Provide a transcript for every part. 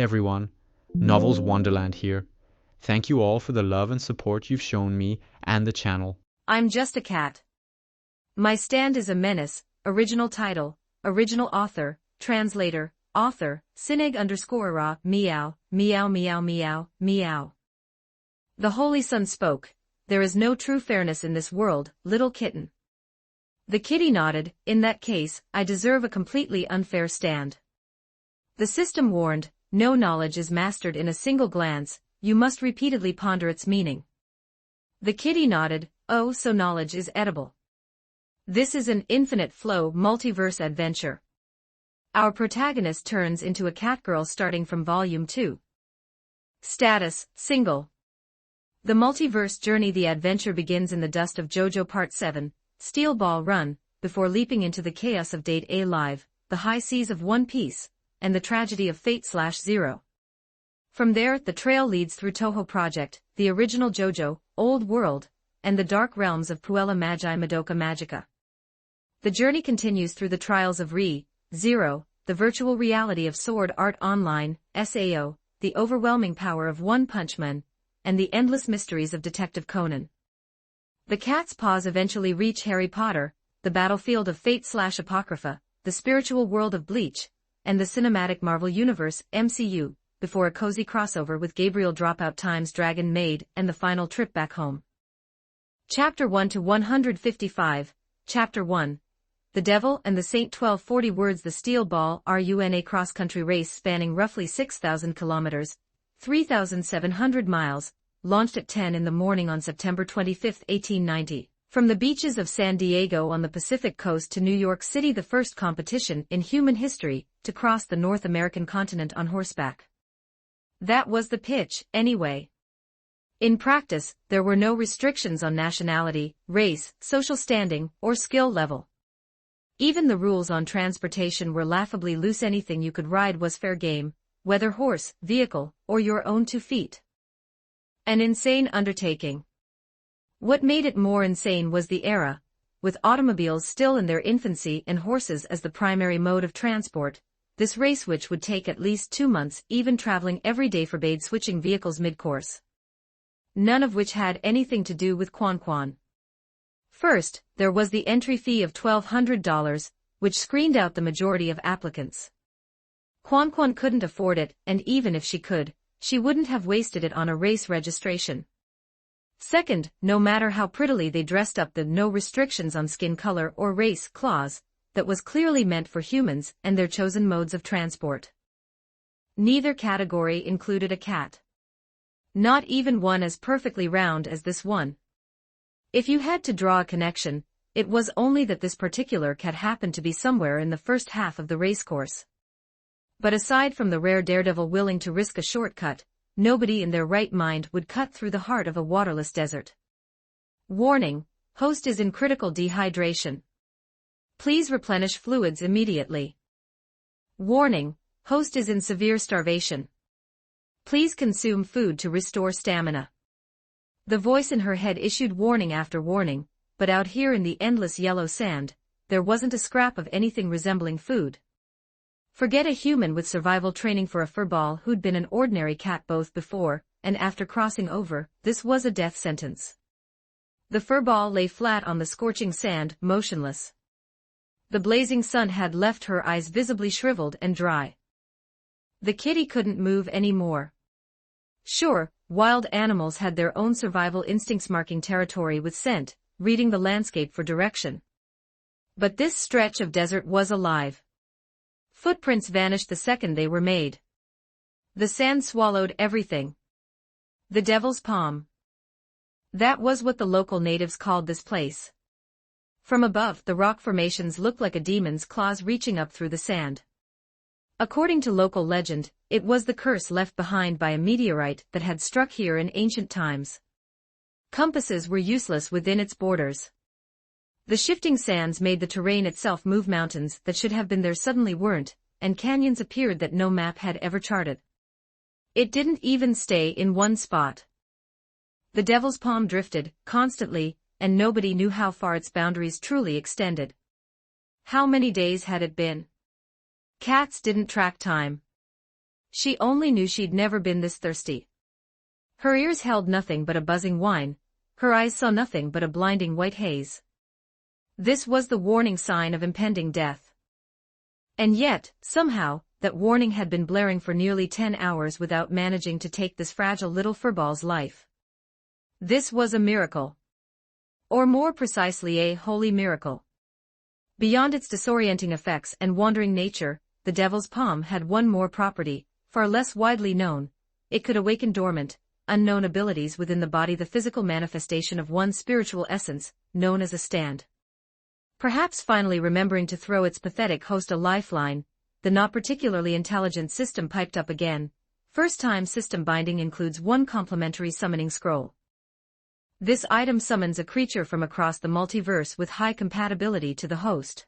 everyone, Novels Wonderland here. Thank you all for the love and support you've shown me and the channel. I'm just a cat. My stand is a menace, original title, original author, translator, author, Sineg_ra, meow, meow meow meow, meow. The Holy Sun spoke, there is no true fairness in this world, little kitten. The kitty nodded, in that case, I deserve a completely unfair stand. The system warned, no knowledge is mastered in a single glance, you must repeatedly ponder its meaning. The kitty nodded, oh so knowledge is edible. This is an infinite flow multiverse adventure. Our protagonist turns into a catgirl starting from volume 2. Status, single. The multiverse journey. The adventure begins in the dust of JoJo Part 7, Steel Ball Run, before leaping into the chaos of Date A Live, the high seas of One Piece, and the tragedy of Fate/Zero. From there, the trail leads through Toho Project, the original JoJo, Old World, and the dark realms of Puella Magi Madoka Magica. The journey continues through the trials of Zero, the virtual reality of Sword Art Online, SAO, the overwhelming power of One Punch Man, and the endless mysteries of Detective Conan. The cat's paws eventually reach Harry Potter, the battlefield of Fate/Apocrypha, the spiritual world of Bleach, and the cinematic Marvel Universe, MCU, before a cozy crossover with Gabriel Dropout Times Dragon Maid and the final trip back home. Chapter 1 to 155, Chapter 1. The Devil and the Saint. 1240 words. The Steel Ball RUNA cross-country race spanning roughly 6,000 kilometers, 3,700 miles, launched at 10 in the morning on September 25, 1890. From the beaches of San Diego on the Pacific coast to New York City, the first competition in human history to cross the North American continent on horseback. That was the pitch, anyway. In practice, there were no restrictions on nationality, race, social standing, or skill level. Even the rules on transportation were laughably loose. Anything you could ride was fair game, whether horse, vehicle, or your own 2 feet. An insane undertaking. What made it more insane was the era, with automobiles still in their infancy and horses as the primary mode of transport. This race, which would take at least 2 months, even traveling every day, forbade switching vehicles mid-course. None of which had anything to do with Quan. First, there was the entry fee of $1,200, which screened out the majority of applicants. Quan couldn't afford it, and even if she could, she wouldn't have wasted it on a race registration. Second, no matter how prettily they dressed up the no restrictions on skin color or race clause, that was clearly meant for humans and their chosen modes of transport. Neither category included a cat. Not even one as perfectly round as this one. If you had to draw a connection, it was only that this particular cat happened to be somewhere in the first half of the racecourse. But aside from the rare daredevil willing to risk a shortcut, nobody in their right mind would cut through the heart of a waterless desert. Warning: host is in critical dehydration. Please replenish fluids immediately. Warning: host is in severe starvation. Please consume food to restore stamina. The voice in her head issued warning after warning, but out here in the endless yellow sand, there wasn't a scrap of anything resembling food. Forget a human with survival training for a furball who'd been an ordinary cat both before and after crossing over. This was a death sentence. The furball lay flat on the scorching sand, motionless. The blazing sun had left her eyes visibly shriveled and dry. The kitty couldn't move any more. Sure, wild animals had their own survival instincts, marking territory with scent, reading the landscape for direction. But this stretch of desert was alive. Footprints vanished the second they were made. The sand swallowed everything. The Devil's Palm. That was what the local natives called this place. From above, the rock formations looked like a demon's claws reaching up through the sand. According to local legend, it was the curse left behind by a meteorite that had struck here in ancient times. Compasses were useless within its borders. The shifting sands made the terrain itself move. Mountains that should have been there suddenly weren't, and canyons appeared that no map had ever charted. It didn't even stay in one spot. The Devil's Palm drifted, constantly, and nobody knew how far its boundaries truly extended. How many days had it been? Cats didn't track time. She only knew she'd never been this thirsty. Her ears held nothing but a buzzing whine, her eyes saw nothing but a blinding white haze. This was the warning sign of impending death. And yet, somehow, that warning had been blaring for nearly 10 hours without managing to take this fragile little furball's life. This was a miracle. Or more precisely a holy miracle. Beyond its disorienting effects and wandering nature, the devil's palm had one more property, far less widely known. It could awaken dormant, unknown abilities within the body, the physical manifestation of one's spiritual essence, known as a stand. Perhaps finally remembering to throw its pathetic host a lifeline, the not particularly intelligent system piped up again. First-time system binding includes one complementary summoning scroll. This item summons a creature from across the multiverse with high compatibility to the host.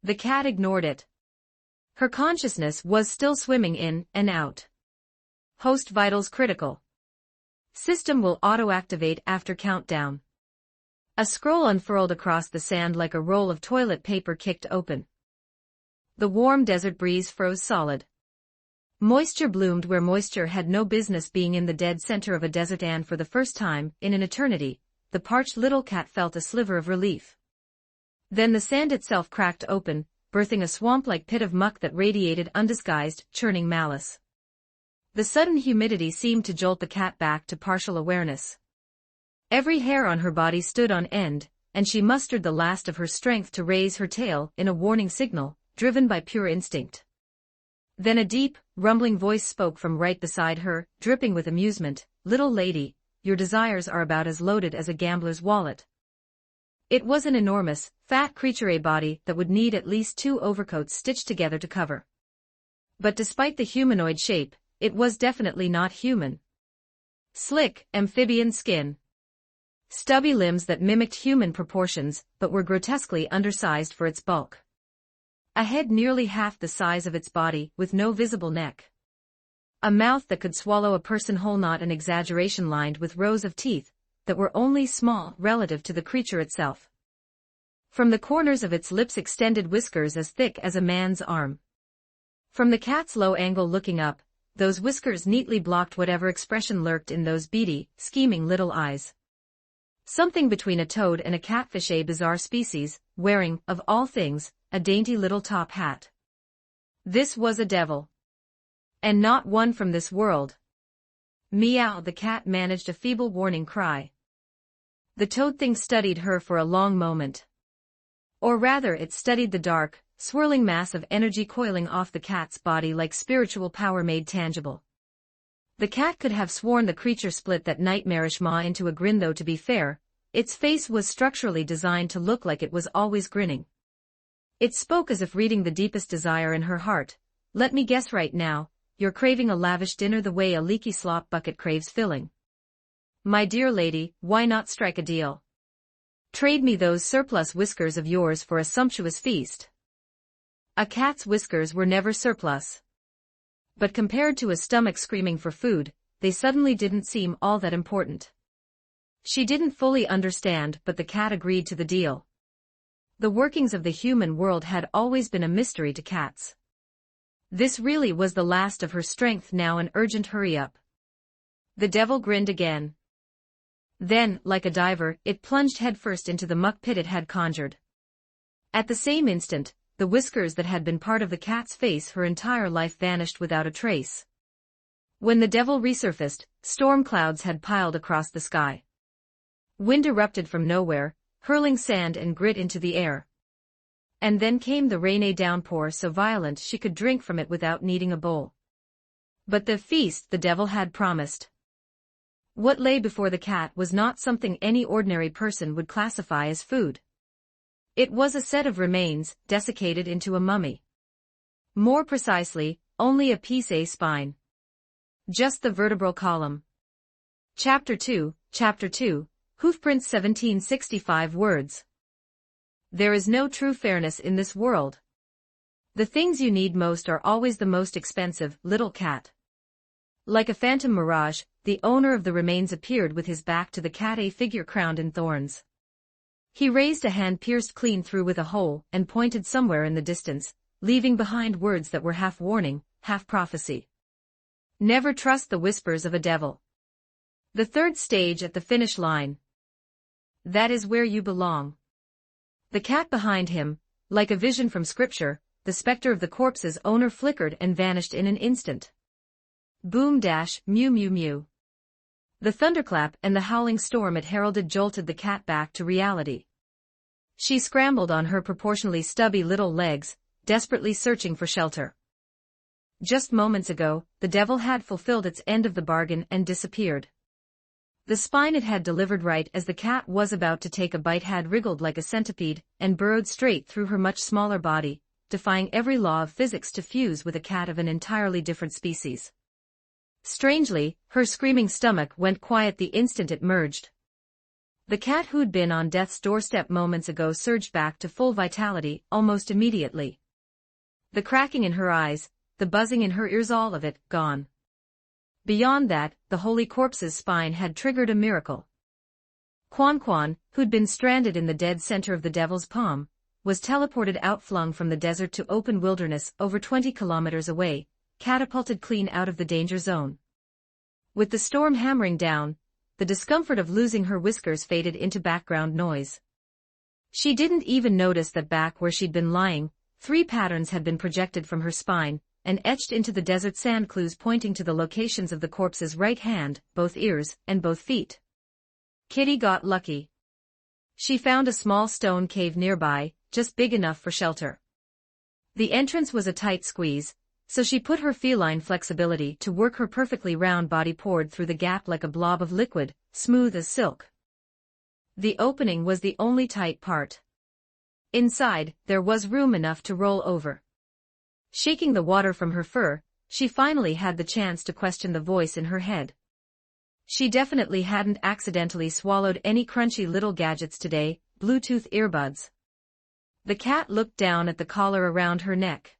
The cat ignored it. Her consciousness was still swimming in and out. Host vitals critical. System will auto-activate after countdown. A scroll unfurled across the sand like a roll of toilet paper kicked open. The warm desert breeze froze solid. Moisture bloomed where moisture had no business being, in the dead center of a desert, and for the first time in an eternity, the parched little cat felt a sliver of relief. Then the sand itself cracked open, birthing a swamp-like pit of muck that radiated undisguised, churning malice. The sudden humidity seemed to jolt the cat back to partial awareness. Every hair on her body stood on end, and she mustered the last of her strength to raise her tail in a warning signal, driven by pure instinct. Then a deep, rumbling voice spoke from right beside her, dripping with amusement. "Little lady, your desires are about as loaded as a gambler's wallet." It was an enormous, fat creature, a body that would need at least 2 overcoats stitched together to cover. But despite the humanoid shape, it was definitely not human. Slick, amphibian skin. Stubby limbs that mimicked human proportions, but were grotesquely undersized for its bulk. A head nearly half the size of its body, with no visible neck. A mouth that could swallow a person whole, not an exaggeration, lined with rows of teeth that were only small relative to the creature itself. From the corners of its lips extended whiskers as thick as a man's arm. From the cat's low angle looking up, those whiskers neatly blocked whatever expression lurked in those beady, scheming little eyes. Something between a toad and a catfish, a bizarre species, wearing, of all things, a dainty little top hat. This was a devil. And not one from this world. Meow, the cat managed a feeble warning cry. The toad thing studied her for a long moment. Or rather, it studied the dark, swirling mass of energy coiling off the cat's body like spiritual power made tangible. The cat could have sworn the creature split that nightmarish maw into a grin, though to be fair, its face was structurally designed to look like it was always grinning. It spoke as if reading the deepest desire in her heart. "Let me guess right now, you're craving a lavish dinner the way a leaky slop bucket craves filling. My dear lady, why not strike a deal? Trade me those surplus whiskers of yours for a sumptuous feast." A cat's whiskers were never surplus. But compared to a stomach screaming for food, they suddenly didn't seem all that important. She didn't fully understand, but the cat agreed to the deal. The workings of the human world had always been a mystery to cats. This really was the last of her strength now, an urgent hurry up. The devil grinned again. Then, like a diver, it plunged headfirst into the muck pit it had conjured. At the same instant, the whiskers that had been part of the cat's face her entire life vanished without a trace. When the devil resurfaced, storm clouds had piled across the sky. Wind erupted from nowhere, hurling sand and grit into the air. And then came the rain, a downpour so violent she could drink from it without needing a bowl. But the feast the devil had promised. What lay before the cat was not something any ordinary person would classify as food. It was a set of remains, desiccated into a mummy. More precisely, only a piece, a spine. Just the vertebral column. Chapter 2, Hoofprints, 1765 words. There is no true fairness in this world. The things you need most are always the most expensive, little cat. Like a phantom mirage, the owner of the remains appeared with his back to the cat, a figure crowned in thorns. He raised a hand pierced clean through with a hole and pointed somewhere in the distance, leaving behind words that were half warning, half prophecy. Never trust the whispers of a devil. The third stage at the finish line. That is where you belong. The cat behind him, like a vision from scripture, the specter of the corpse's owner flickered and vanished in an instant. Boom dash, mew mew mew. The thunderclap and the howling storm it heralded jolted the cat back to reality. She scrambled on her proportionally stubby little legs, desperately searching for shelter. Just moments ago, the devil had fulfilled its end of the bargain and disappeared. The spine it had delivered right as the cat was about to take a bite had wriggled like a centipede and burrowed straight through her much smaller body, defying every law of physics to fuse with a cat of an entirely different species. Strangely, her screaming stomach went quiet the instant it merged. The cat who'd been on death's doorstep moments ago surged back to full vitality almost immediately. The cracking in her eyes, the buzzing in her ears, all of it gone. Beyond that, the holy corpse's spine had triggered a miracle. Quan, who'd been stranded in the dead center of the devil's palm, was teleported outflung from the desert to open wilderness over 20 kilometers away, catapulted clean out of the danger zone. With the storm hammering down, the discomfort of losing her whiskers faded into background noise. She didn't even notice that back where she'd been lying, 3 patterns had been projected from her spine, and etched into the desert sand, clues pointing to the locations of the corpse's right hand, both ears, and both feet. Kitty got lucky. She found a small stone cave nearby, just big enough for shelter. The entrance was a tight squeeze, so she put her feline flexibility to work. Her perfectly round body poured through the gap like a blob of liquid, smooth as silk. The opening was the only tight part. Inside, there was room enough to roll over. Shaking the water from her fur, she finally had the chance to question the voice in her head. She definitely hadn't accidentally swallowed any crunchy little gadgets today, Bluetooth earbuds. The cat looked down at the collar around her neck.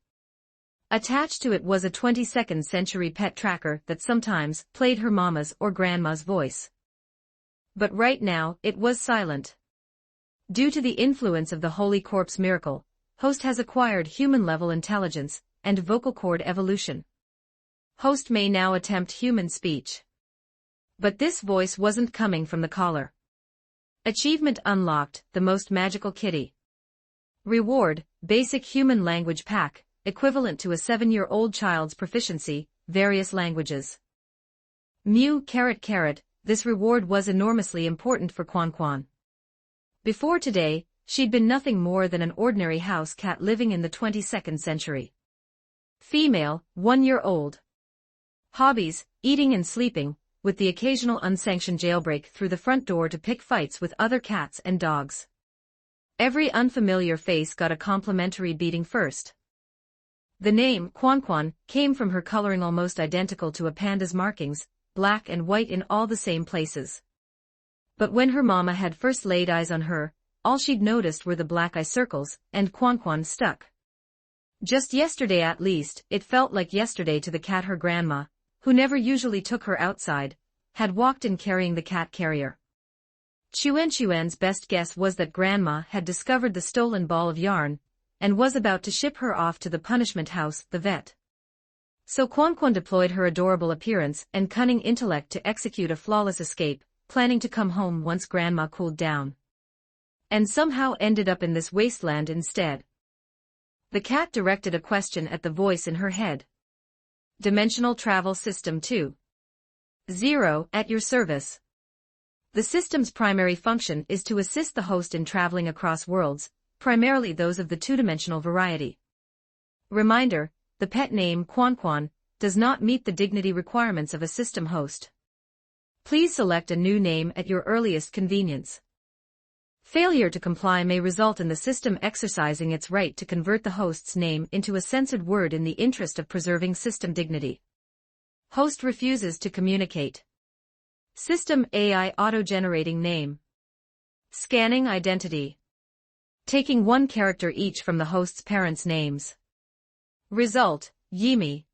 Attached to it was a 22nd century pet tracker that sometimes played her mama's or grandma's voice. But right now, it was silent. Due to the influence of the Holy Corpse miracle, Host has acquired human-level intelligence and vocal cord evolution. Host may now attempt human speech. But this voice wasn't coming from the collar. Achievement unlocked, the most magical kitty. Reward, basic human language pack, equivalent to a 7-year-old child's proficiency, various languages. Mew, carrot, this reward was enormously important for Quan. Before today, she'd been nothing more than an ordinary house cat living in the 22nd century. Female, 1-year-old. Hobbies, eating and sleeping, with the occasional unsanctioned jailbreak through the front door to pick fights with other cats and dogs. Every unfamiliar face got a complimentary beating first. The name, Quan, came from her coloring almost identical to a panda's markings, black and white in all the same places. But when her mama had first laid eyes on her, all she'd noticed were the black eye circles, and Quan stuck. Just yesterday, at least, it felt like yesterday to the cat. Her grandma, who never usually took her outside, had walked in carrying the cat carrier. Chuan's best guess was that grandma had discovered the stolen ball of yarn, and was about to ship her off to the punishment house, the vet. So Quan deployed her adorable appearance and cunning intellect to execute a flawless escape, planning to come home once grandma cooled down. And somehow ended up in this wasteland instead. The cat directed a question at the voice in her head. Dimensional Travel System 2.0 at your service. The system's primary function is to assist the host in traveling across worlds, primarily those of the two-dimensional variety. Reminder, the pet name Quan does not meet the dignity requirements of a system host. Please select a new name at your earliest convenience. Failure to comply may result in the system exercising its right to convert the host's name into a censored word in the interest of preserving system dignity. Host refuses to communicate. System AI auto-generating name. Scanning identity. Taking 1 character each from the host's parents' names. Result, Yimi.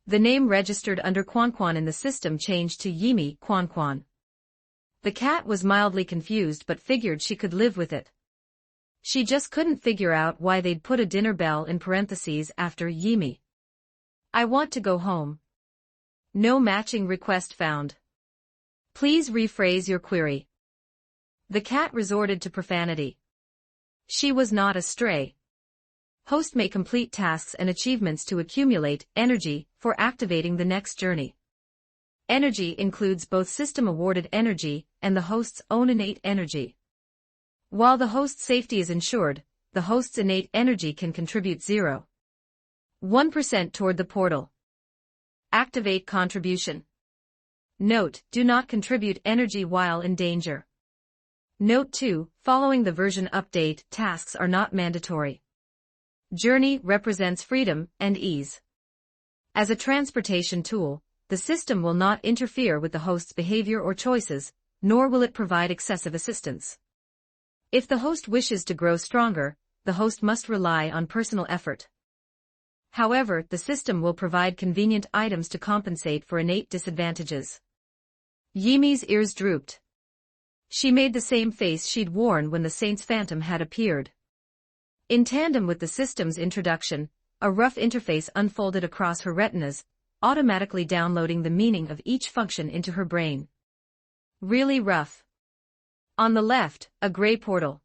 The name registered under Quan in the system changed to Yimi Quan. The cat was mildly confused but figured she could live with it. She just couldn't figure out why they'd put a dinner bell in parentheses after Yimi. I want to go home. No matching request found. Please rephrase your query. The cat resorted to profanity. She was not a stray. Host may complete tasks and achievements to accumulate energy for activating the next journey. Energy includes both system-awarded energy and the host's own innate energy. While the host's safety is ensured, the host's innate energy can contribute 0.1% toward the portal. Activate contribution. Note: do not contribute energy while in danger. Note 2: following the version update, tasks are not mandatory. Journey represents freedom and ease. As a transportation tool, the system will not interfere with the host's behavior or choices, nor will it provide excessive assistance. If the host wishes to grow stronger, the host must rely on personal effort. However, the system will provide convenient items to compensate for innate disadvantages. Yimi's ears drooped. She made the same face she'd worn when the Saint's Phantom had appeared. In tandem with the system's introduction, a rough interface unfolded across her retinas, automatically downloading the meaning of each function into her brain. Really rough. On the left, a gray portal.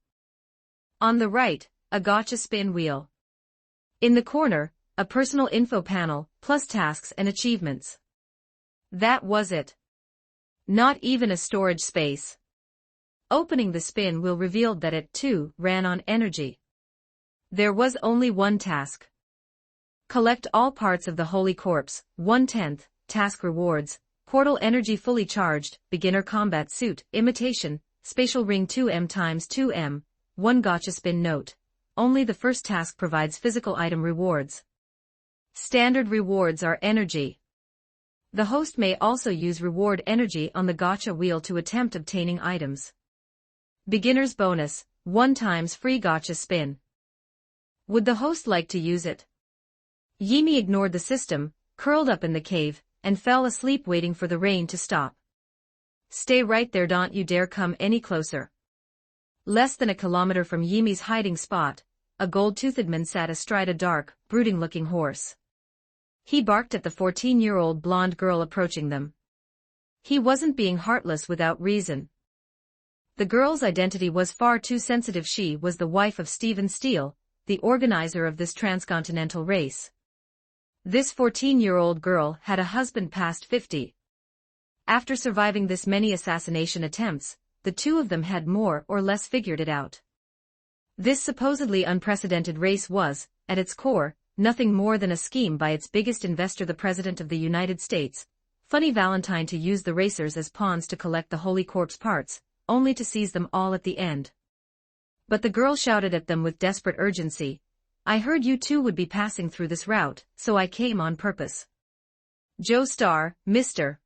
On the right, a gotcha spin wheel. In the corner, a personal info panel, plus tasks and achievements. That was it. Not even a storage space. Opening the spin wheel revealed that it, too, ran on energy. There was only one task. Collect all parts of the Holy Corpse, 1/10, task rewards, portal energy fully charged, beginner combat suit, imitation, spatial ring 2M × 2M, 1 gotcha spin. Note: only the first task provides physical item rewards. Standard rewards are energy. The host may also use reward energy on the gotcha wheel to attempt obtaining items. Beginner's bonus, 1 times free gotcha spin. Would the host like to use it? Yimi ignored the system, curled up in the cave, and fell asleep waiting for the rain to stop. Stay right there, don't you dare come any closer. Less than a kilometer from Yimi's hiding spot, a gold-toothed man sat astride a dark, brooding-looking horse. He barked at the 14-year-old blonde girl approaching them. He wasn't being heartless without reason. The girl's identity was far too sensitive. She was the wife of Stephen Steele, the organizer of this transcontinental race. This 14-year-old girl had a husband past 50. After surviving this many assassination attempts, the two of them had more or less figured it out. This supposedly unprecedented race was, at its core, nothing more than a scheme by its biggest investor, the President of the United States, Funny Valentine, to use the racers as pawns to collect the Holy Corpse parts, only to seize them all at the end. But the girl shouted at them with desperate urgency, "I heard you two would be passing through this route, so I came on purpose. Joe Star, Mr.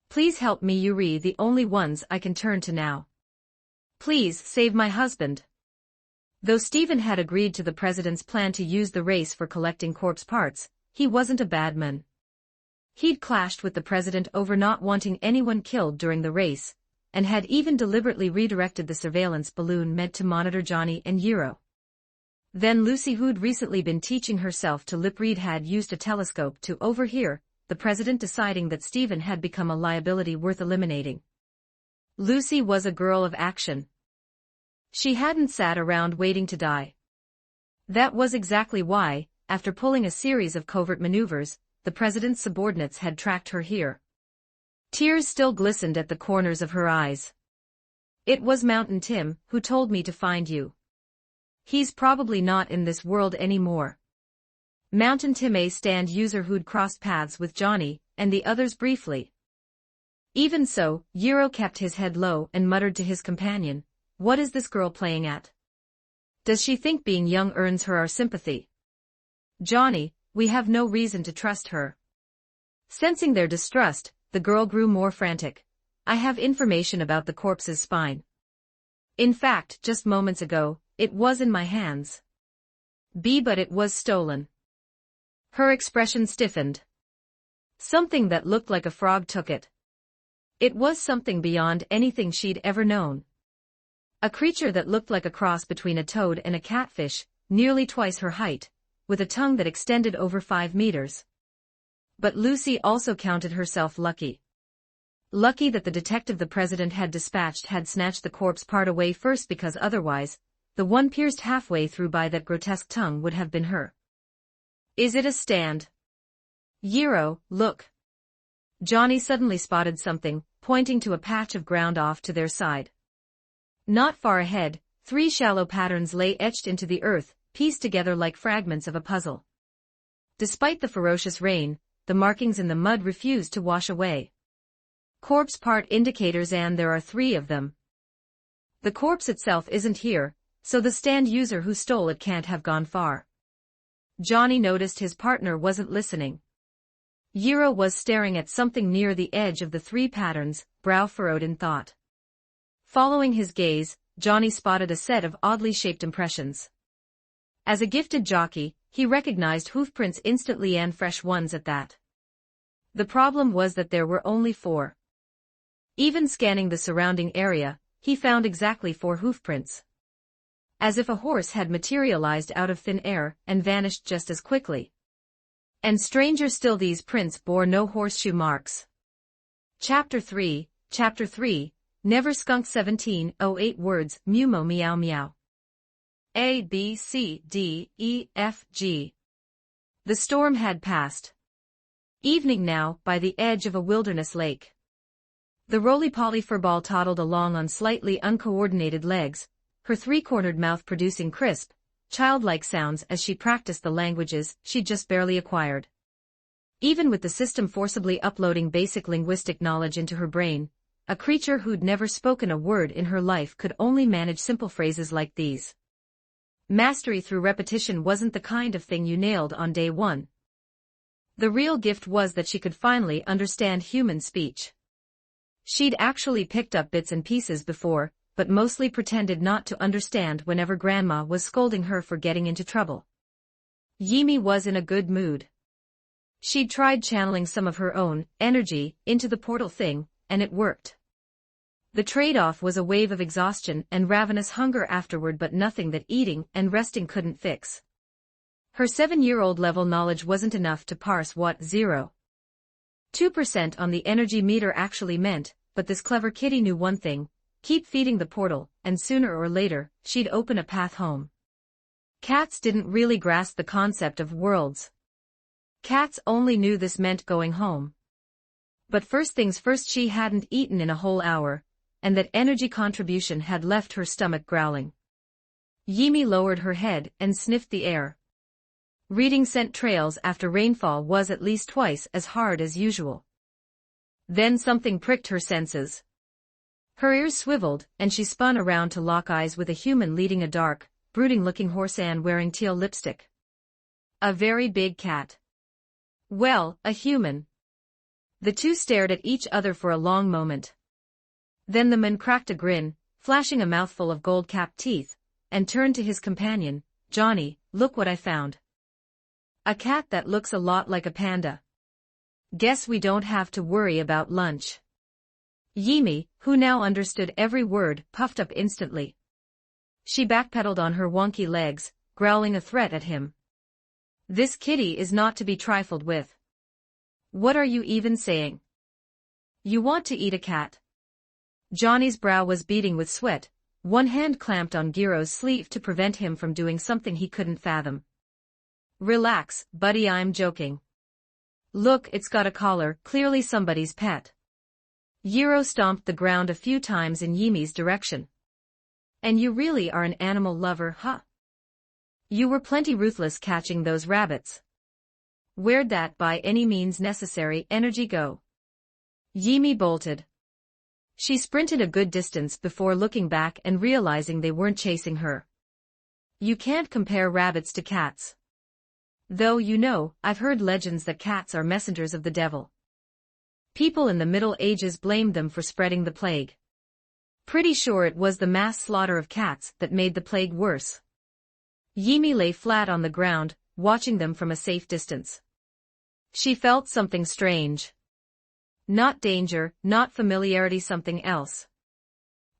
Please help me, you're the only ones I can turn to now. Please save my husband." Though Stephen had agreed to the president's plan to use the race for collecting corpse parts, he wasn't a bad man. He'd clashed with the president over not wanting anyone killed during the race, and had even deliberately redirected the surveillance balloon meant to monitor Johnny and Euro. Then Lucy, who'd recently been teaching herself to lip read, had used a telescope to overhear the president deciding that Stephen had become a liability worth eliminating. Lucy was a girl of action. She hadn't sat around waiting to die. That was exactly why, after pulling a series of covert maneuvers, the president's subordinates had tracked her here. Tears still glistened at the corners of her eyes. "It was Mountain Tim who told me to find you. He's probably not in this world anymore." Mountain Tim, a stand user who'd crossed paths with Johnny and the others briefly. Even so, Euro kept his head low and muttered to his companion, "What is this girl playing at? Does she think being young earns her our sympathy? Johnny, we have no reason to trust her." Sensing their distrust, the girl grew more frantic. "I have information about the corpse's spine. In fact, just moments ago, it was in my hands. But it was stolen." Her expression stiffened. Something that looked like a frog took it. It was something beyond anything she'd ever known. A creature that looked like a cross between a toad and a catfish, nearly twice her height, with a tongue that extended over 5 meters. But Lucy also counted herself lucky. Lucky that the detective the president had dispatched had snatched the corpse part away first, because otherwise, the one pierced halfway through by that grotesque tongue would have been her. Is it a stand? Yiro, look. Johnny suddenly spotted something, pointing to a patch of ground off to their side. Not far ahead, 3 shallow patterns lay etched into the earth, pieced together like fragments of a puzzle. Despite the ferocious rain, the markings in the mud refused to wash away. Corpse part indicators, and there are 3 of them. The corpse itself isn't here, so the stand user who stole it can't have gone far. Johnny noticed his partner wasn't listening. Yiro was staring at something near the edge of the 3 patterns, brow furrowed in thought. Following his gaze, Johnny spotted a set of oddly shaped impressions. As a gifted jockey, he recognized hoofprints instantly, and fresh ones at that. The problem was that there were only 4. Even scanning the surrounding area, he found exactly 4 hoofprints. As if a horse had materialized out of thin air and vanished just as quickly. And stranger still, these prints bore no horseshoe marks. Chapter 3, Never Skunk 1708 words, Mumo meow meow. A, B, C, D, E, F, G. The storm had passed. Evening now, by the edge of a wilderness lake. The roly-poly furball toddled along on slightly uncoordinated legs, her 3-cornered mouth producing crisp, childlike sounds as she practiced the languages she'd just barely acquired. Even with the system forcibly uploading basic linguistic knowledge into her brain, a creature who'd never spoken a word in her life could only manage simple phrases like these. Mastery through repetition wasn't the kind of thing you nailed on day 1. The real gift was that she could finally understand human speech. She'd actually picked up bits and pieces before, but mostly pretended not to understand whenever Grandma was scolding her for getting into trouble. Yimi was in a good mood. She'd tried channeling some of her own energy into the portal thing, and it worked. The trade-off was a wave of exhaustion and ravenous hunger afterward, but nothing that eating and resting couldn't fix. Her 7-year-old level knowledge wasn't enough to parse what 0.2% on the energy meter actually meant, but this clever kitty knew one thing: keep feeding the portal, and sooner or later, she'd open a path home. Cats didn't really grasp the concept of worlds. Cats only knew this meant going home. But first things first, she hadn't eaten in a whole hour, and that energy contribution had left her stomach growling. Yimi lowered her head and sniffed the air. Reading scent trails after rainfall was at least twice as hard as usual. Then something pricked her senses. Her ears swiveled, and she spun around to lock eyes with a human leading a dark, brooding-looking horse and wearing teal lipstick. A very big cat. Well, a human. The two stared at each other for a long moment. Then the man cracked a grin, flashing a mouthful of gold-capped teeth, and turned to his companion. "Johnny, look what I found. A cat that looks a lot like a panda. Guess we don't have to worry about lunch." Yimi, who now understood every word, puffed up instantly. She backpedaled on her wonky legs, growling a threat at him. "This kitty is not to be trifled with. What are you even saying? You want to eat a cat?" Johnny's brow was beading with sweat, one hand clamped on Giro's sleeve to prevent him from doing something he couldn't fathom. "Relax, buddy, I'm joking. Look, it's got a collar, clearly somebody's pet." Giro stomped the ground a few times in Yimi's direction. "And you really are an animal lover, huh? You were plenty ruthless catching those rabbits. Where'd that by any means necessary energy go?" Yimi bolted. She sprinted a good distance before looking back and realizing they weren't chasing her. You can't compare rabbits to cats. Though I've heard legends that cats are messengers of the devil. People in the Middle Ages blamed them for spreading the plague. Pretty sure it was the mass slaughter of cats that made the plague worse. Yimi lay flat on the ground, watching them from a safe distance. She felt something strange. Not danger, not familiarity, something else.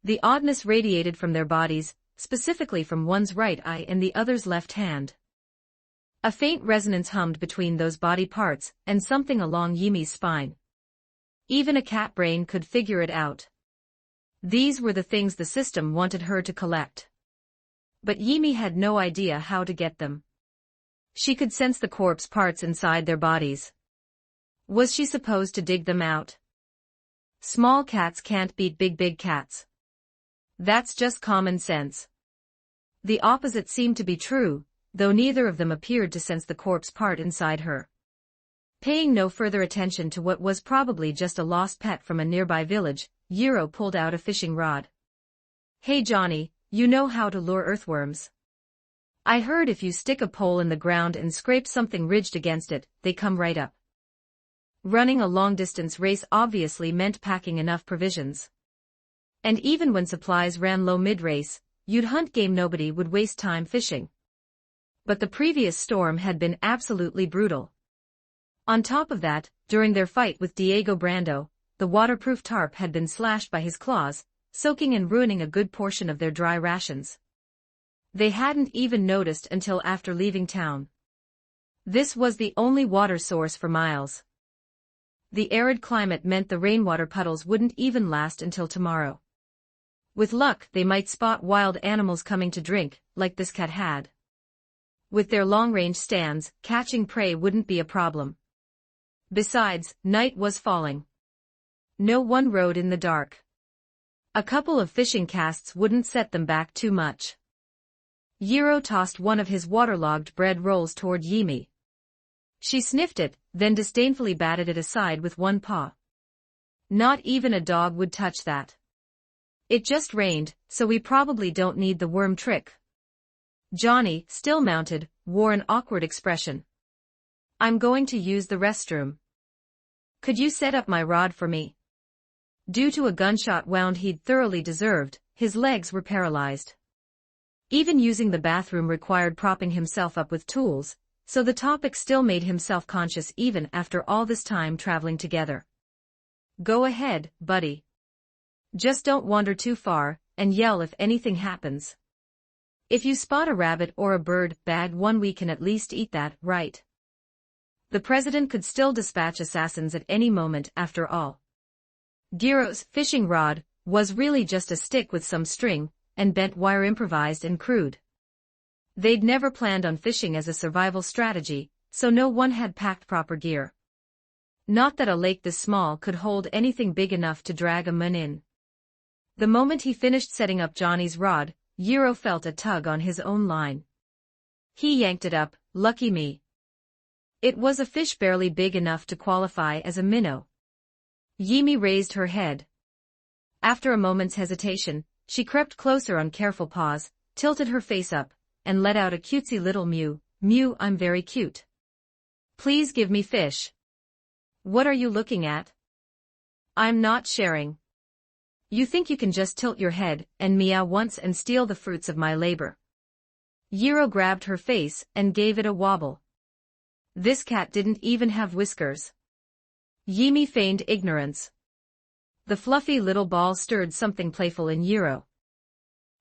The oddness radiated from their bodies, specifically from one's right eye and the other's left hand. A faint resonance hummed between those body parts and something along Yimi's spine. Even a cat brain could figure it out. These were the things the system wanted her to collect. But Yimi had no idea how to get them. She could sense the corpse parts inside their bodies. Was she supposed to dig them out? Small cats can't beat big cats. That's just common sense. The opposite seemed to be true, though neither of them appeared to sense the corpse part inside her. Paying no further attention to what was probably just a lost pet from a nearby village, Yiro pulled out a fishing rod. "Hey Johnny, you know how to lure earthworms. I heard if you stick a pole in the ground and scrape something ridged against it, they come right up." Running a long-distance race obviously meant packing enough provisions. And even when supplies ran low mid-race, you'd hunt game, nobody would waste time fishing. But the previous storm had been absolutely brutal. On top of that, during their fight with Diego Brando, the waterproof tarp had been slashed by his claws, soaking and ruining a good portion of their dry rations. They hadn't even noticed until after leaving town. This was the only water source for miles. The arid climate meant the rainwater puddles wouldn't even last until tomorrow. With luck, they might spot wild animals coming to drink, like this cat had. With their long-range stands, catching prey wouldn't be a problem. Besides, night was falling. No one rode in the dark. A couple of fishing casts wouldn't set them back too much. Yiro tossed one of his waterlogged bread rolls toward Yimi. She sniffed it, then disdainfully batted it aside with one paw. "Not even a dog would touch that. It just rained, so we probably don't need the worm trick." Johnny, still mounted, wore an awkward expression. "I'm going to use the restroom. Could you set up my rod for me?" Due to a gunshot wound he'd thoroughly deserved, his legs were paralyzed. Even using the bathroom required propping himself up with tools, so the topic still made him self-conscious even after all this time traveling together. "Go ahead, buddy. Just don't wander too far, and yell if anything happens. If you spot a rabbit or a bird, bag one, we can at least eat that, right?" The president could still dispatch assassins at any moment after all. Giro's fishing rod was really just a stick with some string and bent wire, improvised and crude. They'd never planned on fishing as a survival strategy, so no one had packed proper gear. Not that a lake this small could hold anything big enough to drag a man in. The moment he finished setting up Johnny's rod, Yiro felt a tug on his own line. He yanked it up, lucky me. It was a fish barely big enough to qualify as a minnow. Yimi raised her head. After a moment's hesitation, she crept closer on careful paws, tilted her face up, and let out a cutesy little mew. "Mew, I'm very cute. Please give me fish." "What are you looking at?" "I'm not sharing. You think you can just tilt your head and meow once and steal the fruits of my labor?" Yiro grabbed her face and gave it a wobble. This cat didn't even have whiskers. Yimi feigned ignorance. The fluffy little ball stirred something playful in Yiro.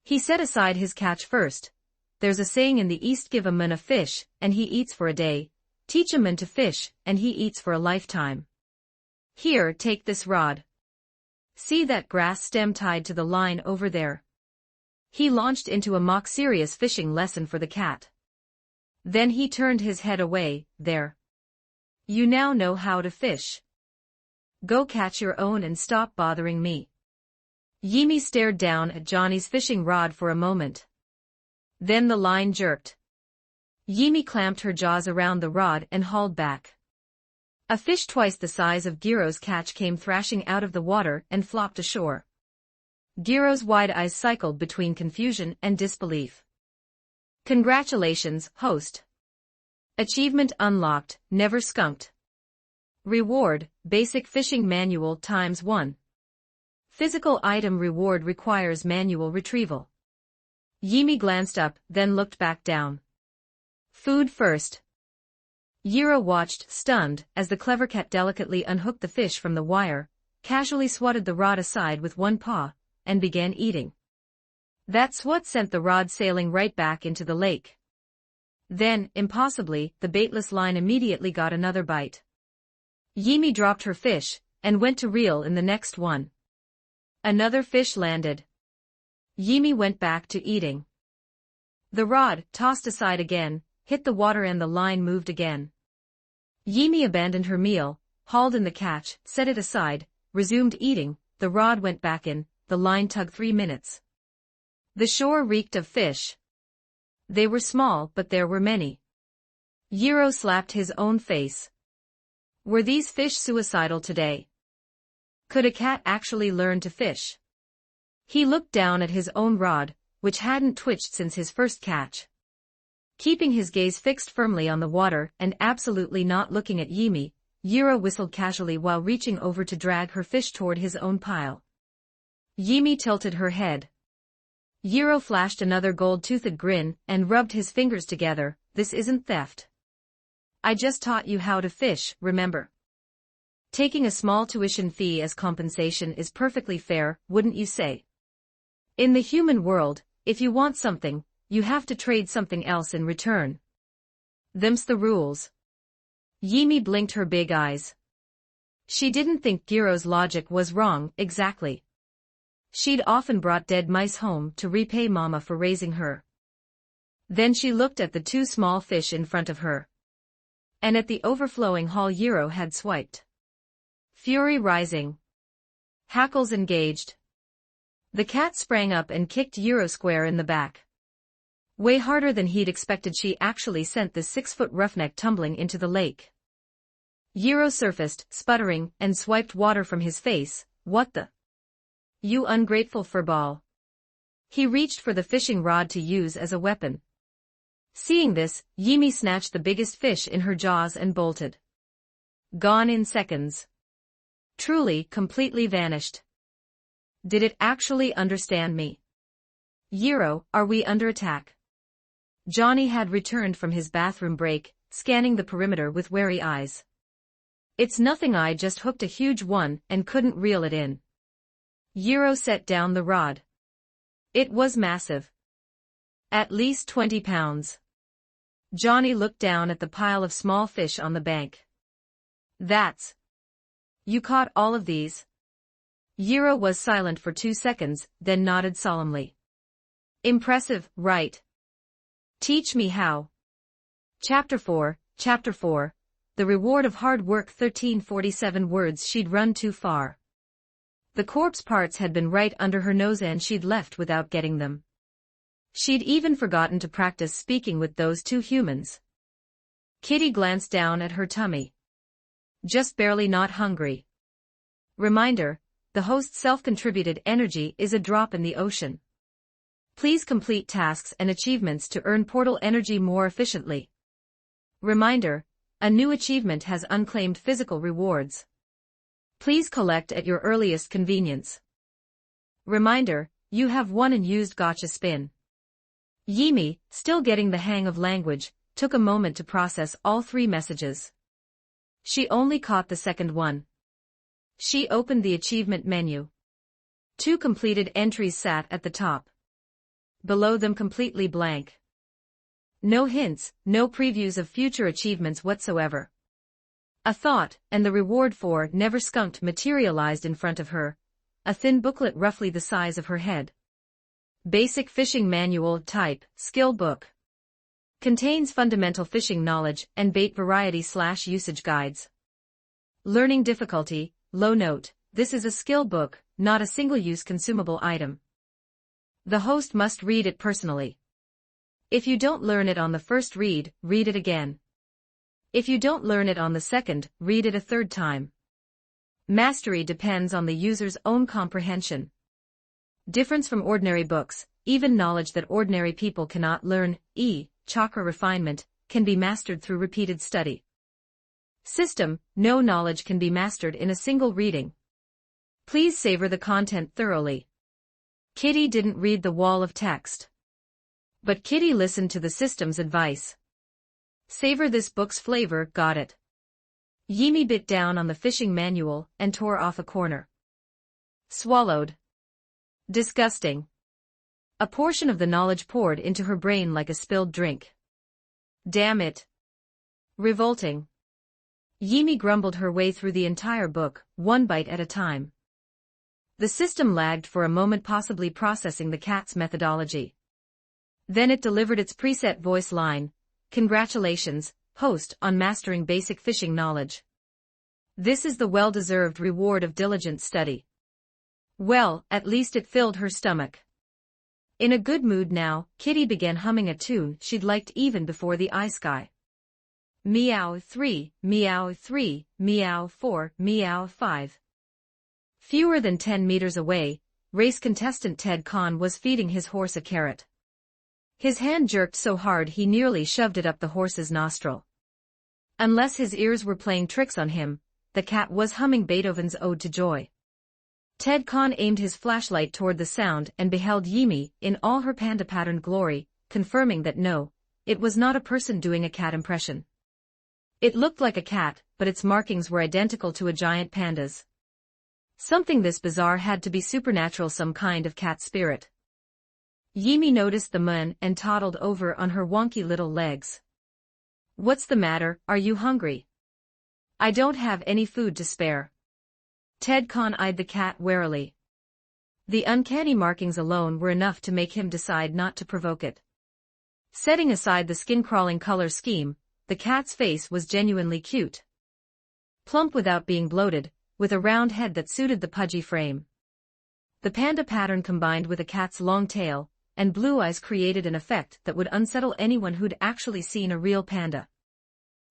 He set aside his catch first. There's a saying in the East, give a man a fish, and he eats for a day. Teach a man to fish, and he eats for a lifetime. Here, take this rod. See that grass stem tied to the line over there? He launched into a mock-serious fishing lesson for the cat. Then he turned his head away. "There. You now know how to fish. Go catch your own and stop bothering me." Yimi stared down at Johnny's fishing rod for a moment. Then the line jerked. Yimi clamped her jaws around the rod and hauled back. A fish twice the size of Giro's catch came thrashing out of the water and flopped ashore. Giro's wide eyes cycled between confusion and disbelief. "Congratulations, host. Achievement unlocked, never skunked. Reward, basic fishing manual ×1. Physical item reward requires manual retrieval." Yimi glanced up, then looked back down. "Food first." Yiro watched, stunned, as the clever cat delicately unhooked the fish from the wire, casually swatted the rod aside with one paw, and began eating. That's what sent the rod sailing right back into the lake. Then, impossibly, the baitless line immediately got another bite. Yimi dropped her fish, and went to reel in the next one. Another fish landed. Yimi went back to eating. The rod, tossed aside again, hit the water and the line moved again. Yimi abandoned her meal, hauled in the catch, set it aside, resumed eating, the rod went back in, the line tugged 3 minutes. The shore reeked of fish. They were small, but there were many. Yiro slapped his own face. Were these fish suicidal today? Could a cat actually learn to fish? He looked down at his own rod, which hadn't twitched since his first catch. Keeping his gaze fixed firmly on the water and absolutely not looking at Yimi, Yiro whistled casually while reaching over to drag her fish toward his own pile. Yimi tilted her head. Yiro flashed another gold-toothed grin and rubbed his fingers together. This isn't theft. I just taught you how to fish, remember? Taking a small tuition fee as compensation is perfectly fair, wouldn't you say? In the human world, if you want something, you have to trade something else in return. Them's the rules. Yimi blinked her big eyes. She didn't think Giro's logic was wrong, exactly. She'd often brought dead mice home to repay Mama for raising her. Then she looked at the 2 small fish in front of her. And at the overflowing haul Yiro had swiped. Fury rising. Hackles engaged. The cat sprang up and kicked Yiro square in the back. Way harder than he'd expected. She actually sent the 6-foot roughneck tumbling into the lake. Yiro surfaced, sputtering, and swiped water from his face. What the? You ungrateful furball. He reached for the fishing rod to use as a weapon. Seeing this, Yimi snatched the biggest fish in her jaws and bolted. Gone in seconds. Truly, completely vanished. Did it actually understand me? Yiro, are we under attack? Johnny had returned from his bathroom break, scanning the perimeter with wary eyes. It's nothing, I just hooked a huge one and couldn't reel it in. Yiro set down the rod. It was massive. At least 20 pounds. Johnny looked down at the pile of small fish on the bank. That's... You caught all of these? Yiro was silent for 2 seconds, then nodded solemnly. Impressive, right? Teach me how. Chapter 4, The Reward of Hard Work. 1347 words. She'd run too far. The corpse parts had been right under her nose and she'd left without getting them. She'd even forgotten to practice speaking with those 2 humans. Kitty glanced down at her tummy. Just barely not hungry. Reminder, the host's self-contributed energy is a drop in the ocean. Please complete tasks and achievements to earn portal energy more efficiently. Reminder, a new achievement has unclaimed physical rewards. Please collect at your earliest convenience. Reminder, you have one unused gotcha spin. Yimi, still getting the hang of language, took a moment to process all 3 messages. She only caught the second one. She opened the achievement menu. 2 completed entries sat at the top. Below them completely blank. No hints, no previews of future achievements whatsoever. A thought, and the reward for Never Skunked materialized in front of her, a thin booklet roughly the size of her head. Basic Fishing Manual Type, Skill Book. Contains fundamental fishing knowledge and bait variety/usage guides. Learning difficulty, low note. This is a skill book, not a single-use consumable item. The host must read it personally. If you don't learn it on the first read, read it again. If you don't learn it on the second, read it a 3rd time. Mastery depends on the user's own comprehension. Difference from ordinary books, even knowledge that ordinary people cannot learn, chakra refinement, can be mastered through repeated study. System, no knowledge can be mastered in a single reading. Please savor the content thoroughly. Kitty didn't read the wall of text. But Kitty listened to the system's advice. Savor this book's flavor, got it. Yimi bit down on the fishing manual and tore off a corner. Swallowed. Disgusting. A portion of the knowledge poured into her brain like a spilled drink. Damn it. Revolting. Yimi grumbled her way through the entire book, one bite at a time. The system lagged for a moment, possibly processing the cat's methodology. Then it delivered its preset voice line, "Congratulations, host, on mastering basic fishing knowledge. This is the well-deserved reward of diligent study." Well, at least it filled her stomach. In a good mood now, Kitty began humming a tune she'd liked even before the eye sky. Meow 3, meow 3, meow 4, meow 5. Fewer than 10 meters away, race contestant Ted Kahn was feeding his horse a carrot. His hand jerked so hard he nearly shoved it up the horse's nostril. Unless his ears were playing tricks on him, the cat was humming Beethoven's Ode to Joy. Ted Kahn aimed his flashlight toward the sound and beheld Yimi in all her panda-patterned glory, confirming that no, it was not a person doing a cat impression. It looked like a cat, but its markings were identical to a giant panda's. Something this bizarre had to be supernatural, some kind of cat spirit. Yimi noticed the mun and toddled over on her wonky little legs. "What's the matter, are you hungry?" "I don't have any food to spare." Ted Kahn eyed the cat warily. The uncanny markings alone were enough to make him decide not to provoke it. Setting aside the skin-crawling color scheme, the cat's face was genuinely cute. Plump without being bloated, with a round head that suited the pudgy frame. The panda pattern combined with a cat's long tail and blue eyes created an effect that would unsettle anyone who'd actually seen a real panda.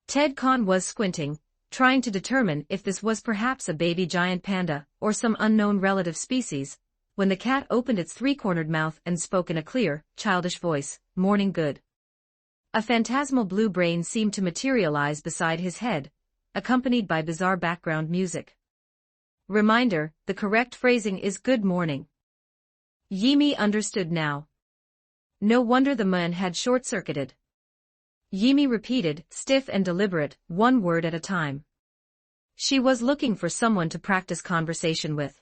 Ted Kahn was squinting, trying to determine if this was perhaps a baby giant panda or some unknown relative species, when the cat opened its three-cornered mouth and spoke in a clear, childish voice, "Morning good." A phantasmal blue brain seemed to materialize beside his head, accompanied by bizarre background music. Reminder, the correct phrasing is "good morning." Yimi understood now. No wonder the mun had short-circuited. Yimi repeated, stiff and deliberate, one word at a time. She was looking for someone to practice conversation with.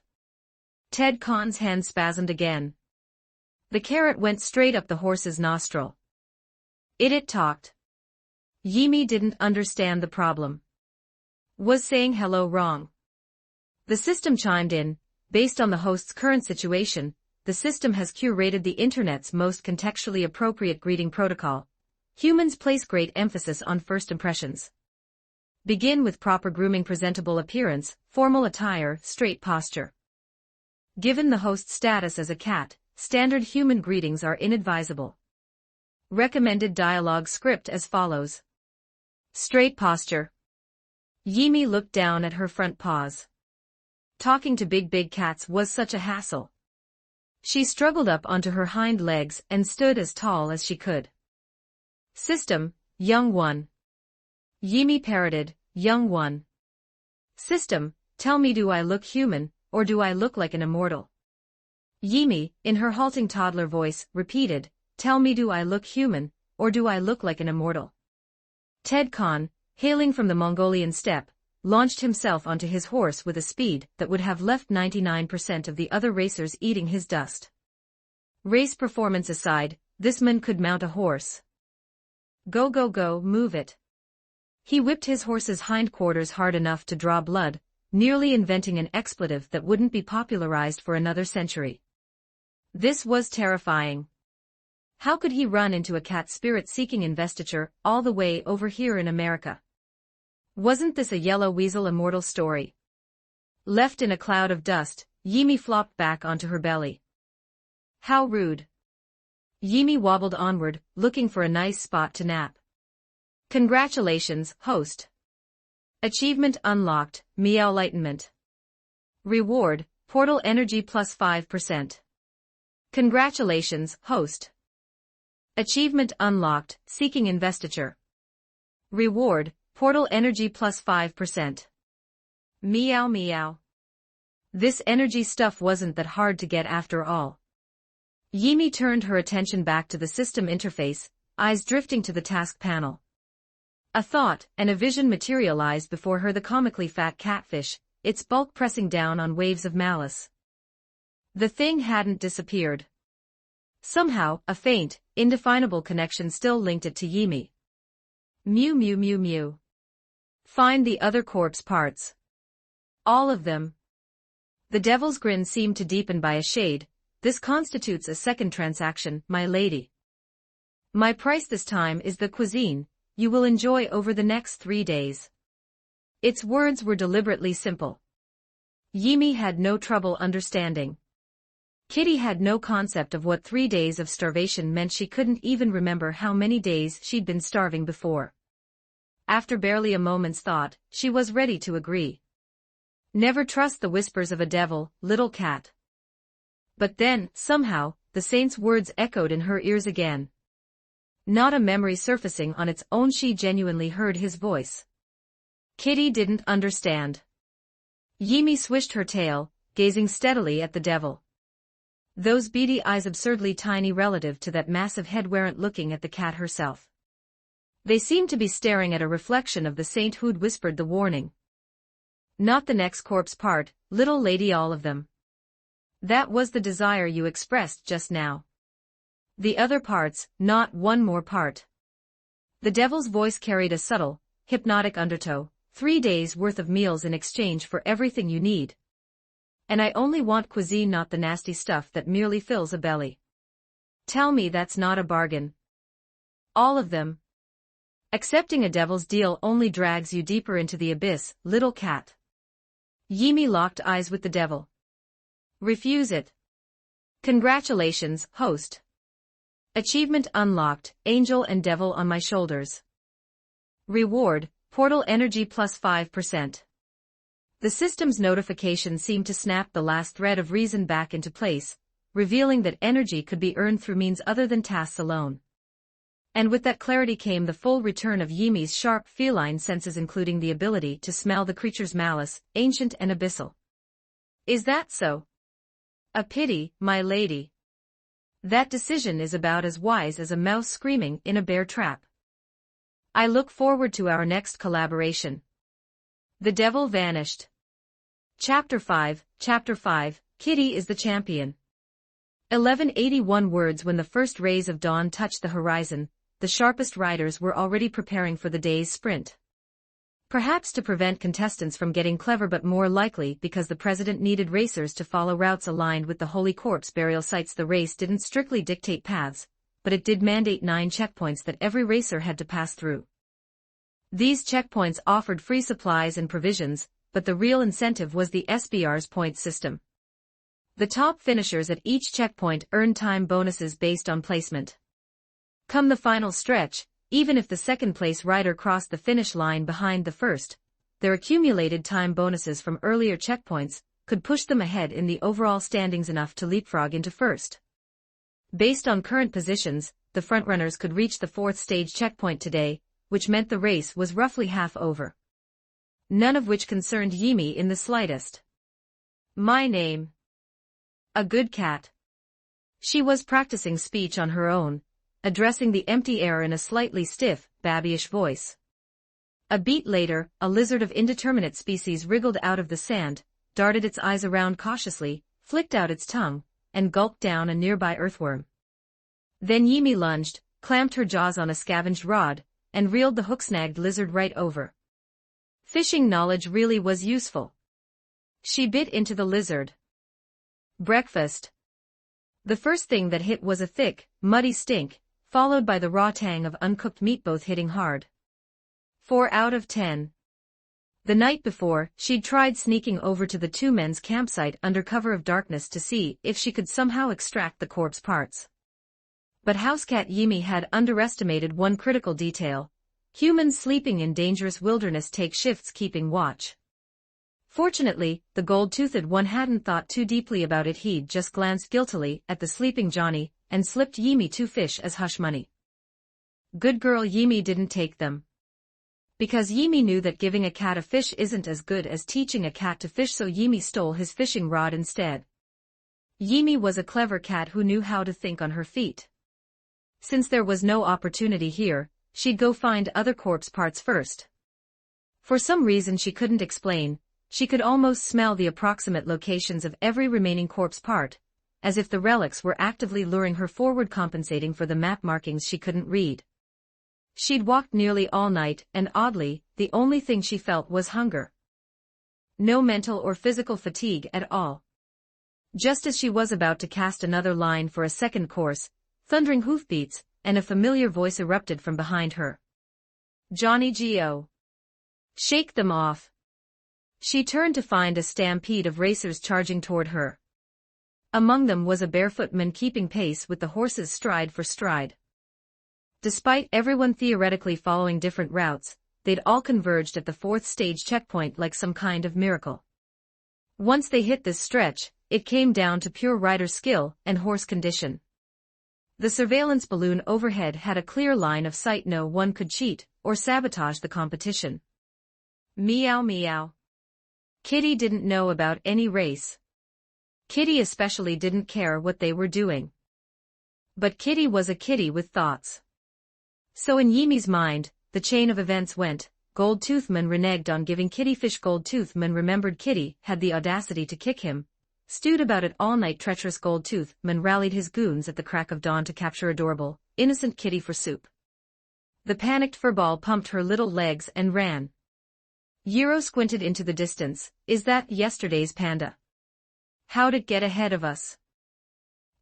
Ted Kahn's hand spasmed again. The carrot went straight up the horse's nostril. It talked. Yimi didn't understand the problem. Was saying hello wrong? The system chimed in, based on the host's current situation, the system has curated the internet's most contextually appropriate greeting protocol. Humans place great emphasis on first impressions. Begin with proper grooming, presentable appearance, formal attire, straight posture. Given the host's status as a cat, standard human greetings are inadvisable. Recommended dialogue script as follows. Straight posture. Yimi looked down at her front paws. Talking to big cats was such a hassle. She struggled up onto her hind legs and stood as tall as she could. System, young one. Yimi parroted, young one. System, tell me, do I look human, or do I look like an immortal? Yimi, in her halting toddler voice, repeated, tell me, do I look human, or do I look like an immortal? Ted Kahn, hailing from the Mongolian steppe, launched himself onto his horse with a speed that would have left 99% of the other racers eating his dust. Race performance aside, this man could mount a horse. Go, move it. He whipped his horse's hindquarters hard enough to draw blood, nearly inventing an expletive that wouldn't be popularized for another century. This was terrifying. How could he run into a cat spirit seeking investiture all the way over here in America? Wasn't this a yellow weasel immortal story? Left in a cloud of dust, Yimi flopped back onto her belly. How rude. Yimi wobbled onward, looking for a nice spot to nap. Congratulations, host. Achievement unlocked, Meow-Lightenment. Reward, portal energy plus 5%. Congratulations, host. Achievement unlocked, seeking investiture. Reward, portal energy plus 5%. Meow. This energy stuff wasn't that hard to get after all. Yimi turned her attention back to the system interface, eyes drifting to the task panel. A thought and a vision materialized before her, the comically fat catfish, its bulk pressing down on waves of malice. The thing hadn't disappeared. Somehow, a faint, indefinable connection still linked it to Yimi. Mew mew mew mew. Find the other corpse parts. All of them. The devil's grin seemed to deepen by a shade. This constitutes a second transaction, my lady. My price this time is the cuisine you will enjoy over the next 3 days. Its words were deliberately simple. Yimi had no trouble understanding. Kitty had no concept of what 3 days of starvation meant. She couldn't even remember how many days she'd been starving before. After barely a moment's thought, she was ready to agree. Never trust the whispers of a devil, little cat. But then, somehow, the saint's words echoed in her ears again. Not a memory surfacing on its own, she genuinely heard his voice. Kitty didn't understand. Yimi swished her tail, gazing steadily at the devil. Those beady eyes, absurdly tiny relative to that massive head, weren't looking at the cat herself. They seemed to be staring at a reflection of the saint who'd whispered the warning. Not the next corpse part, little lady, all of them. That was the desire you expressed just now. The other parts, not one more part. The devil's voice carried a subtle, hypnotic undertow. 3 days' worth of meals in exchange for everything you need. And I only want cuisine, not the nasty stuff that merely fills a belly. Tell me that's not a bargain. All of them. Accepting a devil's deal only drags you deeper into the abyss, little cat. Yimi locked eyes with the devil. Refuse it. Congratulations, host. Achievement unlocked, angel and devil on my shoulders. Reward, portal energy plus 5%. The system's notification seemed to snap the last thread of reason back into place, revealing that energy could be earned through means other than tasks alone. And with that clarity came the full return of Yimi's sharp feline senses, including the ability to smell the creature's malice, ancient and abyssal. Is that so? A pity, my lady. That decision is about as wise as a mouse screaming in a bear trap. I look forward to our next collaboration. The devil vanished. Chapter 5, Kitty is the champion. 1181 words. When the first rays of dawn touched the horizon, the sharpest riders were already preparing for the day's sprint. Perhaps to prevent contestants from getting clever, but more likely because the president needed racers to follow routes aligned with the holy corpse burial sites. The race didn't strictly dictate paths, but it did mandate 9 checkpoints that every racer had to pass through. These checkpoints offered free supplies and provisions, but the real incentive was the SBR's point system. The top finishers at each checkpoint earned time bonuses based on placement. Come the final stretch, even if the second-place rider crossed the finish line behind the first, their accumulated time bonuses from earlier checkpoints could push them ahead in the overall standings enough to leapfrog into first. Based on current positions, the frontrunners could reach the 4th stage checkpoint today, which meant the race was roughly half over. None of which concerned Yimi in the slightest. My name. A good cat. She was practicing speech on her own, addressing the empty air in a slightly stiff, babyish voice. A beat later, a lizard of indeterminate species wriggled out of the sand, darted its eyes around cautiously, flicked out its tongue, and gulped down a nearby earthworm. Then Yimi lunged, clamped her jaws on a scavenged rod, and reeled the hook-snagged lizard right over. Fishing knowledge really was useful. She bit into the lizard. Breakfast. The first thing that hit was a thick, muddy stink, followed by the raw tang of uncooked meat, both hitting hard. 4 out of 10. The night before, she'd tried sneaking over to the 2 men's campsite under cover of darkness to see if she could somehow extract the corpse parts. But housecat Yimi had underestimated one critical detail. Humans sleeping in dangerous wilderness take shifts keeping watch. Fortunately, the gold-toothed one hadn't thought too deeply about it. He'd just glanced guiltily at the sleeping Johnny and slipped Yimi 2 fish as hush money. Good girl. Yimi didn't take them. Because Yimi knew that giving a cat a fish isn't as good as teaching a cat to fish, so Yimi stole his fishing rod instead. Yimi was a clever cat who knew how to think on her feet. Since there was no opportunity here, she'd go find other corpse parts first. For some reason she couldn't explain, she could almost smell the approximate locations of every remaining corpse part, as if the relics were actively luring her forward, compensating for the map markings she couldn't read. She'd walked nearly all night and oddly, the only thing she felt was hunger. No mental or physical fatigue at all. Just as she was about to cast another line for a second course, thundering hoofbeats, and a familiar voice erupted from behind her. "Johnny Geo. Shake them off." She turned to find a stampede of racers charging toward her. Among them was a barefoot man keeping pace with the horses stride for stride. Despite everyone theoretically following different routes, they'd all converged at the fourth stage checkpoint like some kind of miracle. Once they hit this stretch, it came down to pure rider skill and horse condition. The surveillance balloon overhead had a clear line of sight. No one could cheat or sabotage the competition. Meow meow. Kitty didn't know about any race. Kitty especially didn't care what they were doing. But Kitty was a kitty with thoughts. So in Yimi's mind, the chain of events went. Gold-Tooth Man reneged on giving Kitty fish. Gold-Tooth Man remembered Kitty had the audacity to kick him. Stewed about it all night. Treacherous Gold-Tooth Man rallied his goons at the crack of dawn to capture adorable, innocent Kitty for soup. The panicked furball pumped her little legs and ran. Yiro squinted into the distance. "Is that yesterday's panda? How'd it get ahead of us?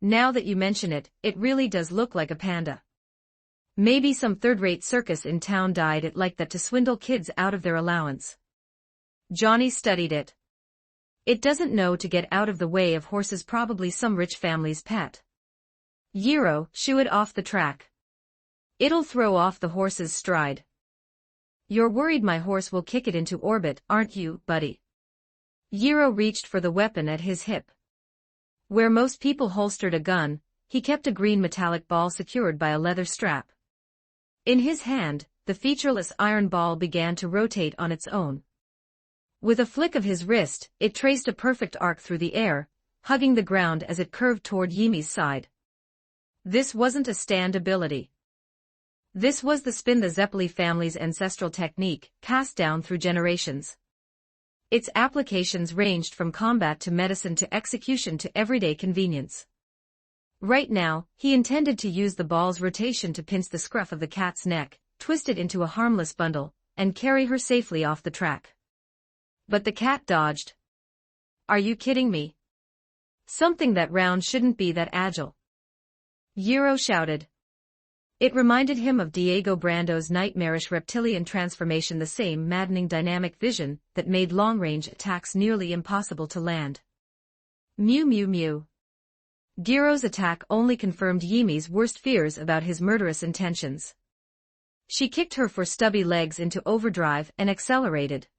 Now that you mention it, it really does look like a panda. Maybe some third-rate circus in town dyed it like that to swindle kids out of their allowance." Johnny studied it. "It doesn't know to get out of the way of horses, probably some rich family's pet." "Yiro, shoo it off the track. It'll throw off the horse's stride." "You're worried my horse will kick it into orbit, aren't you, buddy?" Yiro reached for the weapon at his hip. Where most people holstered a gun, he kept a green metallic ball secured by a leather strap. In his hand, the featureless iron ball began to rotate on its own. With a flick of his wrist, it traced a perfect arc through the air, hugging the ground as it curved toward Yimi's side. This wasn't a stand ability. This was the spin the Zeppeli family's ancestral technique, passed down through generations. Its applications ranged from combat to medicine to execution to everyday convenience. Right now, he intended to use the ball's rotation to pinch the scruff of the cat's neck, twist it into a harmless bundle, and carry her safely off the track. But the cat dodged. "Are you kidding me? Something that round shouldn't be that agile." Yiro shouted. It reminded him of Diego Brando's nightmarish reptilian transformation, the same maddening dynamic vision that made long-range attacks nearly impossible to land. Mew mew mew. Giro's attack only confirmed Yimi's worst fears about his murderous intentions. She kicked her four stubby legs into overdrive and accelerated.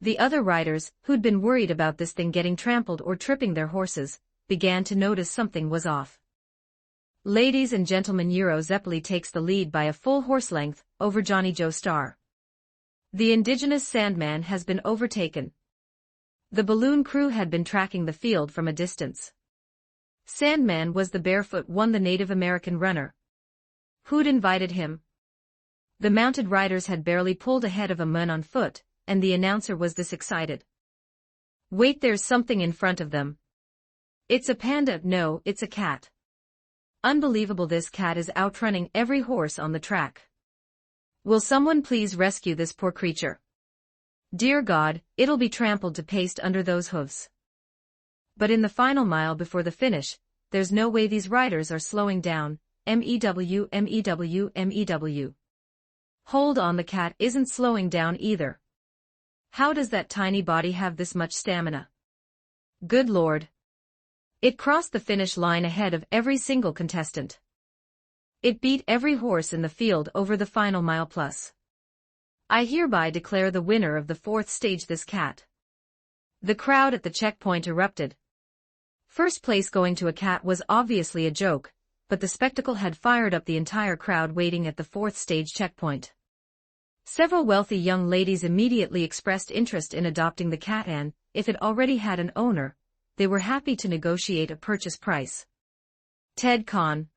The other riders, who'd been worried about this thing getting trampled or tripping their horses, began to notice something was off. "Ladies and gentlemen, Yiro Zeppeli takes the lead by a full horse length over Johnny Joe Star. The indigenous Sandman has been overtaken." The balloon crew had been tracking the field from a distance. Sandman was the barefoot one, the Native American runner. Who'd invited him? The mounted riders had barely pulled ahead of a man on foot, and the announcer was this excited. "Wait, there's something in front of them. It's a panda." "No, it's a cat. Unbelievable, this cat is outrunning every horse on the track. Will someone please rescue this poor creature? Dear God, it'll be trampled to paste under those hooves." But in the final mile before the finish, there's no way these riders are slowing down. MEW, MEW, MEW. Hold on, the cat isn't slowing down either. How does that tiny body have this much stamina? Good Lord. It crossed the finish line ahead of every single contestant. It beat every horse in the field over the final mile plus. I hereby declare the winner of the fourth stage this cat. The crowd at the checkpoint erupted. First place going to a cat was obviously a joke, but the spectacle had fired up the entire crowd waiting at the fourth stage checkpoint. Several wealthy young ladies immediately expressed interest in adopting the cat, and, if it already had an owner, they were happy to negotiate a purchase price. Ted Con.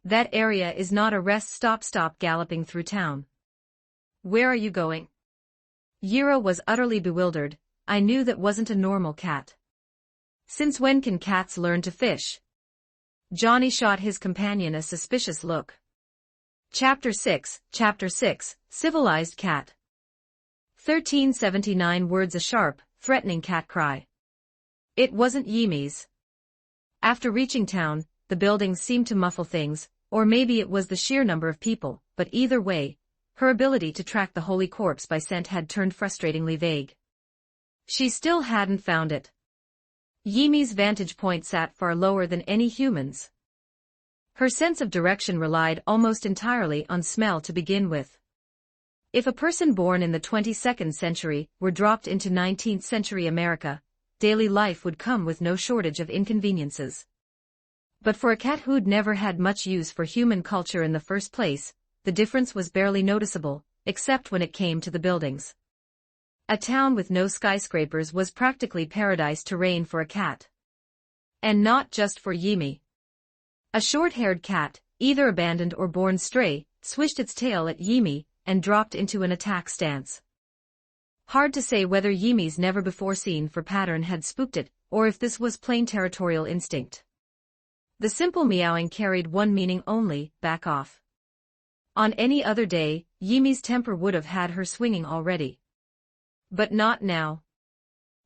That area is not a rest stop. Stop galloping through town. Where are you going? Yiro was utterly bewildered. I knew that wasn't a normal cat. Since when can cats learn to fish? Johnny shot his companion a suspicious look. Chapter 6, Civilized Cat. 1379 words. A sharp, threatening cat cry. It wasn't Yimi's. After reaching town, the buildings seemed to muffle things, or maybe it was the sheer number of people, but either way, her ability to track the holy corpse by scent had turned frustratingly vague. She still hadn't found it. Yimi's vantage point sat far lower than any human's. Her sense of direction relied almost entirely on smell to begin with. If a person born in the 22nd century were dropped into 19th century America, daily life would come with no shortage of inconveniences. But for a cat who'd never had much use for human culture in the first place, the difference was barely noticeable, except when it came to the buildings. A town with no skyscrapers was practically paradise terrain for a cat. And not just for Yimi. A short-haired cat, either abandoned or born stray, swished its tail at Yimi and dropped into an attack stance. Hard to say whether Yimi's never-before-seen for pattern had spooked it, or if this was plain territorial instinct. The simple meowing carried one meaning only: back off. On any other day, Yimi's temper would have had her swinging already. But not now.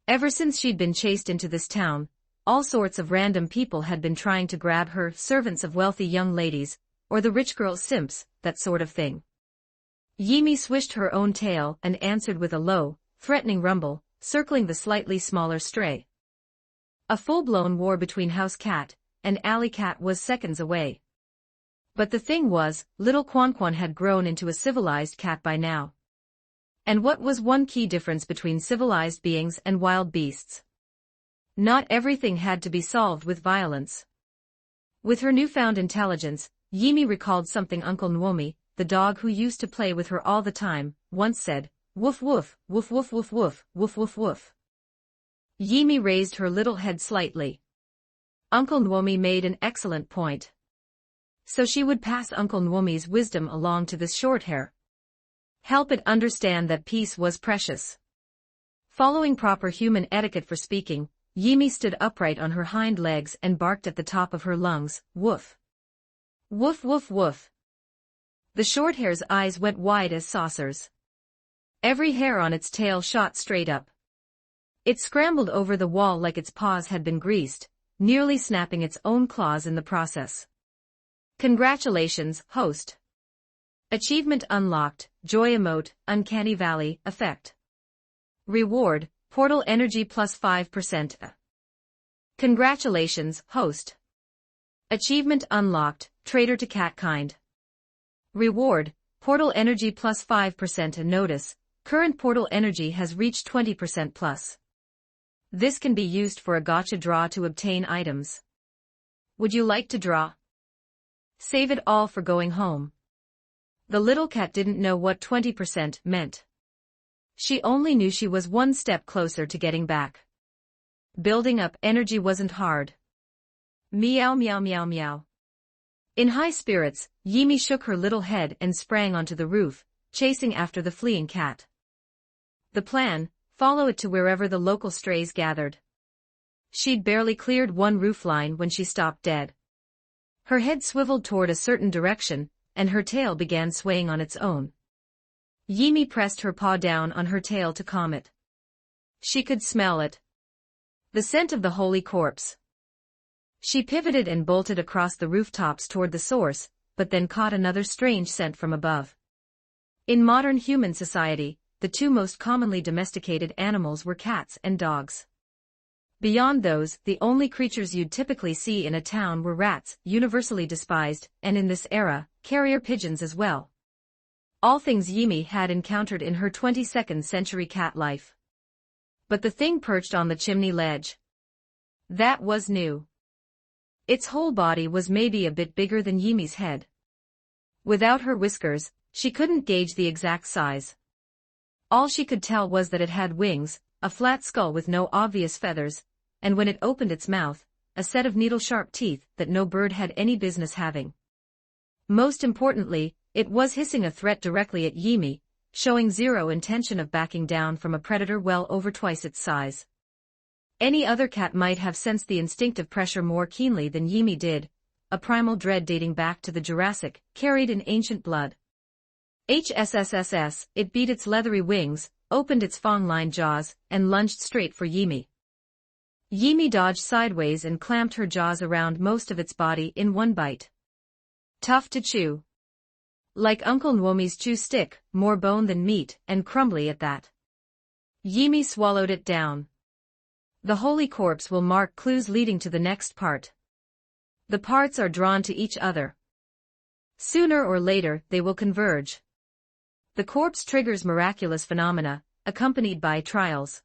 Ever since she'd been chased into this town, all sorts of random people had been trying to grab her, servants of wealthy young ladies, or the rich girl simps, that sort of thing. Yimi swished her own tail and answered with a low, threatening rumble, circling the slightly smaller stray. A full-blown war between house cat and alley cat was seconds away. But the thing was, little Quan had grown into a civilized cat by now. And what was one key difference between civilized beings and wild beasts? Not everything had to be solved with violence. With her newfound intelligence, Yimi recalled something Uncle Nwomi, the dog who used to play with her all the time, once said: "Woof woof, woof woof woof woof, woof woof woof." Yimi raised her little head slightly. Uncle Nwomi made an excellent point. So she would pass Uncle Nwomi's wisdom along to this shorthair. Help it understand that peace was precious. Following proper human etiquette for speaking, Yimi stood upright on her hind legs and barked at the top of her lungs: "Woof. Woof woof woof." The shorthair's eyes went wide as saucers. Every hair on its tail shot straight up. It scrambled over the wall like its paws had been greased, nearly snapping its own claws in the process. Congratulations, host. Achievement unlocked, joy emote, uncanny valley, effect. Reward, portal energy plus 5%. Congratulations, host. Achievement unlocked, traitor to catkind. Reward, portal energy plus 5%. A notice, current portal energy has reached 20% plus. This can be used for a gotcha draw to obtain items. Would you like to draw? Save it all for going home. The little cat didn't know what 20% meant. She only knew she was one step closer to getting back. Building up energy wasn't hard. Meow meow meow meow. In high spirits, Yimi shook her little head and sprang onto the roof, chasing after the fleeing cat. The plan: follow it to wherever the local strays gathered. She'd barely cleared one roofline when she stopped dead. Her head swiveled toward a certain direction, and her tail began swaying on its own. Yimi pressed her paw down on her tail to calm it. She could smell it. The scent of the holy corpse. She pivoted and bolted across the rooftops toward the source, but then caught another strange scent from above. In modern human society, the two most commonly domesticated animals were cats and dogs. Beyond those, the only creatures you'd typically see in a town were rats, universally despised, and in this era, carrier pigeons as well. All things Yimi had encountered in her 22nd century cat life. But the thing perched on the chimney ledge. That was new. Its whole body was maybe a bit bigger than Yimi's head. Without her whiskers, she couldn't gauge the exact size. All she could tell was that it had wings, a flat skull with no obvious feathers, and when it opened its mouth, a set of needle-sharp teeth that no bird had any business having. Most importantly, it was hissing a threat directly at Yimi, showing zero intention of backing down from a predator well over twice its size. Any other cat might have sensed the instinctive pressure more keenly than Yimi did, a primal dread dating back to the Jurassic, carried in ancient blood. HSSSS, it beat its leathery wings, opened its fang-lined jaws, and lunged straight for Yimi. Yimi dodged sideways and clamped her jaws around most of its body in one bite. Tough to chew. Like Uncle Nwomi's chew stick, more bone than meat, and crumbly at that. Yimi swallowed it down. The holy corpse will mark clues leading to the next part. The parts are drawn to each other. Sooner or later, they will converge. The corpse triggers miraculous phenomena, accompanied by trials.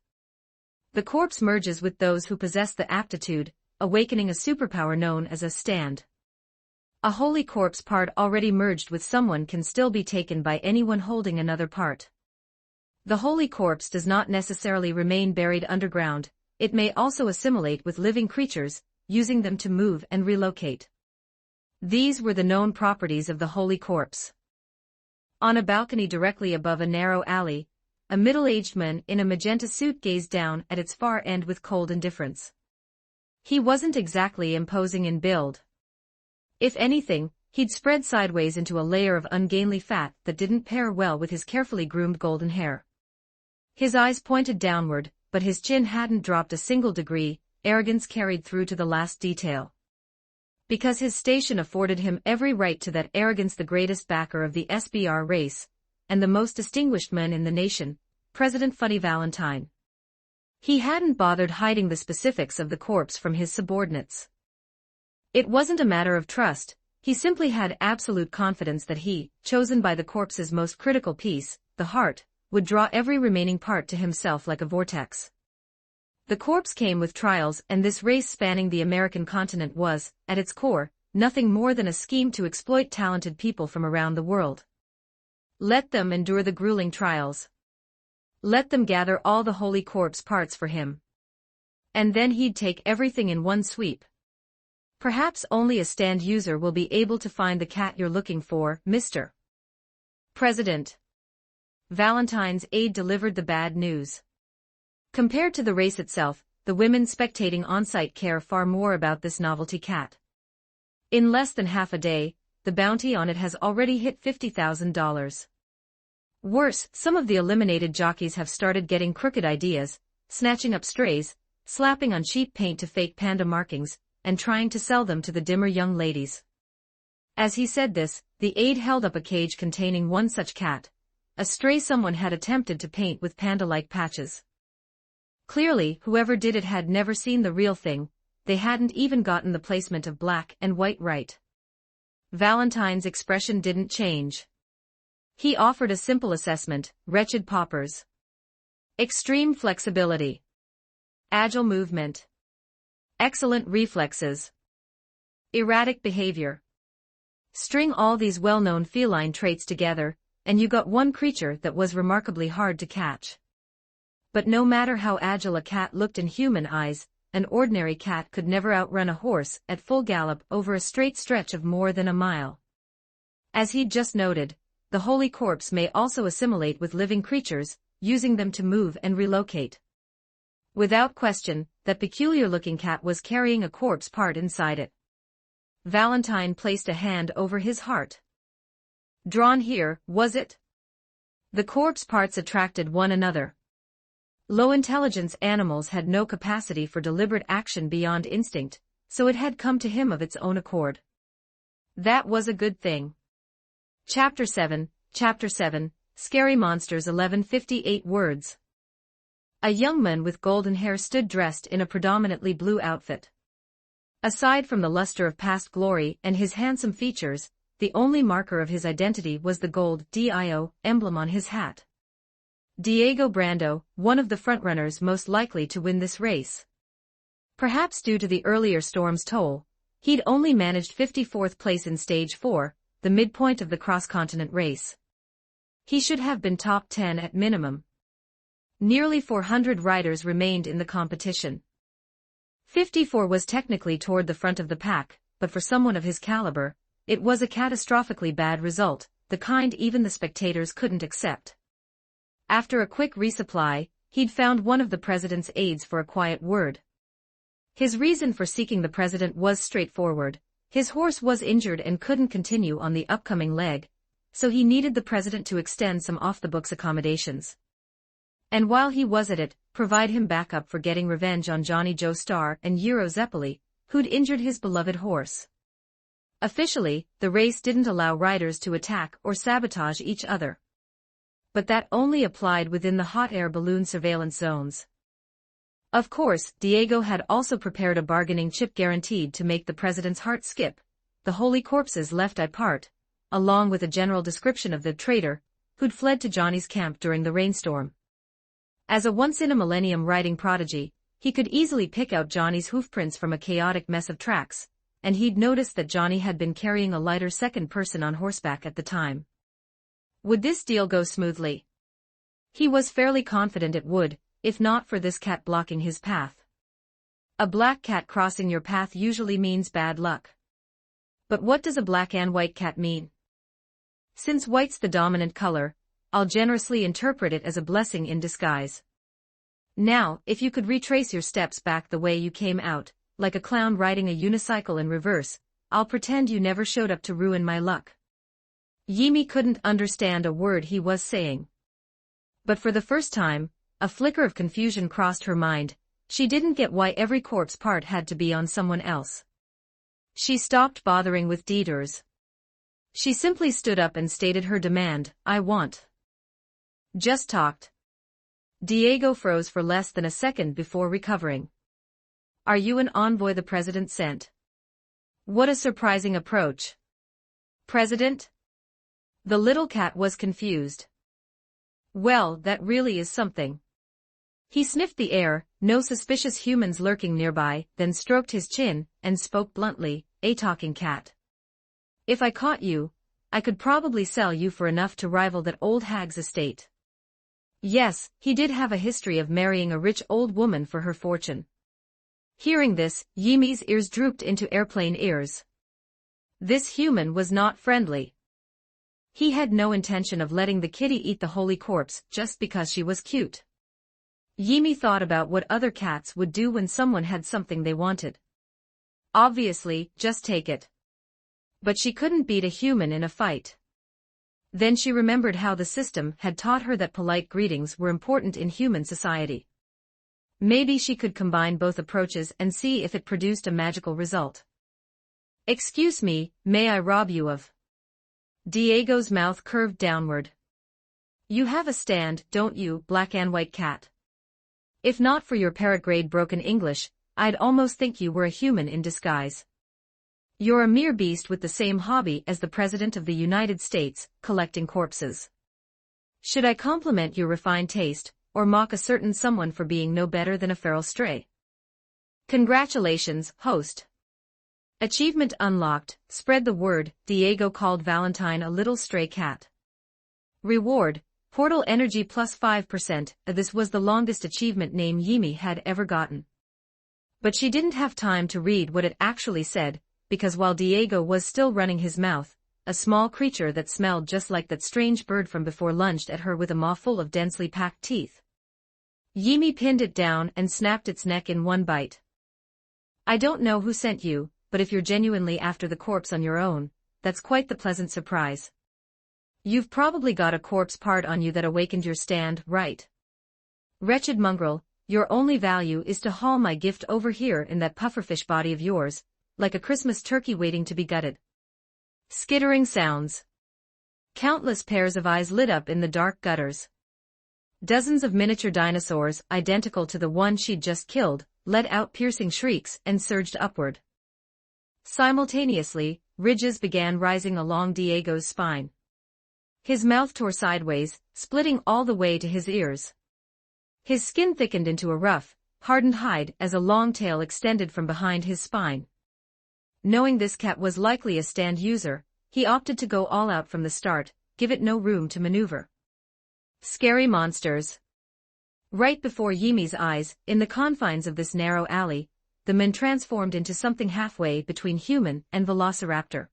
The corpse merges with those who possess the aptitude, awakening a superpower known as a stand. A holy corpse part already merged with someone can still be taken by anyone holding another part. The holy corpse does not necessarily remain buried underground, it may also assimilate with living creatures, using them to move and relocate. These were the known properties of the holy corpse. On a balcony directly above a narrow alley, a middle-aged man in a magenta suit gazed down at its far end with cold indifference. He wasn't exactly imposing in build. If anything, he'd spread sideways into a layer of ungainly fat that didn't pair well with his carefully groomed golden hair. His eyes pointed downward, but his chin hadn't dropped a single degree, arrogance carried through to the last detail. Because his station afforded him every right to that arrogance, the greatest backer of the SBR race, and the most distinguished man in the nation, President Funny Valentine. He hadn't bothered hiding the specifics of the corpse from his subordinates. It wasn't a matter of trust, he simply had absolute confidence that he, chosen by the corpse's most critical piece, the heart, would draw every remaining part to himself like a vortex. The corpse came with trials, and this race spanning the American continent was, at its core, nothing more than a scheme to exploit talented people from around the world. Let them endure the grueling trials. Let them gather all the holy corpse parts for him. And then he'd take everything in one sweep. Perhaps only a stand user will be able to find the cat you're looking for, Mr. President. Valentine's aide delivered the bad news. Compared to the race itself, the women spectating on-site care far more about this novelty cat. In less than half a day, the bounty on it has already hit $50,000. Worse, some of the eliminated jockeys have started getting crooked ideas, snatching up strays, slapping on cheap paint to fake panda markings, and trying to sell them to the dimmer young ladies. As he said this, the aide held up a cage containing one such cat, a stray someone had attempted to paint with panda-like patches. Clearly, whoever did it had never seen the real thing, they hadn't even gotten the placement of black and white right. Valentine's expression didn't change. He offered a simple assessment: wretched paupers. Extreme flexibility. Agile movement. Excellent reflexes. Erratic behavior. String all these well-known feline traits together, and you got one creature that was remarkably hard to catch. But no matter how agile a cat looked in human eyes, an ordinary cat could never outrun a horse at full gallop over a straight stretch of more than a mile. As he'd just noted, the holy corpse may also assimilate with living creatures, using them to move and relocate. Without question, that peculiar-looking cat was carrying a corpse part inside it. Valentine placed a hand over his heart. Drawn here, was it? The corpse parts attracted one another. Low-intelligence animals had no capacity for deliberate action beyond instinct, so it had come to him of its own accord. That was a good thing. Chapter 7, Scary Monsters. 1158 words. A young man with golden hair stood dressed in a predominantly blue outfit. Aside from the luster of past glory and his handsome features, the only marker of his identity was the gold DIO emblem on his hat. Diego Brando, one of the frontrunners most likely to win this race. Perhaps due to the earlier storm's toll, he'd only managed 54th place in Stage 4, the midpoint of the cross-continent race. He should have been top 10 at minimum. Nearly 400 riders remained in the competition. 54 was technically toward the front of the pack, but for someone of his caliber, it was a catastrophically bad result, the kind even the spectators couldn't accept. After a quick resupply, he'd found one of the president's aides for a quiet word. His reason for seeking the president was straightforward: His horse was injured and couldn't continue on the upcoming leg, so he needed the president to extend some off-the-books accommodations. And while he was at it, provide him backup for getting revenge on Johnny Joe Starr and Euro Zeppeli, who'd injured his beloved horse. Officially, the race didn't allow riders to attack or sabotage each other. But that only applied within the hot air balloon surveillance zones. Of course, Diego had also prepared a bargaining chip guaranteed to make the president's heart skip, the holy corpses left apart, along with a general description of the traitor, who'd fled to Johnny's camp during the rainstorm. As a once-in-a-millennium riding prodigy, he could easily pick out Johnny's hoofprints from a chaotic mess of tracks, and he'd noticed that Johnny had been carrying a lighter second person on horseback at the time. Would this deal go smoothly? He was fairly confident it would, if not for this cat blocking his path. A black cat crossing your path usually means bad luck. But what does a black and white cat mean? Since white's the dominant color, I'll generously interpret it as a blessing in disguise. Now, if you could retrace your steps back the way you came out, like a clown riding a unicycle in reverse, I'll pretend you never showed up to ruin my luck. Yimi couldn't understand a word he was saying. But for the first time, a flicker of confusion crossed her mind. She didn't get why every corpse part had to be on someone else. She stopped bothering with detours. She simply stood up and stated her demand, "I want." Just talked. Diego froze for less than a second before recovering. "Are you an envoy the president sent?" What a surprising approach. President? The little cat was confused. Well, that really is something. He sniffed the air, no suspicious humans lurking nearby, then stroked his chin, and spoke bluntly, "A talking cat. If I caught you, I could probably sell you for enough to rival that old hag's estate." Yes, he did have a history of marrying a rich old woman for her fortune. Hearing this, Yimi's ears drooped into airplane ears. This human was not friendly. He had no intention of letting the kitty eat the holy corpse just because she was cute. Yimi thought about what other cats would do when someone had something they wanted. Obviously, just take it. But she couldn't beat a human in a fight. Then she remembered how the system had taught her that polite greetings were important in human society. Maybe she could combine both approaches and see if it produced a magical result. "Excuse me, may I rob you of?" Diego's mouth curved downward. "You have a stand, don't you, black and white cat? If not for your parrot-grade broken English, I'd almost think you were a human in disguise. You're a mere beast with the same hobby as the President of the United States, collecting corpses. Should I compliment your refined taste, or mock a certain someone for being no better than a feral stray?" "Congratulations, host. Achievement unlocked, spread the word," Diego called Valentine a little stray cat. Reward, portal energy plus 5%, this was the longest achievement name Yimi had ever gotten. But she didn't have time to read what it actually said, because while Diego was still running his mouth, a small creature that smelled just like that strange bird from before lunged at her with a maw full of densely packed teeth. Yimi pinned it down and snapped its neck in one bite. "I don't know who sent you, but if you're genuinely after the corpse on your own, that's quite the pleasant surprise. You've probably got a corpse part on you that awakened your stand, right? Wretched mongrel, your only value is to haul my gift over here in that pufferfish body of yours, like a Christmas turkey waiting to be gutted." Skittering sounds. Countless pairs of eyes lit up in the dark gutters. Dozens of miniature dinosaurs, identical to the one she'd just killed, let out piercing shrieks and surged upward. Simultaneously, ridges began rising along Diego's spine. His mouth tore sideways, splitting all the way to his ears. His skin thickened into a rough, hardened hide as a long tail extended from behind his spine. Knowing this cat was likely a stand user, he opted to go all out from the start, give it no room to maneuver. Scary monsters. Right before Yimi's eyes, in the confines of this narrow alley, the man transformed into something halfway between human and velociraptor.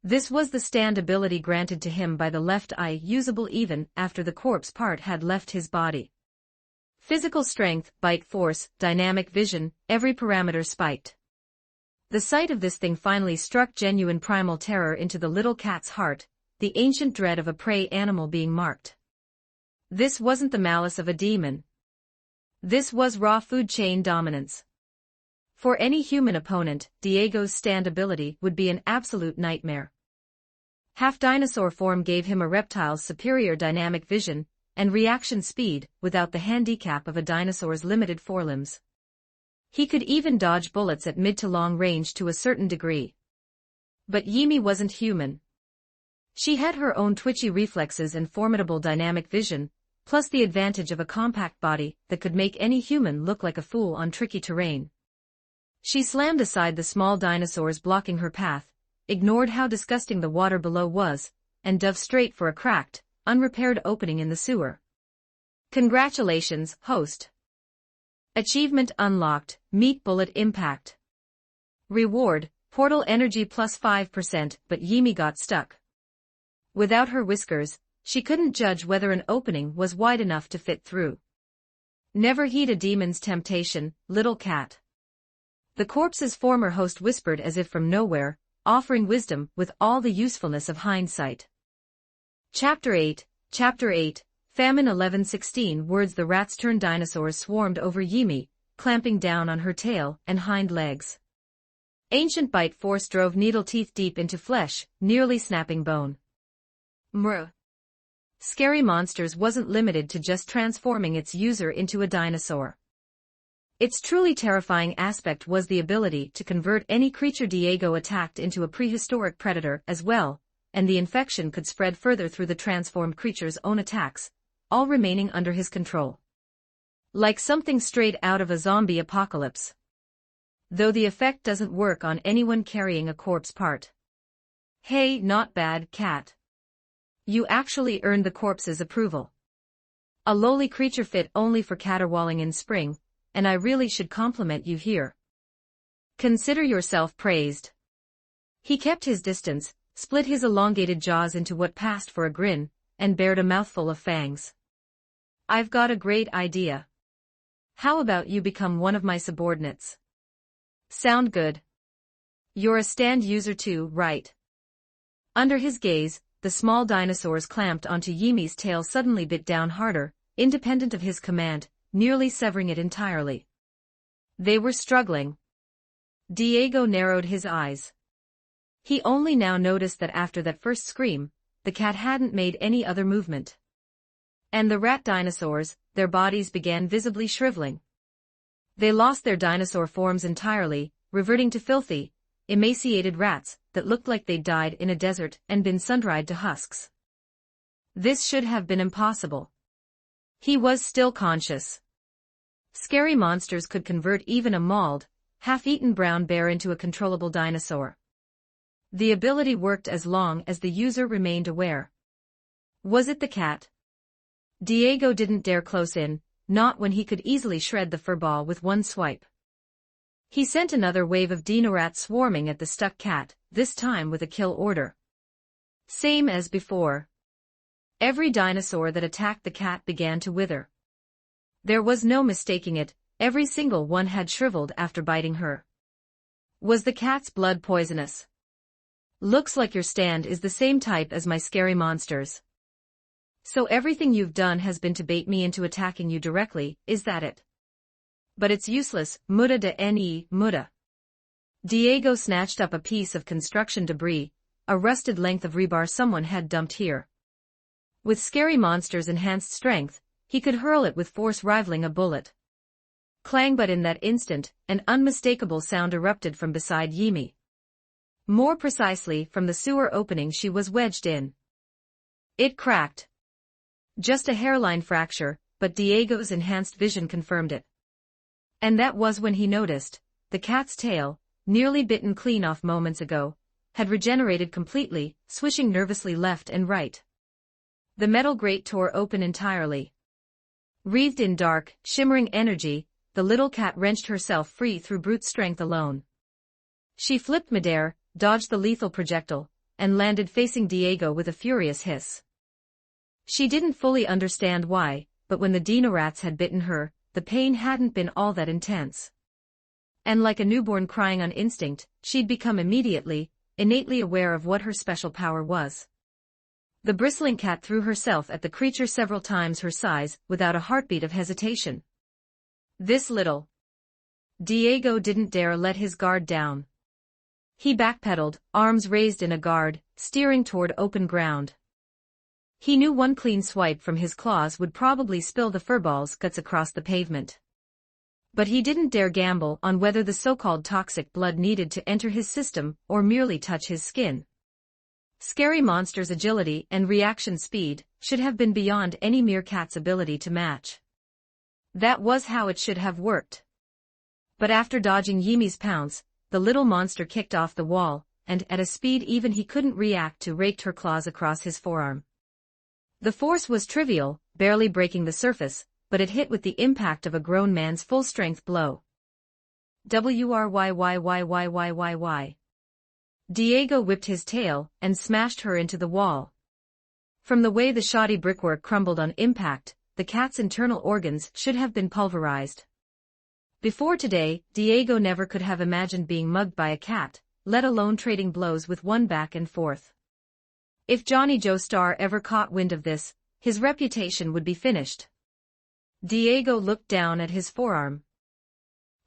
This was the stand ability granted to him by the left eye, usable even after the corpse part had left his body. Physical strength, bite force, dynamic vision, every parameter spiked. The sight of this thing finally struck genuine primal terror into the little cat's heart, the ancient dread of a prey animal being marked. This wasn't the malice of a demon. This was raw food chain dominance. For any human opponent, Diego's stand ability would be an absolute nightmare. Half-dinosaur form gave him a reptile's superior dynamic vision and reaction speed without the handicap of a dinosaur's limited forelimbs. He could even dodge bullets at mid to long range to a certain degree. But Yimi wasn't human. She had her own twitchy reflexes and formidable dynamic vision, plus the advantage of a compact body that could make any human look like a fool on tricky terrain. She slammed aside the small dinosaurs blocking her path, ignored how disgusting the water below was, and dove straight for a cracked, unrepaired opening in the sewer. Congratulations, host. Achievement unlocked, meat bullet impact. Reward, portal energy plus 5%, but Yimi got stuck. Without her whiskers, she couldn't judge whether an opening was wide enough to fit through. Never heed a demon's temptation, little cat. The corpse's former host whispered as if from nowhere, offering wisdom with all the usefulness of hindsight. Chapter 8, Famine 11:16 words. The rats-turned dinosaurs swarmed over Yimi, clamping down on her tail and hind legs. Ancient bite force drove needle teeth deep into flesh, nearly snapping bone. Mrrh. Scary Monsters wasn't limited to just transforming its user into a dinosaur. Its truly terrifying aspect was the ability to convert any creature Diego attacked into a prehistoric predator as well, and the infection could spread further through the transformed creature's own attacks, all remaining under his control. Like something straight out of a zombie apocalypse. Though the effect doesn't work on anyone carrying a corpse part. Hey, not bad, cat. You actually earned the corpse's approval. A lowly creature fit only for caterwauling in spring, and I really should compliment you here. Consider yourself praised. He kept his distance, split his elongated jaws into what passed for a grin, and bared a mouthful of fangs. I've got a great idea. How about you become one of my subordinates? Sound good? You're a stand user too, right? Under his gaze, the small dinosaurs clamped onto Yimi's tail suddenly bit down harder, independent of his command, nearly severing it entirely. They were struggling. Diego narrowed his eyes. He only now noticed that after that first scream, the cat hadn't made any other movement. And the rat dinosaurs, their bodies began visibly shriveling. They lost their dinosaur forms entirely, reverting to filthy, emaciated rats that looked like they'd died in a desert and been sun-dried to husks. This should have been impossible. He was still conscious. Scary Monsters could convert even a mauled, half-eaten brown bear into a controllable dinosaur. The ability worked as long as the user remained aware. Was it the cat? Diego didn't dare close in, not when he could easily shred the furball with one swipe. He sent another wave of dino-rats swarming at the stuck cat, this time with a kill order. Same as before. Every dinosaur that attacked the cat began to wither. There was no mistaking it, every single one had shriveled after biting her. Was the cat's blood poisonous? Looks like your stand is the same type as my Scary Monsters. So everything you've done has been to bait me into attacking you directly, is that it? But it's useless, muda de ne, muda. Diego snatched up a piece of construction debris, a rusted length of rebar someone had dumped here. With Scary Monsters' enhanced strength, he could hurl it with force rivaling a bullet. Clang! But in that instant, an unmistakable sound erupted from beside Yimi. More precisely, from the sewer opening she was wedged in. It cracked. Just a hairline fracture, but Diego's enhanced vision confirmed it. And that was when he noticed, the cat's tail, nearly bitten clean off moments ago, had regenerated completely, swishing nervously left and right. The metal grate tore open entirely. Wreathed in dark, shimmering energy, the little cat wrenched herself free through brute strength alone. She flipped midair, dodged the lethal projectile, and landed facing Diego with a furious hiss. She didn't fully understand why, but when the dino-rats had bitten her, the pain hadn't been all that intense. And like a newborn crying on instinct, she'd become immediately, innately aware of what her special power was. The bristling cat threw herself at the creature several times her size, without a heartbeat of hesitation. This little Diego didn't dare let his guard down. He backpedaled, arms raised in a guard, steering toward open ground. He knew one clean swipe from his claws would probably spill the furball's guts across the pavement. But he didn't dare gamble on whether the so-called toxic blood needed to enter his system or merely touch his skin. Scary Monster's agility and reaction speed should have been beyond any mere cat's ability to match. That was how it should have worked. But after dodging Yimi's pounce, the little monster kicked off the wall, and at a speed even he couldn't react to, raked her claws across his forearm. The force was trivial, barely breaking the surface, but it hit with the impact of a grown man's full-strength blow. Whyy. Diego whipped his tail and smashed her into the wall. From the way the shoddy brickwork crumbled on impact, the cat's internal organs should have been pulverized. Before today, Diego never could have imagined being mugged by a cat, let alone trading blows with one back and forth. If Johnny Joestar ever caught wind of this, his reputation would be finished. Diego looked down at his forearm.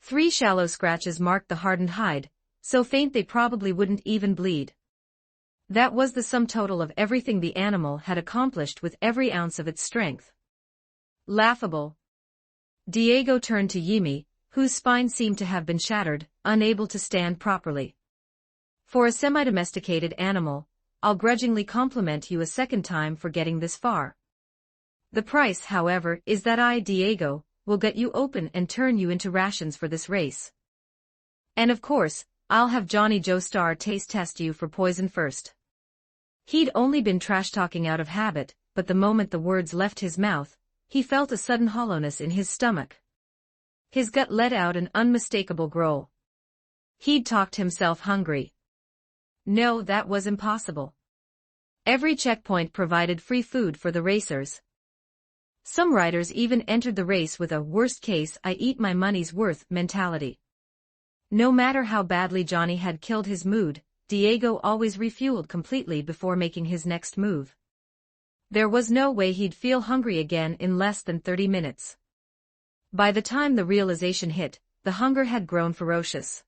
3 shallow scratches marked the hardened hide, so faint they probably wouldn't even bleed. That was the sum total of everything the animal had accomplished with every ounce of its strength. Laughable. Diego turned to Yimi, whose spine seemed to have been shattered, unable to stand properly. For a semi-domesticated animal, I'll grudgingly compliment you a second time for getting this far. The price, however, is that I, Diego, will get you open and turn you into rations for this race. And of course, I'll have Johnny Joestar taste test you for poison first. He'd only been trash-talking out of habit, but the moment the words left his mouth, he felt a sudden hollowness in his stomach. His gut let out an unmistakable growl. He'd talked himself hungry. No, that was impossible. Every checkpoint provided free food for the racers. Some riders even entered the race with a worst case I eat my money's worth mentality. No matter how badly Johnny had killed his mood, Diego always refueled completely before making his next move. There was no way he'd feel hungry again in less than 30 minutes. By the time the realization hit, the hunger had grown ferocious.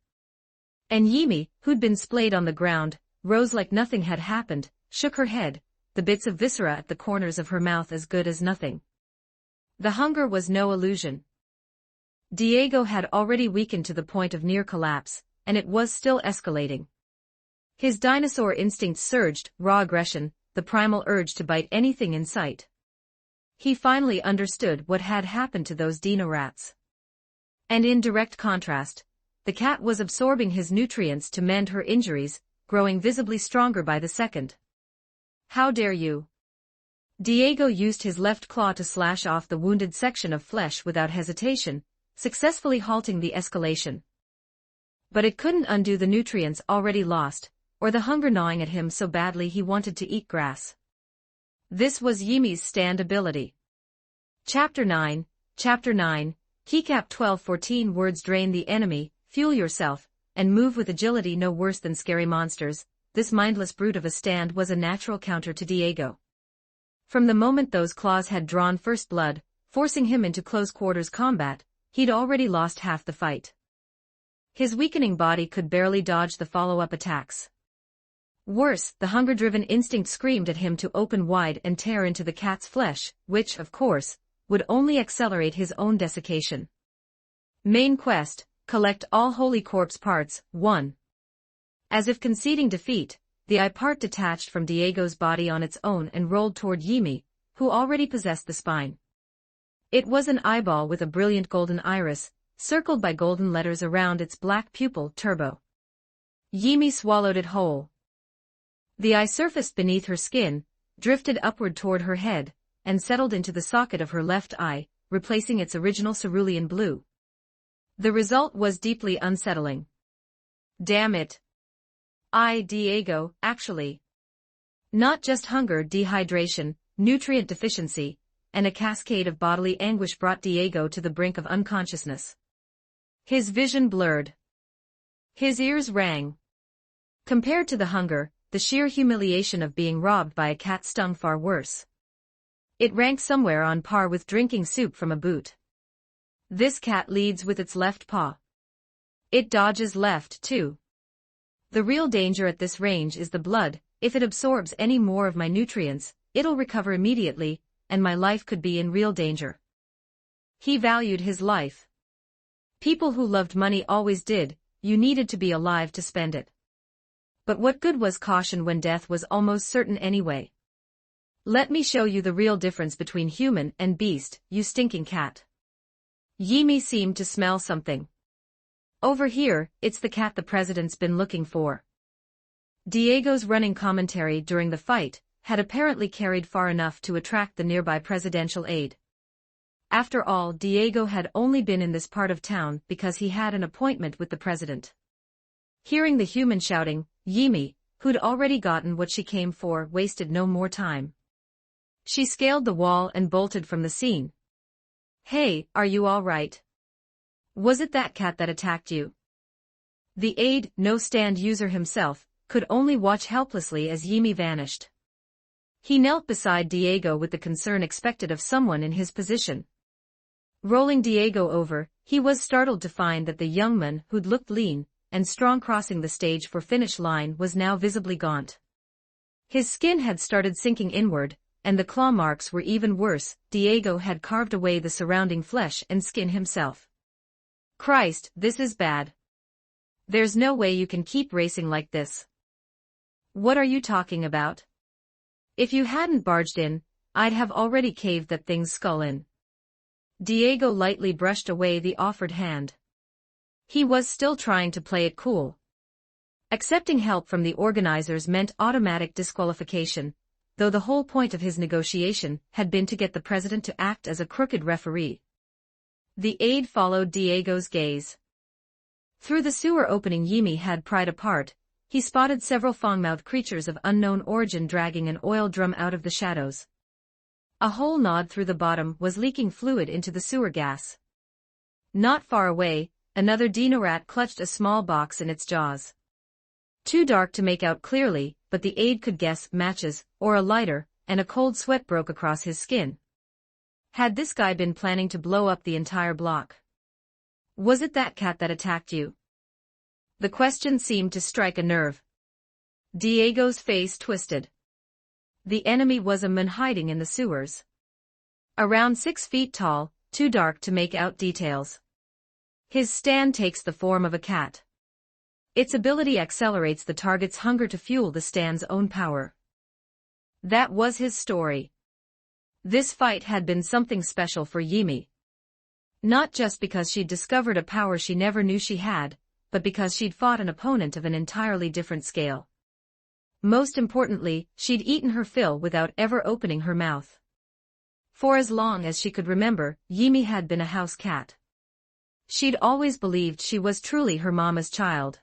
And Yimi, who'd been splayed on the ground, rose like nothing had happened, shook her head, the bits of viscera at the corners of her mouth as good as nothing. The hunger was no illusion. Diego had already weakened to the point of near collapse, and it was still escalating. His dinosaur instincts surged, raw aggression, the primal urge to bite anything in sight. He finally understood what had happened to those dino rats. And in direct contrast, the cat was absorbing his nutrients to mend her injuries, growing visibly stronger by the second. How dare you? Diego used his left claw to slash off the wounded section of flesh without hesitation, successfully halting the escalation. But it couldn't undo the nutrients already lost, or the hunger gnawing at him so badly he wanted to eat grass. This was Yimi's stand ability. Chapter 9, Keycap 12:14 words drain the enemy, fuel yourself, and move with agility no worse than scary monsters. This mindless brute of a stand was a natural counter to Diego. From the moment those claws had drawn first blood, forcing him into close-quarters combat, he'd already lost half the fight. His weakening body could barely dodge the follow-up attacks. Worse, the hunger-driven instinct screamed at him to open wide and tear into the cat's flesh, which, of course, would only accelerate his own desiccation. Main quest: collect all Holy Corpse parts, 1. As if conceding defeat, the eye part detached from Diego's body on its own and rolled toward Yimi, who already possessed the spine. It was an eyeball with a brilliant golden iris, circled by golden letters around its black pupil, Turbo. Yimi swallowed it whole. The eye surfaced beneath her skin, drifted upward toward her head, and settled into the socket of her left eye, replacing its original cerulean blue. The result was deeply unsettling. Damn it. Diego, actually. Not just hunger, dehydration, nutrient deficiency, and a cascade of bodily anguish brought Diego to the brink of unconsciousness. His vision blurred. His ears rang. Compared to the hunger, the sheer humiliation of being robbed by a cat stung far worse. It ranked somewhere on par with drinking soup from a boot. This cat leads with its left paw. It dodges left, too. The real danger at this range is the blood. If it absorbs any more of my nutrients, it'll recover immediately, and my life could be in real danger. He valued his life. People who loved money always did. You needed to be alive to spend it. But what good was caution when death was almost certain anyway? Let me show you the real difference between human and beast, you stinking cat. Yimi seemed to smell something. Over here, it's the cat the president's been looking for. Diego's running commentary during the fight had apparently carried far enough to attract the nearby presidential aide. After all, Diego had only been in this part of town because he had an appointment with the president. Hearing the human shouting, Yimi, who'd already gotten what she came for, wasted no more time. She scaled the wall and bolted from the scene. Hey, are you all right? Was it that cat that attacked you? The aide, no stand user himself, could only watch helplessly as Yimi vanished. He knelt beside Diego with the concern expected of someone in his position. Rolling Diego over, he was startled to find that the young man who'd looked lean and strong crossing the stage for finish line was now visibly gaunt. His skin had started sinking inward, and the claw marks were even worse. Diego had carved away the surrounding flesh and skin himself. Christ, this is bad. There's no way you can keep racing like this. What are you talking about? If you hadn't barged in, I'd have already caved that thing's skull in. Diego lightly brushed away the offered hand. He was still trying to play it cool. Accepting help from the organizers meant automatic disqualification, though the whole point of his negotiation had been to get the president to act as a crooked referee. The aide followed Diego's gaze. Through the sewer opening Yimi had pried apart, he spotted several fang-mouthed creatures of unknown origin dragging an oil drum out of the shadows. A hole gnawed through the bottom was leaking fluid into the sewer gas. Not far away, another dino rat clutched a small box in its jaws. Too dark to make out clearly, but the aide could guess matches, or a lighter, and a cold sweat broke across his skin. Had this guy been planning to blow up the entire block? Was it that cat that attacked you? The question seemed to strike a nerve. Diego's face twisted. The enemy was a man hiding in the sewers. Around 6 feet tall, too dark to make out details. His stand takes the form of a cat. Its ability accelerates the target's hunger to fuel the stand's own power. That was his story. This fight had been something special for Yimi. Not just because she'd discovered a power she never knew she had, but because she'd fought an opponent of an entirely different scale. Most importantly, she'd eaten her fill without ever opening her mouth. For as long as she could remember, Yimi had been a house cat. She'd always believed she was truly her mama's child.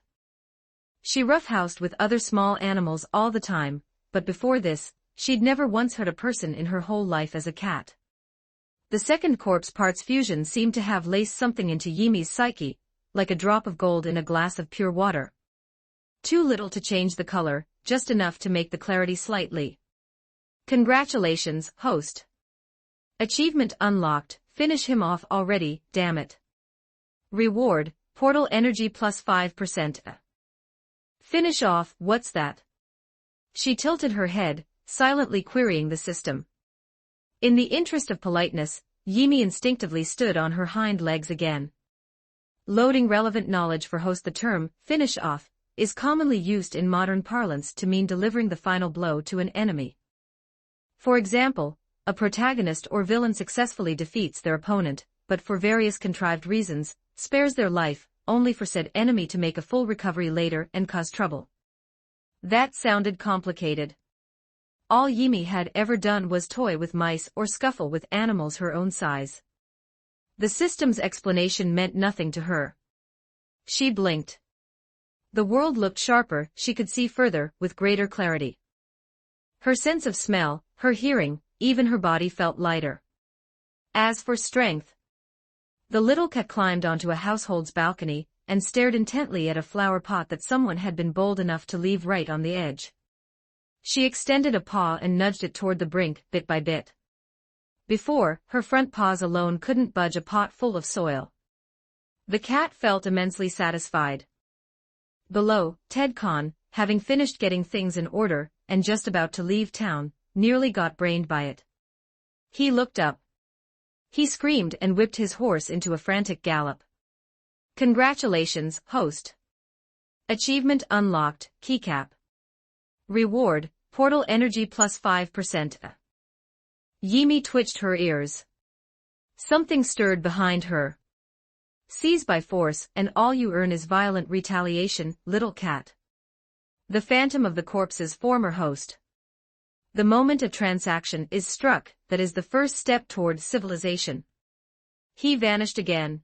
She roughhoused with other small animals all the time, but before this, she'd never once hurt a person in her whole life as a cat. The second corpse parts fusion seemed to have laced something into Yimi's psyche, like a drop of gold in a glass of pure water. Too little to change the color, just enough to make the clarity slightly. Congratulations, host. Achievement unlocked, finish him off already, damn it. Reward, portal energy plus 5%. Finish off, what's that? She tilted her head, silently querying the system. In the interest of politeness, Yimi instinctively stood on her hind legs again. Loading relevant knowledge for host. The term, finish off, is commonly used in modern parlance to mean delivering the final blow to an enemy. For example, a protagonist or villain successfully defeats their opponent, but for various contrived reasons, spares their life, only for said enemy to make a full recovery later and cause trouble. That sounded complicated. All Yimi had ever done was toy with mice or scuffle with animals her own size. The system's explanation meant nothing to her. She blinked. The world looked sharper, she could see further, with greater clarity. Her sense of smell, her hearing, even her body felt lighter. As for strength, the little cat climbed onto a household's balcony, and stared intently at a flower pot that someone had been bold enough to leave right on the edge. She extended a paw and nudged it toward the brink, bit by bit. Before, her front paws alone couldn't budge a pot full of soil. The cat felt immensely satisfied. Below, Ted Khan, having finished getting things in order, and just about to leave town, nearly got brained by it. He looked up. He screamed and whipped his horse into a frantic gallop. Congratulations, host. Achievement unlocked, keycap. Reward, portal energy plus 5%. Yimi twitched her ears. Something stirred behind her. Seize by force, and all you earn is violent retaliation, little cat. The phantom of the corpse's former host. The moment a transaction is struck, that is the first step toward civilization. He vanished again.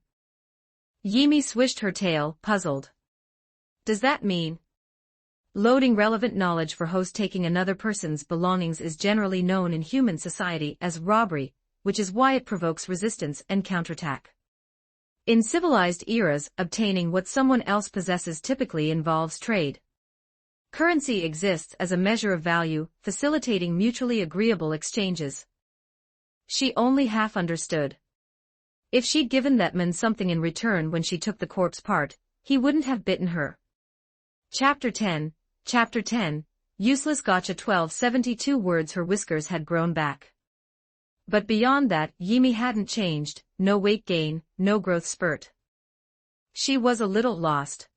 Yimi swished her tail, puzzled. Does that mean? Loading relevant knowledge for host taking another person's belongings is generally known in human society as robbery, which is why it provokes resistance and counterattack. In civilized eras, obtaining what someone else possesses typically involves trade. Currency exists as a measure of value, facilitating mutually agreeable exchanges. She only half understood. If she'd given that man something in return when she took the corpse part, he wouldn't have bitten her. Chapter 10, Useless Gotcha 1272 words. Her whiskers had grown back. But beyond that, Yimi hadn't changed, no weight gain, no growth spurt. She was a little lost.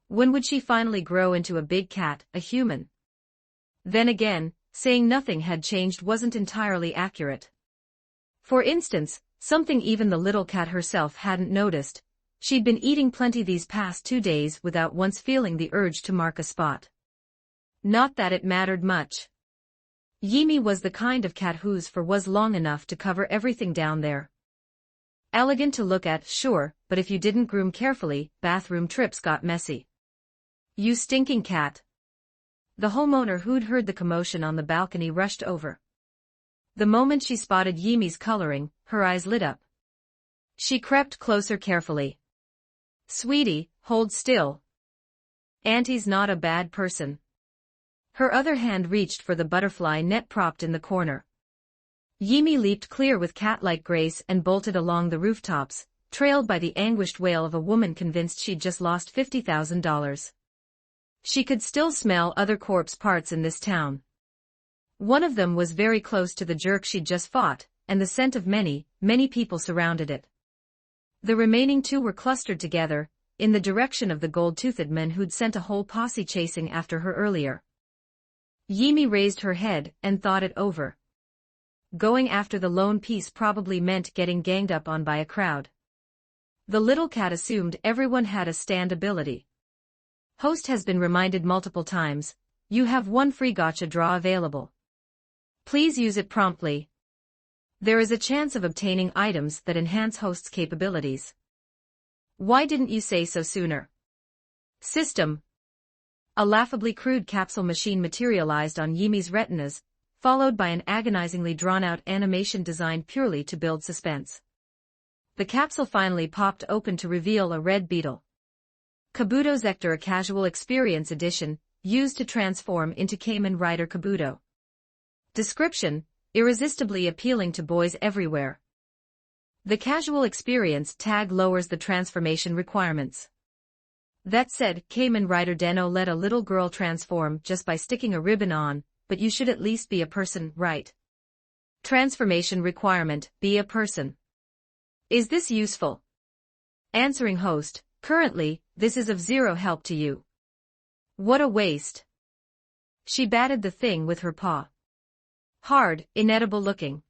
When would she finally grow into a big cat, a human? Then again, saying nothing had changed wasn't entirely accurate. For instance, something even the little cat herself hadn't noticed. She'd been eating plenty these past 2 days without once feeling the urge to mark a spot. Not that it mattered much. Yimi was the kind of cat whose fur was long enough to cover everything down there. Elegant to look at, sure, but if you didn't groom carefully, bathroom trips got messy. You stinking cat. The homeowner who'd heard the commotion on the balcony rushed over. The moment she spotted Yimi's coloring, her eyes lit up. She crept closer carefully. Sweetie, hold still. Auntie's not a bad person. Her other hand reached for the butterfly net propped in the corner. Yimi leaped clear with cat-like grace and bolted along the rooftops, trailed by the anguished wail of a woman convinced she'd just lost $50,000. She could still smell other corpse parts in this town. One of them was very close to the jerk she'd just fought, and the scent of many, many people surrounded it. The remaining 2 were clustered together, in the direction of the gold-toothed men who'd sent a whole posse chasing after her earlier. Yimi raised her head and thought it over. Going after the lone piece probably meant getting ganged up on by a crowd. The little cat assumed everyone had a stand ability. Host has been reminded multiple times, you have 1 free gotcha draw available. Please use it promptly. There is a chance of obtaining items that enhance host's capabilities. Why didn't you say so sooner? System. A laughably crude capsule machine materialized on Yimi's retinas, followed by an agonizingly drawn-out animation designed purely to build suspense. The capsule finally popped open to reveal a red beetle. Kabuto Zector, a casual experience edition, used to transform into Kamen Rider Kabuto. Description: irresistibly appealing to boys everywhere. The casual experience tag lowers the transformation requirements. That said, Kamen Rider Denno let a little girl transform just by sticking a ribbon on, but you should at least be a person, right? Transformation requirement: be a person. Is this useful? Answering host: currently, this is of zero help to you. What a waste. She batted the thing with her paw. Hard, inedible looking.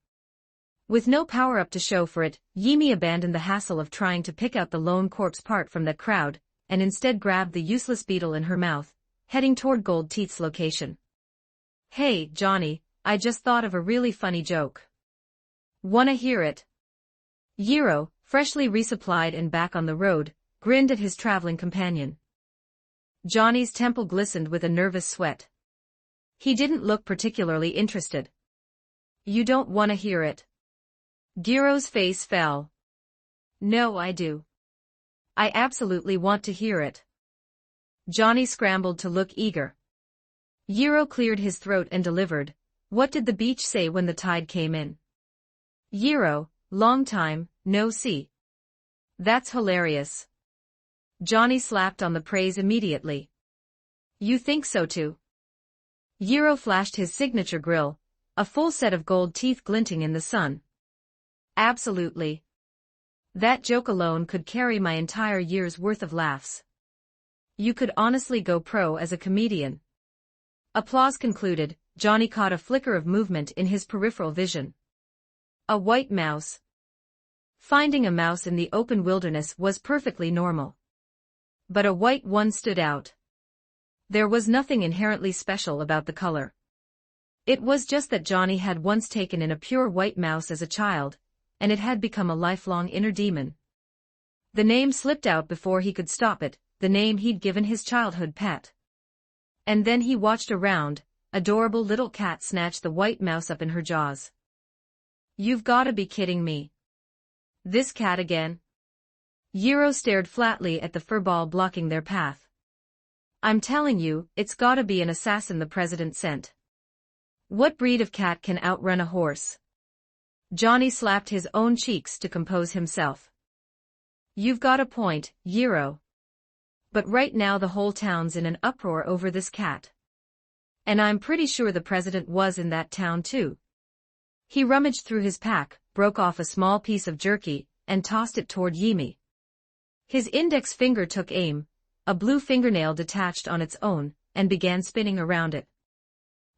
With no power-up to show for it, Yimi abandoned the hassle of trying to pick out the lone corpse part from that crowd, and instead grabbed the useless beetle in her mouth, heading toward Gold Teeth's location. Hey, Johnny, I just thought of a really funny joke. Wanna hear it? Yiro, freshly resupplied and back on the road, grinned at his traveling companion. Johnny's temple glistened with a nervous sweat. He didn't look particularly interested. You don't wanna hear it? Giro's face fell. No, I do. I absolutely want to hear it. Johnny scrambled to look eager. Yiro cleared his throat and delivered, "What did the beach say when the tide came in?" "Yiro, long time, no see." "That's hilarious." Johnny slapped on the praise immediately. "You think so too?" Yiro flashed his signature grill, a full set of gold teeth glinting in the sun. "Absolutely. That joke alone could carry my entire year's worth of laughs. You could honestly go pro as a comedian." Applause concluded. Johnny caught a flicker of movement in his peripheral vision. A white mouse. Finding a mouse in the open wilderness was perfectly normal. But a white one stood out. There was nothing inherently special about the color. It was just that Johnny had once taken in a pure white mouse as a child, and it had become a lifelong inner demon. The name slipped out before he could stop it, the name he'd given his childhood pet. And then he watched a round, adorable little cat snatch the white mouse up in her jaws. "You've gotta be kidding me. This cat again?" Yiro stared flatly at the furball blocking their path. "I'm telling you, it's gotta be an assassin the president sent. What breed of cat can outrun a horse?" Johnny slapped his own cheeks to compose himself. "You've got a point, Yiro. But right now the whole town's in an uproar over this cat. And I'm pretty sure the president was in that town too." He rummaged through his pack, broke off a small piece of jerky, and tossed it toward Yimi. His index finger took aim, a blue fingernail detached on its own, and began spinning around it.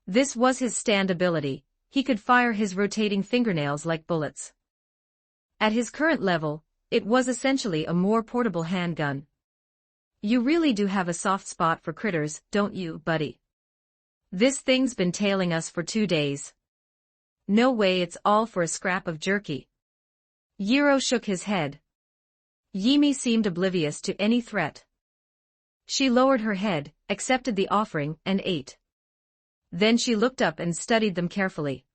This was his stand ability, he could fire his rotating fingernails like bullets. At his current level, it was essentially a more portable handgun. "You really do have a soft spot for critters, don't you, buddy? This thing's been tailing us for 2 days. No way it's all for a scrap of jerky." Yiro shook his head. Yimi seemed oblivious to any threat. She lowered her head, accepted the offering, and ate. Then she looked up and studied them carefully.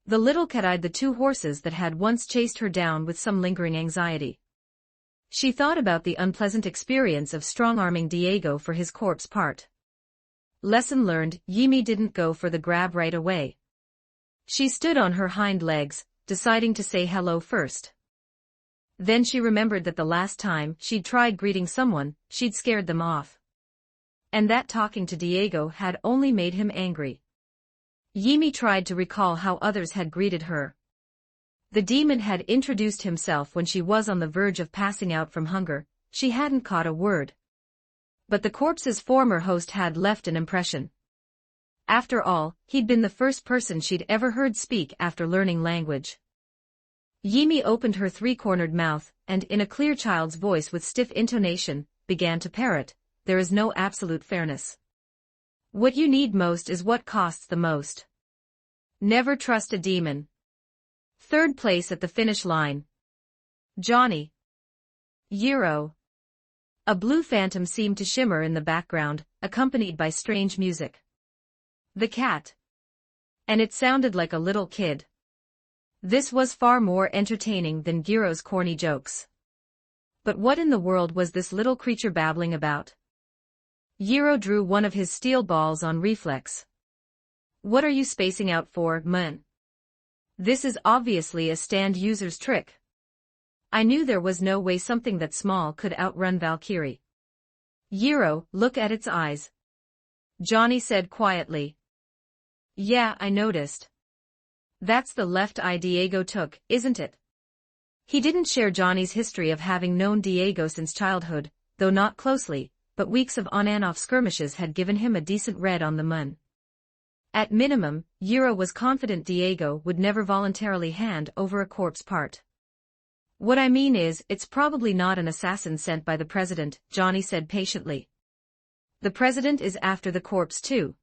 The little cat eyed the 2 horses that had once chased her down with some lingering anxiety. She thought about the unpleasant experience of strong-arming Diego for his corpse part. Lesson learned, Yimi didn't go for the grab right away. She stood on her hind legs, deciding to say hello first. Then she remembered that the last time she'd tried greeting someone, she'd scared them off. And that talking to Diego had only made him angry. Yimi tried to recall how others had greeted her. The demon had introduced himself when she was on the verge of passing out from hunger, she hadn't caught a word. But the corpse's former host had left an impression. After all, he'd been the first person she'd ever heard speak after learning language. Yimi opened her 3-cornered mouth, and in a clear child's voice with stiff intonation, began to parrot, "There is no absolute fairness. What you need most is what costs the most. Never trust a demon. 3rd place at the finish line. Johnny." Yiro. A blue phantom seemed to shimmer in the background, accompanied by strange music. The cat. And it sounded like a little kid. This was far more entertaining than Giro's corny jokes. But what in the world was this little creature babbling about? Yiro drew one of his steel balls on reflex. "What are you spacing out for, man? This is obviously a stand user's trick. I knew there was no way something that small could outrun Valkyrie." "Yiro, look at its eyes," Johnny said quietly. "Yeah, I noticed. That's the left eye Diego took, isn't it?" He didn't share Johnny's history of having known Diego since childhood, though not closely, but weeks of on-and-off skirmishes had given him a decent read on the mun. At minimum, Yiro was confident Diego would never voluntarily hand over a corpse part. "What I mean is, it's probably not an assassin sent by the president," Johnny said patiently. "The president is after the corpse too.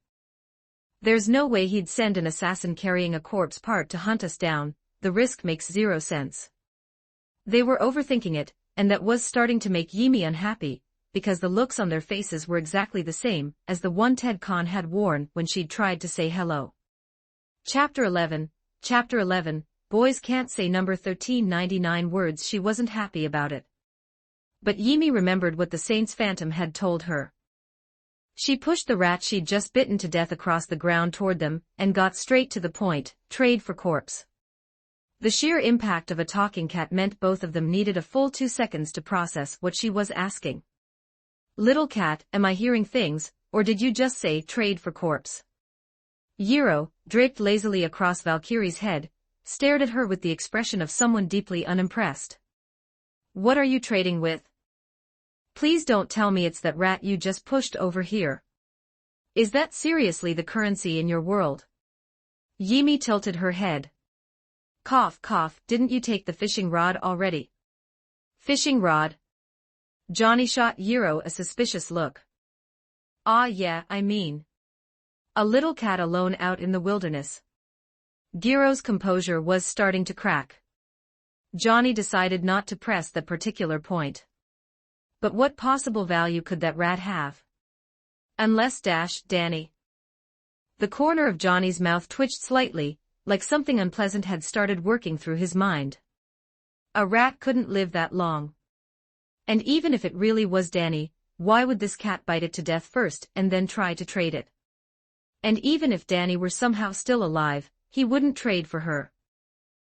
There's no way he'd send an assassin carrying a corpse part to hunt us down, the risk makes 0 sense." They were overthinking it, and that was starting to make Yimi unhappy, because the looks on their faces were exactly the same as the one Ted Khan had worn when she'd tried to say hello. Chapter 11, Boys Can't Say number 1399 words. She wasn't happy about it. But Yimi remembered what the saint's phantom had told her. She pushed the rat she'd just bitten to death across the ground toward them, and got straight to the point: trade for corpse. The sheer impact of a talking cat meant both of them needed a full 2 seconds to process what she was asking. Little cat, am I hearing things, or did you just say trade for corpse? Yiro, draped lazily across Valkyrie's head, stared at her with the expression of someone deeply unimpressed. What are you trading with? Please don't tell me it's that rat you just pushed over here. Is that seriously the currency in your world? Yimi tilted her head. Cough, cough, didn't you take the fishing rod already? Fishing rod? Johnny shot Yiro a suspicious look. Ah yeah, I mean. A little cat alone out in the wilderness. Yiro's composure was starting to crack. Johnny decided not to press that particular point. But what possible value could that rat have? Unless Danny. The corner of Johnny's mouth twitched slightly, like something unpleasant had started working through his mind. A rat couldn't live that long. And even if it really was Danny, why would this cat bite it to death first and then try to trade it? And even if Danny were somehow still alive, he wouldn't trade for her.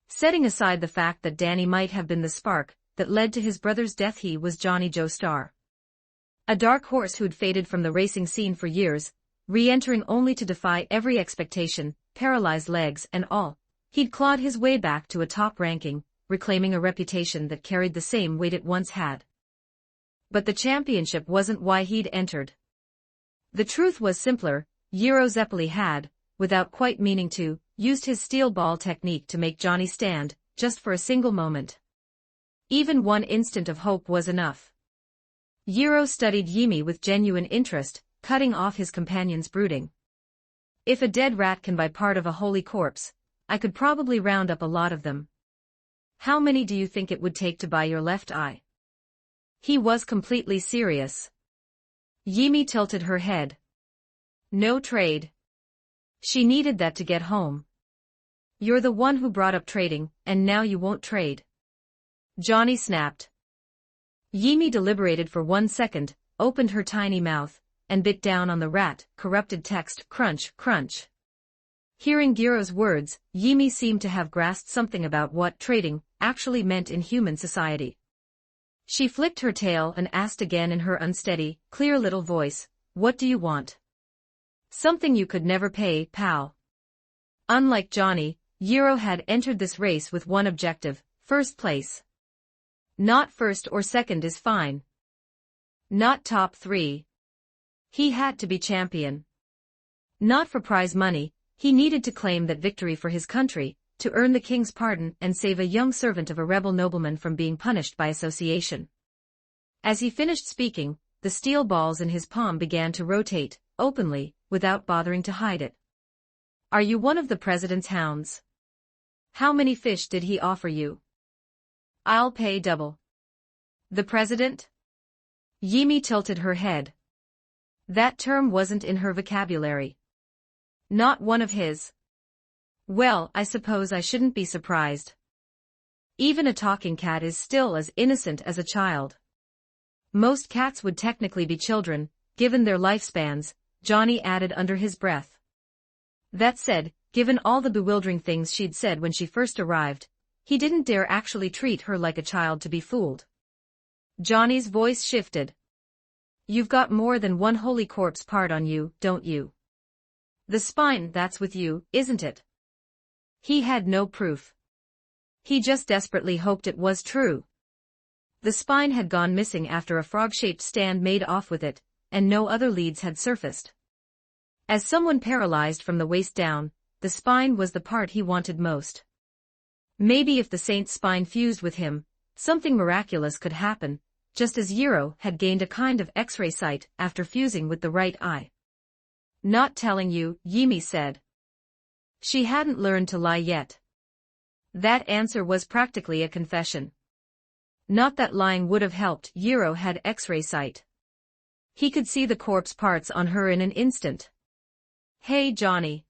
Setting aside the fact that Danny might have been the spark that led to his brother's death, he was Johnny Joestar. A dark horse who'd faded from the racing scene for years, re-entering only to defy every expectation, paralyzed legs and all. He'd clawed his way back to a top ranking, reclaiming a reputation that carried the same weight it once had. But the championship wasn't why he'd entered. The truth was simpler: Yiro Zeppeli had, without quite meaning to, used his steel ball technique to make Johnny stand, just for a single moment. Even one instant of hope was enough. Yiro studied Yimi with genuine interest, cutting off his companion's brooding. If a dead rat can buy part of a holy corpse, I could probably round up a lot of them. How many do you think it would take to buy your left eye? He was completely serious. Yimi tilted her head. No trade. She needed that to get home. You're the one who brought up trading, and now you won't trade. Johnny snapped. Yimi deliberated for 1 second, opened her tiny mouth, and bit down on the rat, corrupted text: crunch, crunch. Hearing Yiro's words, Yimi seemed to have grasped something about what trading actually meant in human society. She flicked her tail and asked again in her unsteady, clear little voice, what do you want? Something you could never pay, pal. Unlike Johnny, Yiro had entered this race with one objective: first place. Not first or second is fine. Not top 3. He had to be champion. Not for prize money, he needed to claim that victory for his country, to earn the king's pardon and save a young servant of a rebel nobleman from being punished by association. As he finished speaking, the steel balls in his palm began to rotate, openly, without bothering to hide it. Are you one of the president's hounds? How many fish did he offer you? I'll pay double. The president? Yimi tilted her head. That term wasn't in her vocabulary. Not one of his. Well, I suppose I shouldn't be surprised. Even a talking cat is still as innocent as a child. Most cats would technically be children, given their lifespans, Johnny added under his breath. That said, given all the bewildering things she'd said when she first arrived, he didn't dare actually treat her like a child to be fooled. Johnny's voice shifted. You've got more than one holy corpse part on you, don't you? The spine, that's with you, isn't it? He had no proof. He just desperately hoped it was true. The spine had gone missing after a frog-shaped stand made off with it, and no other leads had surfaced. As someone paralyzed from the waist down, the spine was the part he wanted most. Maybe if the saint's spine fused with him, something miraculous could happen, just as Yiro had gained a kind of X-ray sight after fusing with the right eye. Not telling you, Yimi said. She hadn't learned to lie yet. That answer was practically a confession. Not that lying would have helped. Yiro had X-ray sight. He could see the corpse parts on her in an instant. Hey Johnny.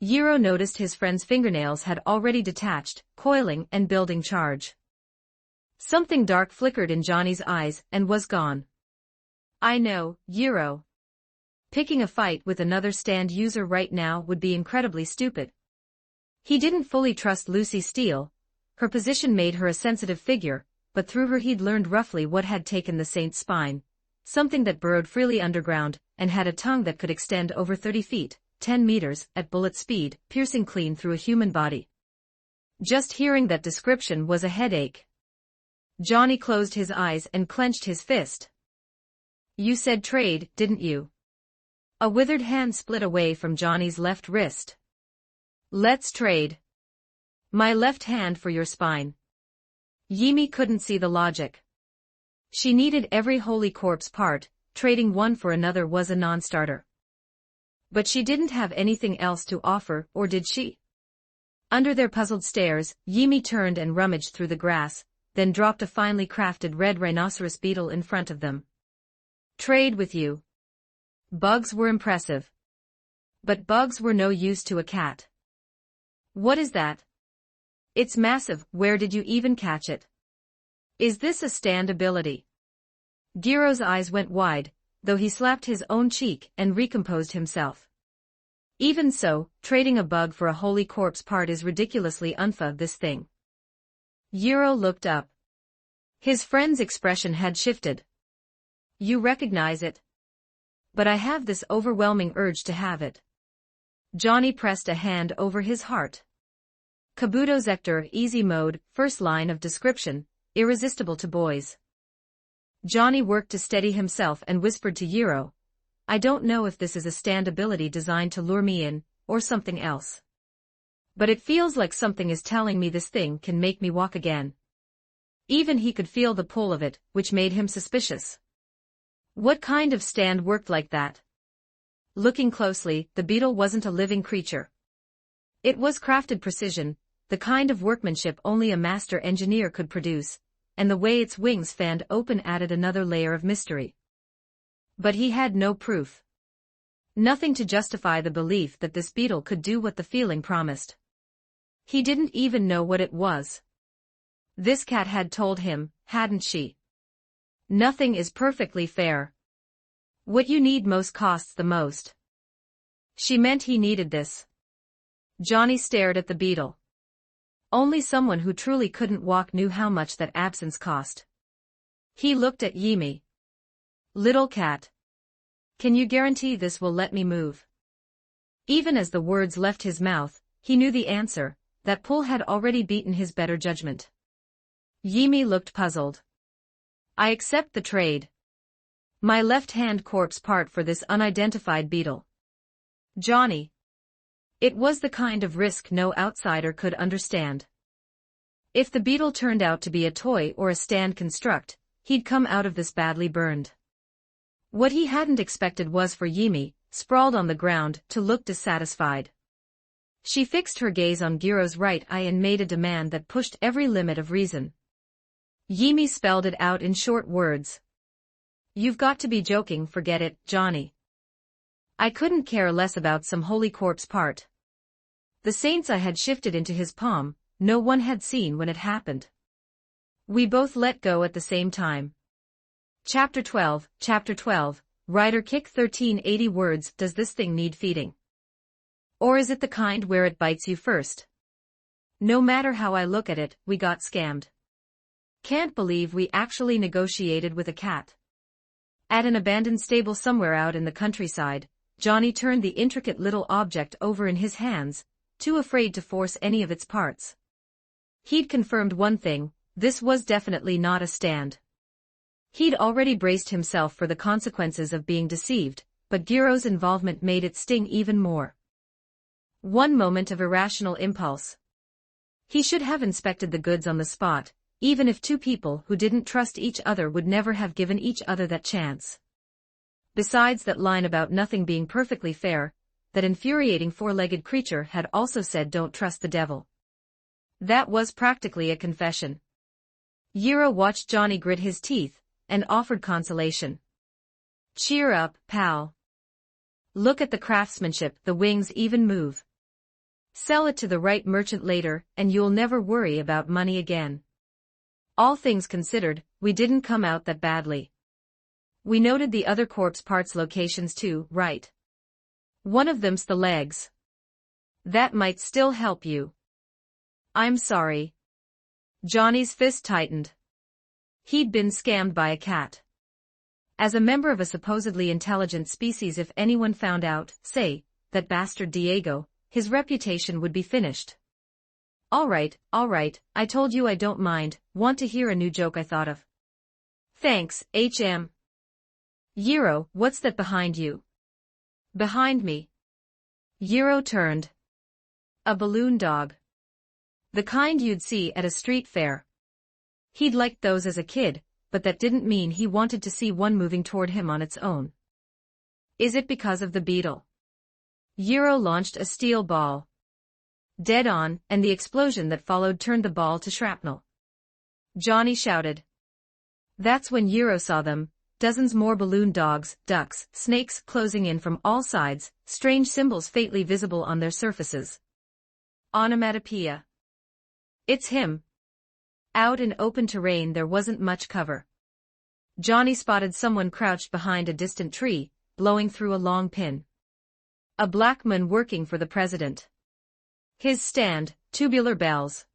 Yiro noticed his friend's fingernails had already detached, coiling and building charge. Something dark flickered in Johnny's eyes and was gone. I know, Euro. Picking a fight with another stand user right now would be incredibly stupid. He didn't fully trust Lucy Steele. Her position made her a sensitive figure, but through her he'd learned roughly what had taken the saint's spine. Something that burrowed freely underground, and had a tongue that could extend over 30 feet, 10 meters, at bullet speed, piercing clean through a human body. Just hearing that description was a headache. Johnny closed his eyes and clenched his fist. You said trade, didn't you? A withered hand split away from Johnny's left wrist. Let's trade. My left hand for your spine. Yimi couldn't see the logic. She needed every holy corpse part, trading one for another was a non-starter. But she didn't have anything else to offer, or did she? Under their puzzled stares, Yimi turned and rummaged through the grass, then dropped a finely crafted red rhinoceros beetle in front of them. Trade with you. Bugs were impressive. But bugs were no use to a cat. What is that? It's massive, where did you even catch it? Is this a stand ability? Giro's eyes went wide, though he slapped his own cheek and recomposed himself. Even so, trading a bug for a holy corpse part is ridiculously unfa this thing. Giro looked up. His friend's expression had shifted. You recognize it? But I have this overwhelming urge to have it. Johnny pressed a hand over his heart. Kabuto Zector, easy mode, first line of description, irresistible to boys. Johnny worked to steady himself and whispered to Giro, I don't know if this is a stand ability designed to lure me in, or something else. But it feels like something is telling me this thing can make me walk again. Even he could feel the pull of it, which made him suspicious. What kind of stand worked like that? Looking closely, the beetle wasn't a living creature. It was crafted precision, the kind of workmanship only a master engineer could produce, and the way its wings fanned open added another layer of mystery. But he had no proof. Nothing to justify the belief that this beetle could do what the feeling promised. He didn't even know what it was. This cat had told him, hadn't she? Nothing is perfectly fair. What you need most costs the most. She meant he needed this. Johnny stared at the beetle. Only someone who truly couldn't walk knew how much that absence cost. He looked at Yimi. Little cat. Can you guarantee this will let me move? Even as the words left his mouth, he knew the answer, that pull had already beaten his better judgment. Yimi looked puzzled. I accept the trade. My left-hand corpse part for this unidentified beetle. Johnny. It was the kind of risk no outsider could understand. If the beetle turned out to be a toy or a stand construct, he'd come out of this badly burned. What he hadn't expected was for Yimi, sprawled on the ground, to look dissatisfied. She fixed her gaze on Giro's right eye and made a demand that pushed every limit of reason. Yimi spelled it out in short words. You've got to be joking, forget it, Johnny. I couldn't care less about some holy corpse part. The saints I had shifted into his palm, no one had seen when it happened. We both let go at the same time. Chapter 12, Rider Kick 1380 words. Does this thing need feeding? Or is it the kind where it bites you first? No matter how I look at it, we got scammed. Can't believe we actually negotiated with a cat. At an abandoned stable somewhere out in the countryside, Johnny turned the intricate little object over in his hands, too afraid to force any of its parts. He'd confirmed one thing, this was definitely not a stand. He'd already braced himself for the consequences of being deceived, but Giro's involvement made it sting even more. One moment of irrational impulse. He should have inspected the goods on the spot, even if two people who didn't trust each other would never have given each other that chance. Besides that line about nothing being perfectly fair, that infuriating four-legged creature had also said don't trust the devil. That was practically a confession. Giro watched Johnny grit his teeth, and offered consolation. Cheer up, pal. Look at the craftsmanship, the wings even move. Sell it to the right merchant later, and you'll never worry about money again. All things considered, we didn't come out that badly. We noted the other corpse parts locations too, right? One of them's the legs. That might still help you. I'm sorry. Johnny's fist tightened. He'd been scammed by a cat. As a member of a supposedly intelligent species, if anyone found out, say, that bastard Diego, his reputation would be finished. All right, I told you I don't mind. Want to hear a new joke I thought of? Thanks, HM. Euro, what's that behind you? Behind me. Euro turned. A balloon dog. The kind you'd see at a street fair. He'd liked those as a kid, but that didn't mean he wanted to see one moving toward him on its own. Is it because of the beetle? Euro launched a steel ball. Dead on, and the explosion that followed turned the ball to shrapnel. Johnny shouted. That's when Euro saw them, dozens more balloon dogs, ducks, snakes closing in from all sides, strange symbols faintly visible on their surfaces. Onomatopoeia. It's him. Out in open terrain there wasn't much cover. Johnny spotted someone crouched behind a distant tree, blowing through a long pin. A black man working for the president. His stand, tubular bells.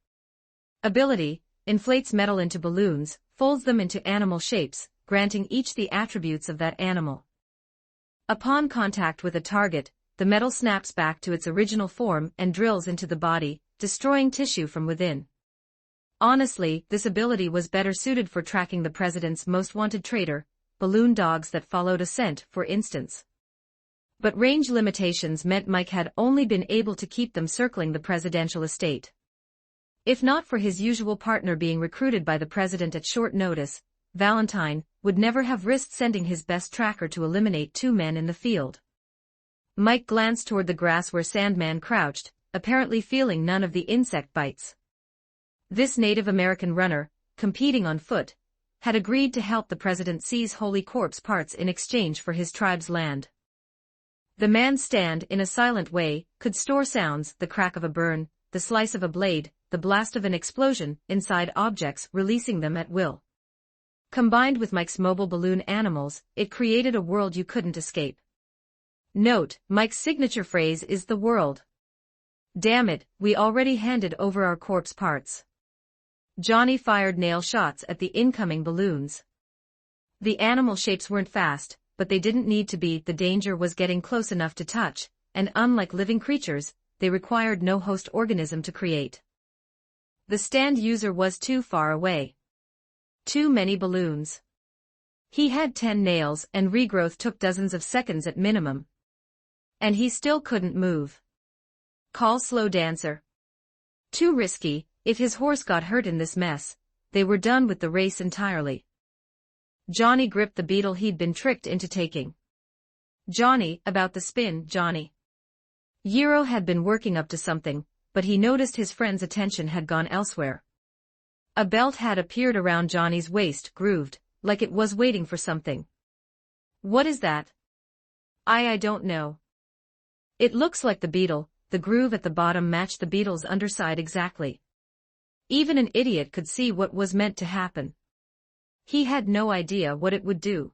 Ability, inflates metal into balloons, folds them into animal shapes, granting each the attributes of that animal. Upon contact with a target, the metal snaps back to its original form and drills into the body, destroying tissue from within. Honestly, this ability was better suited for tracking the president's most wanted traitor, balloon dogs that followed a scent, for instance. But range limitations meant Mike had only been able to keep them circling the presidential estate. If not for his usual partner being recruited by the president at short notice, Valentine would never have risked sending his best tracker to eliminate 2 men in the field. Mike glanced toward the grass where Sandman crouched, apparently feeling none of the insect bites. This Native American runner, competing on foot, had agreed to help the president seize holy corpse parts in exchange for his tribe's land. The man's stand, in a silent way, could store sounds, the crack of a burn, the slice of a blade, the blast of an explosion, inside objects, releasing them at will. Combined with Mike's mobile balloon animals, it created a world you couldn't escape. Note, Mike's signature phrase is the world. Damn it, we already handed over our corpse parts. Johnny fired nail shots at the incoming balloons. The animal shapes weren't fast, but they didn't need to be. The danger was getting close enough to touch, and unlike living creatures, they required no host organism to create. The stand user was too far away. Too many balloons. He had 10 nails and regrowth took dozens of seconds at minimum. And he still couldn't move. Call slow dancer. Too risky. If his horse got hurt in this mess, they were done with the race entirely. Johnny gripped the beetle he'd been tricked into taking. Johnny, about the spin, Johnny. Euro had been working up to something, but he noticed his friend's attention had gone elsewhere. A belt had appeared around Johnny's waist, grooved, like it was waiting for something. What is that? I don't know. It looks like the beetle. The groove at the bottom matched the beetle's underside exactly. Even an idiot could see what was meant to happen. He had no idea what it would do.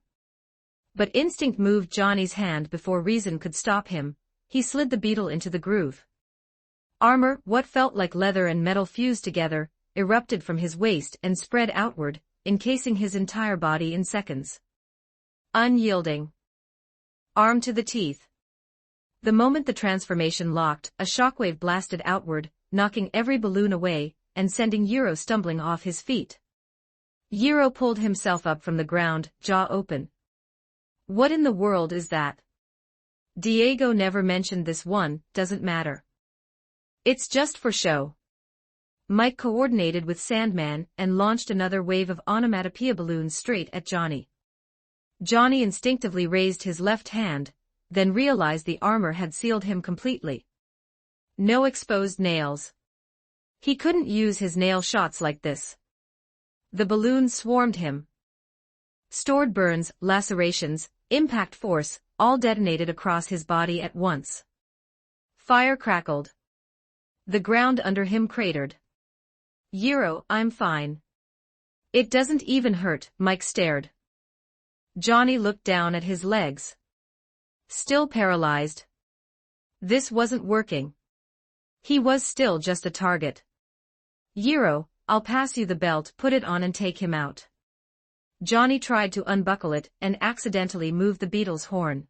But instinct moved Johnny's hand before reason could stop him. He slid the beetle into the groove. Armor, what felt like leather and metal fused together, erupted from his waist and spread outward, encasing his entire body in seconds. Unyielding. Armed to the teeth. The moment the transformation locked, a shockwave blasted outward, knocking every balloon away, and sending Euro stumbling off his feet. Euro pulled himself up from the ground, jaw open. What in the world is that? Diego never mentioned this one, doesn't matter. It's just for show. Mike coordinated with Sandman and launched another wave of onomatopoeia balloons straight at Johnny. Johnny instinctively raised his left hand, then realized the armor had sealed him completely. No exposed nails. He couldn't use his nail shots like this. The balloons swarmed him. Stored burns, lacerations, impact force, all detonated across his body at once. Fire crackled. The ground under him cratered. Euro, I'm fine. It doesn't even hurt, Mike stared. Johnny looked down at his legs. Still paralyzed. This wasn't working. He was still just a target. Yiro, I'll pass you the belt, put it on and take him out. Johnny tried to unbuckle it and accidentally moved the beetle's horn.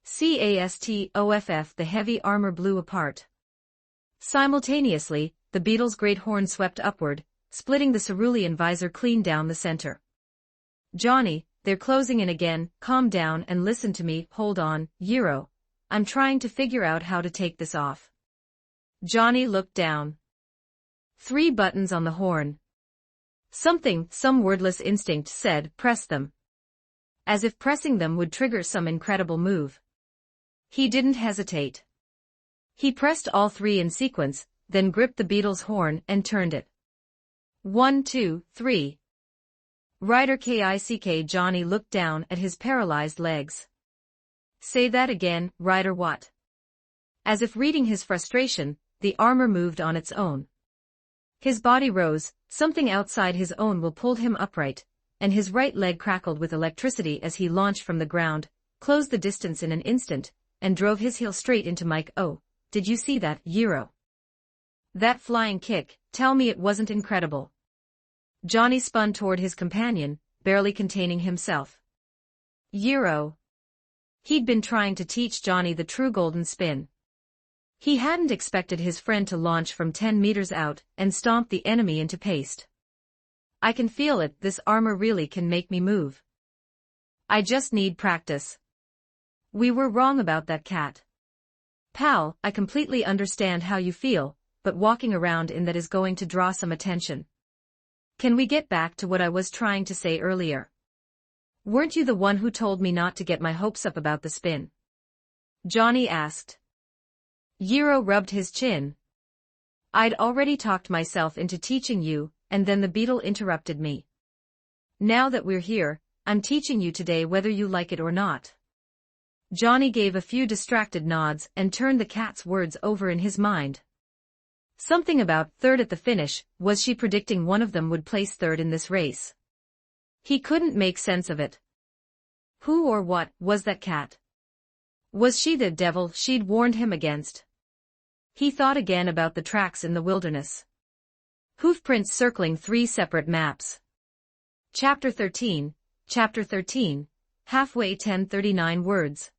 Castoff, the heavy armor blew apart. Simultaneously, the beetle's great horn swept upward, splitting the cerulean visor clean down the center. Johnny, they're closing in again, calm down and listen to me, hold on, Yiro. I'm trying to figure out how to take this off. Johnny looked down. 3 buttons on the horn. Some wordless instinct said, press them. As if pressing them would trigger some incredible move. He didn't hesitate. He pressed all 3 in sequence, then gripped the beetle's horn and turned it. 1, 2, 3. Rider Kick. Johnny looked down at his paralyzed legs. Say that again, Rider what? As if reading his frustration, the armor moved on its own. His body rose, something outside his own will pulled him upright, and his right leg crackled with electricity as he launched from the ground, closed the distance in an instant, and drove his heel straight into Mike. Oh, did you see that, Yiro? That flying kick, tell me it wasn't incredible. Johnny spun toward his companion, barely containing himself. Yiro. He'd been trying to teach Johnny the true golden spin. He hadn't expected his friend to launch from 10 meters out and stomp the enemy into paste. I can feel it, this armor really can make me move. I just need practice. We were wrong about that cat. Pal, I completely understand how you feel, but walking around in that is going to draw some attention. Can we get back to what I was trying to say earlier? Weren't you the one who told me not to get my hopes up about the spin? Johnny asked. Yiro rubbed his chin. I'd already talked myself into teaching you, and then the beetle interrupted me. Now that we're here, I'm teaching you today whether you like it or not. Johnny gave a few distracted nods and turned the cat's words over in his mind. Something about third at the finish, was she predicting one of them would place third in this race? He couldn't make sense of it. Who or what was that cat? Was she the devil she'd warned him against? He thought again about the tracks in the wilderness. Hoofprints circling 3 separate maps. Chapter 13, halfway 1039 words.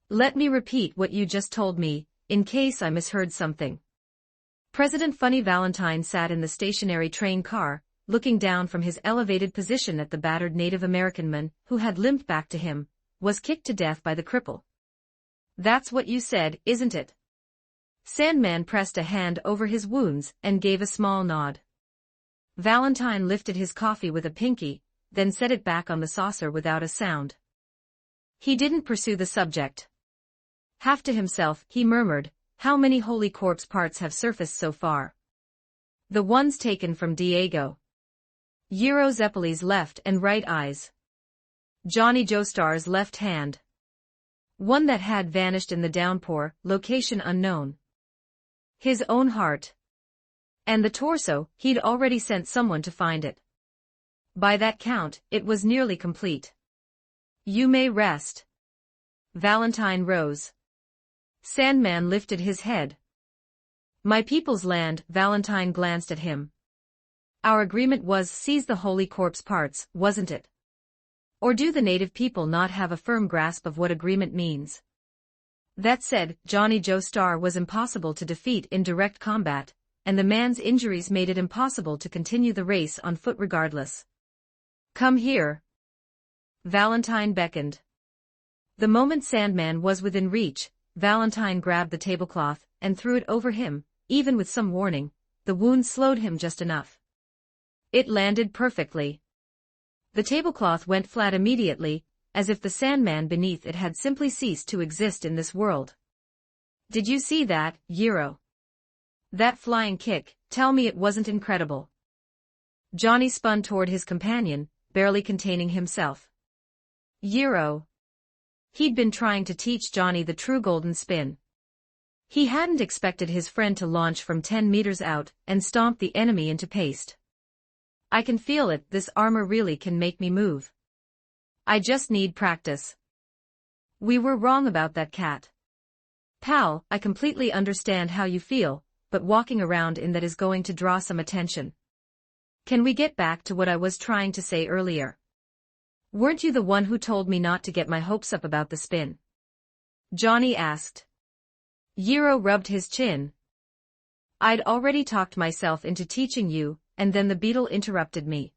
Let me repeat what you just told me, in case I misheard something. President Funny Valentine sat in the stationary train car, looking down from his elevated position at the battered Native American man, who had limped back to him, was kicked to death by the cripple. That's what you said, isn't it? Sandman pressed a hand over his wounds and gave a small nod. Valentine lifted his coffee with a pinky, then set it back on the saucer without a sound. He didn't pursue the subject. Half to himself, he murmured, how many holy corpse parts have surfaced so far? The ones taken from Diego. Yiro Zeppeli's left and right eyes. Johnny Joestar's left hand. One that had vanished in the downpour, location unknown. His own heart. And the torso, he'd already sent someone to find it. By that count, it was nearly complete. You may rest. Valentine rose. Sandman lifted his head. My people's land, Valentine glanced at him. Our agreement was seize the holy corpse parts, wasn't it? Or do the native people not have a firm grasp of what agreement means? That said, Johnny Joestar was impossible to defeat in direct combat, and the man's injuries made it impossible to continue the race on foot regardless. Come here. Valentine beckoned. The moment Sandman was within reach, Valentine grabbed the tablecloth and threw it over him, even with some warning, the wound slowed him just enough. It landed perfectly. The tablecloth went flat immediately, as if the Sandman beneath it had simply ceased to exist in this world. Did you see that, Yiro? That flying kick, tell me it wasn't incredible. Johnny spun toward his companion, barely containing himself. Yiro. He'd been trying to teach Johnny the true golden spin. He hadn't expected his friend to launch from 10 meters out and stomp the enemy into paste. I can feel it, this armor really can make me move. I just need practice. We were wrong about that cat. Pal, I completely understand how you feel, but walking around in that is going to draw some attention. Can we get back to what I was trying to say earlier? Weren't you the one who told me not to get my hopes up about the spin? Johnny asked. Yiro rubbed his chin. I'd already talked myself into teaching you, and then the beetle interrupted me.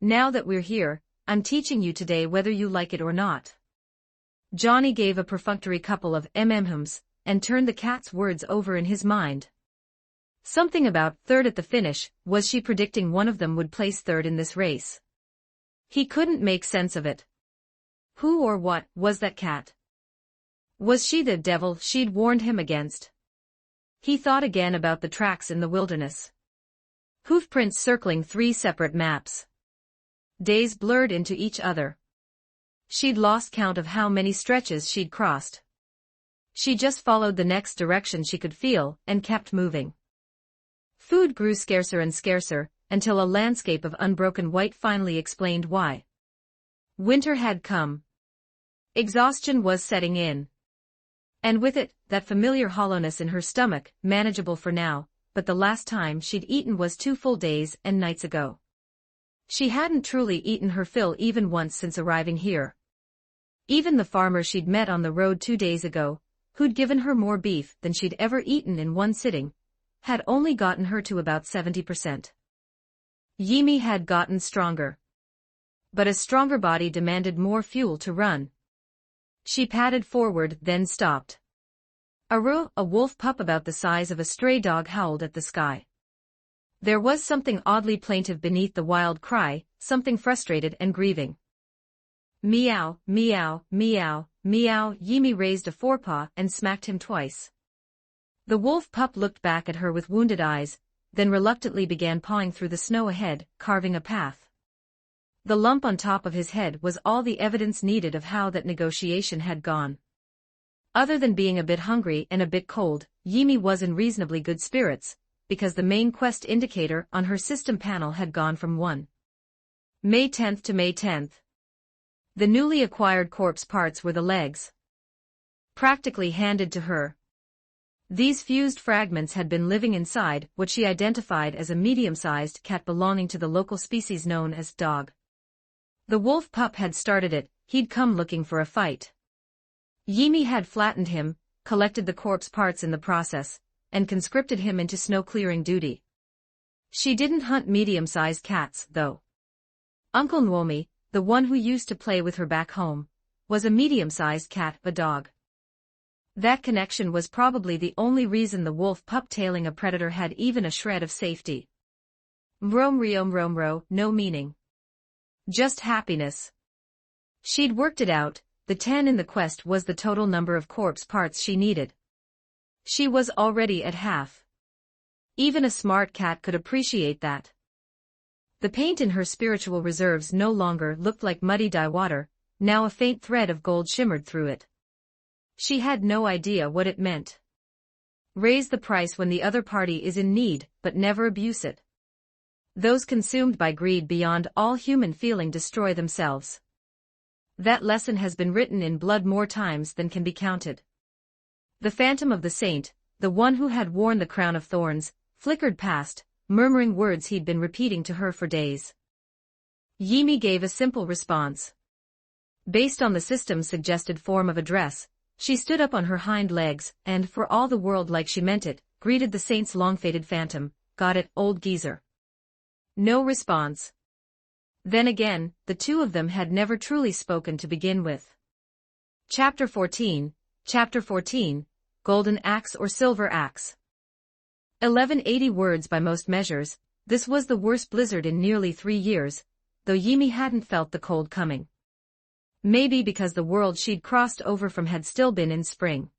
Now that we're here, I'm teaching you today whether you like it or not. Johnny gave a perfunctory couple of hums, and turned the cat's words over in his mind. Something about third at the finish, was she predicting one of them would place third in this race? He couldn't make sense of it. Who or what was that cat? Was she the devil she'd warned him against? He thought again about the tracks in the wilderness. Hoofprints circling 3 separate maps. Days blurred into each other. She'd lost count of how many stretches she'd crossed. She just followed the next direction she could feel, and kept moving. Food grew scarcer and scarcer, until a landscape of unbroken white finally explained why. Winter had come. Exhaustion was setting in. And with it, that familiar hollowness in her stomach, manageable for now, but the last time she'd eaten was 2 full days and nights ago. She hadn't truly eaten her fill even once since arriving here. Even the farmer she'd met on the road 2 days ago, who'd given her more beef than she'd ever eaten in one sitting, had only gotten her to about 70%. Yimi had gotten stronger. But a stronger body demanded more fuel to run. She padded forward, then stopped. Aru, a wolf pup about the size of a stray dog, howled at the sky. There was something oddly plaintive beneath the wild cry, something frustrated and grieving. Meow, meow, meow, meow. Yimi raised a forepaw and smacked him twice. The wolf pup looked back at her with wounded eyes, then reluctantly began pawing through the snow ahead, carving a path. The lump on top of his head was all the evidence needed of how that negotiation had gone. Other than being a bit hungry and a bit cold, Yimi was in reasonably good spirits, because the main quest indicator on her system panel had gone from 1 May 10th to May 10th. The newly acquired corpse parts were the legs. Practically handed to her. These fused fragments had been living inside what she identified as a medium-sized cat belonging to the local species known as dog. The wolf pup had started it, he'd come looking for a fight. Yimi had flattened him, collected the corpse parts in the process, and conscripted him into snow-clearing duty. She didn't hunt medium-sized cats, though. Uncle Nwomi, the one who used to play with her back home, was a medium-sized cat, a dog. That connection was probably the only reason the wolf pup tailing a predator had even a shred of safety. Mromro, no meaning. Just happiness. She'd worked it out, the 10 in the quest was the total number of corpse parts she needed. She was already at half. Even a smart cat could appreciate that. The paint in her spiritual reserves no longer looked like muddy dye water, now a faint thread of gold shimmered through it. She had no idea what it meant. Raise the price when the other party is in need, but never abuse it. Those consumed by greed beyond all human feeling destroy themselves. That lesson has been written in blood more times than can be counted. The phantom of the saint, the one who had worn the crown of thorns, flickered past, murmuring words he'd been repeating to her for days. Yimi gave a simple response. Based on the system's suggested form of address, she stood up on her hind legs, and, for all the world like she meant it, greeted the saint's long-faded phantom. Got it, old geezer. No response. Then again, the two of them had never truly spoken to begin with. Chapter 14, Golden Axe or Silver Axe. 1180 words by most measures, this was the worst blizzard in nearly 3 years, though Yimi hadn't felt the cold coming. Maybe because the world she'd crossed over from had still been in spring.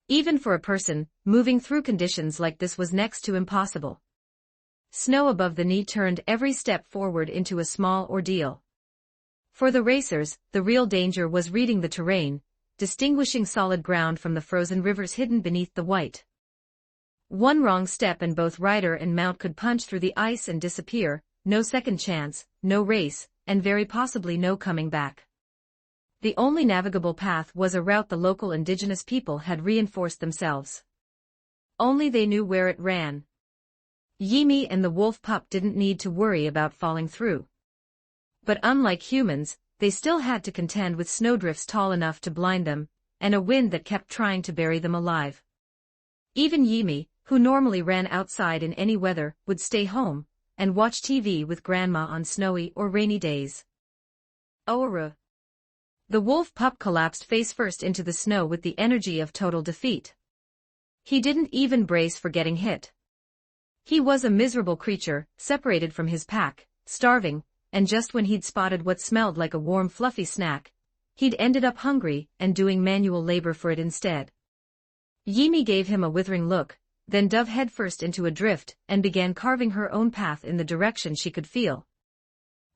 Even for a person, moving through conditions like this was next to impossible. Snow above the knee turned every step forward into a small ordeal. For the racers, the real danger was reading the terrain, distinguishing solid ground from the frozen rivers hidden beneath the white. One wrong step and both rider and mount could punch through the ice and disappear, no second chance, no race, and very possibly no coming back. The only navigable path was a route the local indigenous people had reinforced themselves. Only they knew where it ran. Yimi and the wolf pup didn't need to worry about falling through. But unlike humans, they still had to contend with snowdrifts tall enough to blind them, and a wind that kept trying to bury them alive. Even Yimi, who normally ran outside in any weather, would stay home and watch TV with Grandma on snowy or rainy days. Ouru. The wolf pup collapsed face first into the snow with the energy of total defeat. He didn't even brace for getting hit. He was a miserable creature, separated from his pack, starving, and just when he'd spotted what smelled like a warm fluffy snack, he'd ended up hungry and doing manual labor for it instead. Yimi gave him a withering look, then dove headfirst into a drift and began carving her own path in the direction she could feel.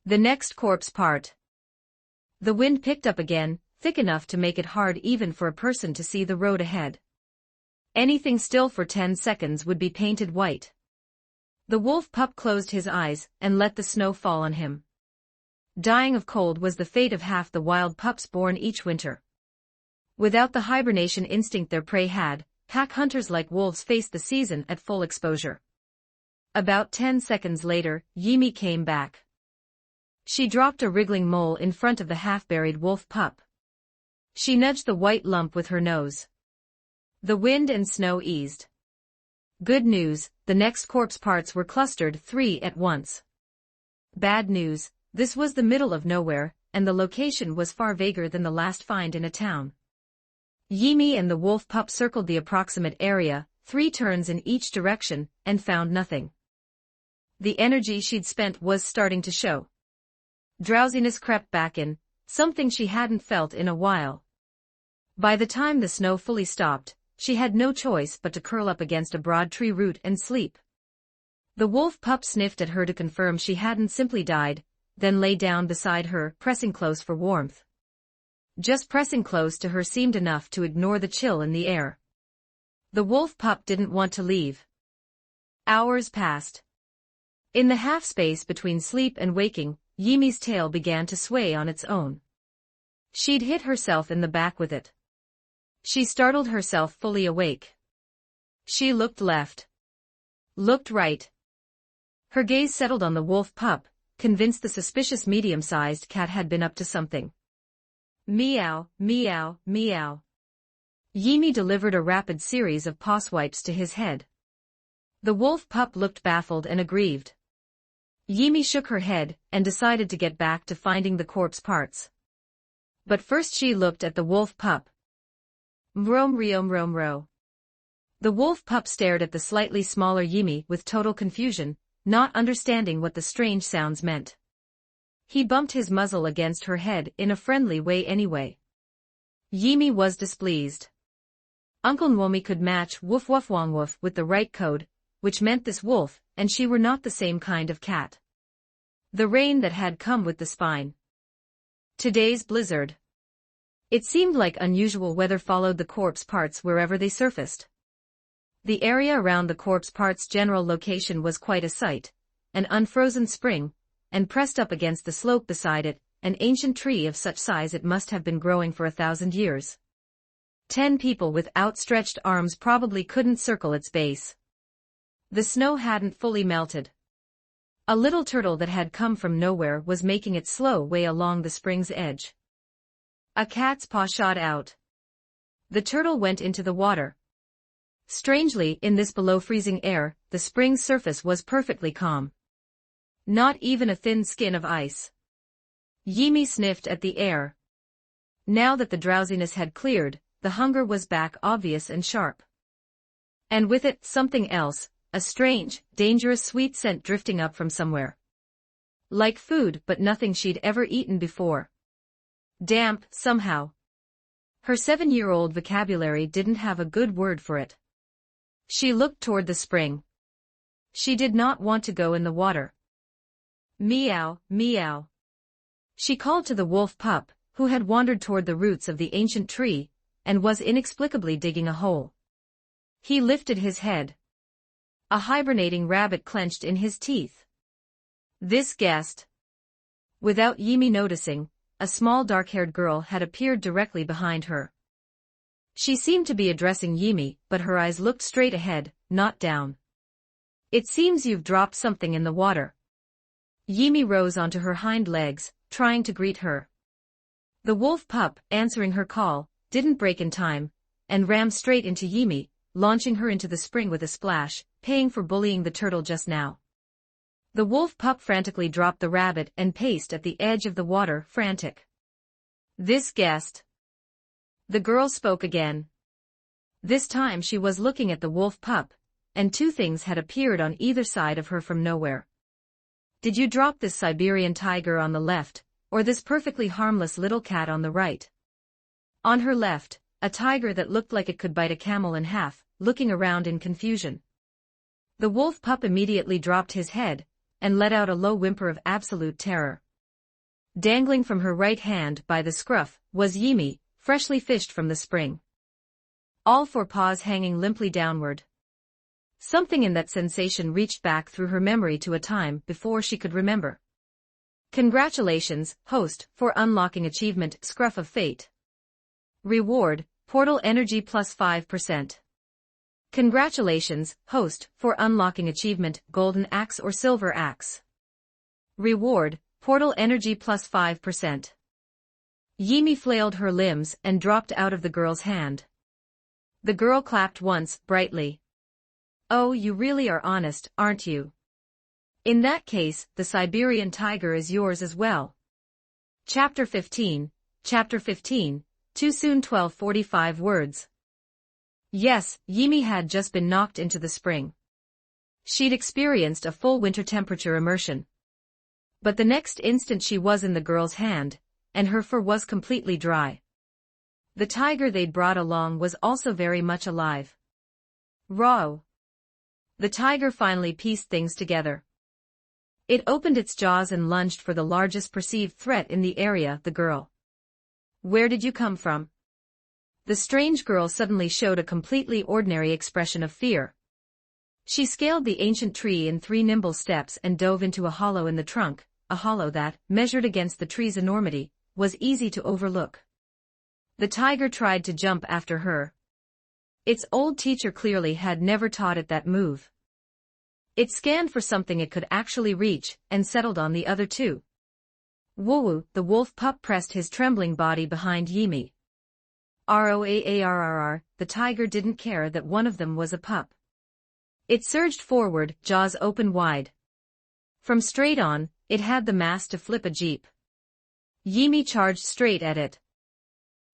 The next corpse part. The wind picked up again, thick enough to make it hard even for a person to see the road ahead. Anything still for 10 seconds would be painted white. The wolf pup closed his eyes and let the snow fall on him. Dying of cold was the fate of half the wild pups born each winter. Without the hibernation instinct their prey had, pack hunters like wolves faced the season at full exposure. About 10 seconds later, Yimi came back. She dropped a wriggling mole in front of the half-buried wolf pup. She nudged the white lump with her nose. The wind and snow eased. Good news, the next corpse parts were clustered 3 at once. Bad news, this was the middle of nowhere, and the location was far vaguer than the last find in a town. Yimi and the wolf pup circled the approximate area, 3 turns in each direction, and found nothing. The energy she'd spent was starting to show. Drowsiness crept back in, something she hadn't felt in a while. By the time the snow fully stopped, she had no choice but to curl up against a broad tree root and sleep. The wolf pup sniffed at her to confirm she hadn't simply died, then lay down beside her, pressing close for warmth. Just pressing close to her seemed enough to ignore the chill in the air. The wolf pup didn't want to leave. Hours passed. In the half-space between sleep and waking, Yimi's tail began to sway on its own. She'd hit herself in the back with it. She startled herself fully awake. She looked left. Looked right. Her gaze settled on the wolf pup, convinced the suspicious medium-sized cat had been up to something. Meow, meow, meow. Yimi delivered a rapid series of paw swipes to his head. The wolf pup looked baffled and aggrieved. Yimi shook her head and decided to get back to finding the corpse parts. But first she looked at the wolf pup. Mro. The wolf pup stared at the slightly smaller Yimi with total confusion, not understanding what the strange sounds meant. He bumped his muzzle against her head in a friendly way anyway. Yimi was displeased. Uncle Nwomi could match woof woof wong woof with the right code, which meant this wolf and she were not the same kind of cat. The rain that had come with the spine. Today's blizzard. It seemed like unusual weather followed the corpse parts wherever they surfaced. The area around the corpse parts' general location was quite a sight, an unfrozen spring, and pressed up against the slope beside it, an ancient tree of such size it must have been growing for 1,000 years. 10 people with outstretched arms probably couldn't circle its base. The snow hadn't fully melted. A little turtle that had come from nowhere was making its slow way along the spring's edge. A cat's paw shot out. The turtle went into the water. Strangely, in this below-freezing air, the spring's surface was perfectly calm. Not even a thin skin of ice. Yimi sniffed at the air. Now that the drowsiness had cleared, the hunger was back, obvious and sharp. And with it, something else, a strange, dangerous sweet scent drifting up from somewhere. Like food, but nothing she'd ever eaten before. Damp, somehow. Her 7-year-old vocabulary didn't have a good word for it. She looked toward the spring. She did not want to go in the water. Meow, meow. She called to the wolf pup, who had wandered toward the roots of the ancient tree, and was inexplicably digging a hole. He lifted his head. A hibernating rabbit clenched in his teeth. This guest. Without Yimi noticing, a small dark-haired girl had appeared directly behind her. She seemed to be addressing Yimi, but her eyes looked straight ahead, not down. It seems you've dropped something in the water. Yimi rose onto her hind legs, trying to greet her. The wolf pup, answering her call, didn't break in time, and rammed straight into Yimi, launching her into the spring with a splash, paying for bullying the turtle just now. The wolf pup frantically dropped the rabbit and paced at the edge of the water, frantic. This guest. The girl spoke again. This time she was looking at the wolf pup, and two things had appeared on either side of her from nowhere. Did you drop this Siberian tiger on the left, or this perfectly harmless little cat on the right? On her left, a tiger that looked like it could bite a camel in half, looking around in confusion. The wolf pup immediately dropped his head, and let out a low whimper of absolute terror. Dangling from her right hand by the scruff, was Yimi, freshly fished from the spring. All four paws hanging limply downward. Something in that sensation reached back through her memory to a time before she could remember. Congratulations, host, for unlocking achievement, Scruff of Fate. Reward, Portal Energy plus 5%. Congratulations, host, for unlocking achievement, Golden Axe or Silver Axe. Reward, Portal Energy plus 5%. Yimi flailed her limbs and dropped out of the girl's hand. The girl clapped once, brightly. Oh, you really are honest, aren't you? In that case, the Siberian tiger is yours as well. Chapter 15, too soon 1245 words. Yes, Yimi had just been knocked into the spring. She'd experienced a full winter temperature immersion. But the next instant she was in the girl's hand, and her fur was completely dry. The tiger they'd brought along was also very much alive. Raw. The tiger finally pieced things together. It opened its jaws and lunged for the largest perceived threat in the area, the girl. Where did you come from? The strange girl suddenly showed a completely ordinary expression of fear. She scaled the ancient tree in 3 nimble steps and dove into a hollow in the trunk, a hollow that, measured against the tree's enormity, was easy to overlook. The tiger tried to jump after her. Its old teacher clearly had never taught it that move. It scanned for something it could actually reach, and settled on the other two. Woo-woo, the wolf pup pressed his trembling body behind Yimi. Roarrr, the tiger didn't care that one of them was a pup. It surged forward, jaws open wide. From straight on, it had the mass to flip a jeep. Yimi charged straight at it.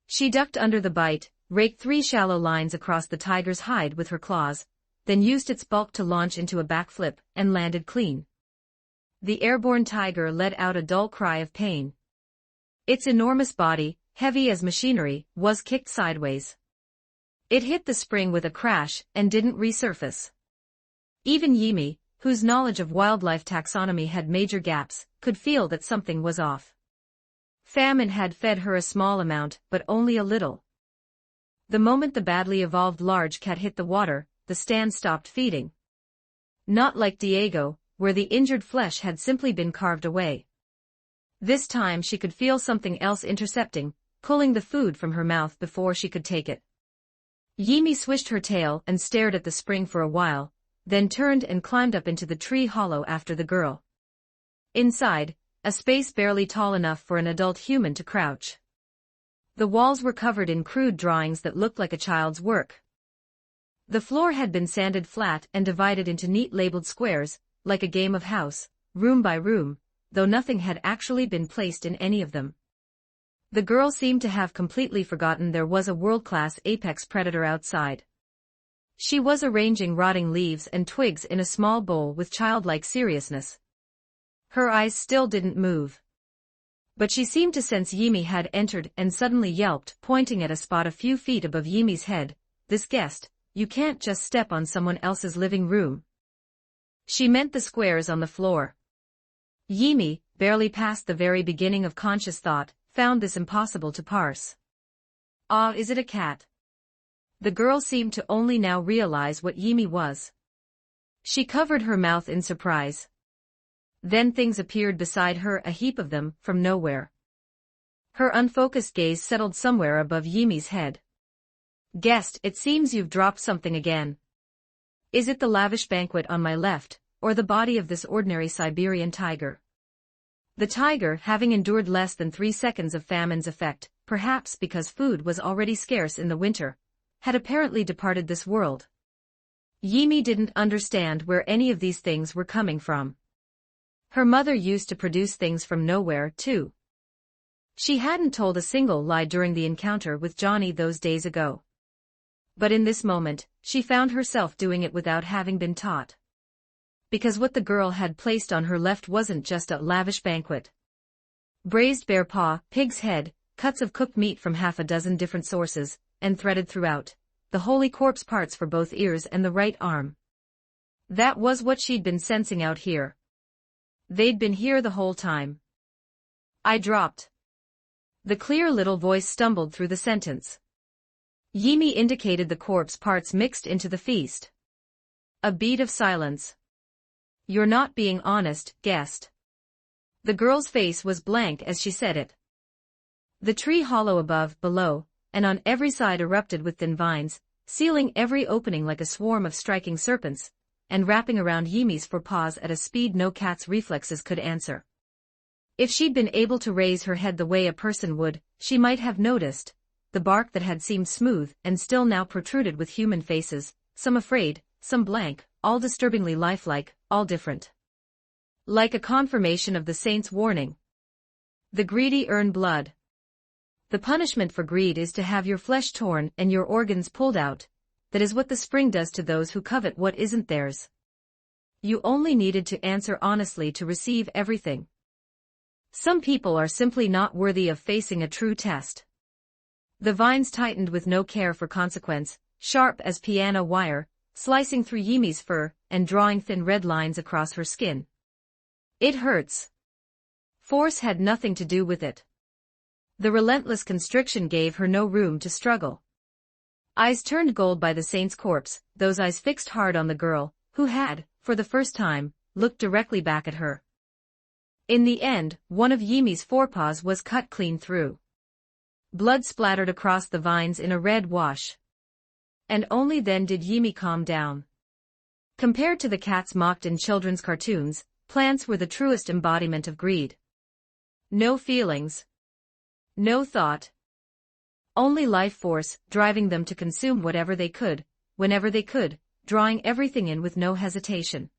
She ducked under the bite, raked 3 shallow lines across the tiger's hide with her claws, then used its bulk to launch into a backflip, and landed clean. The airborne tiger let out a dull cry of pain. Its enormous body, heavy as machinery, was kicked sideways. It hit the spring with a crash and didn't resurface. Even Yimi, whose knowledge of wildlife taxonomy had major gaps, could feel that something was off. Famine had fed her a small amount, but only a little. The moment the badly evolved large cat hit the water, the stand stopped feeding. Not like Diego, where the injured flesh had simply been carved away. This time she could feel something else intercepting, pulling the food from her mouth before she could take it. Yimi swished her tail and stared at the spring for a while, then turned and climbed up into the tree hollow after the girl. Inside, a space barely tall enough for an adult human to crouch. The walls were covered in crude drawings that looked like a child's work. The floor had been sanded flat and divided into neat labeled squares, like a game of house, room by room, though nothing had actually been placed in any of them. The girl seemed to have completely forgotten there was a world-class apex predator outside. She was arranging rotting leaves and twigs in a small bowl with childlike seriousness. Her eyes still didn't move. But she seemed to sense Yimi had entered and suddenly yelped, pointing at a spot a few feet above Yimi's head, "This guest, you can't just step on someone else's living room." She meant the squares on the floor. Yimi, barely past the very beginning of conscious thought, found this impossible to parse. Ah, is it a cat? The girl seemed to only now realize what Yimi was. She covered her mouth in surprise. Then things appeared beside her, a heap of them, from nowhere. Her unfocused gaze settled somewhere above Yimi's head. "Guest, it seems you've dropped something again. Is it the lavish banquet on my left, or the body of this ordinary Siberian tiger?" The tiger, having endured less than 3 seconds of famine's effect, perhaps because food was already scarce in the winter, had apparently departed this world. Yimi didn't understand where any of these things were coming from. Her mother used to produce things from nowhere, too. She hadn't told a single lie during the encounter with Johnny those days ago. But in this moment, she found herself doing it without having been taught. Because what the girl had placed on her left wasn't just a lavish banquet. Braised bear paw, pig's head, cuts of cooked meat from half a dozen different sources, and threaded throughout, the holy corpse parts for both ears and the right arm. That was what she'd been sensing out here. They'd been here the whole time. "I dropped." The clear little voice stumbled through the sentence. Yimi indicated the corpse parts mixed into the feast. A beat of silence. "You're not being honest, guest." The girl's face was blank as she said it. The tree hollow above, below, and on every side erupted with thin vines, sealing every opening like a swarm of striking serpents, and wrapping around Yimi's forepaws at a speed no cat's reflexes could answer. If she'd been able to raise her head the way a person would, she might have noticed the bark that had seemed smooth and still now protruded with human faces, some afraid, some blank, all disturbingly lifelike, all different. Like a confirmation of the saint's warning. The greedy earn blood. The punishment for greed is to have your flesh torn and your organs pulled out. That is what the spring does to those who covet what isn't theirs. You only needed to answer honestly to receive everything. Some people are simply not worthy of facing a true test. The vines tightened with no care for consequence, sharp as piano wire, slicing through Yimi's fur and drawing thin red lines across her skin. "It hurts." Force had nothing to do with it. The relentless constriction gave her no room to struggle. Eyes turned gold by the saint's corpse, those eyes fixed hard on the girl, who had, for the first time, looked directly back at her. In the end, one of Yimi's forepaws was cut clean through. Blood splattered across the vines in a red wash. And only then did Yimi calm down. Compared to the cats mocked in children's cartoons, plants were the truest embodiment of greed. No feelings. No thought. Only life force, driving them to consume whatever they could, whenever they could, drawing everything in with no hesitation.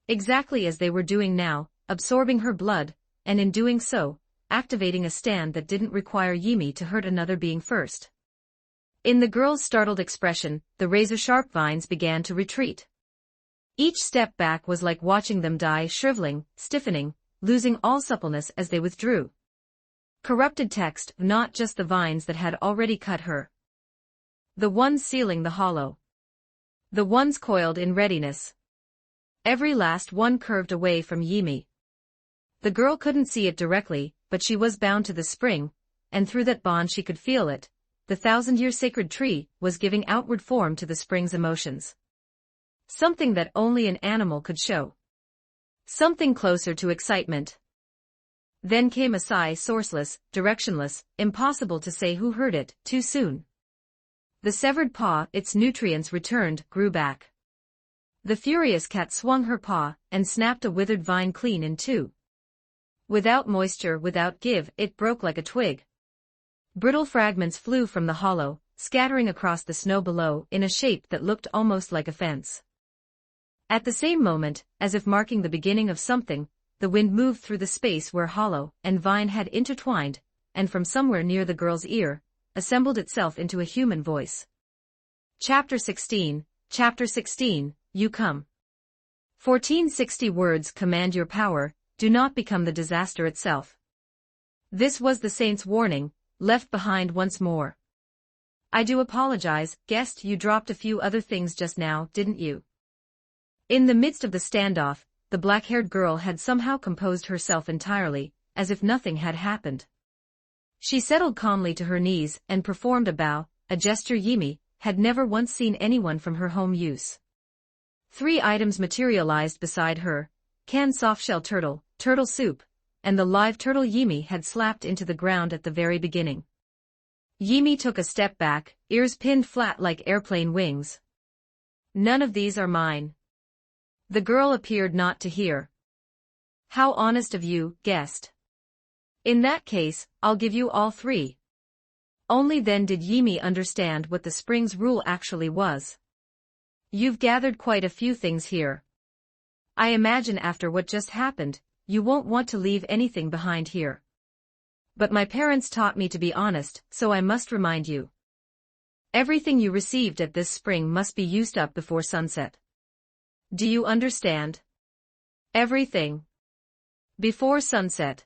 Exactly as they were doing now, absorbing her blood, and in doing so, activating a stand that didn't require Yimi to hurt another being first. In the girl's startled expression, the razor-sharp vines began to retreat. Each step back was like watching them die, shriveling, stiffening, losing all suppleness as they withdrew. Corrupted text, not just the vines that had already cut her. The ones sealing the hollow. The ones coiled in readiness. Every last one curved away from Yimi. The girl couldn't see it directly, but she was bound to the spring, and through that bond she could feel it. The 1,000-year sacred tree was giving outward form to the spring's emotions. Something that only an animal could show. Something closer to excitement. Then came a sigh, sourceless, directionless, impossible to say who heard it, too soon. The severed paw, its nutrients returned, grew back. The furious cat swung her paw, and snapped a withered vine clean in two. Without moisture, without give, it broke like a twig. Brittle fragments flew from the hollow, scattering across the snow below in a shape that looked almost like a fence. At the same moment, as if marking the beginning of something, the wind moved through the space where hollow and vine had intertwined, and from somewhere near the girl's ear, assembled itself into a human voice. Chapter 16, You Come. 1460 words command your power, do not become the disaster itself. This was the saint's warning, left behind once more. I do apologize, guest, you dropped a few other things just now, didn't you? In the midst of the standoff, the black-haired girl had somehow composed herself entirely, as if nothing had happened. She settled calmly to her knees and performed a bow, a gesture Yimi had never once seen anyone from her home use. 3 items materialized beside her, canned soft-shell turtle, turtle soup, and the live turtle Yimi had slapped into the ground at the very beginning. Yimi took a step back, ears pinned flat like airplane wings. None of these are mine. The girl appeared not to hear. How honest of you, guest. In that case, I'll give you all three. Only then did Yimi understand what the spring's rule actually was. You've gathered quite a few things here. I imagine after what just happened, you won't want to leave anything behind here. But my parents taught me to be honest, so I must remind you. Everything you received at this spring must be used up before sunset. Do you understand? Everything. Before sunset.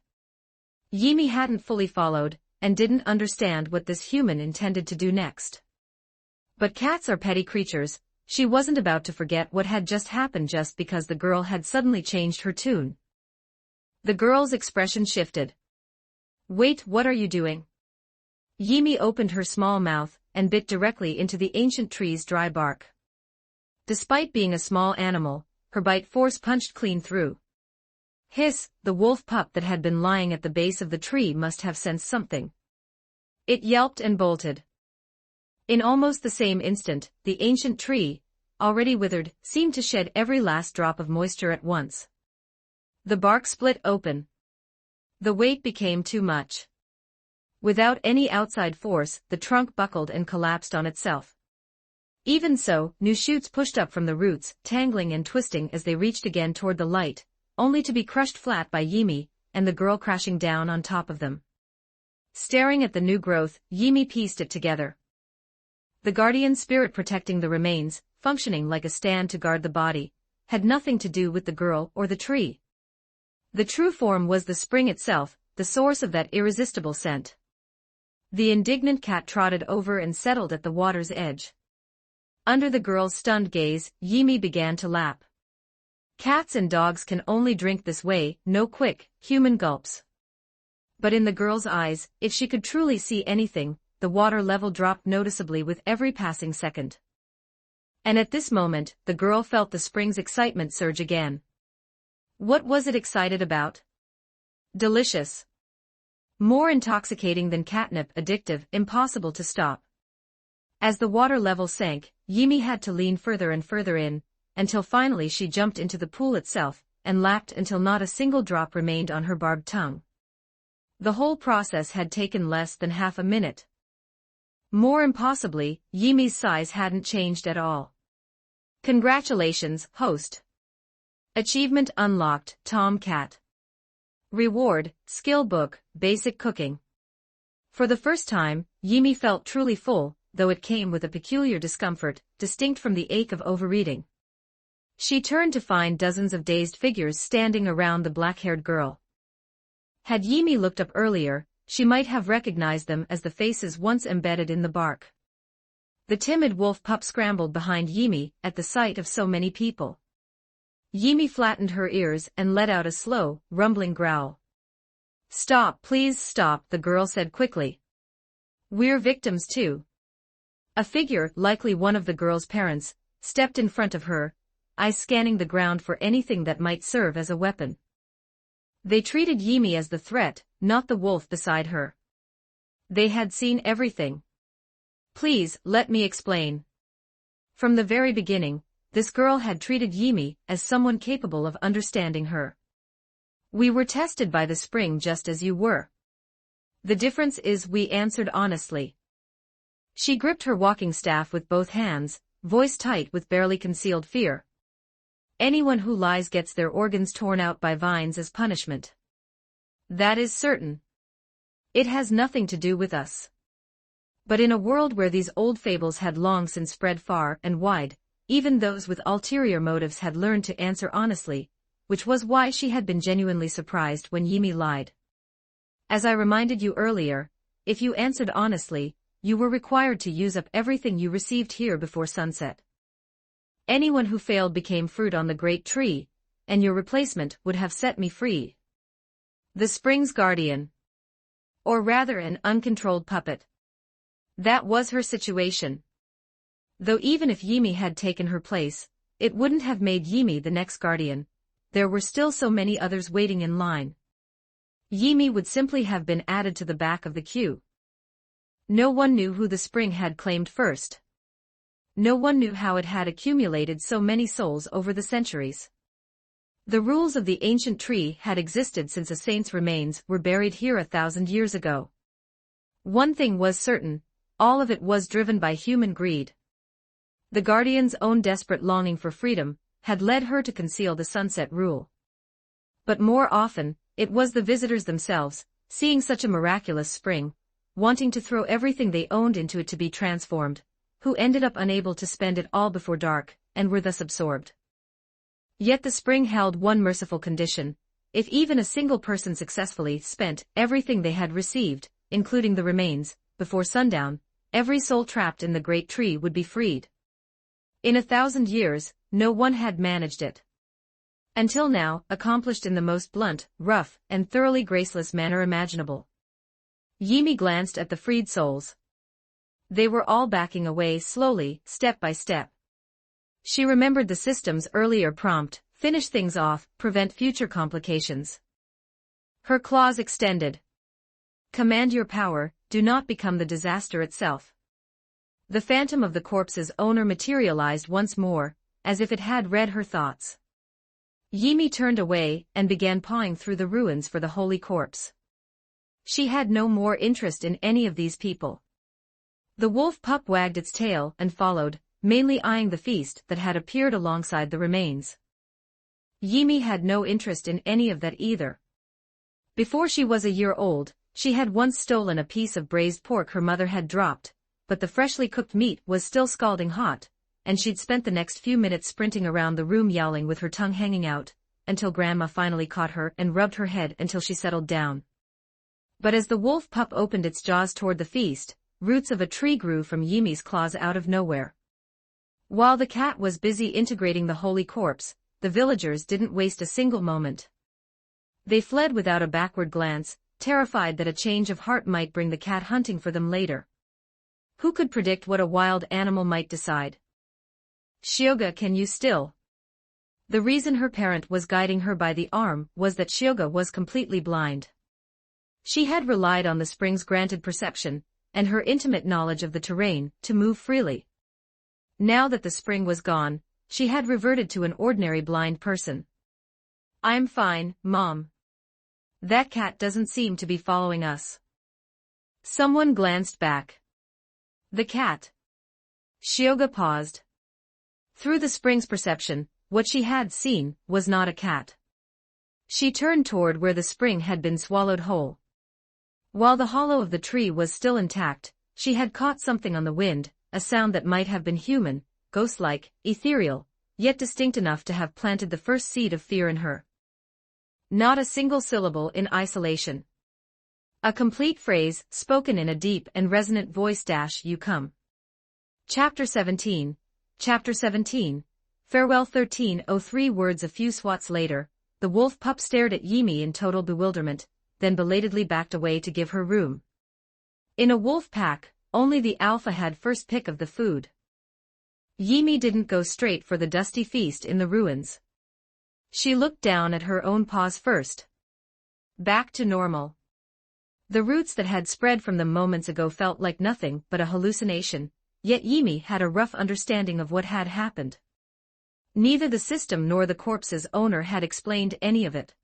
Yimi hadn't fully followed, and didn't understand what this human intended to do next. But cats are petty creatures. She wasn't about to forget what had just happened just because the girl had suddenly changed her tune. The girl's expression shifted. Wait, what are you doing? Yimi opened her small mouth and bit directly into the ancient tree's dry bark. Despite being a small animal, her bite force punched clean through. Hiss, the wolf pup that had been lying at the base of the tree must have sensed something. It yelped and bolted. In almost the same instant, the ancient tree, already withered, seemed to shed every last drop of moisture at once. The bark split open. The weight became too much. Without any outside force, the trunk buckled and collapsed on itself. Even so, new shoots pushed up from the roots, tangling and twisting as they reached again toward the light, only to be crushed flat by Yimi, and the girl crashing down on top of them. Staring at the new growth, Yimi pieced it together. The guardian spirit protecting the remains, functioning like a stand to guard the body, had nothing to do with the girl or the tree. The true form was the spring itself, the source of that irresistible scent. The indignant cat trotted over and settled at the water's edge. Under the girl's stunned gaze, Yimi began to lap. Cats and dogs can only drink this way, no quick, human gulps. But in the girl's eyes, if she could truly see anything, the water level dropped noticeably with every passing second. And at this moment, the girl felt the spring's excitement surge again. What was it excited about? Delicious. More intoxicating than catnip, addictive, impossible to stop. As the water level sank, Yimi had to lean further and further in, until finally she jumped into the pool itself, and lapped until not a single drop remained on her barbed tongue. The whole process had taken less than half a minute. More impossibly, Yimi's size hadn't changed at all. Congratulations, host. Achievement unlocked, Tom Cat. Reward, skill book, basic cooking. For the first time, Yimi felt truly full, though it came with a peculiar discomfort, distinct from the ache of overeating. She turned to find dozens of dazed figures standing around the black-haired girl. Had Yimi looked up earlier, she might have recognized them as the faces once embedded in the bark. The timid wolf pup scrambled behind Yimi at the sight of so many people. Yimi flattened her ears and let out a slow, rumbling growl. Stop, please stop, the girl said quickly. We're victims too. A figure, likely one of the girl's parents, stepped in front of her, eyes scanning the ground for anything that might serve as a weapon. They treated Yimi as the threat, not the wolf beside her. They had seen everything. Please, let me explain. From the very beginning, this girl had treated Yimi as someone capable of understanding her. We were tested by the spring just as you were. The difference is we answered honestly. She gripped her walking staff with both hands, voice tight with barely concealed fear. Anyone who lies gets their organs torn out by vines as punishment. That is certain. It has nothing to do with us. But in a world where these old fables had long since spread far and wide, even those with ulterior motives had learned to answer honestly, which was why she had been genuinely surprised when Yimi lied. As I reminded you earlier, if you answered honestly, you were required to use up everything you received here before sunset. Anyone who failed became fruit on the great tree, and your replacement would have set me free. The spring's guardian. Or rather an uncontrolled puppet. That was her situation. Though even if Yimi had taken her place, it wouldn't have made Yimi the next guardian. there were still so many others waiting in line. Yimi would simply have been added to the back of the queue. No one knew who the spring had claimed first. No one knew how it had accumulated so many souls over the centuries. The rules of the ancient tree had existed since a saint's remains were buried here 1,000 years ago. One thing was certain, all of it was driven by human greed. The guardian's own desperate longing for freedom had led her to conceal the sunset rule. But more often, it was the visitors themselves, seeing such a miraculous spring, wanting to throw everything they owned into it to be transformed, who ended up unable to spend it all before dark, and were thus absorbed. Yet the spring held one merciful condition: if even a single person successfully spent everything they had received, including the remains, before sundown, every soul trapped in the great tree would be freed. In 1,000 years, no one had managed it. Until now, accomplished in the most blunt, rough, and thoroughly graceless manner imaginable. Yimi glanced at the freed souls. They were all backing away slowly, step by step. She remembered the system's earlier prompt: finish things off, prevent future complications. Her claws extended. Command your power, do not become the disaster itself. The phantom of the corpse's owner materialized once more, as if it had read her thoughts. Yimi turned away and began pawing through the ruins for the holy corpse. She had no more interest in any of these people. The wolf pup wagged its tail and followed, mainly eyeing the feast that had appeared alongside the remains. Yimi had no interest in any of that either. Before she was a year old, she had once stolen a piece of braised pork her mother had dropped, but the freshly cooked meat was still scalding hot, and she'd spent the next few minutes sprinting around the room yowling with her tongue hanging out, until Grandma finally caught her and rubbed her head until she settled down. But as the wolf pup opened its jaws toward the feast, roots of a tree grew from Yimi's claws out of nowhere. While the cat was busy integrating the holy corpse, the villagers didn't waste a single moment. They fled without a backward glance, terrified that a change of heart might bring the cat hunting for them later. Who could predict what a wild animal might decide? Shioga, can you still? The reason her parent was guiding her by the arm was that Shioga was completely blind. She had relied on the spring's granted perception, and her intimate knowledge of the terrain, to move freely. Now that the spring was gone, she had reverted to an ordinary blind person. I'm fine, Mom. That cat doesn't seem to be following us. Someone glanced back. The cat. Shioga paused. Through the spring's perception, what she had seen was not a cat. She turned toward where the spring had been swallowed whole. While the hollow of the tree was still intact, she had caught something on the wind, a sound that might have been human, ghost-like, ethereal, yet distinct enough to have planted the first seed of fear in her. Not a single syllable in isolation. A complete phrase, spoken in a deep and resonant voice. You come. Chapter 17. Chapter 17. Farewell. 1303 words. A few swats later, the wolf pup stared at Yimi in total bewilderment, then belatedly backed away to give her room. In a wolf pack, only the alpha had first pick of the food. Yimi didn't go straight for the dusty feast in the ruins. She looked down at her own paws first. Back to normal. The roots that had spread from them moments ago felt like nothing but a hallucination, yet Yimi had a rough understanding of what had happened. Neither the system nor the corpse's owner had explained any of it.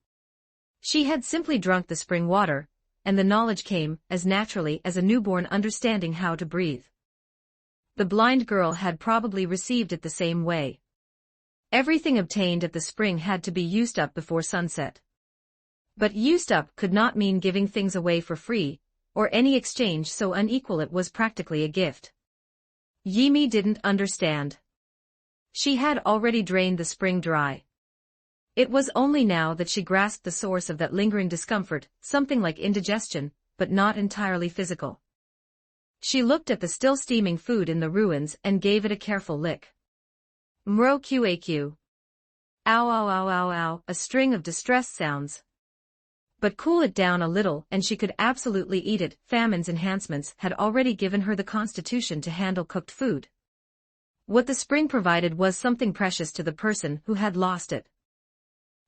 She had simply drunk the spring water, and the knowledge came as naturally as a newborn understanding how to breathe. The blind girl had probably received it the same way. Everything obtained at the spring had to be used up before sunset. But used up could not mean giving things away for free, or any exchange so unequal it was practically a gift. Yimi didn't understand. She had already drained the spring dry. It was only now that she grasped the source of that lingering discomfort, something like indigestion, but not entirely physical. She looked at the still steaming food in the ruins and gave it a careful lick. Mro qaq. Ow ow ow ow ow, a string of distressed sounds. But cool it down a little and she could absolutely eat it. Famine's enhancements had already given her the constitution to handle cooked food. What the spring provided was something precious to the person who had lost it.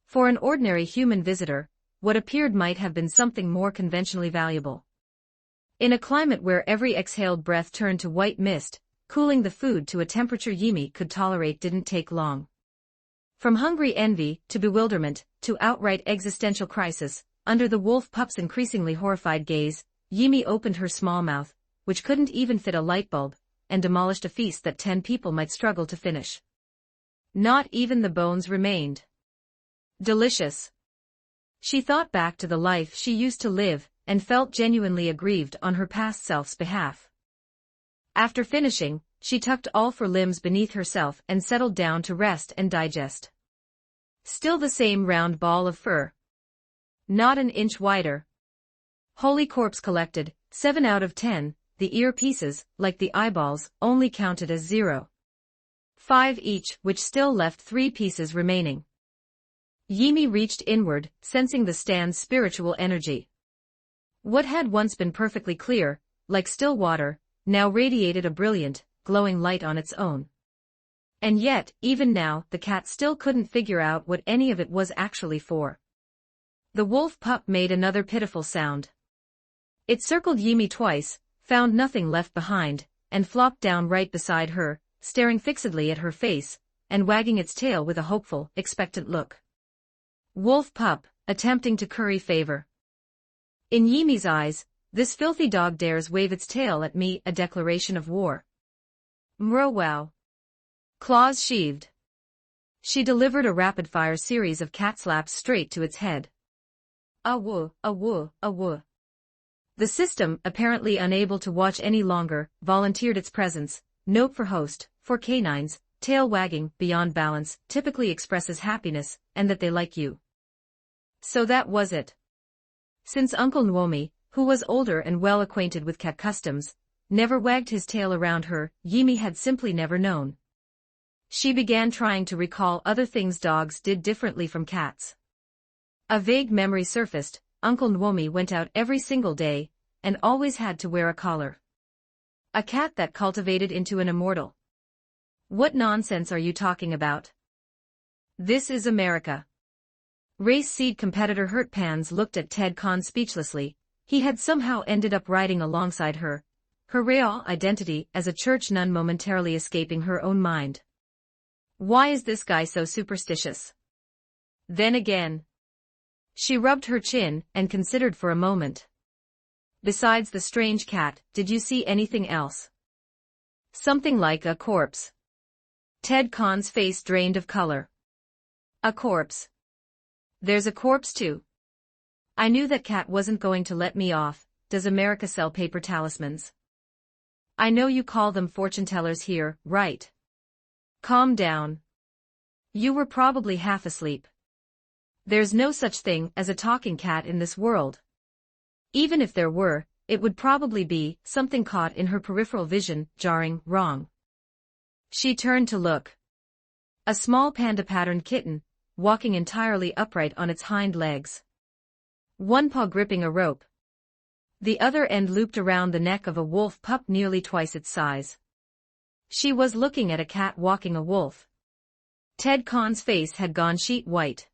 For an ordinary human visitor, what appeared might have been something more conventionally valuable. In a climate where every exhaled breath turned to white mist, cooling the food to a temperature Yimi could tolerate didn't take long. From hungry envy, to bewilderment, to outright existential crisis, under the wolf pup's increasingly horrified gaze, Yimi opened her small mouth, which couldn't even fit a light bulb, and demolished a feast that 10 people might struggle to finish. Not even the bones remained. Delicious. She thought back to the life she used to live, and felt genuinely aggrieved on her past self's behalf. After finishing, she tucked all 4 limbs beneath herself and settled down to rest and digest. Still the same round ball of fur. Not an inch wider. Holy corpse collected, 7 out of 10, the ear pieces, like the eyeballs, only counted as 0. 5 each, which still left 3 pieces remaining. Yimi reached inward, sensing the stand's spiritual energy. What had once been perfectly clear, like still water, now radiated a brilliant, glowing light on its own. And yet, even now, the cat still couldn't figure out what any of it was actually for. The wolf pup made another pitiful sound. It circled Yimi twice, found nothing left behind, and flopped down right beside her, staring fixedly at her face, and wagging its tail with a hopeful, expectant look. Wolf pup, attempting to curry favor. In Yimi's eyes, this filthy dog dares wave its tail at me, a declaration of war. Mro wow. Claws sheathed. She delivered a rapid-fire series of cat slaps straight to its head. Ah-woo, ah-woo, ah-woo. The system, apparently unable to watch any longer, volunteered its presence. Note for host, for canines, tail wagging, beyond balance, typically expresses happiness, and that they like you. So that was it. Since Uncle Nwomi, who was older and well acquainted with cat customs, never wagged his tail around her, Yimi had simply never known. She began trying to recall other things dogs did differently from cats. A vague memory surfaced. Uncle Nwomi went out every single day, and always had to wear a collar. A cat that cultivated into an immortal. What nonsense are you talking about? This is America. Race seed competitor Hurt Pans looked at Ted Khan speechlessly. He had somehow ended up riding alongside her, her real identity as a church nun momentarily escaping her own mind. Why is this guy so superstitious? Then again. She rubbed her chin and considered for a moment. Besides the strange cat, did you see anything else? Something like a corpse. Ted Khan's face drained of color. A corpse. There's a corpse too. I knew that cat wasn't going to let me off. Does America sell paper talismans? I know you call them fortune tellers here, right? Calm down. You were probably half asleep. There's no such thing as a talking cat in this world. Even if there were, it would probably be something caught in her peripheral vision, jarring, wrong. She turned to look. A small panda-patterned kitten, walking entirely upright on its hind legs. One paw gripping a rope. The other end looped around the neck of a wolf pup nearly twice its size. She was looking at a cat walking a wolf. Ted Khan's face had gone sheet white.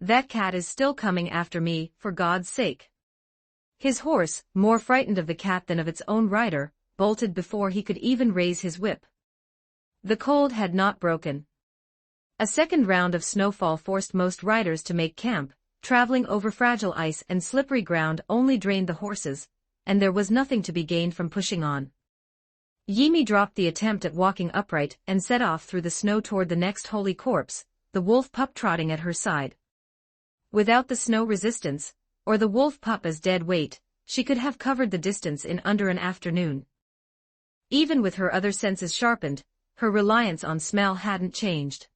That cat is still coming after me, for God's sake. His horse, more frightened of the cat than of its own rider, bolted before he could even raise his whip. The cold had not broken. A second round of snowfall forced most riders to make camp. Traveling over fragile ice and slippery ground only drained the horses, and there was nothing to be gained from pushing on. Yimi dropped the attempt at walking upright and set off through the snow toward the next holy corpse, the wolf pup trotting at her side. Without the snow resistance, or the wolf pup as dead weight, she could have covered the distance in under an afternoon. Even with her other senses sharpened, her reliance on smell hadn't changed.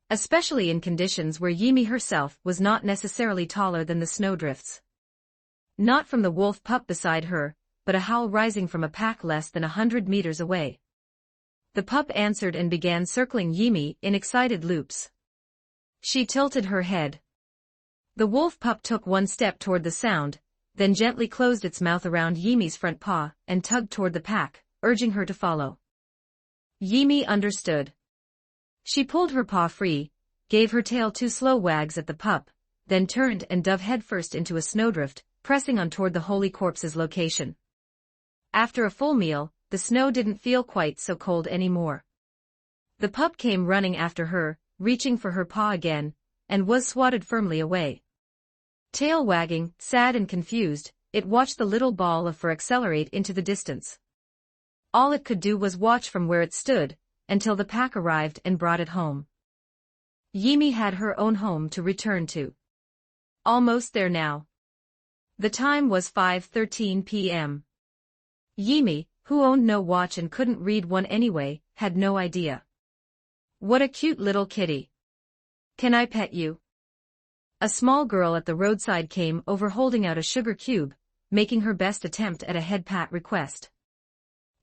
Especially in conditions where Yimi herself was not necessarily taller than the snowdrifts. Not from the wolf pup beside her, but a howl rising from a pack less than 100 meters away. The pup answered and began circling Yimi in excited loops. She tilted her head. The wolf pup took one step toward the sound, then gently closed its mouth around Yimi's front paw and tugged toward the pack, urging her to follow. Yimi understood. She pulled her paw free, gave her tail 2 slow wags at the pup, then turned and dove headfirst into a snowdrift, pressing on toward the holy corpse's location. After a full meal, the snow didn't feel quite so cold anymore. The pup came running after her, reaching for her paw again, and was swatted firmly away. Tail wagging, sad and confused, it watched the little ball of fur accelerate into the distance. All it could do was watch from where it stood, until the pack arrived and brought it home. Yimi had her own home to return to. Almost there now. The time was 5:13 p.m. Yimi, who owned no watch and couldn't read one anyway, had no idea. What a cute little kitty. Can I pet you? A small girl at the roadside came over holding out a sugar cube, making her best attempt at a head pat request.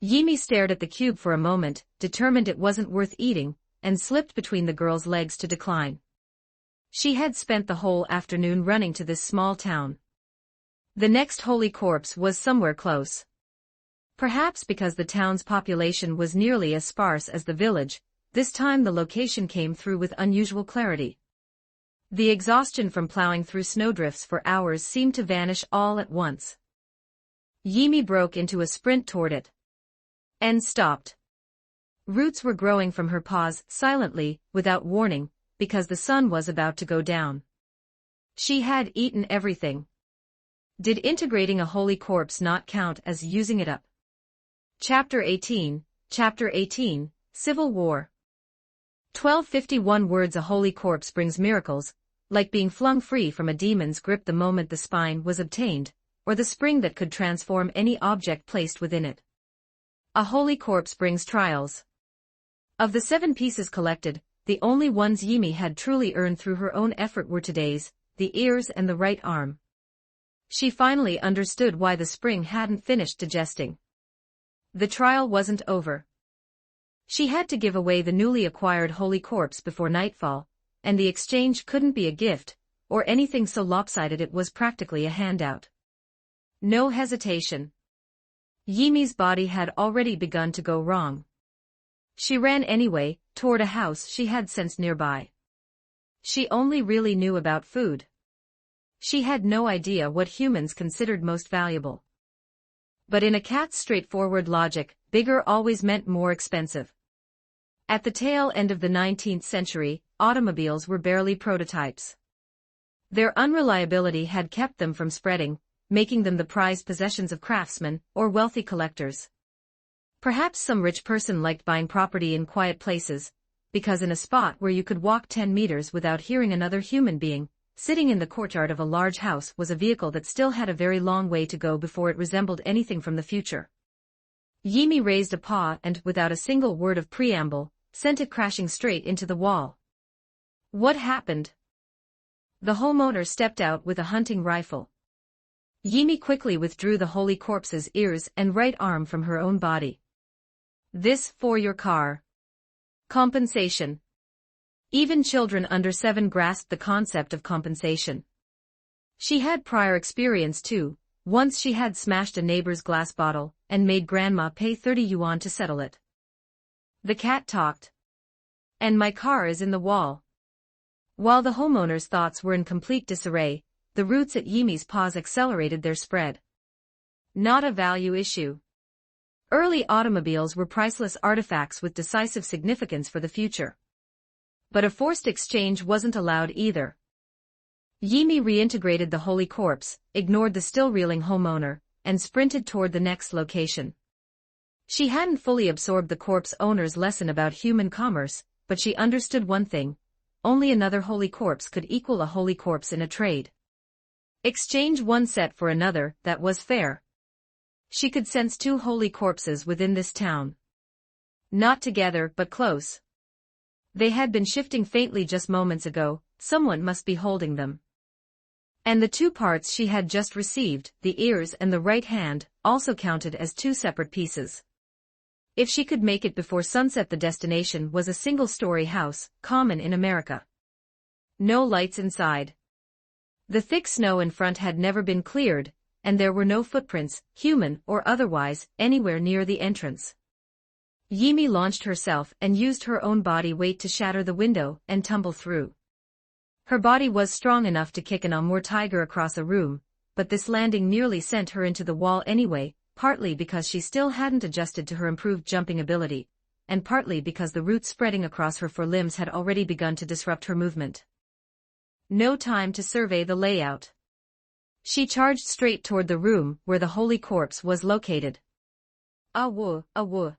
Yimi stared at the cube for a moment, determined it wasn't worth eating, and slipped between the girl's legs to decline. She had spent the whole afternoon running to this small town. The next holy corpse was somewhere close. Perhaps because the town's population was nearly as sparse as the village, this time the location came through with unusual clarity. The exhaustion from plowing through snowdrifts for hours seemed to vanish all at once. Yimi broke into a sprint toward it. And stopped. Roots were growing from her paws, silently, without warning, because the sun was about to go down. She had eaten everything. Did integrating a holy corpse not count as using it up? Chapter 18, Civil War. 1251 words. A holy corpse brings miracles, like being flung free from a demon's grip the moment the spine was obtained, or the spring that could transform any object placed within it. A holy corpse brings trials. Of the 7 pieces collected, the only ones Yimi had truly earned through her own effort were today's, the ears and the right arm. She finally understood why the spring hadn't finished digesting. The trial wasn't over. She had to give away the newly acquired holy corpse before nightfall, and the exchange couldn't be a gift, or anything so lopsided it was practically a handout. No hesitation. Yimi's body had already begun to go wrong. She ran anyway, toward a house she had sensed nearby. She only really knew about food. She had no idea what humans considered most valuable. But in a cat's straightforward logic, bigger always meant more expensive. At the tail end of the 19th century, automobiles were barely prototypes. Their unreliability had kept them from spreading, making them the prized possessions of craftsmen or wealthy collectors. Perhaps some rich person liked buying property in quiet places, because in a spot where you could walk 10 meters without hearing another human being, sitting in the courtyard of a large house was a vehicle that still had a very long way to go before it resembled anything from the future. Yimi raised a paw and, without a single word of preamble, sent it crashing straight into the wall. What happened? The homeowner stepped out with a hunting rifle. Yimi quickly withdrew the holy corpse's ears and right arm from her own body. This for your car. Compensation. Even children under 7 grasped the concept of compensation. She had prior experience too. Once she had smashed a neighbor's glass bottle and made grandma pay 30 yuan to settle it. The cat talked. And my car is in the wall. While the homeowner's thoughts were in complete disarray, the roots at Yimi's paws accelerated their spread. Not a value issue. Early automobiles were priceless artifacts with decisive significance for the future. But a forced exchange wasn't allowed either. Yimi reintegrated the holy corpse, ignored the still reeling homeowner, and sprinted toward the next location. She hadn't fully absorbed the corpse owner's lesson about human commerce, but she understood one thing: only another holy corpse could equal a holy corpse in a trade. Exchange one set for another, that was fair. She could sense 2 holy corpses within this town. Not together, but close. They had been shifting faintly just moments ago. Someone must be holding them. And the 2 parts she had just received, the ears and the right hand, also counted as 2 separate pieces. If she could make it before sunset, the destination was a single-story house, common in America. No lights inside. The thick snow in front had never been cleared, and there were no footprints, human or otherwise, anywhere near the entrance. Yimi launched herself and used her own body weight to shatter the window and tumble through. Her body was strong enough to kick an Amur tiger across a room, but this landing nearly sent her into the wall anyway, partly because she still hadn't adjusted to her improved jumping ability, and partly because the roots spreading across her forelimbs had already begun to disrupt her movement. No time to survey the layout. She charged straight toward the room where the holy corpse was located. Awu, awu.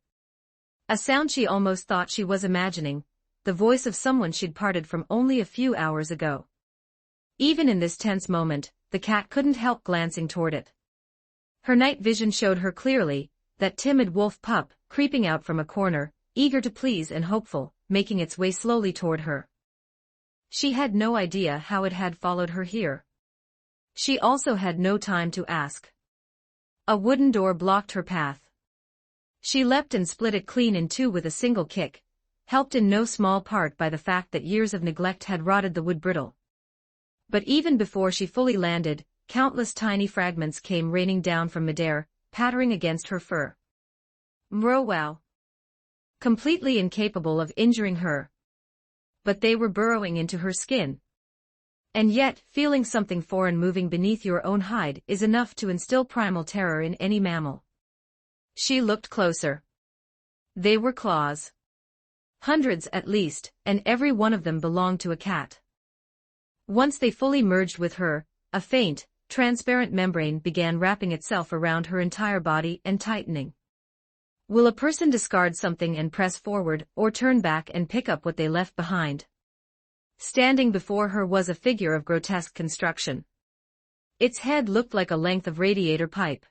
A sound she almost thought she was imagining, the voice of someone she'd parted from only a few hours ago. Even in this tense moment, the cat couldn't help glancing toward it. Her night vision showed her clearly, that timid wolf pup, creeping out from a corner, eager to please and hopeful, making its way slowly toward her. She had no idea how it had followed her here. She also had no time to ask. A wooden door blocked her path. She leapt and split it clean in two with a single kick, helped in no small part by the fact that years of neglect had rotted the wood brittle. But even before she fully landed, countless tiny fragments came raining down from midair, pattering against her fur. Mrowow. Completely incapable of injuring her. But they were burrowing into her skin. And yet, feeling something foreign moving beneath your own hide is enough to instill primal terror in any mammal. She looked closer. They were claws. Hundreds at least, and every one of them belonged to a cat. Once they fully merged with her, a faint, transparent membrane began wrapping itself around her entire body and tightening. Will a person discard something and press forward or turn back and pick up what they left behind? Standing before her was a figure of grotesque construction. Its head looked like a length of radiator pipe.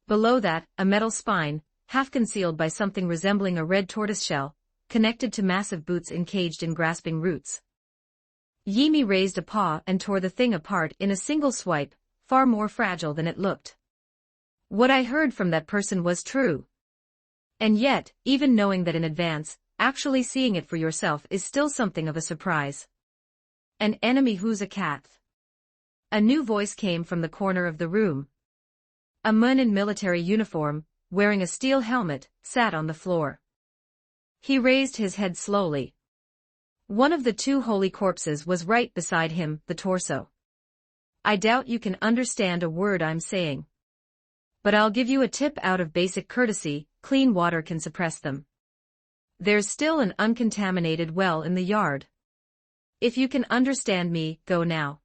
Below that, a metal spine, half concealed by something resembling a red tortoiseshell, connected to massive boots encaged in grasping roots. Yimi raised a paw and tore the thing apart in a single swipe, far more fragile than it looked. What I heard from that person was true. And yet, even knowing that in advance, actually seeing it for yourself is still something of a surprise. An enemy who's a cat. A new voice came from the corner of the room. A man in military uniform, wearing a steel helmet, sat on the floor. He raised his head slowly. One of the two holy corpses was right beside him, the torso. I doubt you can understand a word I'm saying. But I'll give you a tip out of basic courtesy, clean water can suppress them. There's still an uncontaminated well in the yard. If you can understand me, go now.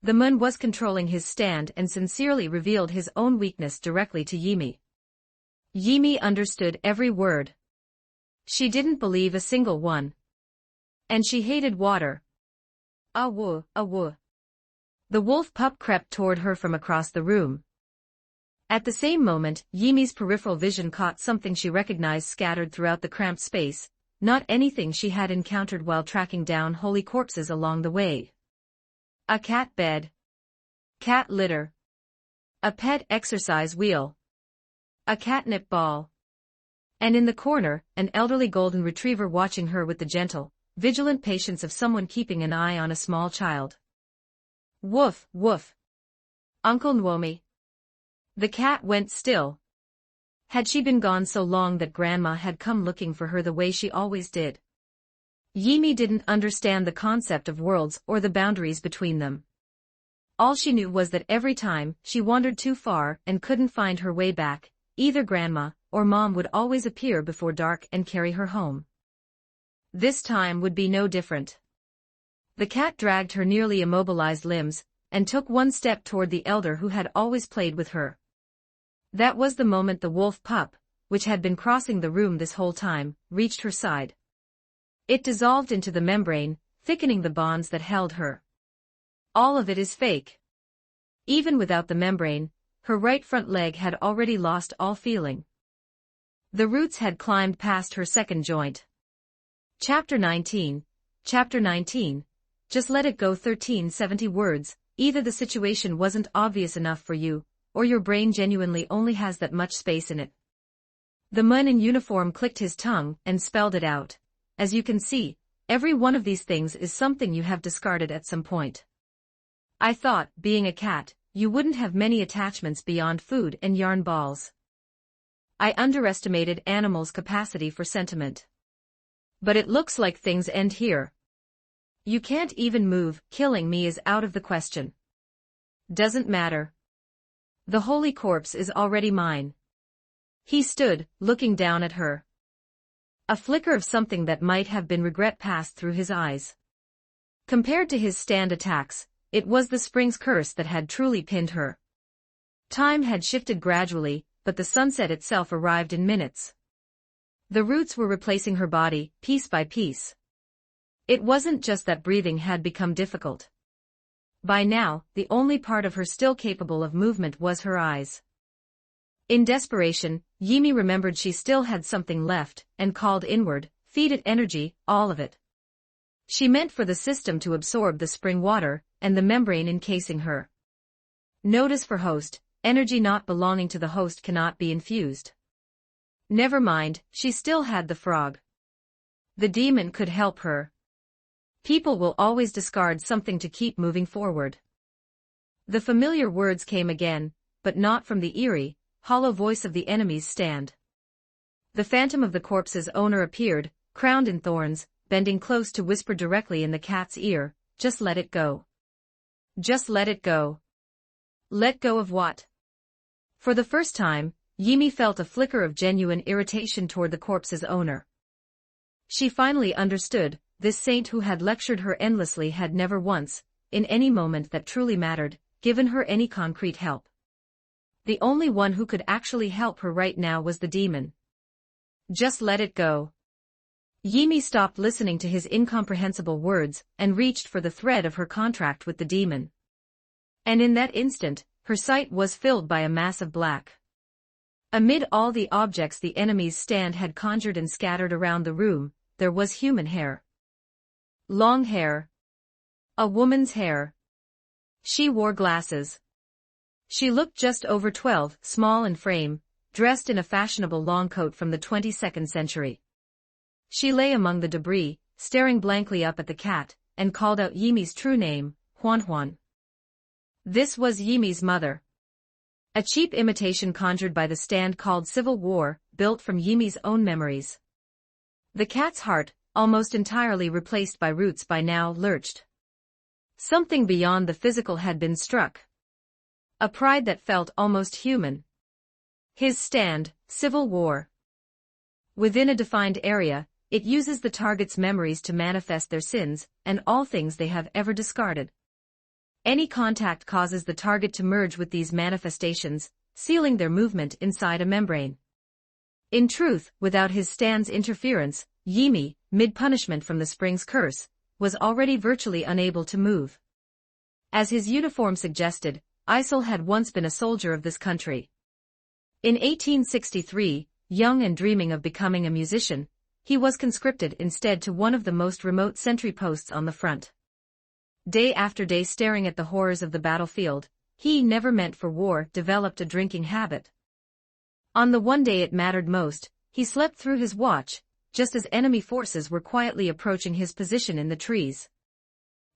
The man was controlling his stand and sincerely revealed his own weakness directly to Yimi. Yimi understood every word. She didn't believe a single one. And she hated water. Awu, awu. The wolf pup crept toward her from across the room. At the same moment, Yimi's peripheral vision caught something she recognized scattered throughout the cramped space, not anything she had encountered while tracking down holy corpses along the way. A cat bed. Cat litter. A pet exercise wheel. A catnip ball. And in the corner, an elderly golden retriever watching her with the gentle, vigilant patience of someone keeping an eye on a small child. Woof, woof. Uncle Nwomi. The cat went still. Had she been gone so long that Grandma had come looking for her the way she always did? Yimi didn't understand the concept of worlds or the boundaries between them. All she knew was that every time she wandered too far and couldn't find her way back, either Grandma or Mom would always appear before dark and carry her home. This time would be no different. The cat dragged her nearly immobilized limbs and took one step toward the elder who had always played with her. That was the moment the wolf pup, which had been crossing the room this whole time, reached her side. It dissolved into the membrane, thickening the bonds that held her. All of it is fake. Even without the membrane, her right front leg had already lost all feeling. The roots had climbed past her second joint. Chapter 19. Chapter 19. Just let it go. 1370 words. Either the situation wasn't obvious enough for you, or your brain genuinely only has that much space in it. The man in uniform clicked his tongue and spelled it out. As you can see, every one of these things is something you have discarded at some point. I thought, being a cat, you wouldn't have many attachments beyond food and yarn balls. I underestimated animals' capacity for sentiment. But it looks like things end here. You can't even move, killing me is out of the question. Doesn't matter. The holy corpse is already mine. He stood, looking down at her. A flicker of something that might have been regret passed through his eyes. Compared to his stand attacks, it was the spring's curse that had truly pinned her. Time had shifted gradually, but the sunset itself arrived in minutes. The roots were replacing her body, piece by piece. It wasn't just that breathing had become difficult. By now, the only part of her still capable of movement was her eyes. In desperation, Yimi remembered she still had something left, and called inward, "Feed it energy, all of it." She meant for the system to absorb the spring water, and the membrane encasing her. Notice for host, energy not belonging to the host cannot be infused. Never mind, she still had the frog. The demon could help her. People will always discard something to keep moving forward. The familiar words came again, but not from the eerie, hollow voice of the enemy's stand. The phantom of the corpse's owner appeared, crowned in thorns, bending close to whisper directly in the cat's ear, "Just let it go. Just let it go." Let go of what? For the first time, Yimi felt a flicker of genuine irritation toward the corpse's owner. She finally understood, this saint who had lectured her endlessly had never once, in any moment that truly mattered, given her any concrete help. The only one who could actually help her right now was the demon. Just let it go. Yimi stopped listening to his incomprehensible words and reached for the thread of her contract with the demon. And in that instant, her sight was filled by a mass of black. Amid all the objects the enemy's stand had conjured and scattered around the room, there was human hair. Long hair. A woman's hair. She wore glasses. She looked just over 12, small in frame, dressed in a fashionable long coat from the 22nd century. She lay among the debris, staring blankly up at the cat, and called out Yimi's true name, Huan Huan. This was Yimi's mother. A cheap imitation conjured by the stand called Civil War, built from Yimi's own memories. The cat's heart, almost entirely replaced by roots by now, lurched. Something beyond the physical had been struck. A pride that felt almost human. His stand, Civil War. Within a defined area, it uses the target's memories to manifest their sins, and all things they have ever discarded. Any contact causes the target to merge with these manifestations, sealing their movement inside a membrane. In truth, without his stand's interference, Yimi, mid-punishment from the spring's curse, was already virtually unable to move. As his uniform suggested, Isol had once been a soldier of this country. In 1863, young and dreaming of becoming a musician, he was conscripted instead to one of the most remote sentry posts on the front. Day after day staring at the horrors of the battlefield, he, never meant for war, developed a drinking habit. On the one day it mattered most, he slept through his watch, just as enemy forces were quietly approaching his position in the trees.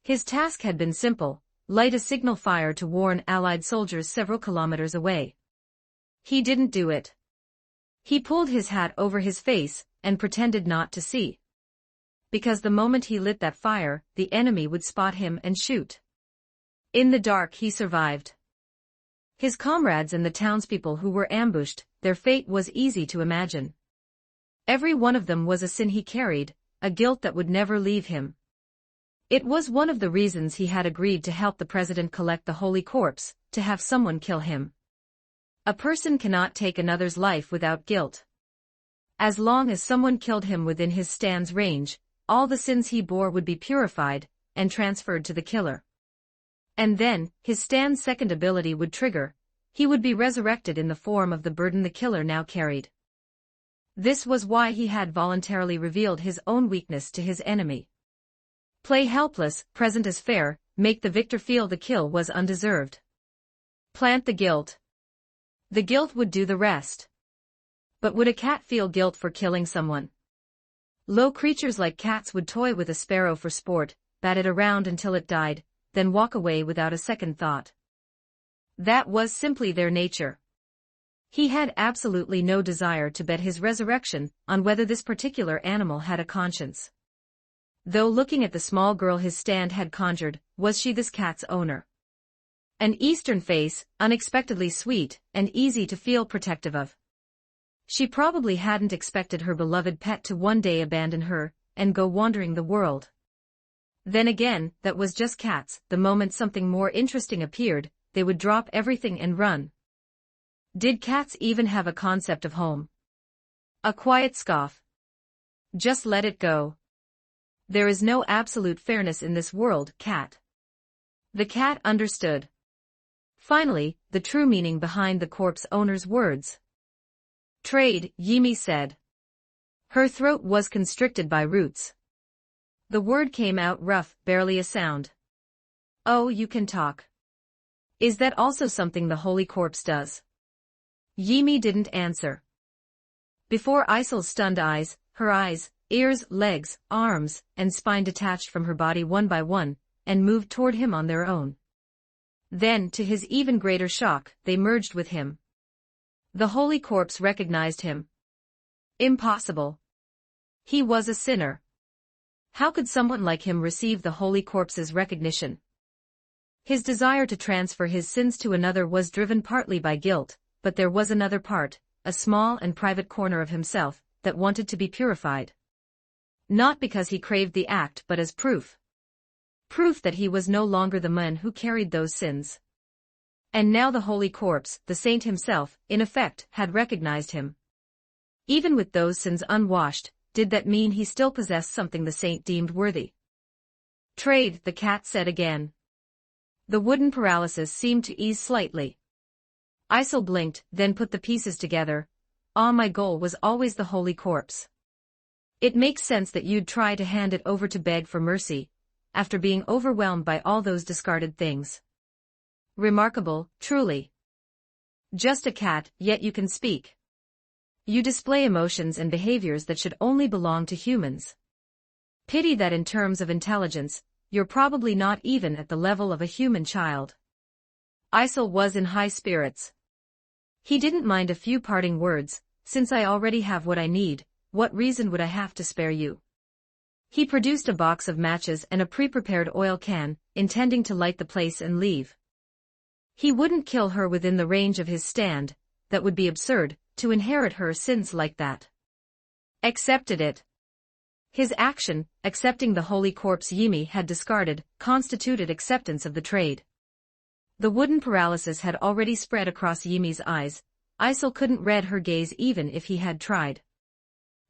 His task had been simple: light a signal fire to warn Allied soldiers several kilometers away. He didn't do it. He pulled his hat over his face and pretended not to see. Because the moment he lit that fire, the enemy would spot him and shoot. In the dark he survived. His comrades and the townspeople who were ambushed, their fate was easy to imagine. Every one of them was a sin he carried, a guilt that would never leave him. It was one of the reasons he had agreed to help the president collect the holy corpse, to have someone kill him. A person cannot take another's life without guilt. As long as someone killed him within his stand's range, all the sins he bore would be purified and transferred to the killer. And then, his stand's second ability would trigger. He would be resurrected in the form of the burden the killer now carried. This was why he had voluntarily revealed his own weakness to his enemy. Play helpless, present as fair, make the victor feel the kill was undeserved. Plant the guilt. The guilt would do the rest. But would a cat feel guilt for killing someone? Low creatures like cats would toy with a sparrow for sport, bat it around until it died, then walk away without a second thought. That was simply their nature. He had absolutely no desire to bet his resurrection on whether this particular animal had a conscience. Though looking at the small girl his stand had conjured, was she this cat's owner? An Eastern face, unexpectedly sweet, and easy to feel protective of. She probably hadn't expected her beloved pet to one day abandon her, and go wandering the world. Then again, that was just cats. The moment something more interesting appeared, they would drop everything and run. Did cats even have a concept of home? A quiet scoff. Just let it go. There is no absolute fairness in this world, cat. The cat understood. Finally, the true meaning behind the corpse owner's words. Trade, Yimi said. Her throat was constricted by roots. The word came out rough, barely a sound. Oh, you can talk. Is that also something the holy corpse does? Yimi didn't answer. Before Isol's stunned eyes, her eyes, ears, legs, arms, and spine detached from her body one by one, and moved toward him on their own. Then, to his even greater shock, they merged with him. The holy corpse recognized him. Impossible. He was a sinner. How could someone like him receive the holy corpse's recognition? His desire to transfer his sins to another was driven partly by guilt, but there was another part, a small and private corner of himself, that wanted to be purified. Not because he craved the act but as proof. Proof that he was no longer the man who carried those sins. And now the holy corpse, the saint himself, in effect, had recognized him. Even with those sins unwashed, did that mean he still possessed something the saint deemed worthy? Trade, the cat said again. The wooden paralysis seemed to ease slightly. Isol blinked, then put the pieces together. Ah, my goal was always the holy corpse. It makes sense that you'd try to hand it over to beg for mercy, after being overwhelmed by all those discarded things. Remarkable, truly. Just a cat, yet you can speak. You display emotions and behaviors that should only belong to humans. Pity that in terms of intelligence, you're probably not even at the level of a human child. Isol was in high spirits. He didn't mind a few parting words. Since I already have what I need, what reason would I have to spare you? He produced a box of matches and a pre-prepared oil can, intending to light the place and leave. He wouldn't kill her within the range of his stand. That would be absurd, to inherit her sins like that. Accepted it. His action, accepting the holy corpse Yimi had discarded, constituted acceptance of the trade. The wooden paralysis had already spread across Yimi's eyes. Isol couldn't read her gaze even if he had tried.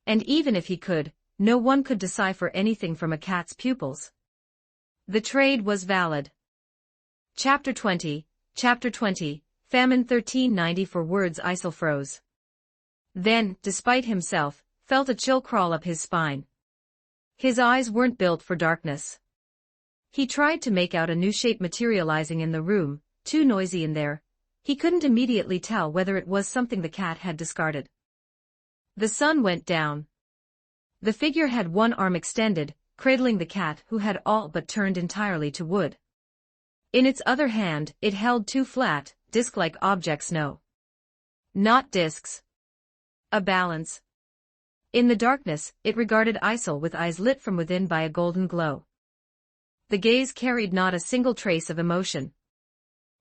And even if he could, no one could decipher anything from a cat's pupils. The trade was valid. Chapter 20, Famine 1390. For words Isol froze. Then, despite himself, felt a chill crawl up his spine. His eyes weren't built for darkness. He tried to make out a new shape materializing in the room, too noisy in there. He couldn't immediately tell whether it was something the cat had discarded. The sun went down. The figure had one arm extended, cradling the cat who had all but turned entirely to wood. In its other hand, it held two flat, disc-like objects. No. Not discs. A balance. In the darkness, it regarded Isol with eyes lit from within by a golden glow. The gaze carried not a single trace of emotion.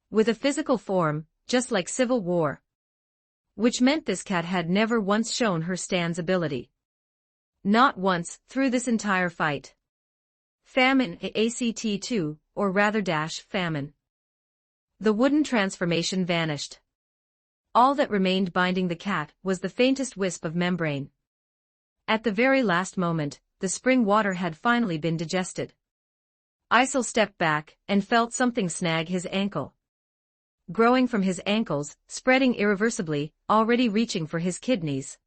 With a physical form, just like civil war. Which meant this cat had never once shown her stand's ability. Not once, through this entire fight. Famine, ACT2, or rather famine. The wooden transformation vanished. All that remained binding the cat was the faintest wisp of membrane. At the very last moment, the spring water had finally been digested. Isol stepped back and felt something snag his ankle. Growing from his ankles, spreading irreversibly, already reaching for his kidneys.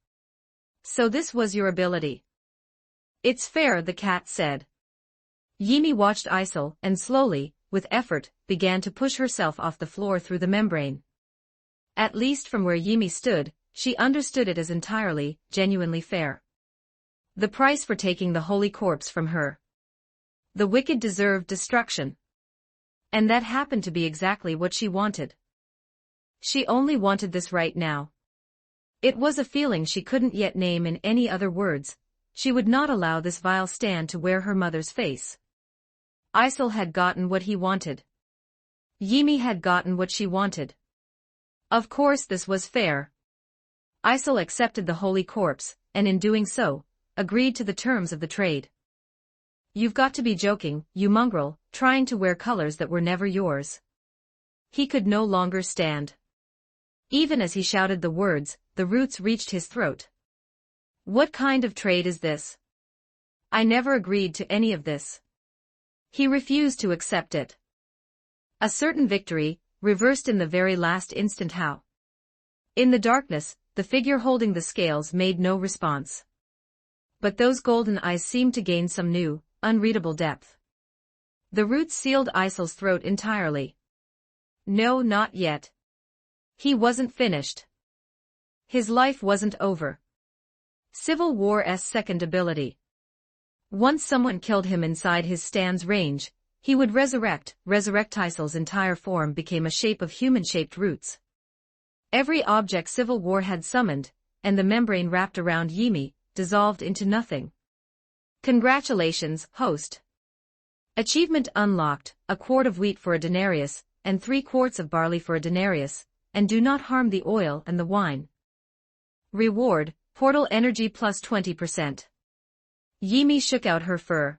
So this was your ability. It's fair, the cat said. Yimi watched Isol and slowly, with effort, began to push herself off the floor through the membrane. At least from where Yimi stood, she understood it as entirely, genuinely fair. The price for taking the holy corpse from her. The wicked deserved destruction. And that happened to be exactly what she wanted. She only wanted this right now. It was a feeling she couldn't yet name in any other words. She would not allow this vile stand to wear her mother's face. Isel had gotten what he wanted. Yimi had gotten what she wanted. Of course this was fair. Isel accepted the holy corpse, and in doing so, agreed to the terms of the trade. You've got to be joking, you mongrel, trying to wear colors that were never yours. He could no longer stand. Even as he shouted the words, the roots reached his throat. What kind of trade is this? I never agreed to any of this. He refused to accept it. A certain victory, reversed in the very last instant. How? In the darkness, the figure holding the scales made no response. But those golden eyes seemed to gain some new, unreadable depth. The roots sealed Isel's throat entirely. No, not yet. He wasn't finished. His life wasn't over. Civil War's second ability. Once someone killed him inside his stand's range, he would resurrect. Isel's entire form became a shape of human-shaped roots. Every object Civil War had summoned, and the membrane wrapped around Yimi, dissolved into nothing. Congratulations, host. Achievement unlocked, 1 quart of wheat for a denarius, and 3 quarts of barley for a denarius, and do not harm the oil and the wine. Reward, portal energy plus 20%. Yimi shook out her fur.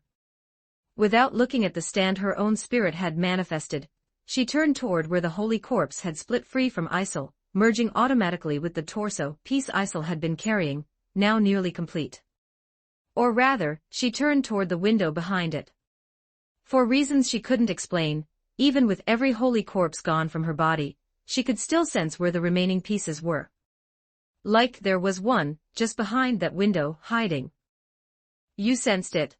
Without looking at the stand her own spirit had manifested, she turned toward where the holy corpse had split free from Isel, merging automatically with the torso piece Isel had been carrying, now nearly complete. Or rather, she turned toward the window behind it. For reasons she couldn't explain, even with every holy corpse gone from her body, she could still sense where the remaining pieces were. Like there was one, just behind that window, hiding. You sensed it.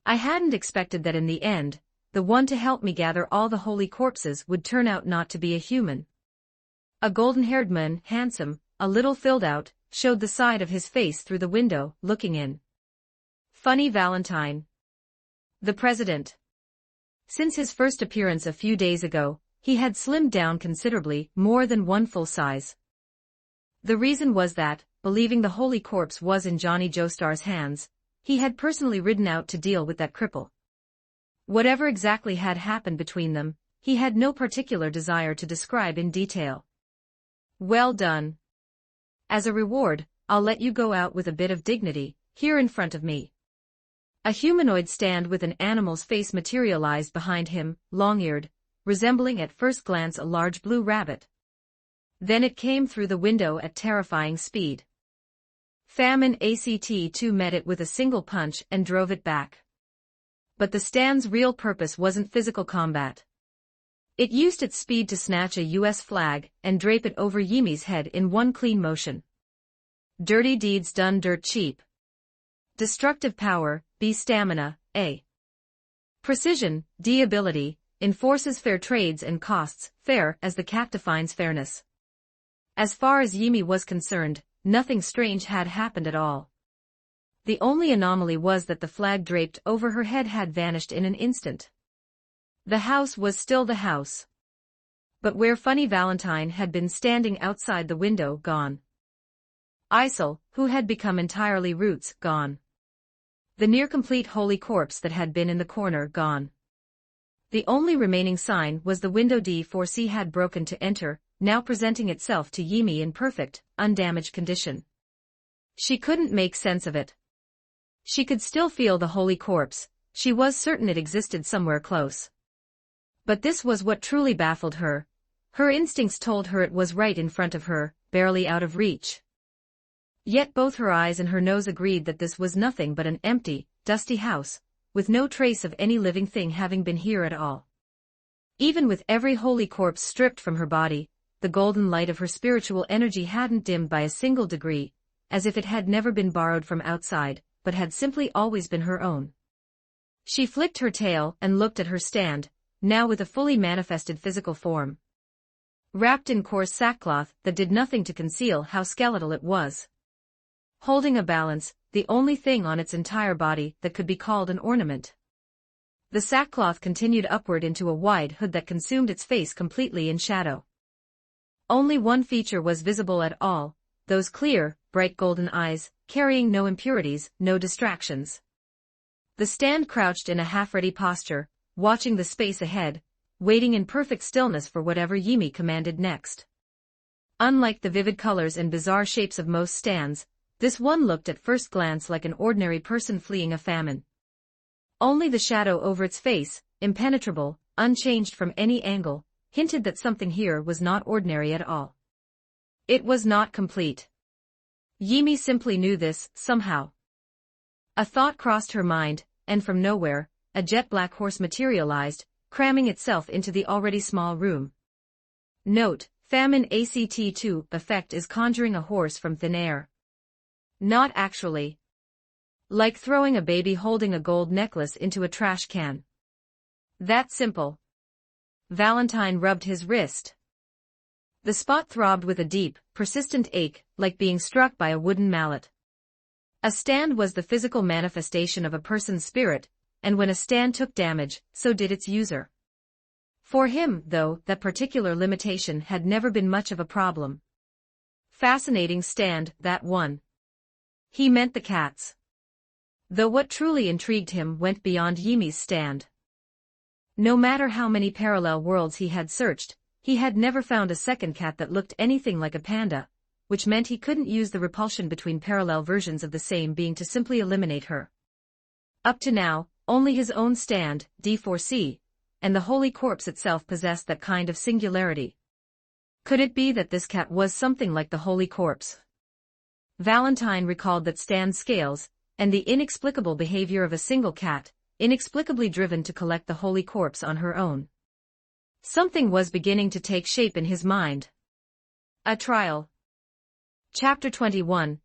I hadn't expected that in the end, the one to help me gather all the holy corpses would turn out not to be a human. A golden-haired man, handsome, a little filled out, showed the side of his face through the window, looking in. Funny Valentine. The president. Since his first appearance a few days ago, he had slimmed down considerably, more than one full size. The reason was that, believing the holy corpse was in Johnny Joestar's hands, he had personally ridden out to deal with that cripple. Whatever exactly had happened between them, he had no particular desire to describe in detail. Well done. As a reward, I'll let you go out with a bit of dignity, here in front of me. A humanoid stand with an animal's face materialized behind him, long-eared, resembling at first glance a large blue rabbit. Then it came through the window at terrifying speed. Famine ACT-2 met it with a single punch and drove it back. But the stand's real purpose wasn't physical combat. It used its speed to snatch a US flag and drape it over Yimi's head in one clean motion. Dirty deeds done dirt cheap. Destructive power, B. Stamina, A. Precision, D. Ability, enforces fair trades and costs, fair as the cat defines fairness. As far as Yimi was concerned, nothing strange had happened at all. The only anomaly was that the flag draped over her head had vanished in an instant. The house was still the house. But where Funny Valentine had been standing outside the window, gone. Isel, who had become entirely roots, gone. The near-complete holy corpse that had been in the corner, gone. The only remaining sign was the window D4C had broken to enter, now presenting itself to Yimi in perfect, undamaged condition. She couldn't make sense of it. She could still feel the holy corpse, she was certain it existed somewhere close. But this was what truly baffled her. Her instincts told her it was right in front of her, barely out of reach. Yet both her eyes and her nose agreed that this was nothing but an empty, dusty house, with no trace of any living thing having been here at all. Even with every holy corpse stripped from her body, the golden light of her spiritual energy hadn't dimmed by a single degree, as if it had never been borrowed from outside, but had simply always been her own. She flicked her tail and looked at her stand, now with a fully manifested physical form. Wrapped in coarse sackcloth that did nothing to conceal how skeletal it was. Holding a balance, the only thing on its entire body that could be called an ornament. The sackcloth continued upward into a wide hood that consumed its face completely in shadow. Only one feature was visible at all, those clear, bright golden eyes, carrying no impurities, no distractions. The stand crouched in a half-ready posture, watching the space ahead, waiting in perfect stillness for whatever Yimi commanded next. Unlike the vivid colors and bizarre shapes of most stands, this one looked at first glance like an ordinary person fleeing a famine. Only the shadow over its face, impenetrable, unchanged from any angle, hinted that something here was not ordinary at all. It was not complete. Yimi simply knew this, somehow. A thought crossed her mind, and from nowhere, a jet-black horse materialized, cramming itself into the already small room. Note: Famine ACT2 effect is conjuring a horse from thin air. Not actually. Like throwing a baby holding a gold necklace into a trash can. That simple. Valentine rubbed his wrist. The spot throbbed with a deep, persistent ache, like being struck by a wooden mallet. A stand was the physical manifestation of a person's spirit, and when a stand took damage, so did its user. For him, though, that particular limitation had never been much of a problem. Fascinating stand, that one. He meant the cat's. Though what truly intrigued him went beyond Yimi's stand. No matter how many parallel worlds he had searched, he had never found a second cat that looked anything like a panda, which meant he couldn't use the repulsion between parallel versions of the same being to simply eliminate her. Up to now, only his own stand, D4C, and the Holy Corpse itself possessed that kind of singularity. Could it be that this cat was something like the Holy Corpse? Valentine recalled that stand scales, and the inexplicable behavior of a single cat, inexplicably driven to collect the Holy Corpse on her own. Something was beginning to take shape in his mind. A trial. Chapter 21,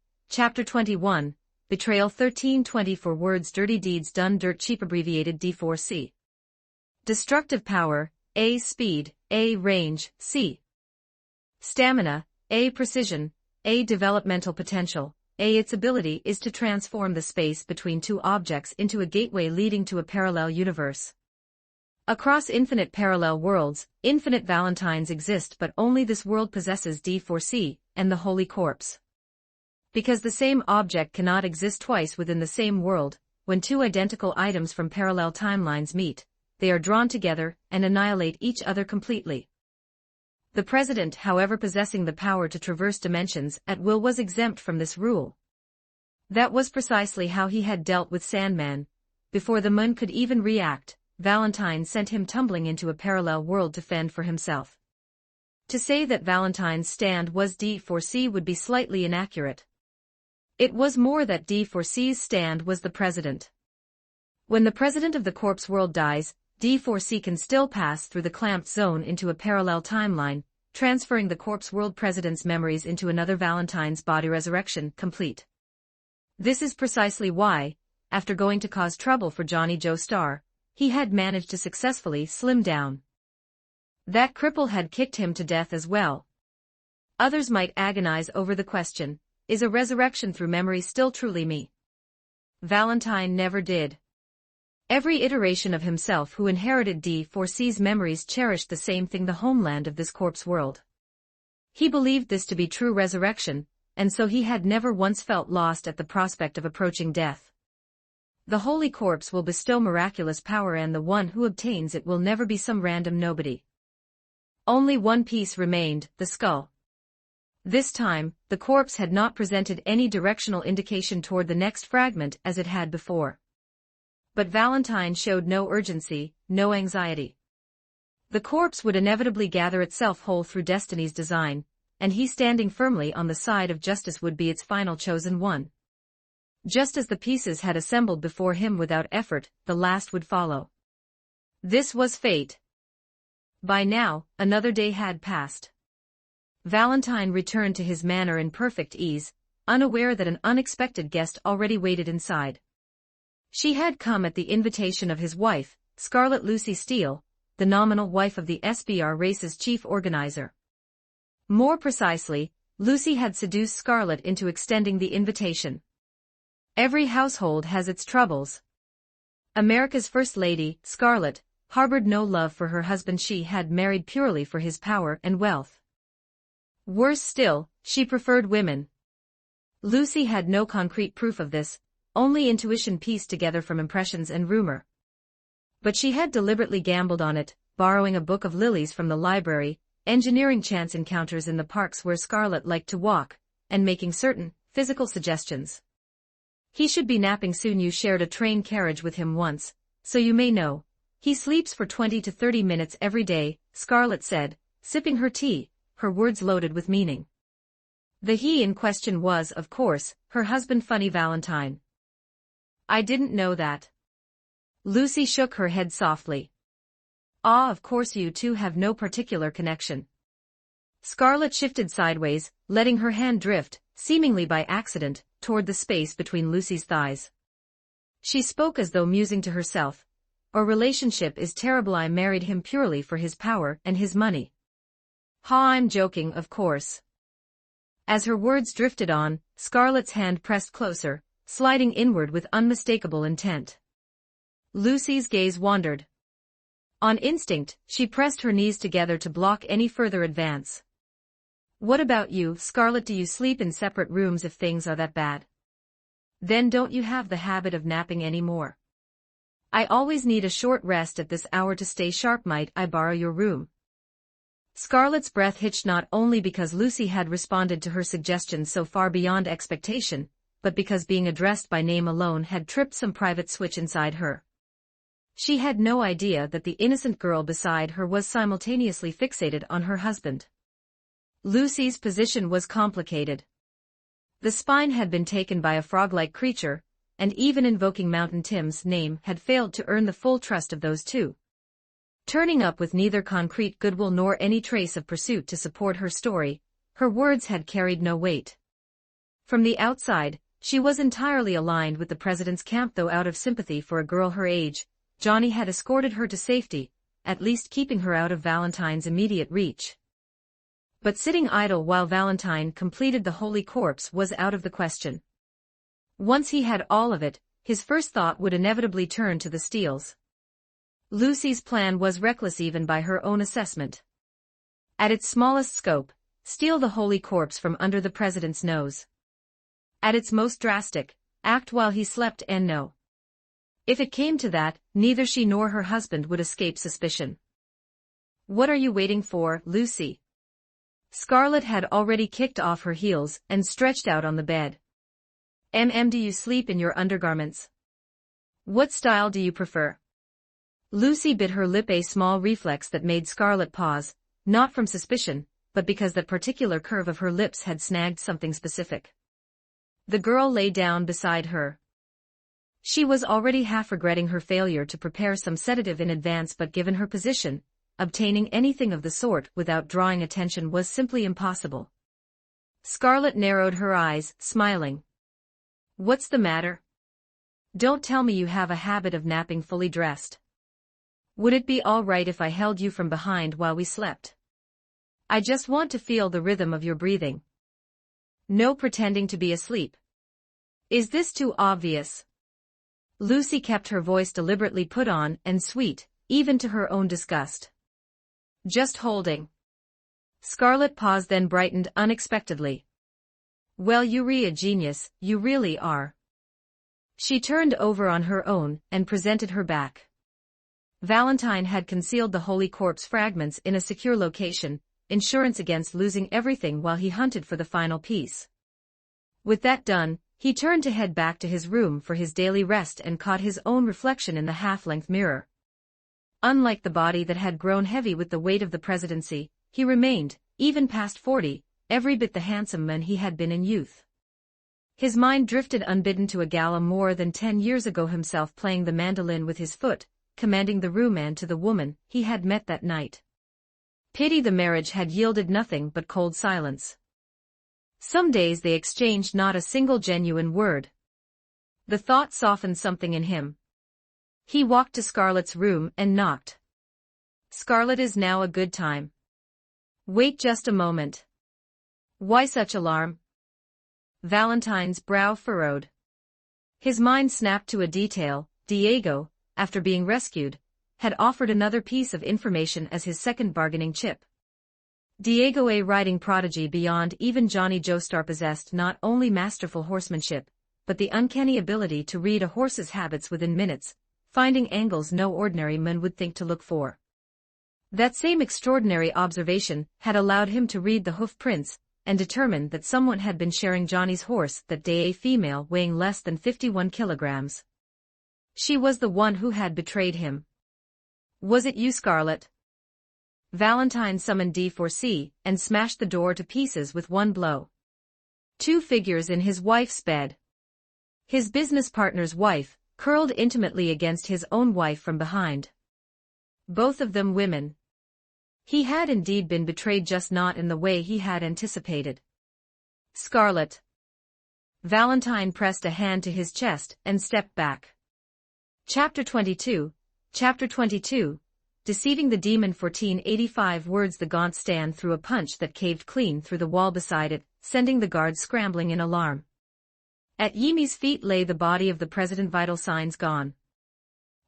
Betrayal 1324 Words Dirty Deeds Done Dirt Cheap Abbreviated D4C. Destructive Power, A. Speed, A. Range, C. Stamina, A. Precision, A. Developmental Potential, A. Its ability is to transform the space between two objects into a gateway leading to a parallel universe. Across infinite parallel worlds, infinite Valentines exist, but only this world possesses D4C, and the Holy Corpse. Because the same object cannot exist twice within the same world, when two identical items from parallel timelines meet, they are drawn together and annihilate each other completely. The President, however, possessing the power to traverse dimensions at will, was exempt from this rule. That was precisely how he had dealt with Sandman. Before the moon could even react, Valentine sent him tumbling into a parallel world to fend for himself. To say that Valentine's stand was D4C would be slightly inaccurate. It was more that D4C's stand was the President. When the President of the Corpse world dies, D4C can still pass through the clamped zone into a parallel timeline, transferring the Corpse world President's memories into another Valentine's body. Resurrection complete. This is precisely why, after going to cause trouble for Johnny Joe Starr, he had managed to successfully slim down. That cripple had kicked him to death as well. Others might agonize over the question, is a resurrection through memory still truly me? Valentine never did. Every iteration of himself who inherited D4C's memories cherished the same thing: the homeland of this corpse world. He believed this to be true resurrection, and so he had never once felt lost at the prospect of approaching death. The Holy Corpse will bestow miraculous power, and the one who obtains it will never be some random nobody. Only one piece remained, the skull. This time, the corpse had not presented any directional indication toward the next fragment as it had before. But Valentine showed no urgency, no anxiety. The corpse would inevitably gather itself whole through destiny's design, and he, standing firmly on the side of justice, would be its final chosen one. Just as the pieces had assembled before him without effort, the last would follow. This was fate. By now, another day had passed. Valentine returned to his manor in perfect ease, unaware that an unexpected guest already waited inside. She had come at the invitation of his wife, Scarlet Lucy Steele, the nominal wife of the SBR race's chief organizer. More precisely, Lucy had seduced Scarlet into extending the invitation. Every household has its troubles. America's First Lady, Scarlet, harbored no love for her husband. She had married purely for his power and wealth. Worse still, she preferred women, Lucy had no concrete proof of this, only intuition pieced together from impressions and rumor. But she had deliberately gambled on it, borrowing a book of lilies from the library, engineering chance encounters in the parks where Scarlet liked to walk, and making certain physical suggestions. He should be napping soon. You shared a train carriage with him once, so you may know. He sleeps for 20 to 30 minutes every day, Scarlet said, sipping her tea, her words loaded with meaning. The he in question was, of course, her husband Funny Valentine. I didn't know that. Lucy shook her head softly. Ah, of course you two have no particular connection. Scarlet shifted sideways, letting her hand drift, seemingly by accident, toward the space between Lucy's thighs. She spoke as though musing to herself. Our relationship is terrible. I married him purely for his power and his money. Ha, I'm joking, of course. As her words drifted on, Scarlet's hand pressed closer, sliding inward with unmistakable intent. Lucy's gaze wandered. On instinct, she pressed her knees together to block any further advance. What about you, Scarlet? Do you sleep in separate rooms if things are that bad? Then don't you have the habit of napping anymore? I always need a short rest at this hour to stay sharp. Might I borrow your room? Scarlet's breath hitched, not only because Lucy had responded to her suggestion so far beyond expectation, but because being addressed by name alone had tripped some private switch inside her. She had no idea that the innocent girl beside her was simultaneously fixated on her husband. Lucy's position was complicated. The spine had been taken by a frog-like creature, and even invoking Mountain Tim's name had failed to earn the full trust of those two. Turning up with neither concrete goodwill nor any trace of pursuit to support her story, her words had carried no weight. From the outside, she was entirely aligned with the president's camp, though out of sympathy for a girl her age, Johnny had escorted her to safety, at least keeping her out of Valentine's immediate reach. But sitting idle while Valentine completed the holy corpse was out of the question. Once he had all of it, his first thought would inevitably turn to the Steeles. Lucy's plan was reckless even by her own assessment. At its smallest scope, steal the holy corpse from under the president's nose. At its most drastic, act while he slept, and no. If it came to that, neither she nor her husband would escape suspicion. What are you waiting for, Lucy? Scarlet had already kicked off her heels and stretched out on the bed. Do you sleep in your undergarments? What style do you prefer? Lucy bit her lip, a small reflex that made Scarlet pause, not from suspicion, but because that particular curve of her lips had snagged something specific. The girl lay down beside her. She was already half regretting her failure to prepare some sedative in advance, but given her position, obtaining anything of the sort without drawing attention was simply impossible. Scarlet narrowed her eyes, smiling. What's the matter? Don't tell me you have a habit of napping fully dressed. Would it be all right if I held you from behind while we slept? I just want to feel the rhythm of your breathing. No pretending to be asleep. Is this too obvious? Lucy kept her voice deliberately put on and sweet, even to her own disgust. Just holding. Scarlet paused, then brightened unexpectedly. Well, you're a genius, you really are. She turned over on her own and presented her back. Valentine had concealed the holy corpse fragments in a secure location, insurance against losing everything while he hunted for the final piece. With that done, he turned to head back to his room for his daily rest and caught his own reflection in the half-length mirror. Unlike the body that had grown heavy with the weight of the presidency, he remained, even past 40, every bit the handsome man he had been in youth. His mind drifted unbidden to a gala more than 10 years ago, himself playing the mandolin with his foot, commanding the room, and to the woman he had met that night. Pity the marriage had yielded nothing but cold silence. Some days they exchanged not a single genuine word. The thought softened something in him. He walked to Scarlet's room and knocked. Scarlet, is now a good time? Wait just a moment. Why such alarm? Valentine's brow furrowed. His mind snapped to a detail. Diego, after being rescued, had offered another piece of information as his second bargaining chip. Diego, a riding prodigy beyond even Johnny Joestar, possessed not only masterful horsemanship, but the uncanny ability to read a horse's habits within minutes, finding angles no ordinary man would think to look for. That same extraordinary observation had allowed him to read the hoof prints, and determine that someone had been sharing Johnny's horse that day, a female weighing less than 51 kilograms. She was the one who had betrayed him. "Was it you, Scarlett?" Valentine summoned D4C and smashed the door to pieces with one blow. Two figures in his wife's bed. His business partner's wife, curled intimately against his own wife from behind. Both of them women. He had indeed been betrayed, just not in the way he had anticipated. "Scarlett." Valentine pressed a hand to his chest and stepped back. Chapter 22. Chapter 22. Deceiving the Demon. 1485 words. The gaunt stand threw a punch that caved clean through the wall beside it, sending the guards scrambling in alarm. At Yimi's feet lay the body of the president, vital signs gone.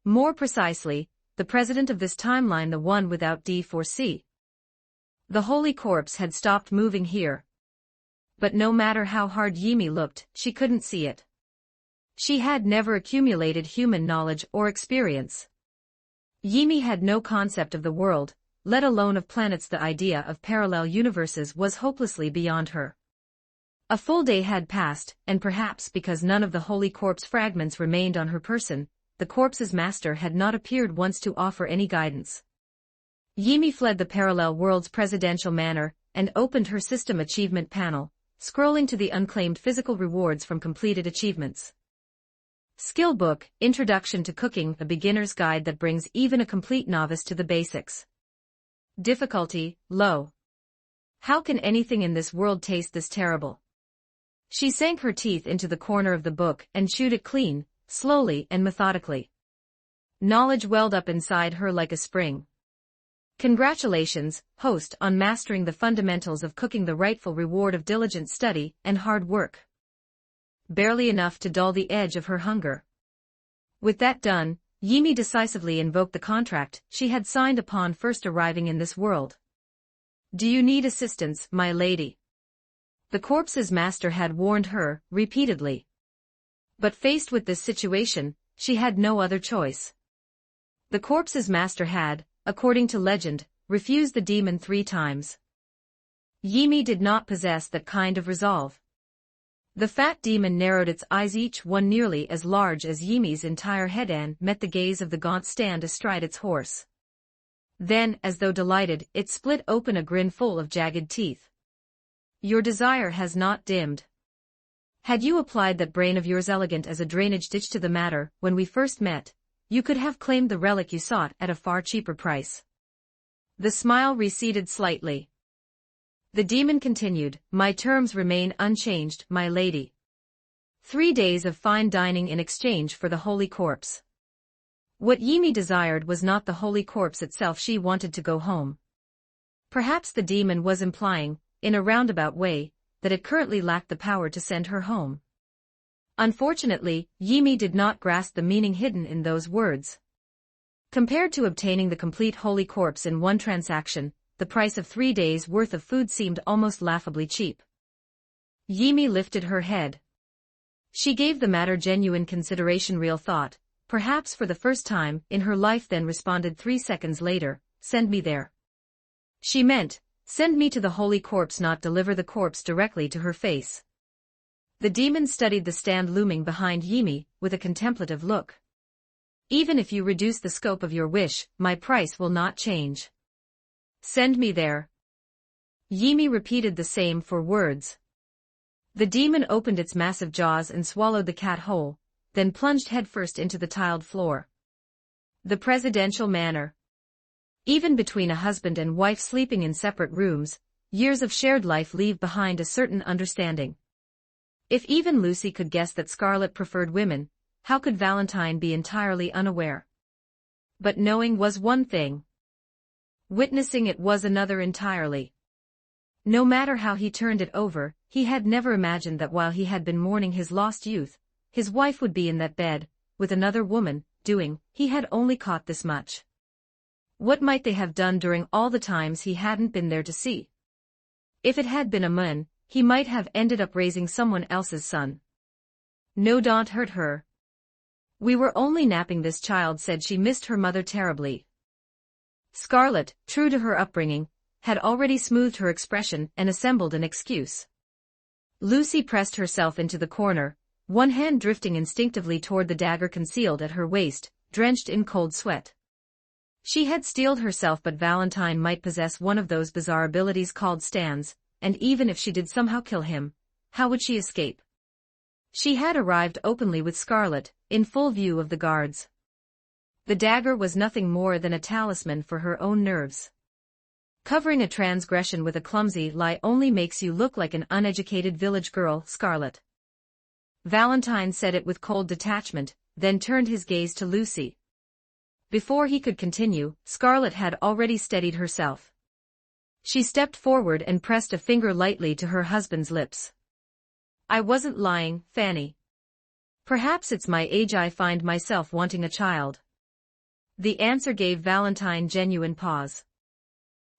More precisely, the president of this timeline, the one without D4C. The holy corpse had stopped moving here. But no matter how hard Yimi looked, she couldn't see it. She had never accumulated human knowledge or experience. Yimi had no concept of the world, let alone of planets. The idea of parallel universes was hopelessly beyond her. A full day had passed, and perhaps because none of the holy corpse fragments remained on her person, the corpse's master had not appeared once to offer any guidance. Yimi fled the parallel world's presidential manor, and opened her system achievement panel, scrolling to the unclaimed physical rewards from completed achievements. Skill Book, Introduction to Cooking, a beginner's guide that brings even a complete novice to the basics. Difficulty, low. How can anything in this world taste this terrible? She sank her teeth into the corner of the book and chewed it clean, slowly and methodically. Knowledge welled up inside her like a spring. Congratulations, host, on mastering the fundamentals of cooking, the rightful reward of diligent study and hard work. Barely enough to dull the edge of her hunger. With that done, Yimi decisively invoked the contract she had signed upon first arriving in this world. "Do you need assistance, my lady?" The corpse's master had warned her, repeatedly. But faced with this situation, she had no other choice. The corpse's master had, according to legend, refused the demon 3 times. Yimi did not possess that kind of resolve. The fat demon narrowed its eyes, each one nearly as large as Yimi's entire head, and met the gaze of the gaunt stand astride its horse. Then, as though delighted, it split open a grin full of jagged teeth. "Your desire has not dimmed. Had you applied that brain of yours, elegant as a drainage ditch, to the matter when we first met, you could have claimed the relic you sought at a far cheaper price." The smile receded slightly. The demon continued, "My terms remain unchanged, my lady. 3 days of fine dining in exchange for the holy corpse." What Yimi desired was not the holy corpse itself. She wanted to go home. Perhaps the demon was implying, in a roundabout way, that it currently lacked the power to send her home. Unfortunately, Yimi did not grasp the meaning hidden in those words. Compared to obtaining the complete holy corpse in one transaction, the price of 3 days' worth of food seemed almost laughably cheap. Yimi lifted her head. She gave the matter genuine consideration, real thought, perhaps for the first time in her life, then responded 3 seconds later, "Send me there." She meant, send me to the holy corpse, not deliver the corpse directly to her face. The demon studied the stand looming behind Yimi, with a contemplative look. "Even if you reduce the scope of your wish, my price will not change. Send me there." Yimi repeated the same 4 words. The demon opened its massive jaws and swallowed the cat whole, then plunged headfirst into the tiled floor. The presidential manor. Even between a husband and wife sleeping in separate rooms, years of shared life leave behind a certain understanding. If even Lucy could guess that Scarlett preferred women, how could Valentine be entirely unaware? But knowing was one thing. Witnessing it was another entirely. No matter how he turned it over, he had never imagined that while he had been mourning his lost youth, his wife would be in that bed, with another woman, doing, he had only caught this much. What might they have done during all the times he hadn't been there to see? If it had been a man, he might have ended up raising someone else's son. No, don't hurt her. We were only napping. This child said she missed her mother terribly. Scarlett, true to her upbringing, had already smoothed her expression and assembled an excuse. Lucy pressed herself into the corner, one hand drifting instinctively toward the dagger concealed at her waist, drenched in cold sweat. She had steeled herself, but Valentine might possess one of those bizarre abilities called stands, and even if she did somehow kill him, how would she escape? She had arrived openly with Scarlett, in full view of the guards. The dagger was nothing more than a talisman for her own nerves. Covering a transgression with a clumsy lie only makes you look like an uneducated village girl, Scarlett. Valentine said it with cold detachment, then turned his gaze to Lucy. Before he could continue, Scarlett had already steadied herself. She stepped forward and pressed a finger lightly to her husband's lips. I wasn't lying, Fanny. Perhaps it's my age. I find myself wanting a child. The answer gave Valentine genuine pause.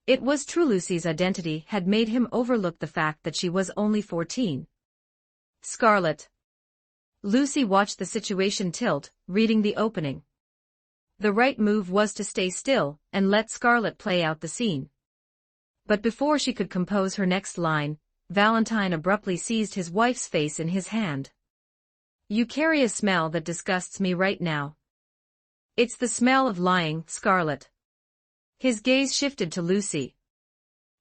It was true, Lucy's identity had made him overlook the fact that she was only 14. Scarlett. Lucy watched the situation tilt, reading the opening. The right move was to stay still and let Scarlett play out the scene. But before she could compose her next line, Valentine abruptly seized his wife's face in his hand. You carry a smell that disgusts me right now. It's the smell of lying, Scarlett. His gaze shifted to Lucy.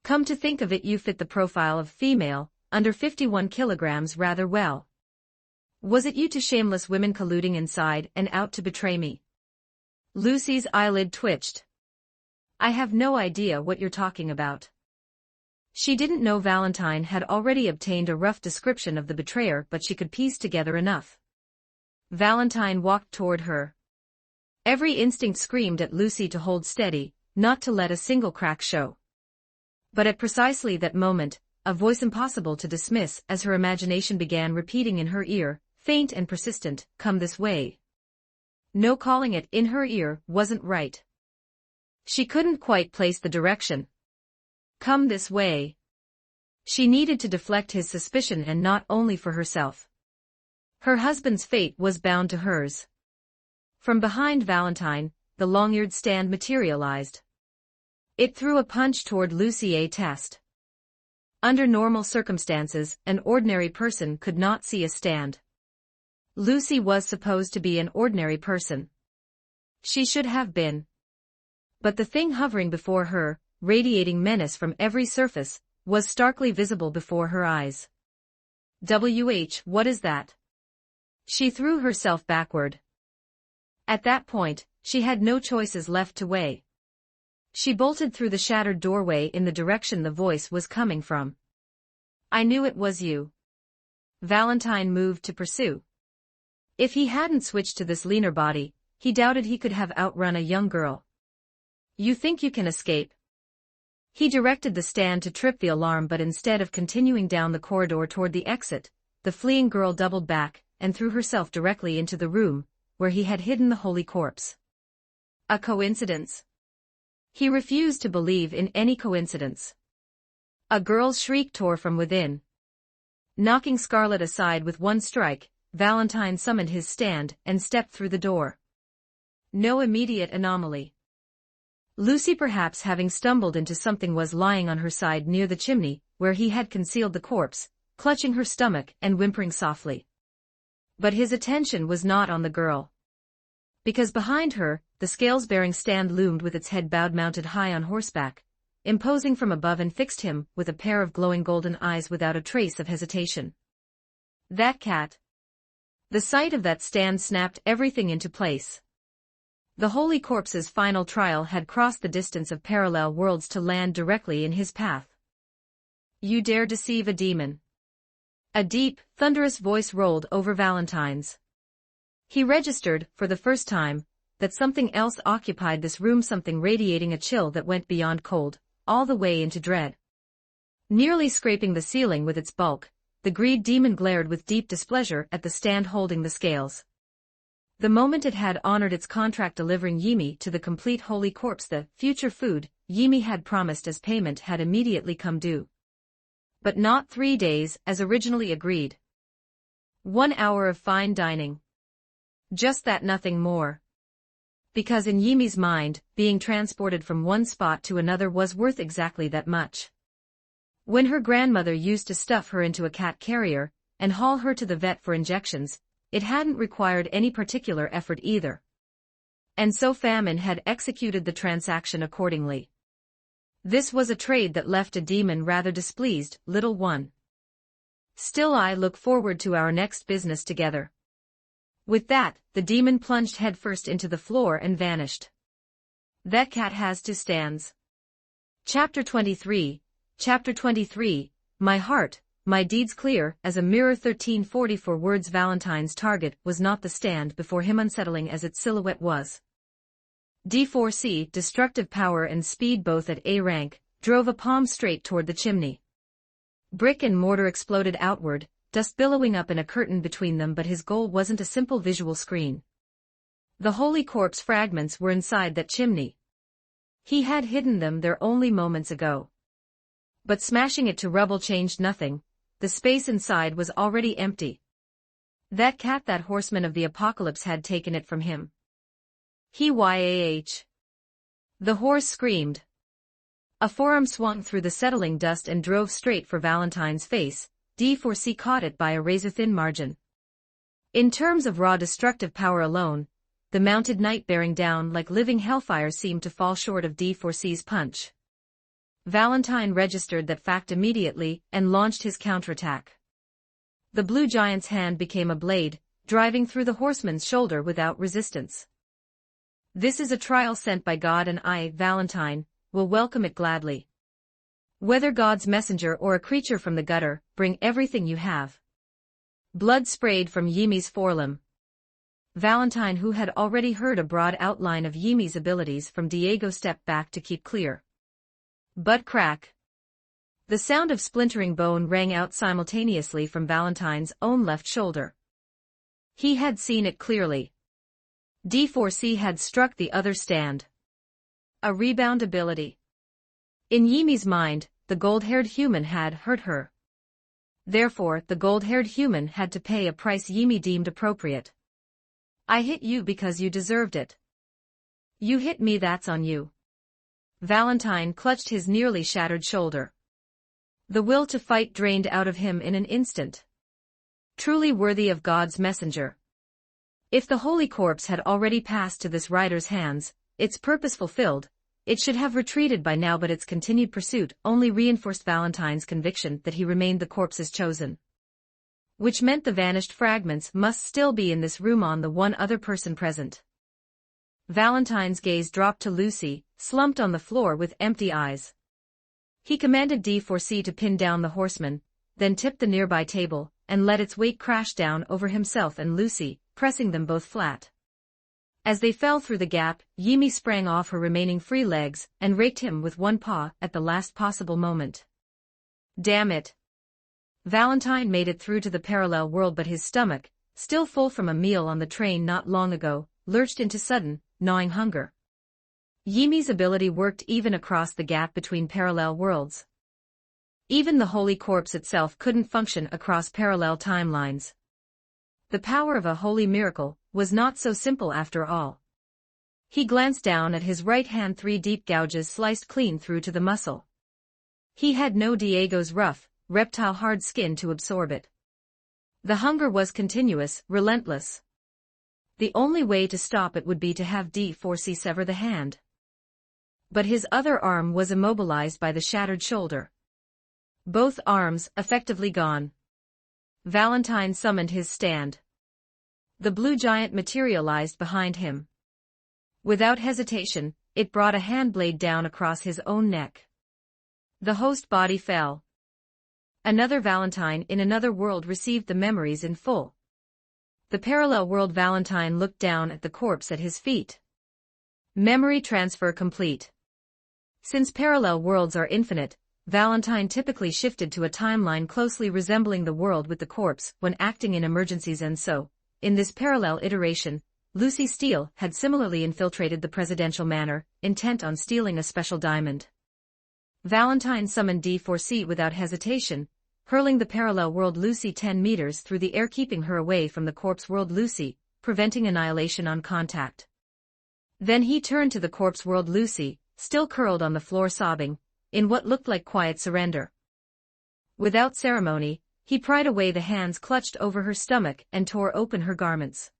Come to think of it, you fit the profile of female, under 51 kilograms rather well. Was it you two shameless women colluding inside and out to betray me? Lucy's eyelid twitched. I have no idea what you're talking about. She didn't know Valentine had already obtained a rough description of the betrayer, but she could piece together enough. Valentine walked toward her. Every instinct screamed at Lucy to hold steady, not to let a single crack show. But at precisely that moment, a voice impossible to dismiss as her imagination began repeating in her ear, faint and persistent, come this way. No, calling it in her ear wasn't right. She couldn't quite place the direction. Come this way. She needed to deflect his suspicion, and not only for herself. Her husband's fate was bound to hers. From behind Valentine, the long-eared stand materialized. It threw a punch toward Lucy. A test. Under normal circumstances, an ordinary person could not see a stand. Lucy was supposed to be an ordinary person. She should have been. But the thing hovering before her, radiating menace from every surface, was starkly visible before her eyes. What is that? She threw herself backward. At that point, she had no choices left to weigh. She bolted through the shattered doorway in the direction the voice was coming from. I knew it was you. Valentine moved to pursue. If he hadn't switched to this leaner body, he doubted he could have outrun a young girl. You think you can escape? He directed the stand to trip the alarm, but instead of continuing down the corridor toward the exit, the fleeing girl doubled back and threw herself directly into the room where he had hidden the holy corpse. A coincidence? He refused to believe in any coincidence. A girl's shriek tore from within. Knocking Scarlett aside with one strike, Valentine summoned his stand and stepped through the door. No immediate anomaly. Lucy, perhaps having stumbled into something, was lying on her side near the chimney, where he had concealed the corpse, clutching her stomach and whimpering softly. But his attention was not on the girl. Because behind her, the scales-bearing stand loomed with its head bowed, mounted high on horseback, imposing from above, and fixed him with a pair of glowing golden eyes without a trace of hesitation. That cat. The sight of that stand snapped everything into place. The holy corpse's final trial had crossed the distance of parallel worlds to land directly in his path. You dare deceive a demon. A deep, thunderous voice rolled over Valentine's. He registered, for the first time, that something else occupied this room, something radiating a chill that went beyond cold, all the way into dread. Nearly scraping the ceiling with its bulk, the greed demon glared with deep displeasure at the stand holding the scales. The moment it had honored its contract delivering Yimi to the complete holy corpse, the future food Yimi had promised as payment had immediately come due. But not 3 days, as originally agreed. 1 hour of fine dining. Just that, nothing more. Because in Yimi's mind, being transported from one spot to another was worth exactly that much. When her grandmother used to stuff her into a cat carrier and haul her to the vet for injections, it hadn't required any particular effort either. And so famine had executed the transaction accordingly. This was a trade that left a demon rather displeased, little one. Still, I look forward to our next business together. With that, the demon plunged headfirst into the floor and vanished. That cat has 2 stands. Chapter 23. Chapter 23, My heart, my deeds clear as a mirror. 1344 words. Valentine's target was not the stand before him, unsettling as its silhouette was. D4C, destructive power and speed both at A rank, drove a palm straight toward the chimney. Brick and mortar exploded outward, dust billowing up in a curtain between them, but his goal wasn't a simple visual screen. The holy corpse fragments were inside that chimney. He had hidden them there only moments ago. But smashing it to rubble changed nothing. The space inside was already empty. That cat, that horseman of the apocalypse, had taken it from him. The horse screamed. A forearm swung through the settling dust and drove straight for Valentine's face. D4C caught it by a razor-thin margin. In terms of raw destructive power alone, the mounted knight bearing down like living hellfire seemed to fall short of D4C's punch. Valentine registered that fact immediately and launched his counterattack. The blue giant's hand became a blade, driving through the horseman's shoulder without resistance. This is a trial sent by God, and I, Valentine, will welcome it gladly. Whether God's messenger or a creature from the gutter, bring everything you have. Blood sprayed from Yimi's forelimb. Valentine, who had already heard a broad outline of Yimi's abilities from Diego, stepped back to keep clear. But crack. The sound of splintering bone rang out simultaneously from Valentine's own left shoulder. He had seen it clearly. D4C had struck the other stand. A rebound ability. In Yimi's mind, the gold-haired human had hurt her. Therefore, the gold-haired human had to pay a price Yimi deemed appropriate. I hit you because you deserved it. You hit me, that's on you. Valentine clutched his nearly shattered shoulder. The will to fight drained out of him in an instant. Truly worthy of God's messenger. If the holy corpse had already passed to this rider's hands, its purpose fulfilled, it should have retreated by now, but its continued pursuit only reinforced Valentine's conviction that he remained the corpse's chosen. Which meant the vanished fragments must still be in this room, on the one other person present. Valentine's gaze dropped to Lucy, slumped on the floor with empty eyes. He commanded D4C to pin down the horseman, then tipped the nearby table, and let its weight crash down over himself and Lucy, pressing them both flat. As they fell through the gap, Yimi sprang off her remaining free legs and raked him with one paw at the last possible moment. Damn it! Valentine made it through to the parallel world, but his stomach, still full from a meal on the train not long ago, lurched into sudden, gnawing hunger. Yimi's ability worked even across the gap between parallel worlds. Even the holy corpse itself couldn't function across parallel timelines. The power of a holy miracle was not so simple after all. He glanced down at his right hand, 3 deep gouges sliced clean through to the muscle. He had no Diego's rough, reptile-hard skin to absorb it. The hunger was continuous, relentless. The only way to stop it would be to have D4C sever the hand. But his other arm was immobilized by the shattered shoulder. Both arms effectively gone. Valentine summoned his stand. The blue giant materialized behind him. Without hesitation, it brought a hand blade down across his own neck. The host body fell. Another Valentine in another world received the memories in full. The parallel world Valentine looked down at the corpse at his feet. Memory transfer complete. Since parallel worlds are infinite, Valentine typically shifted to a timeline closely resembling the world with the corpse when acting in emergencies, and so, in this parallel iteration, Lucy Steele had similarly infiltrated the presidential manor, intent on stealing a special diamond. Valentine summoned D4C without hesitation, hurling the parallel world Lucy 10 meters through the air, keeping her away from the corpse world Lucy, preventing annihilation on contact. Then he turned to the corpse world Lucy, still curled on the floor sobbing, in what looked like quiet surrender. Without ceremony, he pried away the hands clutched over her stomach and tore open her garments.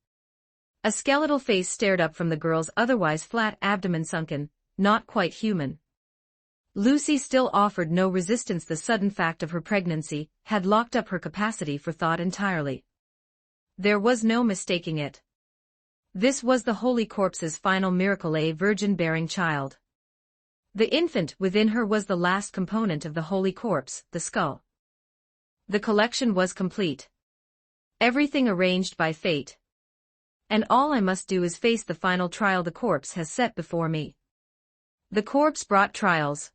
A skeletal face stared up from the girl's otherwise flat abdomen, sunken, not quite human. Lucy still offered no resistance. The sudden fact of her pregnancy had locked up her capacity for thought entirely. There was no mistaking it. This was the Holy Corpse's final miracle, a virgin-bearing child. The infant within her was the last component of the Holy Corpse, the skull. The collection was complete. Everything arranged by fate. And all I must do is face the final trial the corpse has set before me. The corpse brought trials.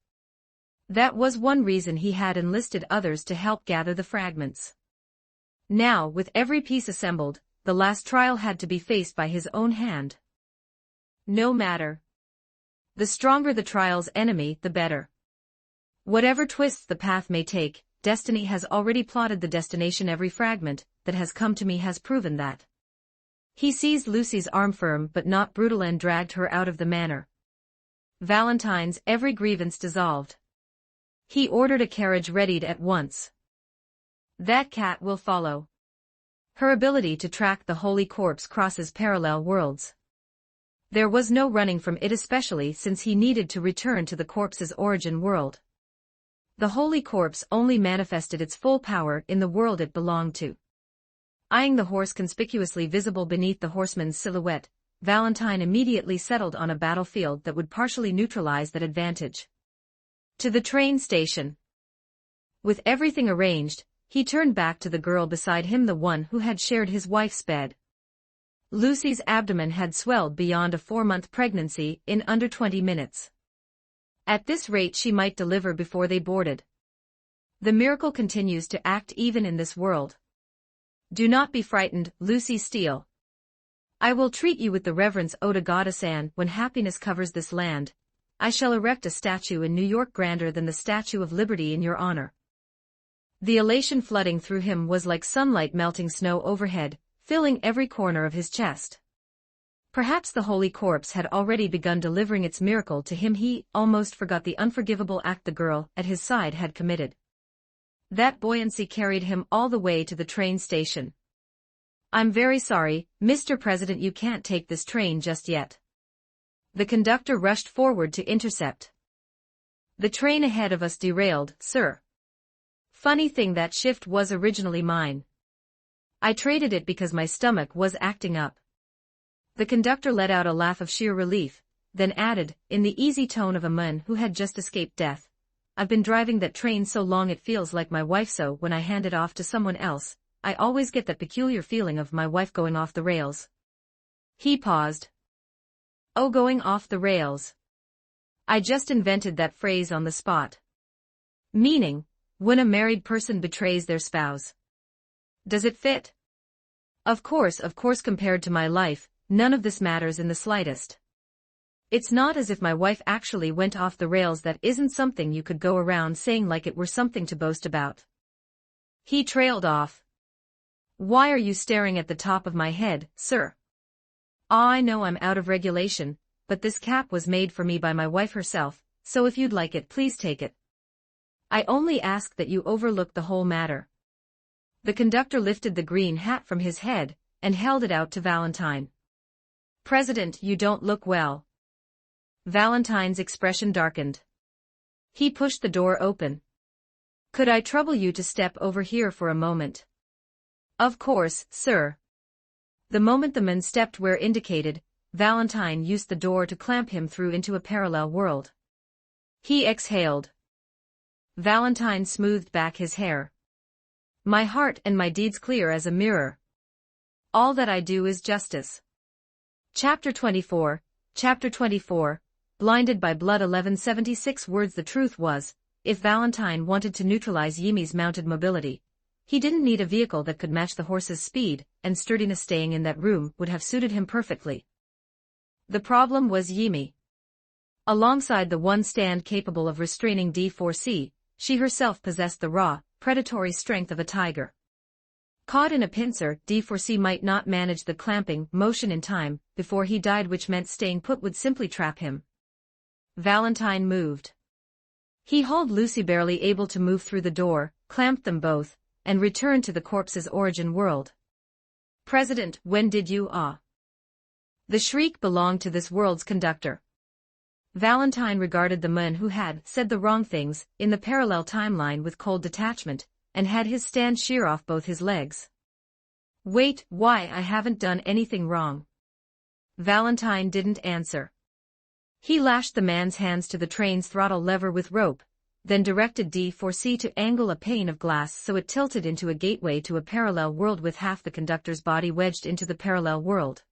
That was one reason he had enlisted others to help gather the fragments. Now, with every piece assembled, the last trial had to be faced by his own hand. No matter. The stronger the trial's enemy, the better. Whatever twists the path may take, destiny has already plotted the destination. Every fragment that has come to me has proven that. He seized Lucy's arm, firm but not brutal, and dragged her out of the manor. Valentine's every grievance dissolved. He ordered a carriage readied at once. That cat will follow. Her ability to track the Holy Corpse crosses parallel worlds. There was no running from it, especially since he needed to return to the corpse's origin world. The Holy Corpse only manifested its full power in the world it belonged to. Eyeing the horse conspicuously visible beneath the horseman's silhouette, Valentine immediately settled on a battlefield that would partially neutralize that advantage. To the train station. With everything arranged, he turned back to the girl beside him, the one who had shared his wife's bed. Lucy's abdomen had swelled beyond a 4-month pregnancy in under 20 minutes. At this rate she might deliver before they boarded. The miracle continues to act even in this world. Do not be frightened, Lucy Steele. I will treat you with the reverence owed a goddess, and when happiness covers this land, I shall erect a statue in New York grander than the Statue of Liberty in your honor. The elation flooding through him was like sunlight melting snow overhead, filling every corner of his chest. Perhaps the Holy Corpse had already begun delivering its miracle to him. He almost forgot the unforgivable act the girl at his side had committed. That buoyancy carried him all the way to the train station. I'm very sorry, Mr. President, you can't take this train just yet. The conductor rushed forward to intercept. The train ahead of us derailed, sir. Funny thing, that shift was originally mine. I traded it because my stomach was acting up. The conductor let out a laugh of sheer relief, then added, in the easy tone of a man who had just escaped death, I've been driving that train so long it feels like my wife, so when I hand it off to someone else, I always get that peculiar feeling of my wife going off the rails. He paused. Oh, going off the rails. I just invented that phrase on the spot. Meaning, when a married person betrays their spouse. Does it fit? Of course, compared to my life, none of this matters in the slightest. It's not as if my wife actually went off the rails. That isn't something you could go around saying like it were something to boast about. He trailed off. Why are you staring at the top of my head, sir? I know I'm out of regulation, but this cap was made for me by my wife herself, so if you'd like it, please take it. I only ask that you overlook the whole matter. The conductor lifted the green hat from his head and held it out to Valentine. President, you don't look well. Valentine's expression darkened. He pushed the door open. Could I trouble you to step over here for a moment? Of course, sir. The moment the man stepped where indicated, Valentine used the door to clamp him through into a parallel world. He exhaled. Valentine smoothed back his hair. My heart and my deeds clear as a mirror. All that I do is justice. Chapter 24, Blinded by Blood. 1176 words. The truth was, if Valentine wanted to neutralize Yimi's mounted mobility, he didn't need a vehicle that could match the horse's speed and sturdiness. Staying in that room would have suited him perfectly. The problem was Yimi. Alongside the one stand capable of restraining D4C, she herself possessed the raw, predatory strength of a tiger. Caught in a pincer, D4C might not manage the clamping motion in time before he died, which meant staying put would simply trap him. Valentine moved. He hauled Lucy, barely able to move through the door, clamped them both, and returned to the corpse's origin world. President, when did you The shriek belonged to this world's conductor. Valentine regarded the man who had said the wrong things in the parallel timeline with cold detachment, and had his stand shear off both his legs. Wait, why? I haven't done anything wrong. Valentine didn't answer. He lashed the man's hands to the train's throttle lever with rope, then directed D4C to angle a pane of glass so it tilted into a gateway to a parallel world with half the conductor's body wedged into the parallel world.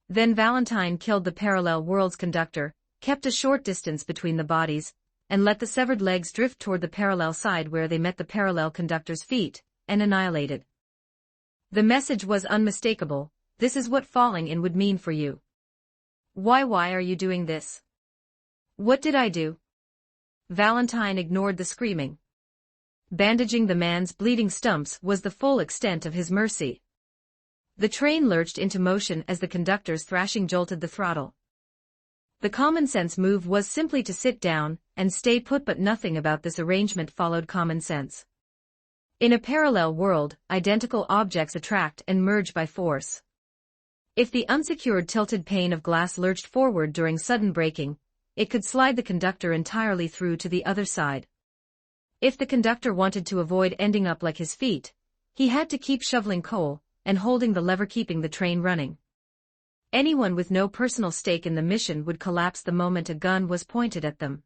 Then Valentine killed the parallel world's conductor, kept a short distance between the bodies, and let the severed legs drift toward the parallel side where they met the parallel conductor's feet, and annihilated. The message was unmistakable: this is what falling in would mean for you. Why are you doing this? What did I do? Valentine ignored the screaming. Bandaging the man's bleeding stumps was the full extent of his mercy. The train lurched into motion as the conductor's thrashing jolted the throttle. The common-sense move was simply to sit down and stay put, but nothing about this arrangement followed common sense. In a parallel world, identical objects attract and merge by force. If the unsecured tilted pane of glass lurched forward during sudden braking, it could slide the conductor entirely through to the other side. If the conductor wanted to avoid ending up like his feet, he had to keep shoveling coal and holding the lever, keeping the train running. Anyone with no personal stake in the mission would collapse the moment a gun was pointed at them.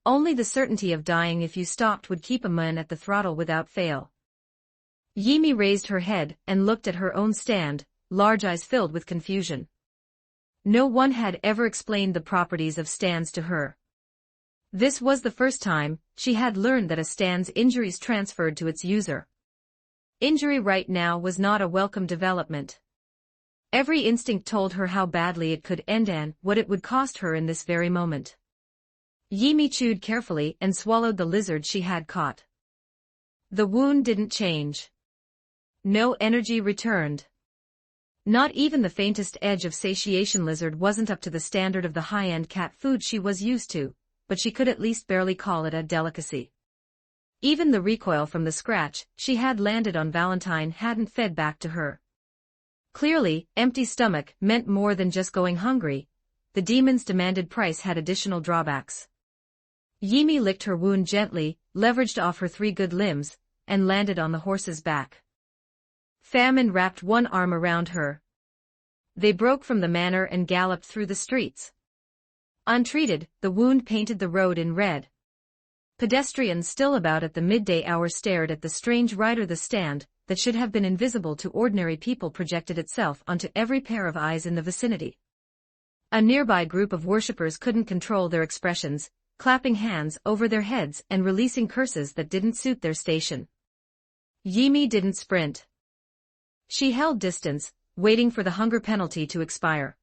Only the certainty of dying if you stopped would keep a man at the throttle without fail. Yimi raised her head and looked at her own stand, large eyes filled with confusion. No one had ever explained the properties of stands to her. This was the first time she had learned that a stand's injuries transferred to its user. Injury right now was not a welcome development. Every instinct told her how badly it could end and what it would cost her in this very moment. Yimi chewed carefully and swallowed the lizard she had caught. The wound didn't change. No energy returned. Not even the faintest edge of satiation. Lizard wasn't up to the standard of the high-end cat food she was used to, but she could at least barely call it a delicacy. Even the recoil from the scratch she had landed on Valentine hadn't fed back to her. Clearly, empty stomach meant more than just going hungry. The demon's demanded price had additional drawbacks. Yimi licked her wound gently, leveraged off her 3 good limbs, and landed on the horse's back. Famine wrapped one arm around her. They broke from the manor and galloped through the streets. Untreated, the wound painted the road in red. Pedestrians still about at the midday hour stared at the strange rider. The stand, that should have been invisible to ordinary people, projected itself onto every pair of eyes in the vicinity. A nearby group of worshippers couldn't control their expressions, clapping hands over their heads and releasing curses that didn't suit their station. Yimi didn't sprint. She held distance, waiting for the hunger penalty to expire.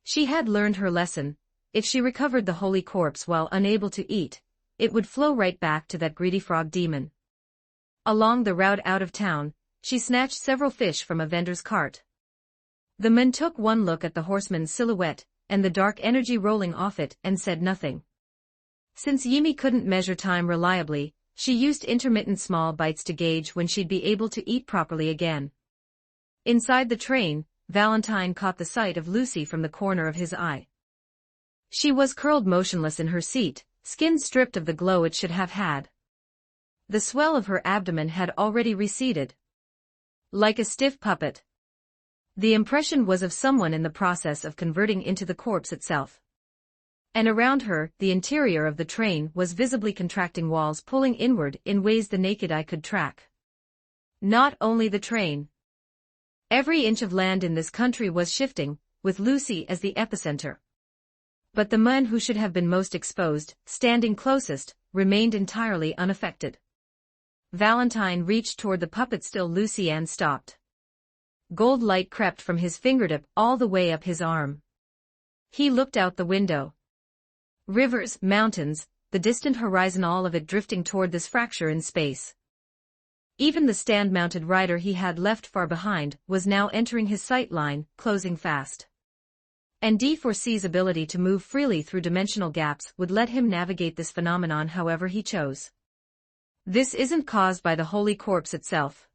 She had learned her lesson: if she recovered the holy corpse while unable to eat, it would flow right back to that greedy frog demon. Along the route out of town, she snatched several fish from a vendor's cart. The man took one look at the horseman's silhouette and the dark energy rolling off it and said nothing. Since Yimi couldn't measure time reliably, she used intermittent small bites to gauge when she'd be able to eat properly again. Inside the train, Valentine caught the sight of Lucy from the corner of his eye. She was curled motionless in her seat, skin stripped of the glow it should have had. The swell of her abdomen had already receded. Like a stiff puppet. The impression was of someone in the process of converting into the corpse itself. And around her, the interior of the train was visibly contracting, walls pulling inward in ways the naked eye could track. Not only the train. Every inch of land in this country was shifting, with Lucy as the epicenter. But the man who should have been most exposed, standing closest, remained entirely unaffected. Valentine reached toward the puppet still Lucy and stopped. Gold light crept from his fingertip all the way up his arm. He looked out the window. Rivers, mountains, the distant horizon, all of it drifting toward this fracture in space. Even the stand-mounted rider he had left far behind was now entering his sight line, closing fast. And D4C's ability to move freely through dimensional gaps would let him navigate this phenomenon however he chose. This isn't caused by the holy corpse itself.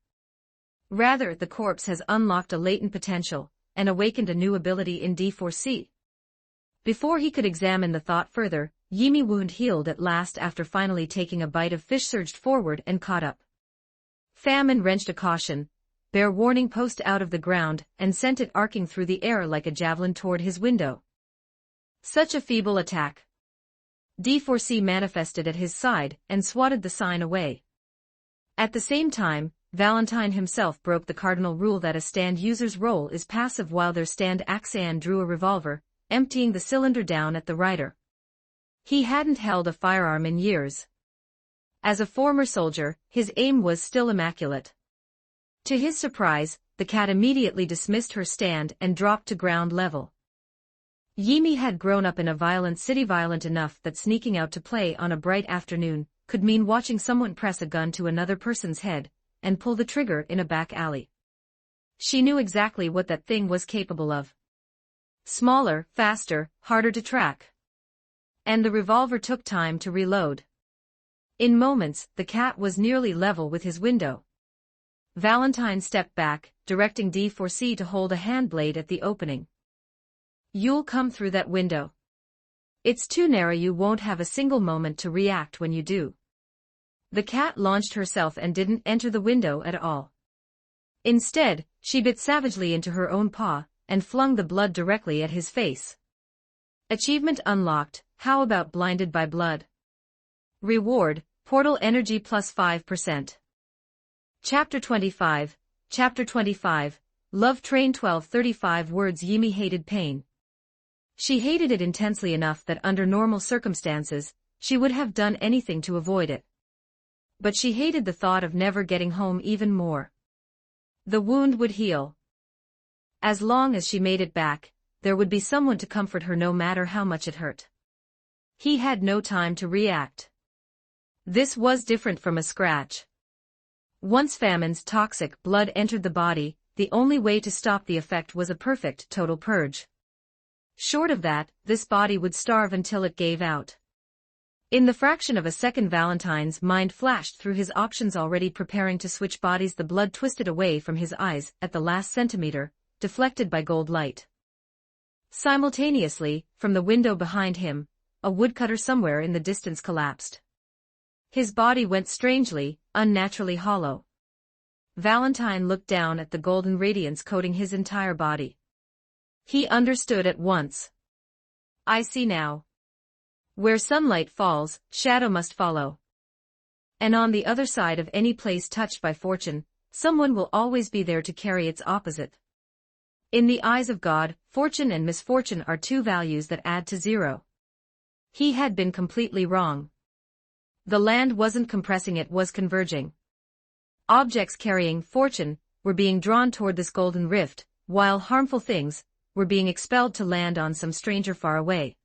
Rather, the corpse has unlocked a latent potential and awakened a new ability in D4C. Before he could examine the thought further, Yimi's wound healed at last after finally taking a bite of fish, surged forward and caught up. Famine wrenched a caution, bare warning post out of the ground and sent it arcing through the air like a javelin toward his window. Such a feeble attack. D4C manifested at his side and swatted the sign away. At the same time, Valentine himself broke the cardinal rule that a stand user's role is passive while their stand Axan drew a revolver, emptying the cylinder down at the rider. He hadn't held a firearm in years. As a former soldier, his aim was still immaculate. To his surprise, the cat immediately dismissed her stand and dropped to ground level. Yimi had grown up in a violent city, violent enough that sneaking out to play on a bright afternoon could mean watching someone press a gun to another person's head and pull the trigger in a back alley. She knew exactly what that thing was capable of. Smaller, faster, harder to track. And the revolver took time to reload. In moments, the cat was nearly level with his window. Valentine stepped back, directing D4C to hold a hand blade at the opening. You'll come through that window. It's too narrow, you won't have a single moment to react when you do. The cat launched herself and didn't enter the window at all. Instead, she bit savagely into her own paw and flung the blood directly at his face. Achievement unlocked. How about blinded by blood? Reward, portal energy plus 5%. Chapter 25, Chapter 25, Love Train. 1235 words. Yimi hated pain. She hated it intensely enough that under normal circumstances, she would have done anything to avoid it. But she hated the thought of never getting home even more. The wound would heal. As long as she made it back, there would be someone to comfort her no matter how much it hurt. He had no time to react. This was different from a scratch. Once Famine's toxic blood entered the body, the only way to stop the effect was a perfect total purge. Short of that, this body would starve until it gave out. In the fraction of a second, Valentine's mind flashed through his options, already preparing to switch bodies. The blood twisted away from his eyes at the last centimeter, deflected by gold light. Simultaneously, from the window behind him, a woodcutter somewhere in the distance collapsed. His body went strangely, unnaturally hollow. Valentine looked down at the golden radiance coating his entire body. He understood at once. I see now. Where sunlight falls, shadow must follow. And on the other side of any place touched by fortune, someone will always be there to carry its opposite. In the eyes of God, fortune and misfortune are two values that add to zero. He had been completely wrong. The land wasn't compressing, it was converging. Objects carrying fortune were being drawn toward this golden rift, while harmful things were being expelled to land on some stranger far away.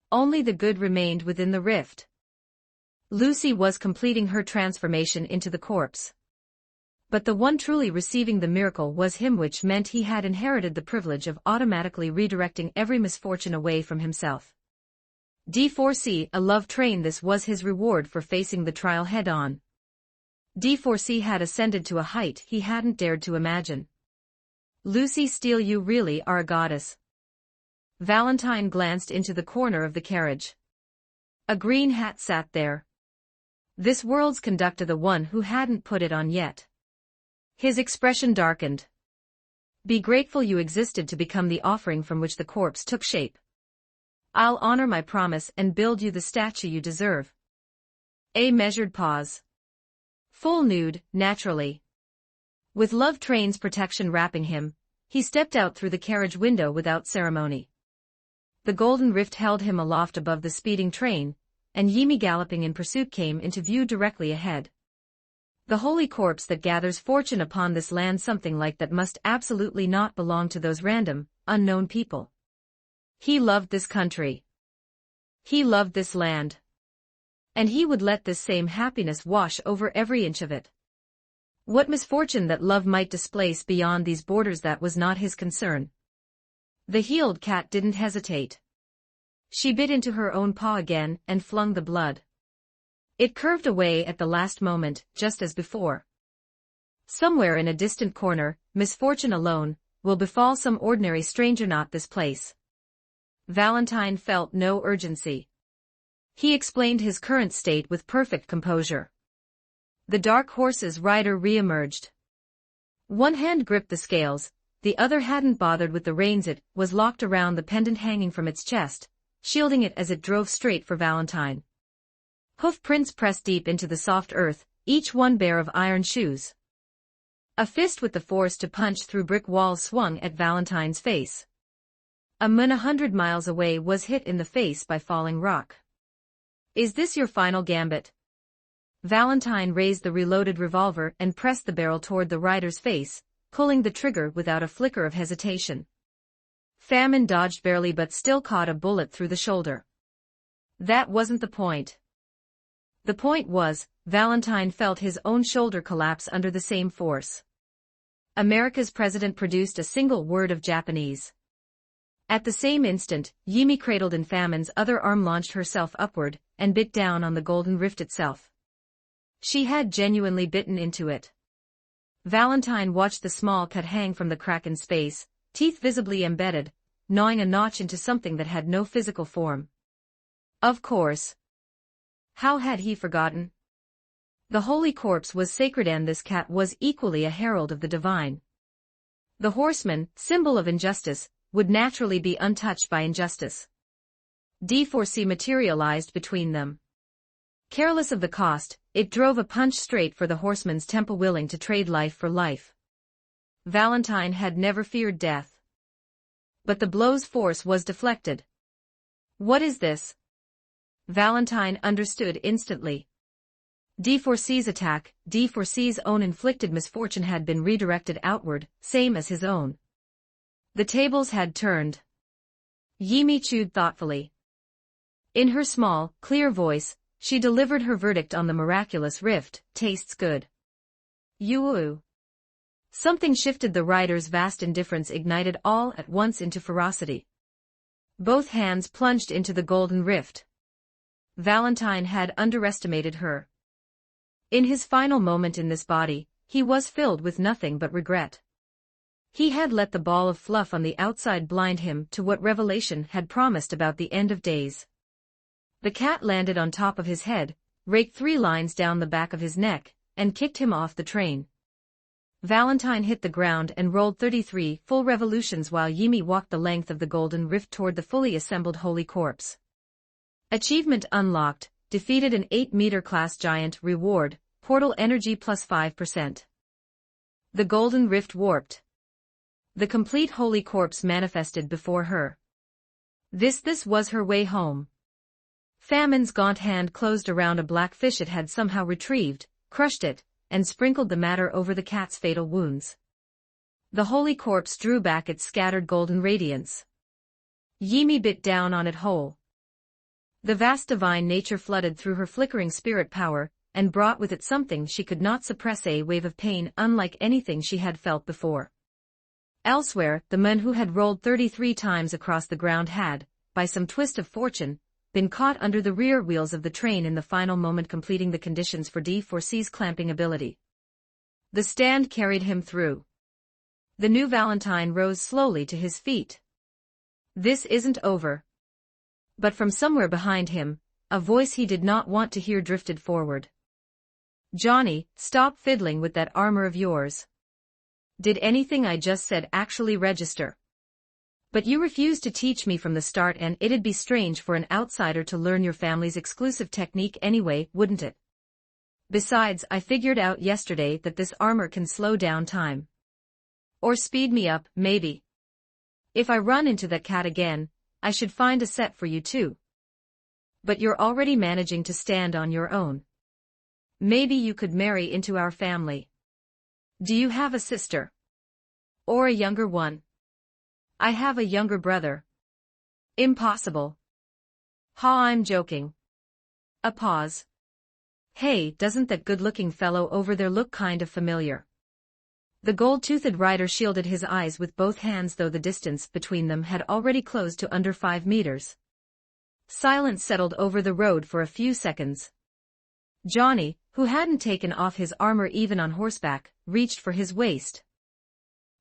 Only the good remained within the rift. Lucy was completing her transformation into the corpse. But the one truly receiving the miracle was him, which meant he had inherited the privilege of automatically redirecting every misfortune away from himself. D4C, a love train. This was his reward for facing the trial head-on. D4C had ascended to a height he hadn't dared to imagine. Lucy Steele, you really are a goddess. Valentine glanced into the corner of the carriage. A green hat sat there. This world's conductor, the one who hadn't put it on yet. His expression darkened. Be grateful you existed to become the offering from which the corpse took shape. I'll honor my promise and build you the statue you deserve. A measured pause. Full nude, naturally. With Love Train's protection wrapping him, he stepped out through the carriage window without ceremony. The golden rift held him aloft above the speeding train, and Yimi galloping in pursuit came into view directly ahead. The holy corpse that gathers fortune upon this land, something like that must absolutely not belong to those random, unknown people. He loved this country. He loved this land. And he would let this same happiness wash over every inch of it. What misfortune that love might displace beyond these borders, that was not his concern. The healed cat didn't hesitate. She bit into her own paw again and flung the blood. It curved away at the last moment, just as before. Somewhere in a distant corner, misfortune alone will befall some ordinary stranger, not this place. Valentine felt no urgency. He explained his current state with perfect composure. The dark horse's rider re-emerged. One hand gripped the scales, the other hadn't bothered with the reins. It was locked around the pendant hanging from its chest, shielding it as it drove straight for Valentine. Hoof prints pressed deep into the soft earth, each one bare of iron shoes. A fist with the force to punch through brick walls swung at Valentine's face. A man 100 miles away was hit in the face by falling rock. Is this your final gambit? Valentine raised the reloaded revolver and pressed the barrel toward the rider's face, pulling the trigger without a flicker of hesitation. Famine dodged barely but still caught a bullet through the shoulder. That wasn't the point. The point was, Valentine felt his own shoulder collapse under the same force. America's president produced a single word of Japanese. At the same instant, Yimi, cradled in Famine's other arm, launched herself upward and bit down on the golden rift itself. She had genuinely bitten into it. Valentine watched the small cut hang from the crack in space, teeth visibly embedded, gnawing a notch into something that had no physical form. Of course. How had he forgotten? The holy corpse was sacred, and this cat was equally a herald of the divine. The horseman, symbol of injustice, would naturally be untouched by injustice. D4C materialized between them. Careless of the cost, it drove a punch straight for the horseman's temple, willing to trade life for life. Valentine had never feared death. But the blow's force was deflected. What is this? Valentine understood instantly. D4C's attack, D4C's own inflicted misfortune, had been redirected outward, same as his own. The tables had turned. Yimi chewed thoughtfully. In her small, clear voice, she delivered her verdict on the miraculous rift: tastes good. Yoo. Something shifted. The rider's vast indifference ignited all at once into ferocity. Both hands plunged into the golden rift. Valentine had underestimated her. In his final moment in this body, he was filled with nothing but regret. He had let the ball of fluff on the outside blind him to what revelation had promised about the end of days. The cat landed on top of his head, raked 3 lines down the back of his neck, and kicked him off the train. Valentine hit the ground and rolled 33 full revolutions while Yimi walked the length of the golden rift toward the fully assembled holy corpse. Achievement unlocked, defeated an 8-meter class giant. Reward, portal energy plus 5%. The golden rift warped. The complete holy corpse manifested before her. This was her way home. Famine's gaunt hand closed around a black fish it had somehow retrieved, crushed it, and sprinkled the matter over the cat's fatal wounds. The holy corpse drew back its scattered golden radiance. Yimi bit down on it whole. The vast divine nature flooded through her flickering spirit power, and brought with it something she could not suppress, a wave of pain unlike anything she had felt before. Elsewhere, the man who had rolled 33 times across the ground had, by some twist of fortune, been caught under the rear wheels of the train in the final moment, completing the conditions for D4C's clamping ability. The stand carried him through. The new Valentine rose slowly to his feet. This isn't over. But from somewhere behind him, a voice he did not want to hear drifted forward. Johnny, stop fiddling with that armor of yours. Did anything I just said actually register? But you refused to teach me from the start, and it'd be strange for an outsider to learn your family's exclusive technique anyway, wouldn't it? Besides, I figured out yesterday that this armor can slow down time. Or speed me up, maybe. If I run into that cat again, I should find a set for you too. But you're already managing to stand on your own. Maybe you could marry into our family. Do you have a sister? Or a younger one? I have a younger brother. Impossible. Ha, I'm joking. A pause. Hey, doesn't that good-looking fellow over there look kind of familiar? The gold-toothed rider shielded his eyes with both hands, though the distance between them had already closed to under 5 meters. Silence settled over the road for a few seconds. Johnny, who hadn't taken off his armor even on horseback, reached for his waist.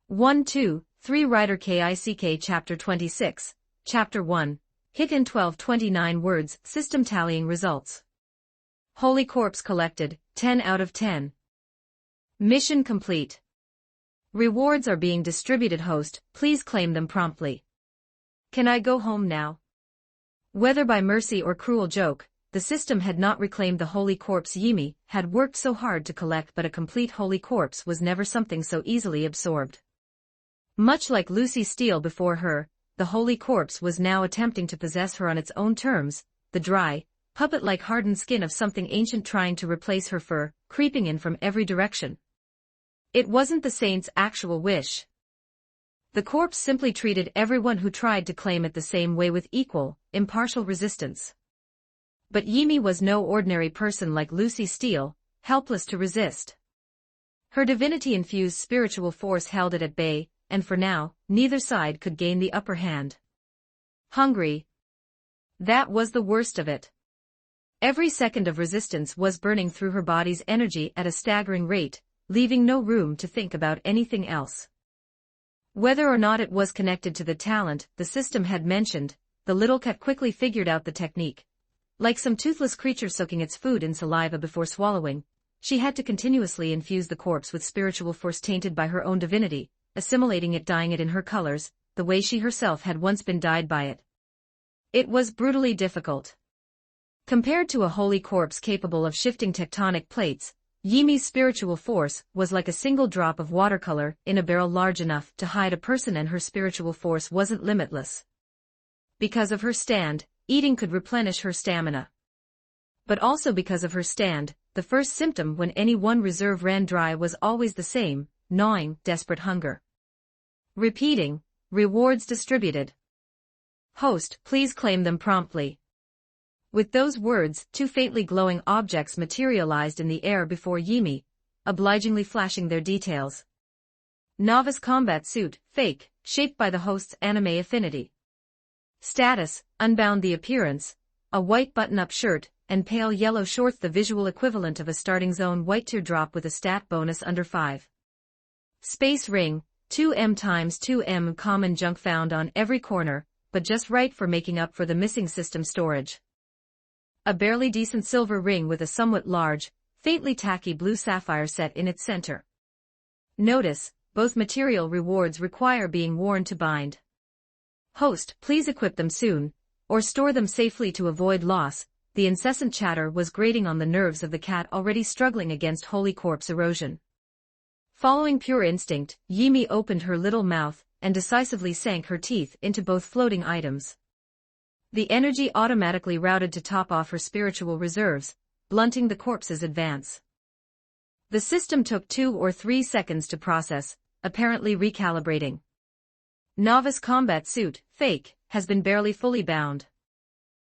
1, 2, 3 Rider KICK Chapter 26, Chapter 1, Hit in 1229 words, System tallying results. Holy Corpse collected, 10 out of 10. Mission complete. Rewards are being distributed. Host, please claim them promptly. Can I go home now? Whether by mercy or cruel joke, the system had not reclaimed the Holy Corpse Yimi had worked so hard to collect, but a complete Holy Corpse was never something so easily absorbed. Much like Lucy Steele before her, the Holy Corpse was now attempting to possess her on its own terms, the dry, puppet-like hardened skin of something ancient trying to replace her fur, creeping in from every direction. It wasn't the saint's actual wish. The corpse simply treated everyone who tried to claim it the same way with equal, impartial resistance. But Yimi was no ordinary person like Lucy Steele, helpless to resist. Her divinity-infused spiritual force held it at bay, and for now, neither side could gain the upper hand. Hungry. That was the worst of it. Every second of resistance was burning through her body's energy at a staggering rate, leaving no room to think about anything else. Whether or not it was connected to the talent the system had mentioned, the little cat quickly figured out the technique. Like some toothless creature soaking its food in saliva before swallowing, she had to continuously infuse the corpse with spiritual force tainted by her own divinity, assimilating it, dyeing it in her colors, the way she herself had once been dyed by it. It was brutally difficult. Compared to a holy corpse capable of shifting tectonic plates, Yimi's spiritual force was like a single drop of watercolor in a barrel large enough to hide a person, and her spiritual force wasn't limitless. Because of her stand, eating could replenish her stamina. But also because of her stand, the first symptom when any one reserve ran dry was always the same, gnawing, desperate hunger. Repeating, rewards distributed. Host, please claim them promptly. With those words, 2 faintly glowing objects materialized in the air before Yimi, obligingly flashing their details. Novice combat suit, fake, shaped by the host's anime affinity. Status, unbound. The appearance, a white button-up shirt, and pale yellow shorts, the visual equivalent of a starting zone white teardrop with a stat bonus under 5. Space ring, 2M x 2M, common junk found on every corner, but just right for making up for the missing system storage. A barely decent silver ring with a somewhat large, faintly tacky blue sapphire set in its center. Notice, both material rewards require being worn to bind. Host, please equip them soon, or store them safely to avoid loss. The incessant chatter was grating on the nerves of the cat already struggling against Holy Corpse erosion. Following pure instinct, Yimi opened her little mouth and decisively sank her teeth into both floating items. The energy automatically routed to top off her spiritual reserves, blunting the corpse's advance. The system took 2 or 3 seconds to process, apparently recalibrating. Novice combat suit, fake, has been barely fully bound.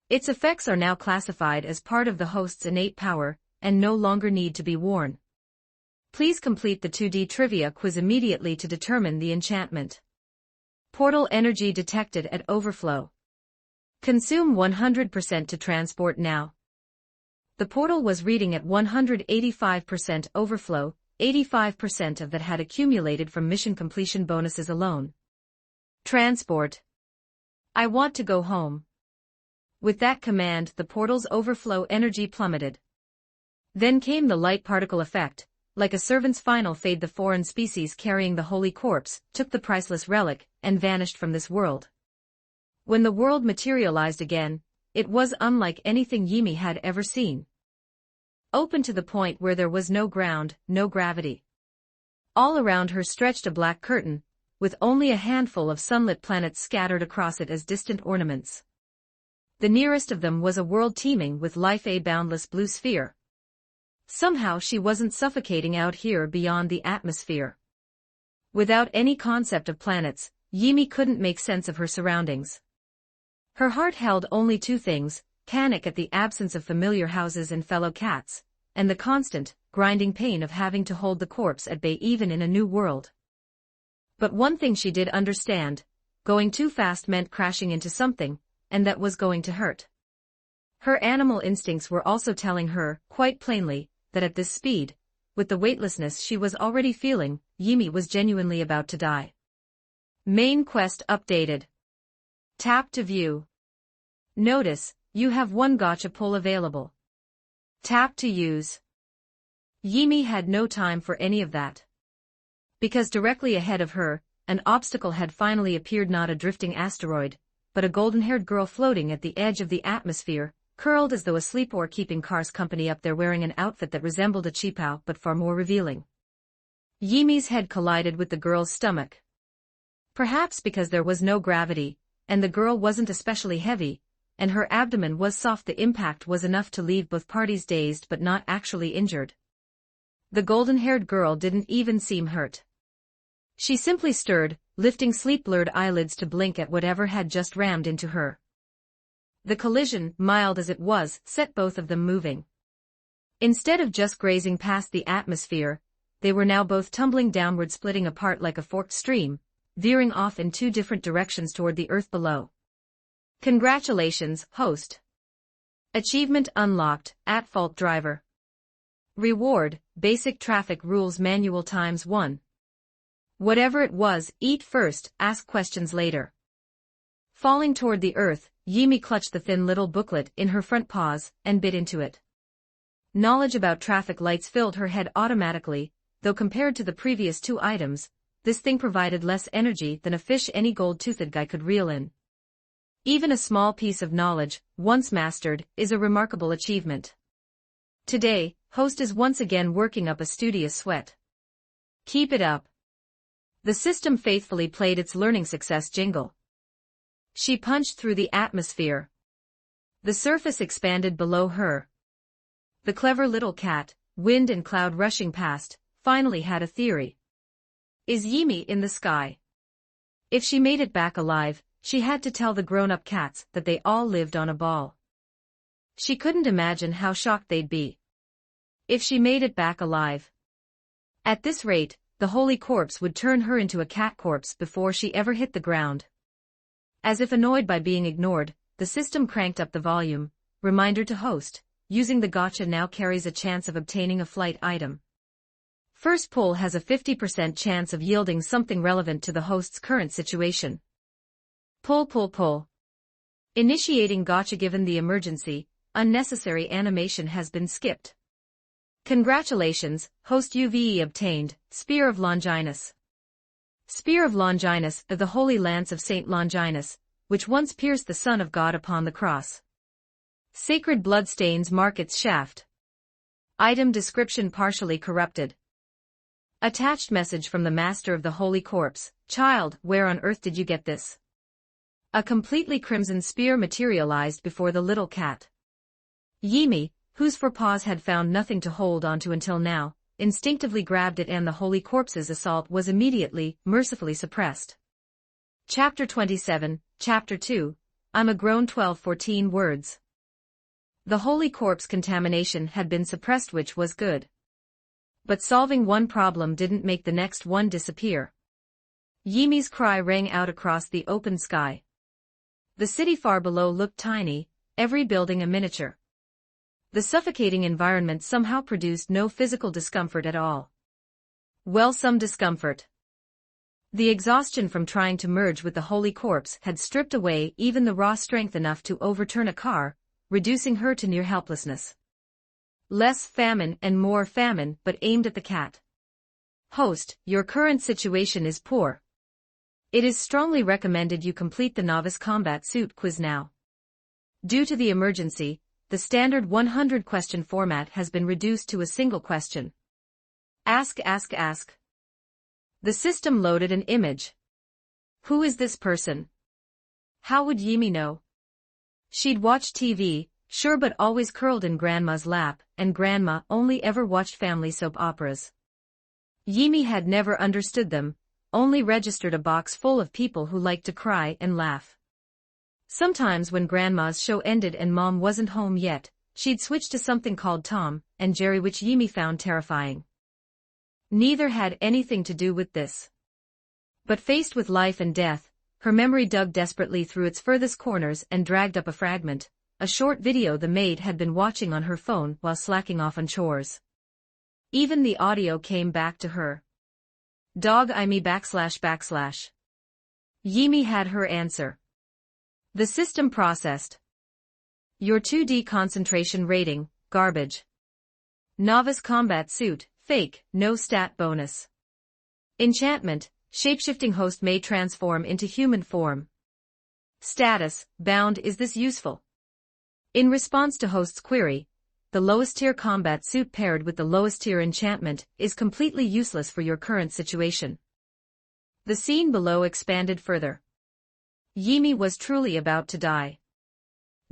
Its effects are now classified as part of the host's innate power, and no longer need to be worn. Please complete the 2D trivia quiz immediately to determine the enchantment. Portal energy detected at overflow. Consume 100% to transport now. The portal was reading at 185% overflow, 85% of that had accumulated from mission completion bonuses alone. Transport. I want to go home. With that command, the portal's overflow energy plummeted. Then came the light particle effect. Like a servant's final fade, the foreign species carrying the Holy Corpse took the priceless relic and vanished from this world. When the world materialized again, it was unlike anything Yimi had ever seen. Open to the point where there was no ground, no gravity. All around her stretched a black curtain, with only a handful of sunlit planets scattered across it as distant ornaments. The nearest of them was a world teeming with life, a boundless blue sphere. Somehow she wasn't suffocating out here beyond the atmosphere. Without any concept of planets, Yimi couldn't make sense of her surroundings. Her heart held only 2 things, panic at the absence of familiar houses and fellow cats, and the constant, grinding pain of having to hold the corpse at bay even in a new world. But one thing she did understand: going too fast meant crashing into something, and that was going to hurt. Her animal instincts were also telling her, quite plainly, that at this speed, with the weightlessness she was already feeling, Yimi was genuinely about to die. Main quest updated. Tap to view. Notice, you have one gacha pull available. Tap to use. Yimi had no time for any of that. Because directly ahead of her, an obstacle had finally appeared, not a drifting asteroid, but a golden-haired girl floating at the edge of the atmosphere, curled as though asleep or keeping Cars company up there, wearing an outfit that resembled a cheapao but far more revealing. Yimi's head collided with the girl's stomach. Perhaps because there was no gravity, and the girl wasn't especially heavy, and her abdomen was soft, the impact was enough to leave both parties dazed but not actually injured. The golden-haired girl didn't even seem hurt. She simply stirred, lifting sleep-blurred eyelids to blink at whatever had just rammed into her. The collision, mild as it was, set both of them moving. Instead of just grazing past the atmosphere, they were now both tumbling downward, splitting apart like a forked stream, veering off in two different directions toward the earth below. Congratulations, host. Achievement unlocked, at fault driver. Reward, basic traffic rules manual ×1. Whatever it was, eat first, ask questions later. Falling toward the earth, Yimi clutched the thin little booklet in her front paws and bit into it. Knowledge about traffic lights filled her head automatically, though compared to the previous two items, this thing provided less energy than a fish any gold-toothed guy could reel in. Even a small piece of knowledge, once mastered, is a remarkable achievement. Today, host is once again working up a studious sweat. Keep it up. The system faithfully played its learning success jingle. She punched through the atmosphere. The surface expanded below her. The clever little cat, wind and cloud rushing past, finally had a theory. Is Yimi in the sky? If she made it back alive, she had to tell the grown-up cats that they all lived on a ball. She couldn't imagine how shocked they'd be if she made it back alive. At this rate, the holy corpse would turn her into a cat corpse before she ever hit the ground. As if annoyed by being ignored, the system cranked up the volume. Reminder to host: using the gacha now carries a chance of obtaining a flight item. First pull has a 50% chance of yielding something relevant to the host's current situation. Pull. Initiating gacha. Given the emergency, unnecessary animation has been skipped. Congratulations, host. UVE obtained, Spear of Longinus. Spear of Longinus, the holy lance of Saint Longinus, which once pierced the Son of God upon the cross. Sacred bloodstains mark its shaft. Item description partially corrupted. Attached message from the master of the holy corpse: child, where on earth did you get this? A completely crimson spear materialized before the little cat. Yimi, whose forepaws had found nothing to hold onto until now, instinctively grabbed it, and the holy corpse's assault was immediately, mercifully suppressed. Chapter 27, Chapter 2, I'm a grown 12-14 words. The holy corpse contamination had been suppressed, which was good. But solving one problem didn't make the next one disappear. Yimi's cry rang out across the open sky. The city far below looked tiny, every building a miniature. The suffocating environment somehow produced no physical discomfort at all. Well, some discomfort. The exhaustion from trying to merge with the holy corpse had stripped away even the raw strength enough to overturn a car, reducing her to near helplessness. Less famine and more famine, but aimed at the cat. Host, your current situation is poor. It is strongly recommended you complete the novice combat suit quiz now. Due to the emergency, the standard 100-question format has been reduced to a single question. Ask. The system loaded an image. Who is this person? How would Yimi know? She'd watched TV, sure, but always curled in Grandma's lap, and Grandma only ever watched family soap operas. Yimi had never understood them, only registered a box full of people who liked to cry and laugh. Sometimes when Grandma's show ended and Mom wasn't home yet, she'd switch to something called Tom and Jerry, which Yimi found terrifying. Neither had anything to do with this. But faced with life and death, her memory dug desperately through its furthest corners and dragged up a fragment, a short video the maid had been watching on her phone while slacking off on chores. Even the audio came back to her. Dog I me //. Yimi had her answer. The system processed. Your 2D concentration rating, garbage. Novice combat suit, fake, no stat bonus. Enchantment, shapeshifting host may transform into human form. Status, bound. Is this useful? In response to host's query, the lowest tier combat suit paired with the lowest tier enchantment is completely useless for your current situation. The scene below expanded further. Yimi was truly about to die.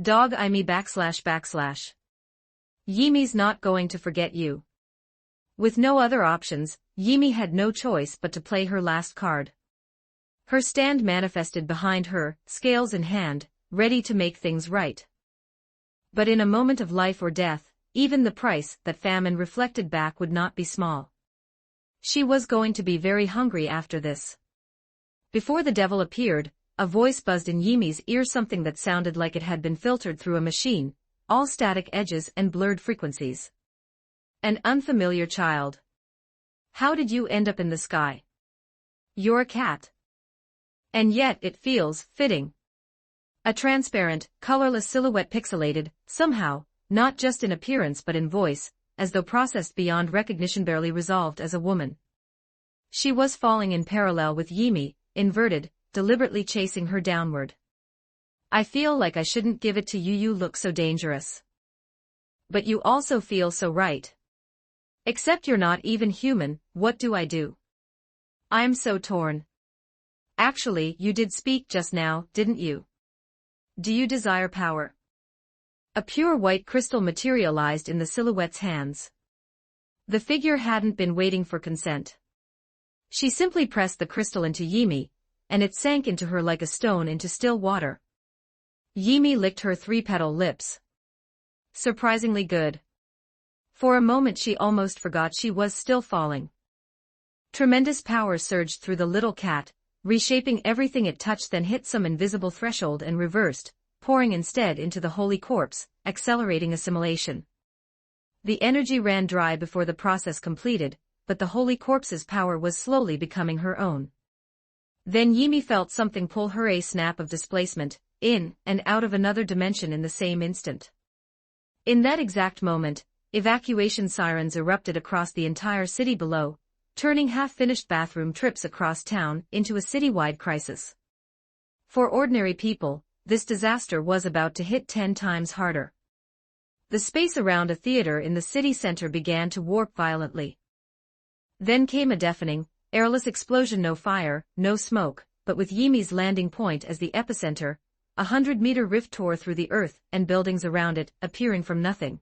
Dog I me //. Yimi's not going to forget you. With no other options, Yimi had no choice but to play her last card. Her stand manifested behind her, scales in hand, ready to make things right. But in a moment of life or death, even the price that famine reflected back would not be small. She was going to be very hungry after this. Before the devil appeared, a voice buzzed in Yimi's ear, something that sounded like it had been filtered through a machine, all static edges and blurred frequencies. An unfamiliar child. How did you end up in the sky? You're a cat. And yet it feels fitting. A transparent, colorless silhouette pixelated, somehow, not just in appearance but in voice, as though processed beyond recognition, barely resolved as a woman. She was falling in parallel with Yimi, inverted, deliberately chasing her downward. I feel like I shouldn't give it to you. You look so dangerous. But you also feel so right. Except you're not even human. What do I do? I'm so torn. Actually, you did speak just now, didn't you? Do you desire power? A pure white crystal materialized in the silhouette's hands. The figure hadn't been waiting for consent. She simply pressed the crystal into Yimi, and it sank into her like a stone into still water. Yimi licked her 3-petal lips. Surprisingly good. For a moment she almost forgot she was still falling. Tremendous power surged through the little cat, reshaping everything it touched, then hit some invisible threshold and reversed, pouring instead into the holy corpse, accelerating assimilation. The energy ran dry before the process completed, but the holy corpse's power was slowly becoming her own. Then Yimi felt something pull her, a snap of displacement, in and out of another dimension in the same instant. In that exact moment, evacuation sirens erupted across the entire city below, turning half-finished bathroom trips across town into a citywide crisis. For ordinary people, this disaster was about to hit 10 times harder. The space around a theater in the city center began to warp violently. Then came a deafening, airless explosion. No fire, no smoke, but with Yimi's landing point as the epicenter, a 100-meter rift tore through the earth and buildings around it, appearing from nothing.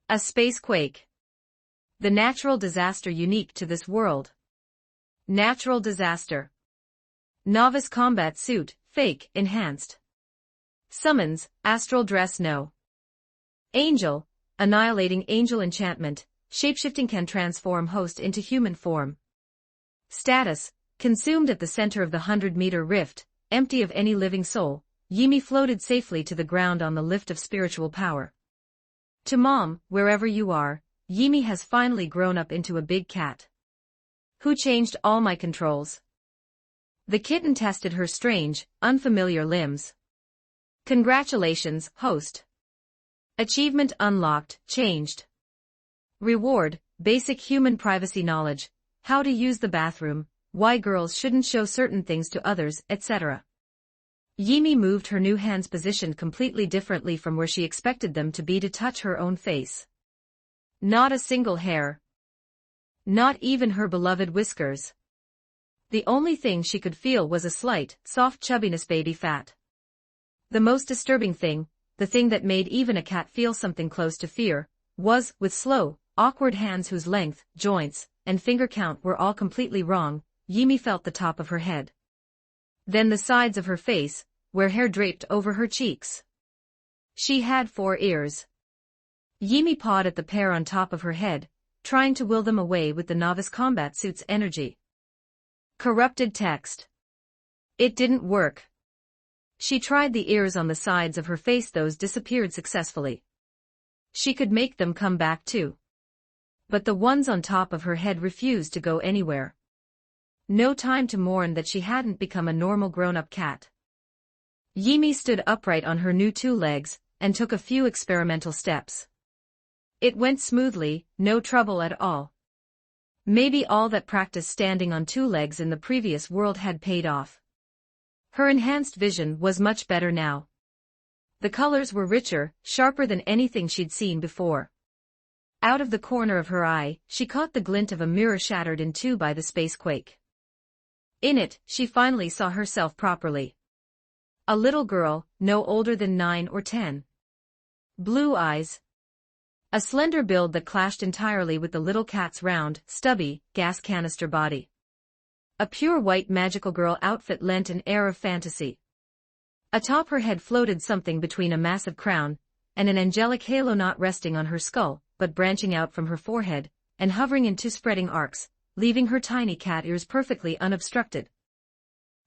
A space quake. The natural disaster unique to this world. Natural disaster. Novice combat suit, fake, enhanced. Summons, astral dress. No. Angel, annihilating angel enchantment, shapeshifting, can transform host into human form. Status, consumed at the center of the 100-meter rift, empty of any living soul, Yimi floated safely to the ground on the lift of spiritual power. To Mom, wherever you are, Yimi has finally grown up into a big cat. Who changed all my controls? The kitten tested her strange, unfamiliar limbs. Congratulations, host. Achievement unlocked, changed. Reward, basic human privacy knowledge, how to use the bathroom, why girls shouldn't show certain things to others, etc. Yimi moved her new hands positioned completely differently from where she expected them to be to touch her own face. Not a single hair. Not even her beloved whiskers. The only thing she could feel was a slight, soft chubbiness, baby fat. The most disturbing thing, the thing that made even a cat feel something close to fear, was, with slow, awkward hands whose length, joints, and finger count were all completely wrong, Yimi felt the top of her head. Then the sides of her face, where hair draped over her cheeks. She had 4 ears. Yimi pawed at the pair on top of her head, trying to will them away with the novice combat suit's energy. Corrupted text. It didn't work. She tried the ears on the sides of her face, those disappeared successfully. She could make them come back too. But the ones on top of her head refused to go anywhere. No time to mourn that she hadn't become a normal grown-up cat. Yimi stood upright on her new 2 legs, and took a few experimental steps. It went smoothly, no trouble at all. Maybe all that practice standing on 2 legs in the previous world had paid off. Her enhanced vision was much better now. The colors were richer, sharper than anything she'd seen before. Out of the corner of her eye, she caught the glint of a mirror shattered in 2 by the spacequake. In it, she finally saw herself properly. A little girl, no older than 9 or 10. Blue eyes. A slender build that clashed entirely with the little cat's round, stubby, gas canister body. A pure white magical girl outfit lent an air of fantasy. Atop her head floated something between a massive crown and an angelic halo, not resting on her skull, but branching out from her forehead and hovering in 2 spreading arcs, leaving her tiny cat ears perfectly unobstructed.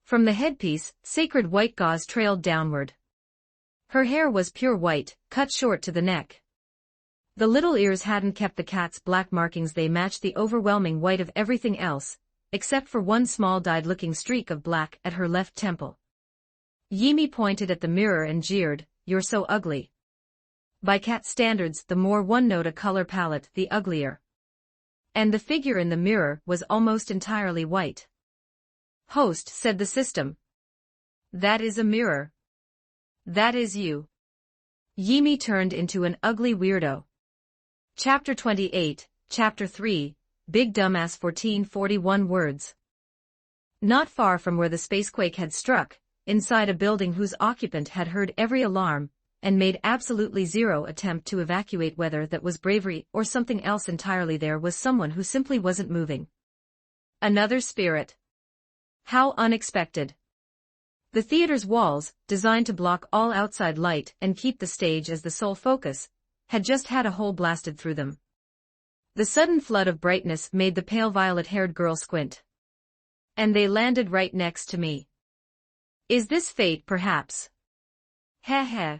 From the headpiece, sacred white gauze trailed downward. Her hair was pure white, cut short to the neck. The little ears hadn't kept the cat's black markings, they matched the overwhelming white of everything else, except for one small dyed-looking streak of black at her left temple. Yimi pointed at the mirror and jeered, "You're so ugly." By cat standards, the more one note a color palette, the uglier. And the figure in the mirror was almost entirely white. "Host," said the system. "That is a mirror. That is you." Yimi turned into an ugly weirdo. Chapter 28, Chapter 3, Big Dumbass 1441 words. Not far from where the spacequake had struck, inside a building whose occupant had heard every alarm, and made absolutely zero attempt to evacuate, whether that was bravery or something else entirely, there was someone who simply wasn't moving. Another spirit. How unexpected. The theater's walls, designed to block all outside light and keep the stage as the sole focus, had just had a hole blasted through them. The sudden flood of brightness made the pale violet-haired girl squint. And they landed right next to me. Is this fate, perhaps? Heh heh.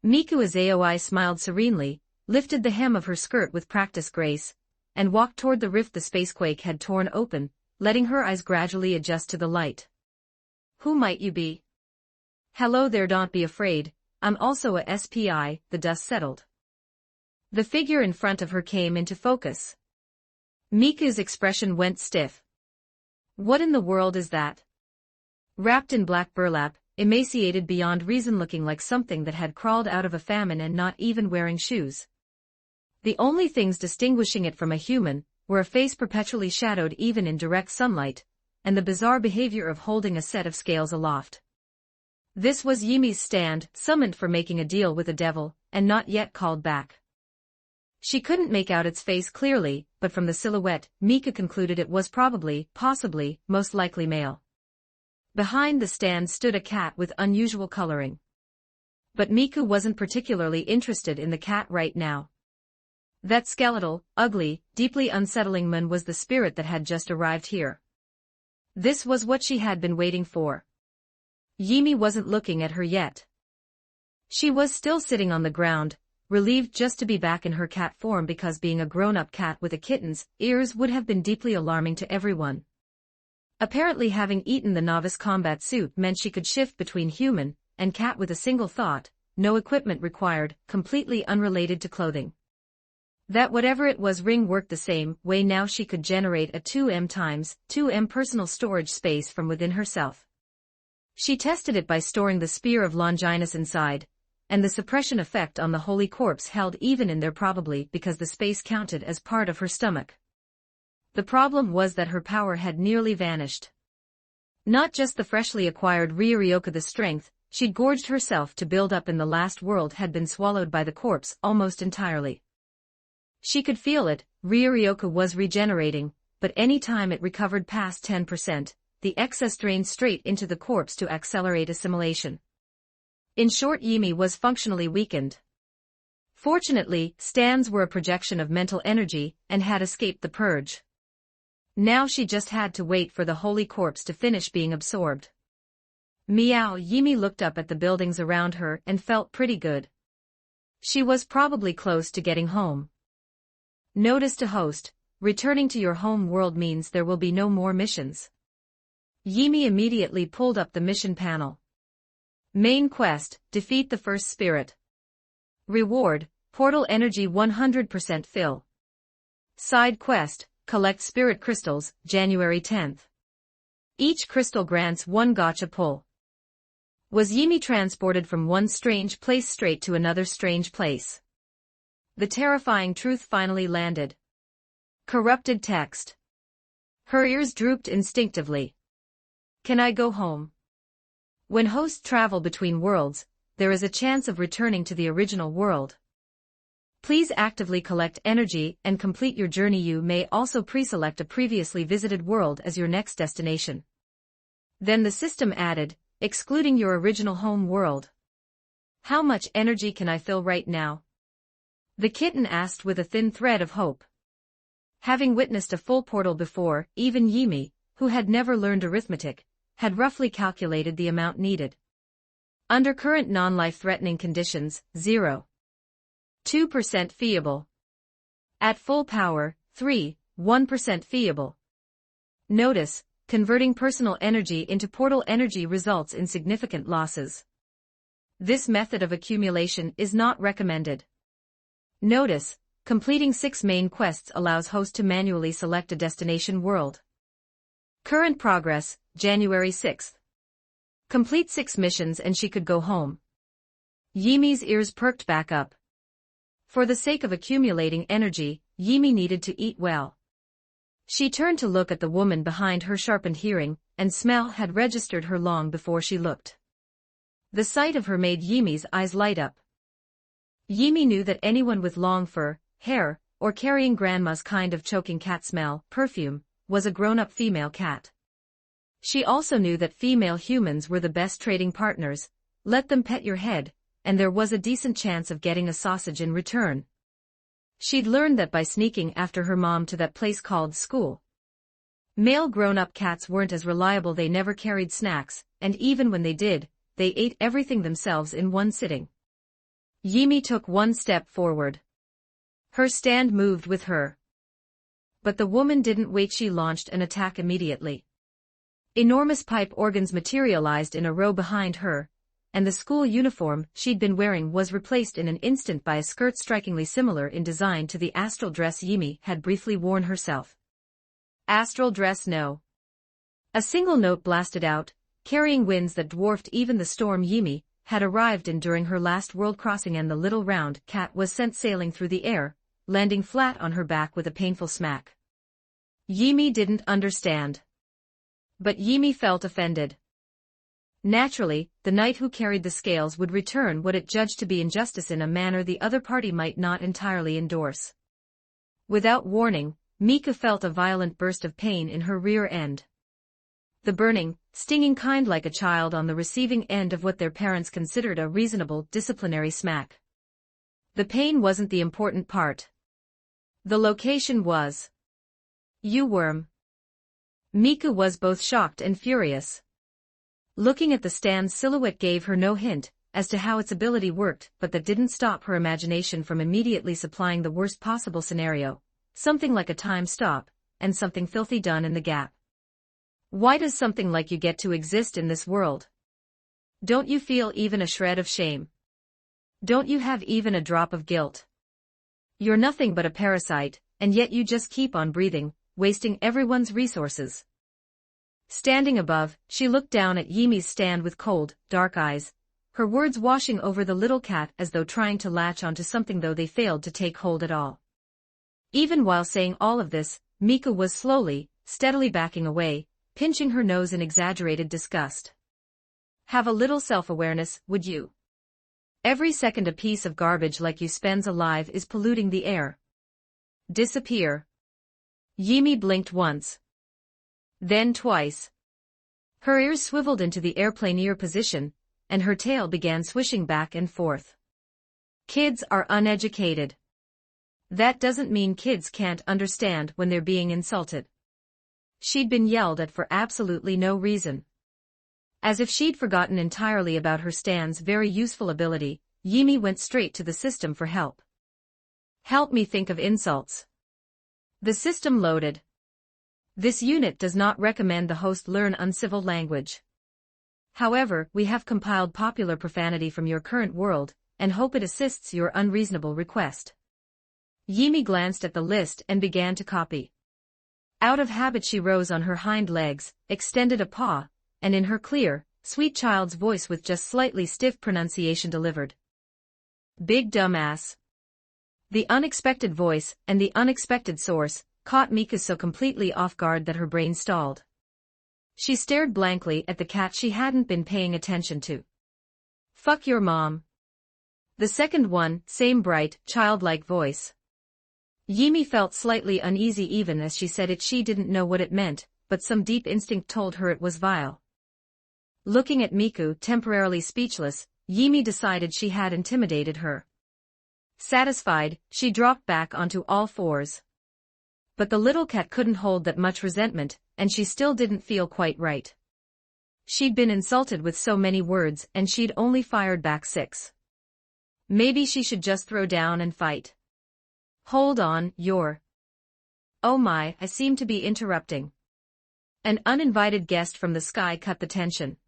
Miku Azaoi smiled serenely, lifted the hem of her skirt with practiced grace, and walked toward the rift the spacequake had torn open, letting her eyes gradually adjust to the light. Who might you be? Hello there, don't be afraid, I'm also a SPI, the dust settled. The figure in front of her came into focus. Miku's expression went stiff. What in the world is that? Wrapped in black burlap, emaciated beyond reason, looking like something that had crawled out of a famine, and not even wearing shoes. The only things distinguishing it from a human were a face perpetually shadowed even in direct sunlight, and the bizarre behavior of holding a set of scales aloft. This was Yimi's stand, summoned for making a deal with the devil, and not yet called back. She couldn't make out its face clearly, but from the silhouette, Miku concluded it was probably, possibly, most likely male. Behind the stand stood a cat with unusual coloring. But Miku wasn't particularly interested in the cat right now. That skeletal, ugly, deeply unsettling man was the spirit that had just arrived here. This was what she had been waiting for. Yimi wasn't looking at her yet. She was still sitting on the ground, relieved just to be back in her cat form, because being a grown-up cat with a kitten's ears would have been deeply alarming to everyone. Apparently, having eaten the novice combat suit meant she could shift between human and cat with a single thought, no equipment required, completely unrelated to clothing. That whatever it was ring worked the same way now. She could generate a 2M times 2M personal storage space from within herself. She tested it by storing the spear of Longinus inside, and the suppression effect on the holy corpse held even in there, probably because the space counted as part of her stomach. The problem was that her power had nearly vanished. Not just the freshly acquired Ryuryoka, the strength she'd gorged herself to build up in the last world had been swallowed by the corpse almost entirely. She could feel it, Ryuryoka was regenerating, but any time it recovered past 10%, the excess drained straight into the corpse to accelerate assimilation. In short, Yimi was functionally weakened. Fortunately, Stan's were a projection of mental energy and had escaped the purge. Now she just had to wait for the holy corpse to finish being absorbed. Meow. Yimi looked up at the buildings around her and felt pretty good. She was probably close to getting home. Notice to host: returning to your home world means there will be no more missions. Yimi immediately pulled up the mission panel. Main quest: defeat the first spirit. Reward: portal energy 100% fill. Side quest: collect spirit crystals, January 10th. Each crystal grants 1 gacha pull. Was Yimi transported from one strange place straight to another strange place? The terrifying truth finally landed. Corrupted text. Her ears drooped instinctively. Can I go home? When hosts travel between worlds, there is a chance of returning to the original world. Please actively collect energy and complete your journey. You may also pre-select a previously visited world as your next destination. Then the system added, excluding your original home world. How much energy can I fill right now? The kitten asked with a thin thread of hope. Having witnessed a full portal before, even Yimi, who had never learned arithmetic, had roughly calculated the amount needed. Under current non-life-threatening conditions, 0.2% feasible. At full power, 3.1% feasible. Notice: converting personal energy into portal energy results in significant losses. This method of accumulation is not recommended. Notice: completing 6 main quests allows host to manually select a destination world. Current progress, January 6th. Complete 6 missions and she could go home. Yimi's ears perked back up. For the sake of accumulating energy, Yimi needed to eat well. She turned to look at the woman behind her. Sharpened hearing and smell had registered her long before she looked. The sight of her made Yimi's eyes light up. Yimi knew that anyone with long fur, hair, or carrying grandma's kind of choking cat smell, perfume, was a grown-up female cat. She also knew that female humans were the best trading partners. Let them pet your head, and there was a decent chance of getting a sausage in return. She'd learned that by sneaking after her mom to that place called school. Male grown-up cats weren't as reliable. They never carried snacks, and even when they did, they ate everything themselves in one sitting. Yimi took 1 step forward. Her stand moved with her. But the woman didn't wait. She launched an attack immediately. Enormous pipe organs materialized in a row behind her, and the school uniform she'd been wearing was replaced in an instant by a skirt strikingly similar in design to the astral dress Yimi had briefly worn herself. Astral dress, no. A single note blasted out, carrying winds that dwarfed even the storm Yimi had arrived in during her last world crossing, and the little round cat was sent sailing through the air, landing flat on her back with a painful smack. Yimi didn't understand. But Yimi felt offended. Naturally, the knight who carried the scales would return what it judged to be injustice in a manner the other party might not entirely endorse. Without warning, Mika felt a violent burst of pain in her rear end. The burning, stinging kind, like a child on the receiving end of what their parents considered a reasonable disciplinary smack. The pain wasn't the important part. The location was. You worm. Mika was both shocked and furious. Looking at the stand's silhouette gave her no hint as to how its ability worked, but that didn't stop her imagination from immediately supplying the worst possible scenario, something like a time stop, and something filthy done in the gap. Why does something like you get to exist in this world? Don't you feel even a shred of shame? Don't you have even a drop of guilt? You're nothing but a parasite, and yet you just keep on breathing, wasting everyone's resources. Standing above, she looked down at Yimi's stand with cold, dark eyes, her words washing over the little cat as though trying to latch onto something, though they failed to take hold at all. Even while saying all of this, Mika was slowly, steadily backing away, pinching her nose in exaggerated disgust. Have a little self-awareness, would you? Every second a piece of garbage like you spends alive is polluting the air. Disappear. Yimi blinked once. Then twice. Her ears swiveled into the airplane ear position, and her tail began swishing back and forth. Kids are uneducated. That doesn't mean kids can't understand when they're being insulted. She'd been yelled at for absolutely no reason. As if she'd forgotten entirely about her stand's very useful ability, Yimi went straight to the system for help. Help me think of insults. The system loaded. This unit does not recommend the host learn uncivil language. However, we have compiled popular profanity from your current world, and hope it assists your unreasonable request. Yimi glanced at the list and began to copy. Out of habit she rose on her hind legs, extended a paw, and in her clear, sweet child's voice with just slightly stiff pronunciation delivered. Big dumbass. The unexpected voice and the unexpected source caught Miku so completely off guard that her brain stalled. She stared blankly at the cat she hadn't been paying attention to. Fuck your mom. The second one, same bright, childlike voice. Yimi felt slightly uneasy even as she said it. She didn't know what it meant, but some deep instinct told her it was vile. Looking at Miku temporarily speechless, Yimi decided she had intimidated her. Satisfied, she dropped back onto all fours. But the little cat couldn't hold that much resentment, and she still didn't feel quite right. She'd been insulted with so many words and she'd only fired back 6. Maybe she should just throw down and fight. Hold on, you're... Oh my, I seem to be interrupting. An uninvited guest from the sky cut the tension.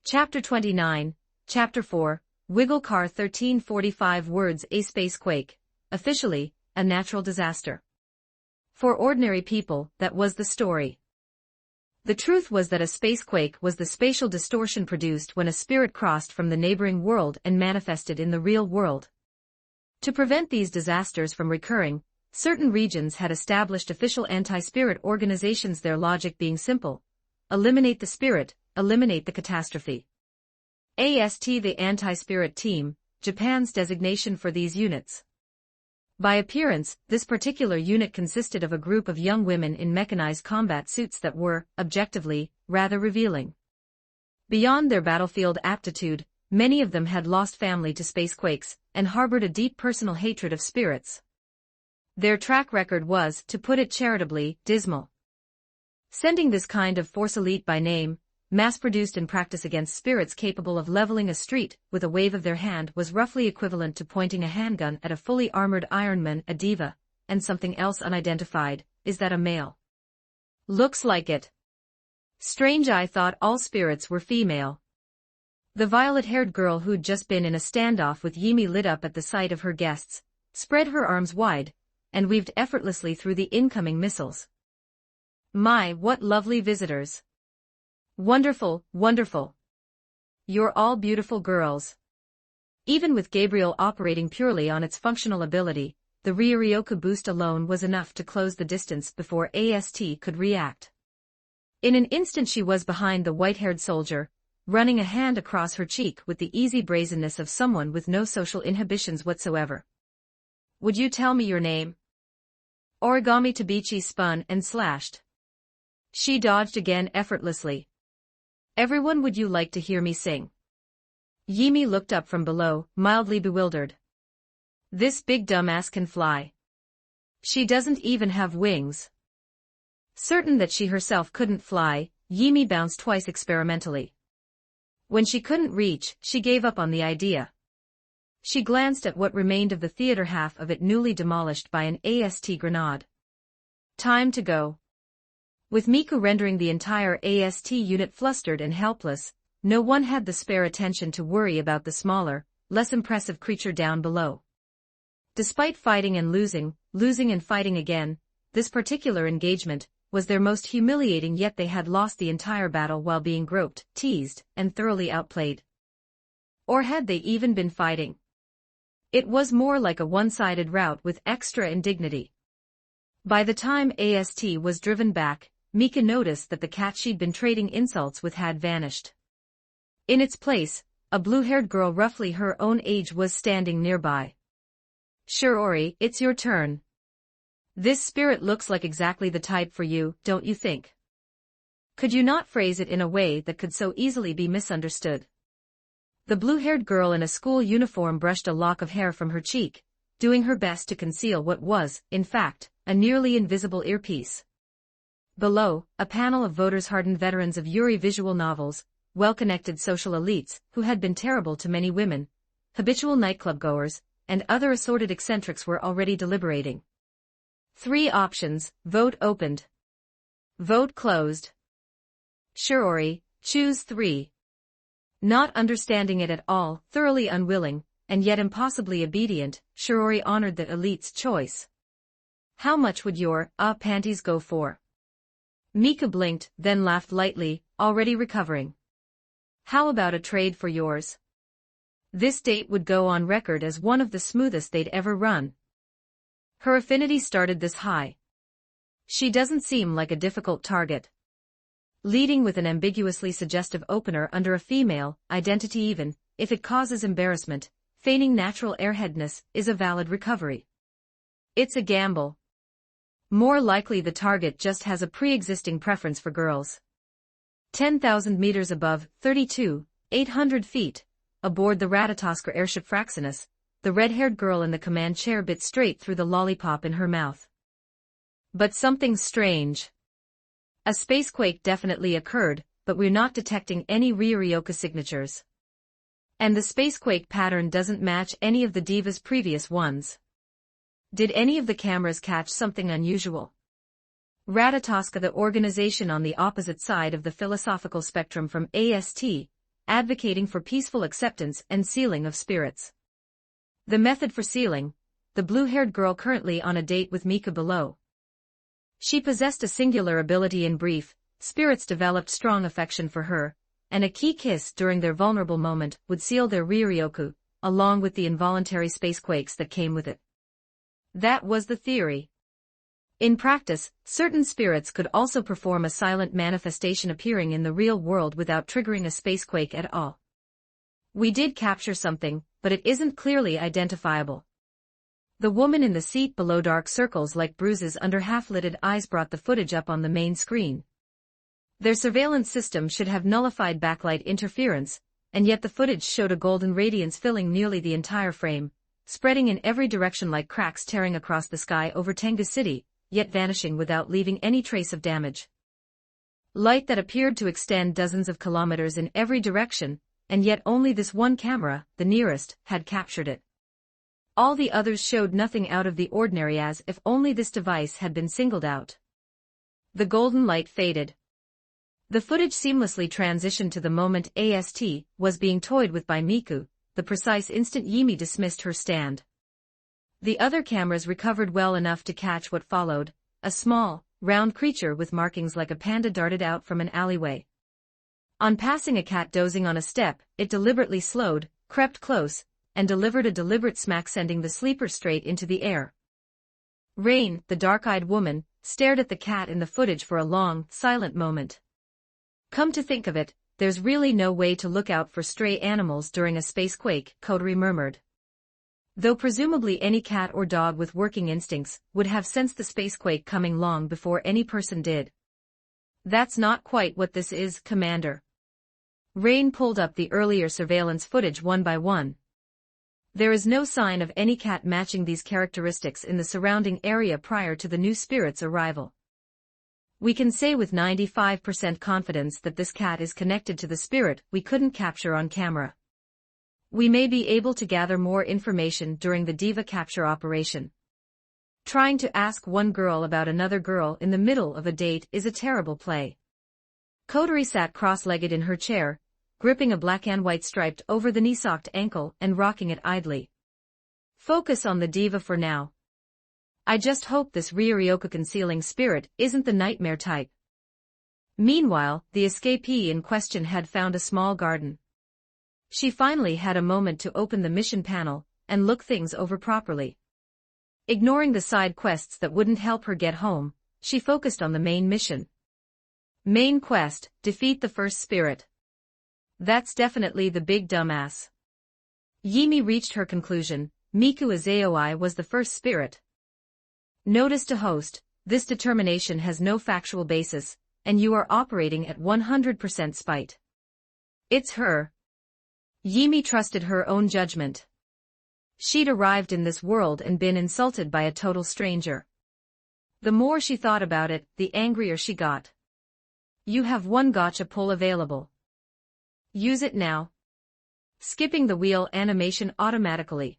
Chapter 29, Chapter 4, Wiggle Car 1345 words. A space quake. Officially, a natural disaster. For ordinary people, that was the story. The truth was that a spacequake was the spatial distortion produced when a spirit crossed from the neighboring world and manifested in the real world. To prevent these disasters from recurring, certain regions had established official anti-spirit organizations, their logic being simple: eliminate the spirit, eliminate the catastrophe. AST, the anti-spirit team, Japan's designation for these units. By appearance, this particular unit consisted of a group of young women in mechanized combat suits that were, objectively, rather revealing. Beyond their battlefield aptitude, many of them had lost family to spacequakes, and harbored a deep personal hatred of spirits. Their track record was, to put it charitably, dismal. Sending this kind of force, elite by name, mass-produced in practice against spirits capable of leveling a street with a wave of their hand, was roughly equivalent to pointing a handgun at a fully armored Iron Man, a diva, and something else unidentified. Is that a male? Looks like it. Strange, I thought all spirits were female. The violet-haired girl who'd just been in a standoff with Yimi lit up at the sight of her guests, spread her arms wide, and weaved effortlessly through the incoming missiles. My, what lovely visitors. Wonderful, wonderful. You're all beautiful girls. Even with Gabriel operating purely on its functional ability, the Ryoryoku boost alone was enough to close the distance before AST could react. In an instant she was behind the white-haired soldier, running a hand across her cheek with the easy brazenness of someone with no social inhibitions whatsoever. Would you tell me your name? Origami Tabichi spun and slashed. She dodged again effortlessly. Everyone, would you like to hear me sing? Yimi looked up from below, mildly bewildered. This big dumbass can fly. She doesn't even have wings. Certain that she herself couldn't fly, Yimi bounced twice experimentally. When she couldn't reach, she gave up on the idea. She glanced at what remained of the theater, half of it newly demolished by an AST grenade. Time to go. With Miku rendering the entire AST unit flustered and helpless, no one had the spare attention to worry about the smaller, less impressive creature down below. Despite fighting and losing and fighting again, this particular engagement was their most humiliating yet. They had lost the entire battle while being groped, teased, and thoroughly outplayed. Or had they even been fighting? It was more like a one-sided rout with extra indignity. By the time AST was driven back, Mika noticed that the cat she'd been trading insults with had vanished. In its place, a blue-haired girl roughly her own age was standing nearby. Sure, Ori, it's your turn. This spirit looks like exactly the type for you, don't you think? Could you not phrase it in a way that could so easily be misunderstood? The blue-haired girl in a school uniform brushed a lock of hair from her cheek, doing her best to conceal what was, in fact, a nearly invisible earpiece. Below, a panel of voters, hardened veterans of Yuri visual novels, well-connected social elites who had been terrible to many women, habitual nightclub goers, and other assorted eccentrics were already deliberating. 3 options: vote opened. Vote closed. Shiori, choose 3. Not understanding it at all, thoroughly unwilling, and yet impossibly obedient, Shiori honored the elite's choice. How much would your panties go for? Miku blinked, then laughed lightly, already recovering. How about a trade for yours? This date would go on record as one of the smoothest they'd ever run. Her affinity started this high. She doesn't seem like a difficult target. Leading with an ambiguously suggestive opener under a female identity, even if it causes embarrassment, feigning natural airheadness is a valid recovery. It's a gamble. More likely the target just has a pre-existing preference for girls. 10,000 meters above, 800 feet, aboard the Ratatoskr airship Fraxinus, the red-haired girl in the command chair bit straight through the lollipop in her mouth. But something's strange. A spacequake definitely occurred, but we're not detecting any Ryuryoka signatures. And the spacequake pattern doesn't match any of the diva's previous ones. Did any of the cameras catch something unusual? Ratatoskr, the organization on the opposite side of the philosophical spectrum from AST, advocating for peaceful acceptance and sealing of spirits. The method for sealing: the blue-haired girl currently on a date with Miku below. She possessed a singular ability. In brief, spirits developed strong affection for her, and a key kiss during their vulnerable moment would seal their Ryuryoku, along with the involuntary spacequakes that came with it. That was the theory. In practice, certain spirits could also perform a silent manifestation, appearing in the real world without triggering a spacequake at all. We did capture something, but it isn't clearly identifiable. The woman in the seat below, dark circles like bruises under half-lidded eyes, brought the footage up on the main screen. Their surveillance system should have nullified backlight interference, and yet the footage showed a golden radiance filling nearly the entire frame, spreading in every direction like cracks tearing across the sky over Tengu City, yet vanishing without leaving any trace of damage. Light that appeared to extend dozens of kilometers in every direction, and yet only this one camera, the nearest, had captured it. All the others showed nothing out of the ordinary, as if only this device had been singled out. The golden light faded. The footage seamlessly transitioned to the moment AST was being toyed with by Miku, the precise instant Yimi dismissed her stand. The other cameras recovered well enough to catch what followed: a small, round creature with markings like a panda darted out from an alleyway. On passing a cat dozing on a step, it deliberately slowed, crept close, and delivered a deliberate smack, sending the sleeper straight into the air. Rain, the dark-eyed woman, stared at the cat in the footage for a long, silent moment. Come to think of it, there's really no way to look out for stray animals during a spacequake, Kodori murmured. Though presumably any cat or dog with working instincts would have sensed the spacequake coming long before any person did. That's not quite what this is, Commander. Rain pulled up the earlier surveillance footage one by one. There is no sign of any cat matching these characteristics in the surrounding area prior to the new spirit's arrival. We can say with 95% confidence that this cat is connected to the spirit we couldn't capture on camera. We may be able to gather more information during the diva capture operation. Trying to ask one girl about another girl in the middle of a date is a terrible play. Kodori sat cross-legged in her chair, gripping a black and white striped over the knee-socked ankle and rocking it idly. Focus on the diva for now. I just hope this Ryuryoka concealing spirit isn't the nightmare type. Meanwhile, the escapee in question had found a small garden. She finally had a moment to open the mission panel and look things over properly. Ignoring the side quests that wouldn't help her get home, she focused on the main mission. Main quest: defeat the first spirit. That's definitely the big dumbass. Yimi reached her conclusion: Miku Azaoi was the first spirit. Notice to host: this determination has no factual basis, and you are operating at 100% spite. It's her. Yimi trusted her own judgment. She'd arrived in this world and been insulted by a total stranger. The more she thought about it, the angrier she got. You have one gotcha pull available. Use it now. Skipping the wheel animation automatically.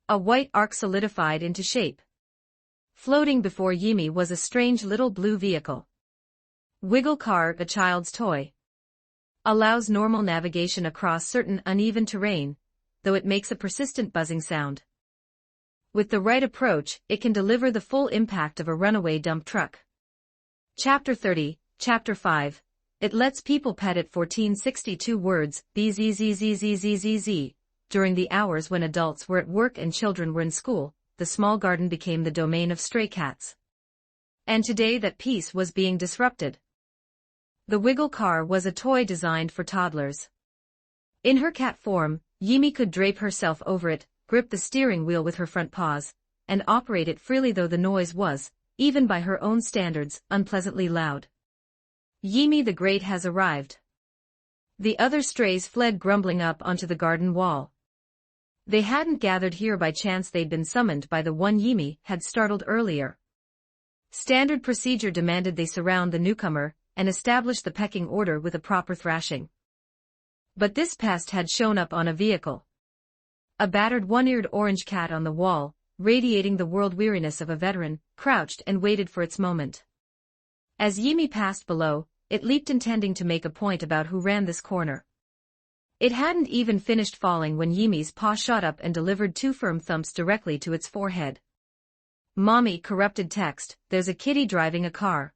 A white arc solidified into shape. Floating before Yimi was a strange little blue vehicle. Wiggle car, a child's toy. Allows normal navigation across certain uneven terrain, though it makes a persistent buzzing sound. With the right approach, it can deliver the full impact of a runaway dump truck. Chapter 30, Chapter 5. It lets people pet it. 1462 words, bzzzzzzzzz. During the hours when adults were at work and children were in school, the small garden became the domain of stray cats. And today that peace was being disrupted. The wiggle car was a toy designed for toddlers. In her cat form, Yimi could drape herself over it, grip the steering wheel with her front paws, and operate it freely, though the noise was, even by her own standards, unpleasantly loud. Yimi the Great has arrived. The other strays fled grumbling up onto the garden wall. They hadn't gathered here by chance, they'd been summoned by the one Yimi had startled earlier. Standard procedure demanded they surround the newcomer and establish the pecking order with a proper thrashing. But this pest had shown up on a vehicle. A battered one-eared orange cat on the wall, radiating the world weariness of a veteran, crouched and waited for its moment. As Yimi passed below, it leaped, intending to make a point about who ran this corner. It hadn't even finished falling when Yimi's paw shot up and delivered 2 firm thumps directly to its forehead. Mommy, corrupted text, there's a kitty driving a car.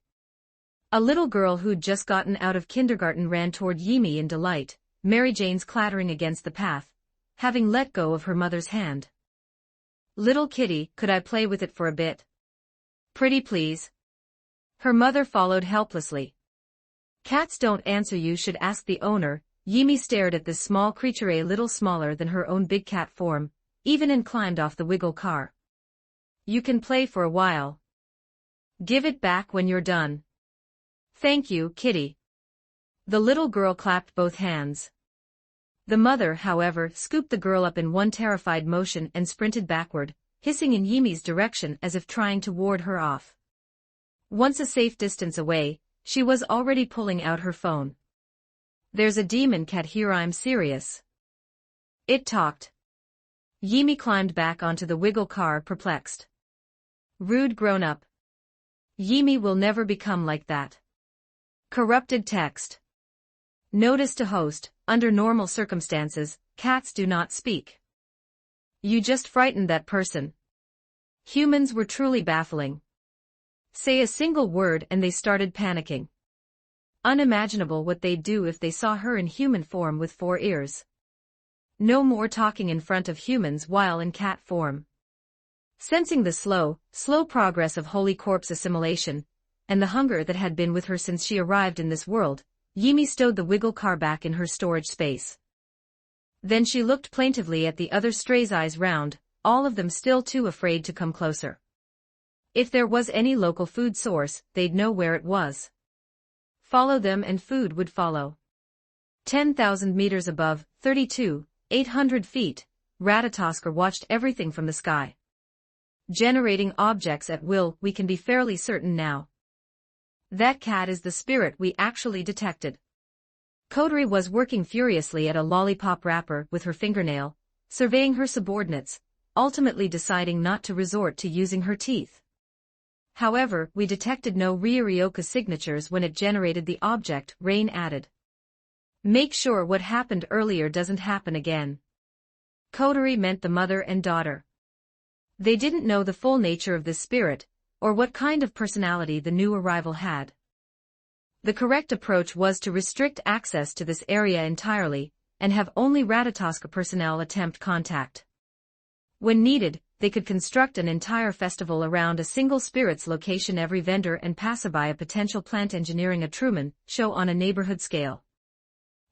A little girl who'd just gotten out of kindergarten ran toward Yimi in delight, Mary Jane's clattering against the path, having let go of her mother's hand. Little kitty, could I play with it for a bit? Pretty please. Her mother followed helplessly. Cats don't answer, you should ask the owner. Yimi stared at this small creature, a little smaller than her own big cat form, even, and climbed off the wiggle car. You can play for a while. Give it back when you're done. Thank you, kitty. The little girl clapped both hands. The mother, however, scooped the girl up in one terrified motion and sprinted backward, hissing in Yimi's direction as if trying to ward her off. Once a safe distance away, she was already pulling out her phone. There's a demon cat here, I'm serious. It talked. Yimi climbed back onto the wiggle car, perplexed. Rude grown-up. Yimi will never become like that. Corrupted text. Notice to host, under normal circumstances, cats do not speak. You just frightened that person. Humans were truly baffling. Say a single word and they started panicking. Unimaginable what they'd do if they saw her in human form with 4 ears. No more talking in front of humans while in cat form. Sensing the slow progress of Holy Corpse assimilation, and the hunger that had been with her since she arrived in this world, Yimi stowed the wiggle car back in her storage space. Then she looked plaintively at the other strays, eyes round, all of them still too afraid to come closer. If there was any local food source, they'd know where it was. Follow them and food would follow. 10,000 meters above, 800 feet, Ratatoskr watched everything from the sky. Generating objects at will, we can be fairly certain now. That cat is the spirit we actually detected. Coterie was working furiously at a lollipop wrapper with her fingernail, surveying her subordinates, ultimately deciding not to resort to using her teeth. However, we detected no Ryurioka signatures when it generated the object, Rain added. Make sure what happened earlier doesn't happen again. Coterie meant the mother and daughter. They didn't know the full nature of this spirit, or what kind of personality the new arrival had. The correct approach was to restrict access to this area entirely, and have only Ratatoskr personnel attempt contact. When needed, they could construct an entire festival around a single spirit's location, every vendor and passerby a potential plant engineering a Truman show on a neighborhood scale.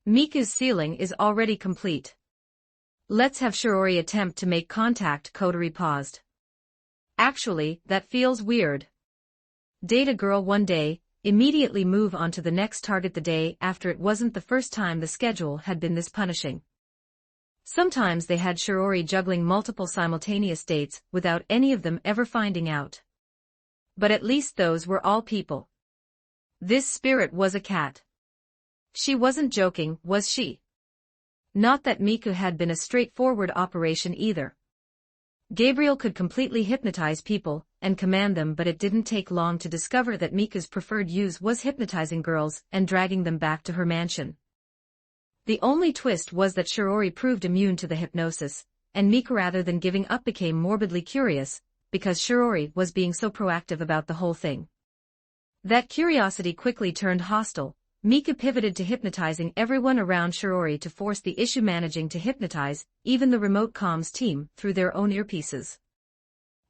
Miku's ceiling is already complete. Let's have Shiori attempt to make contact. Coterie paused. Actually, that feels weird. Data girl, one day, immediately move on to the next target the day after. It wasn't the first time the schedule had been this punishing. Sometimes they had Shiori juggling multiple simultaneous dates without any of them ever finding out. But at least those were all people. This spirit was a cat. She wasn't joking, was she? Not that Miku had been a straightforward operation either. Gabriel could completely hypnotize people and command them, but it didn't take long to discover that Miku's preferred use was hypnotizing girls and dragging them back to her mansion. The only twist was that Shiori proved immune to the hypnosis, and Miku, rather than giving up, became morbidly curious, because Shiori was being so proactive about the whole thing. That curiosity quickly turned hostile. Miku pivoted to hypnotizing everyone around Shiori to force the issue, managing to hypnotize even the remote comms team through their own earpieces.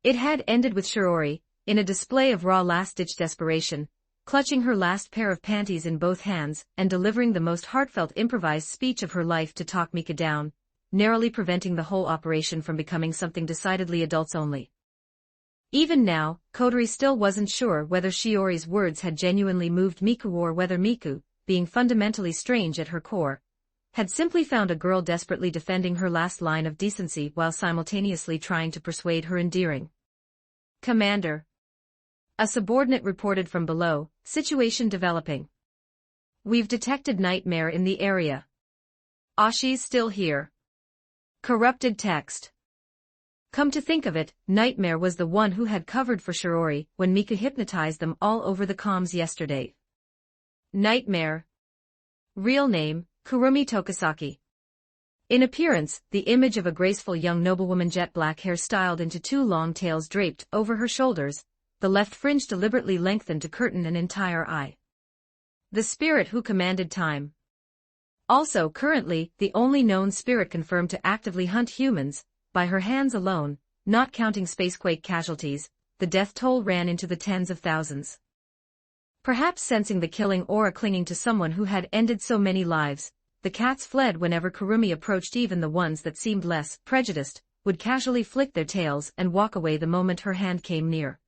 It had ended with Shiori, in a display of raw last-ditch desperation, clutching her last pair of panties in both hands and delivering the most heartfelt improvised speech of her life to talk Miku down, narrowly preventing the whole operation from becoming something decidedly adults-only. Even now, Kodori still wasn't sure whether Shiori's words had genuinely moved Miku or whether Miku, being fundamentally strange at her core, had simply found a girl desperately defending her last line of decency while simultaneously trying to persuade her endearing. "Commander." A subordinate reported from below, situation developing. "We've detected Nightmare in the area. Ashi's still here." Corrupted text. Come to think of it, Nightmare was the one who had covered for Shiori when Miku hypnotized them all over the comms yesterday. Nightmare. Real name, Kurumi Tokisaki. In appearance, the image of a graceful young noblewoman, jet black hair styled into two long tails draped over her shoulders, the left fringe deliberately lengthened to curtain an entire eye. The spirit who commanded time. Also currently the only known spirit confirmed to actively hunt humans, by her hands alone, not counting spacequake casualties. The death toll ran into the tens of thousands. Perhaps sensing the killing aura clinging to someone who had ended so many lives, the cats fled whenever Kurumi approached. Even the ones that seemed less prejudiced would casually flick their tails and walk away the moment her hand came near.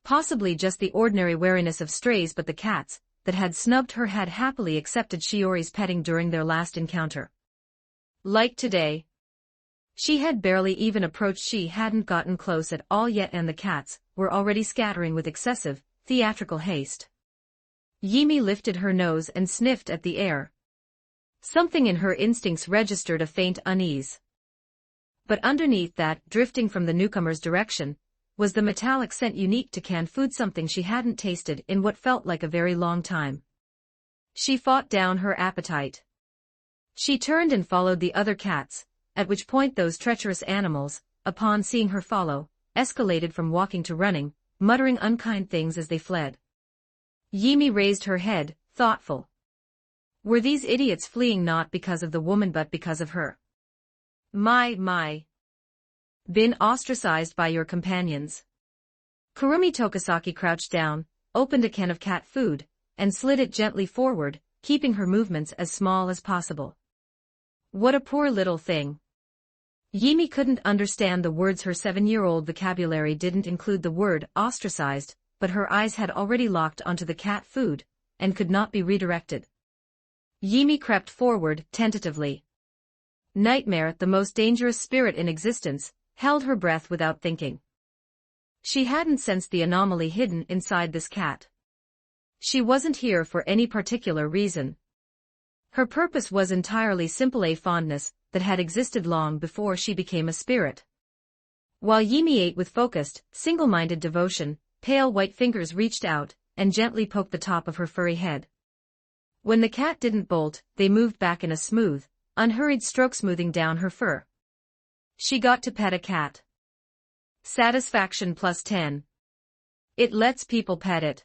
Possibly just the ordinary wariness of strays, but the cats that had snubbed her had happily accepted Shiori's petting during their last encounter. Like today. She had barely even approached. She hadn't gotten close at all yet, and the cats were already scattering with excessive, theatrical haste. Yimi lifted her nose and sniffed at the air. Something in her instincts registered a faint unease. But underneath that, drifting from the newcomer's direction, was the metallic scent unique to canned food, something she hadn't tasted in what felt like a very long time. She fought down her appetite. She turned and followed the other cats, at which point those treacherous animals, upon seeing her follow, escalated from walking to running, muttering unkind things as they fled. Yimi raised her head, thoughtful. Were these idiots fleeing not because of the woman but because of her? My. Been ostracized by your companions. Kurumi Tokisaki crouched down, opened a can of cat food, and slid it gently forward, keeping her movements as small as possible. What a poor little thing. Yimi couldn't understand the words. Her 7-year-old vocabulary didn't include the word ostracized, but her eyes had already locked onto the cat food, and could not be redirected. Yimi crept forward, tentatively. Nightmare, the most dangerous spirit in existence, held her breath without thinking. She hadn't sensed the anomaly hidden inside this cat. She wasn't here for any particular reason. Her purpose was entirely simple, a fondness that had existed long before she became a spirit. While Yimi ate with focused, single-minded devotion, pale white fingers reached out and gently poked the top of her furry head. When the cat didn't bolt, they moved back in a smooth, unhurried stroke, smoothing down her fur. She got to pet a cat. Satisfaction +10. It lets people pet it.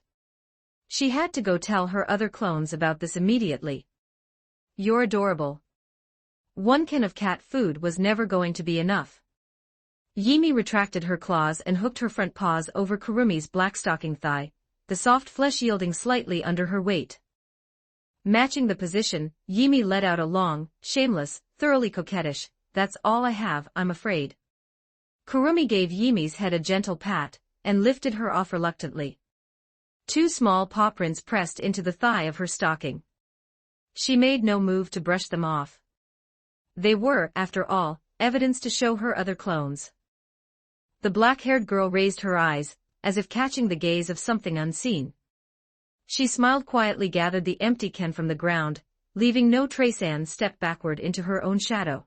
She had to go tell her other clones about this immediately. You're adorable. One can of cat food was never going to be enough. Yimi retracted her claws and hooked her front paws over Kurumi's black stocking thigh, the soft flesh yielding slightly under her weight. Matching the position, Yimi let out a long, shameless, thoroughly coquettish, "That's all I have, I'm afraid." Kurumi gave Yimi's head a gentle pat, and lifted her off reluctantly. 2 small paw prints pressed into the thigh of her stocking. She made no move to brush them off. They were, after all, evidence to show her other clones. The black-haired girl raised her eyes, as if catching the gaze of something unseen. She smiled quietly, gathered the empty can from the ground, leaving no trace, and stepped backward into her own shadow.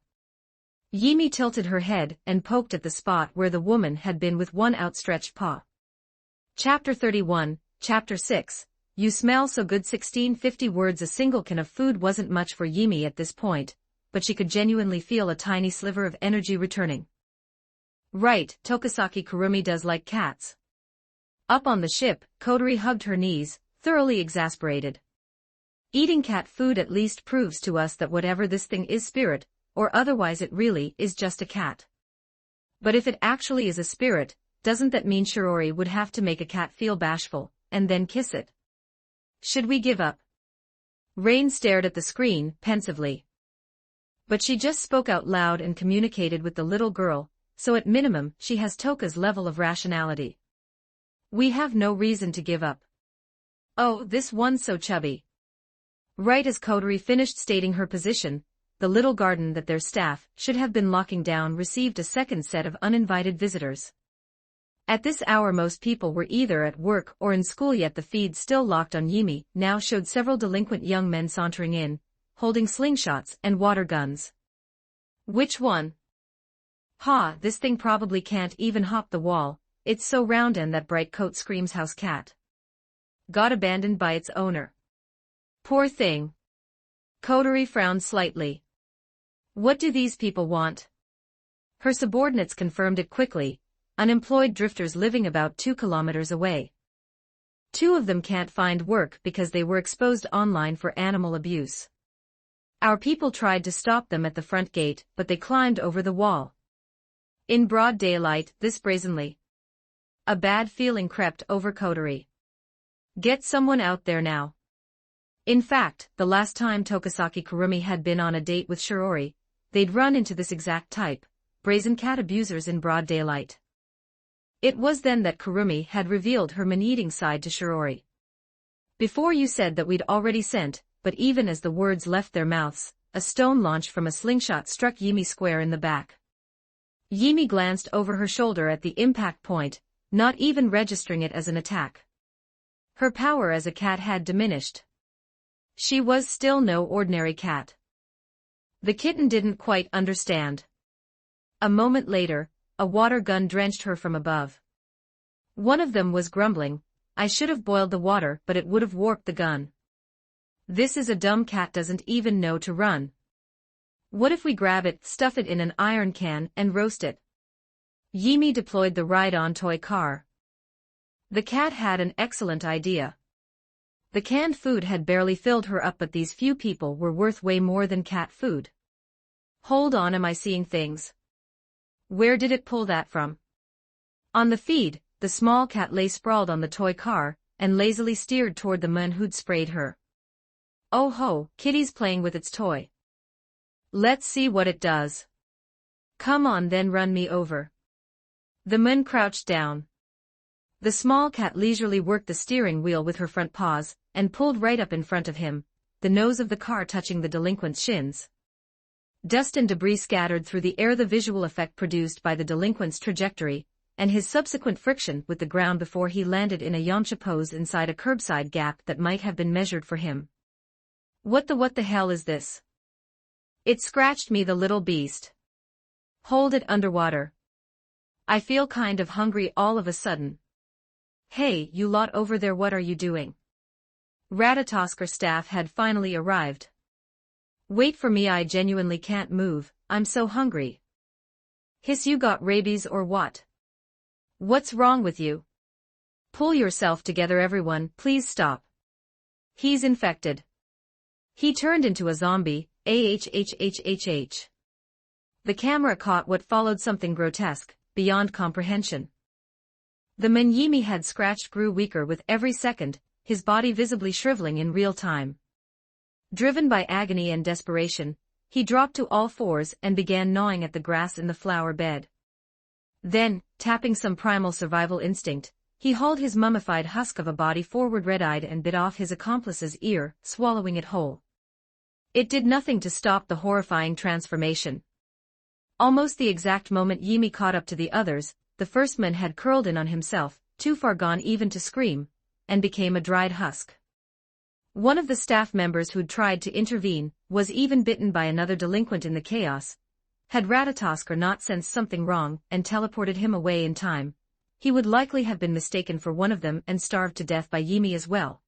Yimi tilted her head and poked at the spot where the woman had been with one outstretched paw. Chapter 31, Chapter 6, You Smell So Good. 1650 words. A single can of food wasn't much for Yimi at this point, but she could genuinely feel a tiny sliver of energy returning. Right, Tokisaki Kurumi does like cats. Up on the ship, Kotori hugged her knees, thoroughly exasperated. Eating cat food at least proves to us that whatever this thing is, spirit, or otherwise, it really is just a cat. But if it actually is a spirit, doesn't that mean Shiori would have to make a cat feel bashful, and then kiss it? Should we give up? Rain stared at the screen, pensively. But she just spoke out loud and communicated with the little girl, so at minimum, she has Toka's level of rationality. We have no reason to give up. Oh, this one's so chubby. Right as Kotori finished stating her position, the little garden that their staff should have been locking down received a second set of uninvited visitors. At this hour most people were either at work or in school, yet the feed still locked on Yimi now showed several delinquent young men sauntering in, holding slingshots and water guns. Which one? Ha, this thing probably can't even hop the wall, it's so round, and that bright coat screams house cat. Got abandoned by its owner. Poor thing. Kotori frowned slightly. What do these people want? Her subordinates confirmed it quickly, unemployed drifters living about 2 kilometers away. 2 of them can't find work because they were exposed online for animal abuse. Our people tried to stop them at the front gate, but they climbed over the wall. In broad daylight, this brazenly. A bad feeling crept over Kotori. Get someone out there now. In fact, the last time Tokisaki Kurumi had been on a date with Shiori, they'd run into this exact type, brazen cat abusers in broad daylight. It was then that Kurumi had revealed her man-eating side to Shiori. Before you said that we'd already sent, but even as the words left their mouths, a stone launched from a slingshot struck Yimi square in the back. Yimi glanced over her shoulder at the impact point, not even registering it as an attack. Her power as a cat had diminished. She was still no ordinary cat. The kitten didn't quite understand. A moment later, a water gun drenched her from above. One of them was grumbling, I should have boiled the water, but it would have warped the gun. This is a dumb cat, doesn't even know to run. What if we grab it, stuff it in an iron can, and roast it? Yimi deployed the ride-on toy car. The cat had an excellent idea. The canned food had barely filled her up, but these few people were worth way more than cat food. Hold on, am I seeing things? Where did it pull that from? On the feed, the small cat lay sprawled on the toy car, and lazily steered toward the man who'd sprayed her. Oh ho, kitty's playing with its toy. Let's see what it does. Come on then, run me over. The man crouched down. The small cat leisurely worked the steering wheel with her front paws, and pulled right up in front of him, the nose of the car touching the delinquent's shins. Dust and debris scattered through the air, the visual effect produced by the delinquent's trajectory, and his subsequent friction with the ground before he landed in a Yamcha pose inside a curbside gap that might have been measured for him. What the hell is this? It scratched me, the little beast. Hold it underwater. I feel kind of hungry all of a sudden. Hey, you lot over there, what are you doing? Ratatosker staff had finally arrived. Wait for me, I genuinely can't move, I'm so hungry. Hiss, you got rabies or what? What's wrong with you? Pull yourself together everyone, please stop. He's infected. He turned into a zombie, ahhhhhh. The camera caught what followed, something grotesque, beyond comprehension. The man Yimi had scratched grew weaker with every second, his body visibly shriveling in real time. Driven by agony and desperation, he dropped to all fours and began gnawing at the grass in the flower bed. Then, tapping some primal survival instinct, he hauled his mummified husk of a body forward red-eyed and bit off his accomplice's ear, swallowing it whole. It did nothing to stop the horrifying transformation. Almost the exact moment Yimi caught up to the others, the first man had curled in on himself, too far gone even to scream, and became a dried husk. One of the staff members who'd tried to intervene was even bitten by another delinquent in the chaos. Had Ratatoskr not sensed something wrong and teleported him away in time, he would likely have been mistaken for one of them and starved to death by Yimi as well.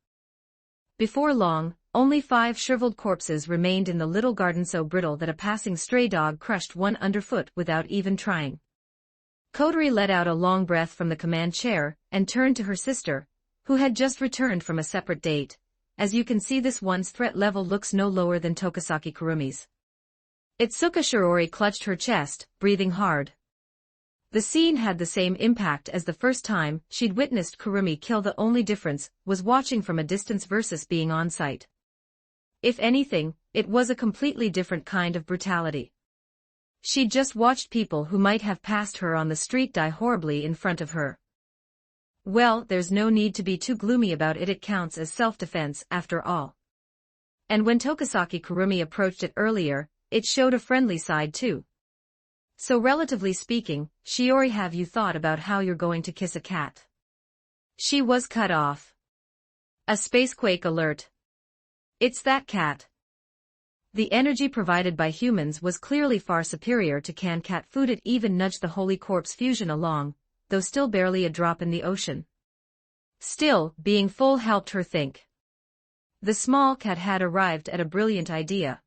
Before long, only 5 shriveled corpses remained in the little garden, so brittle that a passing stray dog crushed one underfoot without even trying. Kodori let out a long breath from the command chair and turned to her sister, who had just returned from a separate date. As you can see, this one's threat level looks no lower than Tokisaki Kurumi's. Itsuka Shiori clutched her chest, breathing hard. The scene had the same impact as the first time she'd witnessed Kurumi kill. The only difference was watching from a distance versus being on site. If anything, it was a completely different kind of brutality. She'd just watched people who might have passed her on the street die horribly in front of her. Well, there's no need to be too gloomy about it. It counts as self-defense after all. And when Tokisaki Kurumi approached it earlier, it showed a friendly side too. So relatively speaking, Shiori, have you thought about how you're going to kiss a cat? She was cut off. A spacequake alert. It's that cat. The energy provided by humans was clearly far superior to canned cat food. It even nudged the Holy Corpse fusion along, though still barely a drop in the ocean. Still, being full helped her think. The small cat had arrived at a brilliant idea.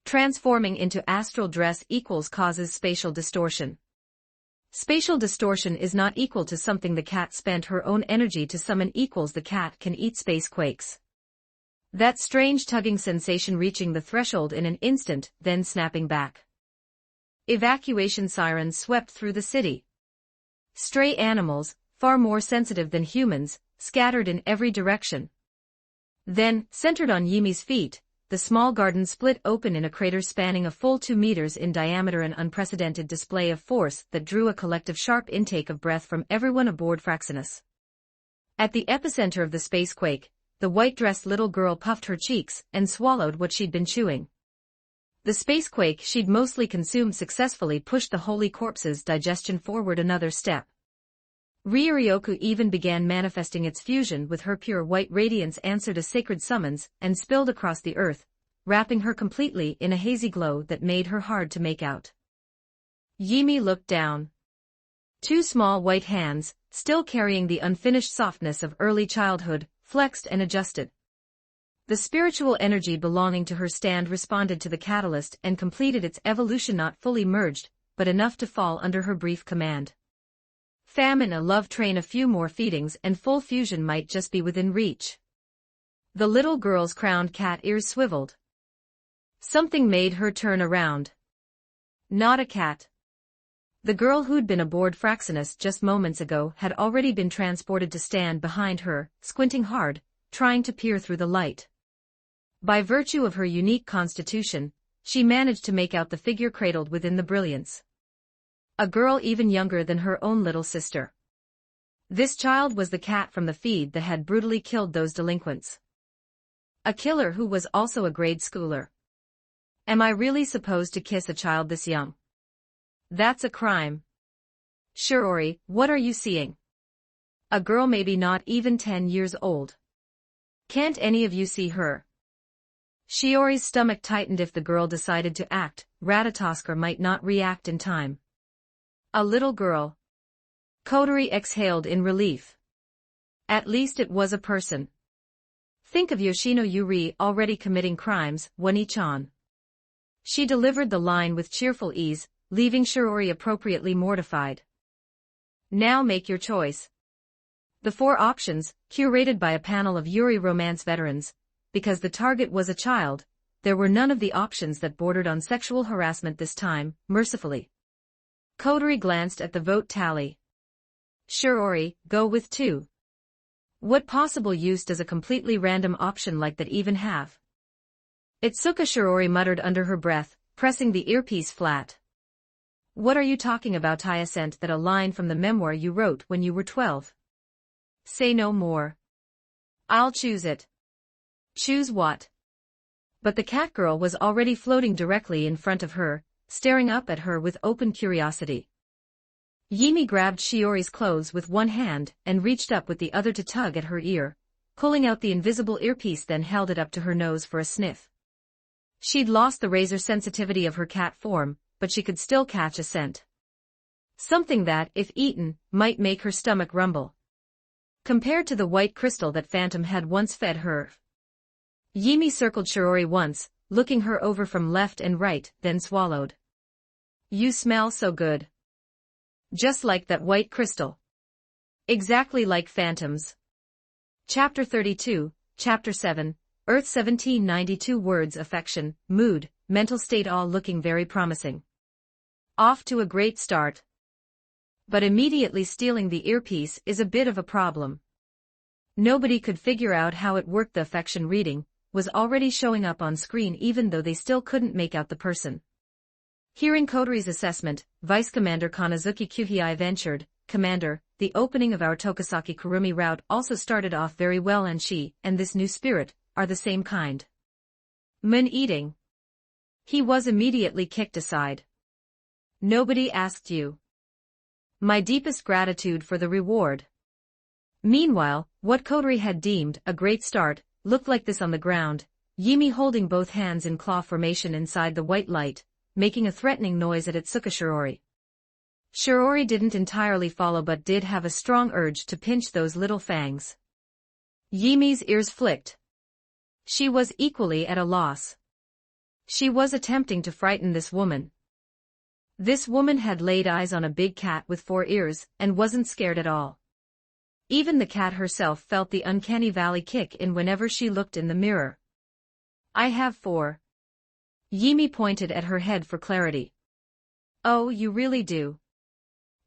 Transforming into astral dress equals causes spatial distortion. Spatial distortion is not equal to something the cat spent her own energy to summon equals the cat can eat space quakes. That strange tugging sensation reaching the threshold in an instant, then snapping back. Evacuation sirens swept through the city. Stray animals, far more sensitive than humans, scattered in every direction. Then, centered on Yimi's feet, the small garden split open in a crater spanning a full 2 meters in diameter, an unprecedented display of force that drew a collective sharp intake of breath from everyone aboard Fraxinus. At the epicenter of the spacequake, the white-dressed little girl puffed her cheeks and swallowed what she'd been chewing. The spacequake she'd mostly consumed successfully pushed the Holy Corpse's digestion forward another step. Ryuryoku even began manifesting its fusion with her. Pure white radiance answered a sacred summons and spilled across the earth, wrapping her completely in a hazy glow that made her hard to make out. Yimi looked down. 2 small white hands, still carrying the unfinished softness of early childhood, flexed and adjusted. The spiritual energy belonging to her stand responded to the catalyst and completed its evolution, not fully merged, but enough to fall under her brief command. Famine, a love train, a few more feedings and full fusion might just be within reach. The little girl's crowned cat ears swiveled. Something made her turn around. Not a cat. The girl who'd been aboard Fraxinus just moments ago had already been transported to stand behind her, squinting hard, trying to peer through the light. By virtue of her unique constitution, she managed to make out the figure cradled within the brilliance. A girl even younger than her own little sister. This child was the cat from the feed that had brutally killed those delinquents. A killer who was also a grade schooler. Am I really supposed to kiss a child this young? That's a crime. Shiori, what are you seeing? A girl maybe not even 10 years old. Can't any of you see her? Shiori's stomach tightened. If the girl decided to act, Ratatoskr might not react in time. A little girl. Kodori exhaled in relief. At least it was a person. Think of Yoshino Yuri already committing crimes, Wani-chan. She delivered the line with cheerful ease, leaving Shiori appropriately mortified. Now make your choice. The 4 options, curated by a panel of Yuri romance veterans, because the target was a child, there were none of the options that bordered on sexual harassment this time, mercifully. Kodori glanced at the vote tally. Shiori, go with 2. What possible use does a completely random option like that even have? Itsuka Shiori muttered under her breath, pressing the earpiece flat. What are you talking about? I sent that a line from the memoir you wrote when you were 12. Say no more. I'll choose it. Choose what? But the cat girl was already floating directly in front of her, staring up at her with open curiosity. Yimi grabbed Shiori's clothes with one hand and reached up with the other to tug at her ear, pulling out the invisible earpiece, then held it up to her nose for a sniff. She'd lost the razor sensitivity of her cat form, but she could still catch a scent. Something that, if eaten, might make her stomach rumble. Compared to the white crystal that Phantom had once fed her. Yimi circled Shiori once, looking her over from left and right, then swallowed. You smell so good. Just like that white crystal. Exactly like Phantom's. Chapter 32, Chapter 7, Earth 1792. Words, affection, mood, mental state, all looking very promising. Off to a great start. But immediately stealing the earpiece is a bit of a problem. Nobody could figure out how it worked. The affection reading was already showing up on screen even though they still couldn't make out the person. Hearing Kodari's assessment, Vice Commander Kanazuki Kuhei ventured, Commander, the opening of our Tokasaki Kurumi route also started off very well, and she and this new spirit are the same kind. Man-eating. He was immediately kicked aside. Nobody asked you. My deepest gratitude for the reward. Meanwhile, what Kodari had deemed a great start looked like this on the ground, Yimi holding both hands in claw formation inside the white light, making a threatening noise at Itsuka Shiori. Shiori didn't entirely follow but did have a strong urge to pinch those little fangs. Yimi's ears flicked. She was equally at a loss. She was attempting to frighten this woman. This woman had laid eyes on a big cat with 4 ears and wasn't scared at all. Even the cat herself felt the uncanny valley kick in whenever she looked in the mirror. I have 4. Yimi pointed at her head for clarity. Oh, you really do?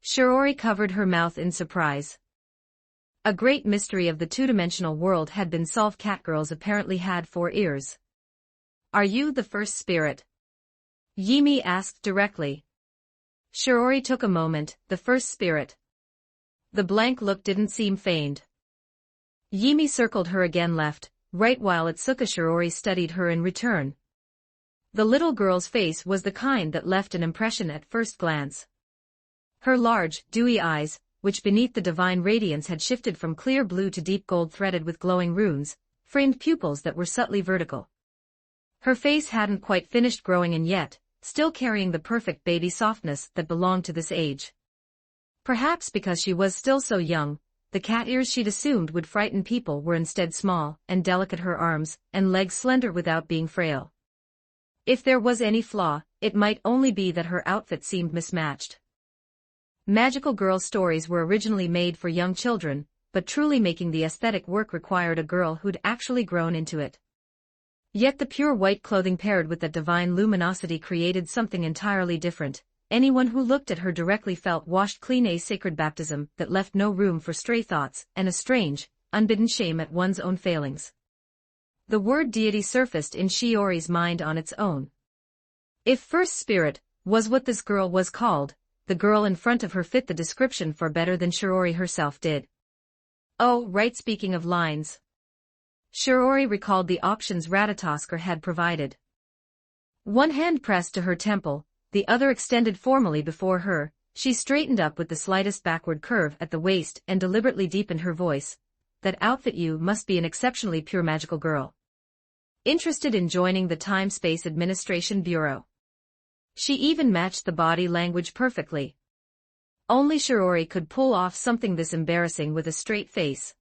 Shiori covered her mouth in surprise. A great mystery of the two-dimensional world had been solved. Catgirls apparently had 4 ears. Are you the first spirit? Yimi asked directly. Shiori took a moment. The first spirit. The blank look didn't seem feigned. Yimi circled her again left, right, while Itsuka Shiori studied her in return. The little girl's face was the kind that left an impression at first glance. Her large, dewy eyes, which beneath the divine radiance had shifted from clear blue to deep gold threaded with glowing runes, framed pupils that were subtly vertical. Her face hadn't quite finished growing and yet, still carrying the perfect baby softness that belonged to this age. Perhaps because she was still so young, the cat ears she'd assumed would frighten people were instead small and delicate, her arms and legs slender without being frail. If there was any flaw, it might only be that her outfit seemed mismatched. Magical girl stories were originally made for young children, but truly making the aesthetic work required a girl who'd actually grown into it. Yet the pure white clothing paired with that divine luminosity created something entirely different. Anyone who looked at her directly felt washed clean, a sacred baptism that left no room for stray thoughts and a strange, unbidden shame at one's own failings. The word deity surfaced in Shiori's mind on its own. If first spirit was what this girl was called, the girl in front of her fit the description far better than Shiori herself did. Oh, right, speaking of lines. Shiori recalled the options Ratatosker had provided. One hand pressed to her temple, the other extended formally before her. She straightened up with the slightest backward curve at the waist and deliberately deepened her voice. That outfit, you must be an exceptionally pure magical girl. Interested in joining the Time-Space Administration Bureau. She even matched the body language perfectly. Only Shiori could pull off something this embarrassing with a straight face.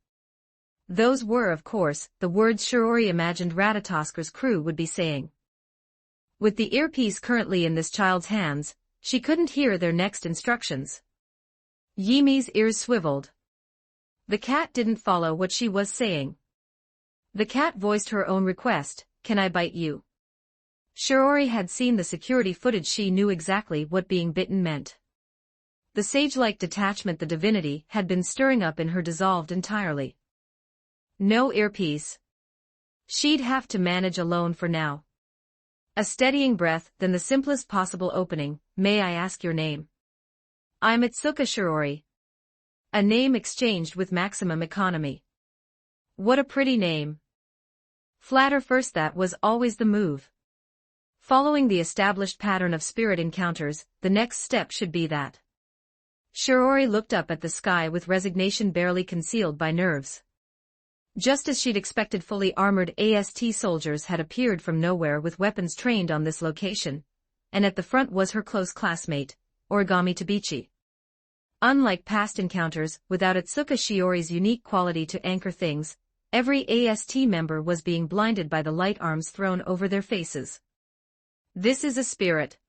Those were, of course, the words Shiori imagined Ratatosker's crew would be saying. With the earpiece currently in this child's hands, she couldn't hear their next instructions. Yimi's ears swiveled. The cat didn't follow what she was saying. The cat voiced her own request, "Can I bite you?" Shiori had seen the security footage. She knew exactly what being bitten meant. The sage-like detachment the divinity had been stirring up in her dissolved entirely. No earpiece. She'd have to manage alone for now. A steadying breath, then the simplest possible opening. May I ask your name? I'm Itsuka Shiori. A name exchanged with maximum economy. What a pretty name. Flatter first, that was always the move. Following the established pattern of spirit encounters, the next step should be that. Shiori looked up at the sky with resignation barely concealed by nerves. Just as she'd expected, fully armored AST soldiers had appeared from nowhere with weapons trained on this location, and at the front was her close classmate, Origami Tabichi. Unlike past encounters, without Atsuka Shiori's unique quality to anchor things, every AST member was being blinded by the light arms thrown over their faces. This is a spirit.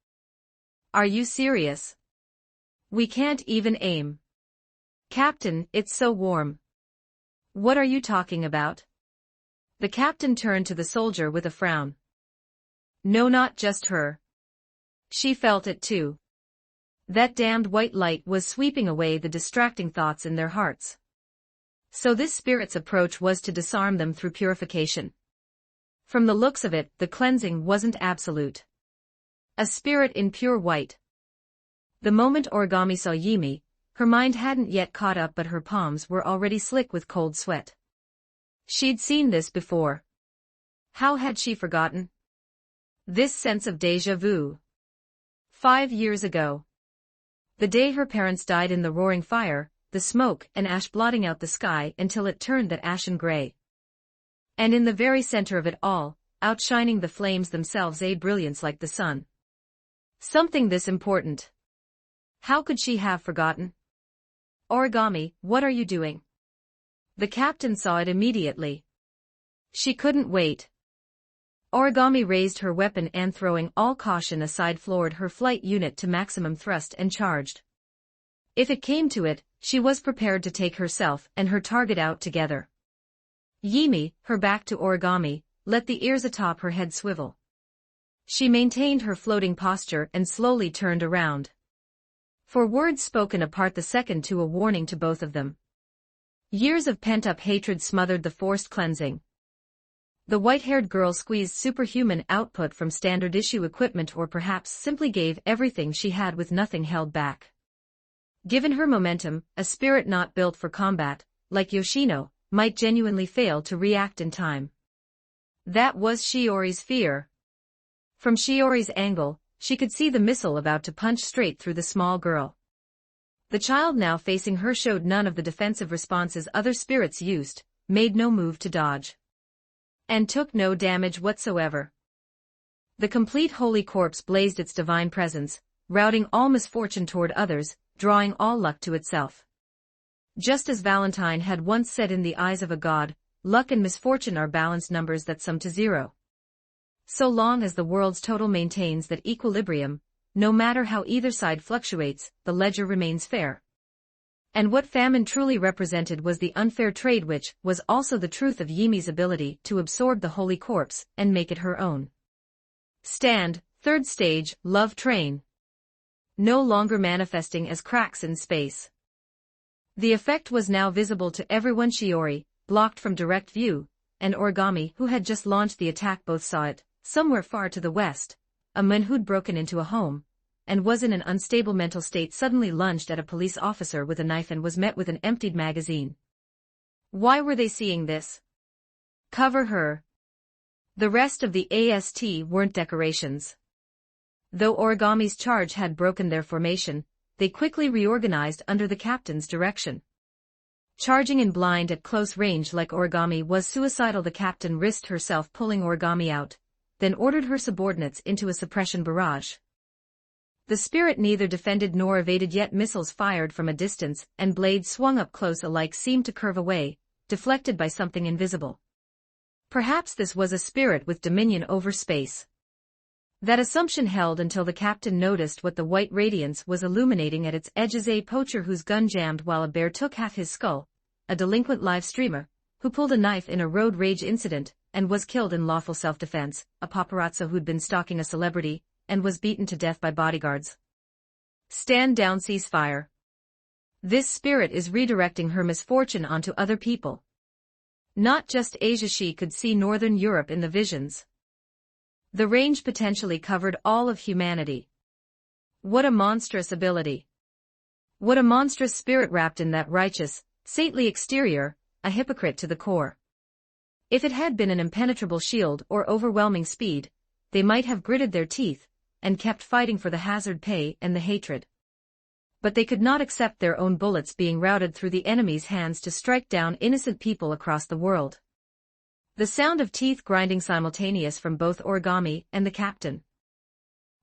Are you serious? We can't even aim. Captain, it's so warm. What are you talking about? The captain turned to the soldier with a frown. No, not just her. She felt it too. That damned white light was sweeping away the distracting thoughts in their hearts. So this spirit's approach was to disarm them through purification. From the looks of it, the cleansing wasn't absolute. A spirit in pure white. The moment Origami saw Yimi, her mind hadn't yet caught up, but her palms were already slick with cold sweat. She'd seen this before. How had she forgotten? This sense of déjà vu. 5 years ago. The day her parents died in the roaring fire, the smoke and ash blotting out the sky until it turned that ashen gray. And in the very center of it all, outshining the flames themselves, a brilliance like the sun. Something this important. How could she have forgotten? Origami, what are you doing? The captain saw it immediately. She couldn't wait. Origami raised her weapon and, throwing all caution aside, floored her flight unit to maximum thrust and charged. If it came to it, she was prepared to take herself and her target out together. Yimi, her back to Origami, let the ears atop her head swivel. She maintained her floating posture and slowly turned around. For words spoken apart the second to a warning to both of them. Years of pent-up hatred smothered the forced cleansing. The white-haired girl squeezed superhuman output from standard-issue equipment, or perhaps simply gave everything she had with nothing held back. Given her momentum, a spirit not built for combat, like Yoshino, might genuinely fail to react in time. That was Shiori's fear. From Shiori's angle, she could see the missile about to punch straight through the small girl. The child now facing her showed none of the defensive responses other spirits used, made no move to dodge, and took no damage whatsoever. The complete holy corpse blazed its divine presence, routing all misfortune toward others, drawing all luck to itself. Just as Valentine had once said, in the eyes of a god, luck and misfortune are balanced numbers that sum to 0. So long as the world's total maintains that equilibrium, no matter how either side fluctuates, the ledger remains fair. And what famine truly represented was the unfair trade, which was also the truth of Yimi's ability to absorb the holy corpse and make it her own. Stand, third stage, love train. No longer manifesting as cracks in space. The effect was now visible to everyone. Shiori, blocked from direct view, and Origami, who had just launched the attack, both saw it. Somewhere far to the west, a man who'd broken into a home, and was in an unstable mental state, suddenly lunged at a police officer with a knife and was met with an emptied magazine. Why were they seeing this? Cover her. The rest of the AST weren't decorations. Though Origami's charge had broken their formation, they quickly reorganized under the captain's direction. Charging in blind at close range like Origami was suicidal. The captain risked herself pulling Origami out, then ordered her subordinates into a suppression barrage. The spirit neither defended nor evaded, yet missiles fired from a distance and blades swung up close alike seemed to curve away, deflected by something invisible. Perhaps this was a spirit with dominion over space. That assumption held until the captain noticed what the white radiance was illuminating at its edges: a poacher whose gun jammed while a bear took half his skull, a delinquent live streamer, who pulled a knife in a road rage incident and was killed in lawful self-defense, a paparazzo who'd been stalking a celebrity and was beaten to death by bodyguards. Stand down, ceasefire. This spirit is redirecting her misfortune onto other people. Not just Asia. She could see Northern Europe in the visions. The range potentially covered all of humanity. What a monstrous ability. What a monstrous spirit wrapped in that righteous, saintly exterior, a hypocrite to the core. If it had been an impenetrable shield or overwhelming speed, they might have gritted their teeth, and kept fighting for the hazard pay and the hatred. But they could not accept their own bullets being routed through the enemy's hands to strike down innocent people across the world. The sound of teeth grinding simultaneous from both Origami and the captain.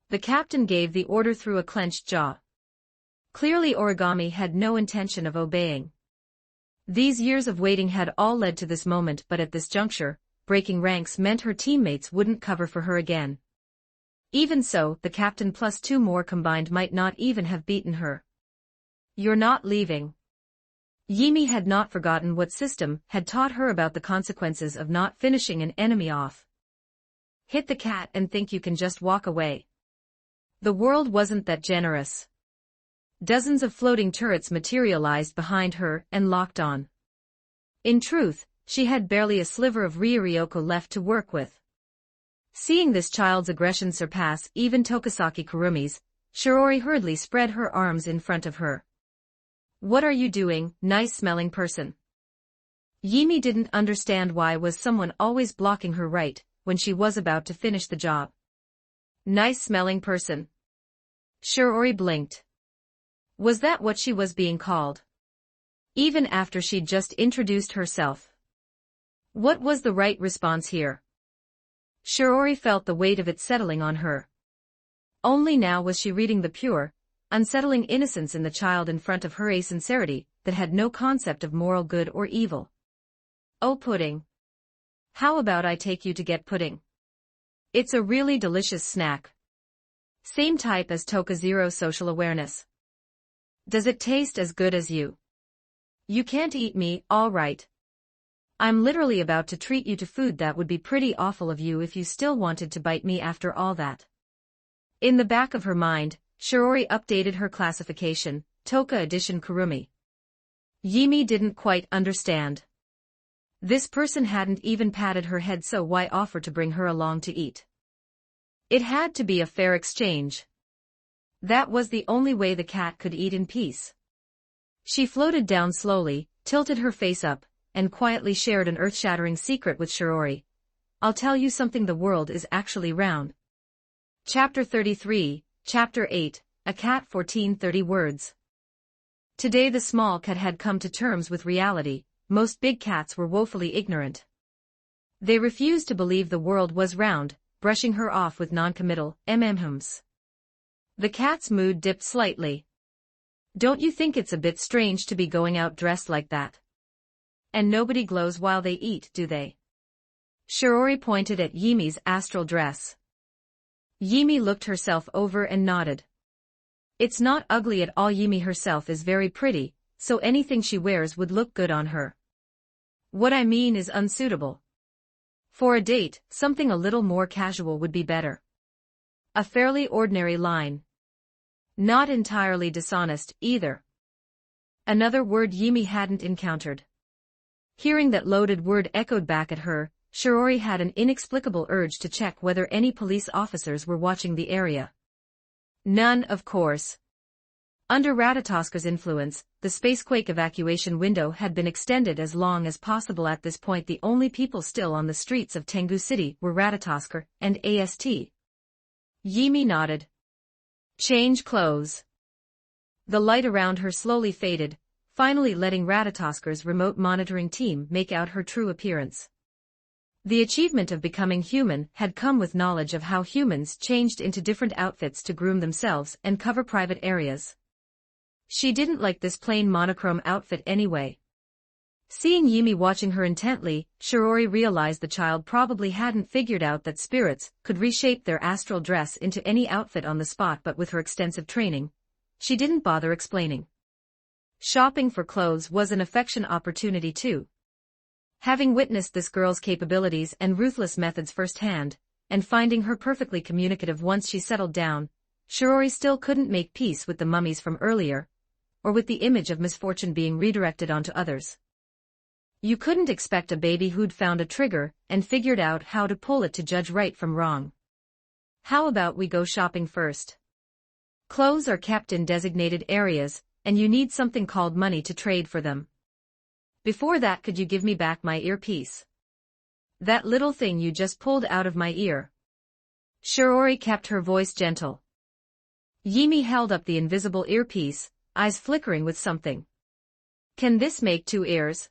The captain gave the order through a clenched jaw. Clearly Origami had no intention of obeying. These years of waiting had all led to this moment, but at this juncture, breaking ranks meant her teammates wouldn't cover for her again. Even so, the captain plus 2 more combined might not even have beaten her. You're not leaving. Yimi had not forgotten what system had taught her about the consequences of not finishing an enemy off. Hit the cat and think you can just walk away. The world wasn't that generous. Dozens of floating turrets materialized behind her and locked on. In truth, she had barely a sliver of Ryoko left to work with. Seeing this child's aggression surpass even Tokasaki Kurumi's, Shiori hurriedly spread her arms in front of her. What are you doing, nice-smelling person? Yimi didn't understand why was someone always blocking her right when she was about to finish the job. Nice-smelling person. Shiori blinked. Was that what she was being called? Even after she'd just introduced herself. What was the right response here? Shiori felt the weight of it settling on her. Only now was she reading the pure, unsettling innocence in the child in front of her, a sincerity that had no concept of moral good or evil. Oh, pudding. How about I take you to get pudding? It's a really delicious snack. Same type as Toka Zero social awareness. Does it taste as good as you? You can't eat me, all right. I'm literally about to treat you to food. That would be pretty awful of you if you still wanted to bite me after all that. In the back of her mind, Shiori updated her classification, Toka Edition Kurumi. Yimi didn't quite understand. This person hadn't even patted her head, so why offer to bring her along to eat? It had to be a fair exchange. That was the only way the cat could eat in peace. She floated down slowly, tilted her face up, and quietly shared an earth-shattering secret with Shiori. I'll tell you something, the world is actually round. Chapter 33, Chapter 8, A Cat 1430 Words. Today the small cat had come to terms with reality. Most big cats were woefully ignorant. They refused to believe the world was round, brushing her off with non-committal hums. The cat's mood dipped slightly. Don't you think it's a bit strange to be going out dressed like that? And nobody glows while they eat, do they? Shiori pointed at Yimi's astral dress. Yimi looked herself over and nodded. It's not ugly at all. Yimi herself is very pretty, so anything she wears would look good on her. What I mean is unsuitable. For a date, something a little more casual would be better. A fairly ordinary line. Not entirely dishonest, either. Another word Yimi hadn't encountered. Hearing that loaded word echoed back at her, Shiori had an inexplicable urge to check whether any police officers were watching the area. None, of course. Under Ratatoska's influence, the spacequake evacuation window had been extended as long as possible. At this point, the only people still on the streets of Tengu City were Ratatoska and AST. Yimi nodded. Change clothes. The light around her slowly faded, finally letting Ratatoska's remote monitoring team make out her true appearance. The achievement of becoming human had come with knowledge of how humans changed into different outfits to groom themselves and cover private areas. She didn't like this plain monochrome outfit anyway. Seeing Yimi watching her intently, Shiori realized the child probably hadn't figured out that spirits could reshape their astral dress into any outfit on the spot, but with her extensive training, she didn't bother explaining. Shopping for clothes was an affection opportunity too. Having witnessed this girl's capabilities and ruthless methods firsthand, and finding her perfectly communicative once she settled down, Shiori still couldn't make peace with the mummies from earlier, or with the image of misfortune being redirected onto others. You couldn't expect a baby who'd found a trigger and figured out how to pull it to judge right from wrong. How about we go shopping first? Clothes are kept in designated areas, and you need something called money to trade for them. Before that, could you give me back my earpiece? That little thing you just pulled out of my ear. Shiori kept her voice gentle. Yimi held up the invisible earpiece, eyes flickering with something. Can this make 2 ears?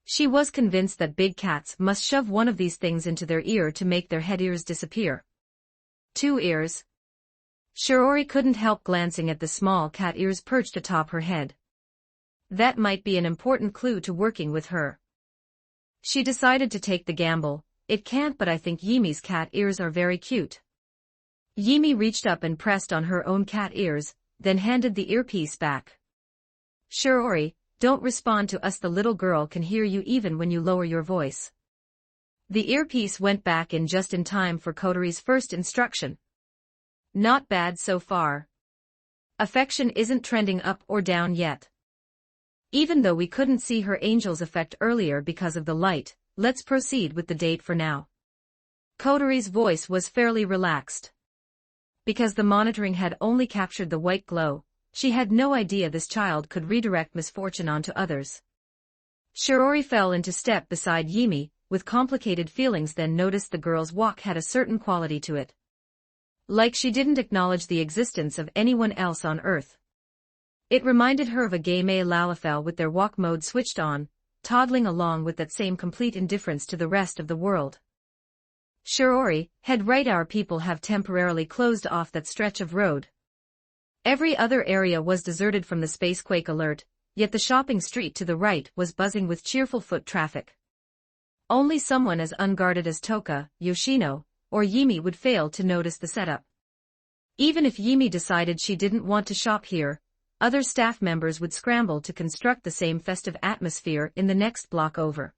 She was convinced that big cats must shove one of these things into their ear to make their head ears disappear. 2 ears. Shiori couldn't help glancing at the small cat ears perched atop her head. That might be an important clue to working with her. She decided to take the gamble. It can't, but I think Yimi's cat ears are very cute. Yimi reached up and pressed on her own cat ears, then handed the earpiece back. Shiori, don't respond to us, the little girl can hear you even when you lower your voice. The earpiece went back in just in time for Kotori's first instruction. Not bad so far. Affection isn't trending up or down yet. Even though we couldn't see her angel's effect earlier because of the light, let's proceed with the date for now. Kotori's voice was fairly relaxed. Because the monitoring had only captured the white glow, she had no idea this child could redirect misfortune onto others. Shiori fell into step beside Yimi, with complicated feelings, then noticed the girl's walk had a certain quality to it. Like she didn't acknowledge the existence of anyone else on Earth. It reminded her of a gay male Lalafell with their walk mode switched on, toddling along with that same complete indifference to the rest of the world. Shiori, head right, our people have temporarily closed off that stretch of road. Every other area was deserted from the spacequake alert, yet the shopping street to the right was buzzing with cheerful foot traffic. Only someone as unguarded as Toka, Yoshino, or Yimi would fail to notice the setup. Even if Yimi decided she didn't want to shop here, other staff members would scramble to construct the same festive atmosphere in the next block over.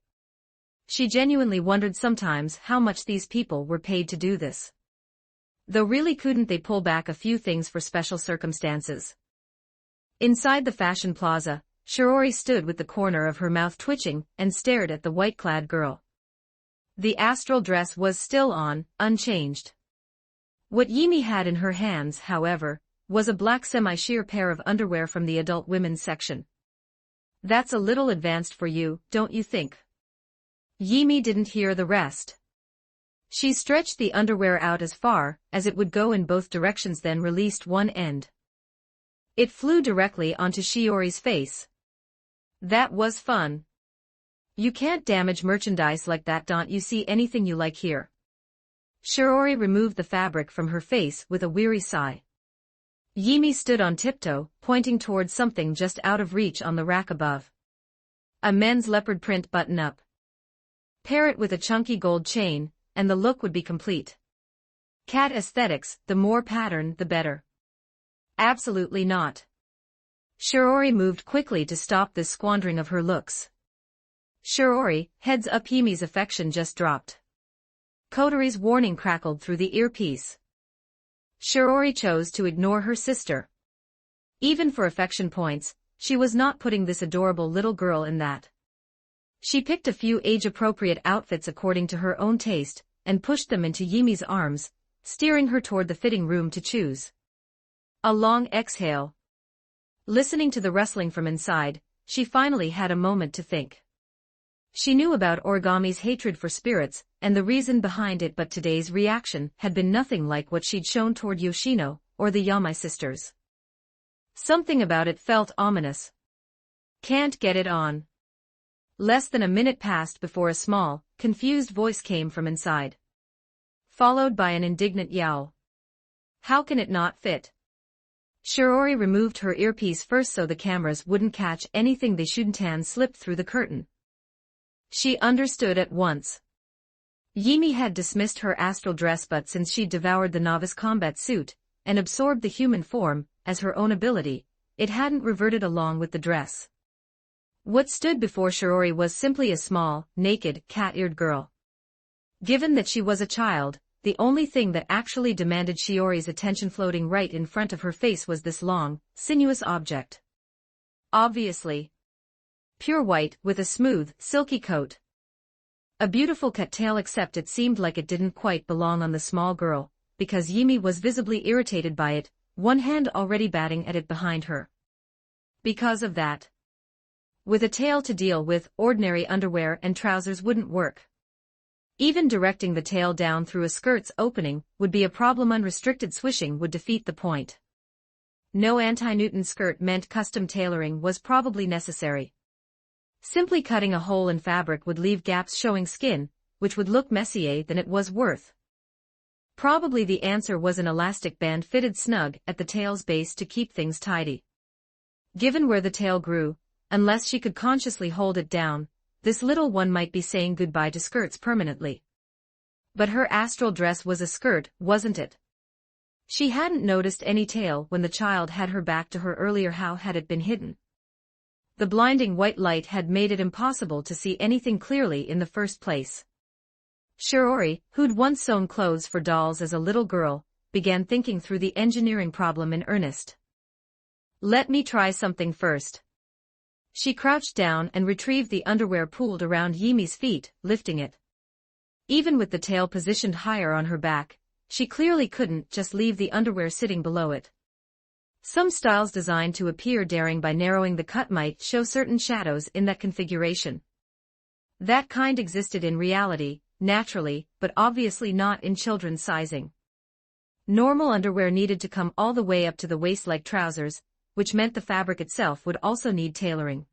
She genuinely wondered sometimes how much these people were paid to do this. Though really, couldn't they pull back a few things for special circumstances? Inside the fashion plaza, Shiori stood with the corner of her mouth twitching and stared at the white-clad girl. The astral dress was still on, unchanged. What Yimi had in her hands, however, was a black semi-sheer pair of underwear from the adult women's section. That's a little advanced for you, don't you think? Yimi didn't hear the rest. She stretched the underwear out as far as it would go in both directions, then released one end. It flew directly onto Shiori's face. That was fun. You can't damage merchandise like that. Don't you see anything you like here? Shiori removed the fabric from her face with a weary sigh. Yimi stood on tiptoe, pointing towards something just out of reach on the rack above. A men's leopard print button-up. Pair it with a chunky gold chain, and the look would be complete. Cat aesthetics, the more pattern the better. Absolutely not. Shiori moved quickly to stop this squandering of her looks. Shiori, heads up, Yimi's affection just dropped. Kotori's warning crackled through the earpiece. Shiori chose to ignore her sister. Even for affection points, she was not putting this adorable little girl in that. She picked a few age-appropriate outfits according to her own taste, and pushed them into Yimi's arms, steering her toward the fitting room to choose. A long exhale. Listening to the rustling from inside, she finally had a moment to think. She knew about Origami's hatred for spirits, and the reason behind it, but today's reaction had been nothing like what she'd shown toward Yoshino, or the Yamai sisters. Something about it felt ominous. Can't get it on. Less than a minute passed before a small, confused voice came from inside. Followed by an indignant yowl. How can it not fit? Shiori removed her earpiece first so the cameras wouldn't catch anything they shouldn't, and slipped through the curtain. She understood at once. Yimi had dismissed her astral dress, but since she'd devoured the novice combat suit, and absorbed the human form as her own ability, it hadn't reverted along with the dress. What stood before Shiori was simply a small, naked, cat-eared girl. Given that she was a child, the only thing that actually demanded Shiori's attention floating right in front of her face was this long, sinuous object. Obviously. Pure white, with a smooth, silky coat. A beautiful cattail, except it seemed like it didn't quite belong on the small girl, because Yimi was visibly irritated by it, one hand already batting at it behind her. Because of that. With a tail to deal with, ordinary underwear and trousers wouldn't work. Even directing the tail down through a skirt's opening would be a problem. Unrestricted swishing would defeat the point. No anti-Newton skirt meant custom tailoring was probably necessary. Simply cutting a hole in fabric would leave gaps showing skin, which would look messier than it was worth. Probably the answer was an elastic band fitted snug at the tail's base to keep things tidy. Given where the tail grew, unless she could consciously hold it down, this little one might be saying goodbye to skirts permanently. But her astral dress was a skirt, wasn't it? She hadn't noticed any tail when the child had her back to her earlier. How had it been hidden? The blinding white light had made it impossible to see anything clearly in the first place. Shiori, who'd once sewn clothes for dolls as a little girl, began thinking through the engineering problem in earnest. Let me try something first. She crouched down and retrieved the underwear pooled around Yimi's feet, lifting it. Even with the tail positioned higher on her back, she clearly couldn't just leave the underwear sitting below it. Some styles designed to appear daring by narrowing the cut might show certain shadows in that configuration. That kind existed in reality, naturally, but obviously not in children's sizing. Normal underwear needed to come all the way up to the waist like trousers, which meant the fabric itself would also need tailoring.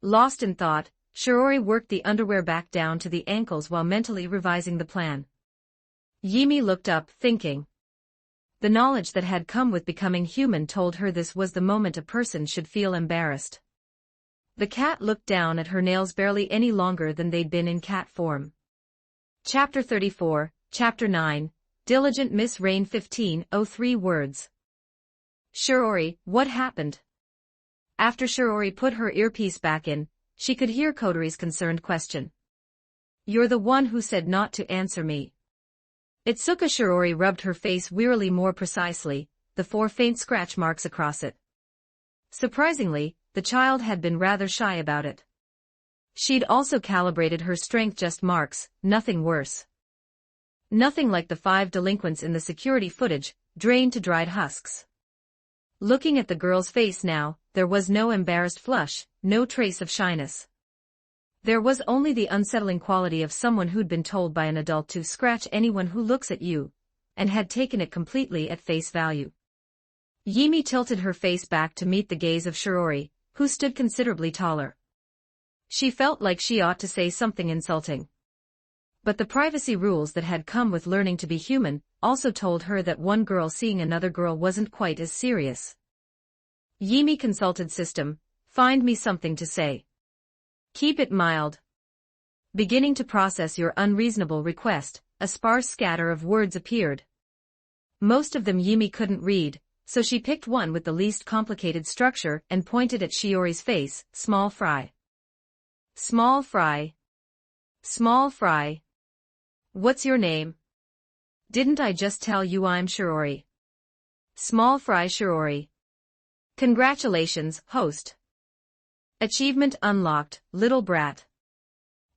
Lost in thought, Shiori worked the underwear back down to the ankles while mentally revising the plan. Yimi looked up, thinking. The knowledge that had come with becoming human told her this was the moment a person should feel embarrassed. The cat looked down at her nails barely any longer than they'd been in cat form. Chapter 34, Chapter 9, Diligent Miss Rain 1503 words. Shiori, what happened? After Shiori put her earpiece back in, she could hear Kotori's concerned question. You're the one who said not to answer me. Itsuka. Shiori rubbed her face wearily, more precisely, the 4 faint scratch marks across it. Surprisingly, the child had been rather shy about it. She'd also calibrated her strength, just marks, nothing worse. Nothing like the 5 delinquents in the security footage, drained to dried husks. Looking at the girl's face now, there was no embarrassed flush, no trace of shyness. There was only the unsettling quality of someone who'd been told by an adult to scratch anyone who looks at you, and had taken it completely at face value. Yimi tilted her face back to meet the gaze of Shiori, who stood considerably taller. She felt like she ought to say something insulting. But the privacy rules that had come with learning to be human also told her that one girl seeing another girl wasn't quite as serious. Yimi consulted system, find me something to say. Keep it mild. Beginning to process your unreasonable request, a sparse scatter of words appeared. Most of them Yimi couldn't read, so she picked one with the least complicated structure and pointed at Shiori's face, small fry. Small fry. Small fry. What's your name? Didn't I just tell you I'm Shiori? Small fry Shiori. Congratulations, host. Achievement unlocked, little brat.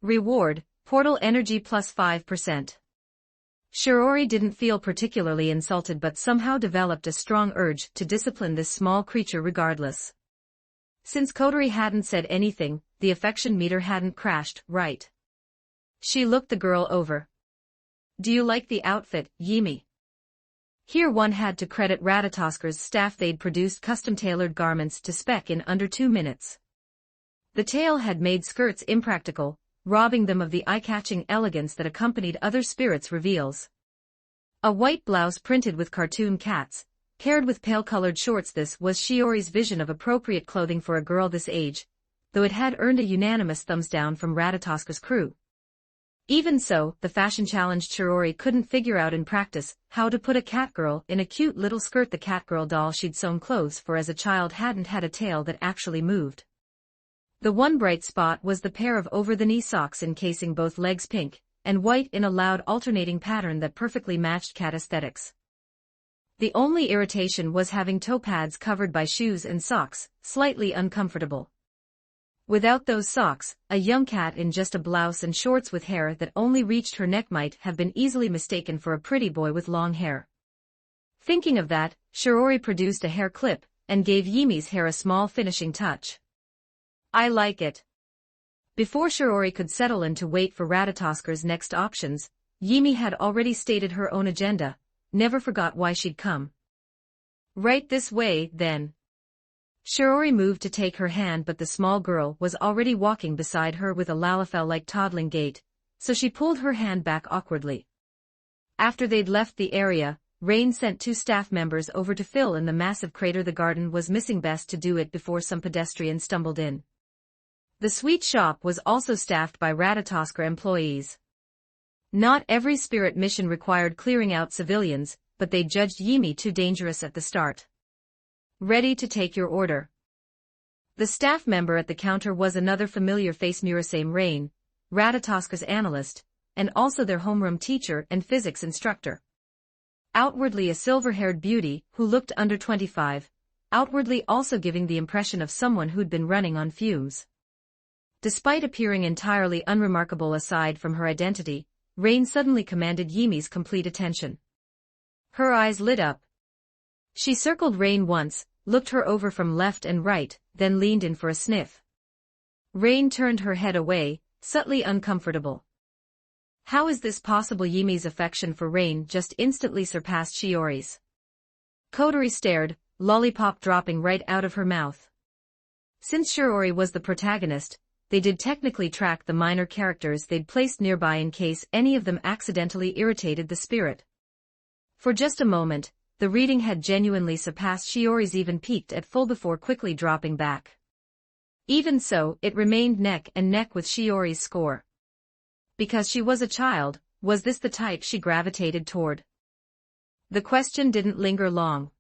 Reward, portal energy plus 5%. Shiori didn't feel particularly insulted but somehow developed a strong urge to discipline this small creature regardless. Since Kotori hadn't said anything, the affection meter hadn't crashed, right? She looked the girl over. Do you like the outfit, Yimi? Here one had to credit Ratatosker's staff. They'd produced custom-tailored garments to spec in under 2 minutes. The tail had made skirts impractical, robbing them of the eye-catching elegance that accompanied other spirits' reveals. A white blouse printed with cartoon cats, paired with pale-colored shorts. This was Shiori's vision of appropriate clothing for a girl this age, though it had earned a unanimous thumbs down from Ratatosker's crew. Even so, the fashion-challenged Shiori couldn't figure out in practice how to put a catgirl in a cute little skirt. The catgirl doll she'd sewn clothes for as a child hadn't had a tail that actually moved. The one bright spot was the pair of over-the-knee socks encasing both legs, pink and white in a loud alternating pattern that perfectly matched cat aesthetics. The only irritation was having toe pads covered by shoes and socks, slightly uncomfortable. Without those socks, a young cat in just a blouse and shorts with hair that only reached her neck might have been easily mistaken for a pretty boy with long hair. Thinking of that, Shiori produced a hair clip and gave Yimi's hair a small finishing touch. I like it. Before Shiori could settle in to wait for Ratatosker's next options, Yimi had already stated her own agenda, never forgot why she'd come. Right this way, then. Shiori moved to take her hand, but the small girl was already walking beside her with a Lalafell-like toddling gait, so she pulled her hand back awkwardly. After they'd left the area, Rain sent 2 staff members over to fill in the massive crater the garden was missing, best to do it before some pedestrians stumbled in. The sweet shop was also staffed by Ratatosker employees. Not every spirit mission required clearing out civilians, but they judged Yimi too dangerous at the start. Ready to take your order. The staff member at the counter was another familiar face, Murasame Rain, Ratatosker's analyst, and also their homeroom teacher and physics instructor. Outwardly a silver-haired beauty who looked under 25, outwardly also giving the impression of someone who'd been running on fumes. Despite appearing entirely unremarkable aside from her identity, Rain suddenly commanded Yimi's complete attention. Her eyes lit up. She circled Rain once, looked her over from left and right, then leaned in for a sniff. Rain turned her head away, subtly uncomfortable. How is this possible? Yimi's affection for Rain just instantly surpassed Shiori's. Kodori stared, lollipop dropping right out of her mouth. Since Shiori was the protagonist, they did technically track the minor characters they'd placed nearby in case any of them accidentally irritated the spirit. For just a moment, the reading had genuinely surpassed Shiori's, even peaked at full before quickly dropping back. Even so, it remained neck and neck with Shiori's score. Because she was a child, was this the type she gravitated toward? The question didn't linger long.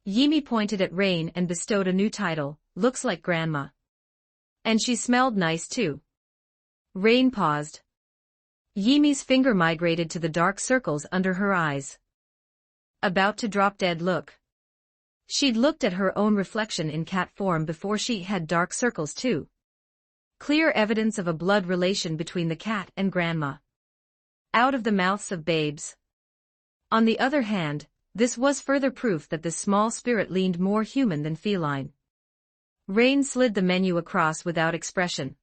Yimi pointed at Rain and bestowed a new title, looks like grandma. And she smelled nice too. Rain paused. Yimi's finger migrated to the dark circles under her eyes. About to drop dead look. She'd looked at her own reflection in cat form before she had dark circles too. Clear evidence of a blood relation between the cat and grandma. Out of the mouths of babes. On the other hand, this was further proof that this small spirit leaned more human than feline. Rain slid the menu across without expression.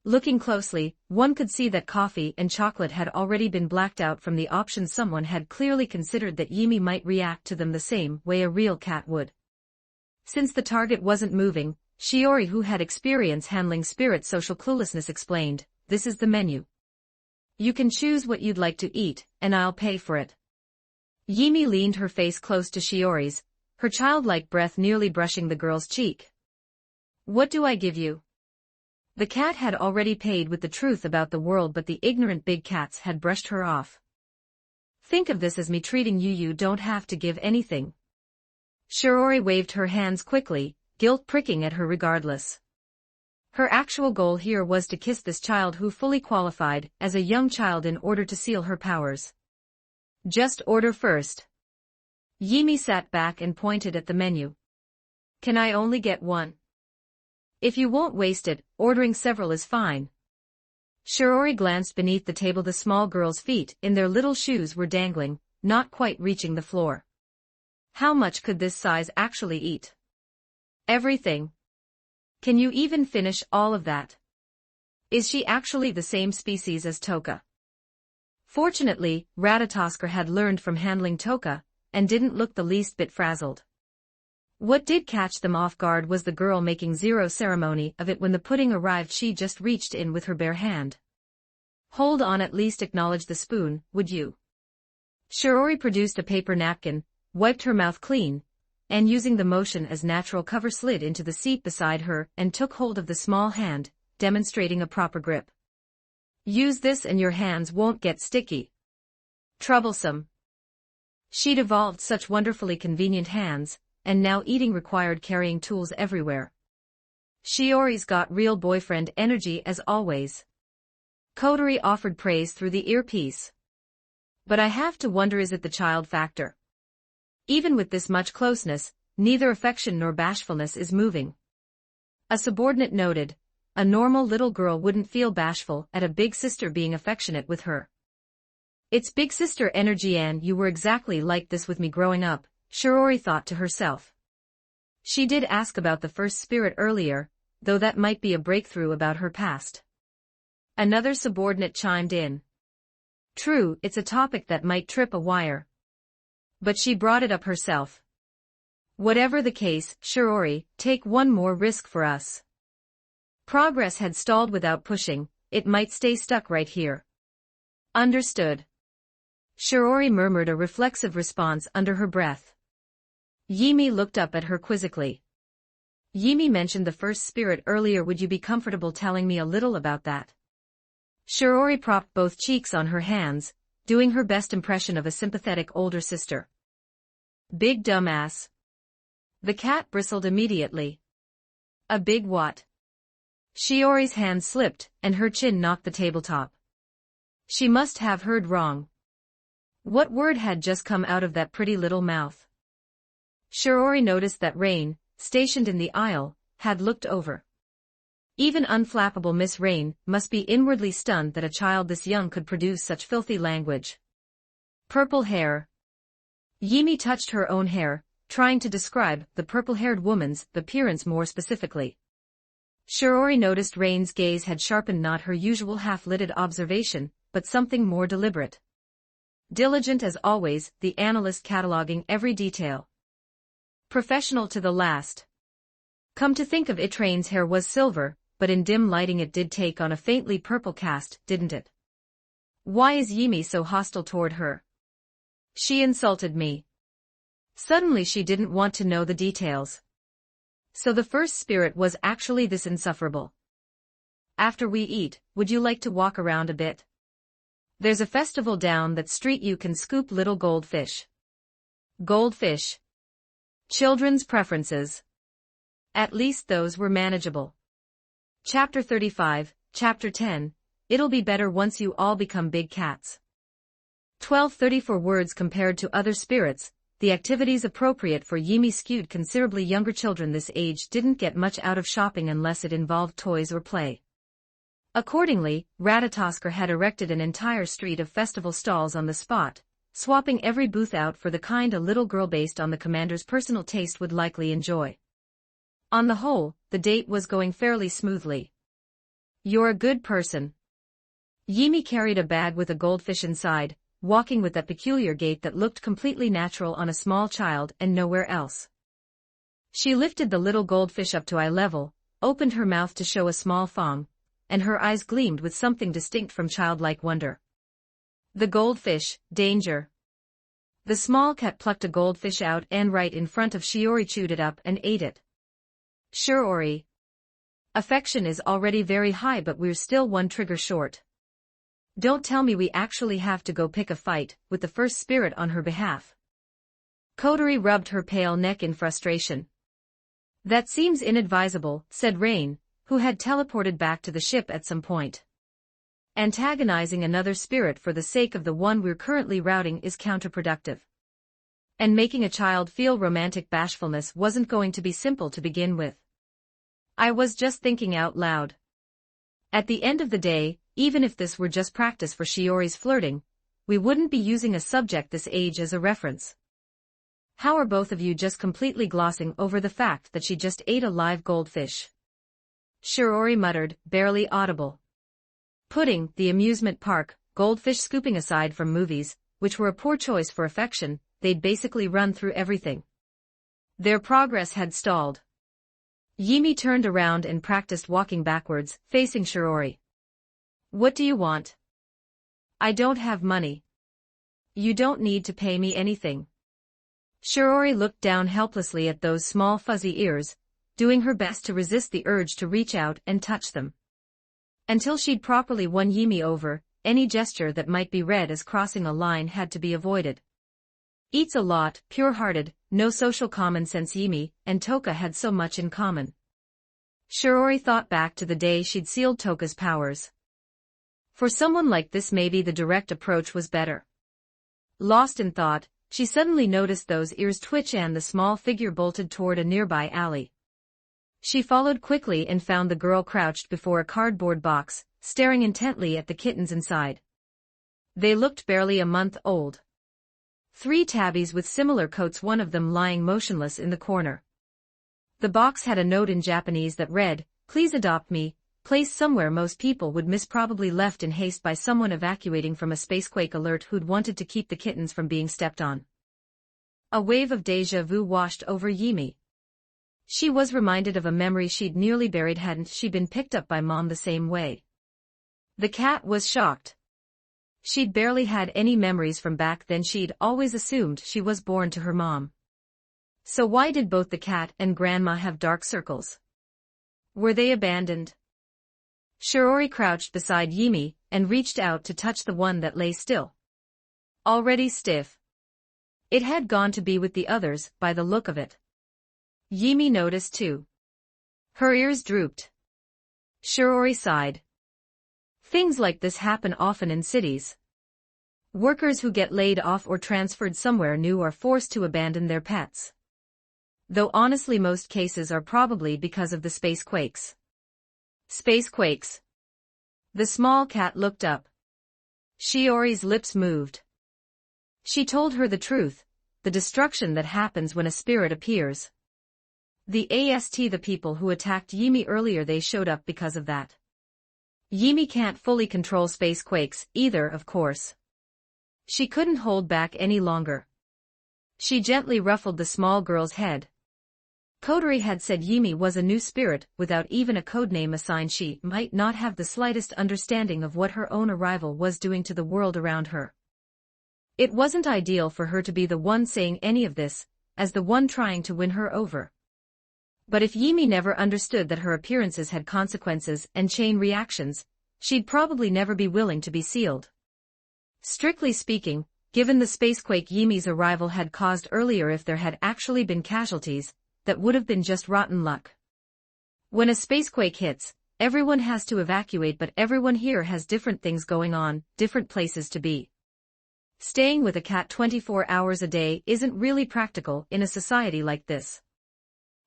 Looking closely, one could see that coffee and chocolate had already been blacked out from the options. Someone had clearly considered that Yimi might react to them the same way a real cat would. Since the target wasn't moving, Shiori, who had experience handling spirit social cluelessness, explained, "This is the menu. You can choose what you'd like to eat, and I'll pay for it." Yimi leaned her face close to Shiori's, her childlike breath nearly brushing the girl's cheek. "What do I give you?" The cat had already paid with the truth about the world, but the ignorant big cats had brushed her off. "Think of this as me treating you. You don't have to give anything." Shiori waved her hands quickly, guilt pricking at her regardless. Her actual goal here was to kiss this child who fully qualified as a young child in order to seal her powers. "Just order first." Yimi sat back and pointed at the menu. "Can I only get one?" "If you won't waste it, ordering several is fine." Shiori glanced beneath the table. The small girl's feet in their little shoes were dangling, not quite reaching the floor. How much could this size actually eat? "Everything." "Can you even finish all of that?" "Is she actually the same species as Toka?" Fortunately, Ratatosker had learned from handling Toka, and didn't look the least bit frazzled. What did catch them off guard was the girl making zero ceremony of it when the pudding arrived. She just reached in with her bare hand. "Hold on, at least acknowledge the spoon, would you?" Shiori produced a paper napkin, wiped her mouth clean, and using the motion as natural cover slid into the seat beside her and took hold of the small hand, demonstrating a proper grip. "Use this and your hands won't get sticky." Troublesome. She'd evolved such wonderfully convenient hands, and now eating required carrying tools everywhere. Shiori's got real boyfriend energy as always. Kodori offered praise through the earpiece. "But I have to wonder, is it the child factor? Even with this much closeness, neither affection nor bashfulness is moving." A subordinate noted, "A normal little girl wouldn't feel bashful at a big sister being affectionate with her." "It's big sister energy, and you were exactly like this with me growing up," Shiori thought to herself. She did ask about the first spirit earlier, though that might be a breakthrough about her past. Another subordinate chimed in. True, it's a topic that might trip a wire. But she brought it up herself. Whatever the case, Shiori, take one more risk for us. Progress had stalled without pushing, it might stay stuck right here. Understood. Shiori murmured a reflexive response under her breath. Yimi looked up at her quizzically. Yimi mentioned the first spirit earlier, would you be comfortable telling me a little about that? Shiori propped both cheeks on her hands, doing her best impression of a sympathetic older sister. Big dumbass. The cat bristled immediately. A big what? Shiori's hand slipped, and her chin knocked the tabletop. She must have heard wrong. What word had just come out of that pretty little mouth? Shiori noticed that Rain, stationed in the aisle, had looked over. Even unflappable Miss Rain must be inwardly stunned that a child this young could produce such filthy language. Purple hair. Yimi touched her own hair, trying to describe the purple-haired woman's appearance more specifically. Shiori noticed Rain's gaze had sharpened, not her usual half-lidded observation, but something more deliberate. Diligent as always, the analyst cataloging every detail. Professional to the last. Come to think of it, Rain's hair was silver, but in dim lighting it did take on a faintly purple cast, didn't it? Why is Yimi so hostile toward her? She insulted me. Suddenly she didn't want to know the details. So the first spirit was actually this insufferable. After we eat, would you like to walk around a bit? There's a festival down that street, you can scoop little goldfish. Goldfish. Children's preferences. At least those were manageable. Chapter 35, Chapter 10, It'll be better once you all become big cats. 1234 words compared to other spirits, the activities appropriate for Yimi skewed considerably younger children this age didn't get much out of shopping unless it involved toys or play. Accordingly, Ratatosker had erected an entire street of festival stalls on the spot, swapping every booth out for the kind a little girl based on the commander's personal taste would likely enjoy. On the whole, the date was going fairly smoothly. You're a good person. Yimi carried a bag with a goldfish inside, walking with that peculiar gait that looked completely natural on a small child and nowhere else. She lifted the little goldfish up to eye level, opened her mouth to show a small fong, and her eyes gleamed with something distinct from childlike wonder. The goldfish, danger. The small cat plucked a goldfish out and right in front of Shiori chewed it up and ate it. Shiori. Affection is already very high, but we're still one trigger short. Don't tell me we actually have to go pick a fight with the first spirit on her behalf. Kotori rubbed her pale neck in frustration. That seems inadvisable, said Rain, who had teleported back to the ship at some point. Antagonizing another spirit for the sake of the one we're currently routing is counterproductive. And making a child feel romantic bashfulness wasn't going to be simple to begin with. I was just thinking out loud. At the end of the day, even if this were just practice for Shiori's flirting, we wouldn't be using a subject this age as a reference. How are both of you just completely glossing over the fact that she just ate a live goldfish? Shiori muttered, barely audible. Pudding, the amusement park, goldfish scooping. Aside from movies, which were a poor choice for affection, they'd basically run through everything. Their progress had stalled. Yimi turned around and practiced walking backwards, facing Shiori. What do you want? I don't have money. You don't need to pay me anything. Shiori looked down helplessly at those small fuzzy ears, doing her best to resist the urge to reach out and touch them. Until she'd properly won Yimi over, any gesture that might be read as crossing a line had to be avoided. Eats a lot, pure-hearted, no social common sense. Yimi and Toka had so much in common. Shiori thought back to the day she'd sealed Toka's powers. For someone like this, maybe the direct approach was better. Lost in thought, she suddenly noticed those ears twitch and the small figure bolted toward a nearby alley. She followed quickly and found the girl crouched before a cardboard box, staring intently at the kittens inside. They looked barely a month old. 3 tabbies with similar coats, one of them lying motionless in the corner. The box had a note in Japanese that read, "Please adopt me," placed somewhere most people would miss, probably left in haste by someone evacuating from a spacequake alert who'd wanted to keep the kittens from being stepped on. A wave of déjà vu washed over Yimi. She was reminded of a memory she'd nearly buried hadn't she been picked up by Mom the same way. The cat was shocked. She'd barely had any memories from back then. She'd always assumed she was born to her mom. So why did both the cat and Grandma have dark circles? Were they abandoned? Shiori crouched beside Yimi and reached out to touch the one that lay still. Already stiff. It had gone to be with the others, by the look of it. Yimi noticed too. Her ears drooped. Shiori sighed. Things like this happen often in cities. Workers who get laid off or transferred somewhere new are forced to abandon their pets. Though honestly most cases are probably because of the spacequakes. Spacequakes. The small cat looked up. Shiori's lips moved. She told her the truth, the destruction that happens when a spirit appears. The people who attacked Yimi earlier, they showed up because of that. Yimi can't fully control spacequakes either, of course. She couldn't hold back any longer. She gently ruffled the small girl's head. Kodori had said Yimi was a new spirit without even a codename assigned. She might not have the slightest understanding of what her own arrival was doing to the world around her. It wasn't ideal for her to be the one saying any of this, as the one trying to win her over. But if Yimi never understood that her appearances had consequences and chain reactions, she'd probably never be willing to be sealed. Strictly speaking, given the spacequake Yimi's arrival had caused earlier, if there had actually been casualties, that would have been just rotten luck. When a spacequake hits, everyone has to evacuate, but everyone here has different things going on, different places to be. Staying with a cat 24 hours a day isn't really practical in a society like this.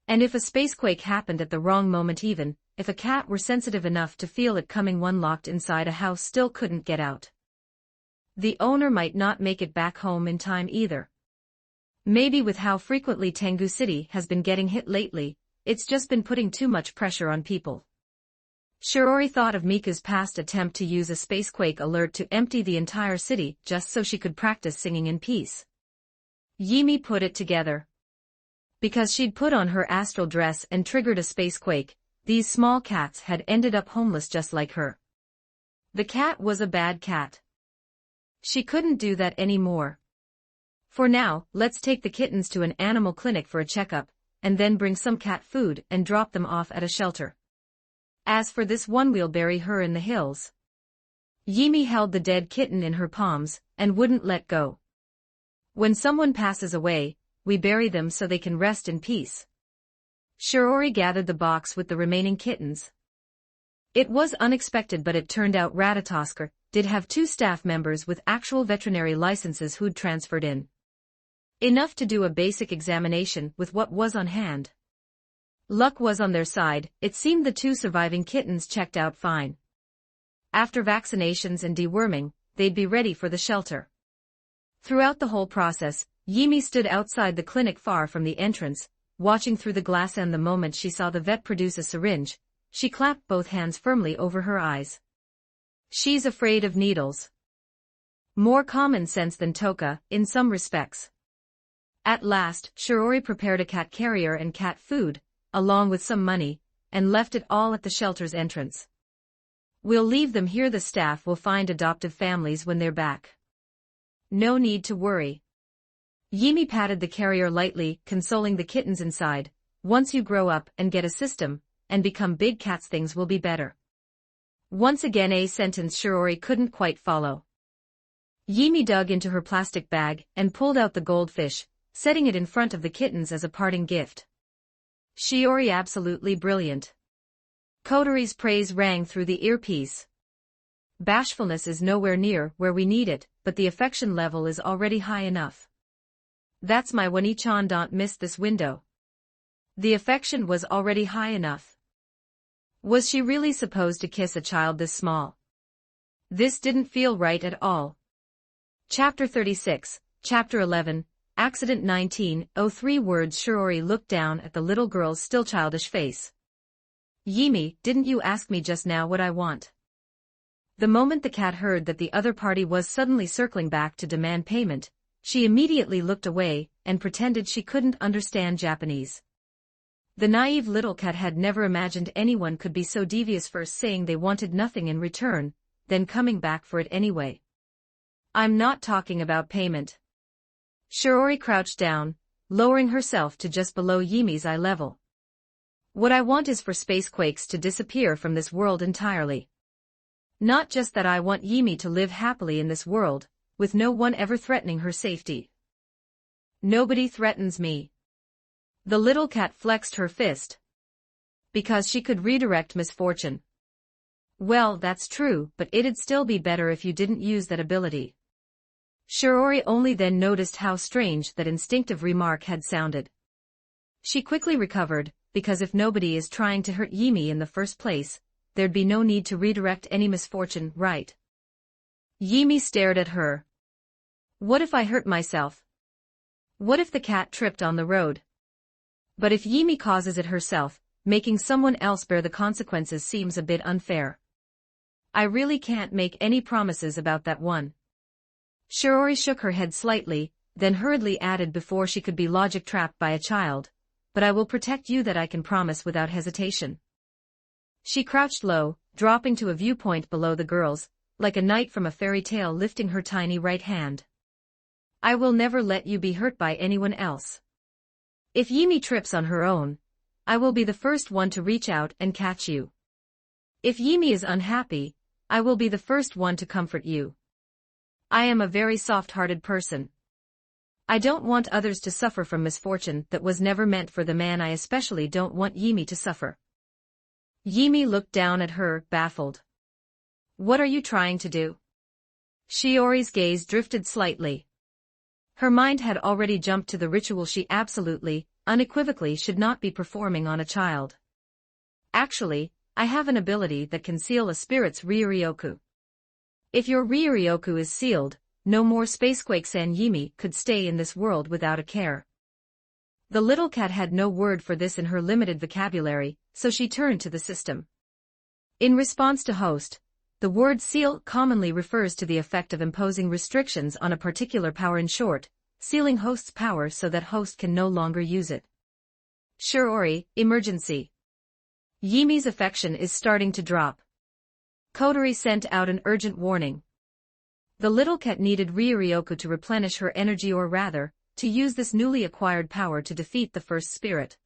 And if a spacequake happened at the wrong moment, even if a cat were sensitive enough to feel it coming, one locked inside a house still couldn't get out. The owner might not make it back home in time either. Maybe with how frequently Tengu City has been getting hit lately, it's just been putting too much pressure on people. Shiori thought of Mika's past attempt to use a spacequake alert to empty the entire city just so she could practice singing in peace. Yimi put it together. Because she'd put on her astral dress and triggered a spacequake, these small cats had ended up homeless just like her. The cat was a bad cat. She couldn't do that anymore. For now, let's take the kittens to an animal clinic for a checkup, and then bring some cat food and drop them off at a shelter. As for this one, we'll bury her in the hills. Yimi held the dead kitten in her palms and wouldn't let go. When someone passes away, we bury them so they can rest in peace. Shiori gathered the box with the remaining kittens. It was unexpected, but it turned out Ratatosker did have 2 staff members with actual veterinary licenses who'd transferred in. Enough to do a basic examination with what was on hand. Luck was on their side. It seemed the 2 surviving kittens checked out fine. After vaccinations and deworming, they'd be ready for the shelter. Throughout the whole process, Yimi stood outside the clinic far from the entrance, watching through the glass, and the moment she saw the vet produce a syringe, she clapped both hands firmly over her eyes. She's afraid of needles. More common sense than Toka, in some respects. At last, Shiori prepared a cat carrier and cat food, along with some money, and left it all at the shelter's entrance. We'll leave them here. The staff will find adoptive families when they're back. No need to worry. Yimi patted the carrier lightly, consoling the kittens inside. Once you grow up and get a system, and become big cats, things will be better. Once again a sentence Shiori couldn't quite follow. Yimi dug into her plastic bag and pulled out the goldfish, setting it in front of the kittens as a parting gift. Shiori, absolutely brilliant. Kodori's praise rang through the earpiece. Bashfulness is nowhere near where we need it, but the affection level is already high enough. That's my Wani-chan, don't miss this window. The affection was already high enough. Was she really supposed to kiss a child this small? This didn't feel right at all. Chapter 36, Chapter 11, Accident 1903 words. Shiori looked down at the little girl's still childish face. Yimi, didn't you ask me just now what I want? The moment the cat heard that the other party was suddenly circling back to demand payment, she immediately looked away and pretended she couldn't understand Japanese. The naive little cat had never imagined anyone could be so devious, first saying they wanted nothing in return, then coming back for it anyway. I'm not talking about payment. Shiori crouched down, lowering herself to just below Yimi's eye level. What I want is for spacequakes to disappear from this world entirely. Not just that, I want Yimi to live happily in this world, with no one ever threatening her safety. Nobody threatens me. The little cat flexed her fist. Because she could redirect misfortune. Well, that's true, but it'd still be better if you didn't use that ability. Shiori only then noticed how strange that instinctive remark had sounded. She quickly recovered, because if nobody is trying to hurt Yimi in the first place, there'd be no need to redirect any misfortune, right? Yimi stared at her. What if I hurt myself? What if the cat tripped on the road? But if Yimi causes it herself, making someone else bear the consequences seems a bit unfair. I really can't make any promises about that one. Shiori shook her head slightly, then hurriedly added before she could be logic trapped by a child, but I will protect you, that I can promise without hesitation. She crouched low, dropping to a viewpoint below the girls, like a knight from a fairy tale, lifting her tiny right hand. I will never let you be hurt by anyone else. If Yimi trips on her own, I will be the first one to reach out and catch you. If Yimi is unhappy, I will be the first one to comfort you. I am a very soft-hearted person. I don't want others to suffer from misfortune that was never meant for them, and I especially don't want Yimi to suffer. Yimi looked down at her, baffled. What are you trying to do? Shiori's gaze drifted slightly. Her mind had already jumped to the ritual she absolutely, unequivocally should not be performing on a child. Actually, I have an ability that can seal a spirit's Ryuryoku. If your Ryuryoku is sealed, no more spacequakes, and Yimi could stay in this world without a care. The little cat had no word for this in her limited vocabulary, so she turned to the system. In response to host, the word seal commonly refers to the effect of imposing restrictions on a particular power, in short, sealing host's power so that host can no longer use it. Shiori, emergency. Yimi's affection is starting to drop. Kotori sent out an urgent warning. The little cat needed Ryuryoku to replenish her energy, or rather, to use this newly acquired power to defeat the first spirit.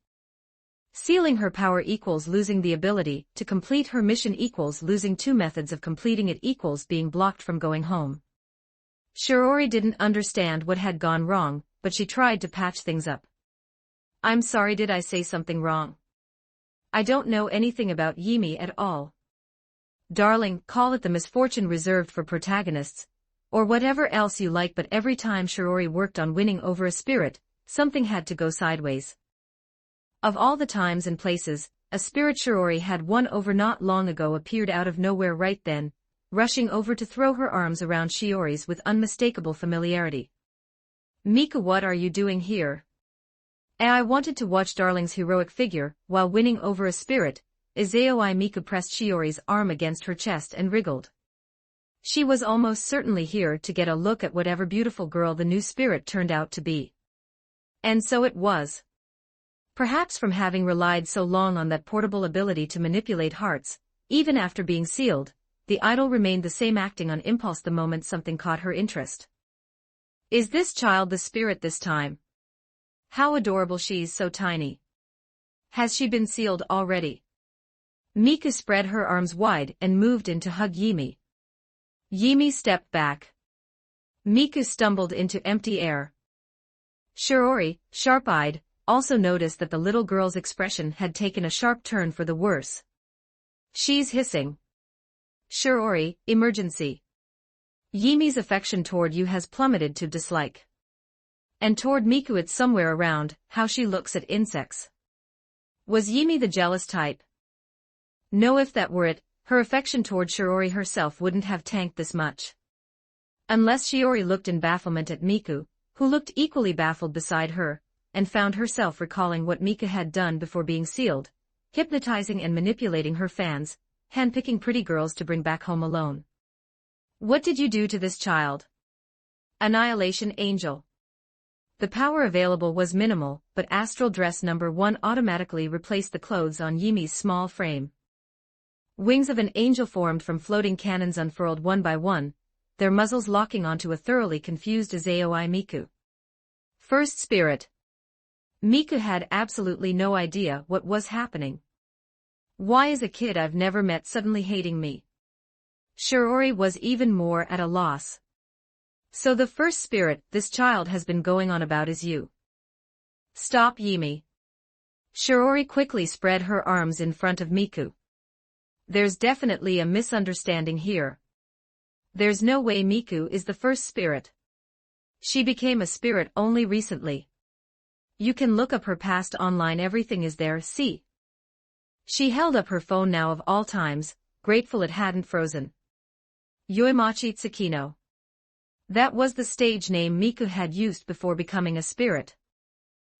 Sealing her power equals losing the ability to complete her mission, equals losing two methods of completing it, equals being blocked from going home. Shiori didn't understand what had gone wrong, but she tried to patch things up. I'm sorry, did I say something wrong? I don't know anything about Yimi at all. Darling, call it the misfortune reserved for protagonists, or whatever else you like, but every time Shiori worked on winning over a spirit, something had to go sideways. Of all the times and places, a spirit Shiori had won over not long ago appeared out of nowhere right then, rushing over to throw her arms around Shiori's with unmistakable familiarity. Miku, what are you doing here? I wanted to watch darling's heroic figure while winning over a spirit. Izayoi. Miku pressed Shiori's arm against her chest and wriggled. She was almost certainly here to get a look at whatever beautiful girl the new spirit turned out to be. And so it was. Perhaps from having relied so long on that portable ability to manipulate hearts, even after being sealed, the idol remained the same, acting on impulse the moment something caught her interest. Is this child the spirit this time? How adorable, she's so tiny. Has she been sealed already? Miku spread her arms wide and moved in to hug Yimi. Yimi stepped back. Miku stumbled into empty air. Shiori, sharp-eyed, also noticed that the little girl's expression had taken a sharp turn for the worse. She's hissing. Shiori, emergency. Yimi's affection toward you has plummeted to dislike. And toward Miku it's somewhere around how she looks at insects. Was Yimi the jealous type? No, if that were it, her affection toward Shiori herself wouldn't have tanked this much. Unless Shiori looked in bafflement at Miku, who looked equally baffled beside her, and found herself recalling what Mika had done before being sealed, hypnotizing and manipulating her fans, handpicking pretty girls to bring back home alone. What did you do to this child? Annihilation Angel. The power available was minimal, but Astral Dress number 1 automatically replaced the clothes on Yimi's small frame. Wings of an angel formed from floating cannons unfurled one by one, their muzzles locking onto a thoroughly confused Azaoi Miku. First Spirit. Miku had absolutely no idea what was happening. Why is a kid I've never met suddenly hating me? Shiori was even more at a loss. So the first spirit this child has been going on about is you. Stop, Yimi. Shiori quickly spread her arms in front of Miku. There's definitely a misunderstanding here. There's no way Miku is the first spirit. She became a spirit only recently. You can look up her past online, everything is there, see. She held up her phone now of all times, grateful it hadn't frozen. Yoimachi Tsukino. That was the stage name Miku had used before becoming a spirit.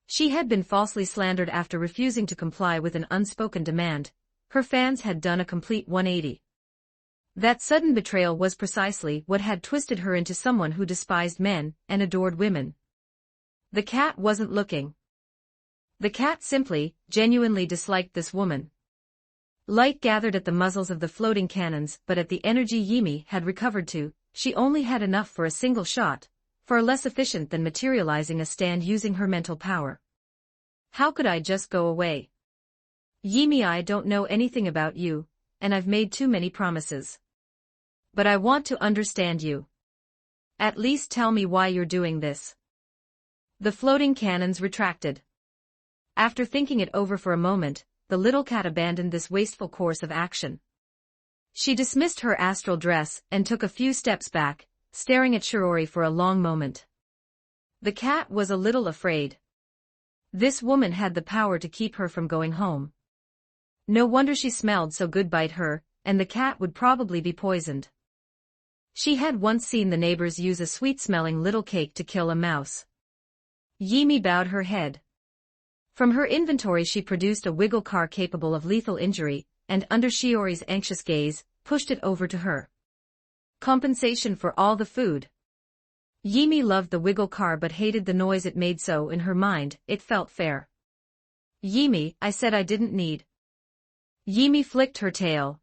She had been falsely slandered after refusing to comply with an unspoken demand. Her fans had done a complete 180. That sudden betrayal was precisely what had twisted her into someone who despised men and adored women. The cat wasn't looking. The cat simply, genuinely disliked this woman. Light gathered at the muzzles of the floating cannons, but at the energy Yimi had recovered to, she only had enough for a single shot, far less efficient than materializing a stand using her mental power. How could I just go away? Yimi, I don't know anything about you, and I've made too many promises. But I want to understand you. At least tell me why you're doing this. The floating cannons retracted. After thinking it over for a moment, the little cat abandoned this wasteful course of action. She dismissed her astral dress and took a few steps back, staring at Shiori for a long moment. The cat was a little afraid. This woman had the power to keep her from going home. No wonder she smelled so good, bite her, and the cat would probably be poisoned. She had once seen the neighbors use a sweet-smelling little cake to kill a mouse. Yimi bowed her head. From her inventory she produced a wiggle car capable of lethal injury, and under Shiori's anxious gaze, pushed it over to her. Compensation for all the food. Yimi loved the wiggle car but hated the noise it made, so in her mind, it felt fair. Yimi, I said I didn't need. Yimi flicked her tail.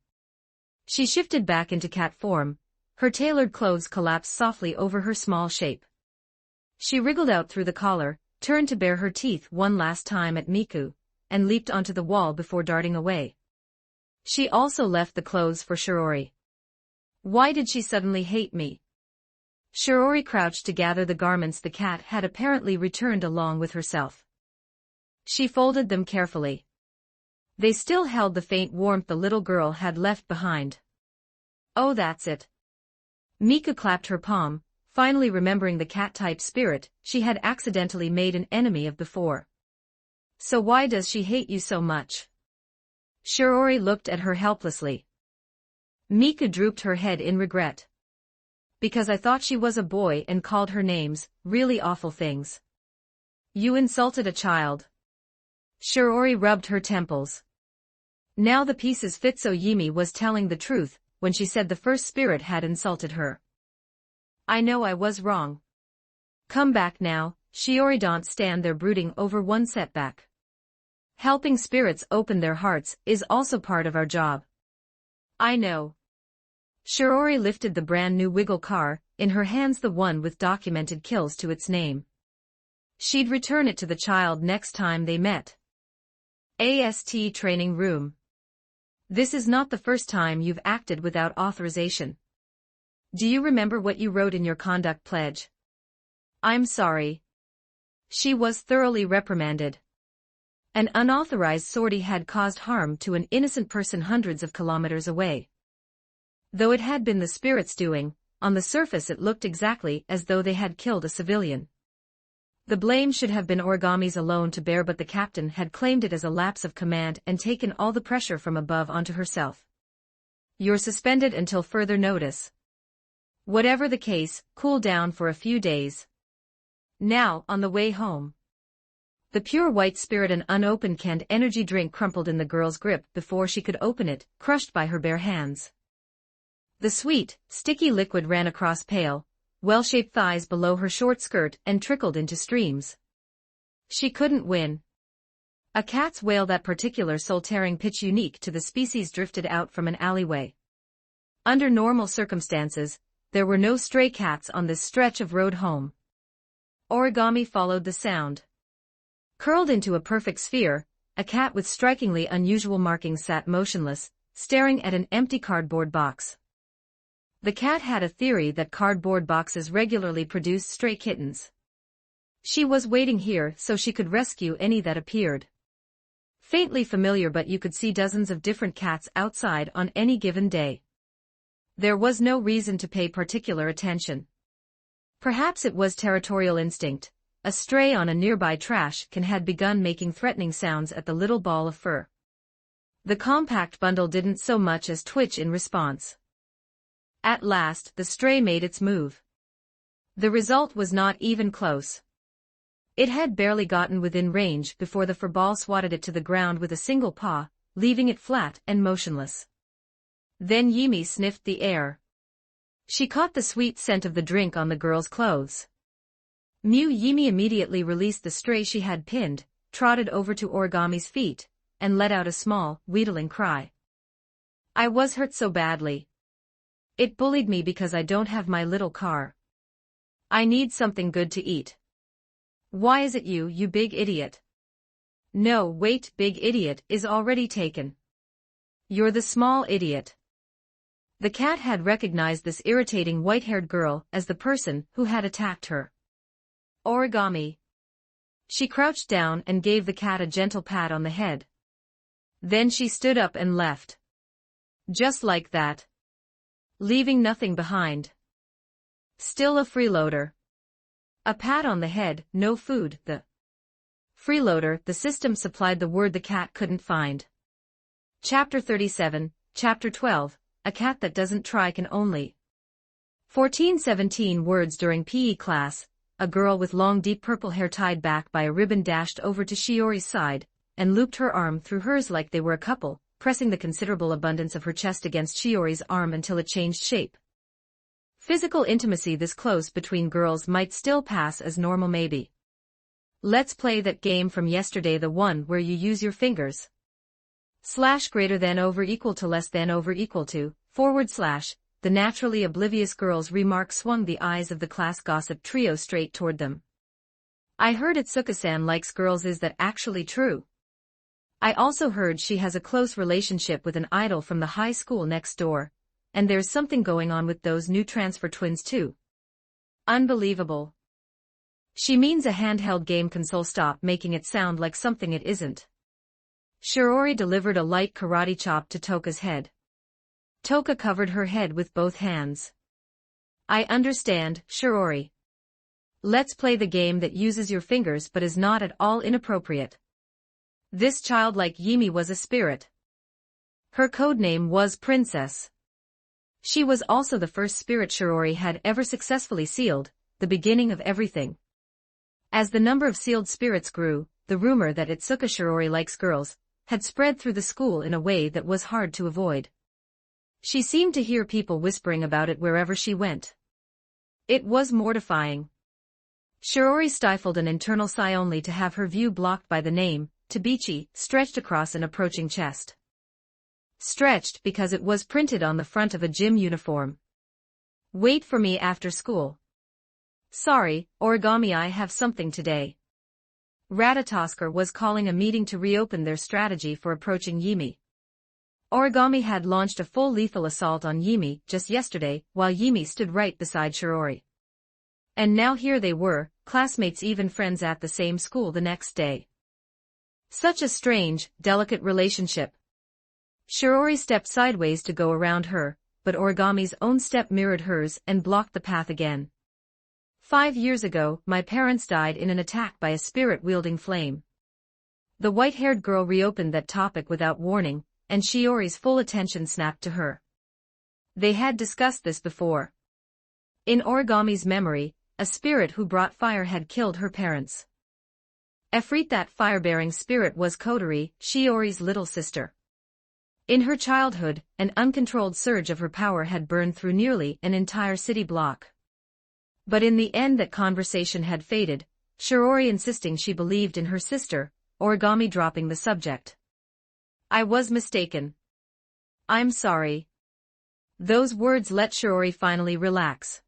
She shifted back into cat form. Her tailored clothes collapsed softly over her small shape. She wriggled out through the collar, turned to bare her teeth one last time at Miku, and leaped onto the wall before darting away. She also left the clothes for Shiori. Why did she suddenly hate me? Shiori crouched to gather the garments the cat had apparently returned along with herself. She folded them carefully. They still held the faint warmth the little girl had left behind. Oh, that's it. Miku clapped her palm, finally remembering the cat-type spirit she had accidentally made an enemy of before. So why does she hate you so much? Shiori looked at her helplessly. Miku drooped her head in regret. Because I thought she was a boy and called her names, really awful things. You insulted a child. Shiori rubbed her temples. Now the pieces fit, so Yimi was telling the truth when she said the first spirit had insulted her. I know I was wrong. Come back now, Shiori, don't stand there brooding over one setback. Helping spirits open their hearts is also part of our job. I know. Shiori lifted the brand new wiggle car, in her hands the one with documented kills to its name. She'd return it to the child next time they met. AST training room. This is not the first time you've acted without authorization. Do you remember what you wrote in your conduct pledge? I'm sorry. She was thoroughly reprimanded. An unauthorized sortie had caused harm to an innocent person hundreds of kilometers away. Though it had been the spirit's doing, on the surface it looked exactly as though they had killed a civilian. The blame should have been Origami's alone to bear, but the captain had claimed it as a lapse of command and taken all the pressure from above onto herself. You're suspended until further notice. Whatever the case, cool down for a few days. Now, on the way home. The pure white spirit and unopened canned energy drink crumpled in the girl's grip before she could open it, crushed by her bare hands. The sweet, sticky liquid ran across pale, well-shaped thighs below her short skirt and trickled into streams. She couldn't win. A cat's wail, that particular soul-tearing pitch unique to the species, drifted out from an alleyway. Under normal circumstances, there were no stray cats on this stretch of road home. Origami followed the sound. Curled into a perfect sphere, a cat with strikingly unusual markings sat motionless, staring at an empty cardboard box. The cat had a theory that cardboard boxes regularly produced stray kittens. She was waiting here so she could rescue any that appeared. Faintly familiar, but you could see dozens of different cats outside on any given day. There was no reason to pay particular attention. Perhaps it was territorial instinct. A stray on a nearby trash can had begun making threatening sounds at the little ball of fur. The compact bundle didn't so much as twitch in response. At last, the stray made its move. The result was not even close. It had barely gotten within range before the furball swatted it to the ground with a single paw, leaving it flat and motionless. Then Yimi sniffed the air. She caught the sweet scent of the drink on the girl's clothes. Yimi immediately released the stray she had pinned, trotted over to Origami's feet, and let out a small, wheedling cry. I was hurt so badly. It bullied me because I don't have my little car. I need something good to eat. Why is it you, you big idiot? No, wait, big idiot is already taken. You're the small idiot. The cat had recognized this irritating white-haired girl as the person who had attacked her. Origami. She crouched down and gave the cat a gentle pat on the head. Then she stood up and left. Just like that. Leaving nothing behind. Still a freeloader. A pat on the head, no food, the freeloader, the system supplied the word the cat couldn't find. Chapter 37, Chapter 12, A Cat That Doesn't Try Can Only. 14-17 words during PE class. A girl with long deep purple hair tied back by a ribbon dashed over to Shiori's side, and looped her arm through hers like they were a couple, pressing the considerable abundance of her chest against Shiori's arm until it changed shape. Physical intimacy this close between girls might still pass as normal maybe. Let's play that game from yesterday, the one where you use your fingers. / greater than over equal to less than over equal to, / The naturally oblivious girl's remark swung the eyes of the class gossip trio straight toward them. I heard Itsuka-san likes girls. Is that actually true? I also heard she has a close relationship with an idol from the high school next door, and there's something going on with those new transfer twins too. Unbelievable. She means a handheld game console. Stop making it sound like something it isn't. Shiori delivered a light karate chop to Toka's head. Toka covered her head with both hands. I understand, Shiori. Let's play the game that uses your fingers but is not at all inappropriate. This childlike Yimi was a spirit. Her codename was Princess. She was also the first spirit Shiori had ever successfully sealed, the beginning of everything. As the number of sealed spirits grew, the rumor that Itsuka Shiori likes girls had spread through the school in a way that was hard to avoid. She seemed to hear people whispering about it wherever she went. It was mortifying. Shiori stifled an internal sigh only to have her view blocked by the name, Tabichi, stretched across an approaching chest. Stretched because it was printed on the front of a gym uniform. Wait for me after school. Sorry, Origami, I have something today. Ratatosker was calling a meeting to reopen their strategy for approaching Yimi. Origami had launched a full lethal assault on Yimi just yesterday, while Yimi stood right beside Shiori. And now here they were, classmates, even friends at the same school the next day. Such a strange, delicate relationship. Shiori stepped sideways to go around her, but Origami's own step mirrored hers and blocked the path again. 5 years ago, my parents died in an attack by a spirit-wielding flame. The white-haired girl reopened that topic without warning, and Shiori's full attention snapped to her. They had discussed this before. In Origami's memory, a spirit who brought fire had killed her parents. Efreet, that fire-bearing spirit, was Kodari, Shiori's little sister. In her childhood, an uncontrolled surge of her power had burned through nearly an entire city block. But in the end that conversation had faded, Shiori insisting she believed in her sister, Origami dropping the subject. "I was mistaken. I'm sorry." Those words let Shiori finally relax.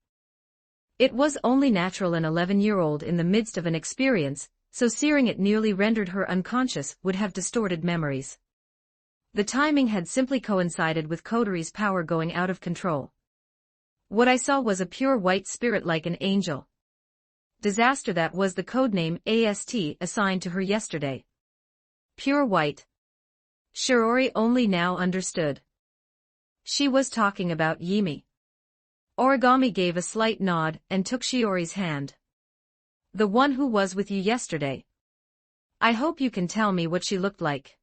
It was only natural an 11-year-old in the midst of an experience, so searing it nearly rendered her unconscious, would have distorted memories. The timing had simply coincided with Kodari's power going out of control. What I saw was a pure white spirit like an angel. Disaster, that was the codename AST assigned to her yesterday. Pure white. Shiori only now understood. She was talking about Yimi. Origami gave a slight nod and took Shiori's hand. "The one who was with you yesterday. I hope you can tell me what she looked like."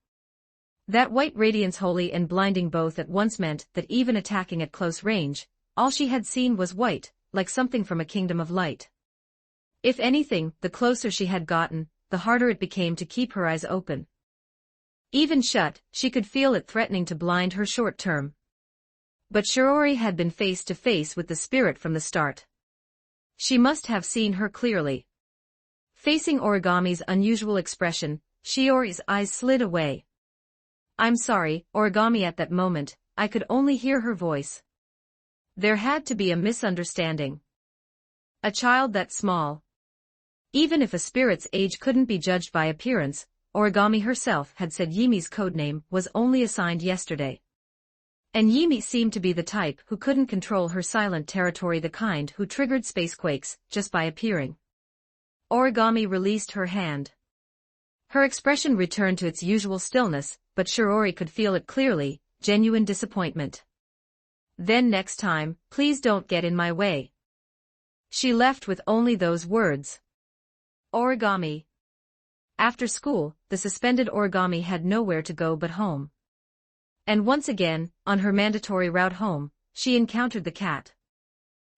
That white radiance, holy and blinding both at once, meant that even attacking at close range, all she had seen was white, like something from a kingdom of light. If anything, the closer she had gotten, the harder it became to keep her eyes open. Even shut, she could feel it threatening to blind her short term. But Shiori had been face to face with the spirit from the start. She must have seen her clearly. Facing Origami's unusual expression, Shiori's eyes slid away. "I'm sorry, Origami." At that moment, I could only hear her voice. There had to be a misunderstanding. A child that small. Even if a spirit's age couldn't be judged by appearance, Origami herself had said Yimi's codename was only assigned yesterday. And Yimi seemed to be the type who couldn't control her silent territory, the kind who triggered spacequakes just by appearing. Origami released her hand. Her expression returned to its usual stillness, but Shiori could feel it clearly, genuine disappointment. "Then next time, please don't get in my way." She left with only those words. Origami. After school, the suspended Origami had nowhere to go but home. And once again, on her mandatory route home, she encountered the cat.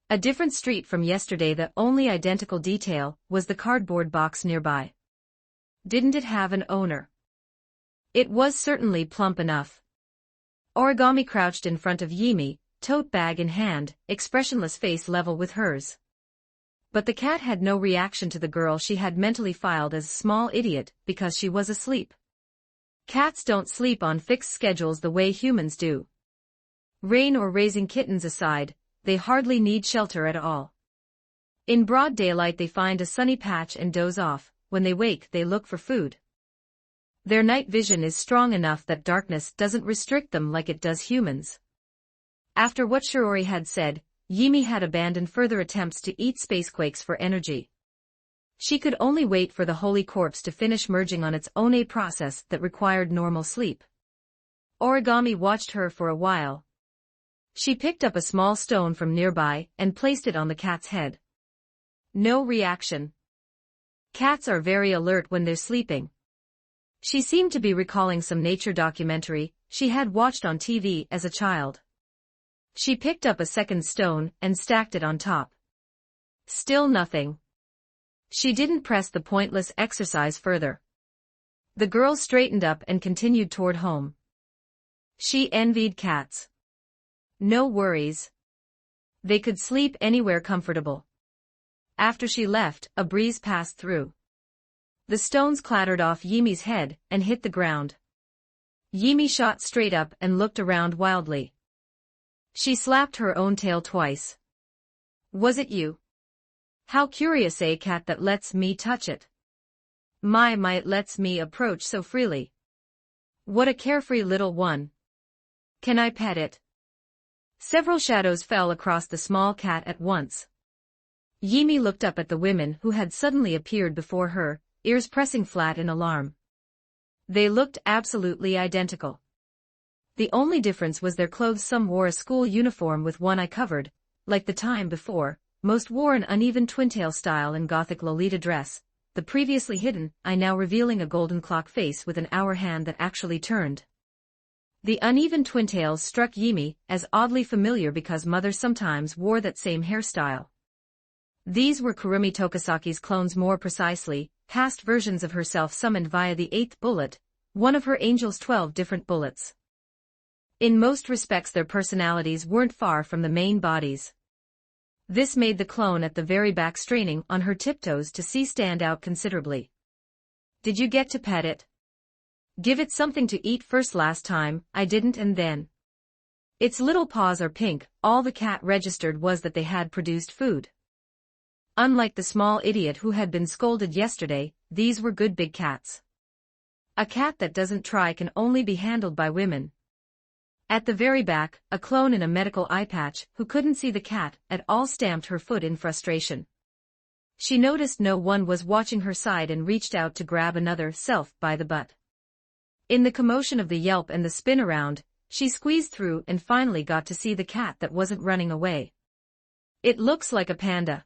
A different street from yesterday, the only identical detail was the cardboard box nearby. Didn't it have an owner? It was certainly plump enough. Origami crouched in front of Yimi, tote bag in hand, expressionless, face level with hers. But the cat had no reaction to the girl she had mentally filed as a small idiot because she was asleep. Cats don't sleep on fixed schedules the way humans do. Rain or raising kittens aside, they hardly need shelter at all. In broad daylight they find a sunny patch and doze off. When they wake, they look for food. Their night vision is strong enough that darkness doesn't restrict them like it does humans. After what Shiori had said, Yimi had abandoned further attempts to eat spacequakes for energy. She could only wait for the holy corpse to finish merging on its own, a process that required normal sleep. Origami watched her for a while. She picked up a small stone from nearby and placed it on the cat's head. No reaction. Cats are very alert when they're sleeping. She seemed to be recalling some nature documentary she had watched on TV as a child. She picked up a second stone and stacked it on top. Still nothing. She didn't press the pointless exercise further. The girl straightened up and continued toward home. She envied cats. No worries. They could sleep anywhere comfortable. After she left, a breeze passed through. The stones clattered off Yimi's head and hit the ground. Yimi shot straight up and looked around wildly. She slapped her own tail twice. "Was it you? How curious, a cat that lets me touch it. It lets me approach so freely. What a carefree little one. Can I pet it?" Several shadows fell across the small cat at once. Yimi looked up at the women who had suddenly appeared before her, ears pressing flat in alarm. They looked absolutely identical. The only difference was their clothes. Some wore a school uniform with one eye covered, like the time before. Most wore an uneven twintail style in Gothic Lolita dress, the previously hidden eye now revealing a golden clock face with an hour hand that actually turned. The uneven twintails struck Yimi as oddly familiar because mother sometimes wore that same hairstyle. These were Kurumi Tokasaki's clones, more precisely, past versions of herself summoned via the 8th bullet, one of her angel's 12 different bullets. In most respects their personalities weren't far from the main bodies. This made the clone at the very back straining on her tiptoes to see stand out considerably. Did you get to pet it? Give it something to eat first. Last time, I didn't, and then. Its little paws are pink. All the cat registered was that they had produced food. Unlike the small idiot who had been scolded yesterday, these were good big cats. A cat that doesn't try can only be handled by women. At the very back, a clone in a medical eye patch, who couldn't see the cat at all, stamped her foot in frustration. She noticed no one was watching her side and reached out to grab another self by the butt. In the commotion of the yelp and the spin around, she squeezed through and finally got to see the cat that wasn't running away. It looks like a panda.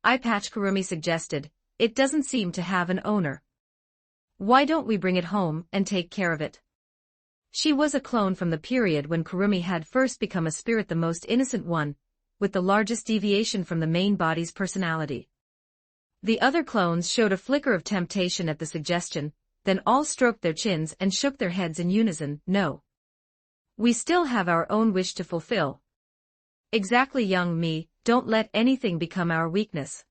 Eye patch, Kurumi suggested. It doesn't seem to have an owner. Why don't we bring it home and take care of it? She was a clone from the period when Kurumi had first become a spirit, the most innocent one, with the largest deviation from the main body's personality. The other clones showed a flicker of temptation at the suggestion, then all stroked their chins and shook their heads in unison. No. We still have our own wish to fulfill. Exactly, young me, don't let anything become our weakness.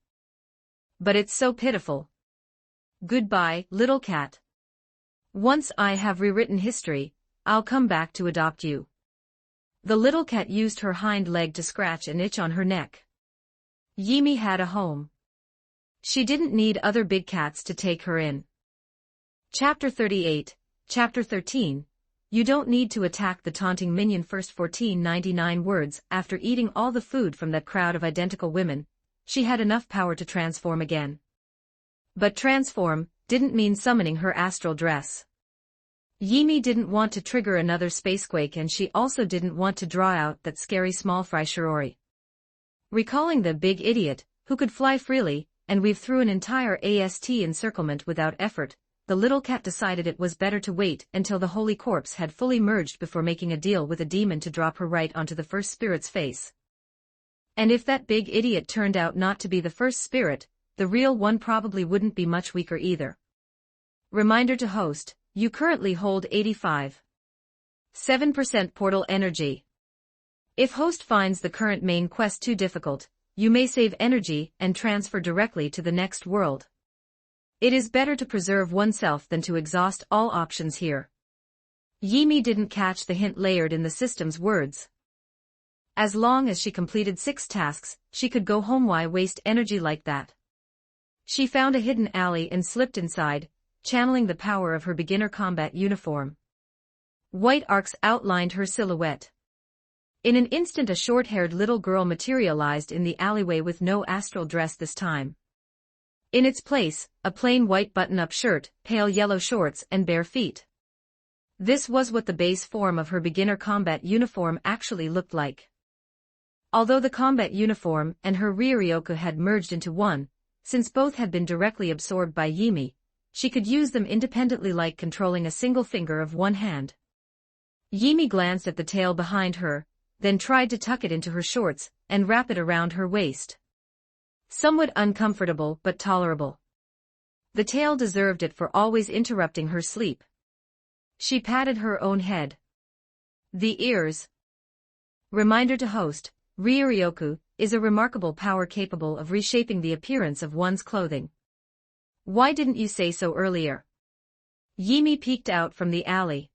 But it's so pitiful. Goodbye, little cat. Once I have rewritten history, I'll come back to adopt you. The little cat used her hind leg to scratch an itch on her neck. Yimi had a home. She didn't need other big cats to take her in. Chapter 38, Chapter 13. You don't need to attack the taunting minion first. 1499 words. After eating all the food from that crowd of identical women, she had enough power to transform again. But transform didn't mean summoning her astral dress. Yimi didn't want to trigger another spacequake, and she also didn't want to draw out that scary small fry Shirori. Recalling the big idiot, who could fly freely, and weave through an entire AST encirclement without effort, the little cat decided it was better to wait until the holy corpse had fully merged before making a deal with a demon to drop her right onto the first spirit's face. And if that big idiot turned out not to be the first spirit, the real one probably wouldn't be much weaker either. Reminder to host, you currently hold 85.7% portal energy. If host finds the current main quest too difficult, you may save energy and transfer directly to the next world. It is better to preserve oneself than to exhaust all options here. Yimi didn't catch the hint layered in the system's words. As long as she completed 6 tasks, she could go home. Why waste energy like that? She found a hidden alley and slipped inside, channeling the power of her beginner combat uniform. White arcs outlined her silhouette. In an instant a short-haired little girl materialized in the alleyway with no astral dress this time. In its place, a plain white button-up shirt, pale yellow shorts, and bare feet. This was what the base form of her beginner combat uniform actually looked like. Although the combat uniform and her Ryuryoku had merged into one, since both had been directly absorbed by Yimi, she could use them independently, like controlling a single finger of one hand. Yimi glanced at the tail behind her, then tried to tuck it into her shorts and wrap it around her waist. Somewhat uncomfortable but tolerable. The tail deserved it for always interrupting her sleep. She patted her own head. The ears. Reminder to host, Ryuryoku is a remarkable power capable of reshaping the appearance of one's clothing. Why didn't you say so earlier? Yimi peeked out from the alley.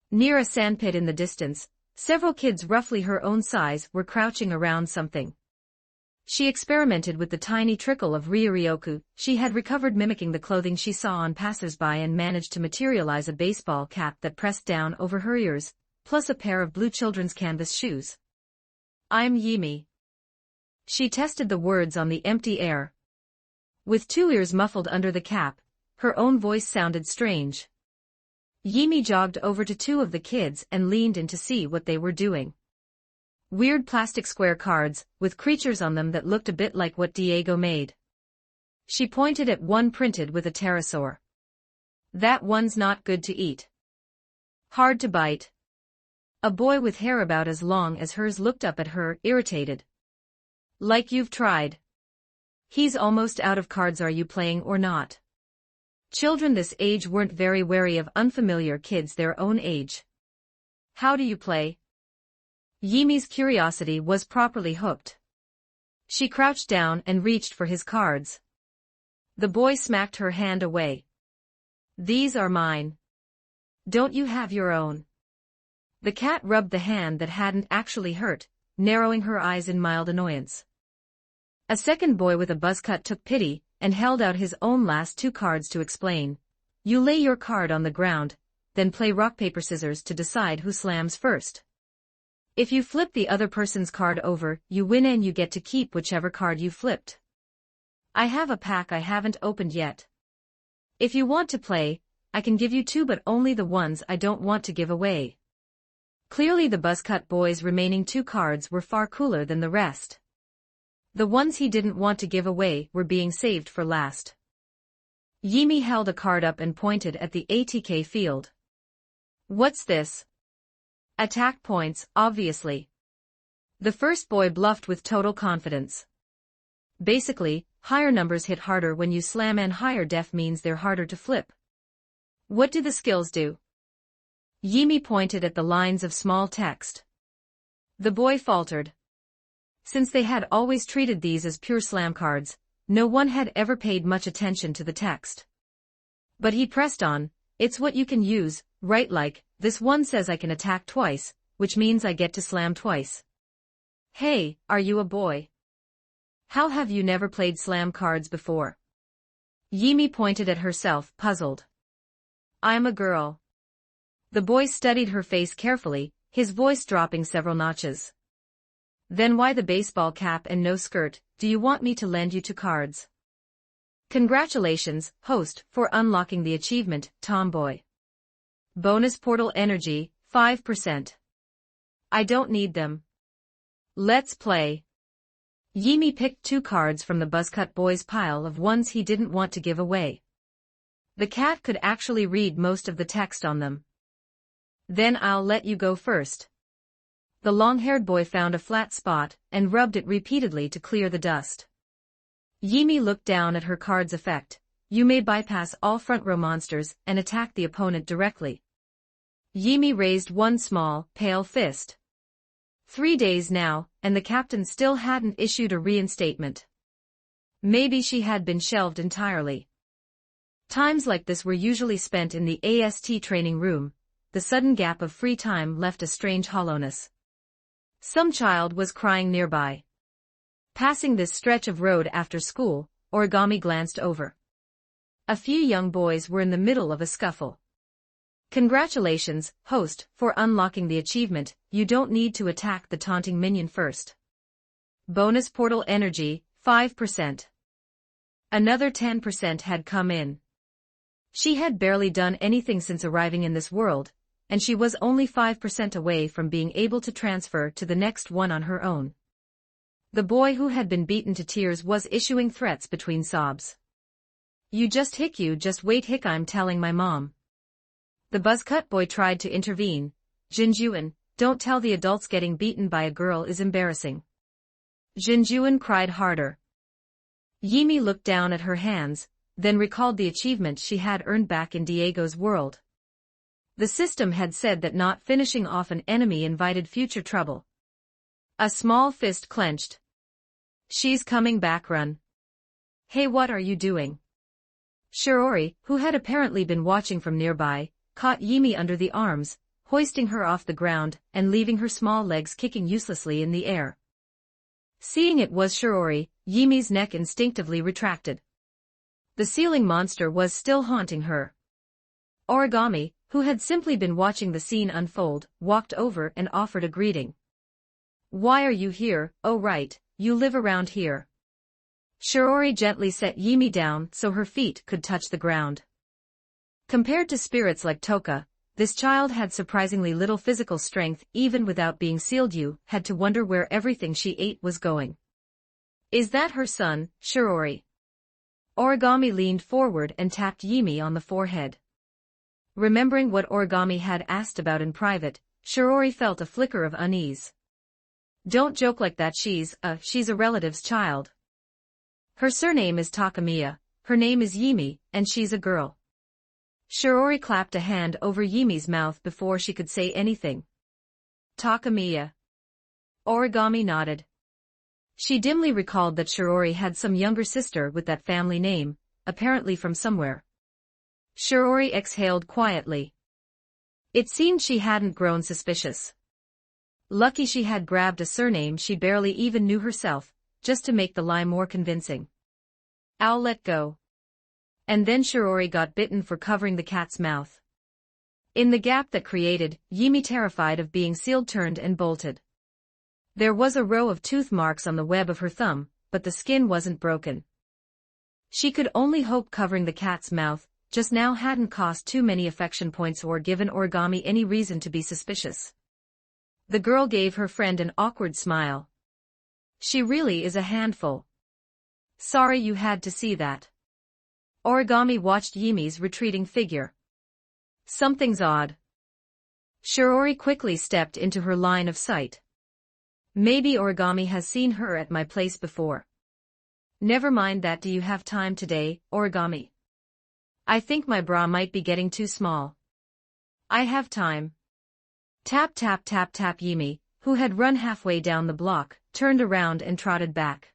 Near a sandpit in the distance, several kids roughly her own size were crouching around something. She experimented with the tiny trickle of Ryuryoku she had recovered, mimicking the clothing she saw on passersby, and managed to materialize a baseball cap that pressed down over her ears, plus a pair of blue children's canvas shoes. I'm Yimi. She tested the words on the empty air. With 2 ears muffled under the cap, her own voice sounded strange. Yimi jogged over to 2 of the kids and leaned in to see what they were doing. Weird plastic square cards, with creatures on them that looked a bit like what Diego made. She pointed at one printed with a pterosaur. That one's not good to eat. Hard to bite. A boy with hair about as long as hers looked up at her, irritated. Like you've tried. He's almost out of cards. Are you playing or not? Children this age weren't very wary of unfamiliar kids their own age. How do you play? Yimi's curiosity was properly hooked. She crouched down and reached for his cards. The boy smacked her hand away. These are mine. Don't you have your own? The cat rubbed the hand that hadn't actually hurt, narrowing her eyes in mild annoyance. A second boy with a buzz cut took pity and held out his own last 2 cards to explain. You lay your card on the ground, then play rock paper scissors to decide who slams first. If you flip the other person's card over, you win and you get to keep whichever card you flipped. I have a pack I haven't opened yet. If you want to play, I can give you 2, but only the ones I don't want to give away. Clearly the buzzcut boy's remaining 2 cards were far cooler than the rest. The ones he didn't want to give away were being saved for last. Yimi held a card up and pointed at the ATK field. What's this? Attack points, obviously. The first boy bluffed with total confidence. Basically, higher numbers hit harder when you slam, and higher def means they're harder to flip. What do the skills do? Yimi pointed at the lines of small text. The boy faltered. Since they had always treated these as pure slam cards, no one had ever paid much attention to the text. But he pressed on. It's what you can use, right? Like, this one says I can attack twice, which means I get to slam twice. Hey, are you a boy? How have you never played slam cards before? Yimi pointed at herself, puzzled. I'm a girl. The boy studied her face carefully, his voice dropping several notches. Then why the baseball cap and no skirt? Do you want me to lend you 2 cards? Congratulations, host, for unlocking the achievement, Tomboy. Bonus portal energy, 5%. I don't need them. Let's play. Yimi picked 2 cards from the buzzcut boy's pile of ones he didn't want to give away. The cat could actually read most of the text on them. Then I'll let you go first. The long-haired boy found a flat spot and rubbed it repeatedly to clear the dust. Yimi looked down at her card's effect. You may bypass all front row monsters and attack the opponent directly. Yimi raised one small, pale fist. 3 days now, and the captain still hadn't issued a reinstatement. Maybe she had been shelved entirely. Times like this were usually spent in the AST training room. The sudden gap of free time left a strange hollowness. Some child was crying nearby. Passing this stretch of road after school, Origami glanced over. A few young boys were in the middle of a scuffle. Congratulations, host, for unlocking the achievement. You don't need to attack the taunting minion first. Bonus portal energy, 5%. Another 10% had come in. She had barely done anything since arriving in this world, and she was only 5% away from being able to transfer to the next one on her own. The boy who had been beaten to tears was issuing threats between sobs. You just wait, I'm telling my mom. The buzzcut boy tried to intervene. Jinjuan, don't tell the adults getting beaten by a girl is embarrassing. Jinjuan cried harder. Yimi looked down at her hands, then recalled the achievement she had earned back in Diego's world. The system had said that not finishing off an enemy invited future trouble. A small fist clenched. She's coming back, run. Hey, what are you doing? Shiori, who had apparently been watching from nearby, caught Yimi under the arms, hoisting her off the ground and leaving her small legs kicking uselessly in the air. Seeing it was Shiori, Yimi's neck instinctively retracted. The ceiling monster was still haunting her. Origami, who had simply been watching the scene unfold, walked over and offered a greeting. Why are you here? Oh right, you live around here. Shiori gently set Yimi down so her feet could touch the ground. Compared to spirits like Toka, this child had surprisingly little physical strength. Even without being sealed, you had to wonder where everything she ate was going. Is that her son, Shiori? Origami leaned forward and tapped Yimi on the forehead. Remembering what Origami had asked about in private, Shiori felt a flicker of unease. Don't joke like that, she's a relative's child. Her surname is Takamiya, her name is Yimi, and she's a girl. Shiori clapped a hand over Yimi's mouth before she could say anything. Takamiya. Origami nodded. She dimly recalled that Shiori had some younger sister with that family name, apparently from somewhere. Shiori exhaled quietly. It seemed she hadn't grown suspicious. Lucky she had grabbed a surname she barely even knew herself, just to make the lie more convincing. I'll let go. And then Shiori got bitten for covering the cat's mouth. In the gap that created, Yimi, terrified of being sealed, turned and bolted. There was a row of tooth marks on the web of her thumb, but the skin wasn't broken. She could only hope covering the cat's mouth just now hadn't cost too many affection points or given Origami any reason to be suspicious. The girl gave her friend an awkward smile. She really is a handful. Sorry you had to see that. Origami watched Yimi's retreating figure. Something's odd. Shiori quickly stepped into her line of sight. Maybe Origami has seen her at my place before. Never mind that. Do you have time today, Origami? I think my bra might be getting too small. I have time. Tap tap tap tap. Yimi, who had run halfway down the block, turned around and trotted back.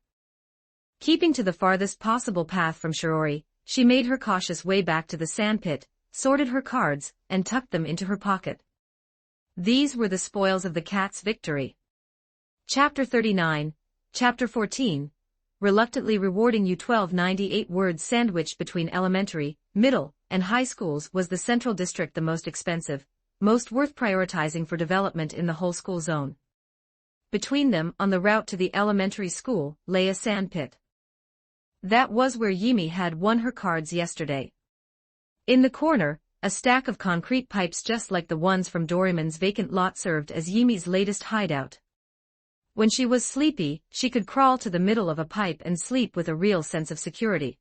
Keeping to the farthest possible path from Shiori, she made her cautious way back to the sandpit, sorted her cards, and tucked them into her pocket. These were the spoils of the cat's victory. Chapter 39, Chapter 14, reluctantly rewarding you. 1298 words sandwiched between elementary, middle, and high schools was the central district, the most expensive, most worth prioritizing for development in the whole school zone. Between them, on the route to the elementary school, lay a sandpit. That was where Yimi had won her cards yesterday. In the corner, a stack of concrete pipes just like the ones from Doraemon's vacant lot served as Yimi's latest hideout. When she was sleepy, she could crawl to the middle of a pipe and sleep with a real sense of security.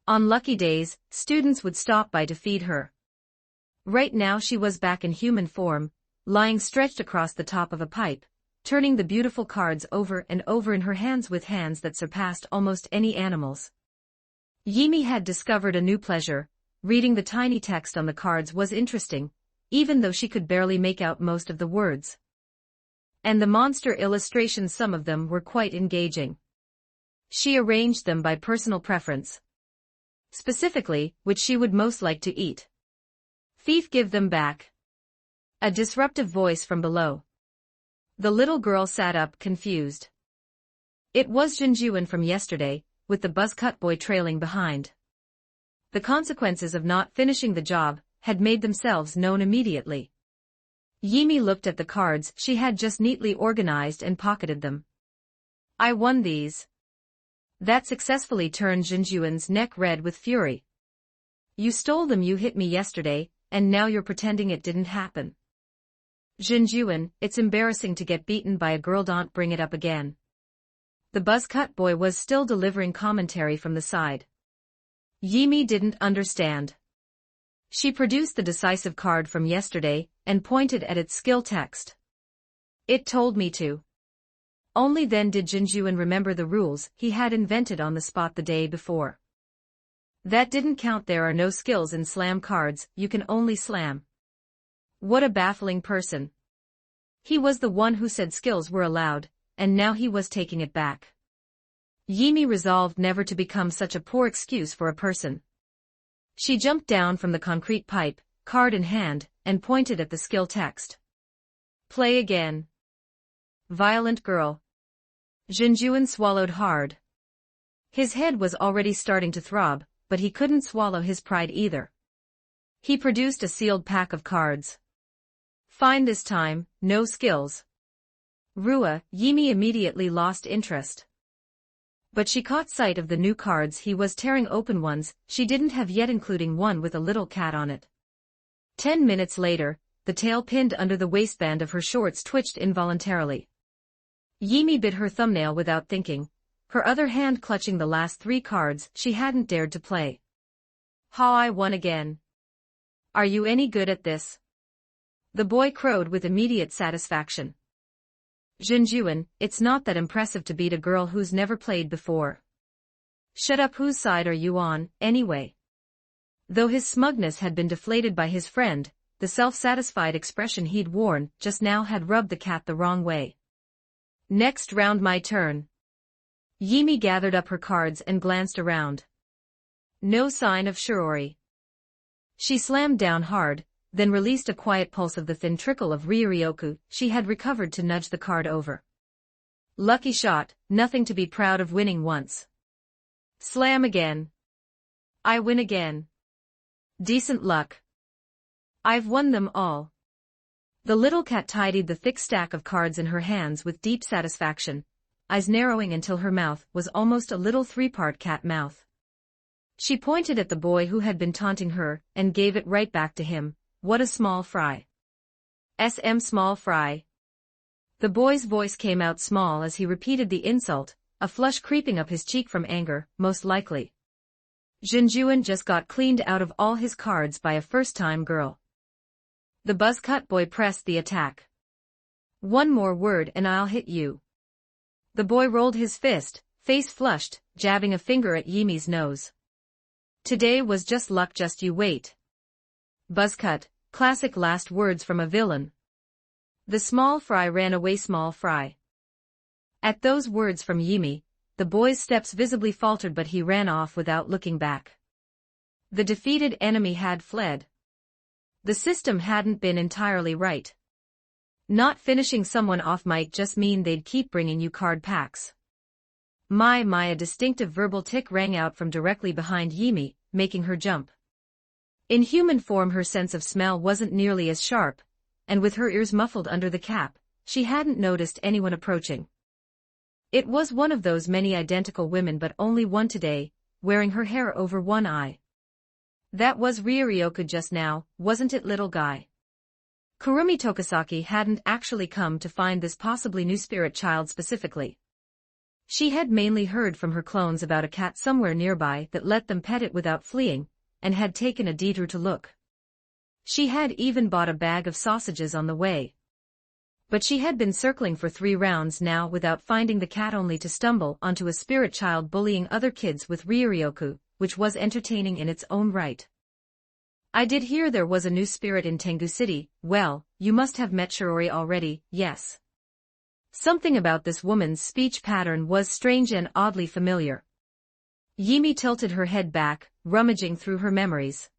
On lucky days, students would stop by to feed her. Right now she was back in human form, lying stretched across the top of a pipe, turning the beautiful cards over and over in her hands with hands that surpassed almost any animal's. Yimi had discovered a new pleasure. Reading the tiny text on the cards was interesting, even though she could barely make out most of the words. And the monster illustrations, some of them were quite engaging. She arranged them by personal preference. Specifically, which she would most like to eat. Thief, give them back. A disruptive voice from below. The little girl sat up, confused. It was Jinjuan from yesterday, with the buzzcut boy trailing behind. The consequences of not finishing the job had made themselves known immediately. Yimi looked at the cards she had just neatly organized and pocketed them. I won these. That successfully turned Jinjuan's neck red with fury. You stole them. You hit me yesterday, and now you're pretending it didn't happen. Jinjuan, it's embarrassing to get beaten by a girl. Don't bring it up again. The buzzcut boy was still delivering commentary from the side. Yimi didn't understand. She produced the decisive card from yesterday and pointed at its skill text. It told me to. Only then did Jinjuan remember the rules he had invented on the spot the day before. That didn't count. There are no skills in slam cards, you can only slam. What a baffling person. He was the one who said skills were allowed, and now he was taking it back. Yimi resolved never to become such a poor excuse for a person. She jumped down from the concrete pipe, card in hand, and pointed at the skill text. Play again. Violent girl. Jinjuan swallowed hard. His head was already starting to throb, but he couldn't swallow his pride either. He produced a sealed pack of cards. Fine this time, no skills. Rua, Yimi immediately lost interest. But she caught sight of the new cards he was tearing open, ones she didn't have yet, including one with a little cat on it. 10 minutes later, the tail pinned under the waistband of her shorts twitched involuntarily. Yimi bit her thumbnail without thinking, her other hand clutching the last 3 cards she hadn't dared to play. Ha, I won again. Are you any good at this? The boy crowed with immediate satisfaction. Jinjuan, it's not that impressive to beat a girl who's never played before. Shut up, whose side are you on, anyway? Though his smugness had been deflated by his friend, the self-satisfied expression he'd worn just now had rubbed the cat the wrong way. Next round, my turn. Yimi gathered up her cards and glanced around. No sign of Shiori. She slammed down hard, then released a quiet pulse of the thin trickle of Ryuryoku she had recovered to nudge the card over. Lucky shot, nothing to be proud of winning once. Slam again. I win again. Decent luck. I've won them all. The little cat tidied the thick stack of cards in her hands with deep satisfaction, eyes narrowing until her mouth was almost a little three-part cat mouth. She pointed at the boy who had been taunting her and gave it right back to him. What a small fry. SM small fry. The boy's voice came out small as he repeated the insult, a flush creeping up his cheek from anger, most likely. Jinjuan just got cleaned out of all his cards by a first-time girl. The buzzcut boy pressed the attack. One more word and I'll hit you. The boy rolled his fist, face flushed, jabbing a finger at Yimi's nose. Today was just luck, just you wait. Buzzcut, classic last words from a villain. The small fry ran away, small fry. At those words from Yimi, the boy's steps visibly faltered, but he ran off without looking back. The defeated enemy had fled. The system hadn't been entirely right. Not finishing someone off might just mean they'd keep bringing you card packs. My, a distinctive verbal tick rang out from directly behind Yimi, making her jump. In human form her sense of smell wasn't nearly as sharp, and with her ears muffled under the cap, she hadn't noticed anyone approaching. It was one of those many identical women, but only one today, wearing her hair over one eye. That was Ryuryoku just now, wasn't it, little guy? Kurumi Tokisaki hadn't actually come to find this possibly new spirit child specifically. She had mainly heard from her clones about a cat somewhere nearby that let them pet it without fleeing, and had taken a detour to look. She had even bought a bag of sausages on the way. But she had been circling for 3 rounds now without finding the cat, only to stumble onto a spirit child bullying other kids with Ryuryoku, which was entertaining in its own right. I did hear there was a new spirit in Tengu City. Well, you must have met Shiori already, yes. Something about this woman's speech pattern was strange and oddly familiar. Yimi tilted her head back, rummaging through her memories.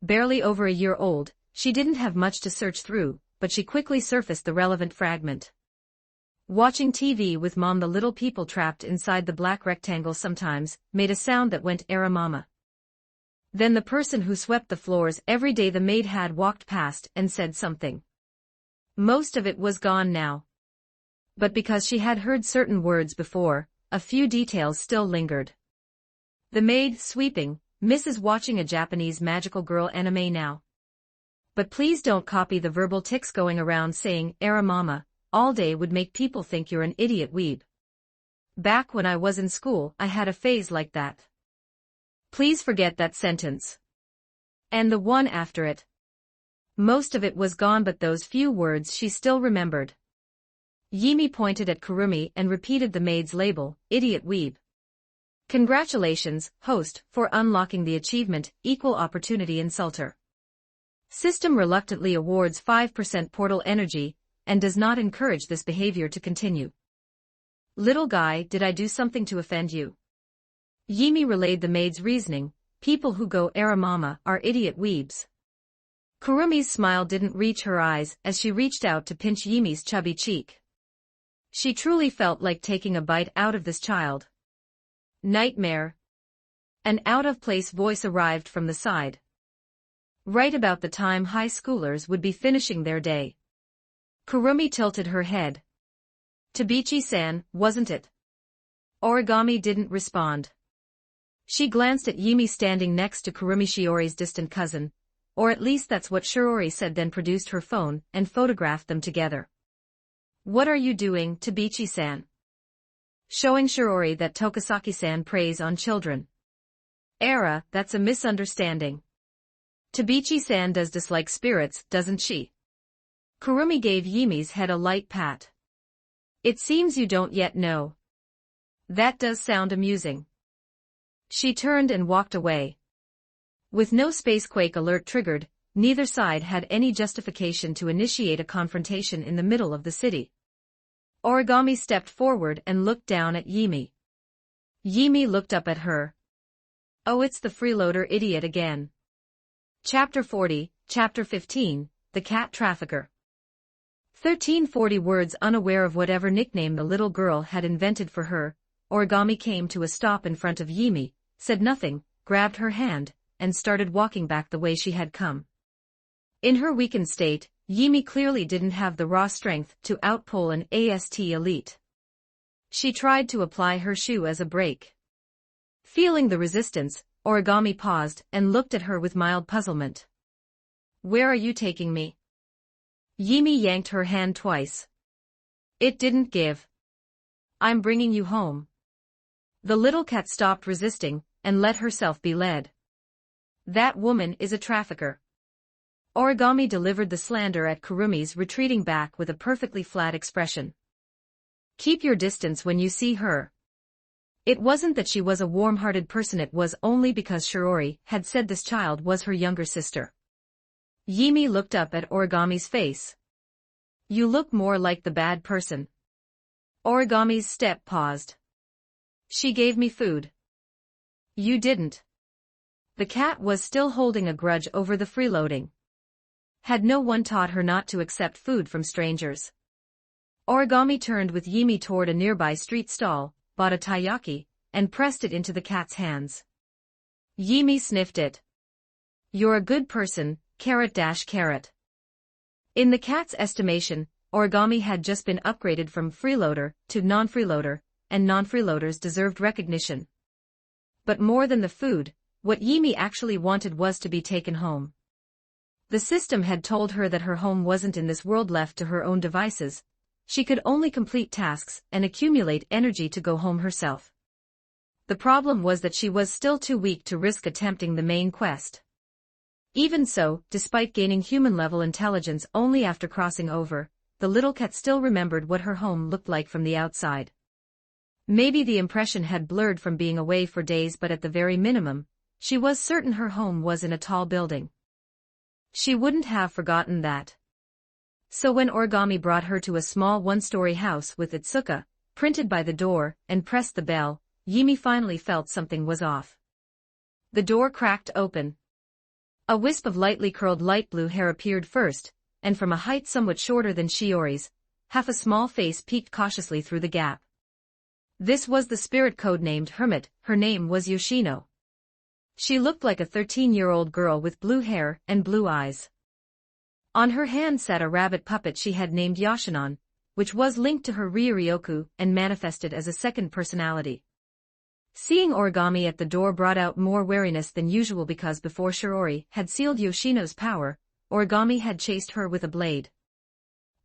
Barely over a year old, she didn't have much to search through, but she quickly surfaced the relevant fragment. Watching TV with Mom, the little people trapped inside the black rectangle sometimes made a sound that went "Era mama." Then the person who swept the floors every day, the maid, had walked past and said something. Most of it was gone now. But because she had heard certain words before, a few details still lingered. The maid sweeping, Mrs. watching a Japanese magical girl anime now. But please don't copy the verbal tics going around saying "Era mama" all day, would make people think you're an idiot weeb. Back when I was in school, I had a phase like that. Please forget that sentence. And the one after it. Most of it was gone, but those few words she still remembered. Yimi pointed at Kurumi and repeated the maid's label, "Idiot weeb." Congratulations, host, for unlocking the achievement, Equal Opportunity Insulter. System reluctantly awards 5% portal energy, and does not encourage this behavior to continue. Little guy, did I do something to offend you? Yimi relayed the maid's reasoning. People who go "Era mama" are idiot weebs. Kurumi's smile didn't reach her eyes as she reached out to pinch Yimi's chubby cheek. She truly felt like taking a bite out of this child. Nightmare. An out-of-place voice arrived from the side. Right about the time high schoolers would be finishing their day. Kurumi tilted her head. Tabichi-san, wasn't it? Origami didn't respond. She glanced at Yimi standing next to Kurumi, Shiori's distant cousin, or at least that's what Shiori said, then produced her phone and photographed them together. What are you doing, Tabichi-san? Showing Shiori that Tokisaki-san preys on children. Era, that's a misunderstanding. Tabichi-san does dislike spirits, doesn't she? Kurumi gave Yimi's head a light pat. It seems you don't yet know. That does sound amusing. She turned and walked away. With no spacequake alert triggered, neither side had any justification to initiate a confrontation in the middle of the city. Origami stepped forward and looked down at Yimi. Yimi looked up at her. Oh, it's the freeloader idiot again. Chapter 40, Chapter 15, The Cat Trafficker. 1340 words. Unaware of whatever nickname the little girl had invented for her, Origami came to a stop in front of Yimi, said nothing, grabbed her hand, and started walking back the way she had come. In her weakened state, Yimi clearly didn't have the raw strength to outpull an AST elite. She tried to apply her shoe as a brake. Feeling the resistance, Origami paused and looked at her with mild puzzlement. Where are you taking me? Yimi yanked her hand twice. It didn't give. I'm bringing you home. The little cat stopped resisting and let herself be led. That woman is a trafficker. Origami delivered the slander at Kurumi's retreating back with a perfectly flat expression. Keep your distance when you see her. It wasn't that she was a warm-hearted person, it was only because Shiori had said this child was her younger sister. Yimi looked up at Origami's face. You look more like the bad person. Origami's step paused. She gave me food. You didn't. The cat was still holding a grudge over the freeloading. Had no one taught her not to accept food from strangers? Origami turned with Yimi toward a nearby street stall, bought a taiyaki, and pressed it into the cat's hands. Yimi sniffed it. You're a good person, carrot. In the cat's estimation, Origami had just been upgraded from freeloader to non-freeloader, and non-freeloaders deserved recognition. But more than the food, what Yimi actually wanted was to be taken home. The system had told her that her home wasn't in this world. Left to her own devices, she could only complete tasks and accumulate energy to go home herself. The problem was that she was still too weak to risk attempting the main quest. Even so, despite gaining human-level intelligence only after crossing over, the little cat still remembered what her home looked like from the outside. Maybe the impression had blurred from being away for days, but at the very minimum, she was certain her home was in a tall building. She wouldn't have forgotten that. So when Origami brought her to a small one-story house with its suka, printed by the door, and pressed the bell, Yimi finally felt something was off. The door cracked open. A wisp of lightly curled light blue hair appeared first, and from a height somewhat shorter than Shiori's, half a small face peeked cautiously through the gap. This was the spirit codenamed Hermit. Her name was Yoshino. She looked like a 13-year-old girl with blue hair and blue eyes. On her hand sat a rabbit puppet she had named Yoshinon, which was linked to her Ryuryoku and manifested as a second personality. Seeing Origami at the door brought out more wariness than usual, because before Shiori had sealed Yoshino's power, Origami had chased her with a blade.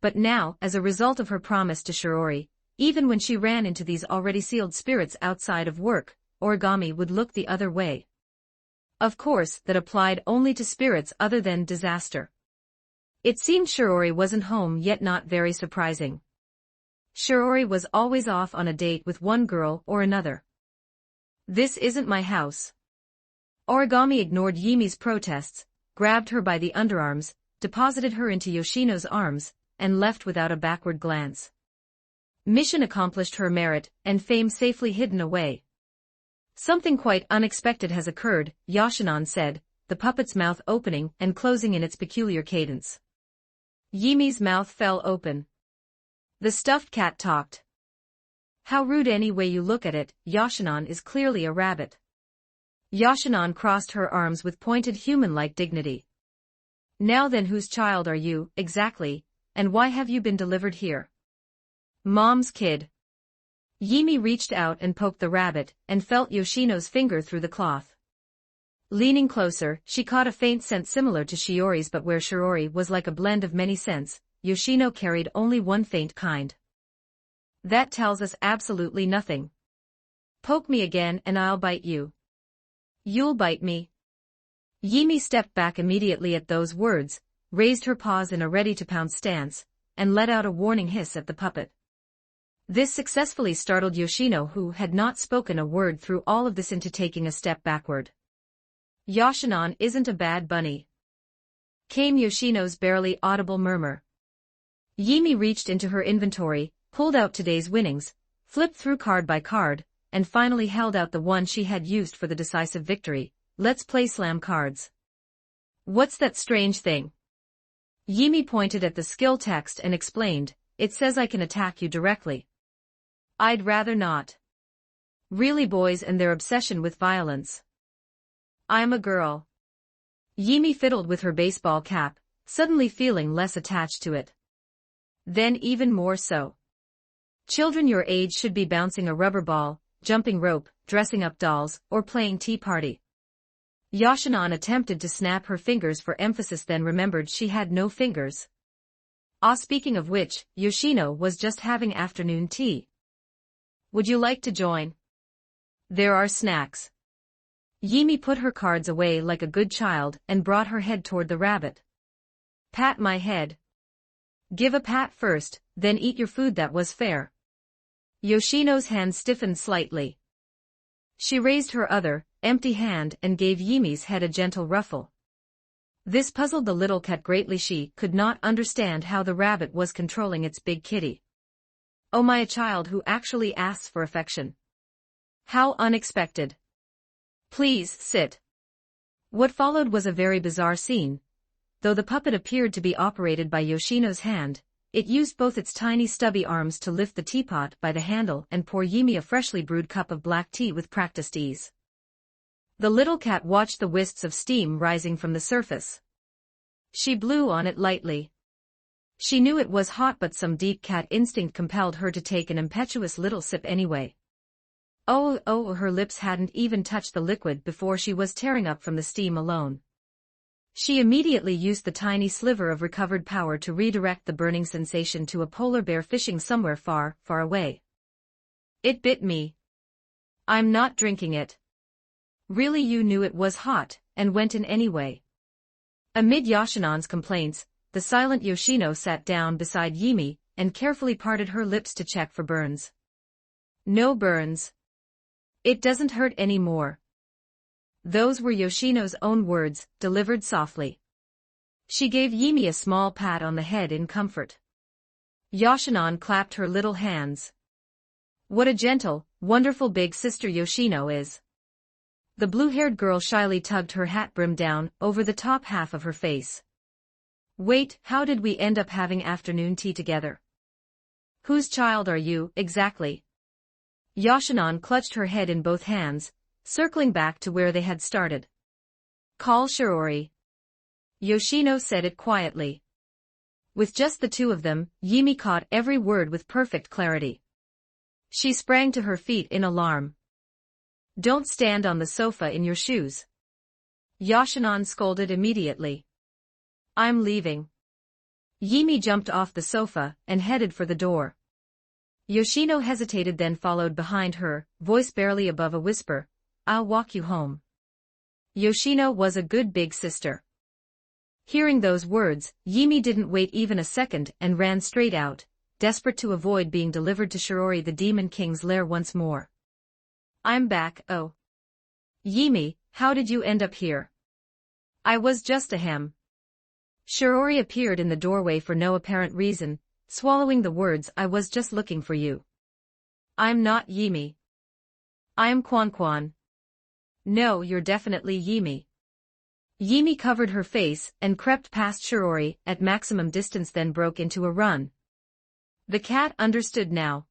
But now, as a result of her promise to Shiori, even when she ran into these already sealed spirits outside of work, Origami would look the other way. Of course, that applied only to spirits other than disaster. It seemed Shiori wasn't home, yet not very surprising. Shiori was always off on a date with one girl or another. This isn't my house. Origami ignored Yimi's protests, grabbed her by the underarms, deposited her into Yoshino's arms, and left without a backward glance. Mission accomplished, her merit and fame safely hidden away. Something quite unexpected has occurred, Yoshinon said, the puppet's mouth opening and closing in its peculiar cadence. Yimi's mouth fell open. The stuffed cat talked. How rude any way you look at it, Yoshinon is clearly a rabbit. Yoshinon crossed her arms with pointed human-like dignity. Now then, whose child are you, exactly, and why have you been delivered here? Mom's kid. Yimi reached out and poked the rabbit, and felt Yoshino's finger through the cloth. Leaning closer, she caught a faint scent similar to Shiori's, but where Shiori was like a blend of many scents, Yoshino carried only one faint kind. That tells us absolutely nothing. Poke me again and I'll bite you. You'll bite me. Yimi stepped back immediately at those words, raised her paws in a ready-to-pounce stance, and let out a warning hiss at the puppet. This successfully startled Yoshino, who had not spoken a word through all of this, into taking a step backward. "Yoshinon isn't a bad bunny," came Yoshino's barely audible murmur. Yimi reached into her inventory, pulled out today's winnings, flipped through card by card, and finally held out the one she had used for the decisive victory. "Let's play slam cards." "What's that strange thing?" Yimi pointed at the skill text and explained, "It says I can attack you directly." "I'd rather not." Really, boys and their obsession with violence. "I'm a girl." Yimi fiddled with her baseball cap, suddenly feeling less attached to it. Then even more so. Children your age should be bouncing a rubber ball, jumping rope, dressing up dolls, or playing tea party. Yoshinon attempted to snap her fingers for emphasis, then remembered she had no fingers. Speaking of which, Yoshino was just having afternoon tea. "Would you like to join? There are snacks." Yimi put her cards away like a good child and brought her head toward the rabbit. "Pat my head." "Give a pat first, then eat your food. That was fair." Yoshino's hand stiffened slightly. She raised her other, empty hand and gave Yimi's head a gentle ruffle. This puzzled the little cat greatly. She could not understand how the rabbit was controlling its big kitty. "Oh my, a child who actually asks for affection. How unexpected. Please, sit." What followed was a very bizarre scene. Though the puppet appeared to be operated by Yoshino's hand, it used both its tiny stubby arms to lift the teapot by the handle and pour Yimi a freshly brewed cup of black tea with practiced ease. The little cat watched the wisps of steam rising from the surface. She blew on it lightly. She knew it was hot, but some deep cat instinct compelled her to take an impetuous little sip anyway. Oh, her lips hadn't even touched the liquid before she was tearing up from the steam alone. She immediately used the tiny sliver of recovered power to redirect the burning sensation to a polar bear fishing somewhere far, far away. "It bit me. I'm not drinking it." "Really, you knew it was hot, and went in anyway." Amid Yoshinon's complaints, the silent Yoshino sat down beside Yimi and carefully parted her lips to check for burns. "No burns. It doesn't hurt anymore." Those were Yoshino's own words, delivered softly. She gave Yimi a small pat on the head in comfort. Yoshinon clapped her little hands. "What a gentle, wonderful big sister Yoshino is." The blue-haired girl shyly tugged her hat brim down over the top half of her face. "Wait, how did we end up having afternoon tea together? Whose child are you, exactly?" Yoshinon clutched her head in both hands, circling back to where they had started. "Call Shiori." Yoshino said it quietly. With just the two of them, Yimi caught every word with perfect clarity. She sprang to her feet in alarm. "Don't stand on the sofa in your shoes." Yoshinon scolded immediately. "I'm leaving." Yimi jumped off the sofa and headed for the door. Yoshino hesitated, then followed behind her, voice barely above a whisper, "I'll walk you home." Yoshino was a good big sister. Hearing those words, Yimi didn't wait even a second and ran straight out, desperate to avoid being delivered to Shiori, the Demon King's lair, once more. "I'm back." "Oh. Yimi, how did you end up here?" "I was just a ham." Shiori appeared in the doorway for no apparent reason, swallowing the words, "I was just looking for you." "I'm not Yimi. I'm Quan. "No, you're definitely Yimi." Yimi covered her face and crept past Shiori at maximum distance, then broke into a run. The cat understood now.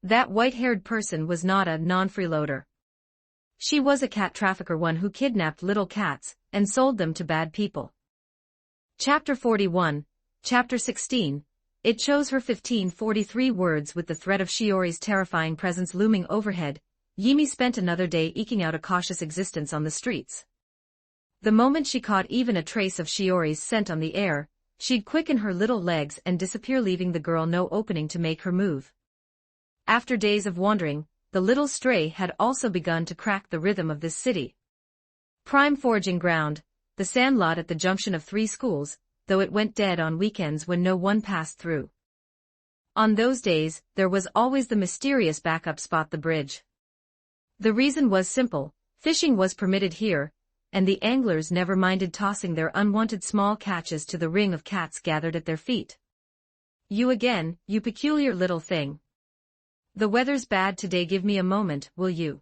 That white-haired person was not a non-freeloader. She was a cat trafficker, one who kidnapped little cats and sold them to bad people. Chapter 41, Chapter 16. It chose her 1543 words. With the threat of Shiori's terrifying presence looming overhead, Yimi spent another day eking out a cautious existence on the streets. The moment she caught even a trace of Shiori's scent on the air, she'd quicken her little legs and disappear, leaving the girl no opening to make her move. After days of wandering, the little stray had also begun to crack the rhythm of this city. Prime foraging ground, the sandlot at the junction of three schools, though it went dead on weekends when no one passed through. On those days, there was always the mysterious backup spot, the bridge. The reason was simple: fishing was permitted here, and the anglers never minded tossing their unwanted small catches to the ring of cats gathered at their feet. "You again, you peculiar little thing. The weather's bad today, give me a moment, will you?"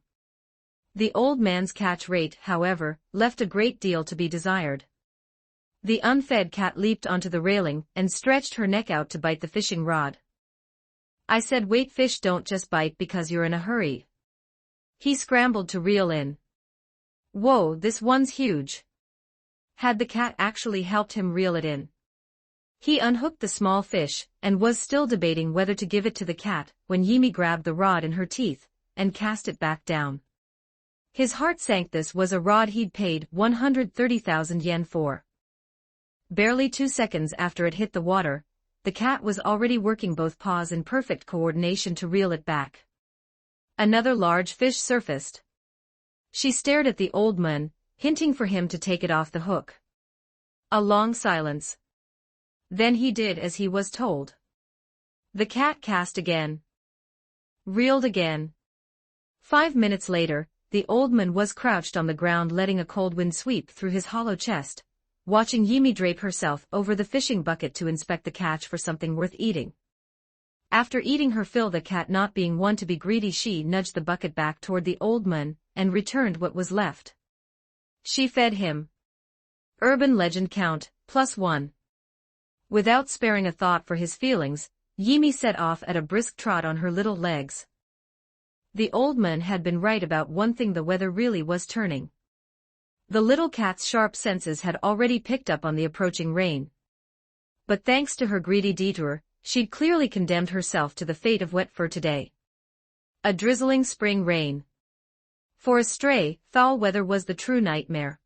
The old man's catch rate, however, left a great deal to be desired. The unfed cat leaped onto the railing and stretched her neck out to bite the fishing rod. "I said wait, fish don't just bite because you're in a hurry." He scrambled to reel in. "Whoa, this one's huge." Had the cat actually helped him reel it in? He unhooked the small fish, and was still debating whether to give it to the cat, when Yimi grabbed the rod in her teeth, and cast it back down. His heart sank. This was a rod he'd paid 130,000 yen for. Barely 2 seconds after it hit the water, the cat was already working both paws in perfect coordination to reel it back. Another large fish surfaced. She stared at the old man, hinting for him to take it off the hook. A long silence. Then he did as he was told. The cat cast again. Reeled again. 5 minutes later, the old man was crouched on the ground, letting a cold wind sweep through his hollow chest, watching Yimi drape herself over the fishing bucket to inspect the catch for something worth eating. After eating her fill, the cat not being one to be greedy, she nudged the bucket back toward the old man, and returned what was left. She fed him. Urban legend count, +1. Without sparing a thought for his feelings, Yimi set off at a brisk trot on her little legs. The old man had been right about one thing: the weather really was turning. The little cat's sharp senses had already picked up on the approaching rain. But thanks to her greedy detour, she'd clearly condemned herself to the fate of wet fur today. A drizzling spring rain. For a stray, foul weather was the true nightmare.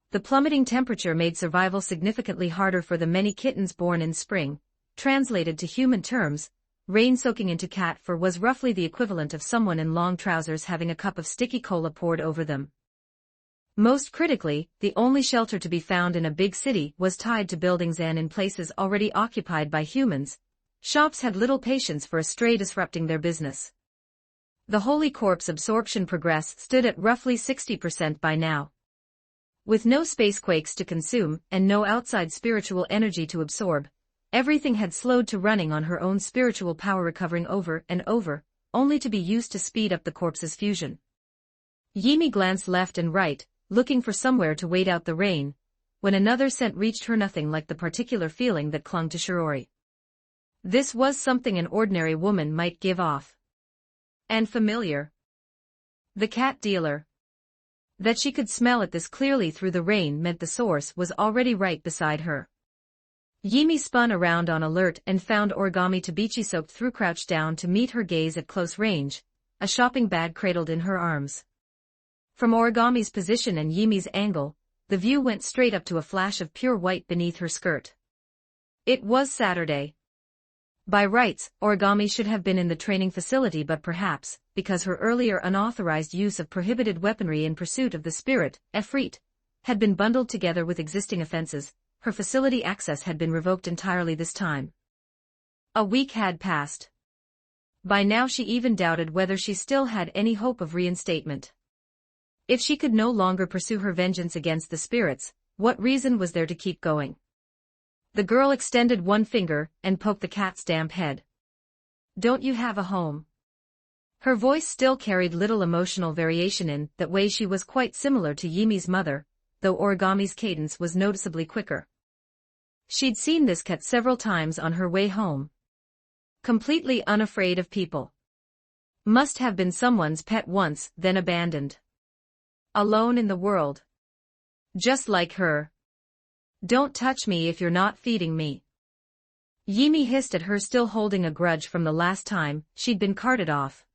The plummeting temperature made survival significantly harder for the many kittens born in spring. Translated to human terms, rain soaking into cat fur was roughly the equivalent of someone in long trousers having a cup of sticky cola poured over them. Most critically, the only shelter to be found in a big city was tied to buildings and in places already occupied by humans. Shops had little patience for a stray disrupting their business. The Holy Corpse absorption progress stood at roughly 60% by now. With no spacequakes to consume and no outside spiritual energy to absorb, everything had slowed to running on her own spiritual power, recovering over and over, only to be used to speed up the corpse's fusion. Yimi glanced left and right, looking for somewhere to wait out the rain, when another scent reached her, nothing like the particular feeling that clung to Shirori. This was something an ordinary woman might give off. And familiar. The cat dealer. That she could smell it this clearly through the rain meant the source was already right beside her. Yimi spun around on alert and found Origami Tabichi soaked through, crouched down to meet her gaze at close range, a shopping bag cradled in her arms. From Origami's position and Yimi's angle, the view went straight up to a flash of pure white beneath her skirt. It was Saturday. By rights, Origami should have been in the training facility, but perhaps, because her earlier unauthorized use of prohibited weaponry in pursuit of the spirit, Efreet, had been bundled together with existing offenses, her facility access had been revoked entirely this time. A week had passed. By now she even doubted whether she still had any hope of reinstatement. If she could no longer pursue her vengeance against the spirits, what reason was there to keep going? The girl extended one finger and poked the cat's damp head. "Don't you have a home?" Her voice still carried little emotional variation. In that way she was quite similar to Yimi's mother, though Origami's cadence was noticeably quicker. She'd seen this cat several times on her way home. Completely unafraid of people. Must have been someone's pet once, then abandoned. Alone in the world. Just like her. "Don't touch me if you're not feeding me." Yimi hissed at her, still holding a grudge from the last time she'd been carted off.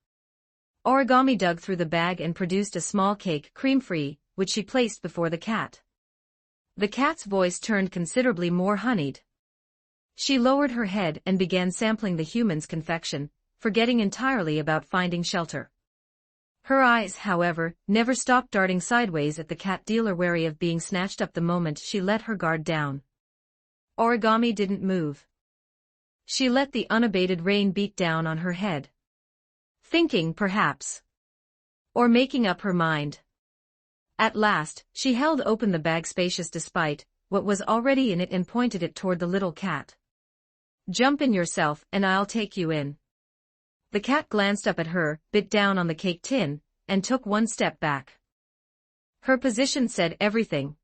Origami dug through the bag and produced a small cake, cream-free, which she placed before the cat. The cat's voice turned considerably more honeyed. She lowered her head and began sampling the human's confection, forgetting entirely about finding shelter. Her eyes, however, never stopped darting sideways at the cat dealer, wary of being snatched up the moment she let her guard down. Origami didn't move. She let the unabated rain beat down on her head. Thinking, perhaps. Or making up her mind. At last, she held open the bag spacious despite what was already in it and pointed it toward the little cat. Jump in yourself and I'll take you in. The cat glanced up at her, bit down on the cake tin, and took one step back. Her position said everything.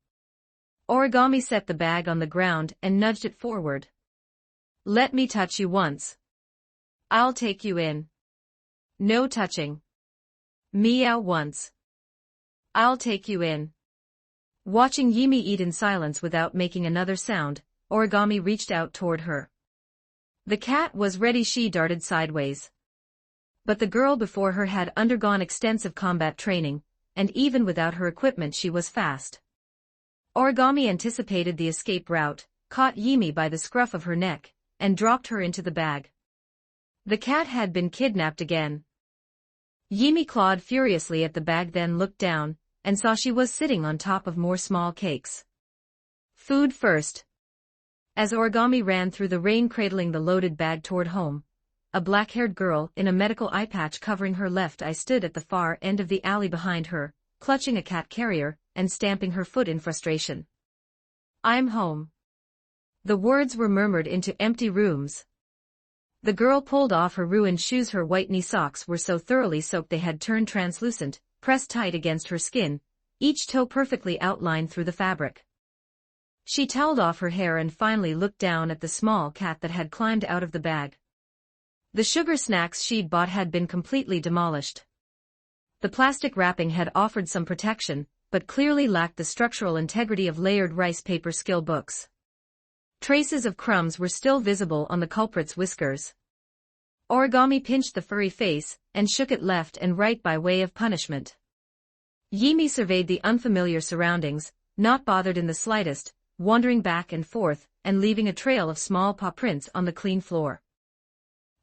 Origami set the bag on the ground and nudged it forward. Let me touch you once. I'll take you in. No touching. Meow once. I'll take you in. Watching Yimi eat in silence without making another sound, Origami reached out toward her. The cat was ready. She darted sideways. But the girl before her had undergone extensive combat training, and even without her equipment she was fast. Origami anticipated the escape route, caught Yimi by the scruff of her neck, and dropped her into the bag. The cat had been kidnapped again. Yimi clawed furiously at the bag, then looked down, and saw she was sitting on top of more small cakes. Food first. As Origami ran through the rain cradling the loaded bag toward home, a black-haired girl in a medical eye patch covering her left eye stood at the far end of the alley behind her, clutching a cat carrier and stamping her foot in frustration. I'm home. The words were murmured into empty rooms. The girl pulled off her ruined shoes. Her white knee socks were so thoroughly soaked they had turned translucent, pressed tight against her skin, each toe perfectly outlined through the fabric. She toweled off her hair and finally looked down at the small cat that had climbed out of the bag. The sugar snacks she'd bought had been completely demolished. The plastic wrapping had offered some protection, but clearly lacked the structural integrity of layered rice paper skill books. Traces of crumbs were still visible on the culprit's whiskers. Origami pinched the furry face and shook it left and right by way of punishment. Yimi surveyed the unfamiliar surroundings, not bothered in the slightest, wandering back and forth and leaving a trail of small paw prints on the clean floor.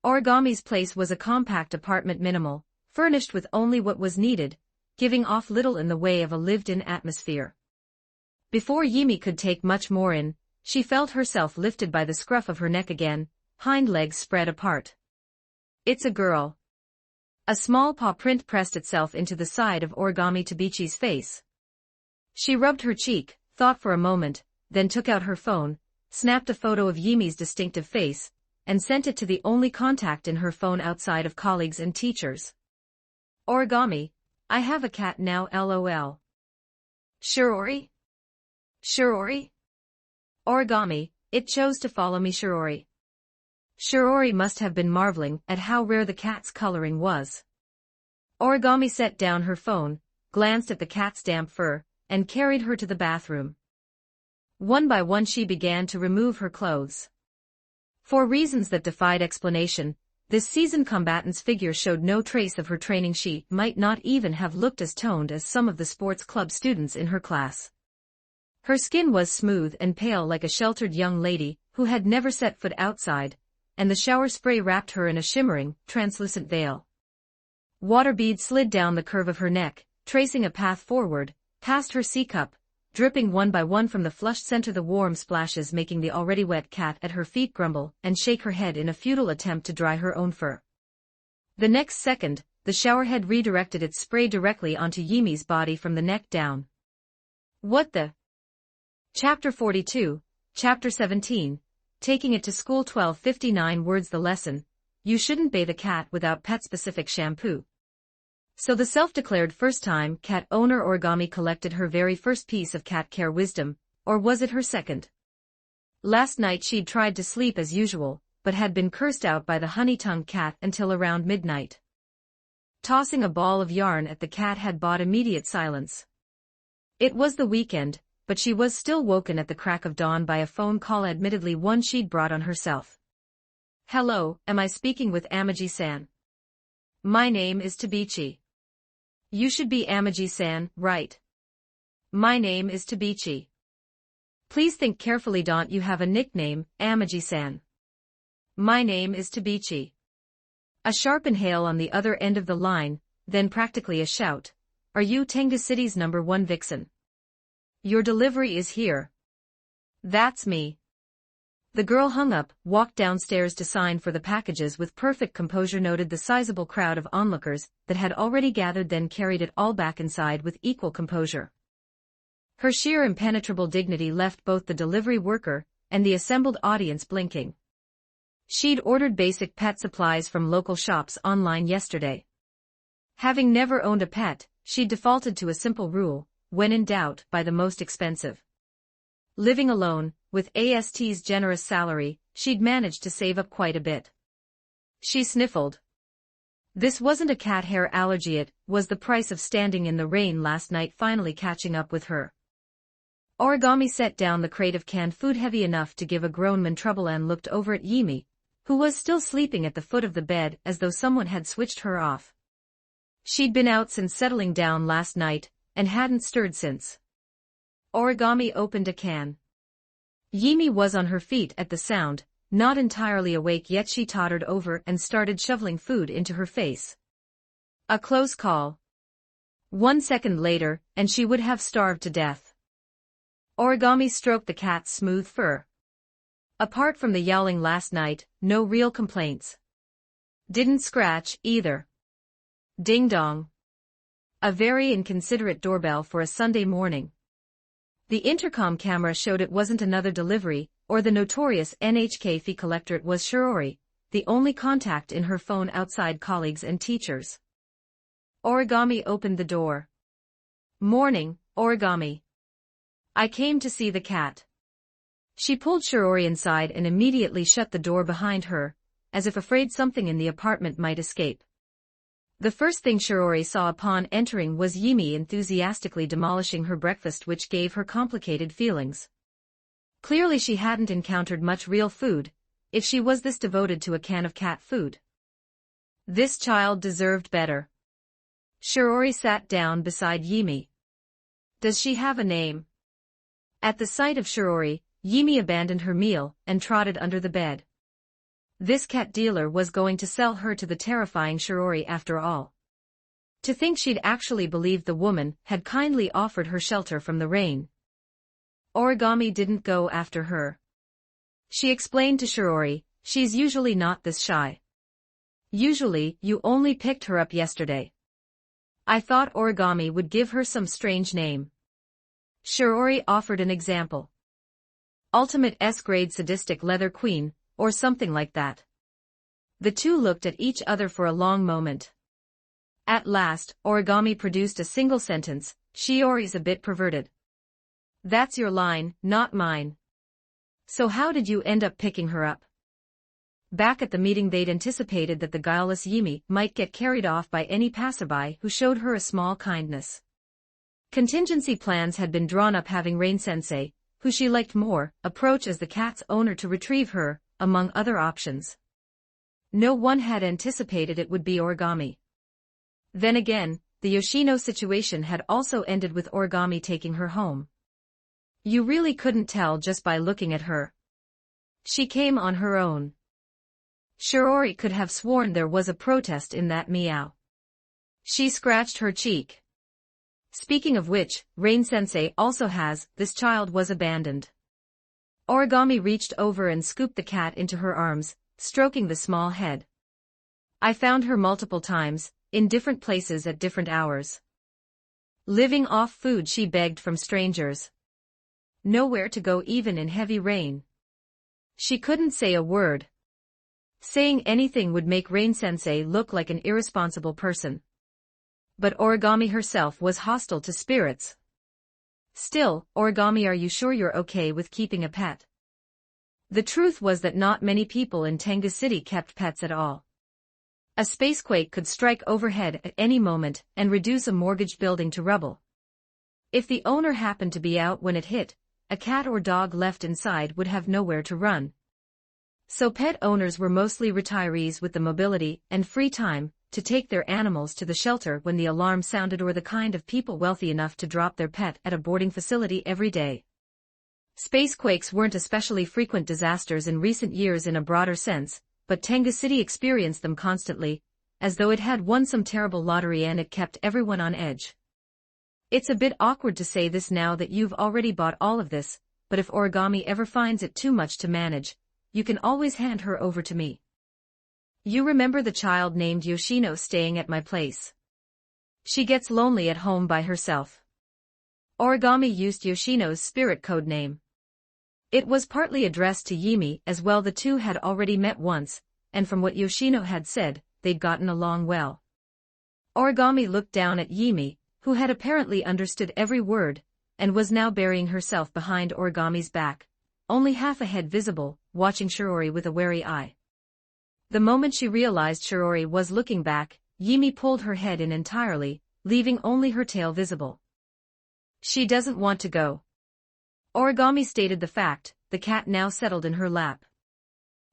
Origami's place was a compact apartment, minimal, furnished with only what was needed, giving off little in the way of a lived-in atmosphere. Before Yimi could take much more in, she felt herself lifted by the scruff of her neck again, hind legs spread apart. It's a girl. A small paw print pressed itself into the side of Origami Tabichi's face. She rubbed her cheek, thought for a moment, then took out her phone, snapped a photo of Yimi's distinctive face, and sent it to the only contact in her phone outside of colleagues and teachers. Origami, I have a cat now, LOL. Shirori? Shirori? Origami, it chose to follow me. Shirori. Shirori must have been marveling at how rare the cat's coloring was. Origami set down her phone, glanced at the cat's damp fur, and carried her to the bathroom. One by one she began to remove her clothes. For reasons that defied explanation, this seasoned combatant's figure showed no trace of her training. She might not even have looked as toned as some of the sports club students in her class. Her skin was smooth and pale like a sheltered young lady who had never set foot outside, and the shower spray wrapped her in a shimmering, translucent veil. Water beads slid down the curve of her neck, tracing a path forward, past her C-cup, dripping one by one from the flushed center, the warm splashes making the already wet cat at her feet grumble and shake her head in a futile attempt to dry her own fur. The next second, the showerhead redirected its spray directly onto Yimi's body from the neck down. What the? Chapter 42, Chapter 17, Taking It to School. 1259 words. The lesson: you shouldn't bathe a cat without pet-specific shampoo. So the self-declared first-time cat owner Origami collected her very first piece of cat care wisdom, or was it her second? Last night she'd tried to sleep as usual, but had been cursed out by the honey-tongued cat until around midnight. Tossing a ball of yarn at the cat had bought immediate silence. It was the weekend, but she was still woken at the crack of dawn by a phone call, admittedly one she'd brought on herself. Hello, am I speaking with Amagi-san? My name is Tabichi. You should be Amagi-san, right? My name is Tabichi. Please think carefully. Don't you have a nickname, Amagi-san? My name is Tabichi. A sharp inhale on the other end of the line, then practically a shout. Are you Tengu City's #1 vixen? Your delivery is here. That's me. The girl hung up, walked downstairs to sign for the packages with perfect composure, noted the sizable crowd of onlookers that had already gathered, then carried it all back inside with equal composure. Her sheer impenetrable dignity left both the delivery worker and the assembled audience blinking. She'd ordered basic pet supplies from local shops online yesterday. Having never owned a pet, she'd defaulted to a simple rule: when in doubt, buy the most expensive. Living alone, with AST's generous salary, she'd managed to save up quite a bit. She sniffled. This wasn't a cat hair allergy, it was the price of standing in the rain last night finally catching up with her. Origami set down the crate of canned food heavy enough to give a grown man trouble and looked over at Yimi, who was still sleeping at the foot of the bed as though someone had switched her off. She'd been out since settling down last night, and hadn't stirred since. Origami opened a can. Yimi was on her feet at the sound, not entirely awake yet. She tottered over and started shoveling food into her face. A close call. 1 second later, and she would have starved to death. Origami stroked the cat's smooth fur. Apart from the yowling last night, no real complaints. Didn't scratch, either. Ding dong. A very inconsiderate doorbell for a Sunday morning. The intercom camera showed it wasn't another delivery, or the notorious NHK fee collector. It was Shirori, the only contact in her phone outside colleagues and teachers. Origami opened the door. Morning, Origami. I came to see the cat. She pulled Shirori inside and immediately shut the door behind her, as if afraid something in the apartment might escape. The first thing Shirori saw upon entering was Yimi enthusiastically demolishing her breakfast, which gave her complicated feelings. Clearly she hadn't encountered much real food, if she was this devoted to a can of cat food. This child deserved better. Shirori sat down beside Yimi. Does she have a name? At the sight of Shirori, Yimi abandoned her meal and trotted under the bed. This cat dealer was going to sell her to the terrifying Shirori after all. To think she'd actually believed the woman had kindly offered her shelter from the rain. Origami didn't go after her. She explained to Shirori, she's usually not this shy. Usually, you only picked her up yesterday. I thought Origami would give her some strange name. Shirori offered an example. Ultimate S-grade sadistic leather queen, or something like that. The two looked at each other for a long moment. At last, Origami produced a single sentence: Shiori's a bit perverted. That's your line, not mine. So how did you end up picking her up? Back at the meeting they'd anticipated that the guileless Yimi might get carried off by any passerby who showed her a small kindness. Contingency plans had been drawn up, having Rain-sensei, who she liked more, approach as the cat's owner to retrieve her, among other options. No one had anticipated it would be Origami. Then again, the Yoshino situation had also ended with Origami taking her home. You really couldn't tell just by looking at her. She came on her own. Shirori could have sworn there was a protest in that meow. She scratched her cheek. Speaking of which, Rain-sensei also has, this child was abandoned. Origami reached over and scooped the cat into her arms, stroking the small head. I found her multiple times, in different places at different hours. Living off food she begged from strangers. Nowhere to go even in heavy rain. She couldn't say a word. Saying anything would make Rain-sensei look like an irresponsible person. But Origami herself was hostile to spirits. Still, Origami, are you sure you're okay with keeping a pet? The truth was that not many people in Tengu City kept pets at all. A spacequake could strike overhead at any moment and reduce a mortgaged building to rubble. If the owner happened to be out when it hit, a cat or dog left inside would have nowhere to run. So pet owners were mostly retirees with the mobility and free time to take their animals to the shelter when the alarm sounded, or the kind of people wealthy enough to drop their pet at a boarding facility every day. Spacequakes weren't especially frequent disasters in recent years in a broader sense, but Tengu City experienced them constantly, as though it had won some terrible lottery and it kept everyone on edge. It's a bit awkward to say this now that you've already bought all of this, but if Origami ever finds it too much to manage, you can always hand her over to me. You remember the child named Yoshino staying at my place? She gets lonely at home by herself. Origami used Yoshino's spirit code name. It was partly addressed to Yimi as well. The two had already met once, and from what Yoshino had said, they'd gotten along well. Origami looked down at Yimi, who had apparently understood every word, and was now burying herself behind Origami's back, only half a head visible, watching Shiori with a wary eye. The moment she realized Shiori was looking back, Yimi pulled her head in entirely, leaving only her tail visible. She doesn't want to go. Origami stated the fact, the cat now settled in her lap.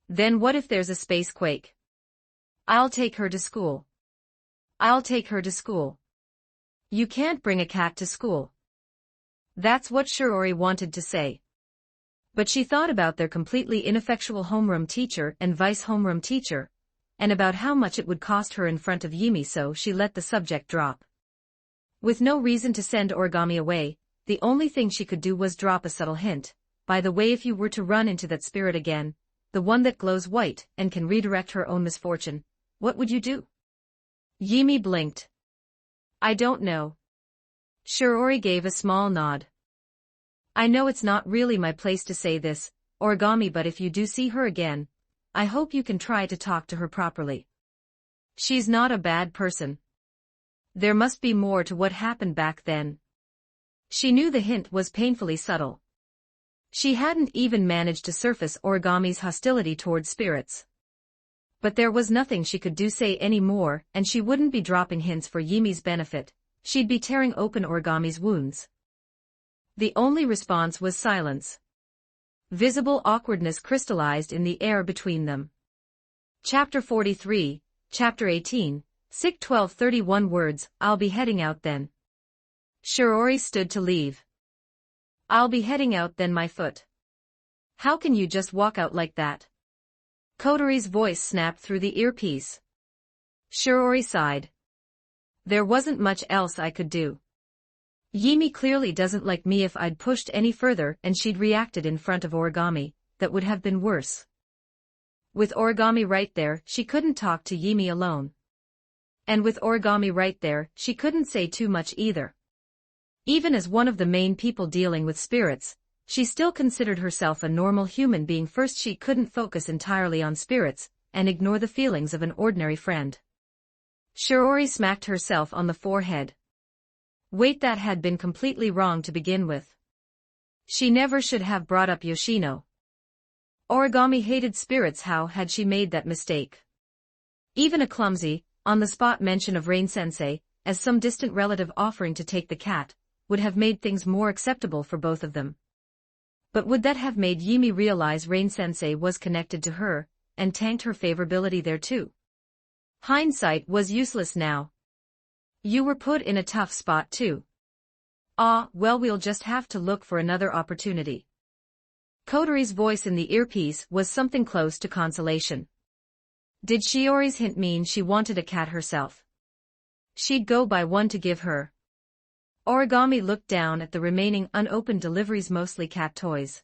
Then what if there's a space quake? I'll take her to school. I'll take her to school. You can't bring a cat to school. That's what Shiori wanted to say. But she thought about their completely ineffectual homeroom teacher and vice homeroom teacher, and about how much it would cost her in front of Yimi, so she let the subject drop. With no reason to send Origami away, the only thing she could do was drop a subtle hint. By the way, if you were to run into that spirit again, the one that glows white and can redirect her own misfortune, what would you do? Yimi blinked. I don't know. Shiori gave a small nod. I know it's not really my place to say this, Origami, but if you do see her again, I hope you can try to talk to her properly. She's not a bad person. There must be more to what happened back then. She knew the hint was painfully subtle. She hadn't even managed to surface Origami's hostility towards spirits. But there was nothing she could do say any more, and she wouldn't be dropping hints for Yimi's benefit. She'd be tearing open Origami's wounds. The only response was silence. Visible awkwardness crystallized in the air between them. Chapter 43, Chapter 18, Sick 1231 words, I'll be heading out then. Shiori stood to leave. I'll be heading out then, my foot. How can you just walk out like that? Kotori's voice snapped through the earpiece. Shiori sighed. There wasn't much else I could do. Yimi clearly doesn't like me. If I'd pushed any further and she'd reacted in front of Origami, that would have been worse. With Origami right there, she couldn't talk to Yimi alone. And with Origami right there, she couldn't say too much either. Even as one of the main people dealing with spirits, she still considered herself a normal human being. First, she couldn't focus entirely on spirits and ignore the feelings of an ordinary friend. Shiori smacked herself on the forehead. Wait, that had been completely wrong to begin with. She never should have brought up Yoshino. Origami hated spirits. How had she made that mistake? Even a clumsy, on-the-spot mention of Rain-sensei, as some distant relative offering to take the cat, would have made things more acceptable for both of them. But would that have made Yimi realize Rain-sensei was connected to her, and tanked her favorability there too? Hindsight was useless now. You were put in a tough spot too. Ah, well, we'll just have to look for another opportunity. Kotori's voice in the earpiece was something close to consolation. Did Shiori's hint mean she wanted a cat herself? She'd go buy one to give her. Origami looked down at the remaining unopened deliveries, mostly cat toys.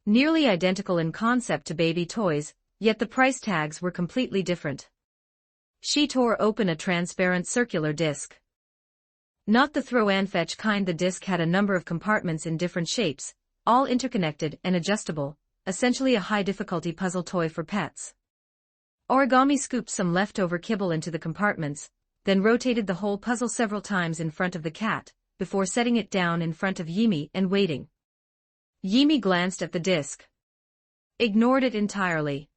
Nearly identical in concept to baby toys, yet the price tags were completely different. She tore open a transparent circular disc. Not the throw-and-fetch kind. The disc had a number of compartments in different shapes, all interconnected and adjustable, essentially a high-difficulty puzzle toy for pets. Origami scooped some leftover kibble into the compartments, then rotated the whole puzzle several times in front of the cat, before setting it down in front of Yimi and waiting. Yimi glanced at the disc. Ignored it entirely.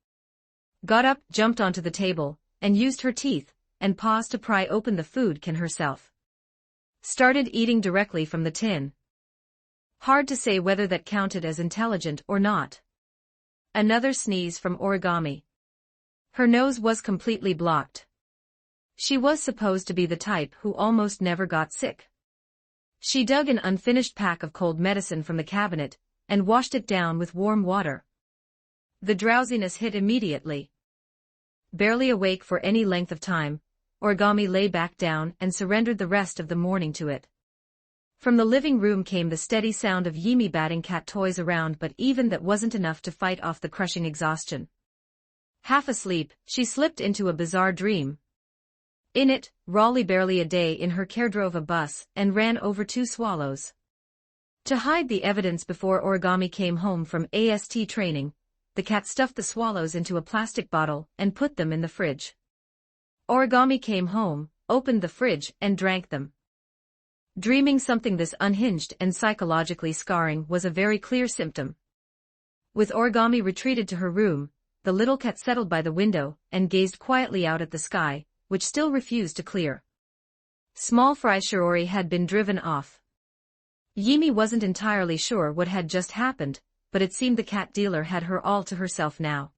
Got up, jumped onto the table, and used her teeth and paws to pry open the food can herself. Started eating directly from the tin. Hard to say whether that counted as intelligent or not. Another sneeze from Origami. Her nose was completely blocked. She was supposed to be the type who almost never got sick. She dug an unfinished pack of cold medicine from the cabinet and washed it down with warm water. The drowsiness hit immediately. Barely awake for any length of time, Origami lay back down and surrendered the rest of the morning to it. From the living room came the steady sound of Yimi batting cat toys around, but even that wasn't enough to fight off the crushing exhaustion. Half asleep, she slipped into a bizarre dream. In it, Raleigh barely a day in her care drove a bus and ran over 2 swallows. To hide the evidence before Origami came home from AST training, the cat stuffed the swallows into a plastic bottle and put them in the fridge. Origami came home, opened the fridge and drank them. Dreaming something this unhinged and psychologically scarring was a very clear symptom. With Origami retreated to her room, the little cat settled by the window and gazed quietly out at the sky, which still refused to clear. Small fry Shiori had been driven off. Yimi wasn't entirely sure what had just happened, but it seemed the cat dealer had her all to herself now.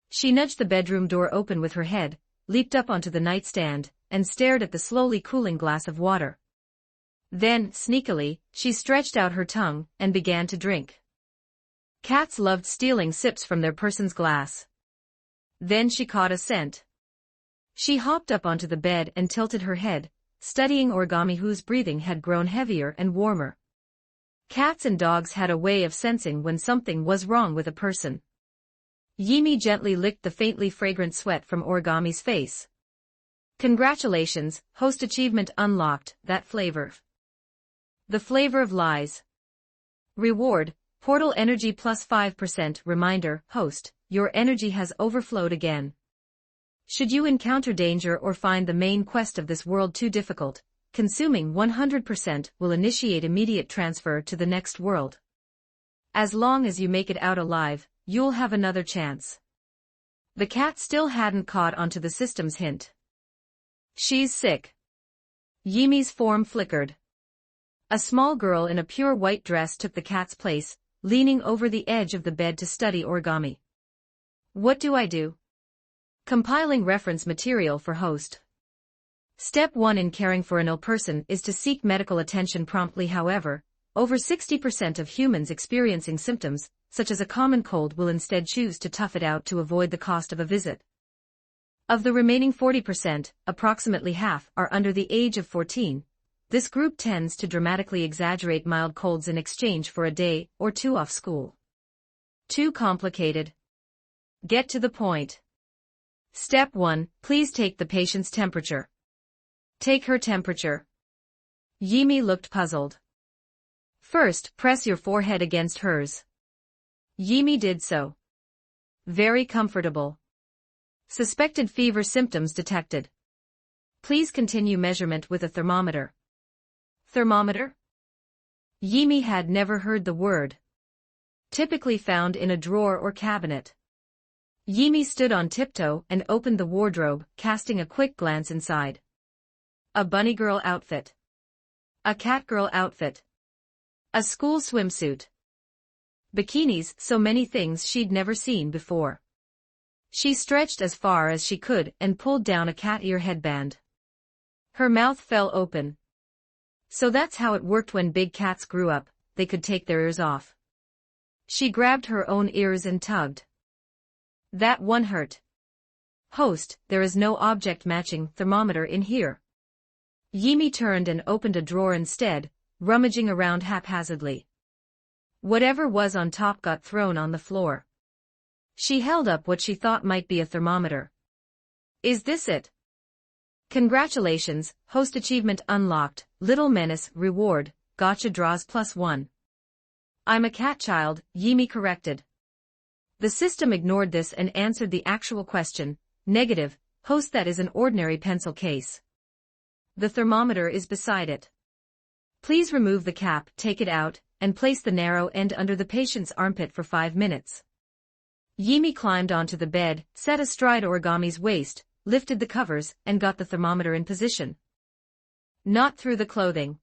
She nudged the bedroom door open with her head, leaped up onto the nightstand, and stared at the slowly cooling glass of water. Then, sneakily, she stretched out her tongue and began to drink. Cats loved stealing sips from their person's glass. Then she caught a scent. She hopped up onto the bed and tilted her head, studying Origami, whose breathing had grown heavier and warmer. Cats and dogs had a way of sensing when something was wrong with a person. Yimi gently licked the faintly fragrant sweat from Origami's face. Congratulations, host achievement unlocked, that flavor. The flavor of lies. Reward, portal energy plus 5%. Reminder, host, your energy has overflowed again. Should you encounter danger or find the main quest of this world too difficult, consuming 100% will initiate immediate transfer to the next world. As long as you make it out alive, you'll have another chance. The cat still hadn't caught onto the system's hint. She's sick. Yimi's form flickered. A small girl in a pure white dress took the cat's place, leaning over the edge of the bed to study Origami. What do I do? Compiling reference material for host. Step 1 in caring for an ill person is to seek medical attention promptly. However, over 60% of humans experiencing symptoms, such as a common cold, will instead choose to tough it out to avoid the cost of a visit. Of the remaining 40%, approximately half are under the age of 14. This group tends to dramatically exaggerate mild colds in exchange for a day or 2 off school. Too complicated. Get to the point. Step 1, please take the patient's temperature. Take her temperature. Yimi looked puzzled. First, press your forehead against hers. Yimi did so. Very comfortable. Suspected fever symptoms detected. Please continue measurement with a thermometer. Thermometer? Yimi had never heard the word. Typically found in a drawer or cabinet. Yimi stood on tiptoe and opened the wardrobe, casting a quick glance inside. A bunny girl outfit. A cat girl outfit. A school swimsuit. Bikinis, so many things she'd never seen before. She stretched as far as she could and pulled down a cat ear headband. Her mouth fell open. So that's how it worked when big cats grew up, they could take their ears off. She grabbed her own ears and tugged. That one hurt. Host, there is no object matching thermometer in here. Yimi turned and opened a drawer instead, rummaging around haphazardly. Whatever was on top got thrown on the floor. She held up what she thought might be a thermometer. Is this it? Congratulations, host achievement unlocked, Little Menace, reward, gotcha draws +1. I'm a cat child, Yimi corrected. The system ignored this and answered the actual question, negative, host, that is an ordinary pencil case. The thermometer is beside it. Please remove the cap, take it out, and place the narrow end under the patient's armpit for 5 minutes. Yimi climbed onto the bed, sat astride Origami's waist, lifted the covers, and got the thermometer in position. Not through the clothing.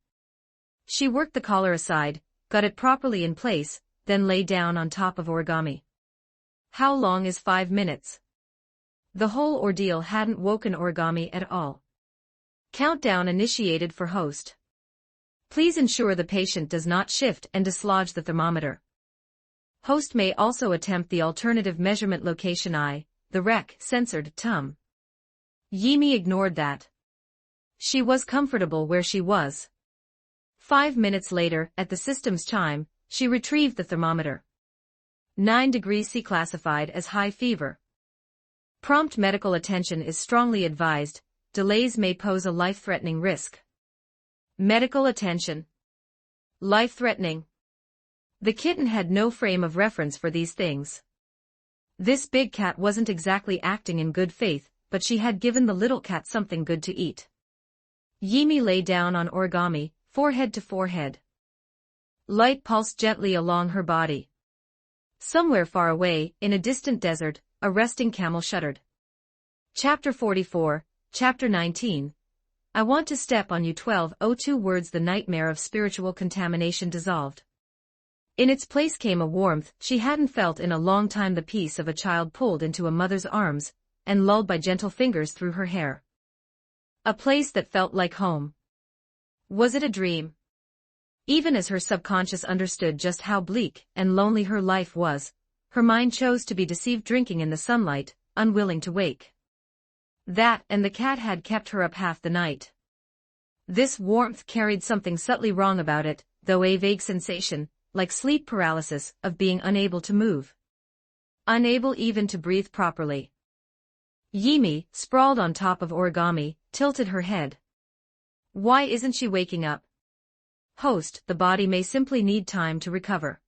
She worked the collar aside, got it properly in place, then lay down on top of Origami. How long is 5 minutes? The whole ordeal hadn't woken Origami at all. Countdown initiated for host. Please ensure the patient does not shift and dislodge the thermometer. Host may also attempt the alternative measurement location I, the rec, censored, tum. Yimi ignored that. She was comfortable where she was. 5 minutes later, at the system's chime, she retrieved the thermometer. 9 degrees C, classified as high fever. Prompt medical attention is strongly advised. Delays may pose a life-threatening risk. Medical attention. Life-threatening. The kitten had no frame of reference for these things. This big cat wasn't exactly acting in good faith, but she had given the little cat something good to eat. Yimi lay down on Origami, forehead to forehead. Light pulsed gently along her body. Somewhere far away, in a distant desert, a resting camel shuddered. Chapter 44, Chapter 19. I want to step on you. 12:02 words. The nightmare of spiritual contamination dissolved. In its place came a warmth she hadn't felt in a long time, the peace of a child pulled into a mother's arms, and lulled by gentle fingers through her hair. A place that felt like home. Was it a dream? Even as her subconscious understood just how bleak and lonely her life was, her mind chose to be deceived, drinking in the sunlight, unwilling to wake. That and the cat had kept her up half the night. This warmth carried something subtly wrong about it, though a vague sensation, like sleep paralysis, of being unable to move. Unable even to breathe properly. Yimi, sprawled on top of Origami, tilted her head. Why isn't she waking up? Host, the body may simply need time to recover.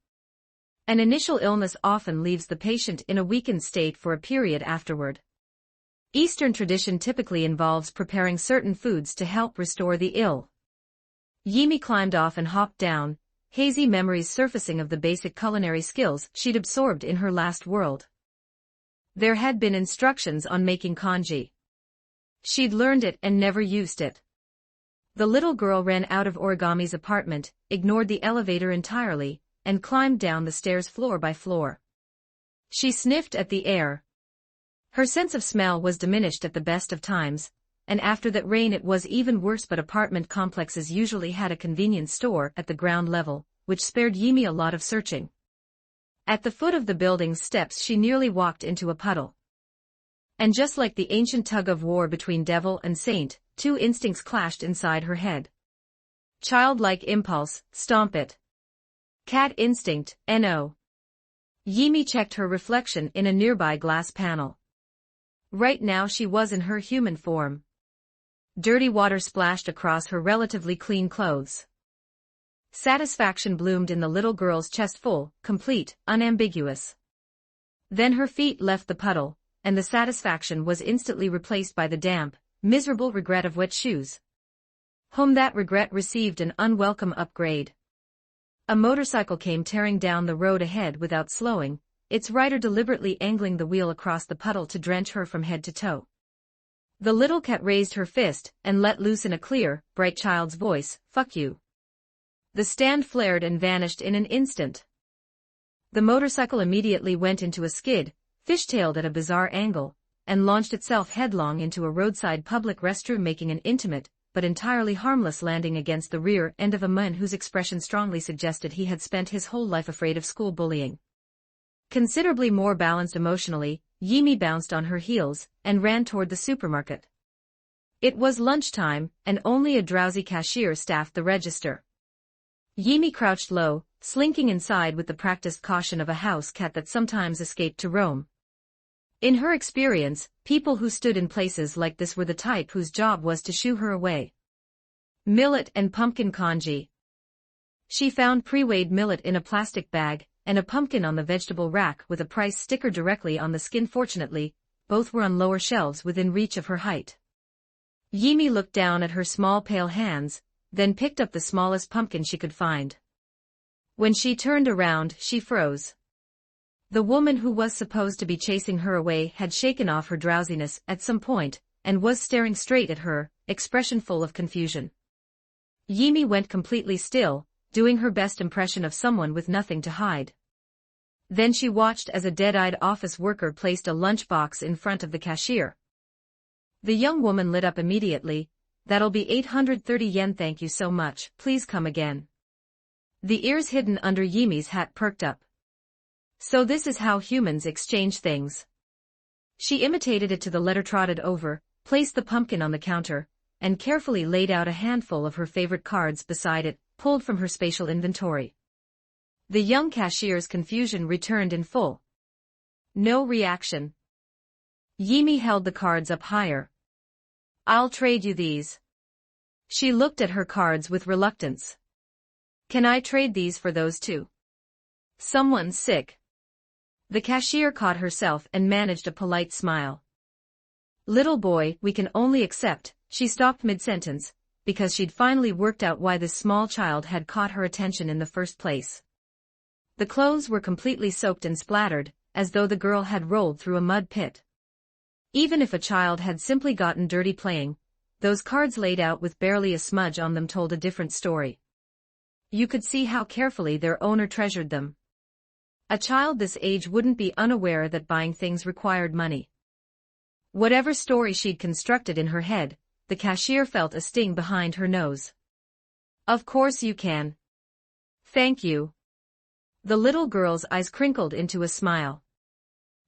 An initial illness often leaves the patient in a weakened state for a period afterward. Eastern tradition typically involves preparing certain foods to help restore the ill. Yimi climbed off and hopped down, hazy memories surfacing of the basic culinary skills she'd absorbed in her last world. There had been instructions on making congee. She'd learned it and never used it. The little girl ran out of Origami's apartment, ignored the elevator entirely, and climbed down the stairs floor by floor. She sniffed at the air. Her sense of smell was diminished at the best of times, and after that rain it was even worse, but apartment complexes usually had a convenience store at the ground level, which spared Yimi a lot of searching. At the foot of the building's steps she nearly walked into a puddle. And just like the ancient tug-of-war between devil and saint, two instincts clashed inside her head. Childlike impulse, stomp it. Cat instinct, no. Yimi checked her reflection in a nearby glass panel. Right now she was in her human form. Dirty water splashed across her relatively clean clothes. Satisfaction bloomed in the little girl's chest, full, complete, unambiguous. Then her feet left the puddle, and the satisfaction was instantly replaced by the damp, miserable regret of wet shoes. That regret received an unwelcome upgrade. A motorcycle came tearing down the road ahead without slowing, its rider deliberately angling the wheel across the puddle to drench her from head to toe. The little cat raised her fist and let loose in a clear, bright child's voice, "Fuck you." The stand flared and vanished in an instant. The motorcycle immediately went into a skid, fishtailed at a bizarre angle, and launched itself headlong into a roadside public restroom, making an intimate, but entirely harmless landing against the rear end of a man whose expression strongly suggested he had spent his whole life afraid of school bullying. Considerably more balanced emotionally, Yimi bounced on her heels and ran toward the supermarket. It was lunchtime, and only a drowsy cashier staffed the register. Yimi crouched low, slinking inside with the practiced caution of a house cat that sometimes escaped to roam. In her experience, people who stood in places like this were the type whose job was to shoo her away. Millet and pumpkin congee. She found pre-weighed millet in a plastic bag, and a pumpkin on the vegetable rack with a price sticker directly on the skin. Fortunately, both were on lower shelves within reach of her height. Yimi looked down at her small pale hands, then picked up the smallest pumpkin she could find. When she turned around, she froze. The woman who was supposed to be chasing her away had shaken off her drowsiness at some point, and was staring straight at her, expression full of confusion. Yimi went completely still, doing her best impression of someone with nothing to hide. Then she watched as a dead-eyed office worker placed a lunchbox in front of the cashier. The young woman lit up immediately. "That'll be 830 yen, thank you so much, please come again." The ears hidden under Yimi's hat perked up. So this is how humans exchange things. She imitated it to the letter, trotted over, placed the pumpkin on the counter, and carefully laid out a handful of her favorite cards beside it, pulled from her spatial inventory. The young cashier's confusion returned in full. No reaction. Yimi held the cards up higher. I'll trade you these. She looked at her cards with reluctance. Can I trade these for those too? Someone's sick. The cashier caught herself and managed a polite smile. Little boy, we can only accept, she stopped mid-sentence, because she'd finally worked out why this small child had caught her attention in the first place. The clothes were completely soaked and splattered, as though the girl had rolled through a mud pit. Even if a child had simply gotten dirty playing, those cards laid out with barely a smudge on them told a different story. You could see how carefully their owner treasured them. A child this age wouldn't be unaware that buying things required money. Whatever story she'd constructed in her head, the cashier felt a sting behind her nose. Of course you can. Thank you. The little girl's eyes crinkled into a smile.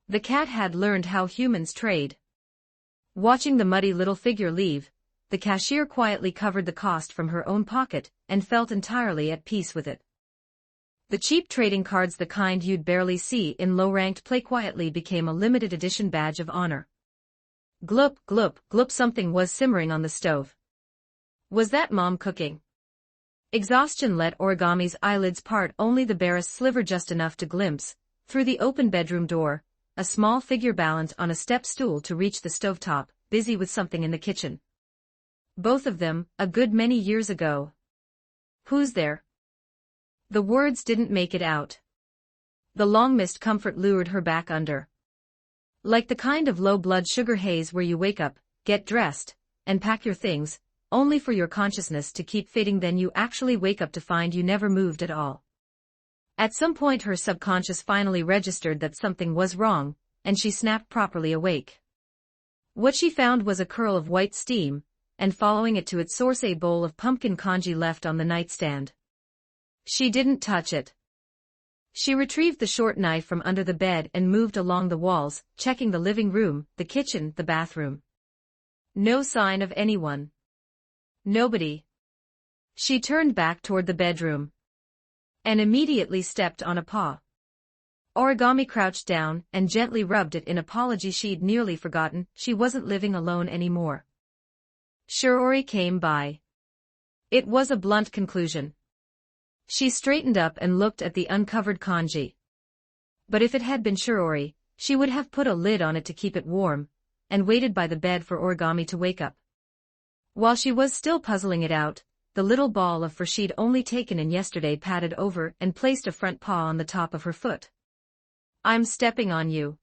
The cat had learned how humans trade. Watching the muddy little figure leave, the cashier quietly covered the cost from her own pocket and felt entirely at peace with it. The cheap trading cards, the kind you'd barely see in low-ranked play, quietly became a limited edition badge of honor. Gloop, gloop, gloop, something was simmering on the stove. Was that Mom cooking? Exhaustion let Origami's eyelids part, only the barest sliver just enough to glimpse, through the open bedroom door, a small figure balanced on a step stool to reach the stovetop, busy with something in the kitchen. Both of them, a good many years ago. Who's there? The words didn't make it out. The long-missed comfort lured her back under. Like the kind of low-blood sugar haze where you wake up, get dressed, and pack your things, only for your consciousness to keep fading, then you actually wake up to find you never moved at all. At some point her subconscious finally registered that something was wrong, and she snapped properly awake. What she found was a curl of white steam, and following it to its source a bowl of pumpkin congee left on the nightstand. She didn't touch it. She retrieved the short knife from under the bed and moved along the walls, checking the living room, the kitchen, the bathroom. No sign of anyone. Nobody. She turned back toward the bedroom. And immediately stepped on a paw. Origami crouched down and gently rubbed it in apology. She'd nearly forgotten she wasn't living alone anymore. Shiori came by. It was a blunt conclusion. She straightened up and looked at the uncovered congee. But if it had been Shiori, she would have put a lid on it to keep it warm, and waited by the bed for Origami to wake up. While she was still puzzling it out, the little ball of fur she'd only taken in yesterday patted over and placed a front paw on the top of her foot. I'm stepping on you.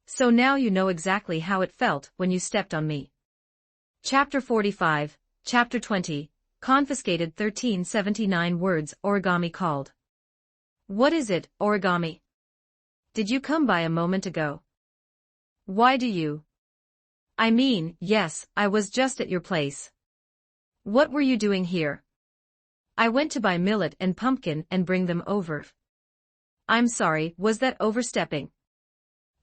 So now you know exactly how it felt when you stepped on me. Chapter 45, Chapter 20. Confiscated 1379 words, Origami called. What is it, Origami? Did you come by a moment ago? Why do you? I mean, yes, I was just at your place. What were you doing here? I went to buy millet and pumpkin and bring them over. I'm sorry, was that overstepping?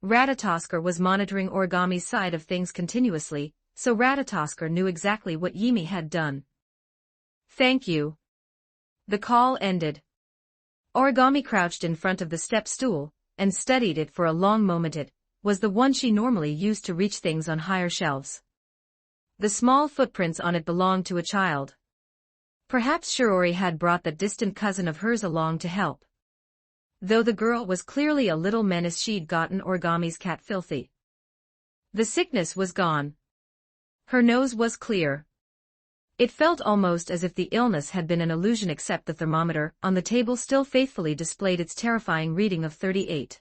Ratatosker was monitoring Origami's side of things continuously, so Ratatosker knew exactly what Yimi had done. Thank you. The call ended. Origami crouched in front of the step stool and studied it for a long moment. It was the one she normally used to reach things on higher shelves. The small footprints on it belonged to a child. Perhaps Shiori had brought that distant cousin of hers along to help. Though the girl was clearly a little menace, she'd gotten Origami's cat filthy. The sickness was gone. Her nose was clear. It felt almost as if the illness had been an illusion, except the thermometer on the table still faithfully displayed its terrifying reading of 38.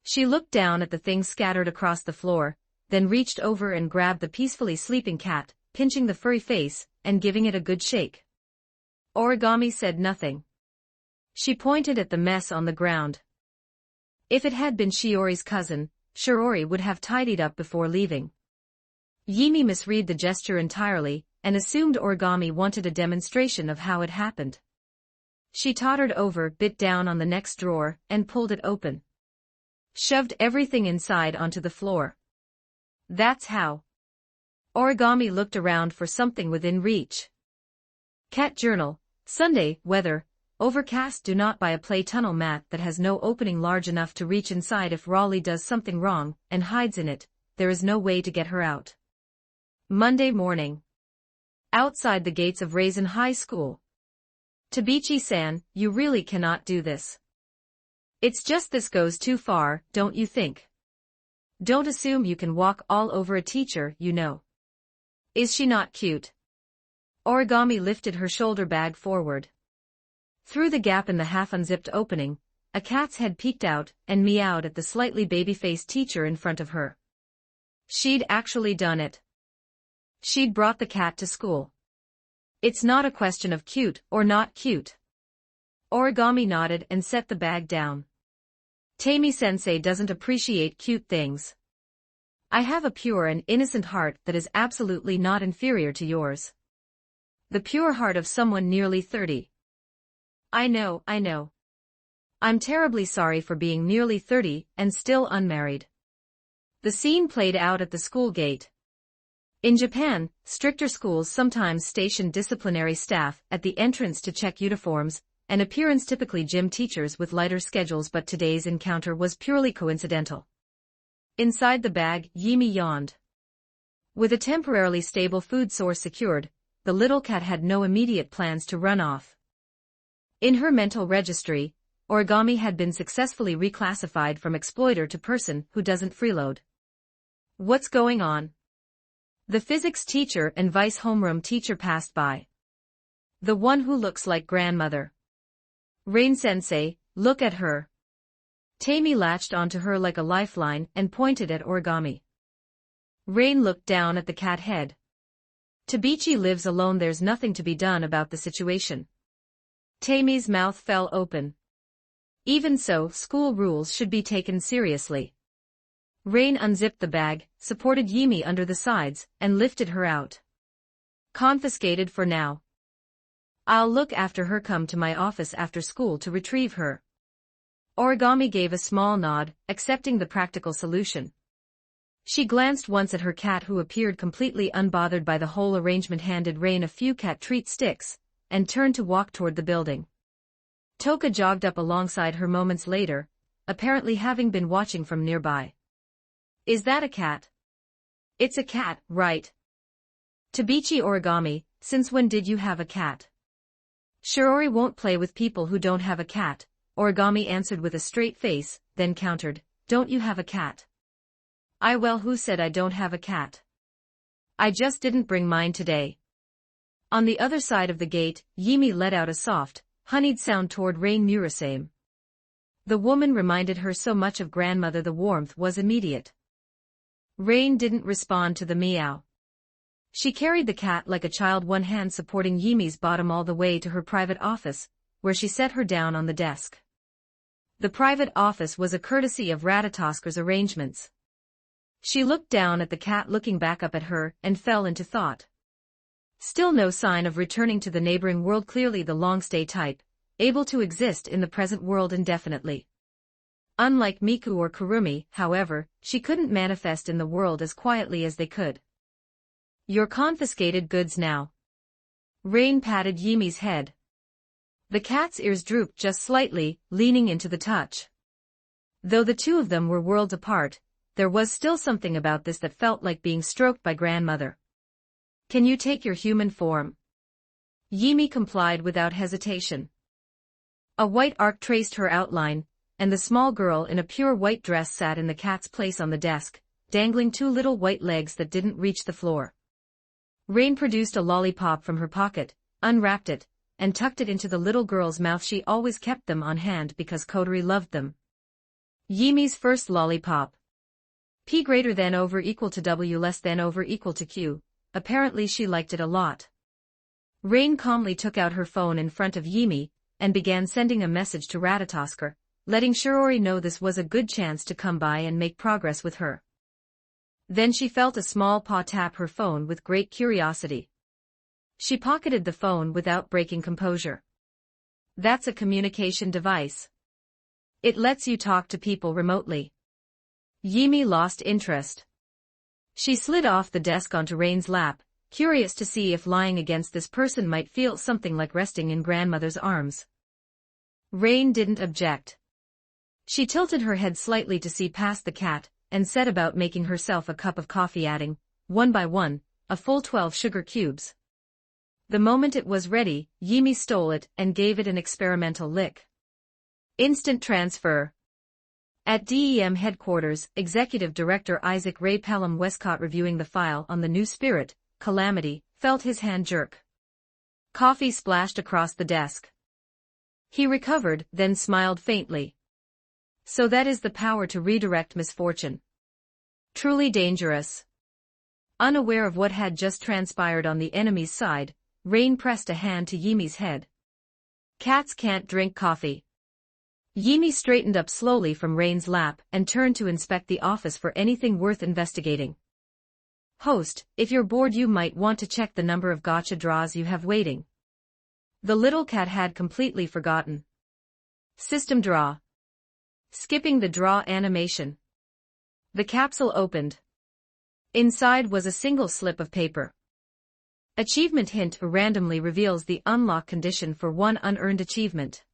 She looked down at the things scattered across the floor, then reached over and grabbed the peacefully sleeping cat, pinching the furry face and giving it a good shake. Origami said nothing. She pointed at the mess on the ground. If it had been Shiori's cousin, Shiori would have tidied up before leaving. Yimi misread the gesture entirely and assumed Origami wanted a demonstration of how it happened. She tottered over, bit down on the next drawer, and pulled it open. Shoved everything inside onto the floor. That's how. Origami looked around for something within reach. Cat journal, Sunday, weather, overcast. Do not buy a play tunnel mat that has no opening large enough to reach inside. If Raleigh does something wrong and hides in it, there is no way to get her out. Monday morning. Outside the gates of Raisin High School. Tabichi-san, you really cannot do this. It's just this goes too far, don't you think? Don't assume you can walk all over a teacher, you know. Is she not cute? Origami lifted her shoulder bag forward. Through the gap in the half-unzipped opening, a cat's head peeked out and meowed at the slightly baby-faced teacher in front of her. She'd actually done it. She'd brought the cat to school. It's not a question of cute or not cute. Origami nodded and set the bag down. Tammy-sensei doesn't appreciate cute things. I have a pure and innocent heart that is absolutely not inferior to yours. The pure heart of someone nearly 30. I know. I'm terribly sorry for being nearly 30 and still unmarried. The scene played out at the school gate. In Japan, stricter schools sometimes station disciplinary staff at the entrance to check uniforms and appearance, typically gym teachers with lighter schedules, but today's encounter was purely coincidental. Inside the bag, Yimi yawned. With a temporarily stable food source secured, the little cat had no immediate plans to run off. In her mental registry, Origami had been successfully reclassified from exploiter to person who doesn't freeload. What's going on? The physics teacher and vice homeroom teacher passed by. The one who looks like grandmother. Rain-sensei, look at her. Tammy latched onto her like a lifeline and pointed at Origami. Rain looked down at the cat head. Tabichi lives alone, there's nothing to be done about the situation. Tammy's mouth fell open. Even so, school rules should be taken seriously. Rain unzipped the bag, supported Yimi under the sides, and lifted her out. Confiscated for now. I'll look after her. Come to my office after school to retrieve her. Origami gave a small nod, accepting the practical solution. She glanced once at her cat, who appeared completely unbothered by the whole arrangement, handed Rain a few cat treat sticks, and turned to walk toward the building. Toka jogged up alongside her moments later, apparently having been watching from nearby. Is that a cat? It's a cat, right? Tabichi. Origami, since when did you have a cat? Shiori won't play with people who don't have a cat, Origami answered with a straight face, then countered, don't you have a cat? Well, who said I don't have a cat? I just didn't bring mine today. On the other side of the gate, Yimi let out a soft, honeyed sound toward Rain Murasame. The woman reminded her so much of grandmother, the warmth was immediate. Rain didn't respond to the meow. She carried the cat like a child, one hand supporting Yimi's bottom, all the way to her private office, where she set her down on the desk. The private office was a courtesy of Ratatosker's arrangements. She looked down at the cat looking back up at her and fell into thought. Still no sign of returning to the neighboring world, clearly the long-stay type, able to exist in the present world indefinitely. Unlike Miku or Kurumi, however, she couldn't manifest in the world as quietly as they could. Your confiscated goods now. Rain patted Yimi's head. The cat's ears drooped just slightly, leaning into the touch. Though the two of them were worlds apart, there was still something about this that felt like being stroked by grandmother. Can you take your human form? Yimi complied without hesitation. A white arc traced her outline, and the small girl in a pure white dress sat in the cat's place on the desk, dangling two little white legs that didn't reach the floor. Rain produced a lollipop from her pocket, unwrapped it, and tucked it into the little girl's mouth. She always kept them on hand because Kodori loved them. Yimi's first lollipop. P greater than over equal to W less than over equal to Q. Apparently she liked it a lot. Rain calmly took out her phone in front of Yimi, and began sending a message to Ratatosker, letting Shiori know this was a good chance to come by and make progress with her. Then she felt a small paw tap her phone with great curiosity. She pocketed the phone without breaking composure. That's a communication device. It lets you talk to people remotely. Yimi lost interest. She slid off the desk onto Rain's lap, curious to see if lying against this person might feel something like resting in grandmother's arms. Rain didn't object. She tilted her head slightly to see past the cat, and set about making herself a cup of coffee, adding, one by one, a full 12 sugar cubes. The moment it was ready, Yimi stole it and gave it an experimental lick. Instant transfer. At DEM headquarters, Executive Director Isaac Ray Pelham Westcott, reviewing the file on the new spirit, Calamity, felt his hand jerk. Coffee splashed across the desk. He recovered, then smiled faintly. So that is the power to redirect misfortune. Truly dangerous. Unaware of what had just transpired on the enemy's side, Rain pressed a hand to Yimi's head. Cats can't drink coffee. Yimi straightened up slowly from Rain's lap and turned to inspect the office for anything worth investigating. Host, if you're bored you might want to check the number of gotcha draws you have waiting. The little cat had completely forgotten. System draw. Skipping the draw animation. The capsule opened. Inside was a single slip of paper. Achievement hint randomly reveals the unlock condition for one unearned achievement.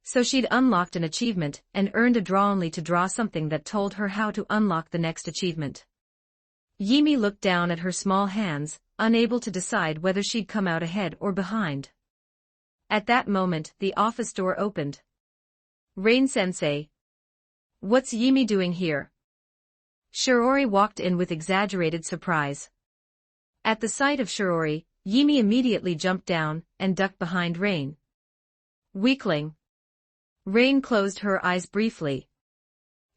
So she'd unlocked an achievement and earned a draw only to draw something that told her how to unlock the next achievement. Yimi looked down at her small hands, unable to decide whether she'd come out ahead or behind. At that moment, the office door opened. Rain-sensei. What's Yimi doing here? Shiori walked in with exaggerated surprise. At the sight of Shiori, Yimi immediately jumped down and ducked behind Rain. Weakling. Rain closed her eyes briefly.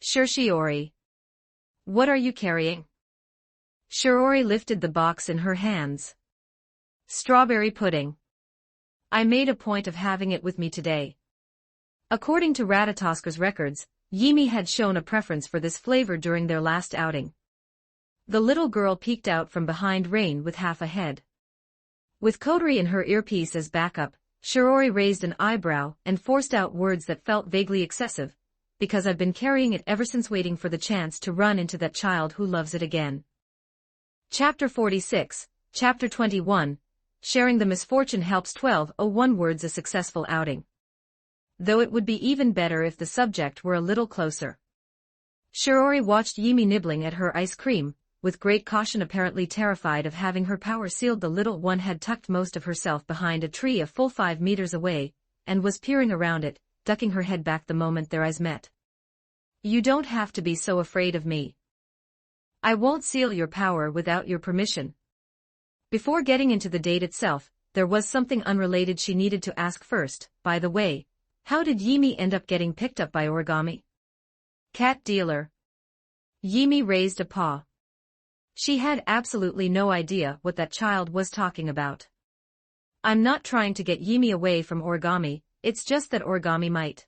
Sure, Shiori. What are you carrying? Shiori lifted the box in her hands. Strawberry pudding. I made a point of having it with me today. According to Ratatosker's records, Yimi had shown a preference for this flavor during their last outing. The little girl peeked out from behind Rain with half a head. With Kodori in her earpiece as backup, Shiori raised an eyebrow and forced out words that felt vaguely excessive, because I've been carrying it ever since, waiting for the chance to run into that child who loves it again. Chapter 46, Chapter 21, Sharing the Misfortune helps 1201 words a successful outing. Though it would be even better if the subject were a little closer. Shiori watched Yimi nibbling at her ice cream, with great caution, apparently terrified of having her power sealed. The little one had tucked most of herself behind a tree a full 5 meters away, and was peering around it, ducking her head back the moment their eyes met. You don't have to be so afraid of me. I won't seal your power without your permission. Before getting into the date itself, there was something unrelated she needed to ask first. By the way, how did Yimi end up getting picked up by Origami? Cat dealer. Yimi raised a paw. She had absolutely no idea what that child was talking about. I'm not trying to get Yimi away from Origami, it's just that Origami might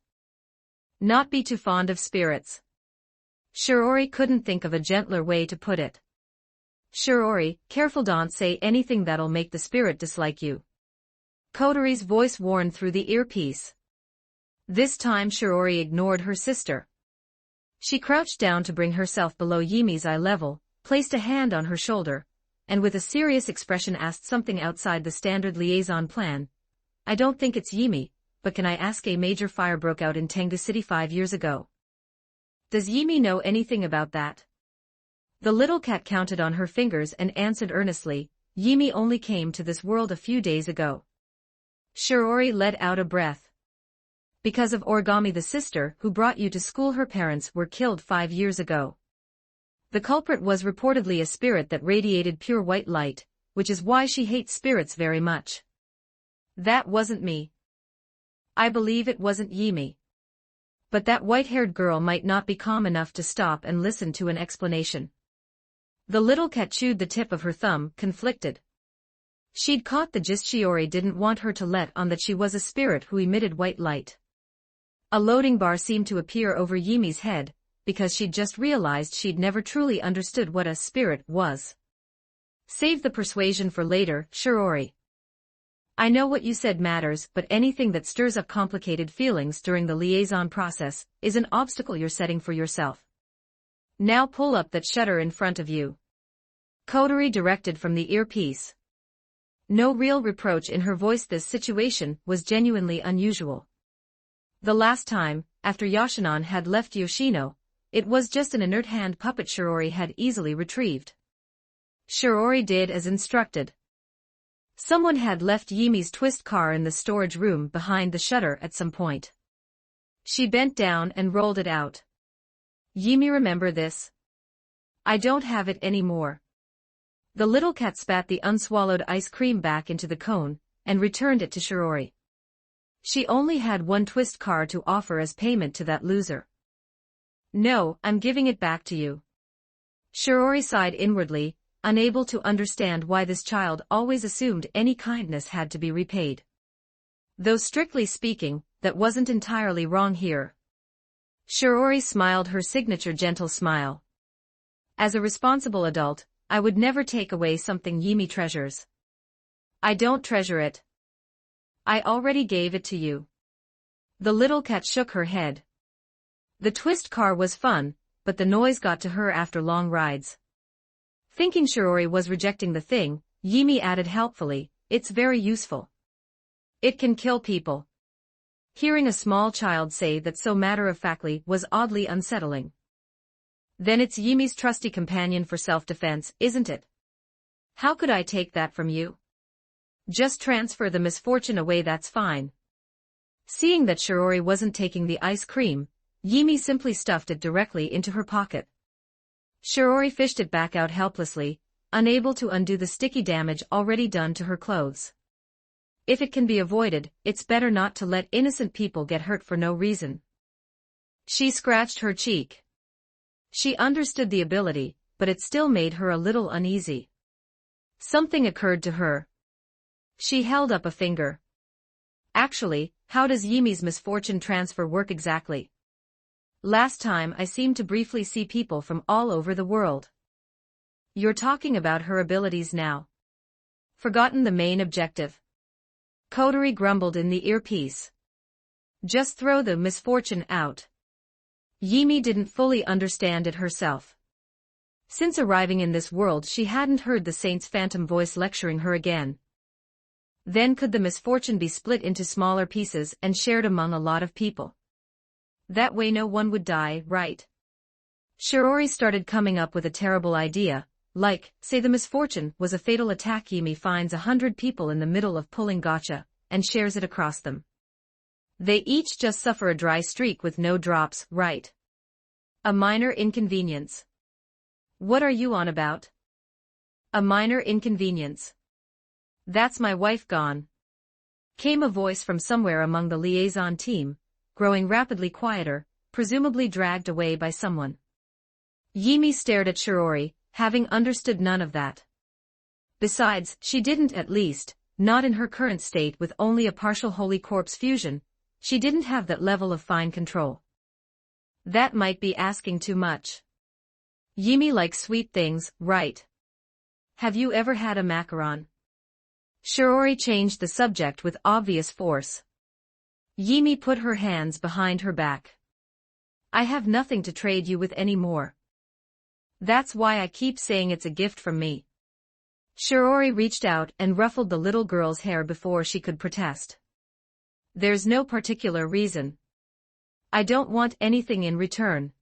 not be too fond of spirits. Shiori couldn't think of a gentler way to put it. Shiori, careful, don't say anything that'll make the spirit dislike you. Kodori's voice warned through the earpiece. This time Shiori ignored her sister. She crouched down to bring herself below Yimi's eye level, placed a hand on her shoulder, and with a serious expression asked something outside the standard liaison plan. I don't think it's Yimi, but can I ask, a major fire broke out in Tengu City 5 years ago. Does Yimi know anything about that? The little cat counted on her fingers and answered earnestly, Yimi only came to this world a few days ago. Shiori let out a breath. Because of Origami, the sister who brought you to school, her parents were killed 5 years ago. The culprit was reportedly a spirit that radiated pure white light, which is why she hates spirits very much. That wasn't me. I believe it wasn't Yimi. But that white-haired girl might not be calm enough to stop and listen to an explanation. The little cat chewed the tip of her thumb, conflicted. She'd caught the gist. Shiori didn't want her to let on that she was a spirit who emitted white light. A loading bar seemed to appear over Yimi's head, because she'd just realized she'd never truly understood what a spirit was. Save the persuasion for later, Shiori. I know what you said matters, but anything that stirs up complicated feelings during the liaison process is an obstacle you're setting for yourself. Now pull up that shutter in front of you. Kodori directed from the earpiece. No real reproach in her voice. This situation was genuinely unusual. The last time, after Yoshinon had left Yoshino, it was just an inert hand puppet Shirori had easily retrieved. Shirori did as instructed. Someone had left Yumi's twist car in the storage room behind the shutter at some point. She bent down and rolled it out. Yumi, remember this? I don't have it anymore. The little cat spat the unswallowed ice cream back into the cone, and returned it to Shirori. She only had one twist car to offer as payment to that loser. No, I'm giving it back to you. Shirori sighed inwardly, unable to understand why this child always assumed any kindness had to be repaid. Though strictly speaking, that wasn't entirely wrong here. Shirori smiled her signature gentle smile. As a responsible adult, I would never take away something Yumi treasures. I don't treasure it. I already gave it to you. The little cat shook her head. The twist car was fun, but the noise got to her after long rides. Thinking Shirori was rejecting the thing, Yumi added helpfully, it's very useful. It can kill people. Hearing a small child say that so matter-of-factly was oddly unsettling. Then it's Yumi's trusty companion for self-defense, isn't it? How could I take that from you? Just transfer the misfortune away, that's fine. Seeing that Shirori wasn't taking the ice cream, Yumi simply stuffed it directly into her pocket. Shirori fished it back out helplessly, unable to undo the sticky damage already done to her clothes. If it can be avoided, it's better not to let innocent people get hurt for no reason. She scratched her cheek. She understood the ability, but it still made her a little uneasy. Something occurred to her. She held up a finger. Actually, how does Yumi's misfortune transfer work exactly? Last time I seemed to briefly see people from all over the world. You're talking about her abilities now. Forgotten the main objective. Kodori grumbled in the earpiece. Just throw the misfortune out. Yumi didn't fully understand it herself. Since arriving in this world she hadn't heard the saint's phantom voice lecturing her again. Then could the misfortune be split into smaller pieces and shared among a lot of people? That way no one would die, right? Shirori started coming up with a terrible idea, like, say the misfortune was a fatal attack. Yumi finds 100 people in the middle of pulling gotcha, and shares it across them. They each just suffer a dry streak with no drops, right? A minor inconvenience. What are you on about? A minor inconvenience. That's my wife gone. Came a voice from somewhere among the liaison team, growing rapidly quieter, presumably dragged away by someone. Yumi stared at Shirori, having understood none of that. Besides, she didn't, at least, not in her current state with only a partial holy corpse fusion, she didn't have that level of fine control. That might be asking too much. Yumi likes sweet things, right? Have you ever had a macaron? Shirori changed the subject with obvious force. Yumi put her hands behind her back. I have nothing to trade you with anymore. That's why I keep saying it's a gift from me. Shirori reached out and ruffled the little girl's hair before she could protest. There's no particular reason. I don't want anything in return.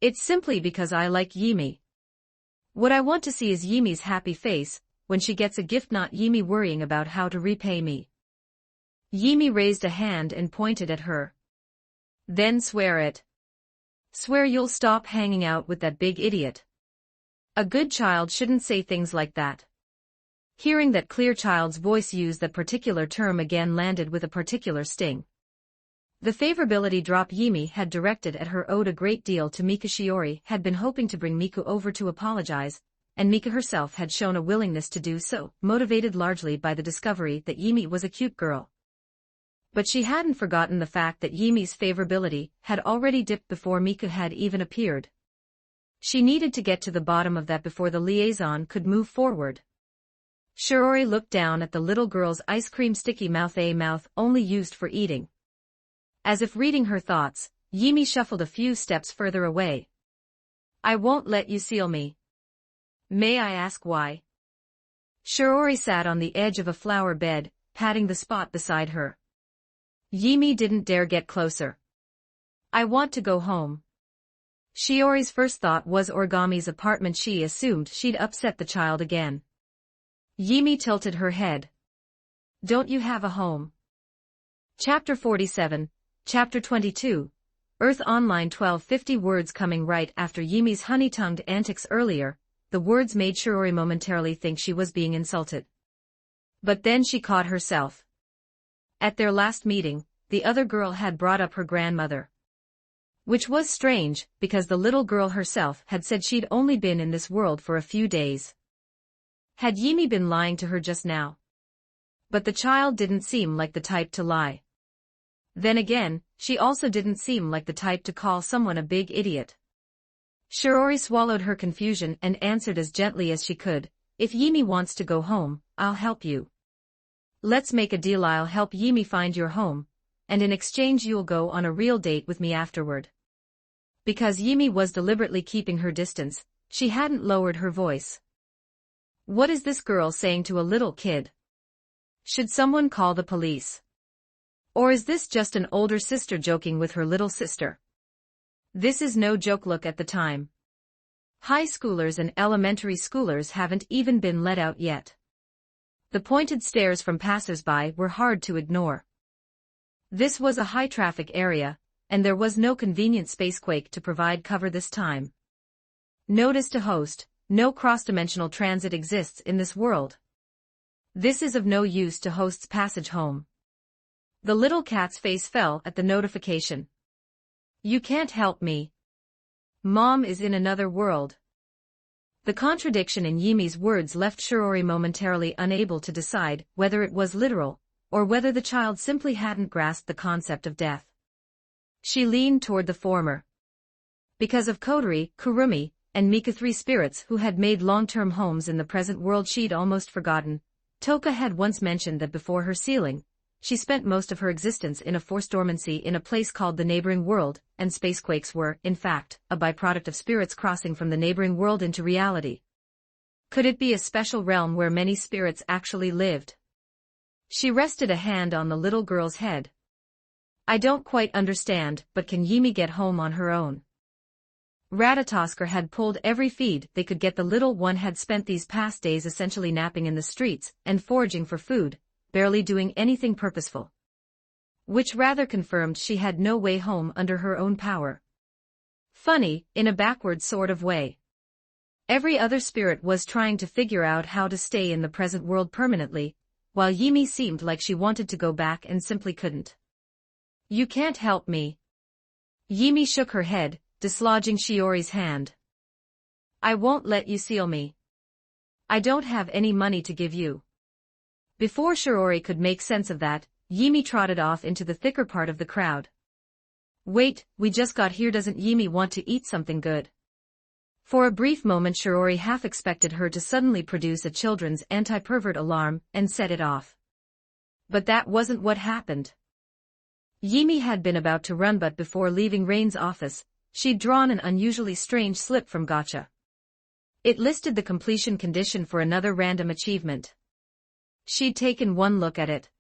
It's simply because I like Yumi. What I want to see is Yumi's happy face when she gets a gift, not Yumi worrying about how to repay me. Yumi raised a hand and pointed at her. Then swear it. Swear you'll stop hanging out with that big idiot. A good child shouldn't say things like that. Hearing that clear child's voice use that particular term again landed with a particular sting. The favorability drop Yumi had directed at her owed a great deal to Mika. Shiori had been hoping to bring Miku over to apologize, and Mika herself had shown a willingness to do so, motivated largely by the discovery that Yumi was a cute girl. But she hadn't forgotten the fact that Yumi's favorability had already dipped before Mika had even appeared. She needed to get to the bottom of that before the liaison could move forward. Shirori looked down at the little girl's ice cream sticky mouth, a mouth only used for eating. As if reading her thoughts, Yumi shuffled a few steps further away. I won't let you seal me. May I ask why? Shiori sat on the edge of a flower bed, patting the spot beside her. Yimi didn't dare get closer. I want to go home. Shiori's first thought was Origami's apartment. She assumed she'd upset the child again. Yimi tilted her head. Don't you have a home? Chapter 47, Chapter 22, Earth Online. 1250 words coming right after Yimi's honey-tongued antics earlier. The words made Shiori momentarily think she was being insulted. But then she caught herself. At their last meeting, the other girl had brought up her grandmother. Which was strange, because the little girl herself had said she'd only been in this world for a few days. Had Yimi been lying to her just now? But the child didn't seem like the type to lie. Then again, she also didn't seem like the type to call someone a big idiot. Shiori swallowed her confusion and answered as gently as she could, if Yimi wants to go home, I'll help you. Let's make a deal. I'll help Yimi find your home, and in exchange you'll go on a real date with me afterward. Because Yimi was deliberately keeping her distance, she hadn't lowered her voice. What is this girl saying to a little kid? Should someone call the police? Or is this just an older sister joking with her little sister? This is no joke. Look at the time. High schoolers and elementary schoolers haven't even been let out yet. The pointed stares from passers-by were hard to ignore. This was a high-traffic area, and there was no convenient spacequake to provide cover this time. Notice to host, no cross-dimensional transit exists in this world. This is of no use to host's passage home. The little cat's face fell at the notification. You can't help me. Mom is in another world. The contradiction in Yimi's words left Shiori momentarily unable to decide whether it was literal, or whether the child simply hadn't grasped the concept of death. She leaned toward the former. Because of Kodori, Kurumi, and Mika, three spirits who had made long-term homes in the present world she'd almost forgotten, Toka had once mentioned that before her sealing, she spent most of her existence in a forced dormancy in a place called the neighboring world, and spacequakes were, in fact, a byproduct of spirits crossing from the neighboring world into reality. Could it be a special realm where many spirits actually lived? She rested a hand on the little girl's head. I don't quite understand, but can Yimi get home on her own? Ratatosker had pulled every feed they could get. The little one had spent these past days essentially napping in the streets and foraging for food, barely doing anything purposeful. Which rather confirmed she had no way home under her own power. Funny, in a backward sort of way. Every other spirit was trying to figure out how to stay in the present world permanently, while Yimi seemed like she wanted to go back and simply couldn't. You can't help me. Yimi shook her head, dislodging Shiori's hand. I won't let you seal me. I don't have any money to give you. Before Shiori could make sense of that, Yimi trotted off into the thicker part of the crowd. Wait, we just got here. Doesn't Yimi want to eat something good? For a brief moment Shiori half expected her to suddenly produce a children's anti-pervert alarm and set it off. But that wasn't what happened. Yimi had been about to run, but before leaving Rain's office, she'd drawn an unusually strange slip from Gotcha. It listed the completion condition for another random achievement. She'd taken one look at it.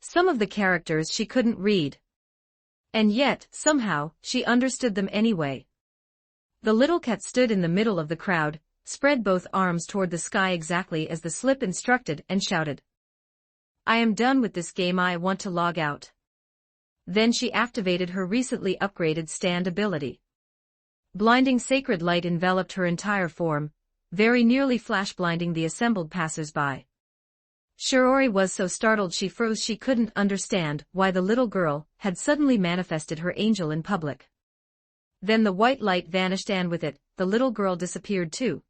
Some of the characters she couldn't read. And yet, somehow, she understood them anyway. The little cat stood in the middle of the crowd, spread both arms toward the sky exactly as the slip instructed, and shouted. I am done with this game. I want to log out. Then she activated her recently upgraded stand ability. Blinding sacred light enveloped her entire form, very nearly flash-blinding the assembled passers-by. Shiori was so startled she froze. She couldn't understand why the little girl had suddenly manifested her angel in public. Then the white light vanished, and with it, the little girl disappeared too.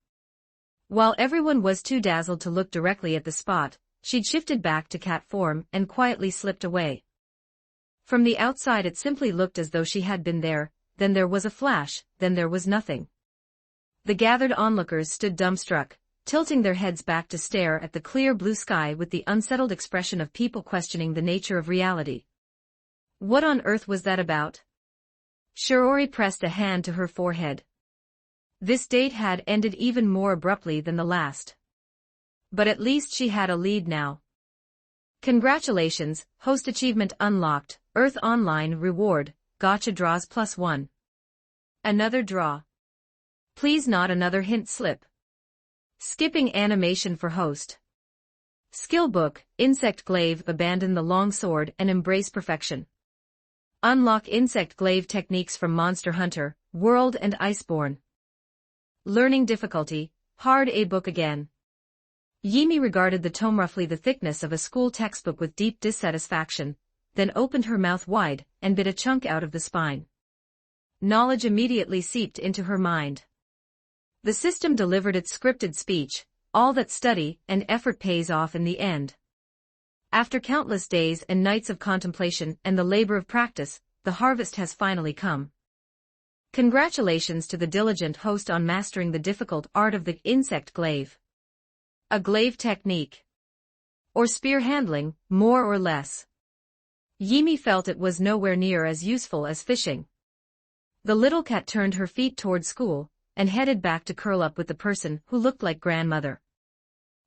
While everyone was too dazzled to look directly at the spot, she'd shifted back to cat form and quietly slipped away. From the outside it simply looked as though she had been there, then there was a flash, then there was nothing. The gathered onlookers stood dumbstruck, tilting their heads back to stare at the clear blue sky with the unsettled expression of people questioning the nature of reality. What on earth was that about? Shiori pressed a hand to her forehead. This date had ended even more abruptly than the last. But at least she had a lead now. Congratulations, host achievement unlocked, Earth Online reward, gotcha draws +1. Another draw. Please not another hint slip. Skipping animation for host. Skill book, Insect Glaive, abandon the long sword and embrace perfection. Unlock Insect Glaive techniques from Monster Hunter, World and Iceborne. Learning difficulty, hard. A book again. Yimi regarded the tome roughly the thickness of a school textbook with deep dissatisfaction, then opened her mouth wide and bit a chunk out of the spine. Knowledge immediately seeped into her mind. The system delivered its scripted speech, all that study and effort pays off in the end. After countless days and nights of contemplation and the labor of practice, the harvest has finally come. Congratulations to the diligent host on mastering the difficult art of the insect glaive. A glaive technique. Or spear handling, more or less. Yimi felt it was nowhere near as useful as fishing. The little cat turned her feet toward school, and headed back to curl up with the person who looked like grandmother.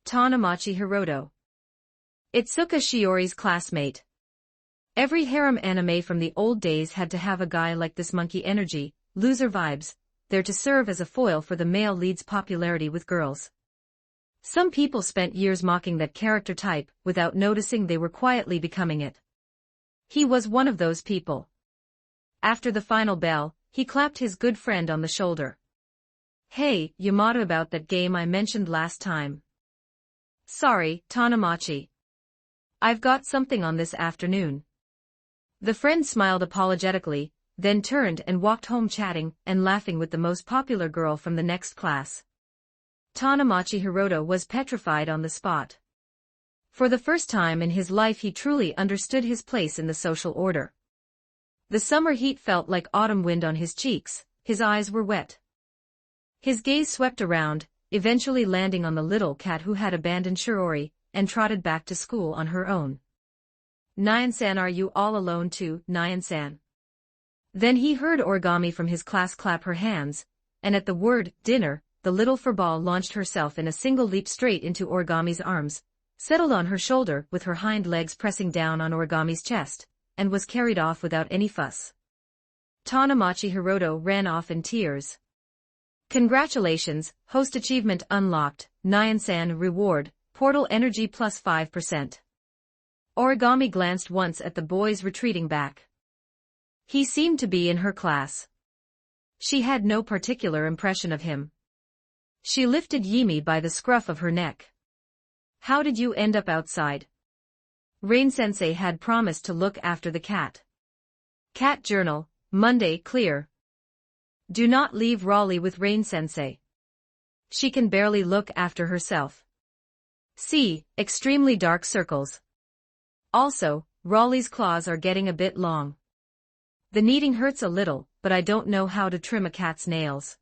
Tanamachi Hiroto. Itsuka Shiori's classmate. Every harem anime from the old days had to have a guy like this, monkey energy, loser vibes, there to serve as a foil for the male lead's popularity with girls. Some people spent years mocking that character type without noticing they were quietly becoming it. He was one of those people. After the final bell, he clapped his good friend on the shoulder. Hey, Yamato, about that game I mentioned last time. Sorry, Tanamachi. I've got something on this afternoon. The friend smiled apologetically, then turned and walked home chatting and laughing with the most popular girl from the next class. Tanamachi Hiroto was petrified on the spot. For the first time in his life he truly understood his place in the social order. The summer heat felt like autumn wind on his cheeks, his eyes were wet. His gaze swept around, eventually landing on the little cat who had abandoned Shiori and trotted back to school on her own. Nyan-san, are you all alone too, Nyan-san? Then he heard Origami from his class clap her hands, and at the word, dinner, the little furball launched herself in a single leap straight into Origami's arms, settled on her shoulder with her hind legs pressing down on Origami's chest, and was carried off without any fuss. Tanamachi Hiroto ran off in tears. Congratulations, host achievement unlocked, Nyan-san reward, portal energy +5%. Origami glanced once at the boys retreating back. He seemed to be in her class. She had no particular impression of him. She lifted Yimi by the scruff of her neck. How did you end up outside? Rain-sensei had promised to look after the cat. Cat journal, Monday clear. Do not leave Raleigh with Rain-sensei. She can barely look after herself. See, extremely dark circles. Also, Raleigh's claws are getting a bit long. The kneading hurts a little, but I don't know how to trim a cat's nails.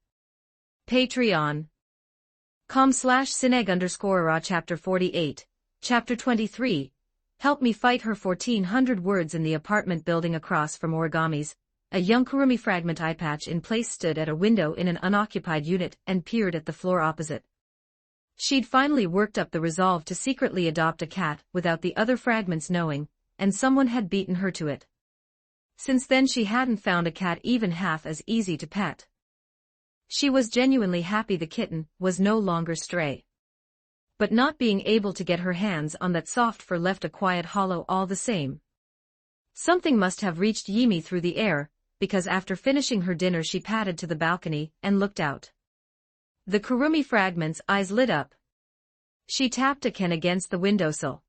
Patreon.com/Sineg_Ra Chapter 48, Chapter 23. Help me fight her. 1400 words. In the apartment building across from Origami's, a young Kurumi fragment eye patch in place stood at a window in an unoccupied unit and peered at the floor opposite. She'd finally worked up the resolve to secretly adopt a cat without the other fragments knowing, and someone had beaten her to it. Since then she hadn't found a cat even half as easy to pet. She was genuinely happy the kitten was no longer stray. But not being able to get her hands on that soft fur left a quiet hollow all the same. Something must have reached Yimi through the air, because after finishing her dinner she padded to the balcony and looked out. The Kurumi fragment's eyes lit up. She tapped a can against the windowsill.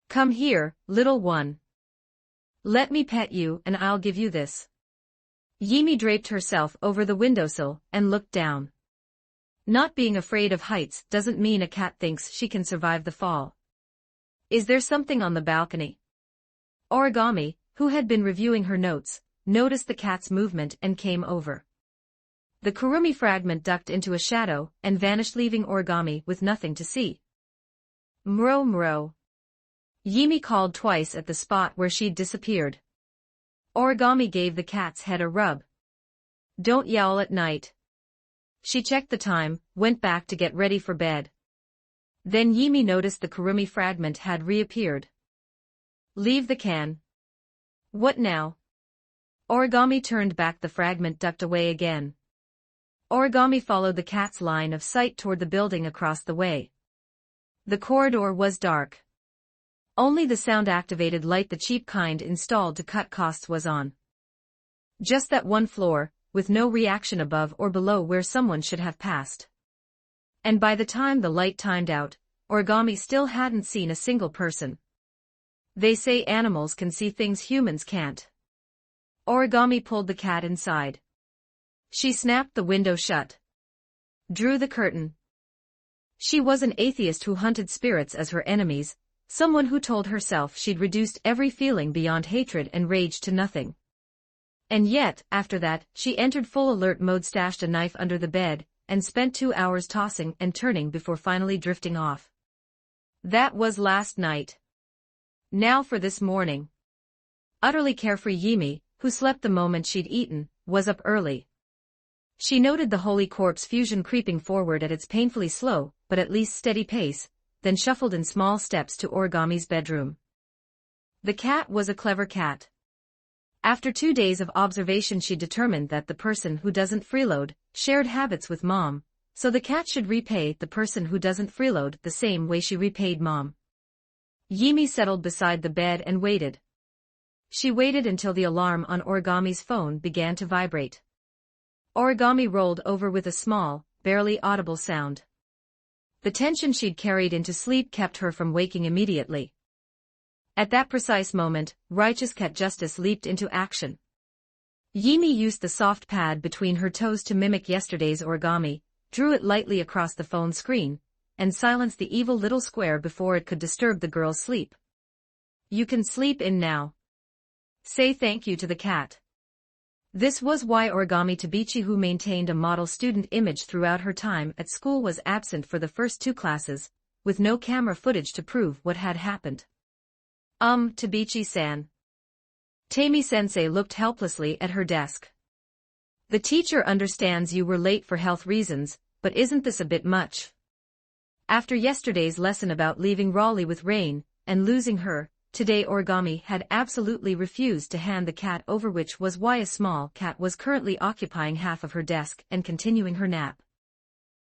Come here, little one. Let me pet you and I'll give you this. Yimi draped herself over the windowsill and looked down. Not being afraid of heights doesn't mean a cat thinks she can survive the fall. Is there something on the balcony? Origami, who had been reviewing her notes, noticed the cat's movement and came over. The Kurumi fragment ducked into a shadow and vanished, leaving Origami with nothing to see. Mro mro. Yimi called twice at the spot where she'd disappeared. Origami gave the cat's head a rub. Don't yowl at night. She checked the time, went back to get ready for bed. Then Yimi noticed the Kurumi fragment had reappeared. Leave the can. What now? Origami turned back, the fragment ducked away again. Origami followed the cat's line of sight toward the building across the way. The corridor was dark. Only the sound-activated light, the cheap kind installed to cut costs, was on. Just that one floor, with no reaction above or below where someone should have passed. And by the time the light timed out, Origami still hadn't seen a single person. They say animals can see things humans can't. Origami pulled the cat inside. She snapped the window shut. Drew the curtain. She was an atheist who hunted spirits as her enemies, someone who told herself she'd reduced every feeling beyond hatred and rage to nothing. And yet, after that, she entered full alert mode, stashed a knife under the bed, and spent 2 hours tossing and turning before finally drifting off. That was last night. Now for this morning. Utterly carefree Yimi, who slept the moment she'd eaten, was up early. She noted the holy corpse fusion creeping forward at its painfully slow, but at least steady pace, then shuffled in small steps to Origami's bedroom. The cat was a clever cat. After 2 days of observation, she determined that the person who doesn't freeload shared habits with Mom, so the cat should repay the person who doesn't freeload the same way she repaid Mom. Yimi settled beside the bed and waited. She waited until the alarm on Origami's phone began to vibrate. Origami rolled over with a small, barely audible sound. The tension she'd carried into sleep kept her from waking immediately. At that precise moment, righteous cat justice leaped into action. Yimi used the soft pad between her toes to mimic yesterday's Origami, drew it lightly across the phone screen, and silenced the evil little square before it could disturb the girl's sleep. You can sleep in now. Say thank you to the cat. This was why Origami Tabichi, who maintained a model student image throughout her time at school, was absent for the first 2 classes, with no camera footage to prove what had happened. Tabichi-san. Tamie-sensei looked helplessly at her desk. The teacher understands you were late for health reasons, but isn't this a bit much? After yesterday's lesson about leaving Raleigh with Rain, and losing her, today Origami had absolutely refused to hand the cat over, which was why a small cat was currently occupying half of her desk and continuing her nap.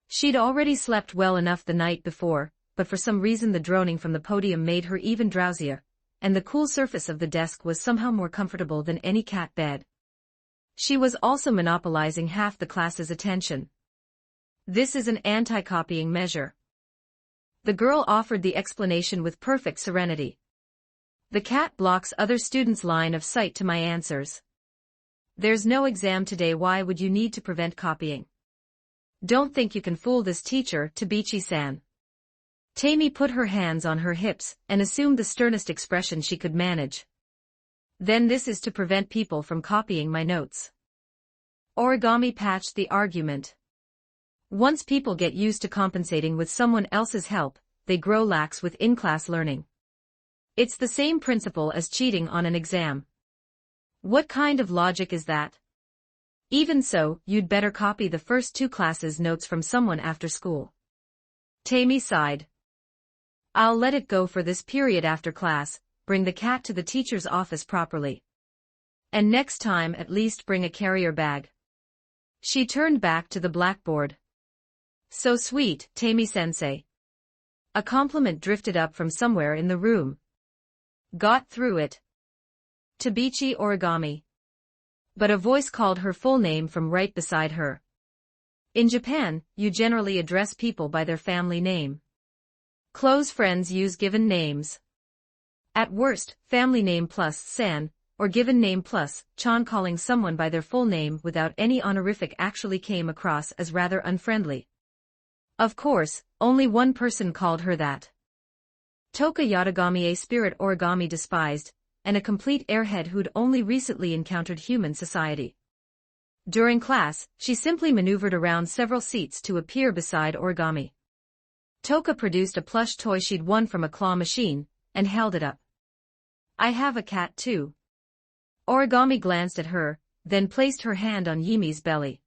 She'd already slept well enough the night before, but for some reason the droning from the podium made her even drowsier, and the cool surface of the desk was somehow more comfortable than any cat bed. She was also monopolizing half the class's attention. This is an anti-copying measure. The girl offered the explanation with perfect serenity. The cat blocks other students' line of sight to my answers. There's no exam today, why would you need to prevent copying? Don't think you can fool this teacher, Tabichi-san. Tamie put her hands on her hips and assumed the sternest expression she could manage. Then this is to prevent people from copying my notes. Origami patched the argument. Once people get used to compensating with someone else's help, they grow lax with in-class learning. It's the same principle as cheating on an exam. What kind of logic is that? Even so, you'd better copy the first 2 classes' notes from someone after school. Tamie sighed. I'll let it go for this period after class, bring the cat to the teacher's office properly. And next time at least bring a carrier bag. She turned back to the blackboard. So sweet, Tamie-sensei. A compliment drifted up from somewhere in the room. Got through it. Tabichi Origami. But a voice called her full name from right beside her. In Japan, you generally address people by their family name. Close friends use given names. At worst, family name plus san, or given name plus chan. Calling someone by their full name without any honorific actually came across as rather unfriendly. Of course, only one person called her that. Toka Yatagami, a spirit Origami despised, and a complete airhead who'd only recently encountered human society. During class, she simply maneuvered around several seats to appear beside Origami. Toka produced a plush toy she'd won from a claw machine, and held it up. I have a cat too. Origami glanced at her, then placed her hand on Yimi's belly.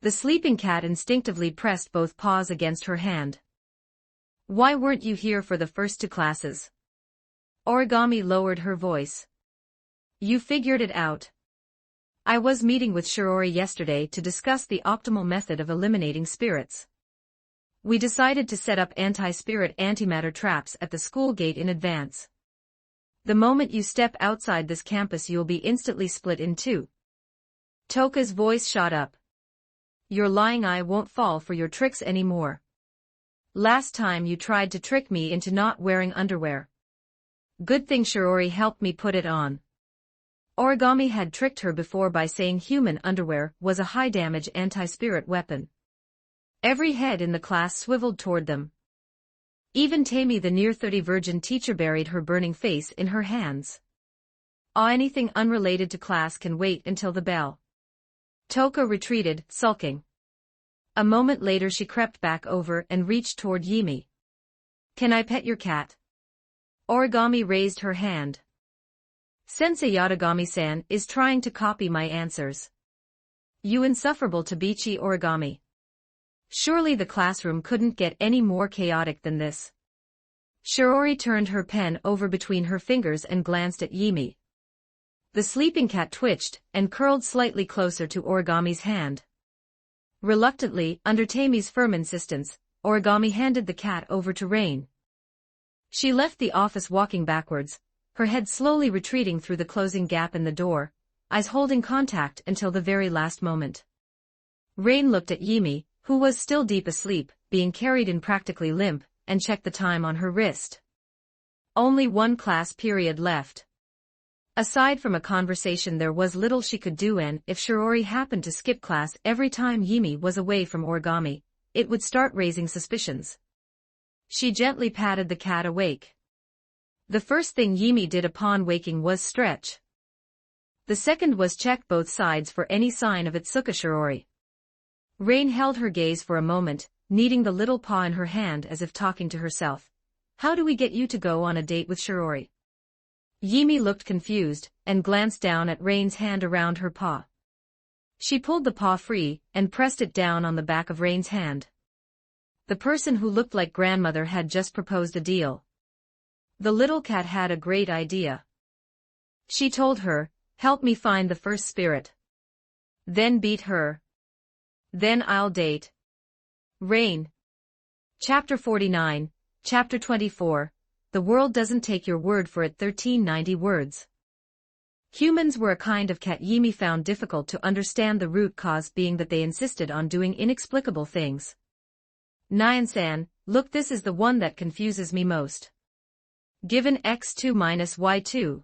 The sleeping cat instinctively pressed both paws against her hand. Why weren't you here for the first 2 classes? Origami lowered her voice. You figured it out. I was meeting with Shirori yesterday to discuss the optimal method of eliminating spirits. We decided to set up anti-spirit antimatter traps at the school gate in advance. The moment you step outside this campus you'll be instantly split in 2. Toka's voice shot up. Your lying eye won't fall for your tricks anymore. Last time you tried to trick me into not wearing underwear. Good thing Shirori helped me put it on. Origami had tricked her before by saying human underwear was a high-damage anti-spirit weapon. Every head in the class swiveled toward them. Even Tammy, the near-30 virgin teacher, buried her burning face in her hands. Anything unrelated to class can wait until the bell. Toka retreated, sulking. A moment later she crept back over and reached toward Yimi. Can I pet your cat? Origami raised her hand. Sensei Yatagami-san is trying to copy my answers. You insufferable Tabichi Origami. Surely the classroom couldn't get any more chaotic than this. Shirori turned her pen over between her fingers and glanced at Yimi. The sleeping cat twitched and curled slightly closer to Origami's hand. Reluctantly, under Tammy's firm insistence, Origami handed the cat over to Rain. She left the office walking backwards, her head slowly retreating through the closing gap in the door, eyes holding contact until the very last moment. Rain looked at Yimi, who was still deep asleep, being carried in practically limp, and checked the time on her wrist. Only 1 class period left. Aside from a conversation there was little she could do, and if Shirori happened to skip class every time Yimi was away from Origami, it would start raising suspicions. She gently patted the cat awake. The first thing Yimi did upon waking was stretch. The second was check both sides for any sign of Itsuka Shirori. Rain held her gaze for a moment, kneading the little paw in her hand as if talking to herself. How do we get you to go on a date with Shirori? Yimi looked confused, and glanced down at Rain's hand around her paw. She pulled the paw free, and pressed it down on the back of Rain's hand. The person who looked like grandmother had just proposed a deal. The little cat had a great idea. She told her, help me find the first spirit. Then beat her. Then I'll date. Rain. Chapter 49, Chapter 24. The world doesn't take your word for it. 1390 words. Humans were a kind of cat Yimi found difficult to understand, the root cause being that they insisted on doing inexplicable things. Nyan-san, look, this is the one that confuses me most. Given x2 minus y2.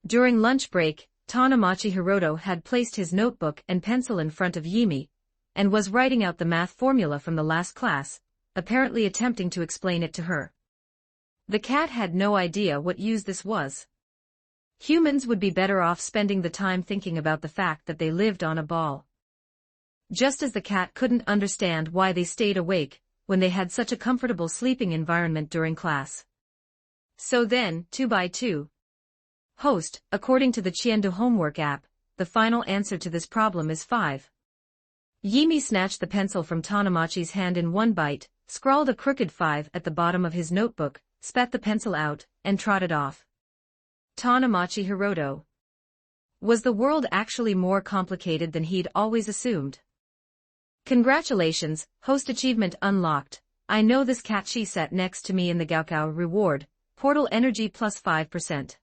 During lunch break, Tanamachi Hiroto had placed his notebook and pencil in front of Yimi, and was writing out the math formula from the last class, apparently attempting to explain it to her. The cat had no idea what use this was. Humans would be better off spending the time thinking about the fact that they lived on a ball. Just as the cat couldn't understand why they stayed awake when they had such a comfortable sleeping environment during class. So then, 2 by 2. Host, according to the Chiendo homework app, the final answer to this problem is 5. Yimi snatched the pencil from Tanamachi's hand in one bite, scrawled a crooked 5 at the bottom of his notebook, spat the pencil out, and trotted off. Tanamachi Hiroto. Was the world actually more complicated than he'd always assumed? Congratulations, host achievement unlocked. I know this cat. She sat next to me in the Gaokao reward, portal energy plus 5%.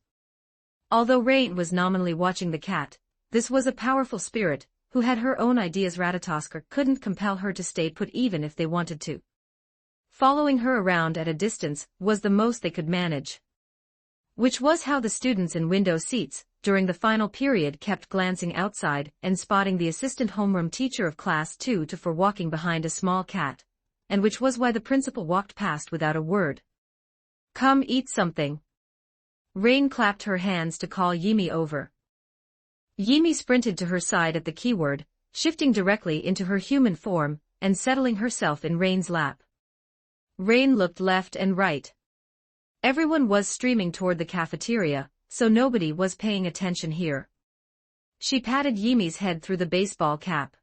Although Rain was nominally watching the cat, this was a powerful spirit, who had her own ideas. Ratatosker couldn't compel her to stay put even if they wanted to. Following her around at a distance was the most they could manage. Which was how the students in window seats, during the final period, kept glancing outside and spotting the assistant homeroom teacher of class 2 to 4 walking behind a small cat, and which was why the principal walked past without a word. Come eat something. Rain clapped her hands to call Yimi over. Yimi sprinted to her side at the keyword, shifting directly into her human form, and settling herself in Rain's lap. Rain looked left and right. Everyone was streaming toward the cafeteria, so nobody was paying attention here. She patted Yimi's head through the baseball cap.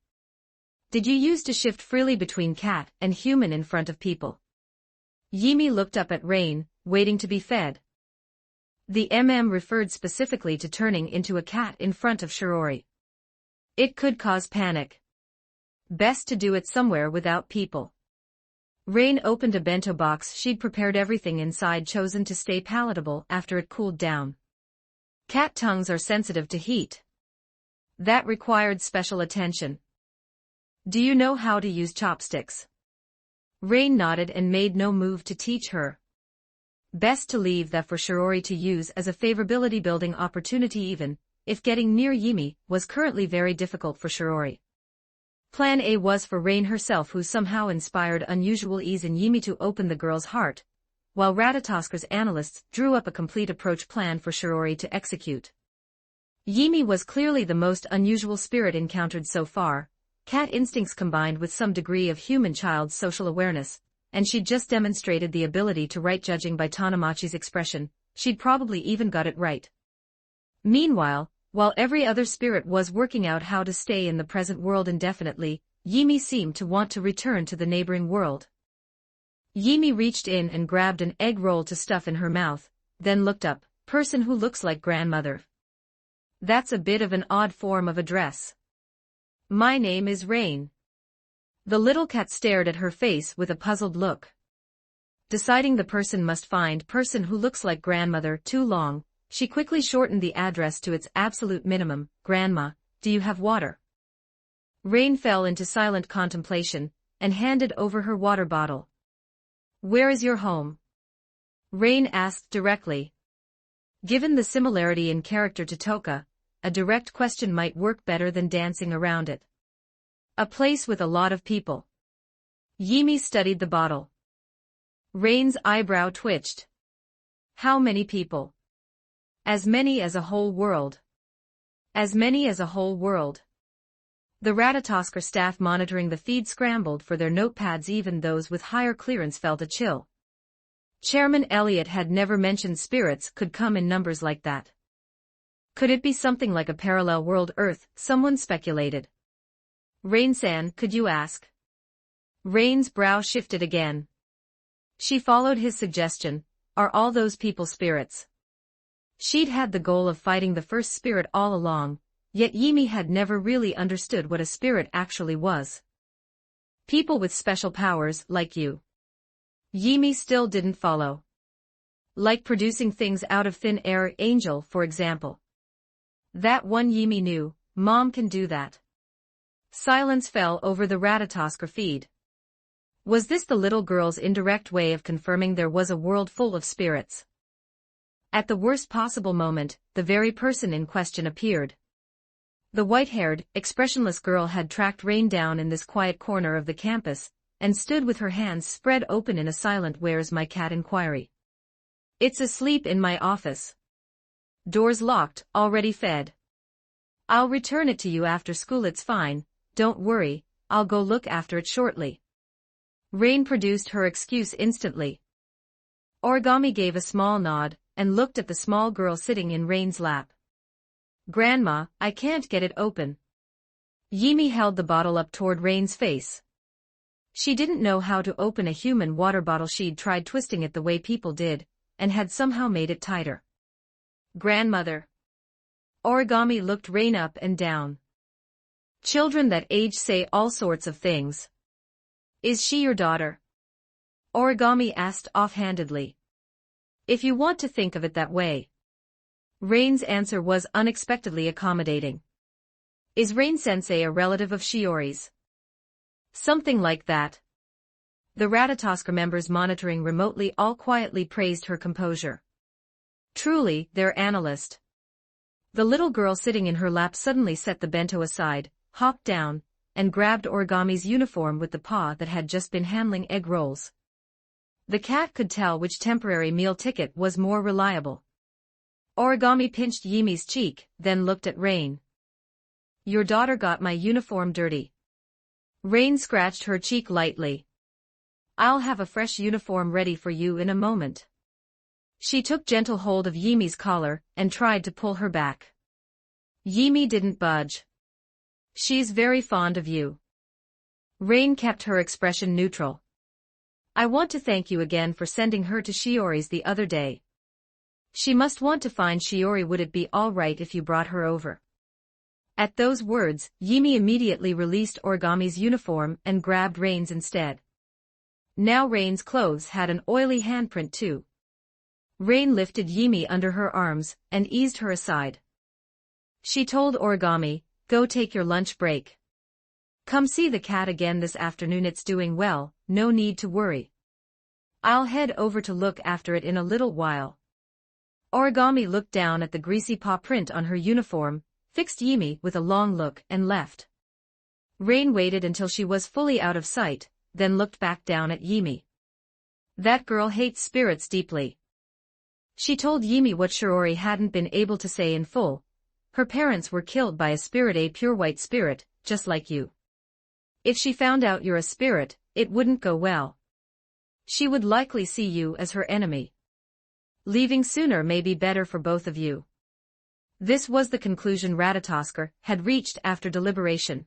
Did you use to shift freely between cat and human in front of people? Yimi looked up at Rain, waiting to be fed. The referred specifically to turning into a cat in front of Shirori. It could cause panic. Best to do it somewhere without people. Rain opened a bento box. She'd prepared everything inside, chosen to stay palatable after it cooled down. Cat tongues are sensitive to heat. That required special attention. Do you know how to use chopsticks? Rain nodded and made no move to teach her. Best to leave that for Shirori to use as a favorability building opportunity, even if getting near Yimi was currently very difficult for Shirori. Plan A was for Rain herself, who somehow inspired unusual ease in Yimi to open the girl's heart, while Ratatasker's analysts drew up a complete approach plan for Shirori to execute. Yimi was clearly the most unusual spirit encountered so far, cat instincts combined with some degree of human child's social awareness, and she'd just demonstrated the ability to write, judging by Tanamachi's expression. She'd probably even got it right. Meanwhile, while every other spirit was working out how to stay in the present world indefinitely, Yimi seemed to want to return to the neighboring world. Yimi reached in and grabbed an egg roll to stuff in her mouth, then looked up. Person who looks like grandmother. That's a bit of an odd form of address. My name is Rain. The little cat stared at her face with a puzzled look. Deciding the person must find person who looks like grandmother too long, she quickly shortened the address to its absolute minimum. Grandma, do you have water? Rain fell into silent contemplation, and handed over her water bottle. Where is your home? Rain asked directly. Given the similarity in character to Toka, a direct question might work better than dancing around it. A place with a lot of people. Yimi studied the bottle. Rain's eyebrow twitched. How many people? As many as a whole world. As many as a whole world. The Ratatosker staff monitoring the feed scrambled for their notepads. Even those with higher clearance felt a chill. Chairman Elliot had never mentioned spirits could come in numbers like that. Could it be something like a parallel world Earth? Someone speculated. Rain-san, could you ask? Rain's brow shifted again. She followed his suggestion. Are all those people spirits? She'd had the goal of fighting the first spirit all along, yet Yimi had never really understood what a spirit actually was. People with special powers, like you. Yimi still didn't follow. Like producing things out of thin air, Angel, for example. That one Yimi knew. Mom can do that. Silence fell over the Ratatosker feed. Was this the little girl's indirect way of confirming there was a world full of spirits? At the worst possible moment, the very person in question appeared. The white-haired, expressionless girl had tracked Rain down in this quiet corner of the campus, and stood with her hands spread open in a silent "Where's my cat?" inquiry. It's asleep in my office. Doors locked, already fed. I'll return it to you after school. It's fine, don't worry, I'll go look after it shortly. Rain produced her excuse instantly. Origami gave a small nod, and looked at the small girl sitting in Rain's lap. Grandma, I can't get it open. Yimi held the bottle up toward Rain's face. She didn't know how to open a human water bottle. She'd tried twisting it the way people did, and had somehow made it tighter. Grandmother. Origami looked Rain up and down. Children that age say all sorts of things. Is she your daughter? Origami asked offhandedly. If you want to think of it that way. Rain's answer was unexpectedly accommodating. Is Rain-sensei a relative of Shiori's? Something like that. The Ratatosker members monitoring remotely all quietly praised her composure. Truly, their analyst. The little girl sitting in her lap suddenly set the bento aside, hopped down, and grabbed Origami's uniform with the paw that had just been handling egg rolls. The cat could tell which temporary meal ticket was more reliable. Origami pinched Yimi's cheek, then looked at Rain. Your daughter got my uniform dirty. Rain scratched her cheek lightly. I'll have a fresh uniform ready for you in a moment. She took gentle hold of Yimi's collar and tried to pull her back. Yimi didn't budge. She's very fond of you. Rain kept her expression neutral. I want to thank you again for sending her to Shiori's the other day. She must want to find Shiori. Would it be all right if you brought her over? At those words, Yimi immediately released Origami's uniform and grabbed Rain's instead. Now Rain's clothes had an oily handprint too. Rain lifted Yimi under her arms and eased her aside. She told Origami, "Go take your lunch break. Come see the cat again this afternoon. It's doing well, no need to worry. I'll head over to look after it in a little while." Origami looked down at the greasy paw print on her uniform, fixed Yimi with a long look and left. Rain waited until she was fully out of sight, then looked back down at Yimi. That girl hates spirits deeply. She told Yimi what Shiori hadn't been able to say in full. Her parents were killed by a spirit, a pure white spirit, just like you. If she found out you're a spirit, it wouldn't go well. She would likely see you as her enemy. Leaving sooner may be better for both of you. This was the conclusion Ratatosker had reached after deliberation.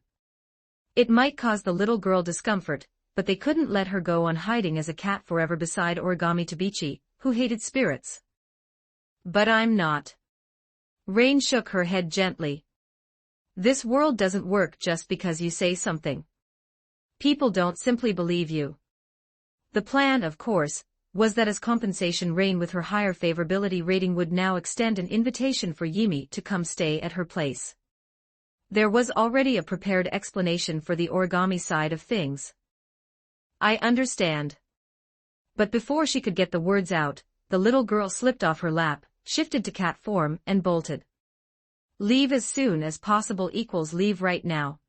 It might cause the little girl discomfort, but they couldn't let her go on hiding as a cat forever beside Origami Tabichi, who hated spirits. But I'm not. Rain shook her head gently. This world doesn't work just because you say something. People don't simply believe you. The plan, of course, was that as compensation Rain with her higher favorability rating would now extend an invitation for Yimi to come stay at her place. There was already a prepared explanation for the Origami side of things. I understand. But before she could get the words out, the little girl slipped off her lap, shifted to cat form and bolted. Leave as soon as possible equals leave right now.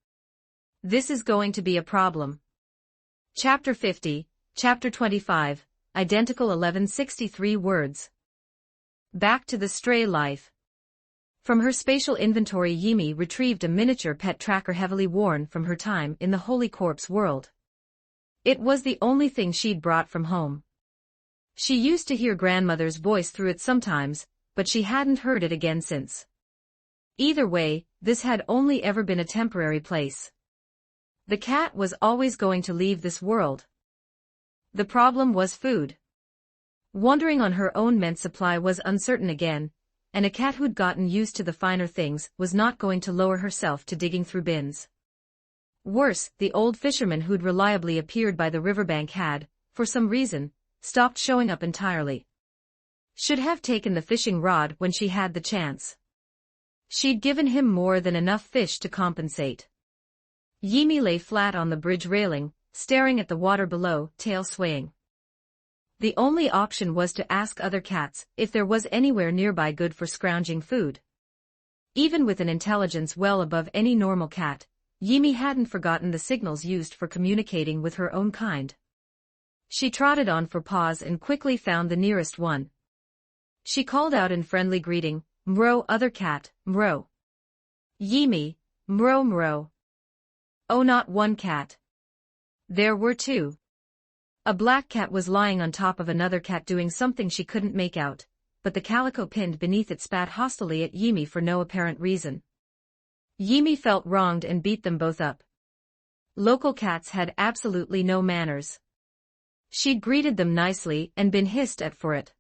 This is going to be a problem. Chapter 50, Chapter 25, Identical 1163 words. Back to the stray life. From her spatial inventory Yimi retrieved a miniature pet tracker heavily worn from her time in the Holy Corpse world. It was the only thing she'd brought from home. She used to hear grandmother's voice through it sometimes, but she hadn't heard it again since. Either way, this had only ever been a temporary place. The cat was always going to leave this world. The problem was food. Wandering on her own meant supply was uncertain again, and a cat who'd gotten used to the finer things was not going to lower herself to digging through bins. Worse, the old fisherman who'd reliably appeared by the riverbank had, for some reason, stopped showing up entirely. Should have taken the fishing rod when she had the chance. She'd given him more than enough fish to compensate. Yimi lay flat on the bridge railing, staring at the water below, tail swaying. The only option was to ask other cats if there was anywhere nearby good for scrounging food. Even with an intelligence well above any normal cat, Yimi hadn't forgotten the signals used for communicating with her own kind. She trotted on for paws and quickly found the nearest one. She called out in friendly greeting, "Mro, other cat, Mro." Yimi, "Mro, Mro." Oh, not one cat. There were two. A black cat was lying on top of another cat doing something she couldn't make out, but the calico pinned beneath it spat hostilely at Yimi for no apparent reason. Yimi felt wronged and beat them both up. Local cats had absolutely no manners. She'd greeted them nicely and been hissed at for it.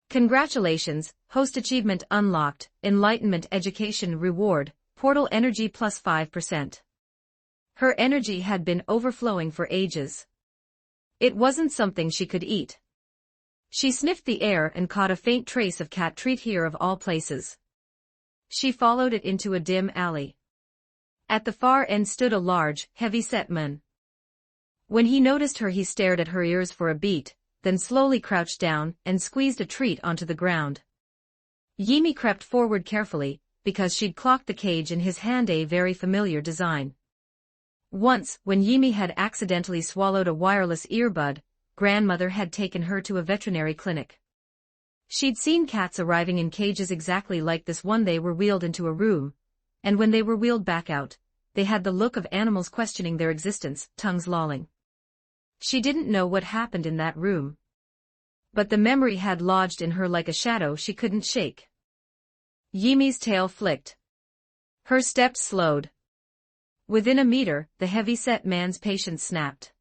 Congratulations, host achievement unlocked, enlightenment education reward, portal energy plus 5%. Her energy had been overflowing for ages. It wasn't something she could eat. She sniffed the air and caught a faint trace of cat treat here of all places. She followed it into a dim alley. At the far end stood a large, heavy-set man. When he noticed her he stared at her ears for a beat, then slowly crouched down and squeezed a treat onto the ground. Yimi crept forward carefully, because she'd clocked the cage in his hand, a very familiar design. Once, when Yimi had accidentally swallowed a wireless earbud, grandmother had taken her to a veterinary clinic. She'd seen cats arriving in cages exactly like this one. They were wheeled into a room, and when they were wheeled back out, they had the look of animals questioning their existence, tongues lolling. She didn't know what happened in that room. But the memory had lodged in her like a shadow she couldn't shake. Yimi's tail flicked. Her steps slowed. Within a meter, the heavy-set man's patience snapped.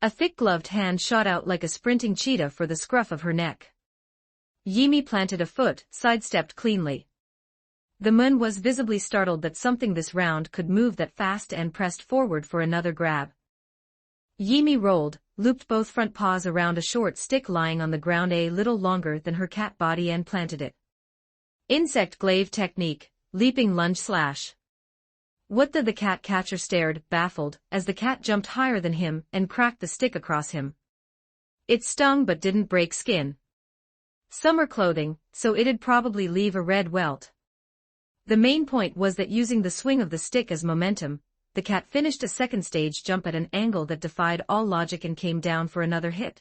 A thick-gloved hand shot out like a sprinting cheetah for the scruff of her neck. Yimi planted a foot, sidestepped cleanly. The moon was visibly startled that something this round could move that fast and pressed forward for another grab. Yimi rolled, looped both front paws around a short stick lying on the ground a little longer than her cat body and planted it. Insect glaive technique, leaping lunge slash. What the cat catcher stared, baffled, as the cat jumped higher than him and cracked the stick across him. It stung but didn't break skin. Summer clothing, so it'd probably leave a red welt. The main point was that using the swing of the stick as momentum, the cat finished a second stage jump at an angle that defied all logic and came down for another hit.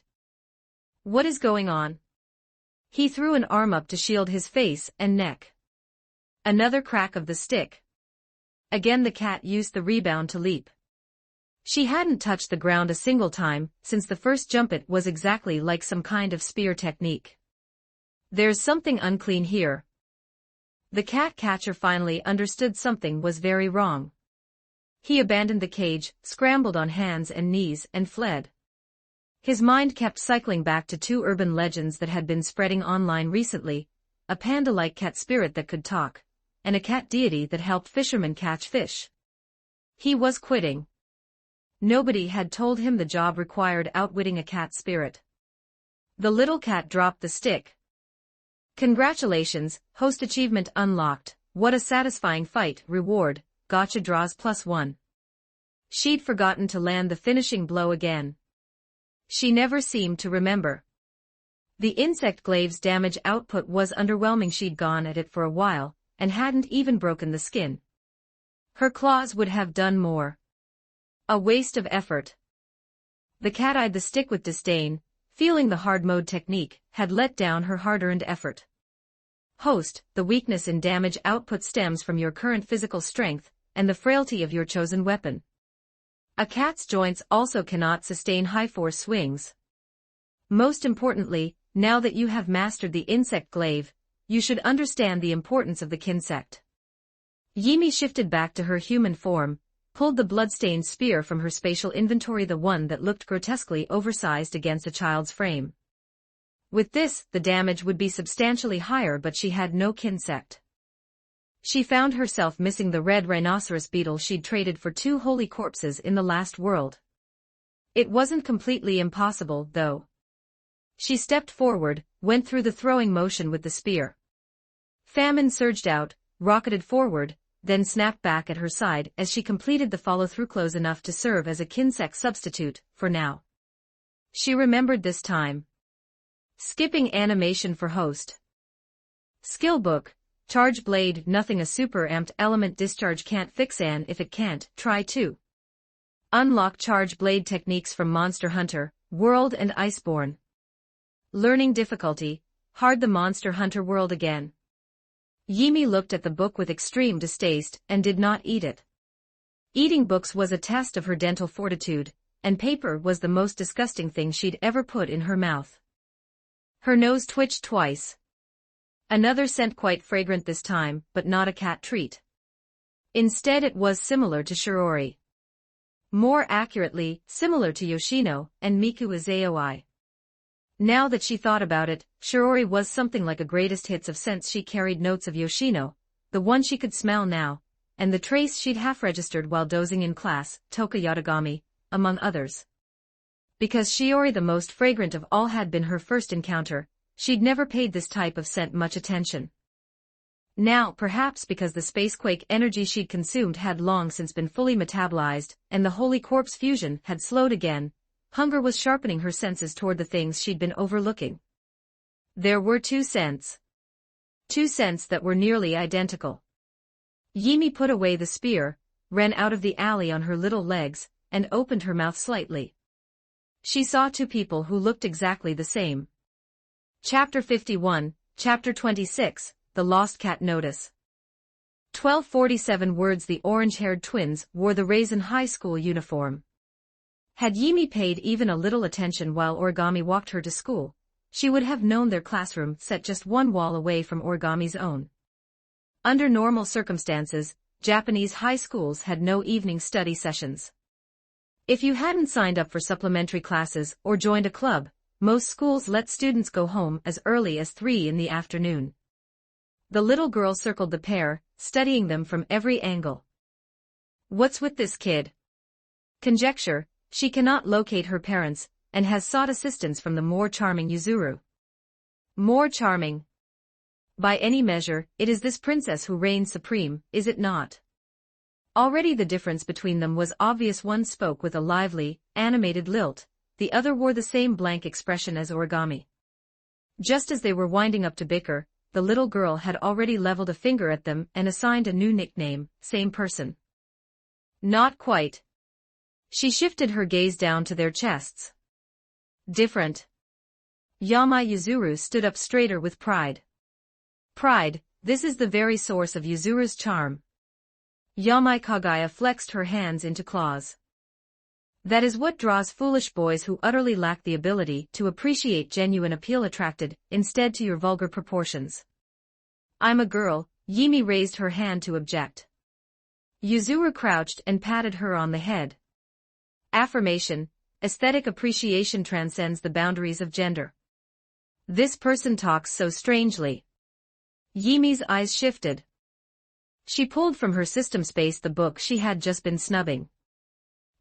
What is going on? He threw an arm up to shield his face and neck. Another crack of the stick. Again the cat used the rebound to leap. She hadn't touched the ground a single time, since the first jump. It was exactly like some kind of spear technique. There's something unclean here. The cat catcher finally understood something was very wrong. He abandoned the cage, scrambled on hands and knees, and fled. His mind kept cycling back to two urban legends that had been spreading online recently, a panda-like cat spirit that could talk, and a cat deity that helped fishermen catch fish. He was quitting. Nobody had told him the job required outwitting a cat spirit. The little cat dropped the stick. Congratulations, host achievement unlocked. What a satisfying fight, reward, gotcha draws +1. She'd forgotten to land the finishing blow again. She never seemed to remember. The insect glaive's damage output was underwhelming. She'd gone at it for a while, and hadn't even broken the skin. Her claws would have done more. A waste of effort. The cat eyed the stick with disdain, feeling the hard mode technique had let down her hard-earned effort. Host, the weakness in damage output stems from your current physical strength and the frailty of your chosen weapon. A cat's joints also cannot sustain high-force swings. Most importantly, now that you have mastered the insect glaive, you should understand the importance of the kinsect. Yimi shifted back to her human form, pulled the bloodstained spear from her spatial inventory, the one that looked grotesquely oversized against a child's frame. With this, the damage would be substantially higher, but she had no kinsect. She found herself missing the red rhinoceros beetle she'd traded for 2 holy corpses in the last world. It wasn't completely impossible, though. She stepped forward, went through the throwing motion with the spear. Famine surged out, rocketed forward, then snapped back at her side as she completed the follow-through, close enough to serve as a kinsect substitute, for now. She remembered this time. Skipping animation for host. Skill book, charge blade, nothing, a super amped element discharge, can't fix an if it can't, try to. Unlock charge blade techniques from Monster Hunter, World and Iceborne. Learning difficulty, hard. The Monster Hunter World again. Yimi looked at the book with extreme distaste and did not eat it. Eating books was a test of her dental fortitude, and paper was the most disgusting thing she'd ever put in her mouth. Her nose twitched twice. Another scent, quite fragrant this time, but not a cat treat. Instead, it was similar to Shirori. More accurately, similar to Yoshino and Miku Izaoi. Now that she thought about it, Shirori was something like a greatest hits of scents. She carried notes of Yoshino, the one she could smell now, and the trace she'd half-registered while dozing in class, Toka Yatagami, among others. Because Shiori, the most fragrant of all, had been her first encounter, she'd never paid this type of scent much attention. Now, perhaps because the spacequake energy she'd consumed had long since been fully metabolized, and the holy corpse fusion had slowed again, hunger was sharpening her senses toward the things she'd been overlooking. There were 2 scents. 2 scents that were nearly identical. Yimi put away the spear, ran out of the alley on her little legs, and opened her mouth slightly. She saw 2 people who looked exactly the same. Chapter 51, Chapter 26, The Lost Cat Notice. 1247 words. The orange-haired twins wore the Raisin High School uniform. Had Yimi paid even a little attention while Origami walked her to school, she would have known their classroom set just 1 wall away from Origami's own. Under normal circumstances, Japanese high schools had no evening study sessions. If you hadn't signed up for supplementary classes or joined a club, most schools let students go home as early as 3 in the afternoon. The little girl circled the pair, studying them from every angle. What's with this kid? Conjecture, she cannot locate her parents, and has sought assistance from the more charming Yuzuru. More charming. By any measure, it is this princess who reigns supreme, is it not? Already the difference between them was obvious. One spoke with a lively, animated lilt, the other wore the same blank expression as Origami. Just as they were winding up to bicker, the little girl had already leveled a finger at them and assigned a new nickname, same person. Not quite. She shifted her gaze down to their chests. Different. Yamai Yuzuru stood up straighter with pride. Pride, this is the very source of Yuzuru's charm. Yamai Kagaya flexed her hands into claws. That is what draws foolish boys who utterly lack the ability to appreciate genuine appeal attracted, instead to your vulgar proportions. I'm a girl, Yimi raised her hand to object. Yuzuru crouched and patted her on the head. Affirmation, aesthetic appreciation transcends the boundaries of gender. This person talks so strangely. Yimi's eyes shifted. She pulled from her system space the book she had just been snubbing.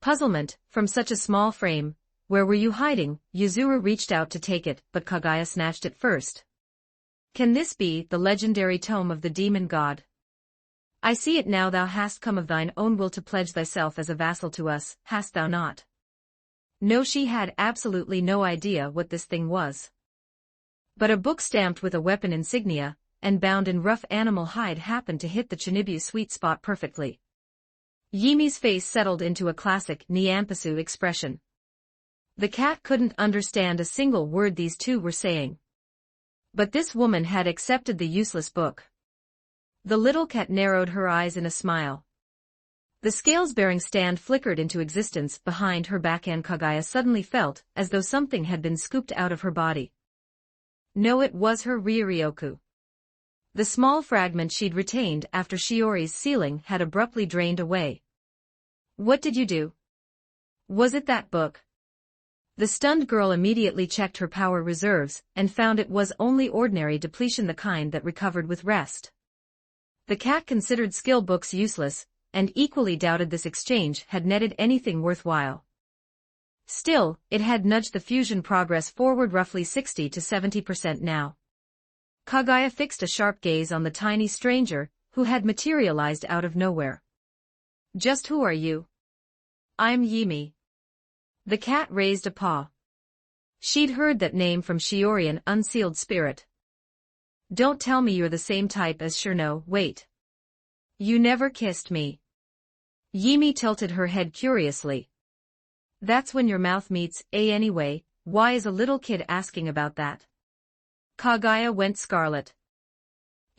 Puzzlement, from such a small frame, where were you hiding? Yuzuru reached out to take it, but Kagaya snatched it first. Can this be the legendary tome of the demon god? I see it now. Thou hast come of thine own will to pledge thyself as a vassal to us, hast thou not? No, she had absolutely no idea what this thing was. But a book stamped with a weapon insignia, and bound in rough animal hide happened to hit the Chinibu sweet spot perfectly. Yimi's face settled into a classic Nyampasu expression. The cat couldn't understand a single word these two were saying. But this woman had accepted the useless book. The little cat narrowed her eyes in a smile. The scales-bearing stand flickered into existence behind her back, and Kagaya suddenly felt as though something had been scooped out of her body. No, it was her Ryuryoku. The small fragment she'd retained after Shiori's sealing had abruptly drained away. What did you do? Was it that book? The stunned girl immediately checked her power reserves and found it was only ordinary depletion, the kind that recovered with rest. The cat considered skill books useless, and equally doubted this exchange had netted anything worthwhile. Still, it had nudged the fusion progress forward roughly 60 to 70% now. Kagaya fixed a sharp gaze on the tiny stranger, who had materialized out of nowhere. Just who are you? I'm Yimi. The cat raised a paw. She'd heard that name from Shiori, an unsealed spirit. Don't tell me you're the same type as Shirno. Wait. You never kissed me. Yimi tilted her head curiously. That's when your mouth meets, anyway, why is a little kid asking about that? Kagaya went scarlet.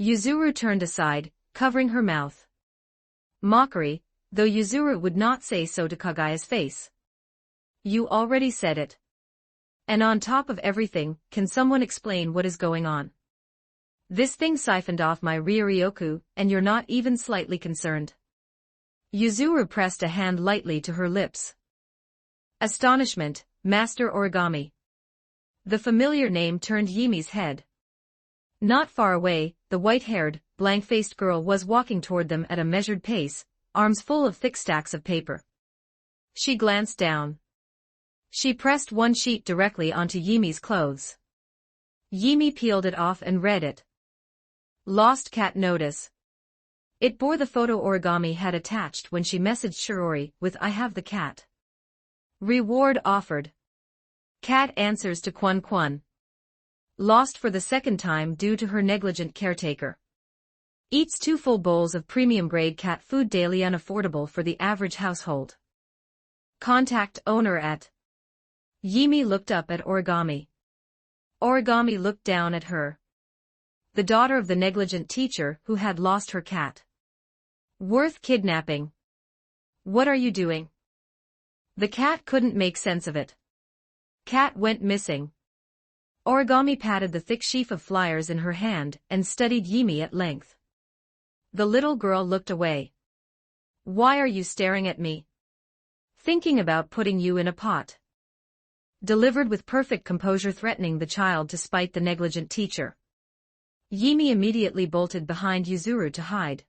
Yuzuru turned aside, covering her mouth. Mockery, though Yuzuru would not say so to Kagaya's face. You already said it. And on top of everything, can someone explain what is going on? This thing siphoned off my Ryuryoku, and you're not even slightly concerned. Yuzuru pressed a hand lightly to her lips. Astonishment, Master Origami. The familiar name turned Yimi's head. Not far away, the white-haired, blank-faced girl was walking toward them at a measured pace, arms full of thick stacks of paper. She glanced down. She pressed one sheet directly onto Yimi's clothes. Yimi peeled it off and read it. Lost cat notice. It bore the photo Origami had attached when she messaged Shiori with "I have the cat. Reward offered. Cat answers to Quan Quan. Lost for the second time due to her negligent caretaker. Eats 2 full bowls of premium-grade cat food daily, unaffordable for the average household. Contact owner at." Yimi looked up at Origami. Origami looked down at her. The daughter of the negligent teacher who had lost her cat. Worth kidnapping. What are you doing? The cat couldn't make sense of it. Cat went missing. Origami patted the thick sheaf of flyers in her hand and studied Yimi at length. The little girl looked away. Why are you staring at me? Thinking about putting you in a pot. Delivered with perfect composure, threatening the child to spite the negligent teacher. Yimi immediately bolted behind Yuzuru to hide.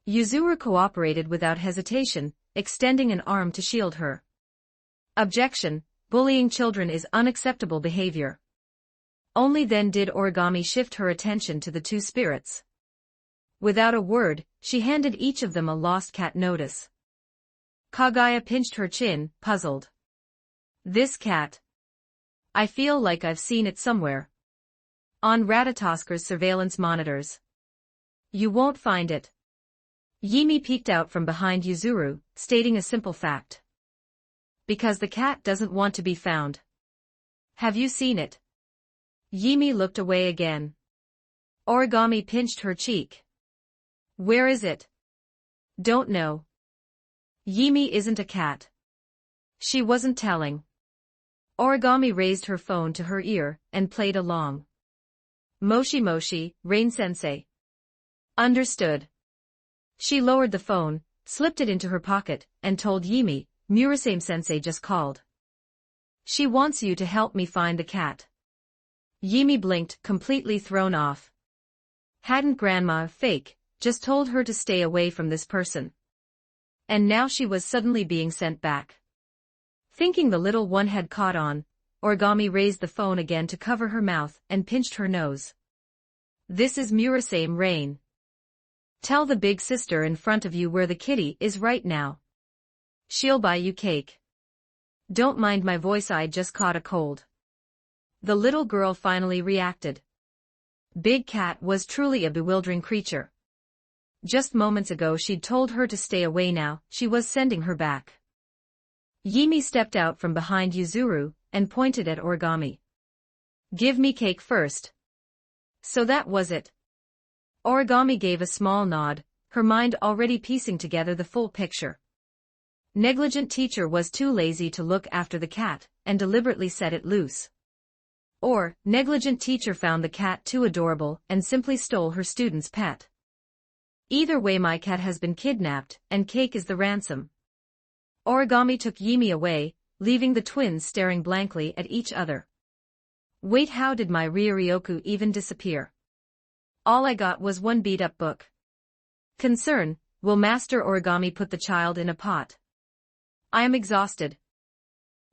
Yuzuru cooperated without hesitation, extending an arm to shield her. Objection: bullying children is unacceptable behavior. Only then did Origami shift her attention to the two spirits. Without a word, she handed each of them a lost cat notice. Kagaya pinched her chin, puzzled. This cat. I feel like I've seen it somewhere. On Ratatosker's surveillance monitors. You won't find it. Yimi peeked out from behind Yuzuru, stating a simple fact. Because the cat doesn't want to be found. Have you seen it? Yimi looked away again. Origami pinched her cheek. Where is it? Don't know. Yimi isn't a cat. She wasn't telling. Origami raised her phone to her ear and played along. Moshi Moshi, Rain-sensei. Understood. She lowered the phone, slipped it into her pocket, and told Yimi, Murasame-sensei just called. She wants you to help me find the cat. Yimi blinked, completely thrown off. Hadn't Grandma, fake, just told her to stay away from this person? And now she was suddenly being sent back. Thinking the little one had caught on, Origami raised the phone again to cover her mouth and pinched her nose. This is Murasame Rain. Tell the big sister in front of you where the kitty is right now. She'll buy you cake. Don't mind my voice, I just caught a cold. The little girl finally reacted. Big Cat was truly a bewildering creature. Just moments ago she'd told her to stay away, now she was sending her back. Yimi stepped out from behind Yuzuru and pointed at Origami. Give me cake first. So that was it. Origami gave a small nod, her mind already piecing together the full picture. Negligent teacher was too lazy to look after the cat, and deliberately set it loose. Or, negligent teacher found the cat too adorable and simply stole her student's pet. Either way, my cat has been kidnapped, and cake is the ransom. Origami took Yimi away, leaving the twins staring blankly at each other. Wait, how did my Ryuryoku even disappear? All I got was one beat-up book. Concern: will Master Origami put the child in a pot? I am exhausted.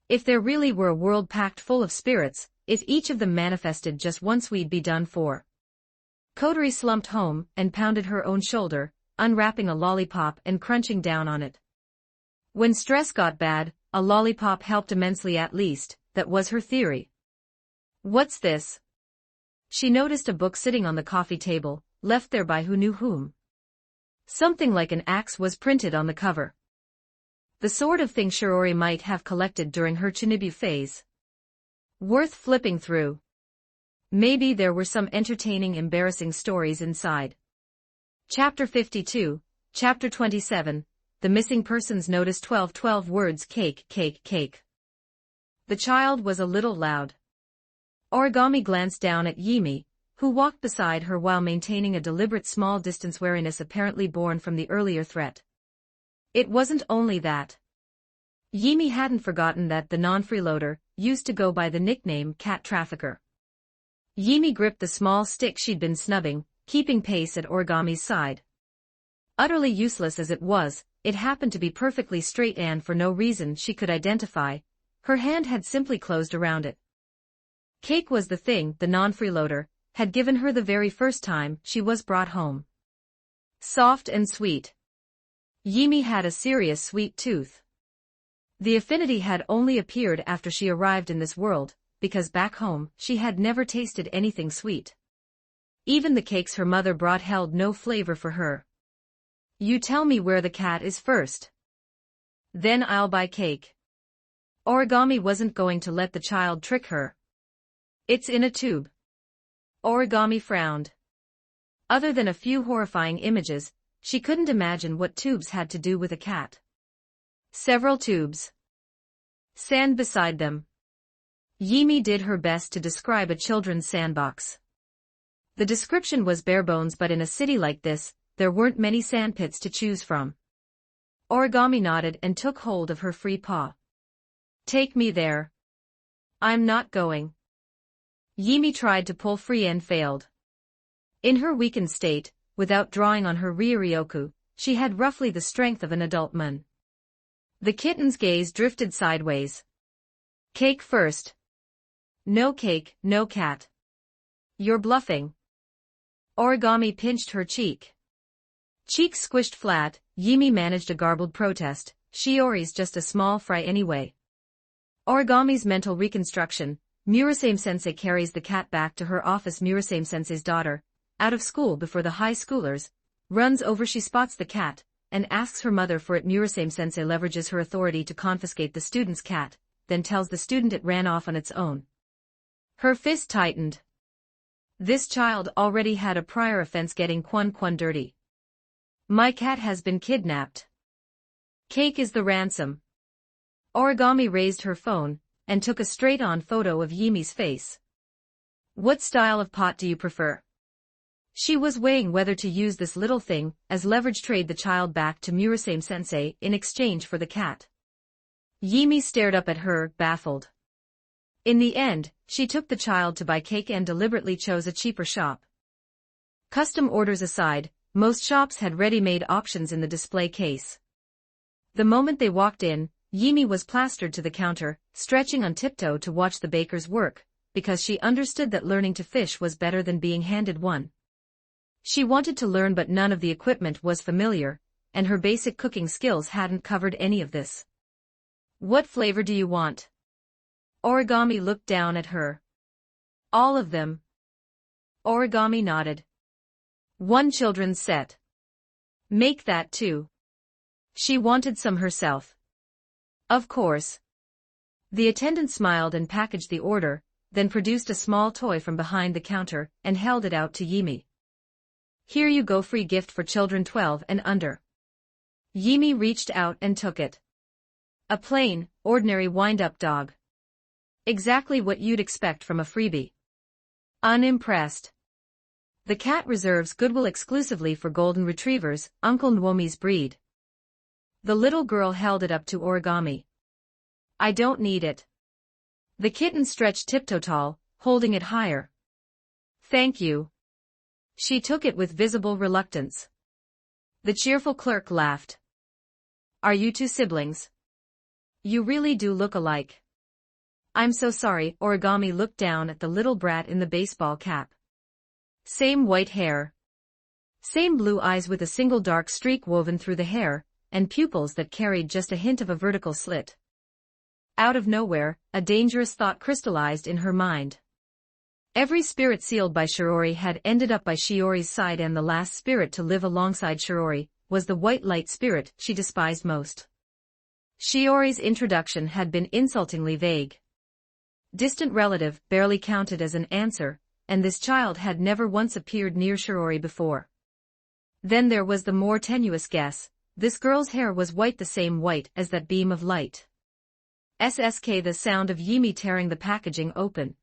If there really were a world packed full of spirits, if each of them manifested just once, we'd be done for. Kotori slumped home and pounded her own shoulder, unwrapping a lollipop and crunching down on it. When stress got bad, a lollipop helped immensely, at least, that was her theory. What's this? She noticed a book sitting on the coffee table, left there by who knew whom. Something like an axe was printed on the cover. The sort of thing Shiori might have collected during her Chinibu phase. Worth flipping through. Maybe there were some entertaining, embarrassing stories inside. Chapter 52, Chapter 27, The Missing Persons Notice. 12 words. Cake, cake, cake. The child was a little loud. Origami glanced down at Yimi, who walked beside her while maintaining a deliberate small distance, wariness apparently born from the earlier threat. It wasn't only that. Yimi hadn't forgotten that the non-freeloader used to go by the nickname Cat Trafficker. Yimi gripped the small stick she'd been snubbing, keeping pace at Origami's side. Utterly useless as it was, it happened to be perfectly straight, and for no reason she could identify, her hand had simply closed around it. Cake was the thing the non-freeloader had given her the very first time she was brought home. Soft and sweet. Yimi had a serious sweet tooth. The affinity had only appeared after she arrived in this world, because back home she had never tasted anything sweet. Even the cakes her mother brought held no flavor for her. You tell me where the cat is first. Then I'll buy cake. Origami wasn't going to let the child trick her. It's in a tube. Origami frowned. Other than a few horrifying images, she couldn't imagine what tubes had to do with a cat. Several tubes. Sand beside them. Yimi did her best to describe a children's sandbox. The description was bare bones, but in a city like this, there weren't many sandpits to choose from. Origami nodded and took hold of her free paw. Take me there. I'm not going. Yimi tried to pull free and failed. In her weakened state, without drawing on her Ryuryoku, she had roughly the strength of an adult man. The kitten's gaze drifted sideways. Cake first. No cake, no cat. You're bluffing. Origami pinched her cheek. Cheek squished flat, Yimi managed a garbled protest, Shiori's just a small fry anyway. Origami's mental reconstruction, Murasame-sensei carries the cat back to her office. Murasame-sensei's daughter, out of school before the high schoolers, runs over. She spots the cat, and asks her mother for it. Murasame-sensei leverages her authority to confiscate the student's cat, then tells the student it ran off on its own. Her fist tightened. This child already had a prior offense getting Kwon dirty. My cat has been kidnapped. Cake is the ransom. Origami raised her phone, and took a straight-on photo of Yimi's face. What style of pot do you prefer? She was weighing whether to use this little thing as leverage. Trade the child back to Murasame-sensei in exchange for the cat. Yimi stared up at her, baffled. In the end, she took the child to buy cake and deliberately chose a cheaper shop. Custom orders aside, most shops had ready-made options in the display case. The moment they walked in, Yimi was plastered to the counter, stretching on tiptoe to watch the bakers work, because she understood that learning to fish was better than being handed one. She wanted to learn, but none of the equipment was familiar, and her basic cooking skills hadn't covered any of this. What flavor do you want? Origami looked down at her. All of them. Origami nodded. One children's set. Make that too. She wanted some herself. Of course. The attendant smiled and packaged the order, then produced a small toy from behind the counter and held it out to Yimi. Here you go, free gift for children 12 and under. Yimi reached out and took it. A plain, ordinary wind-up dog. Exactly what you'd expect from a freebie. Unimpressed. The cat reserves goodwill exclusively for golden retrievers, Uncle Nwomi's breed. The little girl held it up to Origami. I don't need it. The kitten stretched tiptoe tall, holding it higher. Thank you. She took it with visible reluctance. The cheerful clerk laughed. Are you two siblings? You really do look alike. I'm so sorry. Origami looked down at the little brat in the baseball cap. Same white hair. Same blue eyes with a single dark streak woven through the hair, and pupils that carried just a hint of a vertical slit. Out of nowhere, a dangerous thought crystallized in her mind. Every spirit sealed by Shiori had ended up by Shiori's side, and the last spirit to live alongside Shiori was the white light spirit she despised most. Shiori's introduction had been insultingly vague. Distant relative barely counted as an answer, and this child had never once appeared near Shiori before. Then there was the more tenuous guess. This girl's hair was white, the same white as that beam of light. SSK. The sound of Yimi tearing the packaging open.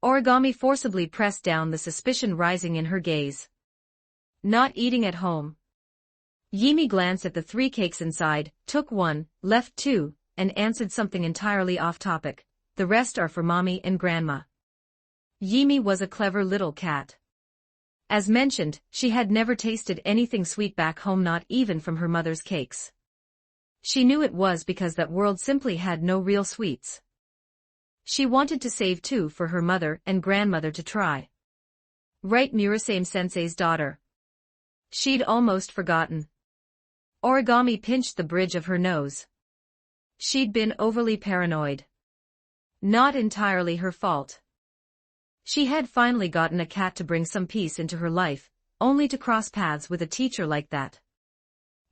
Origami forcibly pressed down the suspicion rising in her gaze. Not eating at home. Yimi glanced at the 3 cakes inside, took one, left 2, and answered something entirely off topic. The rest are for mommy and grandma. Yimi was a clever little cat. As mentioned, she had never tasted anything sweet back home, not even from her mother's cakes. She knew it was because that world simply had no real sweets. She wanted to save 2 for her mother and grandmother to try. Right, Murasame-sensei's daughter. She'd almost forgotten. Origami pinched the bridge of her nose. She'd been overly paranoid. Not entirely her fault. She had finally gotten a cat to bring some peace into her life, only to cross paths with a teacher like that.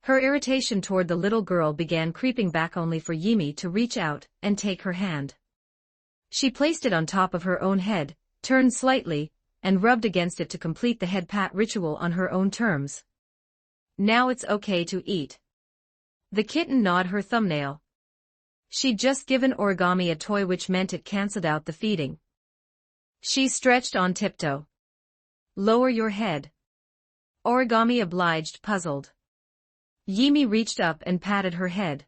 Her irritation toward the little girl began creeping back, only for Yimi to reach out and take her hand. She placed it on top of her own head, turned slightly, and rubbed against it to complete the head pat ritual on her own terms. Now it's okay to eat. The kitten gnawed her thumbnail. She'd just given Origami a toy, which meant it cancelled out the feeding. She stretched on tiptoe. Lower your head. Origami obliged, puzzled. Yimi reached up and patted her head.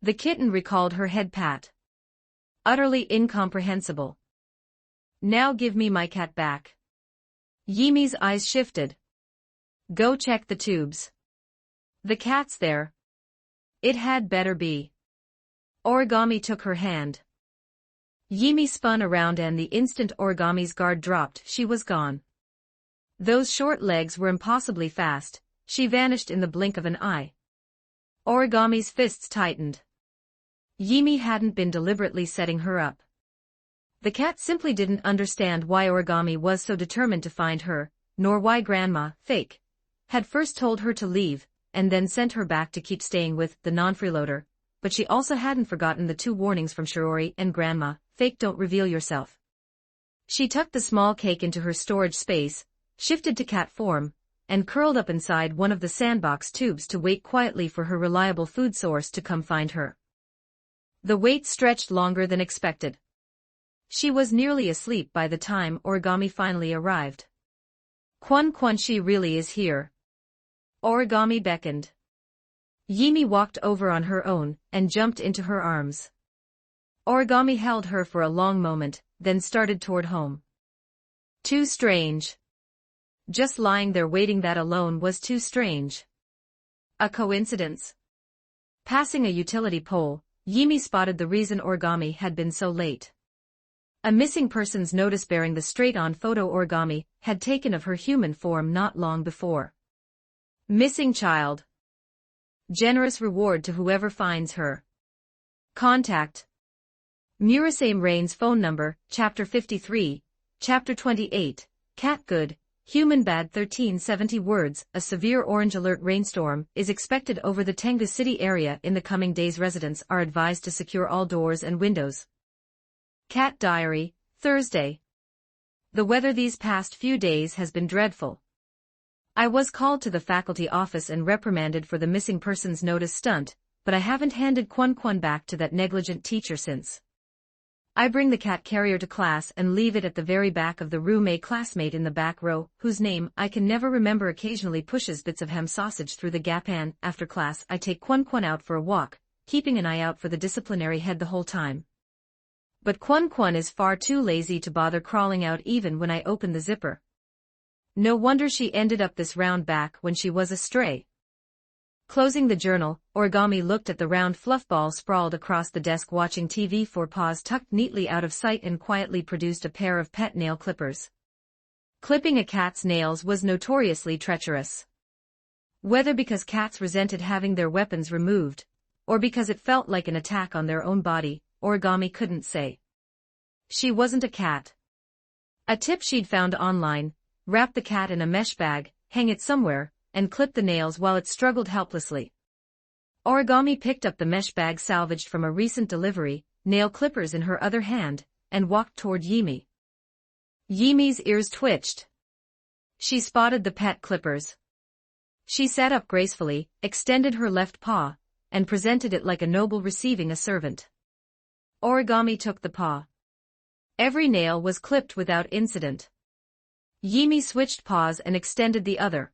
The kitten recalled her head pat. Utterly incomprehensible. Now give me my cat back. Yimi's eyes shifted. Go check the tubes. The cat's there. It had better be. Origami took her hand. Yimi spun around and the instant Origami's guard dropped, she was gone. Those short legs were impossibly fast, she vanished in the blink of an eye. Origami's fists tightened. Yimi hadn't been deliberately setting her up. The cat simply didn't understand why Origami was so determined to find her, nor why Grandma, fake, had first told her to leave, and then sent her back to keep staying with the non-freeloader, but she also hadn't forgotten the 2 warnings from Shiori and Grandma, fake don't reveal yourself. She tucked the small cake into her storage space, shifted to cat form, and curled up inside one of the sandbox tubes to wait quietly for her reliable food source to come find her. The wait stretched longer than expected. She was nearly asleep by the time Origami finally arrived. Quan, she really is here. Origami beckoned. Yimi walked over on her own and jumped into her arms. Origami held her for a long moment, then started toward home. Too strange. Just lying there waiting, that alone was too strange. A coincidence? Passing a utility pole, Yimi spotted the reason Origami had been so late. A missing persons notice bearing the straight-on photo Origami had taken of her human form not long before. Missing child. Generous reward to whoever finds her. Contact. Murasame Rain's phone number, Chapter 53, Chapter 28, Cat Good, Human Bad 1370 words. A severe orange alert rainstorm is expected over the Tengu City area in the coming days. Residents are advised to secure all doors and windows. Cat Diary, Thursday. The weather these past few days has been dreadful. I was called to the faculty office and reprimanded for the missing persons notice stunt, but I haven't handed Quan back to that negligent teacher since. I bring the cat carrier to class and leave it at the very back of the room. A classmate in the back row, whose name I can never remember, occasionally pushes bits of ham sausage through the gap. And after class I take Quan out for a walk, keeping an eye out for the disciplinary head the whole time. But Quan is far too lazy to bother crawling out even when I open the zipper. No wonder she ended up this round back when she was a stray. Closing the journal, Origami looked at the round fluff ball sprawled across the desk watching TV. 4 paws tucked neatly out of sight, and quietly produced a pair of pet nail clippers. Clipping a cat's nails was notoriously treacherous. Whether because cats resented having their weapons removed, or because it felt like an attack on their own body, Origami couldn't say. She wasn't a cat. A tip she'd found online: wrap the cat in a mesh bag, hang it somewhere, and clip the nails while it struggled helplessly. Origami picked up the mesh bag salvaged from a recent delivery, nail clippers in her other hand, and walked toward Yimi. Yimi's ears twitched. She spotted the pet clippers. She sat up gracefully, extended her left paw, and presented it like a noble receiving a servant. Origami took the paw. Every nail was clipped without incident. Yimi switched paws and extended the other.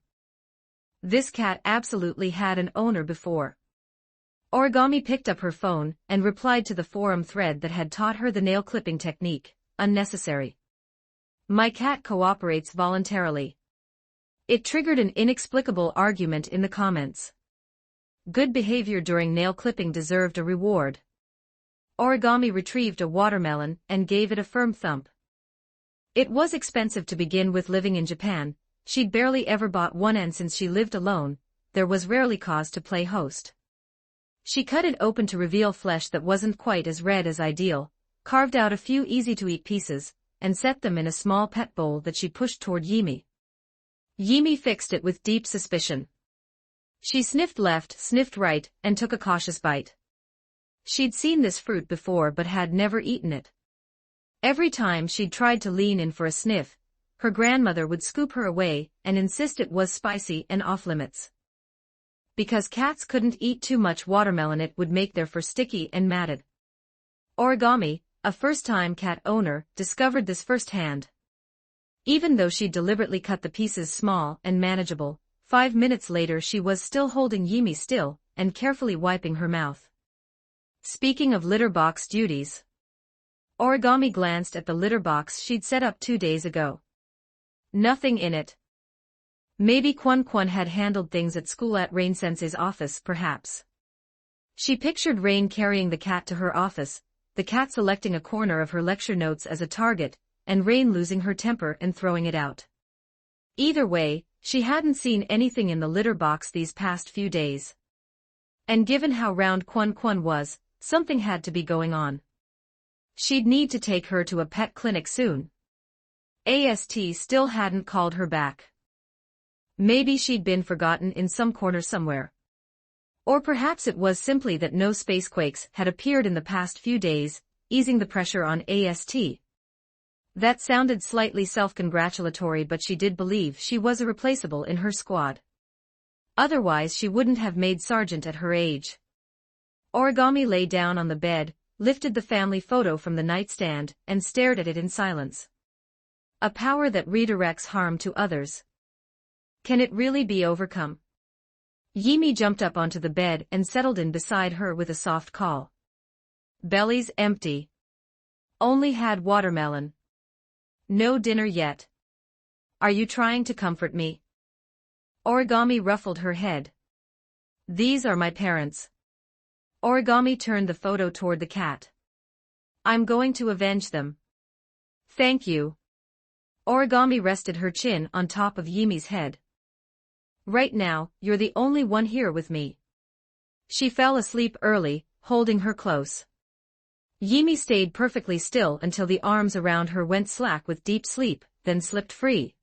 This cat absolutely had an owner before. Origami picked up her phone and replied to the forum thread that had taught her the nail clipping technique. Unnecessary. My cat cooperates voluntarily. It triggered an inexplicable argument in the comments. Good behavior during nail clipping deserved a reward. Origami retrieved a watermelon and gave it a firm thump. It was expensive to begin with. Living in Japan, she'd barely ever bought one, and since she lived alone, there was rarely cause to play host. She cut it open to reveal flesh that wasn't quite as red as ideal, carved out a few easy-to-eat pieces, and set them in a small pet bowl that she pushed toward Yimi. Yimi fixed it with deep suspicion. She sniffed left, sniffed right, and took a cautious bite. She'd seen this fruit before but had never eaten it. Every time she'd tried to lean in for a sniff, her grandmother would scoop her away and insist it was spicy and off-limits. Because cats couldn't eat too much watermelon, it would make their fur sticky and matted. Origami, a first-time cat owner, discovered this firsthand. Even though she'd deliberately cut the pieces small and manageable, 5 minutes later she was still holding Yimi still, and carefully wiping her mouth. Speaking of litter box duties. Origami glanced at the litter box she'd set up 2 days ago. Nothing in it. Maybe Quan had handled things at school at Rain-sensei's office, perhaps. She pictured Rain carrying the cat to her office, the cat selecting a corner of her lecture notes as a target, and Rain losing her temper and throwing it out. Either way, she hadn't seen anything in the litter box these past few days. And given how round Quan was, something had to be going on. She'd need to take her to a pet clinic soon. AST still hadn't called her back. Maybe she'd been forgotten in some corner somewhere. Or perhaps it was simply that no spacequakes had appeared in the past few days, easing the pressure on AST. That sounded slightly self-congratulatory, but she did believe she was irreplaceable in her squad. Otherwise she wouldn't have made sergeant at her age. Origami lay down on the bed, lifted the family photo from the nightstand, and stared at it in silence. A power that redirects harm to others. Can it really be overcome? Yimi jumped up onto the bed and settled in beside her with a soft call. Belly's empty. Only had watermelon. No dinner yet. Are you trying to comfort me? Origami ruffled her head. These are my parents. Origami turned the photo toward the cat. I'm going to avenge them. Thank you. Origami rested her chin on top of Yimi's head. Right now, you're the only one here with me. She fell asleep early, holding her close. Yimi stayed perfectly still until the arms around her went slack with deep sleep, then slipped free.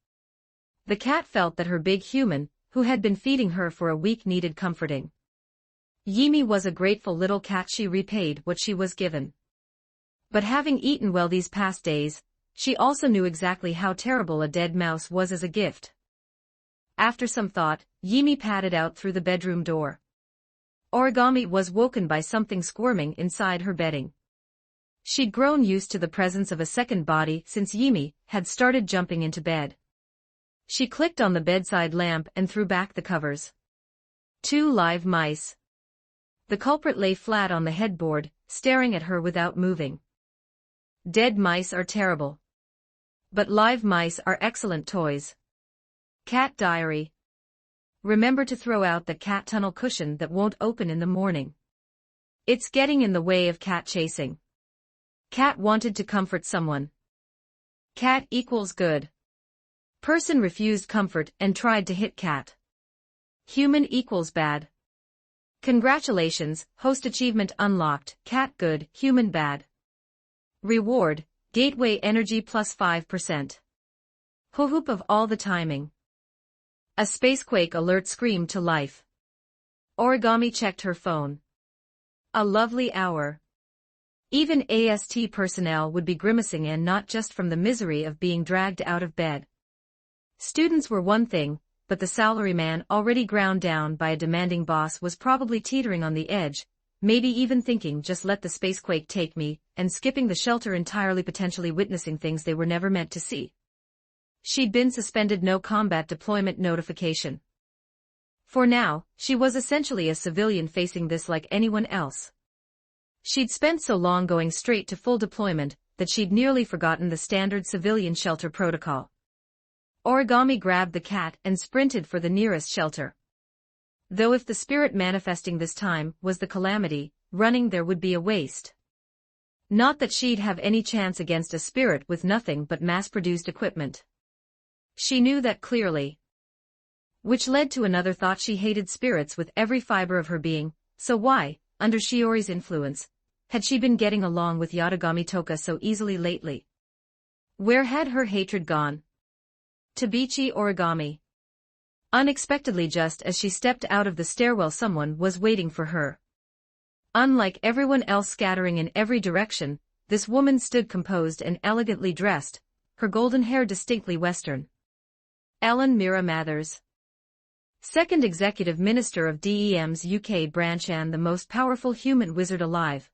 The cat felt that her big human, who had been feeding her for a week, needed comforting. Yimi was a grateful little cat. She repaid what she was given. But having eaten well these past days, she also knew exactly how terrible a dead mouse was as a gift. After some thought, Yimi padded out through the bedroom door. Origami was woken by something squirming inside her bedding. She'd grown used to the presence of a second body since Yimi had started jumping into bed. She clicked on the bedside lamp and threw back the covers. 2 live mice. The culprit lay flat on the headboard, staring at her without moving. Dead mice are terrible. But live mice are excellent toys. Cat diary. Remember to throw out the cat tunnel cushion that won't open in the morning. It's getting in the way of cat chasing. Cat wanted to comfort someone. Cat equals good. Person refused comfort and tried to hit cat. Human equals bad. Congratulations, host achievement unlocked, cat good, human bad. Reward, gateway energy plus 5%. Hoop of all the timing. A spacequake alert screamed to life. Origami checked her phone. A lovely hour. Even AST personnel would be grimacing, and not just from the misery of being dragged out of bed. Students were one thing, but the salaryman, already ground down by a demanding boss, was probably teetering on the edge, maybe even thinking, just let the spacequake take me, and skipping the shelter entirely, potentially witnessing things they were never meant to see. She'd been suspended, no combat deployment notification. For now, she was essentially a civilian facing this like anyone else. She'd spent so long going straight to full deployment that she'd nearly forgotten the standard civilian shelter protocol. Origami grabbed the cat and sprinted for the nearest shelter. Though if the spirit manifesting this time was the calamity, running there would be a waste. Not that she'd have any chance against a spirit with nothing but mass-produced equipment. She knew that clearly. Which led to another thought: she hated spirits with every fiber of her being, so why, under Shiori's influence, had she been getting along with Yatagami Toka so easily lately? Where had her hatred gone? Tabichi Origami. Unexpectedly, just as she stepped out of the stairwell, someone was waiting for her. Unlike everyone else scattering in every direction, this woman stood composed and elegantly dressed, her golden hair distinctly Western. Ellen Mira Mathers. Second Executive Minister of DEM's UK branch and the most powerful human wizard alive.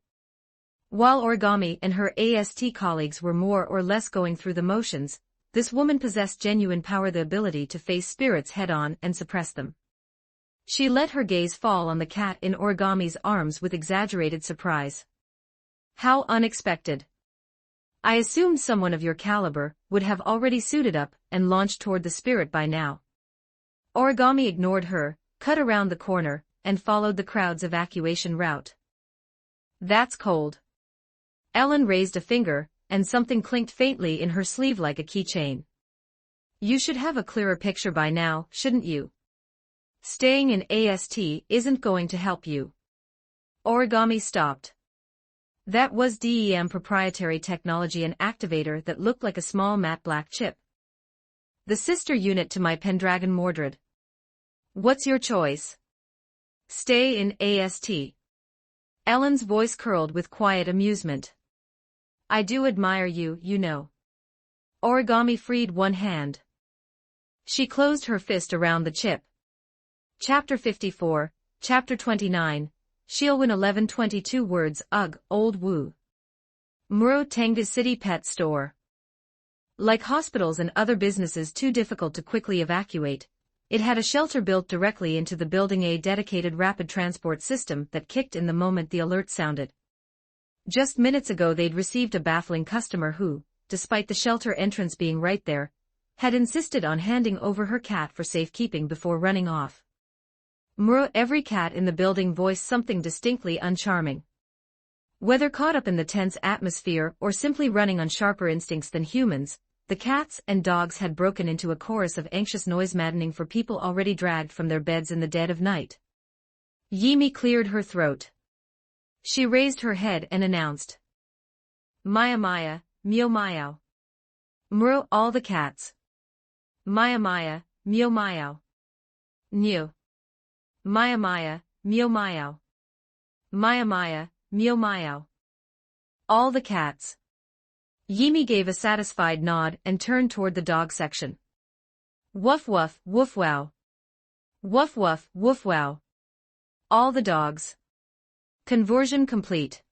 While Origami and her AST colleagues were more or less going through the motions, this woman possessed genuine power, the ability to face spirits head-on and suppress them. She let her gaze fall on the cat in Origami's arms with exaggerated surprise. How unexpected. I assumed someone of your caliber would have already suited up and launched toward the spirit by now. Origami ignored her, cut around the corner, and followed the crowd's evacuation route. That's cold. Ellen raised a finger, and something clinked faintly in her sleeve like a keychain. You should have a clearer picture by now, shouldn't you? Staying in AST isn't going to help you. Origami stopped. That was DEM proprietary technology, an activator that looked like a small matte black chip. The sister unit to my Pendragon Mordred. What's your choice? Stay in AST. Ellen's voice curled with quiet amusement. I do admire you, you know. Origami freed one hand. She closed her fist around the chip. Chapter 54, Chapter 29, She'll win 1122 words. Ugh, old woo. Muro Tengda City Pet Store. Like hospitals and other businesses too difficult to quickly evacuate, it had a shelter built directly into the building, a dedicated rapid transport system that kicked in the moment the alert sounded. Just minutes ago they'd received a baffling customer who, despite the shelter entrance being right there, had insisted on handing over her cat for safekeeping before running off. Every cat in the building voiced something distinctly uncharming. Whether caught up in the tense atmosphere or simply running on sharper instincts than humans, the cats and dogs had broken into a chorus of anxious noise maddening for people already dragged from their beds in the dead of night. Yimi cleared her throat. She raised her head and announced. Maya Maya, meow meow. Muro, all the cats. Maya Maya, meow meow. New. Maya Maya, meow meow. Maya Maya, meow meow. All the cats. Yimi gave a satisfied nod and turned toward the dog section. Woof woof, woof wow. Woof woof, woof wow. All the dogs. Conversion complete.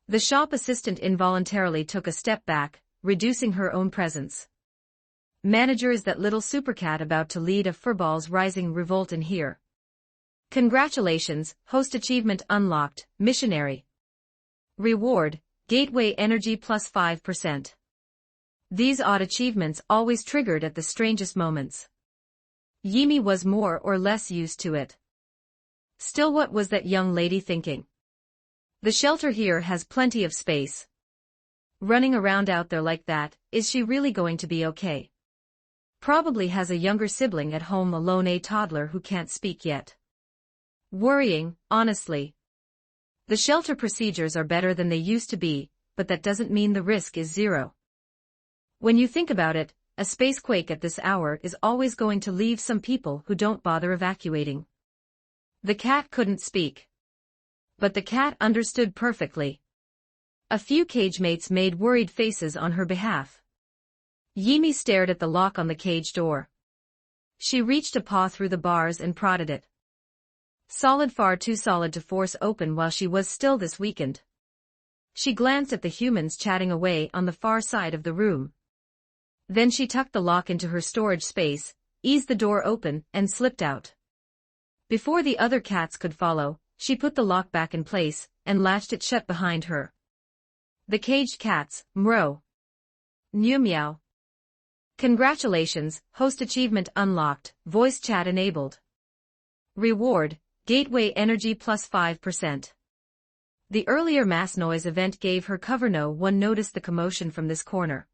The shop assistant involuntarily took a step back, reducing her own presence. Manager, is that little supercat about to lead a furball's rising revolt in here? Congratulations, host achievement unlocked, missionary. Reward, gateway energy plus 5%. These odd achievements always triggered at the strangest moments. Yimi was more or less used to it. Still, what was that young lady thinking? The shelter here has plenty of space. Running around out there like that, is she really going to be okay? Probably has a younger sibling at home alone, a toddler who can't speak yet. Worrying, honestly. The shelter procedures are better than they used to be, but that doesn't mean the risk is zero. When you think about it, a spacequake at this hour is always going to leave some people who don't bother evacuating. The cat couldn't speak. But the cat understood perfectly. A few cage mates made worried faces on her behalf. Yimi stared at the lock on the cage door. She reached a paw through the bars and prodded it. Solid, far too solid to force open while she was still this weakened. She glanced at the humans chatting away on the far side of the room. Then she tucked the lock into her storage space, eased the door open, and slipped out. Before the other cats could follow, she put the lock back in place and latched it shut behind her. The caged cats, Mro. Meow meow. Congratulations, host achievement unlocked, voice chat enabled. Reward, gateway energy plus 5%. The earlier mass noise event gave her cover. No one noticed the commotion from this corner.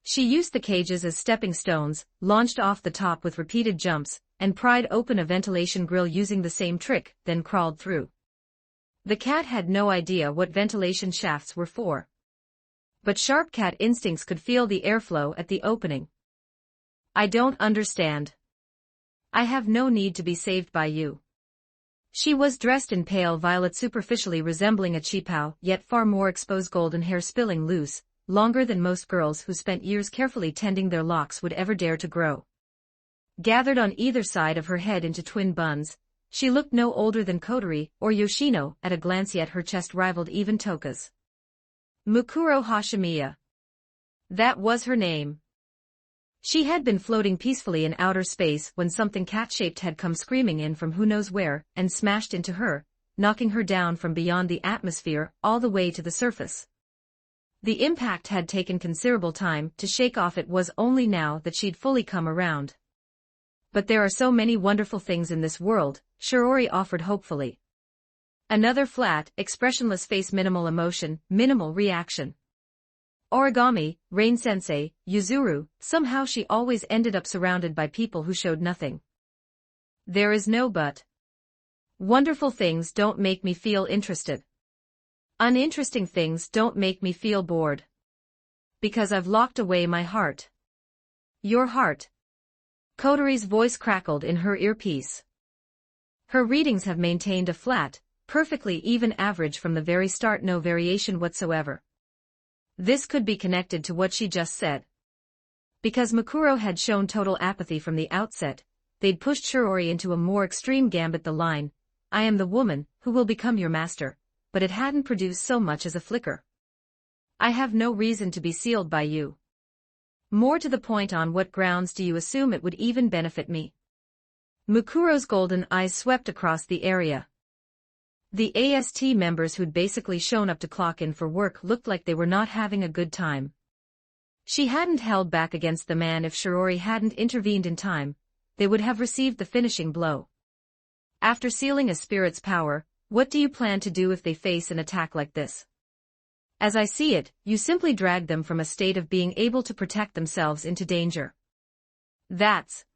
She used the cages as stepping stones, launched off the top with repeated jumps, and pried open a ventilation grill using the same trick, then crawled through. The cat had no idea what ventilation shafts were for. But sharp cat instincts could feel the airflow at the opening. I don't understand. I have no need to be saved by you. She was dressed in pale violet, superficially resembling a cheapao, yet far more exposed, golden hair spilling loose, longer than most girls who spent years carefully tending their locks would ever dare to grow. Gathered on either side of her head into twin buns, she looked no older than Kotori or Yoshino at a glance, yet her chest rivaled even Toka's. Mukuro Hashimiya. That was her name. She had been floating peacefully in outer space when something cat-shaped had come screaming in from who knows where and smashed into her, knocking her down from beyond the atmosphere all the way to the surface. The impact had taken considerable time to shake off. It was only now that she'd fully come around. But there are so many wonderful things in this world, Shiori offered hopefully. Another flat, expressionless face, minimal emotion, minimal reaction. Origami, Rain-sensei, Yuzuru, somehow she always ended up surrounded by people who showed nothing. There is no but. Wonderful things don't make me feel interested. Uninteresting things don't make me feel bored. Because I've locked away my heart. Your heart. Kotori's voice crackled in her earpiece. Her readings have maintained a flat, perfectly even average from the very start, no variation whatsoever. This could be connected to what she just said. Because Mukuro had shown total apathy from the outset, they'd pushed Shiori into a more extreme gambit. The line, "I am the woman who will become your master," but it hadn't produced so much as a flicker. "I have no reason to be sealed by you. More to the point, on what grounds do you assume it would even benefit me?" Mukuro's golden eyes swept across the area. The AST members who'd basically shown up to clock in for work looked like they were not having a good time. She hadn't held back against the man. If Shiori hadn't intervened in time, they would have received the finishing blow. "After sealing a spirit's power, what do you plan to do if they face an attack like this?" "As I see it, you simply drag them from a state of being able to protect themselves into danger." "That's..."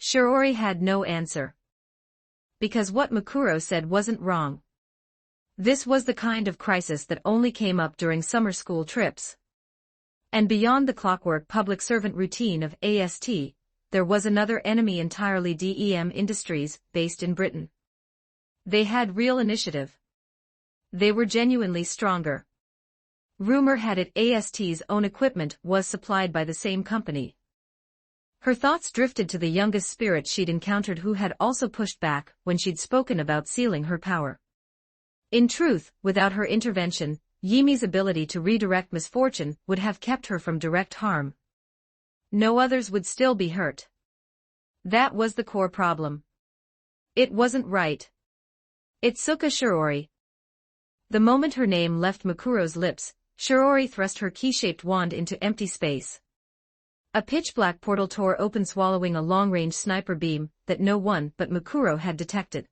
Shiori had no answer. Because what Mukuro said wasn't wrong. This was the kind of crisis that only came up during summer school trips. And beyond the clockwork public servant routine of AST, there was another enemy entirely: DEM Industries, based in Britain. They had real initiative. They were genuinely stronger. Rumor had it AST's own equipment was supplied by the same company. Her thoughts drifted to the youngest spirit she'd encountered, who had also pushed back when she'd spoken about sealing her power. In truth, without her intervention, Yimi's ability to redirect misfortune would have kept her from direct harm. No others would still be hurt. That was the core problem. It wasn't right. Itsuka Shiori. The moment her name left Mukuro's lips, Shiori thrust her key-shaped wand into empty space. A pitch-black portal tore open, swallowing a long-range sniper beam that no one but Mukuro had detected.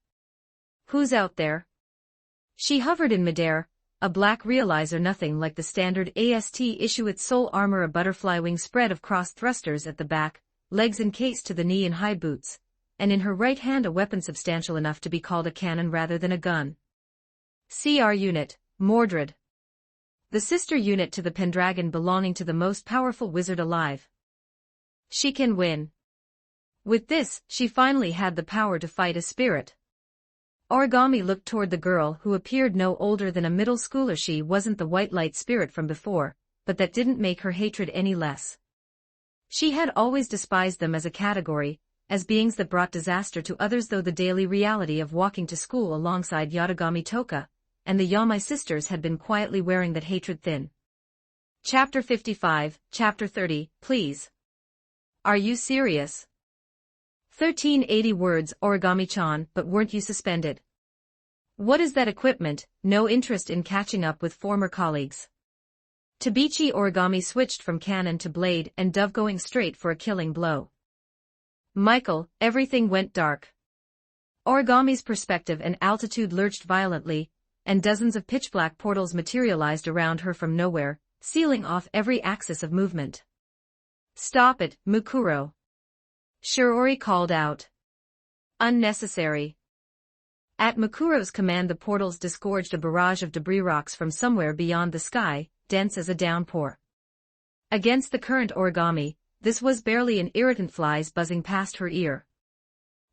"Who's out there?" She hovered in midair, a black realizer, nothing like the standard AST issue. Its sole armor a butterfly wing spread of cross thrusters at the back, legs encased to the knee in high boots, and in her right hand a weapon substantial enough to be called a cannon rather than a gun. CR unit, Mordred. The sister unit to the Pendragon, belonging to the most powerful wizard alive. She can win. With this, she finally had the power to fight a spirit. Origami looked toward the girl, who appeared no older than a middle schooler. She wasn't the white light spirit from before, but that didn't make her hatred any less. She had always despised them as a category, as beings that brought disaster to others, though the daily reality of walking to school alongside Yatagami Toka and the Yamai sisters had been quietly wearing that hatred thin. Chapter 55, Chapter 30, please. Are you serious? 1380 words, Origami-chan, but weren't you suspended? What is that equipment? No interest in catching up with former colleagues. Tabichi Origami switched from cannon to blade and dove, going straight for a killing blow. Michael, everything went dark. Origami's perspective and altitude lurched violently, and dozens of pitch-black portals materialized around her from nowhere, sealing off every axis of movement. Stop it, Mukuro. Shiori called out. Unnecessary. At Mukuro's command, the portals disgorged a barrage of debris rocks from somewhere beyond the sky, dense as a downpour. Against the current Origami, this was barely an irritant, flies buzzing past her ear.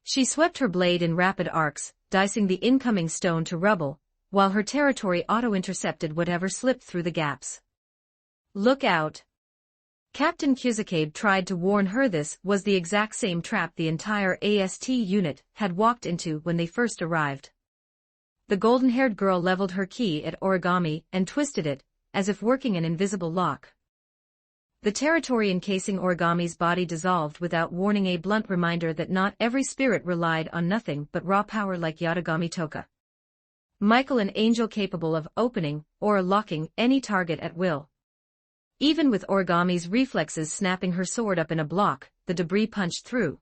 She swept her blade in rapid arcs, dicing the incoming stone to rubble, while her territory auto-intercepted whatever slipped through the gaps. Look out. Captain Kuzakabe tried to warn her. This was the exact same trap the entire AST unit had walked into when they first arrived. The golden-haired girl leveled her key at Origami and twisted it, as if working an invisible lock. The territory encasing Origami's body dissolved without warning, a blunt reminder that not every spirit relied on nothing but raw power like Yatagami Toka. Michael, an angel capable of opening or locking any target at will. Even with Origami's reflexes snapping her sword up in a block, the debris punched through.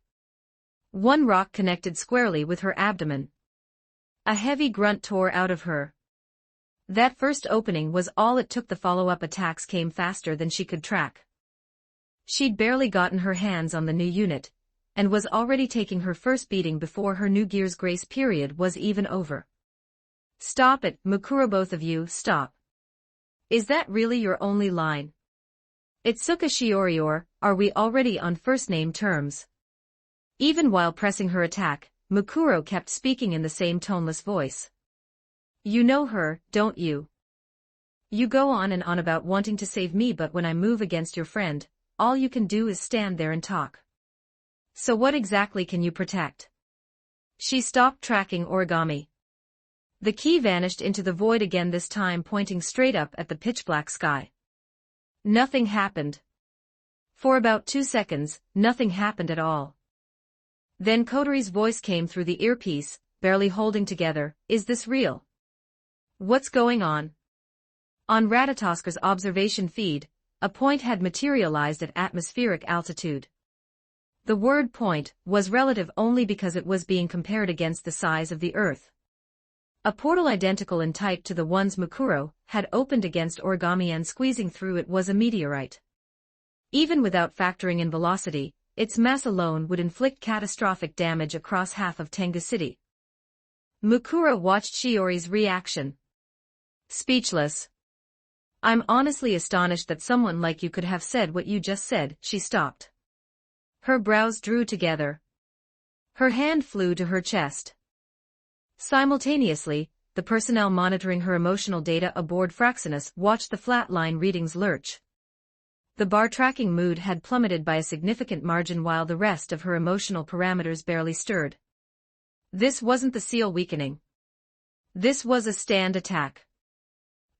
One rock connected squarely with her abdomen. A heavy grunt tore out of her. That first opening was all it took. The follow-up attacks came faster than she could track. She'd barely gotten her hands on the new unit, and was already taking her first beating before her new gear's grace period was even over. Stop it, Mukuro, both of you, stop. Is that really your only line? Itsuka Shiori, or are we already on first-name terms? Even while pressing her attack, Mukuro kept speaking in the same toneless voice. You know her, don't you? You go on and on about wanting to save me, but when I move against your friend, all you can do is stand there and talk. So what exactly can you protect? She stopped tracking Origami. The key vanished into the void again, this time pointing straight up at the pitch-black sky. Nothing happened. For about 2 seconds, nothing happened at all. Then Kotori's voice came through the earpiece, barely holding together, is this real? What's going on? On Ratatosker's observation feed, a point had materialized at atmospheric altitude. The word point was relative only because it was being compared against the size of the Earth. A portal identical in type to the ones Mukuro had opened against Origami, and squeezing through it was a meteorite. Even without factoring in velocity, its mass alone would inflict catastrophic damage across half of Tengu City. Mukuro watched Shiori's reaction. Speechless. I'm honestly astonished that someone like you could have said what you just said. She stopped. Her brows drew together. Her hand flew to her chest. Simultaneously, the personnel monitoring her emotional data aboard Fraxinus watched the flatline readings lurch. The bar tracking mood had plummeted by a significant margin while the rest of her emotional parameters barely stirred. This wasn't the seal weakening. This was a stand attack.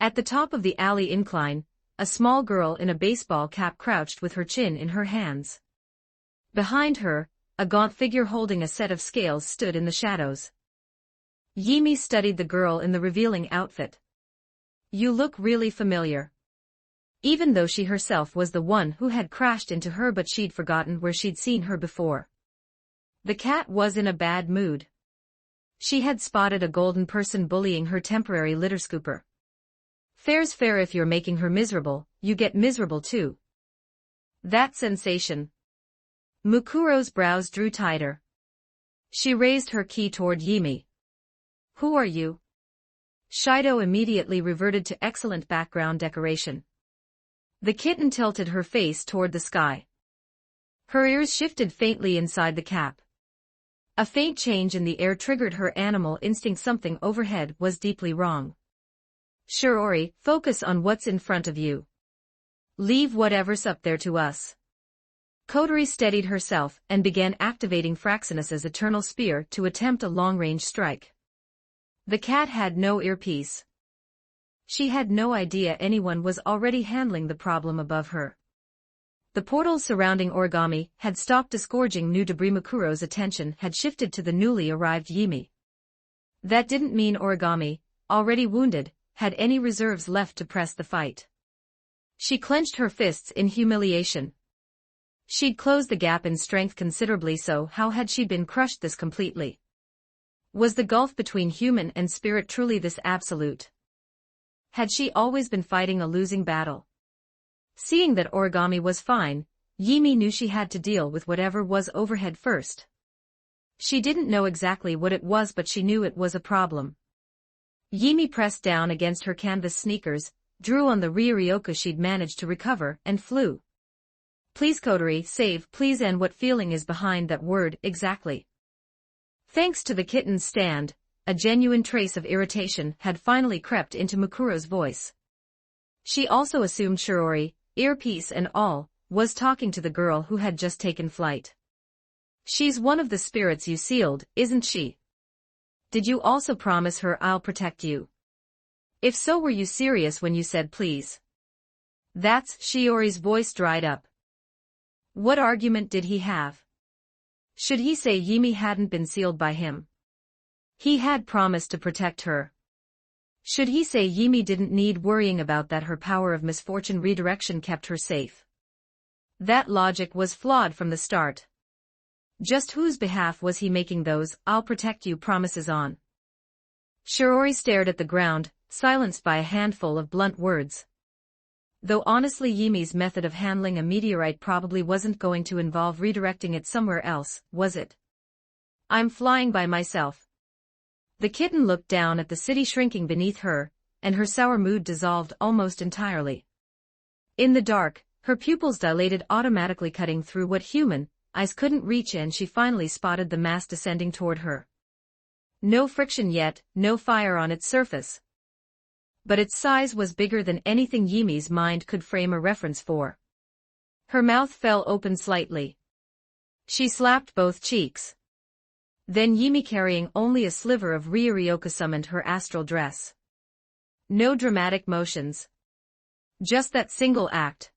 At the top of the alley incline, a small girl in a baseball cap crouched with her chin in her hands. Behind her, a gaunt figure holding a set of scales stood in the shadows. Yimi studied the girl in the revealing outfit. You look really familiar. Even though she herself was the one who had crashed into her, but she'd forgotten where she'd seen her before. The cat was in a bad mood. She had spotted a golden person bullying her temporary litter scooper. Fair's fair, if you're making her miserable, you get miserable too. That sensation. Mukuro's brows drew tighter. She raised her key toward Yimi. Who are you? Shido immediately reverted to excellent background decoration. The kitten tilted her face toward the sky. Her ears shifted faintly inside the cap. A faint change in the air triggered her animal instinct. Something overhead was deeply wrong. Shiori, focus on what's in front of you. Leave whatever's up there to us. Kotori steadied herself and began activating Fraxinus's eternal spear to attempt a long-range strike. The cat had no earpiece. She had no idea anyone was already handling the problem above her. The portals surrounding Origami had stopped disgorging new debris. Mukuro's attention had shifted to the newly arrived Yimi. That didn't mean Origami, already wounded, had any reserves left to press the fight. She clenched her fists in humiliation. She'd closed the gap in strength considerably, so how had she been crushed this completely? Was the gulf between human and spirit truly this absolute? Had she always been fighting a losing battle? Seeing that Origami was fine, Yimi knew she had to deal with whatever was overhead first. She didn't know exactly what it was, but she knew it was a problem. Yimi pressed down against her canvas sneakers, drew on the Ryuryoku she'd managed to recover, and flew. Please Kotori, save, please, and what feeling is behind that word, exactly? Thanks to the kitten's stand, a genuine trace of irritation had finally crept into Mukuro's voice. She also assumed Shiori, earpiece and all, was talking to the girl who had just taken flight. She's one of the spirits you sealed, isn't she? Did you also promise her I'll protect you? If so, were you serious when you said please? That's Shiori's voice dried up. What argument did he have? Should he say Yimi hadn't been sealed by him? He had promised to protect her. Should he say Yimi didn't need worrying about, that her power of misfortune redirection kept her safe? That logic was flawed from the start. Just whose behalf was he making those "I'll protect you" promises on? Shiori stared at the ground, silenced by a handful of blunt words. Though honestly, Yimi's method of handling a meteorite probably wasn't going to involve redirecting it somewhere else, was it? "I'm flying by myself." The kitten looked down at the city shrinking beneath her, and her sour mood dissolved almost entirely. In the dark, her pupils dilated, automatically cutting through what human eyes couldn't reach, and she finally spotted the mass descending toward her. No friction yet, no fire on its surface. But its size was bigger than anything Yimi's mind could frame a reference for. Her mouth fell open slightly. She slapped both cheeks. Then Yimi, carrying only a sliver of Ryuryoka, summoned her astral dress. No dramatic motions. Just that single act.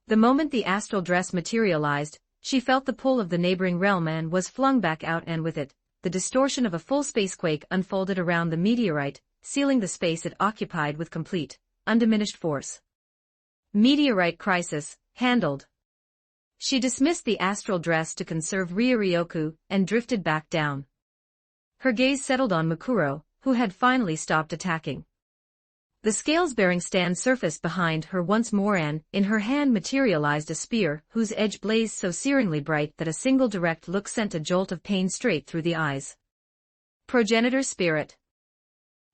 The moment the astral dress materialized, she felt the pull of the neighboring realm and was flung back out, and with it, the distortion of a full spacequake unfolded around the meteorite, sealing the space it occupied with complete, undiminished force. Meteorite crisis, handled. She dismissed the astral dress to conserve Ryuryoku and drifted back down. Her gaze settled on Mukuro, who had finally stopped attacking. The scales-bearing stand surfaced behind her once more, and in her hand materialized a spear whose edge blazed so searingly bright that a single direct look sent a jolt of pain straight through the eyes. Progenitor spirit.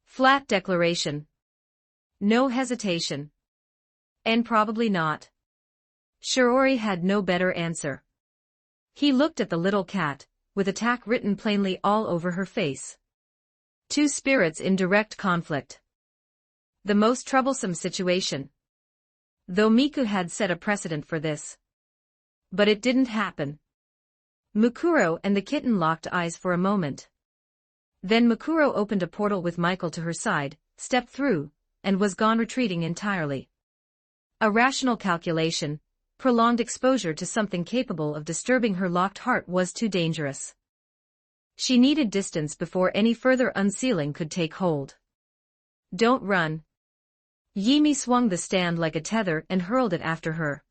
Flat declaration. No hesitation. And probably not. Shiori had no better answer. He looked at the little cat, with attack written plainly all over her face. Two spirits in direct conflict. The most troublesome situation. Though Miku had set a precedent for this. But it didn't happen. Mukuro and the kitten locked eyes for a moment. Then Mukuro opened a portal with Michael to her side, stepped through, and was gone, retreating entirely. A rational calculation, prolonged exposure to something capable of disturbing her locked heart was too dangerous. She needed distance before any further unsealing could take hold. Don't run. Yimi swung the stand like a tether and hurled it after her.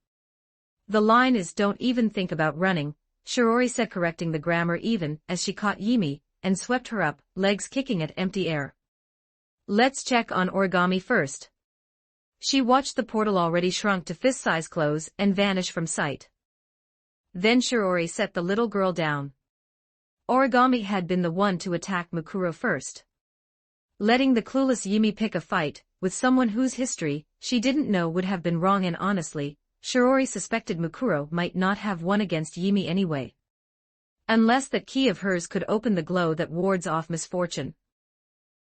The line is "don't even think about running," Shiori said, correcting the grammar even as she caught Yimi and swept her up, legs kicking at empty air. Let's check on Origami first. She watched the portal, already shrunk to fist-size, close and vanish from sight. Then Shiori set the little girl down. Origami had been the one to attack Mukuro first. Letting the clueless Yimi pick a fight with someone whose history she didn't know would have been wrong, and honestly, Shiori suspected Mukuro might not have won against Yimi anyway. Unless that key of hers could open the glow that wards off misfortune.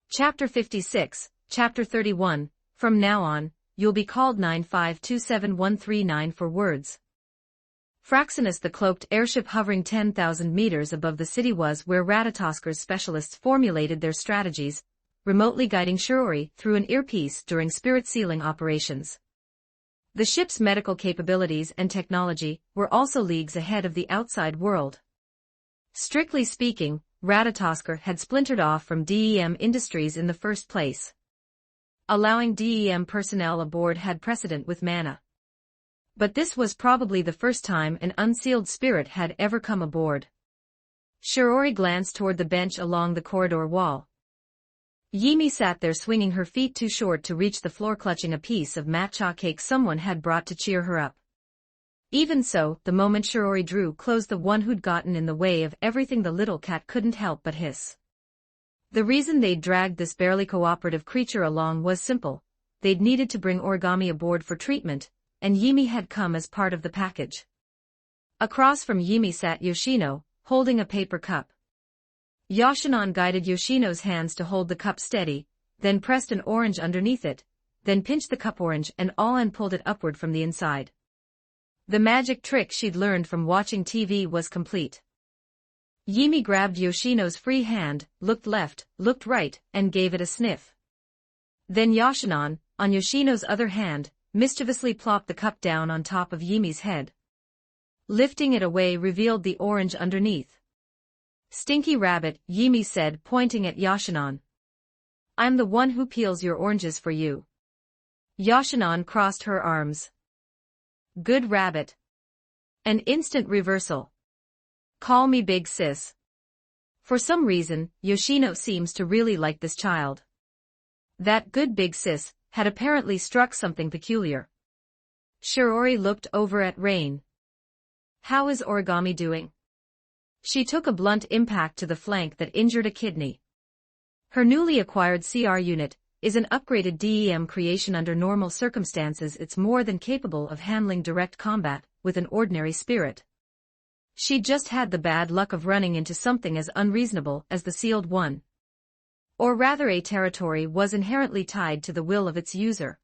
Chapter 56, Chapter 31, From now on, you'll be called 9527139 for words. Fraxinus, the cloaked airship hovering 10,000 meters above the city, was where Ratatosker's specialists formulated their strategies, remotely guiding Shiori through an earpiece during spirit sealing operations. The ship's medical capabilities and technology were also leagues ahead of the outside world. Strictly speaking, Ratatosker had splintered off from DEM Industries in the first place. Allowing DEM personnel aboard had precedent with Mana. But this was probably the first time an unsealed spirit had ever come aboard. Shiori glanced toward the bench along the corridor wall. Yimi sat there, swinging her feet too short to reach the floor, clutching a piece of matcha cake someone had brought to cheer her up. Even so, the moment Shiori drew close the one who'd gotten in the way of everything, the little cat couldn't help but hiss. The reason they'd dragged this barely cooperative creature along was simple. They'd needed to bring Origami aboard for treatment, and Yimi had come as part of the package. Across from Yimi sat Yoshino, holding a paper cup. Yoshinon guided Yoshino's hands to hold the cup steady, then pressed an orange underneath it, then pinched the cup orange and all and pulled it upward from the inside. The magic trick she'd learned from watching TV was complete. Yimi grabbed Yoshino's free hand, looked left, looked right, and gave it a sniff. Then Yoshinon, on Yoshino's other hand, mischievously plopped the cup down on top of Yimi's head. Lifting it away revealed the orange underneath. "Stinky rabbit," Yimi said, pointing at Yashinon. "I'm the one who peels your oranges for you." Yashinon crossed her arms. "Good rabbit." An instant reversal. "Call me Big Sis." For some reason, Yoshino seems to really like this child. That good Big Sis had apparently struck something peculiar. Shiori looked over at Rain. "How is Origami doing?" She took a blunt impact to the flank that injured a kidney. Her newly acquired CR unit is an upgraded DEM creation. Under normal circumstances it's more than capable of handling direct combat with an ordinary spirit. She just had the bad luck of running into something as unreasonable as the Sealed One. Or rather, a territory was inherently tied to the will of its user.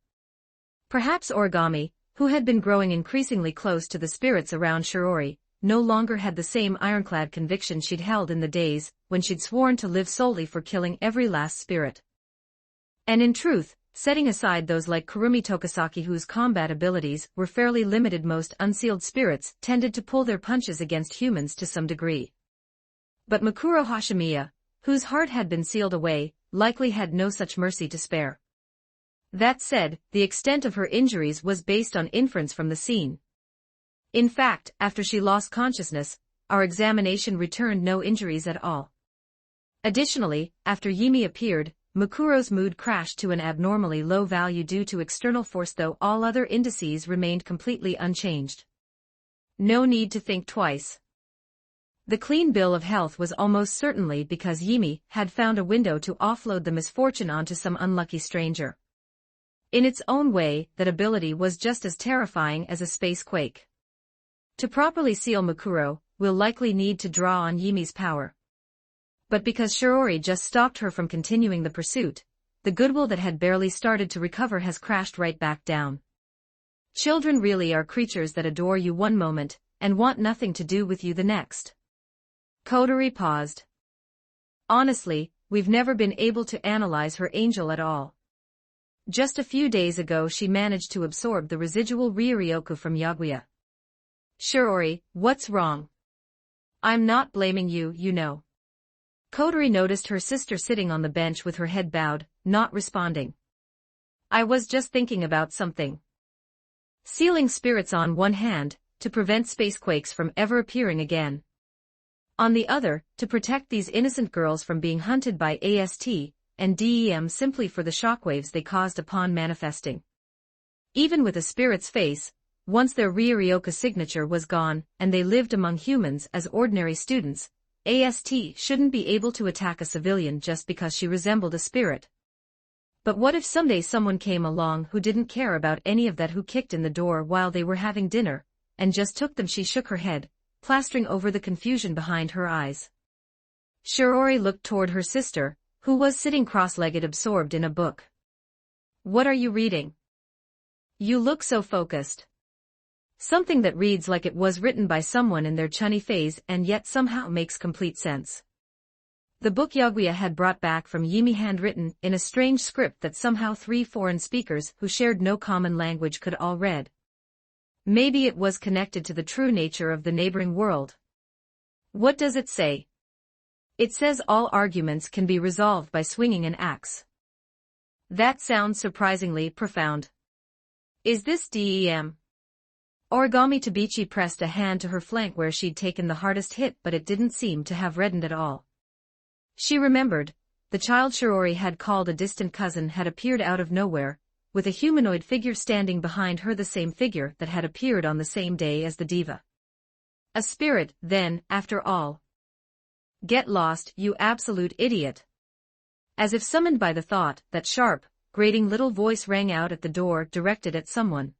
Perhaps Origami, who had been growing increasingly close to the spirits around Shiori, no longer had the same ironclad conviction she'd held in the days when she'd sworn to live solely for killing every last spirit. And in truth, setting aside those like Kurumi Tokisaki whose combat abilities were fairly limited, most unsealed spirits tended to pull their punches against humans to some degree. But Mikuro Hashimiya, whose heart had been sealed away, likely had no such mercy to spare. That said, the extent of her injuries was based on inference from the scene. In fact, after she lost consciousness, our examination returned no injuries at all. Additionally, after Yimi appeared, Mukuro's mood crashed to an abnormally low value due to external force, though all other indices remained completely unchanged. No need to think twice. The clean bill of health was almost certainly because Yimi had found a window to offload the misfortune onto some unlucky stranger. In its own way, that ability was just as terrifying as a space quake. To properly seal Mukuro, we'll likely need to draw on Yimi's power. But because Shiori just stopped her from continuing the pursuit, the goodwill that had barely started to recover has crashed right back down. Children really are creatures that adore you one moment, and want nothing to do with you the next. Kodori paused. Honestly, we've never been able to analyze her angel at all. Just a few days ago she managed to absorb the residual Ryuryoku from Yaguya. Shiori, what's wrong? I'm not blaming you, you know. Kodori noticed her sister sitting on the bench with her head bowed, not responding. I was just thinking about something. Sealing spirits on one hand, to prevent spacequakes from ever appearing again. On the other, to protect these innocent girls from being hunted by AST and DEM simply for the shockwaves they caused upon manifesting. Even with a spirit's face, once their Ryuryoku signature was gone and they lived among humans as ordinary students, AST shouldn't be able to attack a civilian just because she resembled a spirit. But what if someday someone came along who didn't care about any of that, who kicked in the door while they were having dinner, and just took them? She shook her head, plastering over the confusion behind her eyes. Shiori looked toward her sister, who was sitting cross-legged absorbed in a book. What are you reading? You look so focused. Something that reads like it was written by someone in their chunny phase and yet somehow makes complete sense. The book Yaguya had brought back from Yimi, handwritten in a strange script that somehow 3 foreign speakers who shared no common language could all read. Maybe it was connected to the true nature of the neighboring world. What does it say? It says all arguments can be resolved by swinging an axe. That sounds surprisingly profound. Is this DEM? Origami Tabichi pressed a hand to her flank where she'd taken the hardest hit, but it didn't seem to have reddened at all. She remembered, the child Shiori had called a distant cousin had appeared out of nowhere, with a humanoid figure standing behind her, the same figure that had appeared on the same day as the diva. A spirit, then, after all. Get lost, you absolute idiot. As if summoned by the thought, that sharp, grating little voice rang out at the door, directed at someone.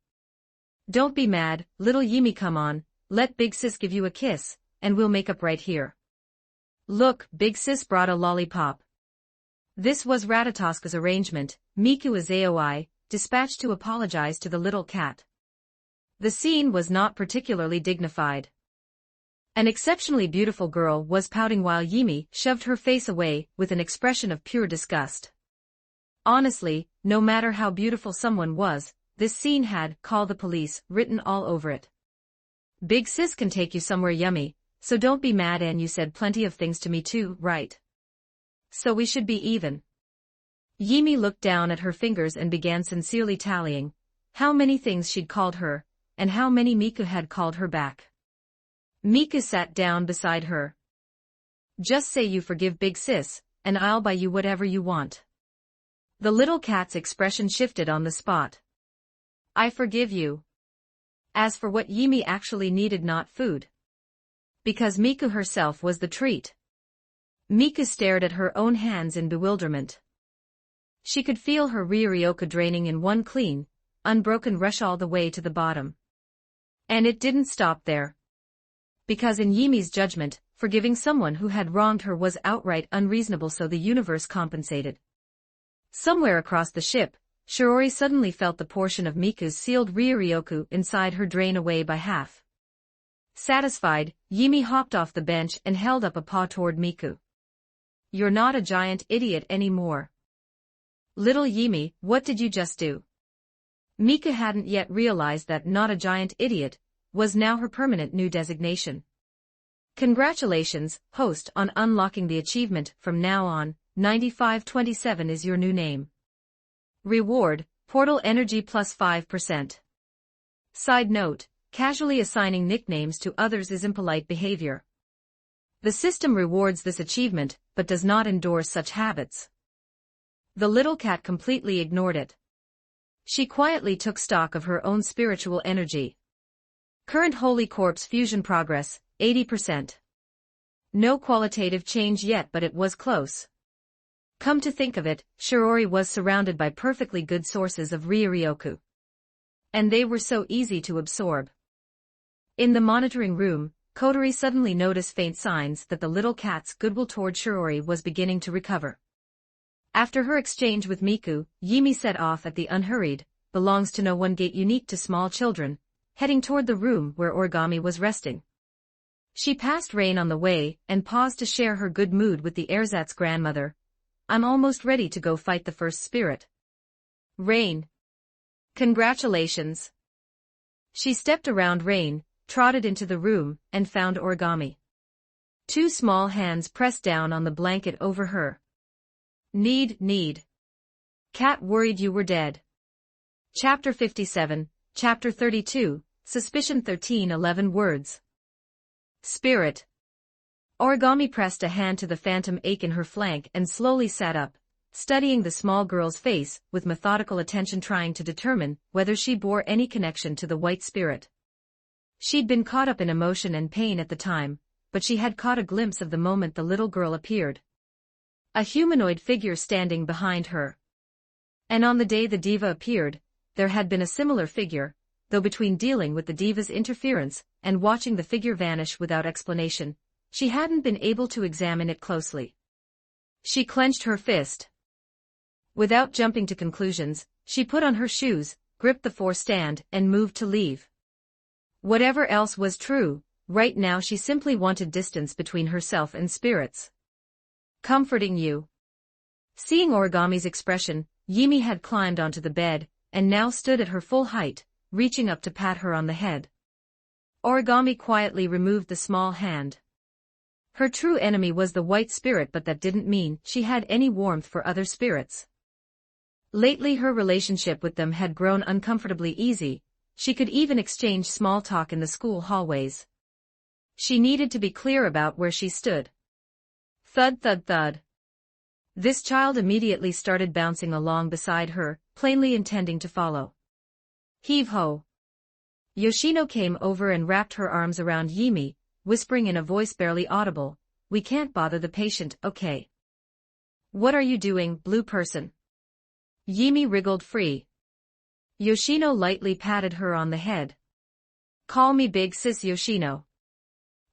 Don't be mad, little Yimi, come on, let Big Sis give you a kiss, and we'll make up right here. Look, Big Sis brought a lollipop. This was Ratatoska's arrangement. Miku Azaoi, dispatched to apologize to the little cat. The scene was not particularly dignified. An exceptionally beautiful girl was pouting while Yimi shoved her face away with an expression of pure disgust. Honestly, no matter how beautiful someone was, This scene had "Call the police" written all over it. Big sis can take you somewhere yummy, so don't be mad, and you said plenty of things to me too, right? So we should be even. Yimi looked down at her fingers and began sincerely tallying how many things she'd called her, and how many Miku had called her back. Miku sat down beside her. Just say you forgive Big Sis, and I'll buy you whatever you want. The little cat's expression shifted on the spot. I forgive you. As for what Yimi actually needed, not food. Because Miku herself was the treat. Miku stared at her own hands in bewilderment. She could feel her Ryoryoka draining in one clean, unbroken rush all the way to the bottom. And it didn't stop there. Because in Yimi's judgment, forgiving someone who had wronged her was outright unreasonable, so the universe compensated. Somewhere across the ship, Shiori suddenly felt the portion of Miku's sealed Ryoryoku inside her drain away by half. Satisfied, Yimi hopped off the bench and held up a paw toward Miku. You're not a giant idiot anymore. Little Yimi, what did you just do? Miku hadn't yet realized that "not a giant idiot" was now her permanent new designation. Congratulations, host, on unlocking the achievement. From now on, 9527 is your new name. Reward, portal energy plus 5%. Side note, casually assigning nicknames to others is impolite behavior. The system rewards this achievement, but does not endorse such habits. The little cat completely ignored it. She quietly took stock of her own spiritual energy. Current Holy Corpse fusion progress, 80%. No qualitative change yet, but it was close. Come to think of it, Shiori was surrounded by perfectly good sources of Ryoryoku. And they were so easy to absorb. In the monitoring room, Kotori suddenly noticed faint signs that the little cat's goodwill toward Shiori was beginning to recover. After her exchange with Miku, Yimi set off at the unhurried, belongs to no one gait unique to small children, heading toward the room where Origami was resting. She passed Rain on the way and paused to share her good mood with the ersatz grandmother. I'm almost ready to go fight the first spirit. Rain. Congratulations. She stepped around Rain, trotted into the room, and found Origami. Two small hands pressed down on the blanket over her. Need. Cat worried you were dead. Chapter 57, Chapter 32, Suspicion 1311 words. Spirit. Origami pressed a hand to the phantom ache in her flank and slowly sat up, studying the small girl's face with methodical attention, trying to determine whether she bore any connection to the white spirit. She'd been caught up in emotion and pain at the time, but she had caught a glimpse of the moment the little girl appeared. A humanoid figure standing behind her. And on the day the diva appeared, there had been a similar figure, though between dealing with the diva's interference and watching the figure vanish without explanation, she hadn't been able to examine it closely. She clenched her fist. Without jumping to conclusions, she put on her shoes, gripped the four-stand, and moved to leave. Whatever else was true, right now she simply wanted distance between herself and spirits. Comforting you. Seeing Origami's expression, Yimi had climbed onto the bed, and now stood at her full height, reaching up to pat her on the head. Origami quietly removed the small hand. Her true enemy was the white spirit, but that didn't mean she had any warmth for other spirits. Lately her relationship with them had grown uncomfortably easy, she could even exchange small talk in the school hallways. She needed to be clear about where she stood. Thud thud thud. This child immediately started bouncing along beside her, plainly intending to follow. Heave-ho. Yoshino came over and wrapped her arms around Yimi, whispering in a voice barely audible, "We can't bother the patient, okay?" "What are you doing, blue person?" Yimi wriggled free. Yoshino lightly patted her on the head. "Call me Big Sis Yoshino."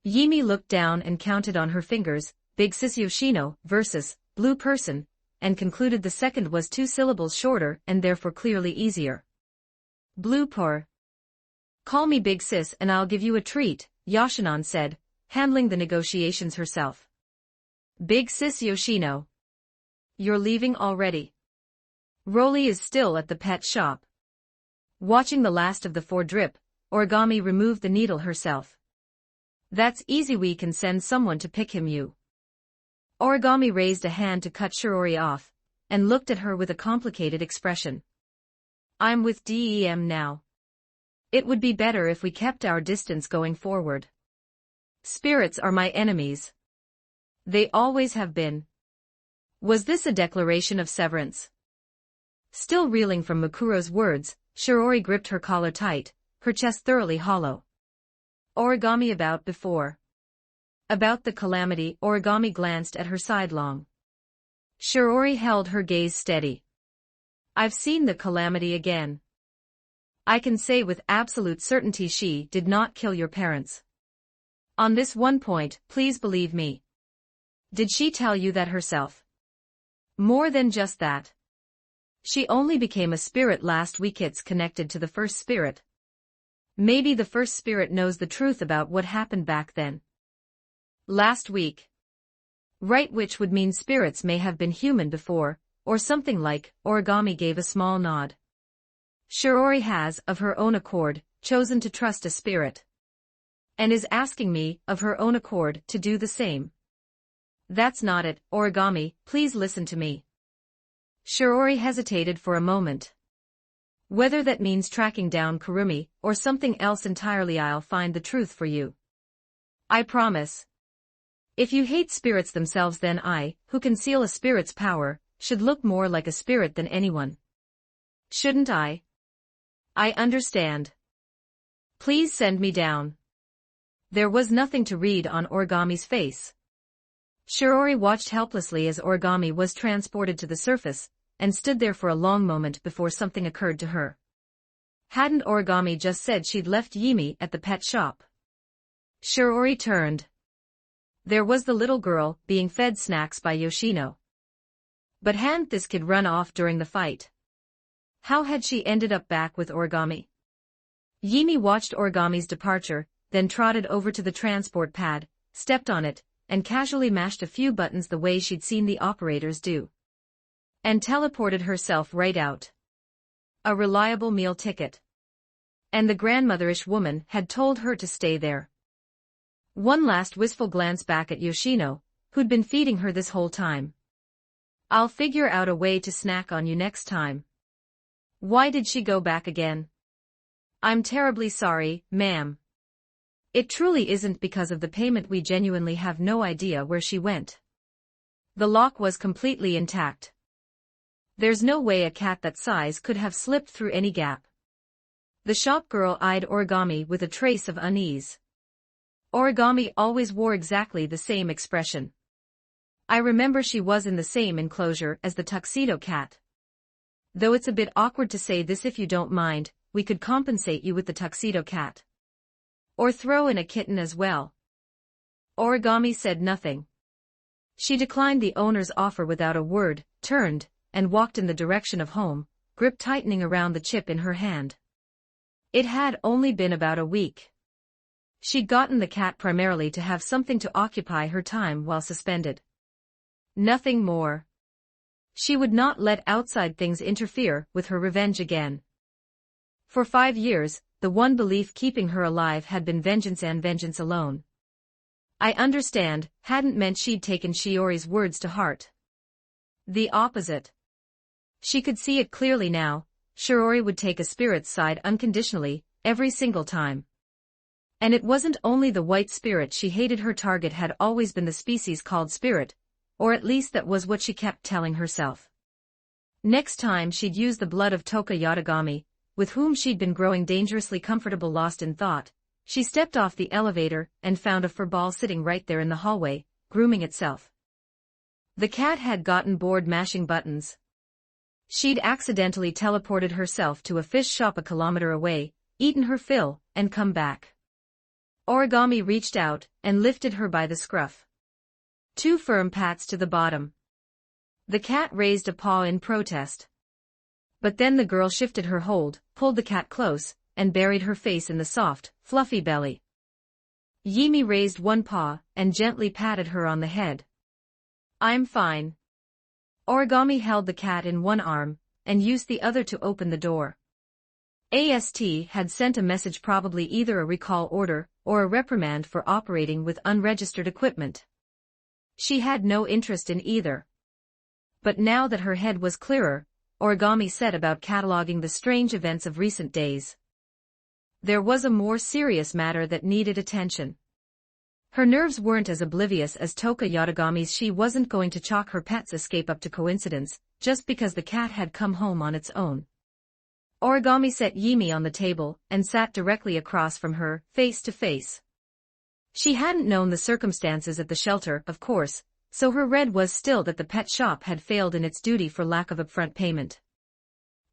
Yimi looked down and counted on her fingers, Big Sis Yoshino versus blue person, and concluded the second was 2 syllables shorter and therefore clearly easier. Blue por. "Call me Big Sis and I'll give you a treat," Yoshinon said, handling the negotiations herself. "Big Sis Yoshino. You're leaving already?" Rolly is still at the pet shop. Watching the last of the 4 drip, Origami removed the needle herself. That's easy, we can send someone to pick him you. Origami raised a hand to cut Shiori off, and looked at her with a complicated expression. I'm with DEM now. It would be better if we kept our distance going forward. Spirits are my enemies. They always have been. Was this a declaration of severance? Still reeling from Mukuro's words, Shiori gripped her collar tight, her chest thoroughly hollow. Origami about the calamity. Origami glanced at her sidelong. Shiori held her gaze steady. I've seen the calamity again. I can say with absolute certainty she did not kill your parents. On this one point, please believe me. Did she tell you that herself? More than just that. She only became a spirit last week. It's connected to the first spirit. Maybe the first spirit knows the truth about what happened back then. Last week. Right, which would mean spirits may have been human before, or something like. Origami gave a small nod. Shiori has, of her own accord, chosen to trust a spirit. And is asking me, of her own accord, to do the same. That's not it, Origami, please listen to me. Shiori hesitated for a moment. Whether that means tracking down Kurumi, or something else entirely, I'll find the truth for you. I promise. If you hate spirits themselves, then I, who conceal a spirit's power, should look more like a spirit than anyone. Shouldn't I? I understand. Please send me down. There was nothing to read on Origami's face. Shiori watched helplessly as Origami was transported to the surface, and stood there for a long moment before something occurred to her. Hadn't Origami just said she'd left Yimi at the pet shop? Shiori turned. There was the little girl, being fed snacks by Yoshino. But hadn't this kid run off during the fight? How had she ended up back with Origami? Yimi watched Origami's departure, then trotted over to the transport pad, stepped on it, and casually mashed a few buttons the way she'd seen the operators do. And teleported herself right out. A reliable meal ticket. And the grandmotherish woman had told her to stay there. One last wistful glance back at Yoshino, who'd been feeding her this whole time. I'll figure out a way to snack on you next time. Why did she go back again? I'm terribly sorry, ma'am. It truly isn't because of the payment. We genuinely have no idea where she went. The lock was completely intact. There's no way a cat that size could have slipped through any gap. The shop girl eyed Origami with a trace of unease. Origami always wore exactly the same expression. I remember she was in the same enclosure as the tuxedo cat. Though it's a bit awkward to say this, if you don't mind, we could compensate you with the tuxedo cat. Or throw in a kitten as well. Origami said nothing. She declined the owner's offer without a word, turned, and walked in the direction of home, grip tightening around the chip in her hand. It had only been about a week. She'd gotten the cat primarily to have something to occupy her time while suspended. Nothing more. She would not let outside things interfere with her revenge again. For 5 years, the one belief keeping her alive had been vengeance, and vengeance alone. I understand, hadn't meant she'd taken Shiori's words to heart. The opposite. She could see it clearly now. Shiori would take a spirit's side unconditionally, every single time. And it wasn't only the white spirit she hated. Her target had always been the species called spirit, or at least that was what she kept telling herself. Next time she'd use the blood of Toka Yatagami, with whom she'd been growing dangerously comfortable. Lost in thought, she stepped off the elevator and found a fur ball sitting right there in the hallway, grooming itself. The cat had gotten bored mashing buttons. She'd accidentally teleported herself to a fish shop a kilometer away, eaten her fill, and come back. Origami reached out and lifted her by the scruff. 2 firm pats to the bottom. The cat raised a paw in protest. But then the girl shifted her hold, pulled the cat close, and buried her face in the soft, fluffy belly. Yimi raised one paw and gently patted her on the head. I'm fine. Origami held the cat in one arm and used the other to open the door. AST had sent a message, probably either a recall order or a reprimand for operating with unregistered equipment. She had no interest in either. But now that her head was clearer, Origami set about cataloging the strange events of recent days. There was a more serious matter that needed attention. Her nerves weren't as oblivious as Toka Yatagami's. She wasn't going to chalk her pet's escape up to coincidence, just because the cat had come home on its own. Origami set Yimi on the table and sat directly across from her, face to face. She hadn't known the circumstances at the shelter, of course, so her read was still that the pet shop had failed in its duty for lack of upfront payment.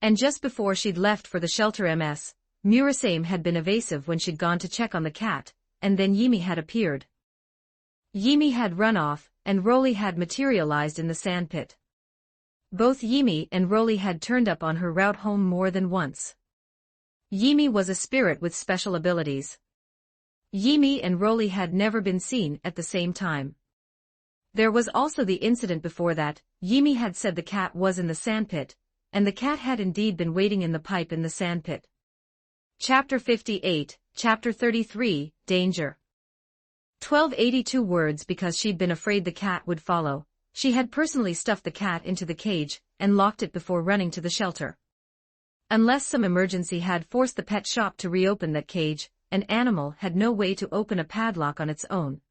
And just before she'd left for the shelter, Murasame had been evasive when she'd gone to check on the cat, and then Yimi had appeared. Yimi had run off, and Roly had materialized in the sandpit. Both Yimi and Roly had turned up on her route home more than once. Yimi was a spirit with special abilities. Yimi and Roly had never been seen at the same time. There was also the incident before that. Yimi had said the cat was in the sandpit, and the cat had indeed been waiting in the pipe in the sandpit. Chapter 58, Chapter 33, Danger. 1282 words. Because she'd been afraid the cat would follow, she had personally stuffed the cat into the cage and locked it before running to the shelter. Unless some emergency had forced the pet shop to reopen that cage, an animal had no way to open a padlock on its own.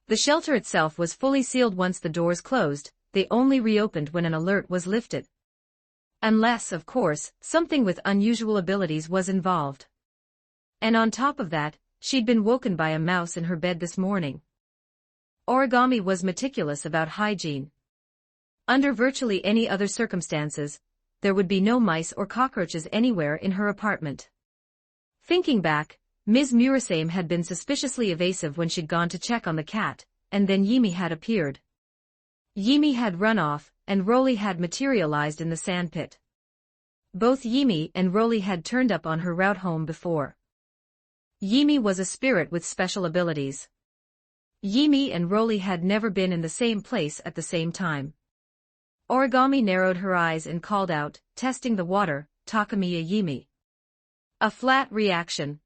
The shelter itself was fully sealed once the doors closed. They only reopened when an alert was lifted. Unless, of course, something with unusual abilities was involved. And on top of that, she'd been woken by a mouse in her bed this morning. Origami was meticulous about hygiene. Under virtually any other circumstances, there would be no mice or cockroaches anywhere in her apartment. Thinking back, Ms. Murasame had been suspiciously evasive when she'd gone to check on the cat, and then Yimi had appeared. Yimi had run off, and Roly had materialized in the sandpit. Both Yimi and Roly had turned up on her route home before. Yimi was a spirit with special abilities. Yimi and Roly had never been in the same place at the same time. Origami narrowed her eyes and called out, testing the water, "Takamiya Yimi." A flat reaction.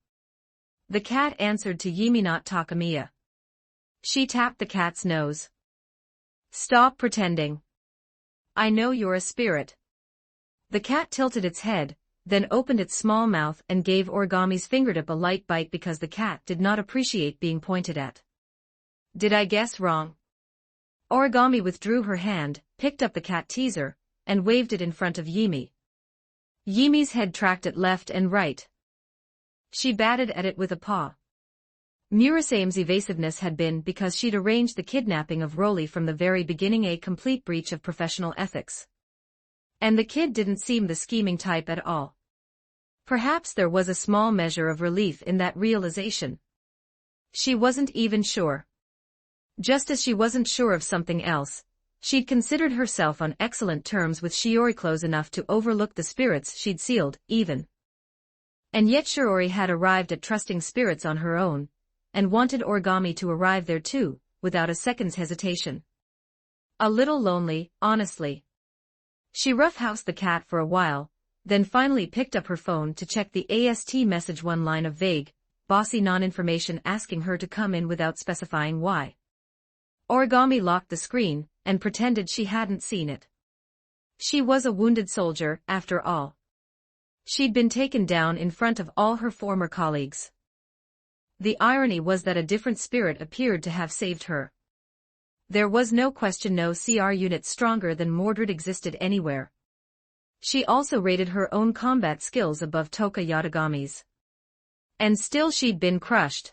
The cat answered to Yimi, not Takamiya. She tapped the cat's nose. "Stop pretending. I know you're a spirit." The cat tilted its head, then opened its small mouth and gave Origami's fingertip a light bite because the cat did not appreciate being pointed at. "Did I guess wrong?" Origami withdrew her hand, picked up the cat teaser, and waved it in front of Yimi. Yimi's head tracked it left and right. She batted at it with a paw. Murasame's evasiveness had been because she'd arranged the kidnapping of Roly from the very beginning, a complete breach of professional ethics. And the kid didn't seem the scheming type at all. Perhaps there was a small measure of relief in that realization. She wasn't even sure. Just as she wasn't sure of something else, she'd considered herself on excellent terms with Shiori, close enough to overlook the spirits she'd sealed, even. And yet Shiori had arrived at trusting spirits on her own, and wanted Origami to arrive there too, without a second's hesitation. A little lonely, honestly. She roughhoused the cat for a while, then finally picked up her phone to check the AST message, one line of vague, bossy non-information asking her to come in without specifying why. Origami locked the screen, and pretended she hadn't seen it. She was a wounded soldier, after all. She'd been taken down in front of all her former colleagues. The irony was that a different spirit appeared to have saved her. There was no question no CR unit stronger than Mordred existed anywhere. She also rated her own combat skills above Toka Yatagami's. And still she'd been crushed.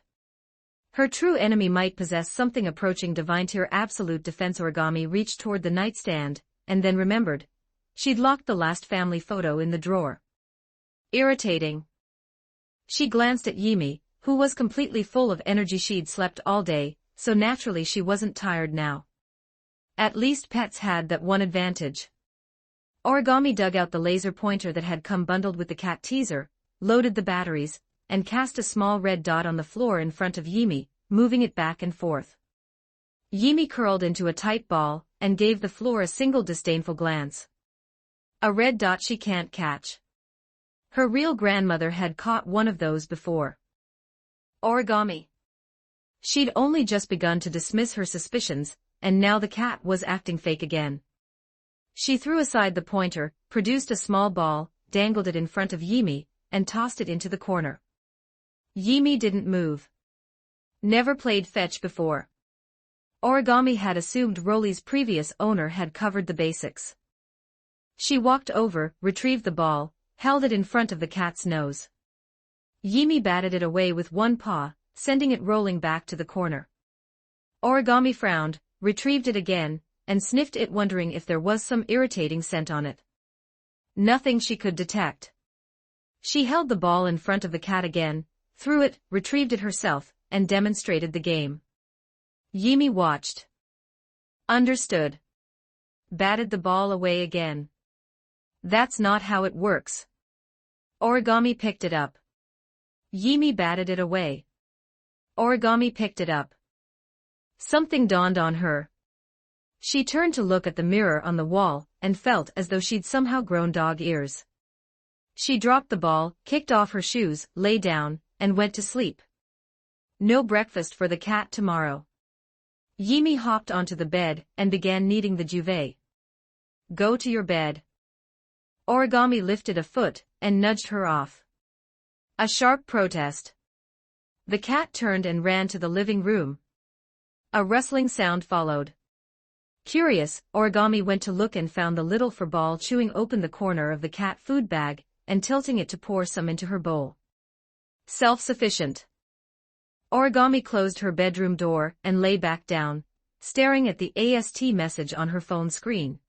Her true enemy might possess something approaching divine tier absolute defense. Origami reached toward the nightstand, and then remembered. She'd locked the last family photo in the drawer. Irritating. She glanced at Yimi, who was completely full of energy. She'd slept all day, so naturally she wasn't tired now. At least pets had that one advantage. Origami dug out the laser pointer that had come bundled with the cat teaser, loaded the batteries, and cast a small red dot on the floor in front of Yimi, moving it back and forth. Yimi curled into a tight ball, and gave the floor a single disdainful glance. A red dot she can't catch. Her real grandmother had caught one of those before. Origami. She'd only just begun to dismiss her suspicions, and now the cat was acting fake again. She threw aside the pointer, produced a small ball, dangled it in front of Yimi, and tossed it into the corner. Yimi didn't move. Never played fetch before. Origami had assumed Rolly's previous owner had covered the basics. She walked over, retrieved the ball, held it in front of the cat's nose. Yimi batted it away with one paw, sending it rolling back to the corner. Origami frowned, retrieved it again, and sniffed it, wondering if there was some irritating scent on it. Nothing she could detect. She held the ball in front of the cat again, threw it, retrieved it herself, and demonstrated the game. Yimi watched. Understood. Batted the ball away again. That's not how it works. Origami picked it up. Yimi batted it away. Origami picked it up. Something dawned on her. She turned to look at the mirror on the wall, and felt as though she'd somehow grown dog ears. She dropped the ball, kicked off her shoes, lay down, and went to sleep. No breakfast for the cat tomorrow. Yimi hopped onto the bed, and began kneading the duvet. Go to your bed. Origami lifted a foot, and nudged her off. A sharp protest. The cat turned and ran to the living room. A rustling sound followed. Curious, Origami went to look and found the little fur ball chewing open the corner of the cat food bag, and tilting it to pour some into her bowl. Self-sufficient. Origami closed her bedroom door, and lay back down, staring at the AST message on her phone screen.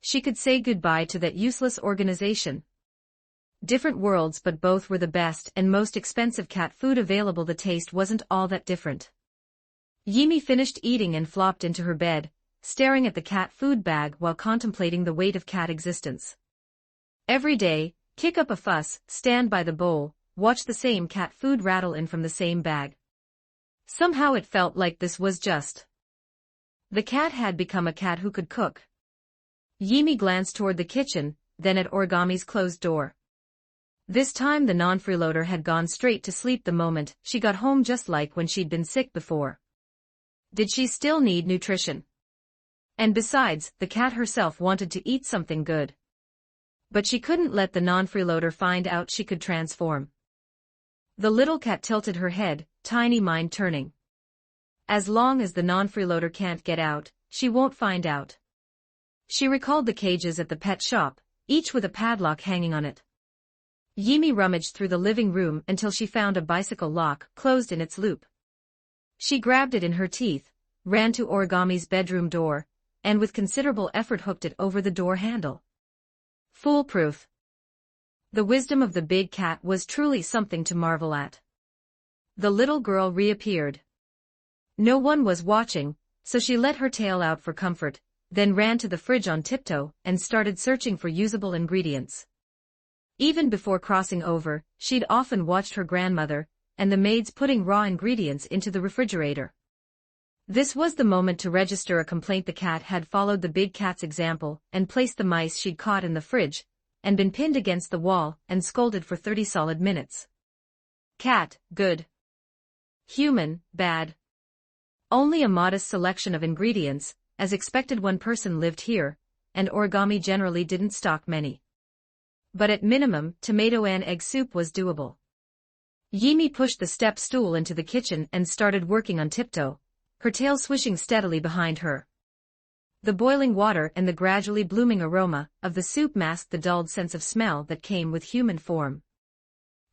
She could say goodbye to that useless organization. Different worlds, but both were the best and most expensive cat food available. The taste wasn't all that different. Yimi finished eating and flopped into her bed, staring at the cat food bag while contemplating the weight of cat existence. Every day, kick up a fuss, stand by the bowl, watch the same cat food rattle in from the same bag. Somehow it felt like this was just. The cat had become a cat who could cook. Yimi glanced toward the kitchen, then at Origami's closed door. This time the non-freeloader had gone straight to sleep the moment she got home, just like when she'd been sick before. Did she still need nutrition? And besides, the cat herself wanted to eat something good. But she couldn't let the non-freeloader find out she could transform. The little cat tilted her head, tiny mind turning. As long as the non-freeloader can't get out, she won't find out. She recalled the cages at the pet shop, each with a padlock hanging on it. Yimi rummaged through the living room until she found a bicycle lock closed in its loop. She grabbed it in her teeth, ran to Origami's bedroom door, and with considerable effort hooked it over the door handle. Foolproof. The wisdom of the big cat was truly something to marvel at. The little girl reappeared. No one was watching, so she let her tail out for comfort, then ran to the fridge on tiptoe and started searching for usable ingredients. Even before crossing over, she'd often watched her grandmother and the maids putting raw ingredients into the refrigerator. This was the moment to register a complaint. The cat had followed the big cat's example and placed the mice she'd caught in the fridge, and been pinned against the wall and scolded for 30 solid minutes. Cat, good. Human, bad. Only a modest selection of ingredients, as expected. One person lived here, and Origami generally didn't stock many. But at minimum, tomato and egg soup was doable. Yimi pushed the step stool into the kitchen and started working on tiptoe, her tail swishing steadily behind her. The boiling water and the gradually blooming aroma of the soup masked the dulled sense of smell that came with human form.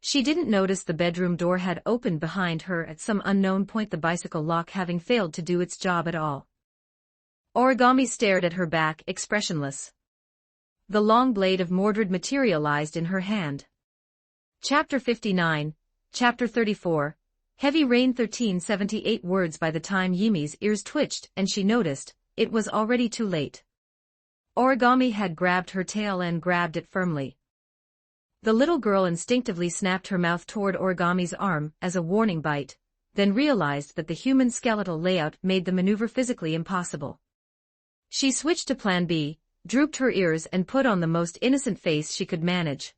She didn't notice the bedroom door had opened behind her at some unknown point, the bicycle lock having failed to do its job at all. Origami stared at her back, expressionless. The long blade of Mordred materialized in her hand. Chapter 59, Chapter 34, Heavy Rain. 1378 words. By the time Yimi's ears twitched and she noticed, it was already too late. Origami had grabbed her tail and grabbed it firmly. The little girl instinctively snapped her mouth toward Origami's arm as a warning bite, then realized that the human skeletal layout made the maneuver physically impossible. She switched to Plan B, drooped her ears and put on the most innocent face she could manage.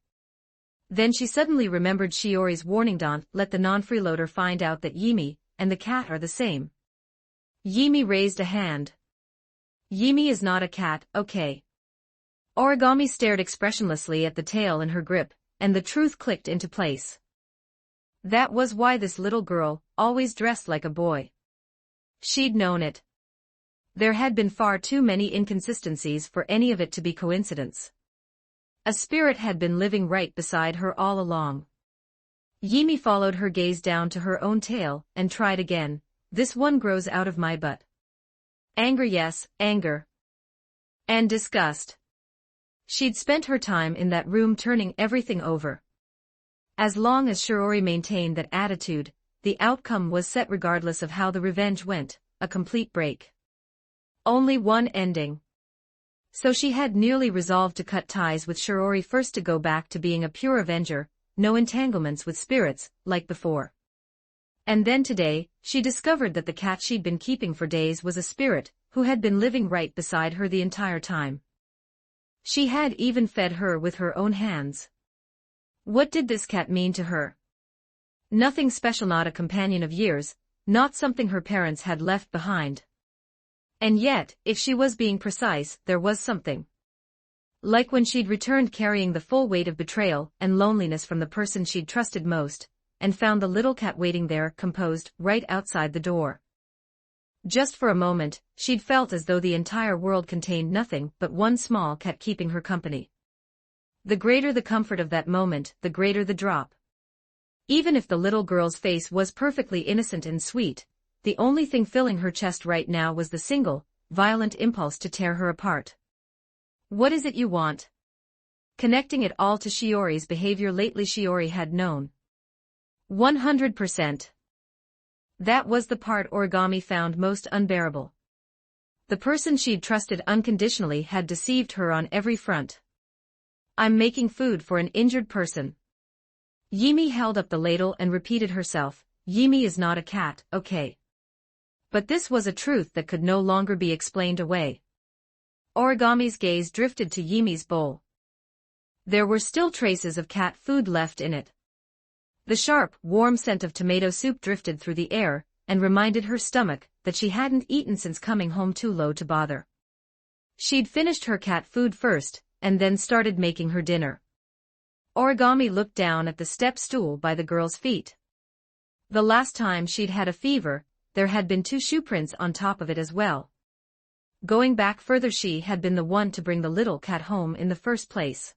Then she suddenly remembered Shiori's warning: don't let the non-freeloader find out that Yimi and the cat are the same. Yimi raised a hand. Yimi is not a cat, okay. Origami stared expressionlessly at the tail in her grip, and the truth clicked into place. That was why this little girl always dressed like a boy. She'd known it. There had been far too many inconsistencies for any of it to be coincidence. A spirit had been living right beside her all along. Yimi followed her gaze down to her own tail and tried again. This one grows out of my butt. Anger, yes, anger. And disgust. She'd spent her time in that room turning everything over. As long as Shiori maintained that attitude, the outcome was set regardless of how the revenge went, a complete break. Only one ending. So she had nearly resolved to cut ties with Shiori first, to go back to being a pure avenger, no entanglements with spirits, like before. And then today, she discovered that the cat she'd been keeping for days was a spirit, who had been living right beside her the entire time. She had even fed her with her own hands. What did this cat mean to her? Nothing special, not a companion of years, not something her parents had left behind. And yet, if she was being precise, there was something. Like when she'd returned carrying the full weight of betrayal and loneliness from the person she'd trusted most, and found the little cat waiting there, composed, right outside the door. Just for a moment, she'd felt as though the entire world contained nothing but one small cat keeping her company. The greater the comfort of that moment, the greater the drop. Even if the little girl's face was perfectly innocent and sweet, the only thing filling her chest right now was the single, violent impulse to tear her apart. What is it you want? Connecting it all to Shiori's behavior lately, Shiori had known. 100%. That was the part Origami found most unbearable. The person she'd trusted unconditionally had deceived her on every front. I'm making food for an injured person. Yimi held up the ladle and repeated herself, Yimi is not a cat, okay. But this was a truth that could no longer be explained away. Origami's gaze drifted to Yimi's bowl. There were still traces of cat food left in it. The sharp, warm scent of tomato soup drifted through the air, and reminded her stomach that she hadn't eaten since coming home too low to bother. She'd finished her cat food first, and then started making her dinner. Origami looked down at the step stool by the girl's feet. The last time she'd had a fever, there had been 2 shoe prints on top of it as well. Going back further, she had been the one to bring the little cat home in the first place.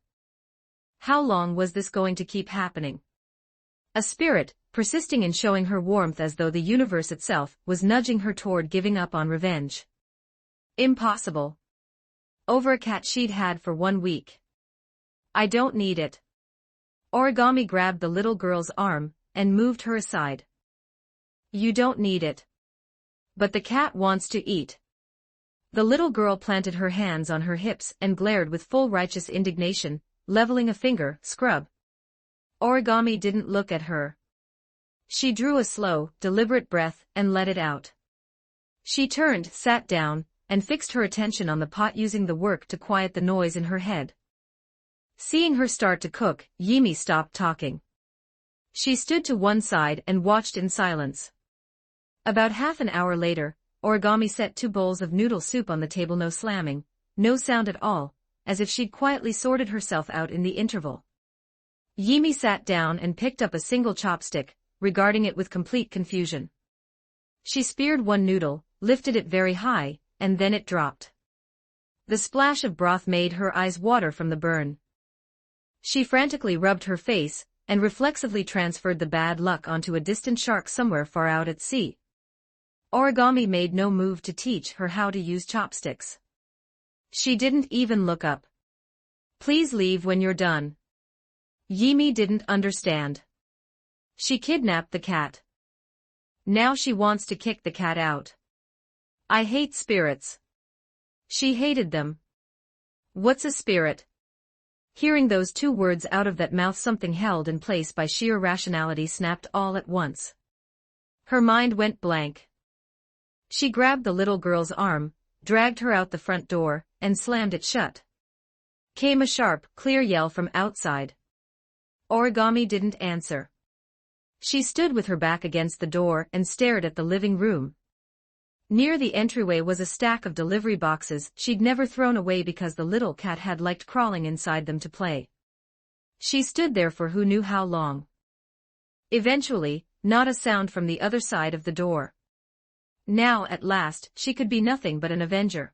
How long was this going to keep happening? A spirit, persisting in showing her warmth as though the universe itself was nudging her toward giving up on revenge. Impossible. Over a cat she'd had for 1 week. I don't need it. Origami grabbed the little girl's arm and moved her aside. You don't need it. But the cat wants to eat. The little girl planted her hands on her hips and glared with full righteous indignation, leveling a finger, scrub. Origami didn't look at her. She drew a slow, deliberate breath and let it out. She turned, sat down, and fixed her attention on the pot, using the work to quiet the noise in her head. Seeing her start to cook, Yimi stopped talking. She stood to one side and watched in silence. About half an hour later, Origami set 2 bowls of noodle soup on the table, no slamming, no sound at all, as if she'd quietly sorted herself out in the interval. Yimi sat down and picked up a single chopstick, regarding it with complete confusion. She speared one noodle, lifted it very high, and then it dropped. The splash of broth made her eyes water from the burn. She frantically rubbed her face, and reflexively transferred the bad luck onto a distant shark somewhere far out at sea. Origami made no move to teach her how to use chopsticks. She didn't even look up. Please leave when you're done. Yimi didn't understand. She kidnapped the cat. Now she wants to kick the cat out. I hate spirits. She hated them. What's a spirit? Hearing those 2 words out of that mouth, something held in place by sheer rationality snapped all at once. Her mind went blank. She grabbed the little girl's arm, dragged her out the front door, and slammed it shut. Came a sharp, clear yell from outside. Origami didn't answer. She stood with her back against the door and stared at the living room. Near the entryway was a stack of delivery boxes she'd never thrown away because the little cat had liked crawling inside them to play. She stood there for who knew how long. Eventually, not a sound from the other side of the door. Now, at last, she could be nothing but an avenger.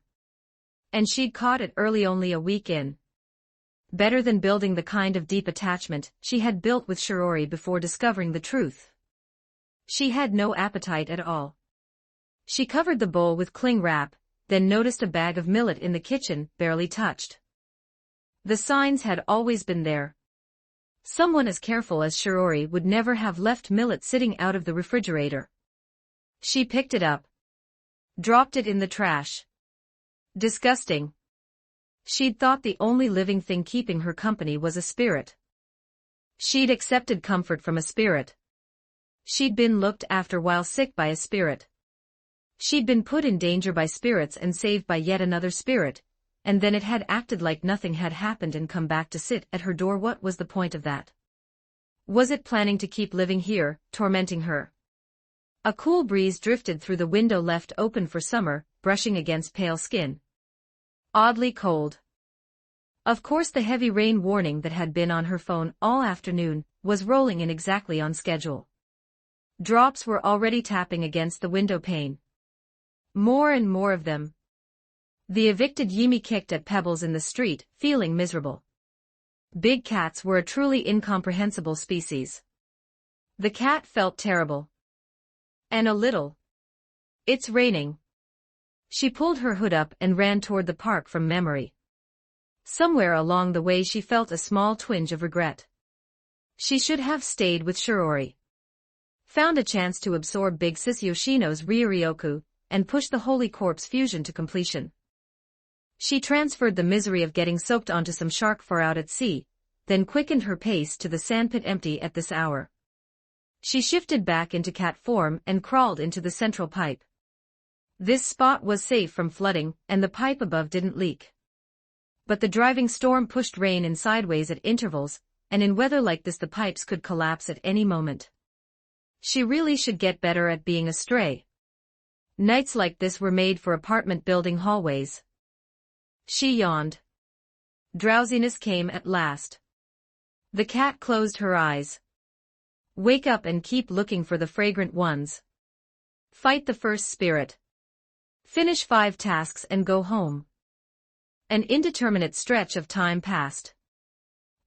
And she'd caught it early, only a week in. Better than building the kind of deep attachment she had built with Shiori before discovering the truth. She had no appetite at all. She covered the bowl with cling wrap, then noticed a bag of millet in the kitchen, barely touched. The signs had always been there. Someone as careful as Shiori would never have left millet sitting out of the refrigerator. She picked it up. Dropped it in the trash. Disgusting. She'd thought the only living thing keeping her company was a spirit. She'd accepted comfort from a spirit. She'd been looked after while sick by a spirit. She'd been put in danger by spirits and saved by yet another spirit, and then it had acted like nothing had happened and come back to sit at her door. What was the point of that? Was it planning to keep living here, tormenting her? A cool breeze drifted through the window left open for summer, brushing against pale skin. Oddly cold. Of course, the heavy rain warning that had been on her phone all afternoon was rolling in exactly on schedule. Drops were already tapping against the window pane. More and more of them. The evicted Yimi kicked at pebbles in the street, feeling miserable. Big cats were a truly incomprehensible species. The cat felt terrible. And a little. It's raining. She pulled her hood up and ran toward the park from memory. Somewhere along the way she felt a small twinge of regret. She should have stayed with Shiori. Found a chance to absorb Big Sis Yoshino's Ryuryoku, and push the Holy Corpse fusion to completion. She transferred the misery of getting soaked onto some shark fur out at sea, then quickened her pace to the sandpit empty at this hour. She shifted back into cat form and crawled into the central pipe. This spot was safe from flooding, and the pipe above didn't leak. But the driving storm pushed rain in sideways at intervals, and in weather like this the pipes could collapse at any moment. She really should get better at being a stray. Nights like this were made for apartment building hallways. She yawned. Drowsiness came at last. The cat closed her eyes. Wake up and keep looking for the fragrant ones. Fight the first spirit. Finish 5 tasks and go home. An indeterminate stretch of time passed.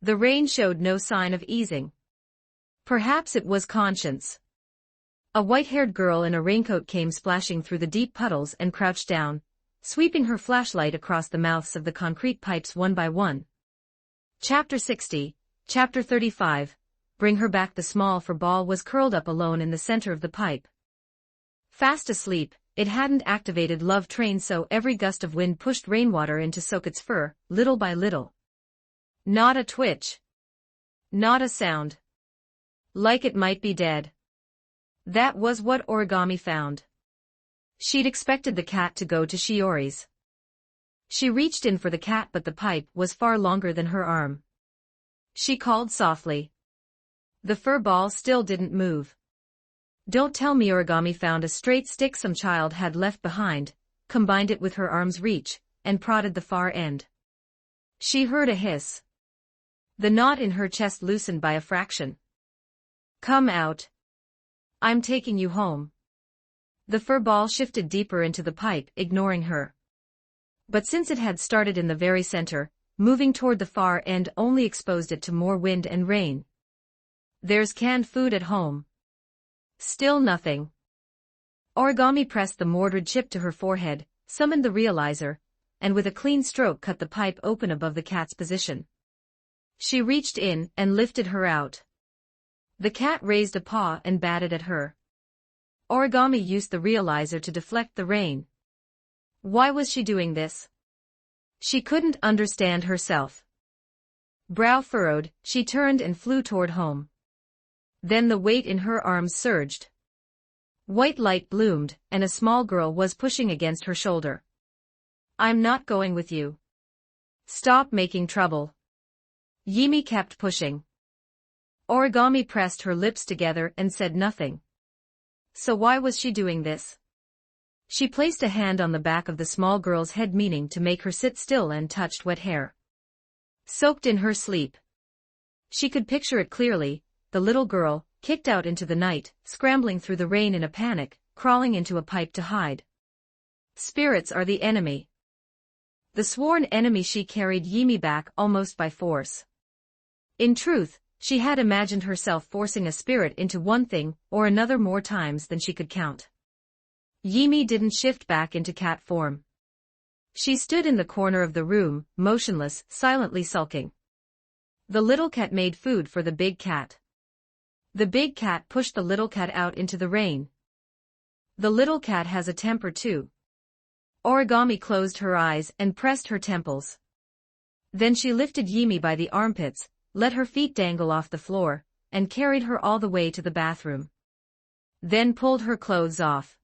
The rain showed no sign of easing. Perhaps it was conscience. A white-haired girl in a raincoat came splashing through the deep puddles and crouched down, sweeping her flashlight across the mouths of the concrete pipes one by one. Chapter 60, Chapter 35, Bring Her Back. The small fur ball was curled up alone in the center of the pipe. Fast asleep, it hadn't activated Love Train, so every gust of wind pushed rainwater in to soak its fur, little by little. Not a twitch. Not a sound. Like it might be dead. That was what Origami found. She'd expected the cat to go to Shiori's. She reached in for the cat, but the pipe was far longer than her arm. She called softly. The fur ball still didn't move. Don't tell me. Origami found a straight stick some child had left behind, combined it with her arm's reach, and prodded the far end. She heard a hiss. The knot in her chest loosened by a fraction. Come out. I'm taking you home. The fur ball shifted deeper into the pipe, ignoring her. But since it had started in the very center, moving toward the far end only exposed it to more wind and rain. There's canned food at home. Still nothing. Origami pressed the mortared chip to her forehead, summoned the realizer, and with a clean stroke cut the pipe open above the cat's position. She reached in and lifted her out. The cat raised a paw and batted at her. Origami used the realizer to deflect the rain. Why was she doing this? She couldn't understand herself. Brow furrowed, she turned and flew toward home. Then the weight in her arms surged. White light bloomed, and a small girl was pushing against her shoulder. I'm not going with you. Stop making trouble. Yimi kept pushing. Origami pressed her lips together and said nothing. So why was she doing this? She placed a hand on the back of the small girl's head, meaning to make her sit still, and touched wet hair. Soaked in her sleep. She could picture it clearly, the little girl, kicked out into the night, scrambling through the rain in a panic, crawling into a pipe to hide. Spirits are the enemy. The sworn enemy. She carried Yimi back almost by force. In truth, she had imagined herself forcing a spirit into one thing or another more times than she could count. Yimi didn't shift back into cat form. She stood in the corner of the room, motionless, silently sulking. The little cat made food for the big cat. The big cat pushed the little cat out into the rain. The little cat has a temper too. Origami closed her eyes and pressed her temples. Then she lifted Yimi by the armpits, let her feet dangle off the floor, and carried her all the way to the bathroom. Then pulled her clothes off.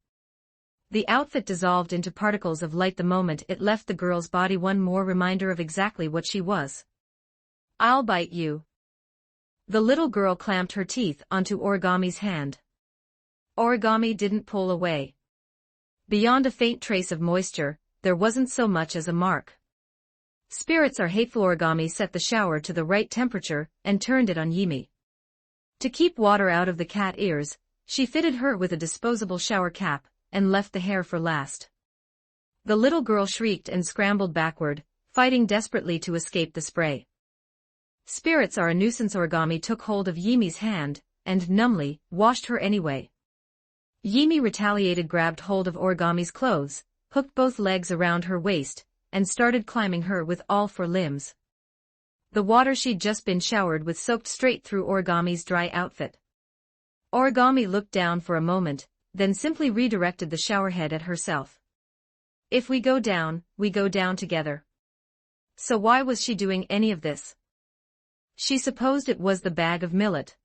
The outfit dissolved into particles of light the moment it left the girl's body, one more reminder of exactly what she was. I'll bite you. The little girl clamped her teeth onto Origami's hand. Origami didn't pull away. Beyond a faint trace of moisture, there wasn't so much as a mark. Spirits are hateful. Origami set the shower to the right temperature and turned it on Yimi. To keep water out of the cat ears, she fitted her with a disposable shower cap and left the hair for last. The little girl shrieked and scrambled backward, fighting desperately to escape the spray. Spirits are a nuisance. Origami took hold of Yimi's hand and numbly washed her anyway. Yimi retaliated, grabbed hold of Origami's clothes, hooked both legs around her waist, and started climbing her with all four limbs. The water she'd just been showered with soaked straight through Origami's dry outfit. Origami looked down for a moment, then simply redirected the showerhead at herself. If we go down together. So why was she doing any of this? She supposed it was the bag of millet.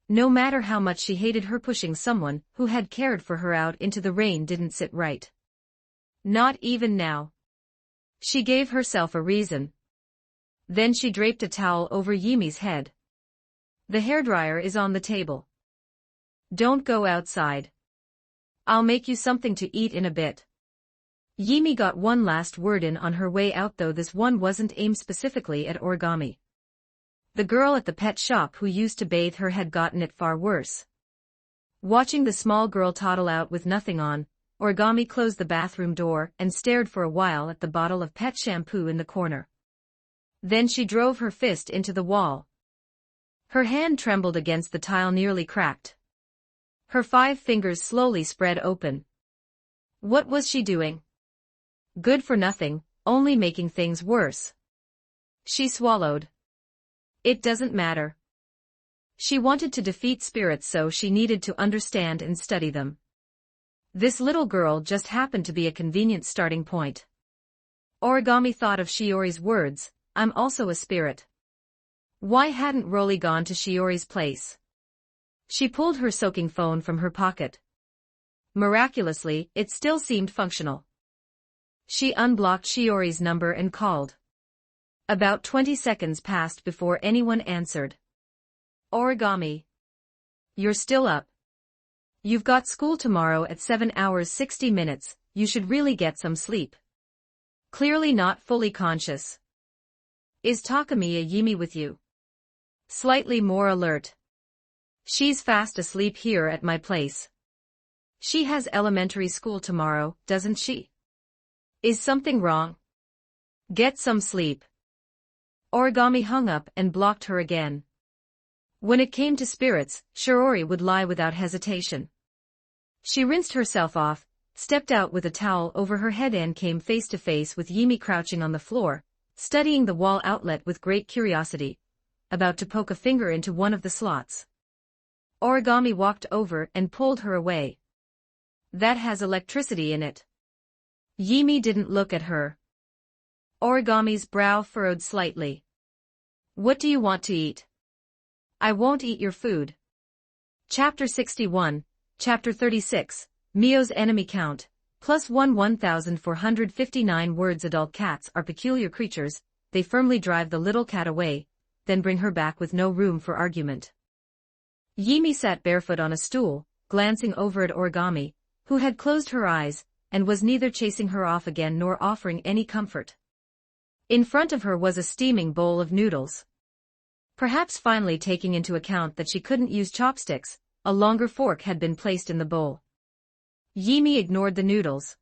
No matter how much she hated her, pushing someone who had cared for her out into the rain didn't sit right. Not even now. She gave herself a reason. Then she draped a towel over Yimi's head. The hairdryer is on the table. Don't go outside. I'll make you something to eat in a bit. Yimi got one last word in on her way out, though this one wasn't aimed specifically at Origami. The girl at the pet shop who used to bathe her had gotten it far worse. Watching the small girl toddle out with nothing on, Origami closed the bathroom door and stared for a while at the bottle of pet shampoo in the corner. Then she drove her fist into the wall. Her hand trembled against the tile, nearly cracked. Her 5 fingers slowly spread open. What was she doing? Good for nothing, only making things worse. She swallowed. It doesn't matter. She wanted to defeat spirits, so she needed to understand and study them. This little girl just happened to be a convenient starting point. Origami thought of Shiori's words, "I'm also a spirit." Why hadn't Rolly gone to Shiori's place? She pulled her soaking phone from her pocket. Miraculously, it still seemed functional. She unblocked Shiori's number and called. About 20 seconds passed before anyone answered. Origami. You're still up. You've got school tomorrow at 7 hours 60 minutes, you should really get some sleep. Clearly not fully conscious. Is Takamiya Yimi with you? Slightly more alert. She's fast asleep here at my place. She has elementary school tomorrow, doesn't she? Is something wrong? Get some sleep. Origami hung up and blocked her again. When it came to spirits, Shiori would lie without hesitation. She rinsed herself off, stepped out with a towel over her head, and came face to face with Yimi crouching on the floor, studying the wall outlet with great curiosity, about to poke a finger into one of the slots. Origami walked over and pulled her away. That has electricity in it. Yimi didn't look at her. Origami's brow furrowed slightly. What do you want to eat? I won't eat your food. Chapter 61, Chapter 36, Mio's enemy count, +1 1459 words. Adult cats are peculiar creatures, they firmly drive the little cat away, then bring her back with no room for argument. Yimi sat barefoot on a stool, glancing over at Origami, who had closed her eyes, and was neither chasing her off again nor offering any comfort. In front of her was a steaming bowl of noodles. Perhaps finally taking into account that she couldn't use chopsticks, a longer fork had been placed in the bowl. Yimi ignored the noodles.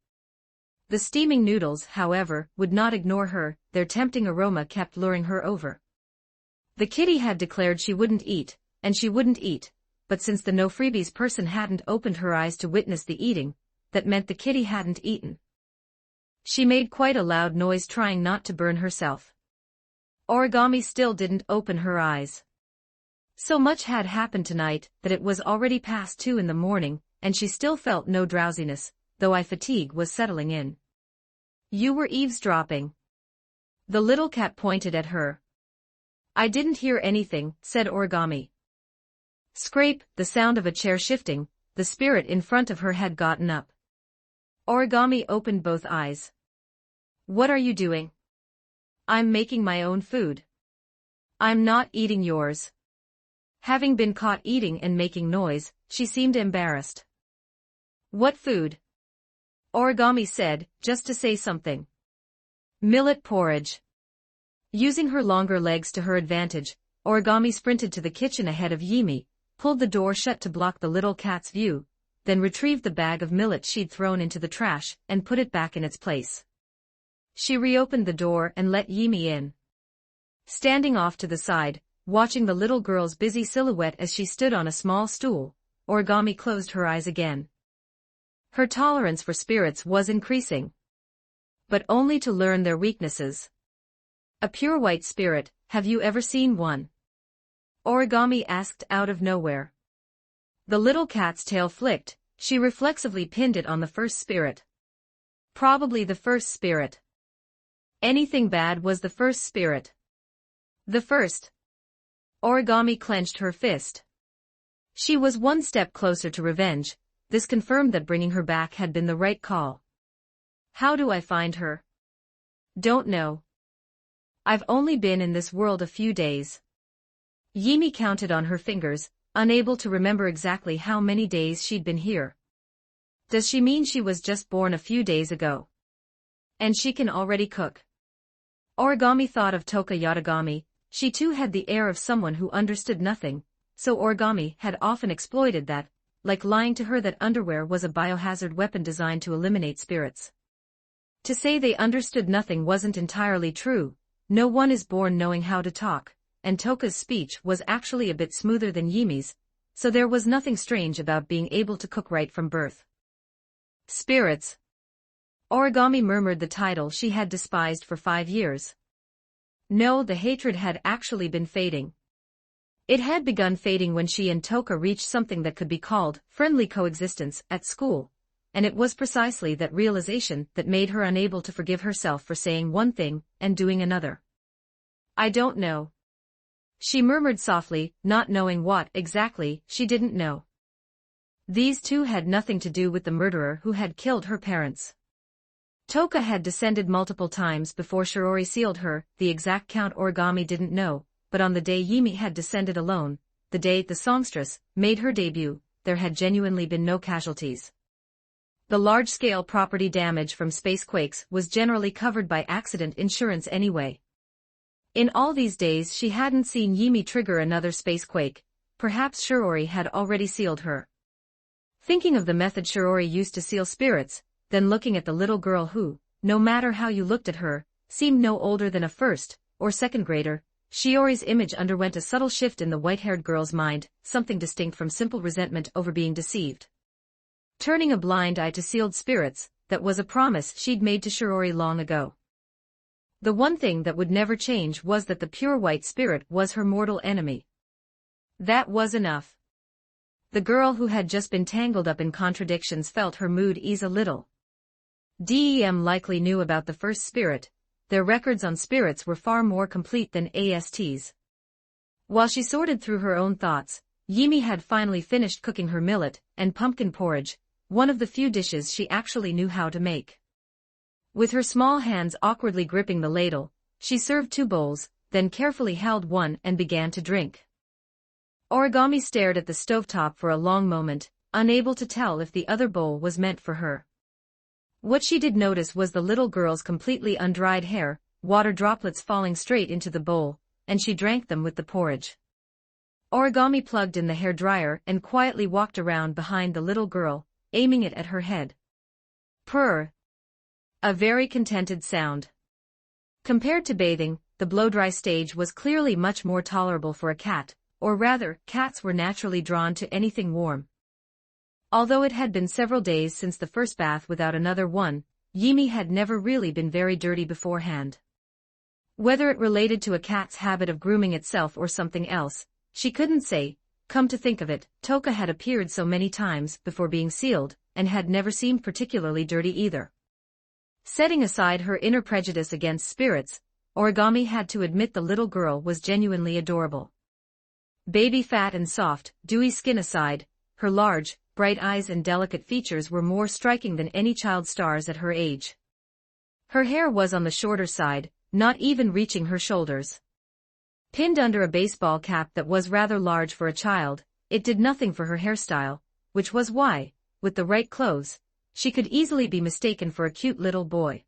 The steaming noodles, however, would not ignore her, their tempting aroma kept luring her over. The kitty had declared she wouldn't eat, and she wouldn't eat, but since the no-freebies person hadn't opened her eyes to witness the eating, that meant the kitty hadn't eaten. She made quite a loud noise trying not to burn herself. Origami still didn't open her eyes. So much had happened tonight that it was already past 2 in the morning, and she still felt no drowsiness, though fatigue was settling in. You were eavesdropping. The little cat pointed at her. I didn't hear anything, said Origami. Scrape, the sound of a chair shifting, the spirit in front of her had gotten up. Origami opened both eyes. What are you doing? I'm making my own food. I'm not eating yours. Having been caught eating and making noise, she seemed embarrassed. What food? Origami said, just to say something. Millet porridge. Using her longer legs to her advantage, Origami sprinted to the kitchen ahead of Yimi, pulled the door shut to block the little cat's view, then retrieved the bag of millet she'd thrown into the trash and put it back in its place. She reopened the door and let Yimi in. Standing off to the side, watching the little girl's busy silhouette as she stood on a small stool, Origami closed her eyes again. Her tolerance for spirits was increasing. But only to learn their weaknesses. A pure white spirit, have you ever seen one? Origami asked out of nowhere. The little cat's tail flicked, she reflexively pinned it on the first spirit. Probably the first spirit. Anything bad was the first spirit. The first. Origami clenched her fist. She was one step closer to revenge, this confirmed that bringing her back had been the right call. How do I find her? Don't know. I've only been in this world a few days. Yimi counted on her fingers, unable to remember exactly how many days she'd been here. Does she mean she was just born a few days ago? And she can already cook? Origami thought of Toka Yatagami. She too had the air of someone who understood nothing, so Origami had often exploited that, like lying to her that underwear was a biohazard weapon designed to eliminate spirits. To say they understood nothing wasn't entirely true. No one is born knowing how to talk, and Toka's speech was actually a bit smoother than Yimi's, so there was nothing strange about being able to cook right from birth. Spirits. Origami murmured the title she had despised for 5 years. No, the hatred had actually been fading. It had begun fading when she and Toka reached something that could be called friendly coexistence at school, and it was precisely that realization that made her unable to forgive herself for saying one thing and doing another. I don't know. She murmured softly, not knowing what exactly she didn't know. These two had nothing to do with the murderer who had killed her parents. Toka had descended multiple times before Shiori sealed her, the exact count Origami didn't know, but on the day Yimi had descended alone, the day the songstress made her debut, there had genuinely been no casualties. The large-scale property damage from spacequakes was generally covered by accident insurance anyway. In all these days she hadn't seen Yimi trigger another spacequake, perhaps Shiori had already sealed her. Thinking of the method Shiori used to seal spirits, then looking at the little girl who, no matter how you looked at her, seemed no older than a first or second grader, Shiori's image underwent a subtle shift in the white-haired girl's mind, something distinct from simple resentment over being deceived. Turning a blind eye to sealed spirits, that was a promise she'd made to Shiori long ago. The one thing that would never change was that the pure white spirit was her mortal enemy. That was enough. The girl who had just been tangled up in contradictions felt her mood ease a little. DEM likely knew about the first spirit. Their records on spirits were far more complete than AST's. While she sorted through her own thoughts, Yimi had finally finished cooking her millet and pumpkin porridge, one of the few dishes she actually knew how to make. With her small hands awkwardly gripping the ladle, she served 2 bowls, then carefully held one and began to drink. Origami stared at the stovetop for a long moment, unable to tell if the other bowl was meant for her. What she did notice was the little girl's completely undried hair, water droplets falling straight into the bowl, and she drank them with the porridge. Origami plugged in the hairdryer and quietly walked around behind the little girl, aiming it at her head. Purr. A very contented sound. Compared to bathing, the blow-dry stage was clearly much more tolerable for a cat, or rather, cats were naturally drawn to anything warm. Although it had been several days since the first bath without another one, Yimi had never really been very dirty beforehand. Whether it related to a cat's habit of grooming itself or something else, she couldn't say. Come to think of it, Toka had appeared so many times before being sealed, and had never seemed particularly dirty either. Setting aside her inner prejudice against spirits, Origami had to admit the little girl was genuinely adorable. Baby fat and soft, dewy skin aside, her large, bright eyes and delicate features were more striking than any child star's at her age. Her hair was on the shorter side, not even reaching her shoulders. Pinned under a baseball cap that was rather large for a child, it did nothing for her hairstyle, which was why, with the right clothes, she could easily be mistaken for a cute little boy.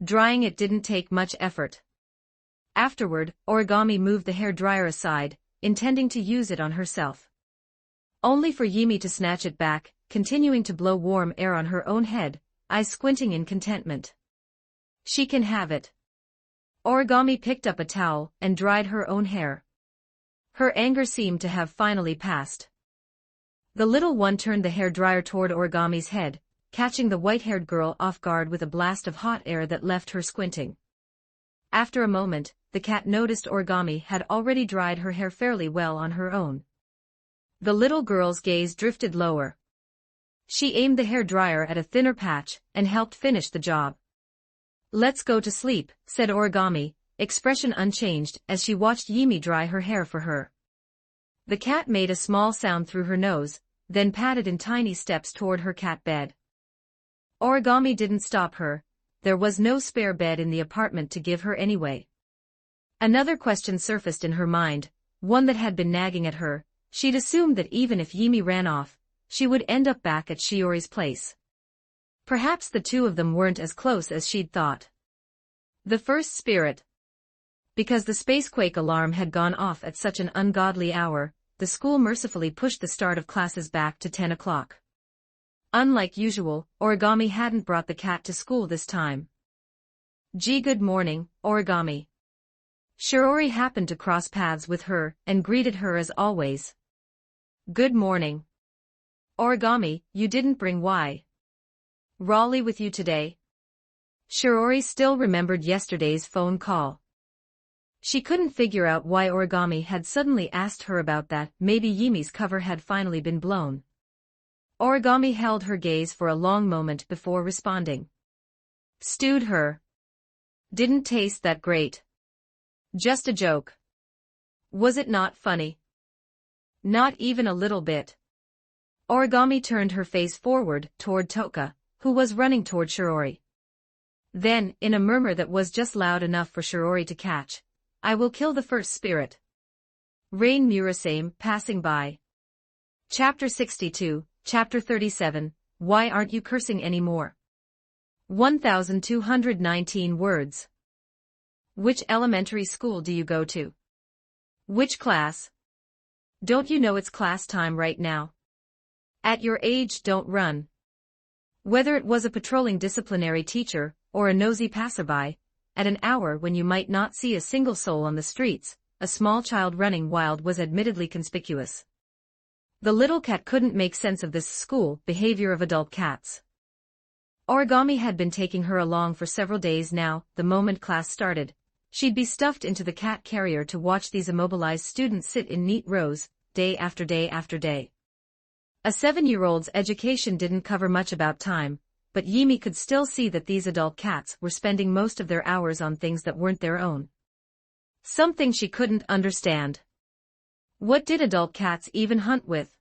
Drying it didn't take much effort. Afterward, Origami moved the hairdryer aside, intending to use it on herself. Only for Yimi to snatch it back, continuing to blow warm air on her own head, eyes squinting in contentment. She can have it. Origami picked up a towel and dried her own hair. Her anger seemed to have finally passed. The little one turned the hairdryer toward Origami's head, catching the white-haired girl off guard with a blast of hot air that left her squinting. After a moment, the cat noticed Origami had already dried her hair fairly well on her own. The little girl's gaze drifted lower. She aimed the hairdryer at a thinner patch and helped finish the job. "Let's go to sleep," said Origami, expression unchanged as she watched Yimi dry her hair for her. The cat made a small sound through her nose, then padded in tiny steps toward her cat bed. Origami didn't stop her. There was no spare bed in the apartment to give her anyway. Another question surfaced in her mind, one that had been nagging at her. She'd assumed that even if Yimi ran off, she would end up back at Shiori's place. Perhaps the two of them weren't as close as she'd thought. The first spirit. Because the spacequake alarm had gone off at such an ungodly hour, the school mercifully pushed the start of classes back to 10 o'clock. Unlike usual, Origami hadn't brought the cat to school this time. "Gee, good morning, Origami." Shiori happened to cross paths with her and greeted her as always. "Good morning. Origami, you didn't bring Raleigh with you today?" Shiori still remembered yesterday's phone call. She couldn't figure out why Origami had suddenly asked her about that. Maybe Yimi's cover had finally been blown. Origami held her gaze for a long moment before responding. "Stewed her. Didn't taste that great. Just a joke. Was it not funny?" "Not even a little bit." Origami turned her face forward toward Toka, who was running toward Shiori. Then, in a murmur that was just loud enough for Shiori to catch, "I will kill the first spirit." Rain Murasame passing by. Chapter 62, Chapter 37, Why aren't you cursing anymore? 1219 words. Which elementary school do you go to? Which class? Don't you know it's class time right now? At your age, don't run. Whether it was a patrolling disciplinary teacher, or a nosy passerby, at an hour when you might not see a single soul on the streets, a small child running wild was admittedly conspicuous. The little cat couldn't make sense of this school behavior of adult cats. Origami had been taking her along for several days now. The moment class started, she'd be stuffed into the cat carrier to watch these immobilized students sit in neat rows, day after day after day. A 7-year-old's education didn't cover much about time, but Yimi could still see that these adult cats were spending most of their hours on things that weren't their own. Something she couldn't understand. What did adult cats even hunt with?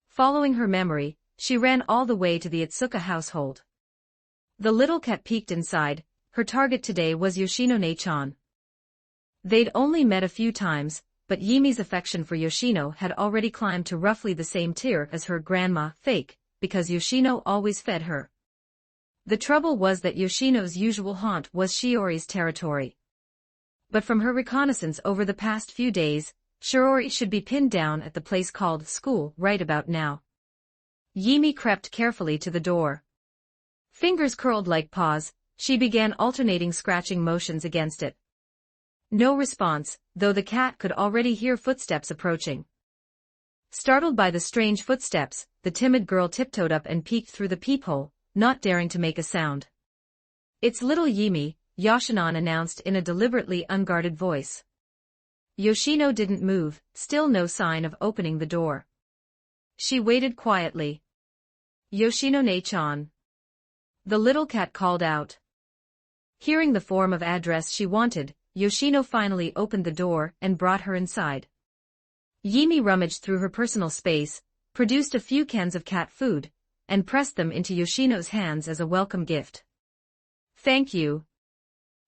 Following her memory, she ran all the way to the Itsuka household. The little cat peeked inside. Her target today was Yoshinone-chan. They'd only met a few times, but Yimi's affection for Yoshino had already climbed to roughly the same tier as her grandma, fake, because Yoshino always fed her. The trouble was that Yoshino's usual haunt was Shiori's territory. But from her reconnaissance over the past few days, Shiori should be pinned down at the place called school right about now. Yimi crept carefully to the door. Fingers curled like paws, she began alternating scratching motions against it. No response, though the cat could already hear footsteps approaching. Startled by the strange footsteps, the timid girl tiptoed up and peeked through the peephole, not daring to make a sound. "It's little Yimi," Yoshinon announced in a deliberately unguarded voice. Yoshino didn't move, still no sign of opening the door. She waited quietly. "Yoshino-ne-chan." The little cat called out. Hearing the form of address she wanted, Yoshino finally opened the door and brought her inside. Yimi rummaged through her personal space, produced a few cans of cat food, and pressed them into Yoshino's hands as a welcome gift. "Thank you."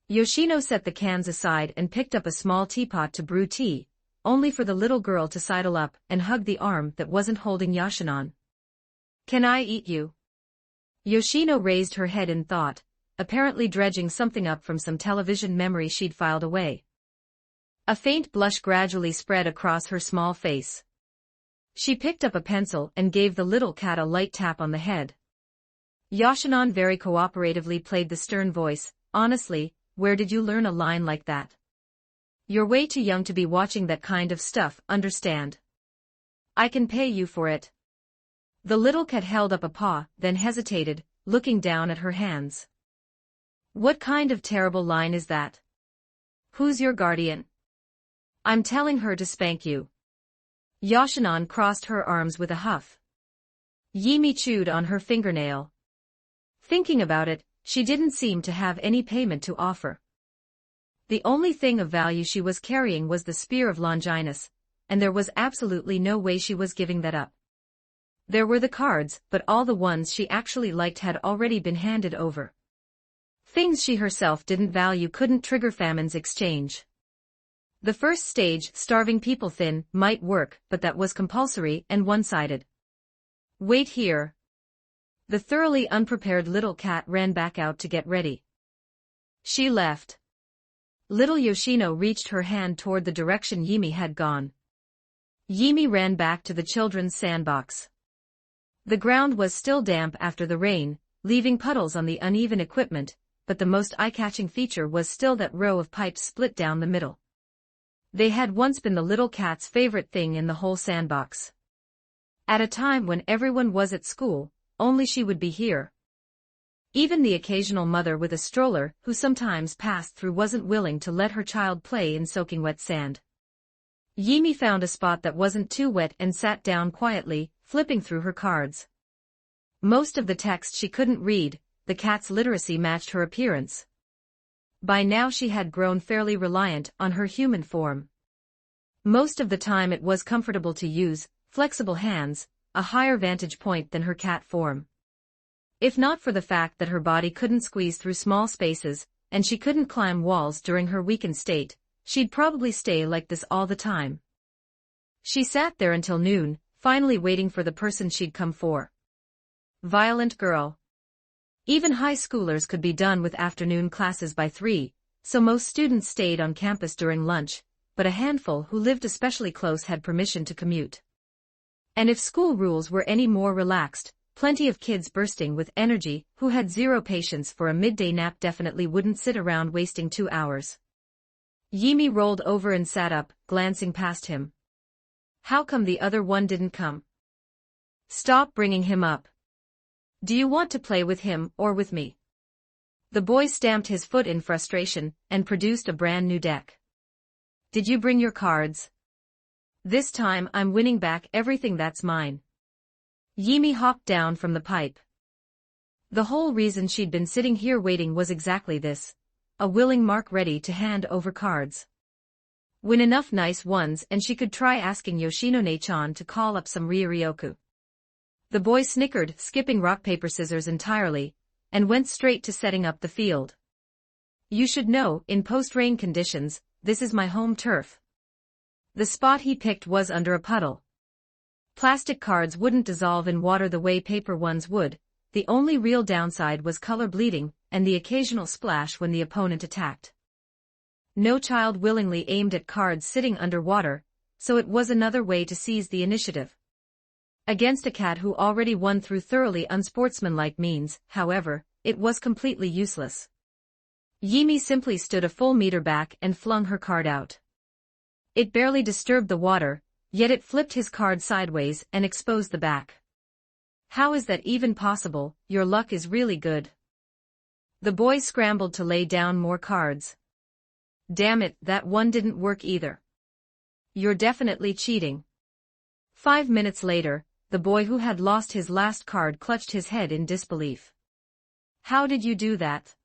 Yoshino set the cans aside and picked up a small teapot to brew tea, only for the little girl to sidle up and hug the arm that wasn't holding Yoshinon. "Can I eat you?" Yoshino raised her head in thought, apparently dredging something up from some television memory she'd filed away. A faint blush gradually spread across her small face. She picked up a pencil and gave the little cat a light tap on the head. Yoshinon very cooperatively played the stern voice, "Honestly, where did you learn a line like that? You're way too young to be watching that kind of stuff, understand? I can pay you for it." The little cat held up a paw, then hesitated, looking down at her hands. "What kind of terrible line is that? Who's your guardian? I'm telling her to spank you." Yoshinon crossed her arms with a huff. Yimi chewed on her fingernail. Thinking about it, she didn't seem to have any payment to offer. The only thing of value she was carrying was the spear of Longinus, and there was absolutely no way she was giving that up. There were the cards, but all the ones she actually liked had already been handed over. Things she herself didn't value couldn't trigger Famine's exchange. The first stage, starving people thin, might work, but that was compulsory and one-sided. "Wait here." The thoroughly unprepared little cat ran back out to get ready. She left. Little Yoshino reached her hand toward the direction Yimi had gone. Yimi ran back to the children's sandbox. The ground was still damp after the rain, leaving puddles on the uneven equipment, but the most eye-catching feature was still that row of pipes split down the middle. They had once been the little cat's favorite thing in the whole sandbox. At a time when everyone was at school, only she would be here. Even the occasional mother with a stroller who sometimes passed through wasn't willing to let her child play in soaking wet sand. Yimi found a spot that wasn't too wet and sat down quietly, flipping through her cards. Most of the text she couldn't read, the cat's literacy matched her appearance. By now she had grown fairly reliant on her human form. Most of the time it was comfortable to use, flexible hands, a higher vantage point than her cat form. If not for the fact that her body couldn't squeeze through small spaces, and she couldn't climb walls during her weakened state, she'd probably stay like this all the time. She sat there until noon, finally waiting for the person she'd come for. Violent girl. Even high schoolers could be done with afternoon classes by 3, so most students stayed on campus during lunch, but a handful who lived especially close had permission to commute. And if school rules were any more relaxed, plenty of kids bursting with energy who had zero patience for a midday nap definitely wouldn't sit around wasting 2 hours. Yimi rolled over and sat up, glancing past him. "How come the other one didn't come? Stop bringing him up. Do you want to play with him or with me?" The boy stamped his foot in frustration and produced a brand new deck. "Did you bring your cards? This time I'm winning back everything that's mine." Yimi hopped down from the pipe. The whole reason she'd been sitting here waiting was exactly this, a willing mark ready to hand over cards. Win enough nice ones and she could try asking Yoshino-ne-chan to call up some Ryuryoku. The boy snickered, skipping rock-paper-scissors entirely, and went straight to setting up the field. "You should know, in post-rain conditions, this is my home turf. The spot he picked was under a puddle. Plastic cards wouldn't dissolve in water the way paper ones would, the only real downside was color bleeding, and the occasional splash when the opponent attacked. No child willingly aimed at cards sitting under water, so it was another way to seize the initiative. Against a cat who already won through thoroughly unsportsmanlike means, however, it was completely useless. Yimi simply stood a full meter back and flung her card out. It barely disturbed the water, yet it flipped his card sideways and exposed the back. How is that even possible? Your luck is really good. The boy scrambled to lay down more cards. Damn it, that one didn't work either. You're definitely cheating. 5 minutes later, the boy who had lost his last card clutched his head in disbelief. How did you do that?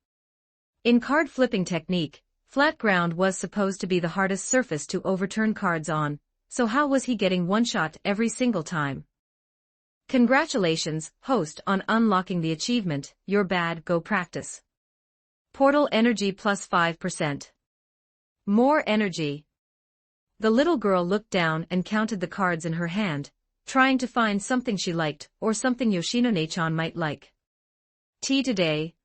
In card flipping technique, flat ground was supposed to be the hardest surface to overturn cards on, so how was he getting one shot every single time? Congratulations, host, on unlocking the achievement. You're bad, go practice. Portal energy plus 5%. More energy. The little girl looked down and counted the cards in her hand, trying to find something she liked or something Yoshinone-chan might like. Tea today.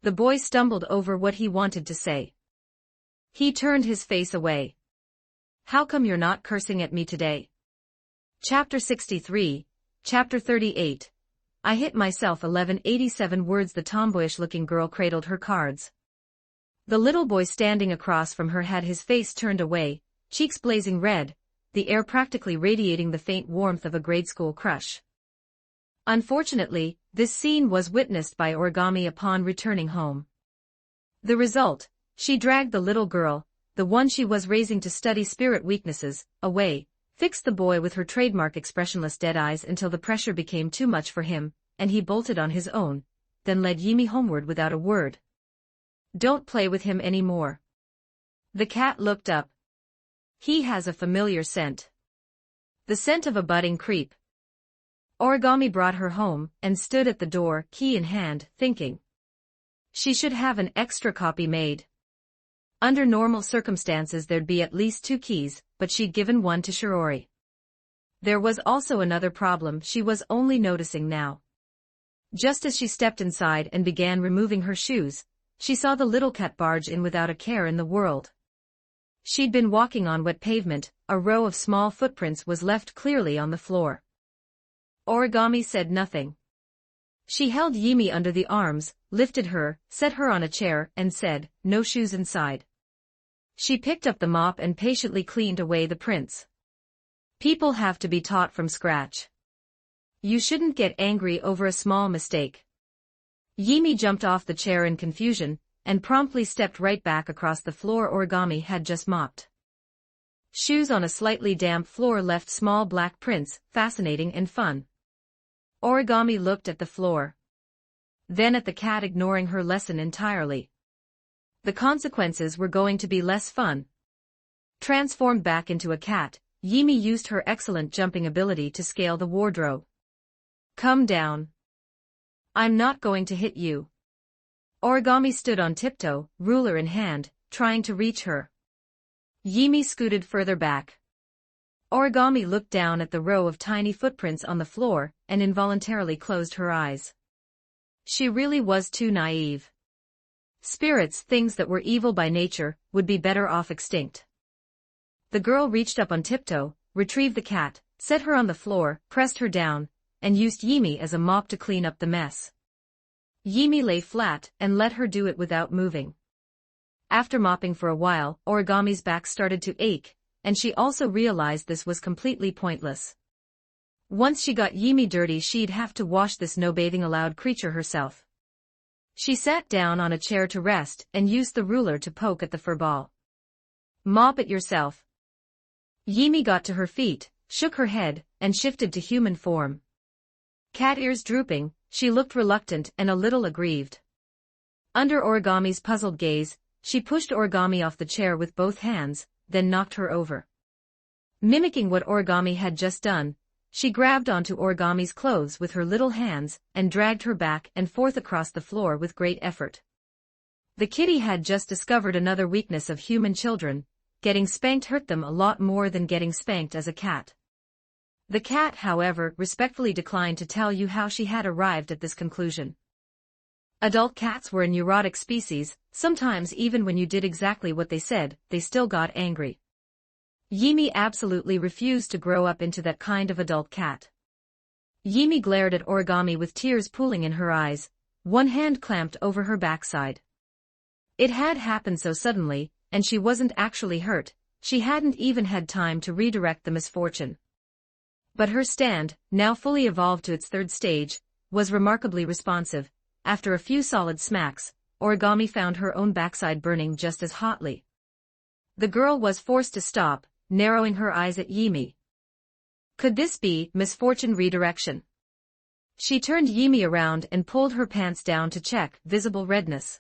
The boy stumbled over what he wanted to say. He turned his face away. How come you're not cursing at me today? Chapter 63, Chapter 38. I hit myself 1187 words. The tomboyish-looking girl cradled her cards. The little boy standing across from her had his face turned away, cheeks blazing red, the air practically radiating the faint warmth of a grade school crush. Unfortunately, this scene was witnessed by Origami upon returning home. The result, she dragged the little girl, the one she was raising to study spirit weaknesses, away, fixed the boy with her trademark expressionless dead eyes until the pressure became too much for him, and he bolted on his own, then led Yimi homeward without a word. Don't play with him anymore. The cat looked up. He has a familiar scent. The scent of a budding creep. Origami brought her home and stood at the door, key in hand, thinking. She should have an extra copy made. Under normal circumstances there'd be at least 2 keys, but she'd given one to Shiori. There was also another problem she was only noticing now. Just as she stepped inside and began removing her shoes, she saw the little cat barge in without a care in the world. She'd been walking on wet pavement, a row of small footprints was left clearly on the floor. Origami said nothing. She held Yimi under the arms, lifted her, set her on a chair, and said, "No shoes inside." She picked up the mop and patiently cleaned away the prints. People have to be taught from scratch. You shouldn't get angry over a small mistake. Yimi jumped off the chair in confusion, and promptly stepped right back across the floor Origami had just mopped. Shoes on a slightly damp floor left small black prints, fascinating and fun. Origami looked at the floor. Then at the cat, ignoring her lesson entirely. The consequences were going to be less fun. Transformed back into a cat, Yimi used her excellent jumping ability to scale the wardrobe. Come down. I'm not going to hit you. Origami stood on tiptoe, ruler in hand, trying to reach her. Yimi scooted further back. Origami looked down at the row of tiny footprints on the floor, and involuntarily closed her eyes. She really was too naive. Spirits, things that were evil by nature, would be better off extinct. The girl reached up on tiptoe, retrieved the cat, set her on the floor, pressed her down, and used Yimi as a mop to clean up the mess. Yimi lay flat and let her do it without moving. After mopping for a while, Origami's back started to ache, and she also realized this was completely pointless. Once she got Yimi dirty, she'd have to wash this no-bathing-allowed creature herself. She sat down on a chair to rest and used the ruler to poke at the fur ball. Mop it yourself. Yimi got to her feet, shook her head, and shifted to human form. Cat ears drooping, she looked reluctant and a little aggrieved. Under Origami's puzzled gaze, she pushed Origami off the chair with both hands, then knocked her over. Mimicking what Origami had just done, she grabbed onto Origami's clothes with her little hands and dragged her back and forth across the floor with great effort. The kitty had just discovered another weakness of human children: getting spanked hurt them a lot more than getting spanked as a cat. The cat, however, respectfully declined to tell you how she had arrived at this conclusion. Adult cats were a neurotic species. Sometimes even when you did exactly what they said, they still got angry. Yimi absolutely refused to grow up into that kind of adult cat. Yimi glared at Origami with tears pooling in her eyes, one hand clamped over her backside. It had happened so suddenly, and she wasn't actually hurt. She hadn't even had time to redirect the misfortune. But her stand, now fully evolved to its third stage, was remarkably responsive. After a few solid smacks, Origami found her own backside burning just as hotly. The girl was forced to stop, narrowing her eyes at Yimi. Could this be misfortune redirection? She turned Yimi around and pulled her pants down to check visible redness.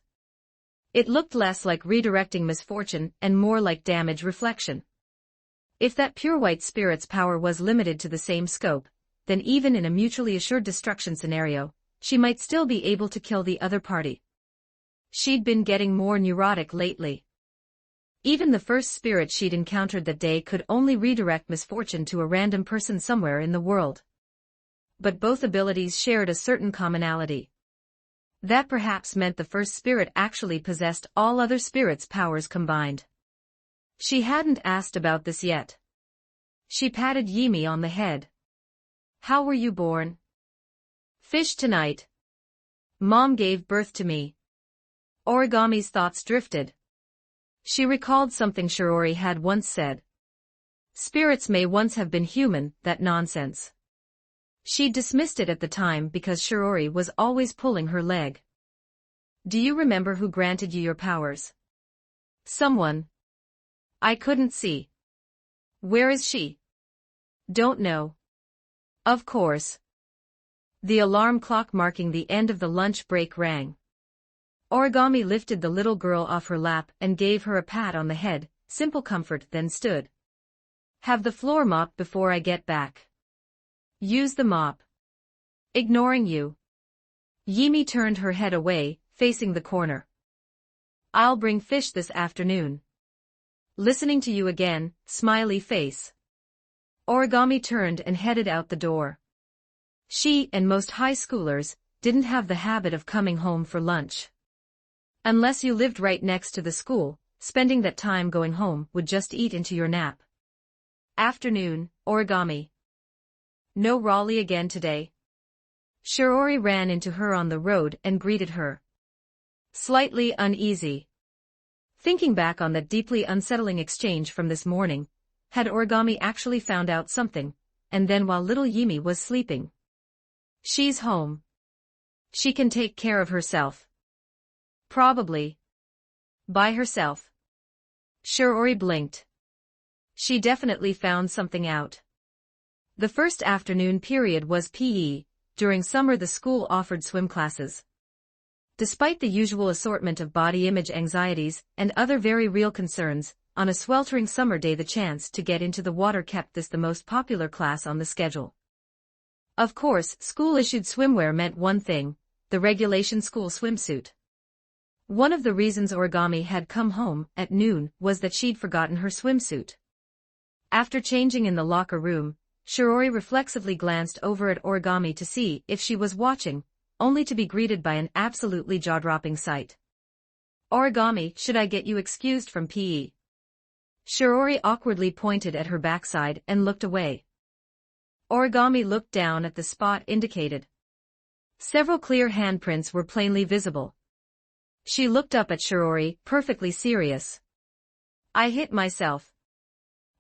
It looked less like redirecting misfortune and more like damage reflection. If that pure white spirit's power was limited to the same scope, then even in a mutually assured destruction scenario, she might still be able to kill the other party. She'd been getting more neurotic lately. Even the first spirit she'd encountered that day could only redirect misfortune to a random person somewhere in the world. But both abilities shared a certain commonality. That perhaps meant the first spirit actually possessed all other spirits' powers combined. She hadn't asked about this yet. She patted Yimi on the head. "How were you born?" "Fish tonight. Mom gave birth to me." Origami's thoughts drifted. She recalled something Shiori had once said. Spirits may once have been human, that nonsense. She dismissed it at the time because Shiori was always pulling her leg. "Do you remember who granted you your powers?" "Someone. I couldn't see." "Where is she?" "Don't know." "Of course." The alarm clock marking the end of the lunch break rang. Origami lifted the little girl off her lap and gave her a pat on the head, simple comfort, then stood. "Have the floor mopped before I get back." "Use the mop." "Ignoring you." Yimi turned her head away, facing the corner. "I'll bring fish this afternoon." "Listening to you again, smiley face." Origami turned and headed out the door. She, and most high schoolers, didn't have the habit of coming home for lunch. Unless you lived right next to the school, spending that time going home would just eat into your nap. "Afternoon, Origami." "No Raleigh again today?" Shiori ran into her on the road and greeted her. Slightly uneasy. Thinking back on that deeply unsettling exchange from this morning, had Origami actually found out something, and then while little Yimi was sleeping? "She's home. She can take care of herself." "Probably. By herself." Shiori blinked. She definitely found something out. The first afternoon period was PE. During summer the school offered swim classes. Despite the usual assortment of body image anxieties and other very real concerns, on a sweltering summer day the chance to get into the water kept this the most popular class on the schedule. Of course, school-issued swimwear meant one thing: the regulation school swimsuit. One of the reasons Origami had come home at noon was that she'd forgotten her swimsuit. After changing in the locker room, Shiori reflexively glanced over at Origami to see if she was watching, only to be greeted by an absolutely jaw-dropping sight. "Origami, should I get you excused from PE?" Shiori awkwardly pointed at her backside and looked away. Origami looked down at the spot indicated. Several clear handprints were plainly visible. She looked up at Shiori, perfectly serious. "I hit myself.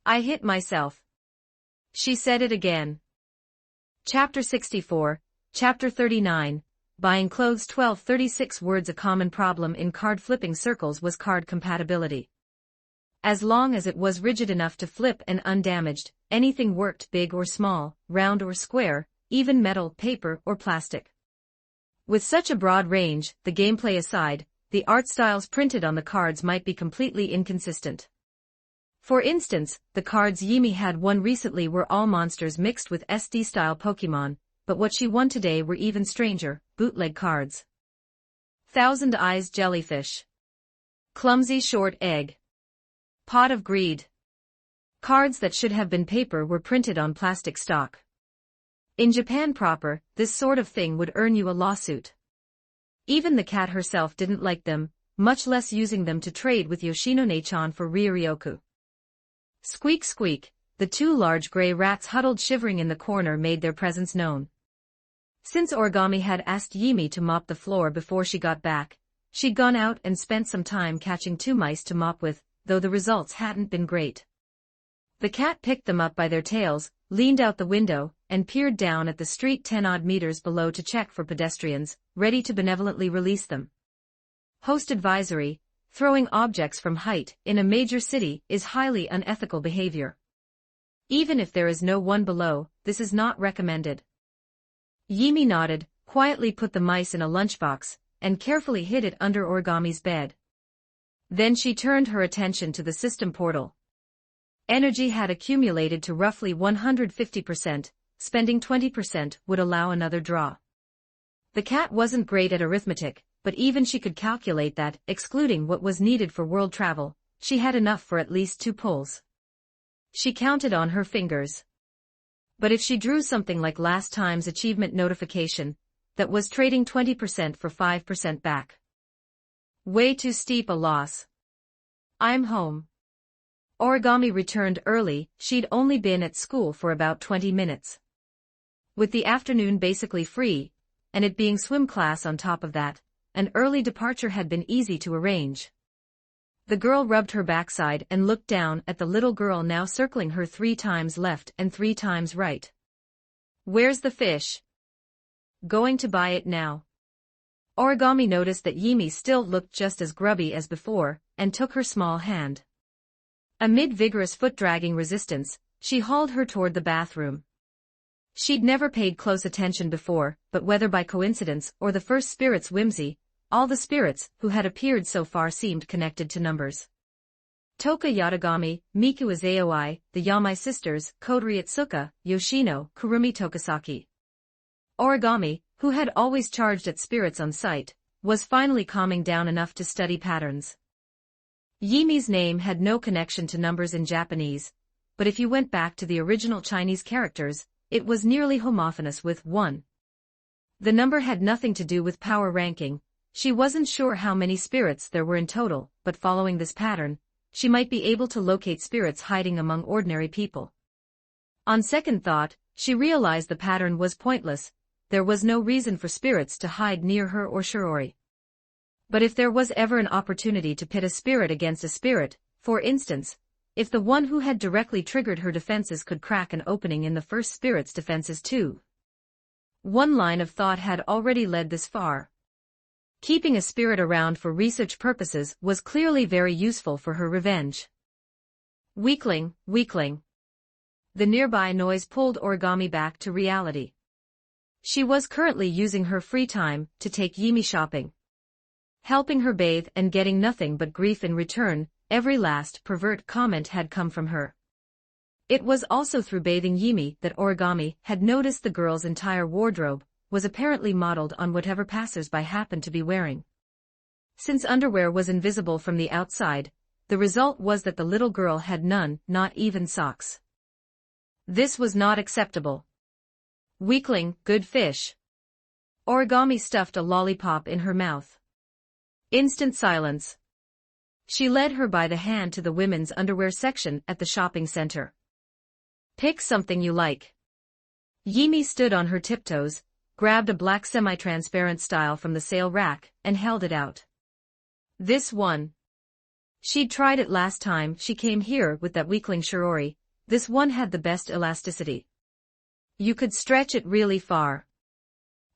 I hit myself." She said it again. Chapter 64, Chapter 39, Buying Clothes 1236 words. A common problem in card flipping circles was card compatibility. As long as it was rigid enough to flip and undamaged, anything worked, big or small, round or square, even metal, paper, or plastic. With such a broad range, the gameplay aside, the art styles printed on the cards might be completely inconsistent. For instance, the cards Yimi had won recently were all monsters mixed with SD-style Pokemon, but what she won today were even stranger, bootleg cards. Thousand Eyes Jellyfish. Clumsy short egg. Pot of greed. Cards that should have been paper were printed on plastic stock. In Japan proper, this sort of thing would earn you a lawsuit. Even the cat herself didn't like them, much less using them to trade with Yoshinone-chan for Ryuryoku. Squeak squeak, the two large gray rats huddled shivering in the corner made their presence known. Since Origami had asked Yimi to mop the floor before she got back, she'd gone out and spent some time catching two mice to mop with, though the results hadn't been great. The cat picked them up by their tails, leaned out the window, and peered down at the street 10-odd meters below to check for pedestrians, ready to benevolently release them. Host advisory: throwing objects from height in a major city is highly unethical behavior. Even if there is no one below, this is not recommended. Yimi nodded, quietly put the mice in a lunchbox, and carefully hid it under Origami's bed. Then she turned her attention to the system portal. Energy had accumulated to roughly 150%, spending 20% would allow another draw. The cat wasn't great at arithmetic, but even she could calculate that, excluding what was needed for world travel, she had enough for at least 2 pulls. She counted on her fingers. But if she drew something like last time's achievement notification, that was trading 20% for 5% back. Way too steep a loss. I'm home. Origami returned early, she'd only been at school for about 20 minutes. With the afternoon basically free, and it being swim class on top of that, an early departure had been easy to arrange. The girl rubbed her backside and looked down at the little girl now circling her 3 times left and 3 times right. Where's the fish? Going to buy it now. Origami noticed that Yimi still looked just as grubby as before, and took her small hand. Amid vigorous foot-dragging resistance, she hauled her toward the bathroom. She'd never paid close attention before, but whether by coincidence or the first spirit's whimsy, all the spirits who had appeared so far seemed connected to numbers. Toka Yatagami, Miku Azaoi, the Yamai sisters, Kodori Itsuka, Yoshino, Kurumi Tokasaki. Origami, who had always charged at spirits on sight, was finally calming down enough to study patterns. Yimi's name had no connection to numbers in Japanese, but if you went back to the original Chinese characters, it was nearly homophonous with 1. The number had nothing to do with power ranking. She wasn't sure how many spirits there were in total, but following this pattern, she might be able to locate spirits hiding among ordinary people. On second thought, she realized the pattern was pointless. There was no reason for spirits to hide near her or Shirori. But if there was ever an opportunity to pit a spirit against a spirit, for instance, if the one who had directly triggered her defenses could crack an opening in the first spirit's defenses too. One line of thought had already led this far. Keeping a spirit around for research purposes was clearly very useful for her revenge. Weakling, weakling. The nearby noise pulled Origami back to reality. She was currently using her free time to take Yimi shopping. Helping her bathe and getting nothing but grief in return, every last pervert comment had come from her. It was also through bathing Yimi that Origami had noticed the girl's entire wardrobe was apparently modeled on whatever passers-by happened to be wearing. Since underwear was invisible from the outside, the result was that the little girl had none, not even socks. This was not acceptable. Weakling, good fish. Origami stuffed a lollipop in her mouth. Instant silence. She led her by the hand to the women's underwear section at the shopping center. Pick something you like. Yimi stood on her tiptoes, grabbed a black semi-transparent style from the sale rack, and held it out. This one. She'd tried it last time she came here with that weakling Shirori. This one had the best elasticity. You could stretch it really far.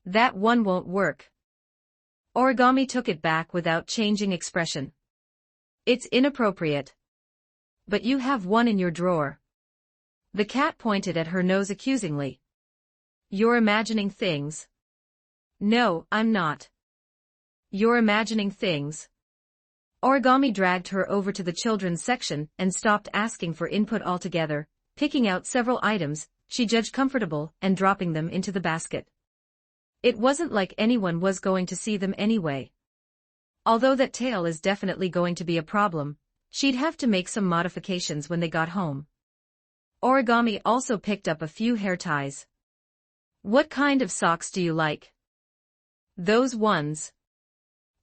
That one won't work. Origami took it back without changing expression. It's inappropriate. But you have one in your drawer. The cat pointed at her nose accusingly. You're imagining things. No, I'm not. You're imagining things. Origami dragged her over to the children's section and stopped asking for input altogether, picking out several items she judged comfortable and dropping them into the basket. It wasn't like anyone was going to see them anyway. Although that tail is definitely going to be a problem, she'd have to make some modifications when they got home. Origami also picked up a few hair ties. What kind of socks do you like? Those ones.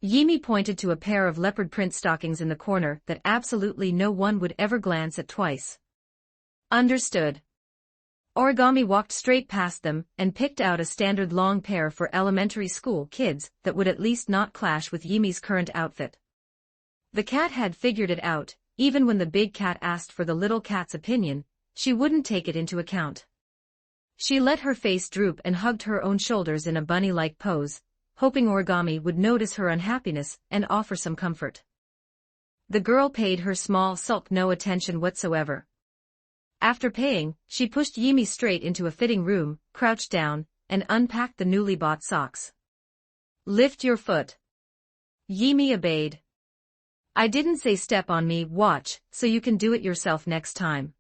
Yimi pointed to a pair of leopard print stockings in the corner that absolutely no one would ever glance at twice. Understood. Origami walked straight past them and picked out a standard long pair for elementary school kids that would at least not clash with Yimi's current outfit. The cat had figured it out. Even when the big cat asked for the little cat's opinion, she wouldn't take it into account. She let her face droop and hugged her own shoulders in a bunny-like pose, hoping Origami would notice her unhappiness and offer some comfort. The girl paid her small sulk no attention whatsoever. After paying, she pushed Yimi straight into a fitting room, crouched down, and unpacked the newly bought socks. Lift your foot. Yimi obeyed. I didn't say step on me, watch, so you can do it yourself next time.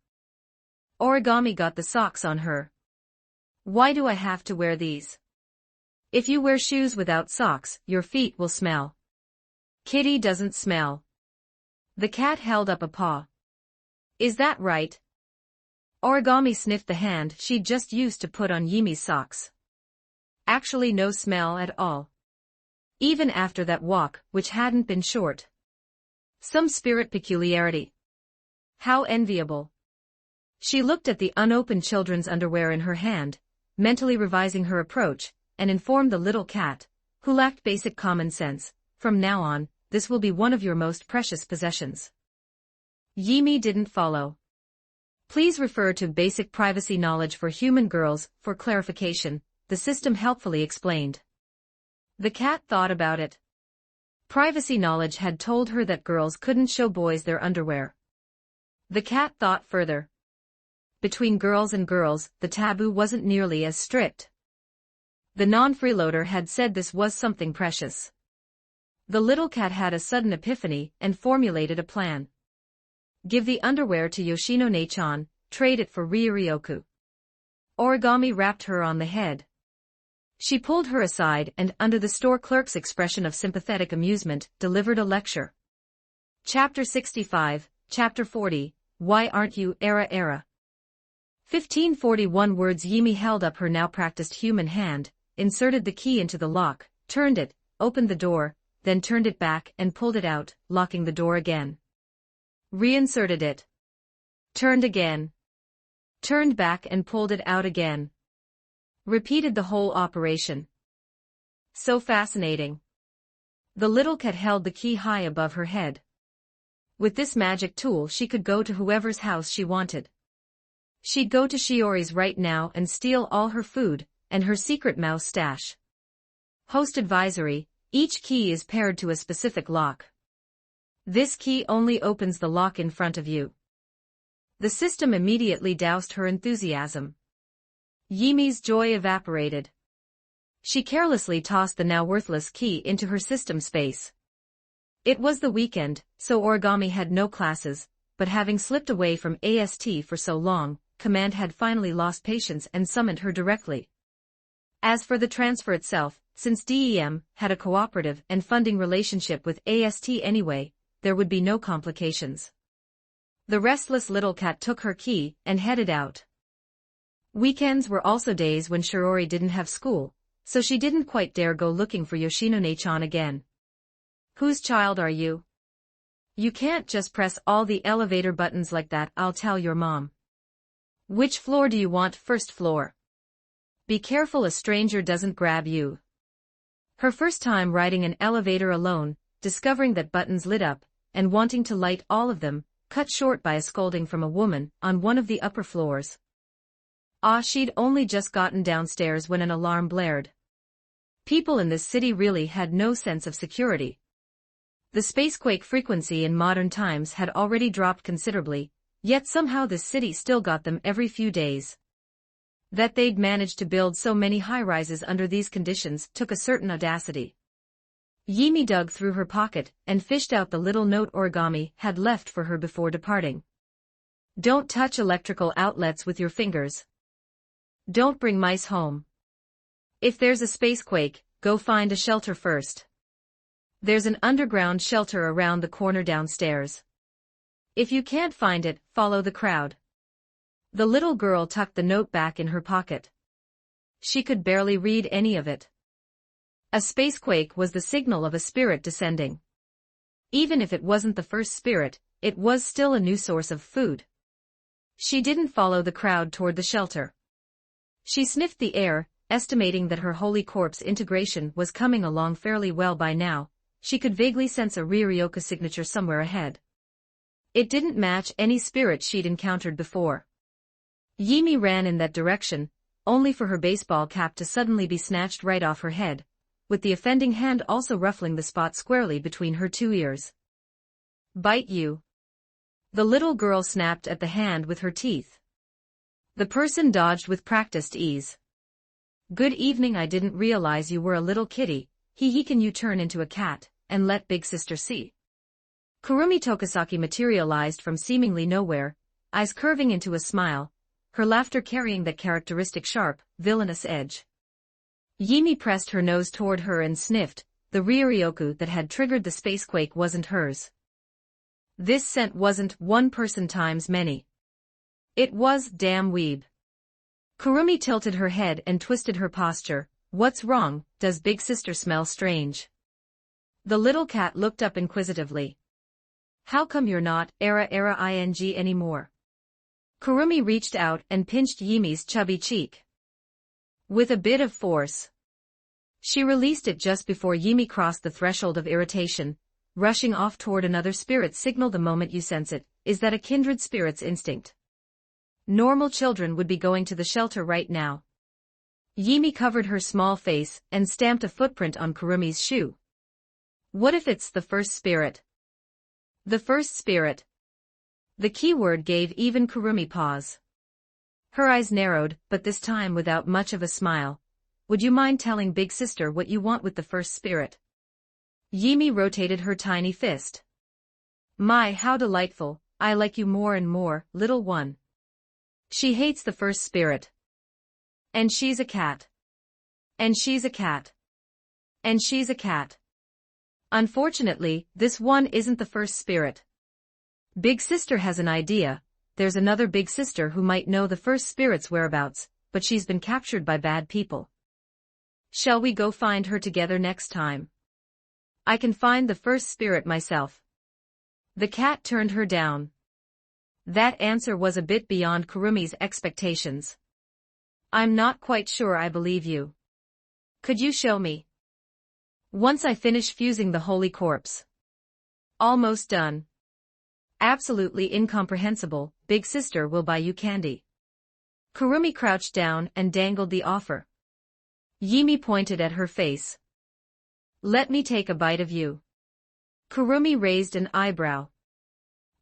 Origami got the socks on her. Why do I have to wear these? If you wear shoes without socks, your feet will smell. Kitty doesn't smell. The cat held up a paw. Is that right? Origami sniffed the hand she'd just used to put on Yimi's socks. Actually no smell at all. Even after that walk, which hadn't been short. Some spirit peculiarity. How enviable. She looked at the unopened children's underwear in her hand, mentally revising her approach, and informed the little cat, who lacked basic common sense, from now on, this will be one of your most precious possessions. Yimi didn't follow. Please refer to Basic Privacy Knowledge for Human Girls for clarification, the system helpfully explained. The cat thought about it. Privacy Knowledge had told her that girls couldn't show boys their underwear. The cat thought further. Between girls and girls, the taboo wasn't nearly as strict. The non-freeloader had said this was something precious. The little cat had a sudden epiphany and formulated a plan. Give the underwear to Yoshino-ne-chan, trade it for Ryuryoku. Origami rapped her on the head. She pulled her aside and, under the store clerk's expression of sympathetic amusement, delivered a lecture. Chapter 65, Chapter 40, Why Aren't You Era? 1541 words. Yimi held up her now practiced human hand, inserted the key into the lock, turned it, opened the door, then turned it back and pulled it out, locking the door again. Reinserted it. Turned again. Turned back and pulled it out again. Repeated the whole operation. So fascinating. The little cat held the key high above her head. With this magic tool she could go to whoever's house she wanted. She'd go to Shiori's right now and steal all her food, and her secret mouse stash. Host advisory, each key is paired to a specific lock. This key only opens the lock in front of you. The system immediately doused her enthusiasm. Yimi's joy evaporated. She carelessly tossed the now worthless key into her system space. It was the weekend, so Origami had no classes, but having slipped away from AST for so long, Command had finally lost patience and summoned her directly. As for the transfer itself, since DEM had a cooperative and funding relationship with AST anyway, there would be no complications. The restless little cat took her key and headed out. Weekends were also days when Shiori didn't have school, so she didn't quite dare go looking for Yoshino-ne-chan again. Whose child are you? You can't just press all the elevator buttons like that, I'll tell your mom. Which floor do you want? First floor. Be careful a stranger doesn't grab you. Her first time riding an elevator alone, discovering that buttons lit up, and wanting to light all of them, cut short by a scolding from a woman on one of the upper floors. She'd only just gotten downstairs when an alarm blared. People in this city really had no sense of security. The spacequake frequency in modern times had already dropped considerably, yet somehow this city still got them every few days. That they'd managed to build so many high-rises under these conditions took a certain audacity. Yimi dug through her pocket and fished out the little note Origami had left for her before departing. Don't touch electrical outlets with your fingers. Don't bring mice home. If there's a spacequake, go find a shelter first. There's an underground shelter around the corner downstairs. If you can't find it, follow the crowd. The little girl tucked the note back in her pocket. She could barely read any of it. A spacequake was the signal of a spirit descending. Even if it wasn't the first spirit, it was still a new source of food. She didn't follow the crowd toward the shelter. She sniffed the air, estimating that her holy corpse integration was coming along fairly well by now. She could vaguely sense a Ryuryoka signature somewhere ahead. It didn't match any spirit she'd encountered before. Yimi ran in that direction, only for her baseball cap to suddenly be snatched right off her head, with the offending hand also ruffling the spot squarely between her two ears. Bite you. The little girl snapped at the hand with her teeth. The person dodged with practiced ease. Good evening, I didn't realize you were a little kitty. Can you turn into a cat, and let big sister see? Kurumi Tokisaki materialized from seemingly nowhere, eyes curving into a smile, her laughter carrying that characteristic sharp, villainous edge. Yimi pressed her nose toward her and sniffed. The Ryuryoku that had triggered the spacequake wasn't hers. This scent wasn't one person times many. It was damn weeb. Kurumi tilted her head and twisted her posture. What's wrong, does big sister smell strange? The little cat looked up inquisitively. How come you're not ing anymore? Kurumi reached out and pinched Yimi's chubby cheek. With a bit of force. She released it just before Yimi crossed the threshold of irritation, rushing off toward another spirit signal the moment you sense it. Is that a kindred spirit's instinct? Normal children would be going to the shelter right now. Yimi covered her small face and stamped a footprint on Kurumi's shoe. What if it's the first spirit? The first spirit. The keyword gave even Kurumi pause. Her eyes narrowed, but this time without much of a smile. Would you mind telling big sister what you want with the first spirit? Yimi rotated her tiny fist. My, how delightful, I like you more and more, little one. She hates the first spirit. And she's a cat. And she's a cat. And she's a cat. Unfortunately, this one isn't the first spirit. Big sister has an idea. There's another big sister who might know the first spirit's whereabouts, but she's been captured by bad people. Shall we go find her together next time? I can find the first spirit myself. The cat turned her down. That answer was a bit beyond Kurumi's expectations. I'm not quite sure I believe you. Could you show me? Once I finish fusing the holy corpse. Almost done. Absolutely incomprehensible, big sister will buy you candy. Kurumi crouched down and dangled the offer. Yimi pointed at her face. Let me take a bite of you. Kurumi raised an eyebrow.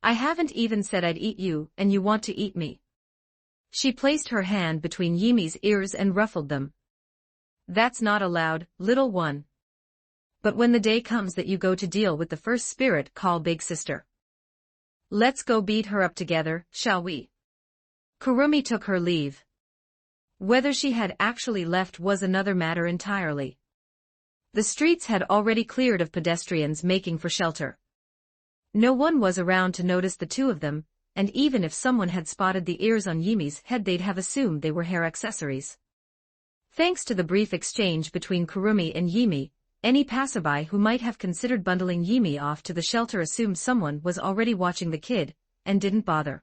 I haven't even said I'd eat you, and you want to eat me. She placed her hand between Yimi's ears and ruffled them. That's not allowed, little one. But when the day comes that you go to deal with the first spirit, call big sister. Let's go beat her up together, shall we? Kurumi took her leave. Whether she had actually left was another matter entirely. The streets had already cleared of pedestrians making for shelter. No one was around to notice the two of them, and even if someone had spotted the ears on Yimi's head, they'd have assumed they were hair accessories. Thanks to the brief exchange between Kurumi and Yimi, any passerby who might have considered bundling Yimi off to the shelter assumed someone was already watching the kid, and didn't bother.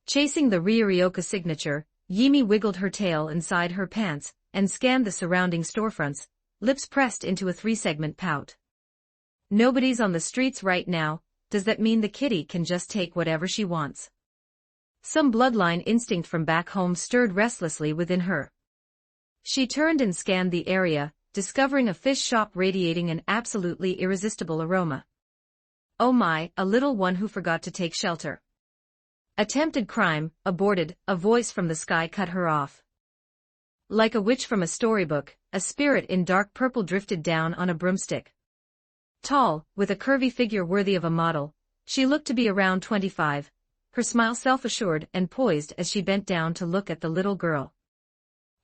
Chasing the Ryuryoka signature, Yimi wiggled her tail inside her pants, and scanned the surrounding storefronts, lips pressed into a three-segment pout. Nobody's on the streets right now. Does that mean the kitty can just take whatever she wants? Some bloodline instinct from back home stirred restlessly within her. She turned and scanned the area, discovering a fish shop radiating an absolutely irresistible aroma. Oh my, a little one who forgot to take shelter. Attempted crime, aborted, a voice from the sky cut her off. Like a witch from a storybook, a spirit in dark purple drifted down on a broomstick. Tall, with a curvy figure worthy of a model, she looked to be around 25, her smile self-assured and poised as she bent down to look at the little girl.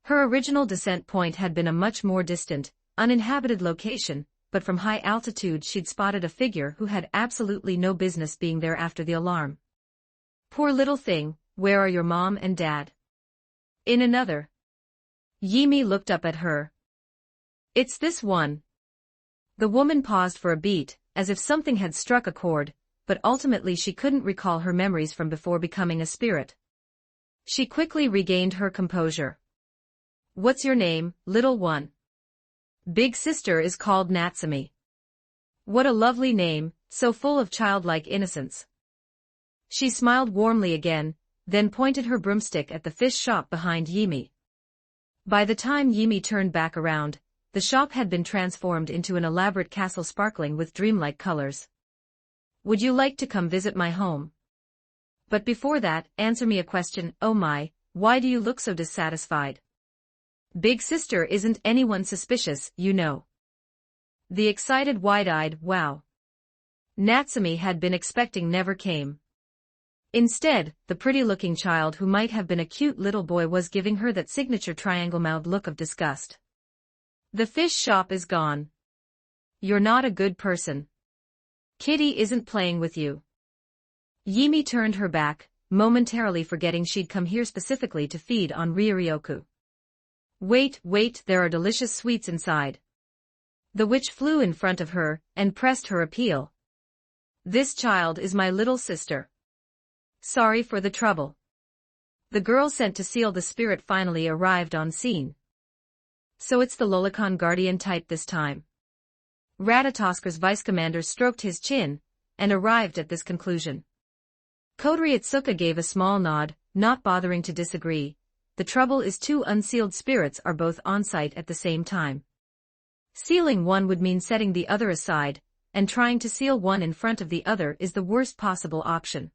Her original descent point had been a much more distant, uninhabited location, but from high altitude she'd spotted a figure who had absolutely no business being there after the alarm. Poor little thing, where are your mom and dad? In another. Yimi looked up at her. It's this one. The woman paused for a beat, as if something had struck a chord, but ultimately she couldn't recall her memories from before becoming a spirit. She quickly regained her composure. What's your name, little one? Big sister is called Natsumi. What a lovely name, so full of childlike innocence. She smiled warmly again, then pointed her broomstick at the fish shop behind Yimi. By the time Yimi turned back around, the shop had been transformed into an elaborate castle sparkling with dreamlike colors. Would you like to come visit my home? But before that, answer me a question. Oh my, why do you look so dissatisfied? Big sister isn't anyone suspicious, you know. The excited wide-eyed wow Natsumi had been expecting never came. Instead, the pretty-looking child who might have been a cute little boy was giving her that signature triangle-mouthed look of disgust. The fish shop is gone. You're not a good person. Kitty isn't playing with you. Yimi turned her back, momentarily forgetting she'd come here specifically to feed on Ryuryoku. Wait, there are delicious sweets inside. The witch flew in front of her, and pressed her appeal. This child is my little sister. Sorry for the trouble. The girl sent to seal the spirit finally arrived on scene. So it's the Lolicon Guardian type this time. Ratatosker's vice-commander stroked his chin, and arrived at this conclusion. Kodryatsuka gave a small nod, not bothering to disagree. The trouble is two unsealed spirits are both on site at the same time. Sealing one would mean setting the other aside, and trying to seal one in front of the other is the worst possible option.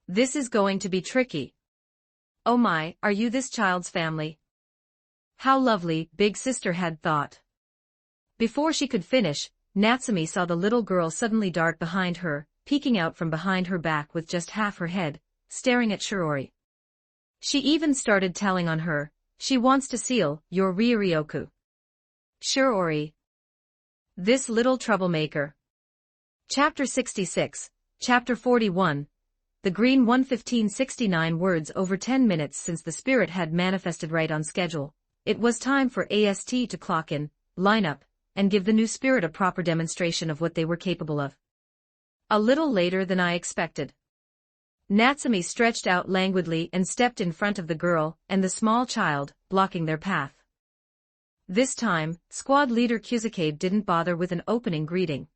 This is going to be tricky. Oh my, are you this child's family? How lovely, big sister had thought. Before she could finish, Natsumi saw the little girl suddenly dart behind her, peeking out from behind her back with just half her head, staring at Shiori. She even started telling on her, she wants to seal your Ryuryoku. Shiori. This little troublemaker. Chapter 66, Chapter 41. The green 1:15:69 words over 10 minutes since the spirit had manifested right on schedule. It was time for AST to clock in, line up, and give the new spirit a proper demonstration of what they were capable of. A little later than I expected. Natsumi stretched out languidly and stepped in front of the girl and the small child, blocking their path. This time, squad leader Kusakabe didn't bother with an opening greeting.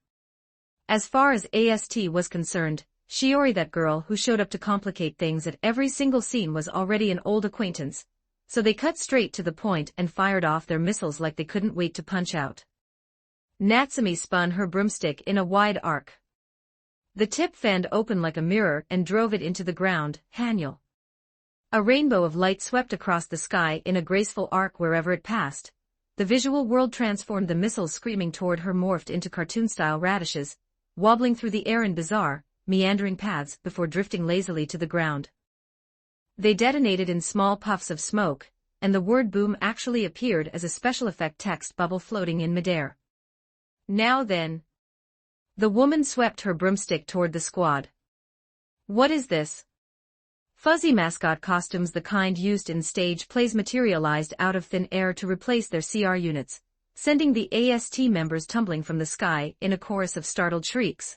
As far as AST was concerned, Shiori, that girl who showed up to complicate things at every single scene, was already an old acquaintance, so they cut straight to the point and fired off their missiles like they couldn't wait to punch out. Natsumi spun her broomstick in a wide arc. The tip fanned open like a mirror and drove it into the ground, Hanyul. A rainbow of light swept across the sky in a graceful arc wherever it passed. The visual world transformed, the missiles screaming toward her morphed into cartoon-style radishes, wobbling through the air in bizarre, meandering paths before drifting lazily to the ground. They detonated in small puffs of smoke, and the word boom actually appeared as a special effect text bubble floating in midair. Now then. The woman swept her broomstick toward the squad. What is this? Fuzzy mascot costumes, the kind used in stage plays, materialized out of thin air to replace their CR units, sending the AST members tumbling from the sky in a chorus of startled shrieks.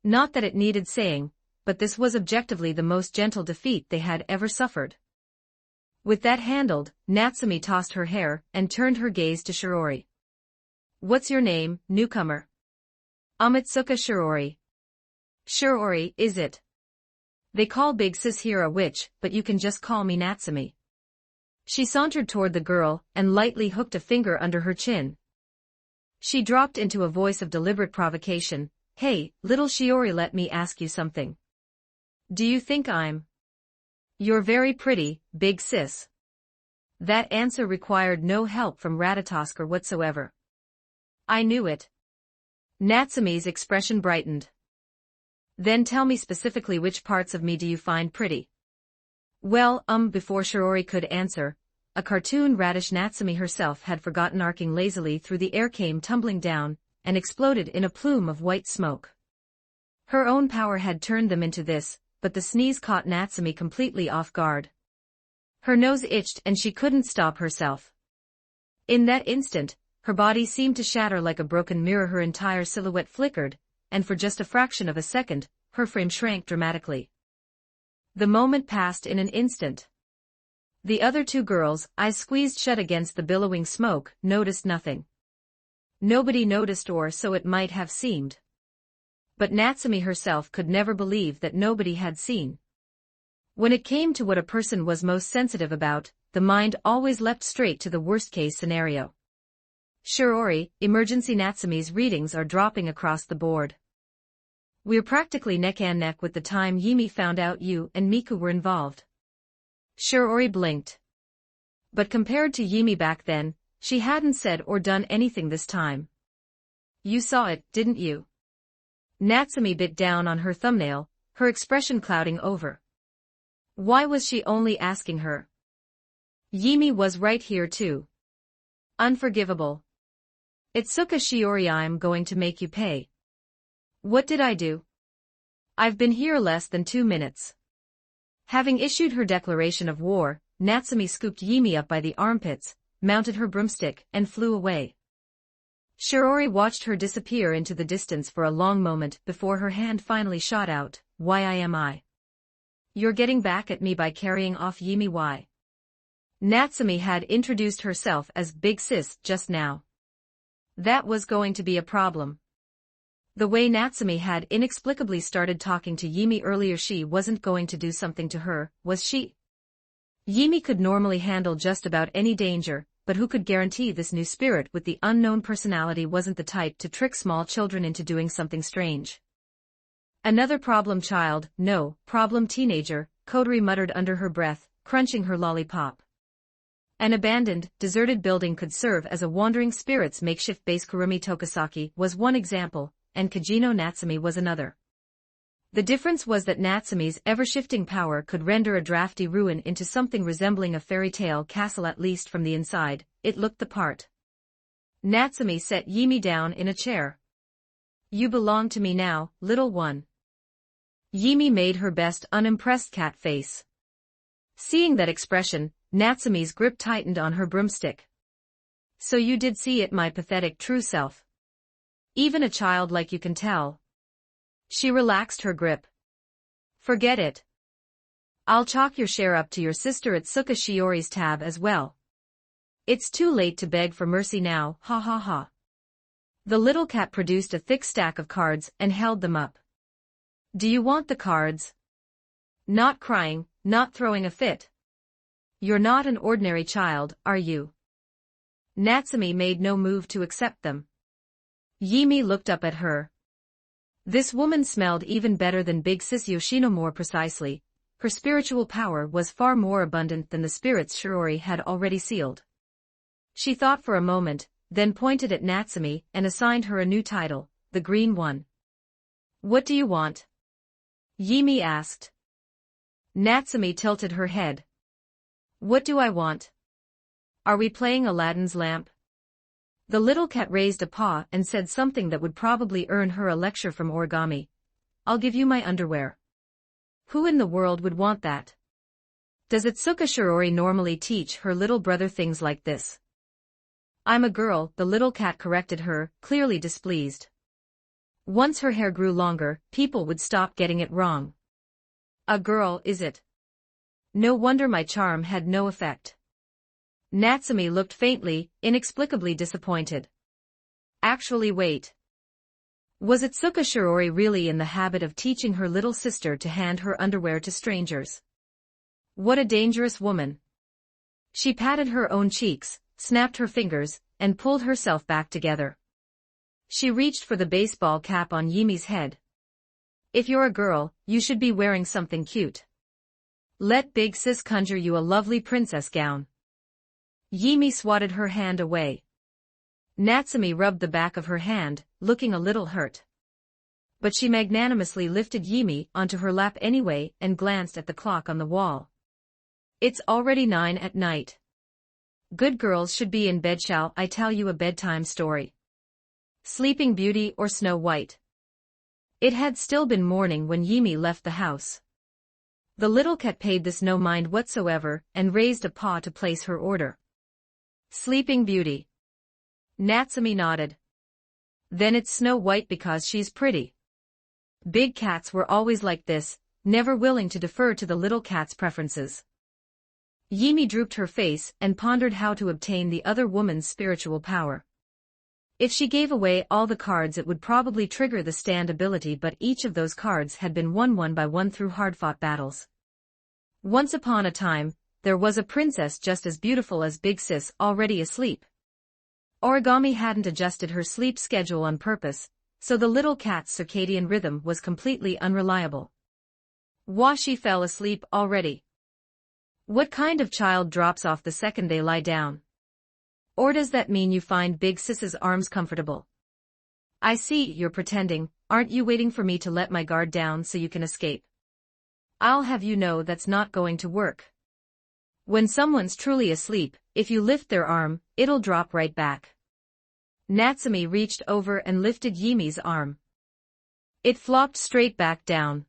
Not that it needed saying, but this was objectively the most gentle defeat they had ever suffered. With that handled, Natsumi tossed her hair and turned her gaze to Shiori. What's your name, newcomer? Amatsuka Shiori. Shiori, is it? They call Big Sis here a witch, but you can just call me Natsumi. She sauntered toward the girl and lightly hooked a finger under her chin. She dropped into a voice of deliberate provocation. Hey, little Shiori, let me ask you something. Do you think I'm? You're very pretty, Big Sis. That answer required no help from Ratatosker whatsoever. I knew it. Natsumi's expression brightened. Then tell me specifically, which parts of me do you find pretty? Well, before Shiori could answer, a cartoon radish Natsumi herself had forgotten arcing lazily through the air came tumbling down, and exploded in a plume of white smoke. Her own power had turned them into this, but the sneeze caught Natsumi completely off guard. Her nose itched and she couldn't stop herself. In that instant, her body seemed to shatter like a broken mirror. Her entire silhouette flickered, and for just a fraction of a second, her frame shrank dramatically. The moment passed in an instant. The other two girls, eyes squeezed shut against the billowing smoke, noticed nothing. Nobody noticed, or so it might have seemed. But Natsumi herself could never believe that nobody had seen. When it came to what a person was most sensitive about, the mind always leapt straight to the worst-case scenario. Shiori, emergency. Natsumi's readings are dropping across the board. We're practically neck and neck with the time Yimi found out you and Miku were involved. Shiori blinked. But compared to Yimi back then, she hadn't said or done anything this time. You saw it, didn't you? Natsumi bit down on her thumbnail, her expression clouding over. Why was she only asking her? Yimi was right here too. Unforgivable. Itsuka Shiori, I'm going to make you pay. What did I do? I've been here less than 2 minutes. Having issued her declaration of war, Natsumi scooped Yimi up by the armpits, mounted her broomstick, and flew away. Shiori watched her disappear into the distance for a long moment before her hand finally shot out. Why am I? You're getting back at me by carrying off Yimi. Why? Natsumi had introduced herself as Big Sis just now. That was going to be a problem. The way Natsumi had inexplicably started talking to Yimi earlier, she wasn't going to do something to her, was she? Yimi could normally handle just about any danger, but who could guarantee this new spirit with the unknown personality wasn't the type to trick small children into doing something strange? Another problem child, no, problem teenager, Kodori muttered under her breath, crunching her lollipop. An abandoned, deserted building could serve as a wandering spirit's makeshift base. Kurumi Tokisaki was one example, and Kajino Natsumi was another. The difference was that Natsumi's ever-shifting power could render a drafty ruin into something resembling a fairy tale castle. At least from the inside, it looked the part. Natsumi set Yimi down in a chair. You belong to me now, little one. Yimi made her best unimpressed cat face. Seeing that expression, Natsumi's grip tightened on her broomstick. So you did see it, my pathetic true self. Even a child like you can tell. She relaxed her grip. Forget it. I'll chalk your share up to your sister Itsuka Shiori's tab as well. It's too late to beg for mercy now, ha ha ha. The little cat produced a thick stack of cards and held them up. Do you want the cards? Not crying, not throwing a fit. You're not an ordinary child, are you? Natsumi made no move to accept them. Yimi looked up at her. This woman smelled even better than Big Sis Yoshino. More precisely, her spiritual power was far more abundant than the spirits Shiori had already sealed. She thought for a moment, then pointed at Natsumi and assigned her a new title, the Green One. What do you want? Yimi asked. Natsumi tilted her head. What do I want? Are we playing Aladdin's lamp? The little cat raised a paw and said something that would probably earn her a lecture from Origami. I'll give you my underwear. Who in the world would want that? Does Itsuka Shiori normally teach her little brother things like this? I'm a girl, the little cat corrected her, clearly displeased. Once her hair grew longer, people would stop getting it wrong. A girl, is it? No wonder my charm had no effect. Natsumi looked faintly, inexplicably disappointed. Actually, wait. Was Itsuka Shiori really in the habit of teaching her little sister to hand her underwear to strangers? What a dangerous woman. She patted her own cheeks, snapped her fingers, and pulled herself back together. She reached for the baseball cap on Yimi's head. If you're a girl, you should be wearing something cute. Let Big Sis conjure you a lovely princess gown. Yimi swatted her hand away. Natsumi rubbed the back of her hand, looking a little hurt. But she magnanimously lifted Yimi onto her lap anyway and glanced at the clock on the wall. It's already 9 at night. Good girls should be in bed. Shall I tell you a bedtime story? Sleeping Beauty or Snow White? It had still been morning when Yimi left the house. The little cat paid this no mind whatsoever and raised a paw to place her order. Sleeping Beauty. Natsumi nodded. Then it's Snow White because she's pretty. Big cats were always like this, never willing to defer to the little cat's preferences. Yimi drooped her face and pondered how to obtain the other woman's spiritual power. If she gave away all the cards, it would probably trigger the stand ability, but each of those cards had been won one by one through hard-fought battles. Once upon a time, there was a princess just as beautiful as Big Sis, already asleep. Origami hadn't adjusted her sleep schedule on purpose, so the little cat's circadian rhythm was completely unreliable. Washi fell asleep already. What kind of child drops off the second they lie down? Or does that mean you find Big Sis's arms comfortable? I see, you're pretending. Aren't you waiting for me to let my guard down so you can escape? I'll have you know that's not going to work. When someone's truly asleep, if you lift their arm, it'll drop right back. Natsumi reached over and lifted Yimi's arm. It flopped straight back down.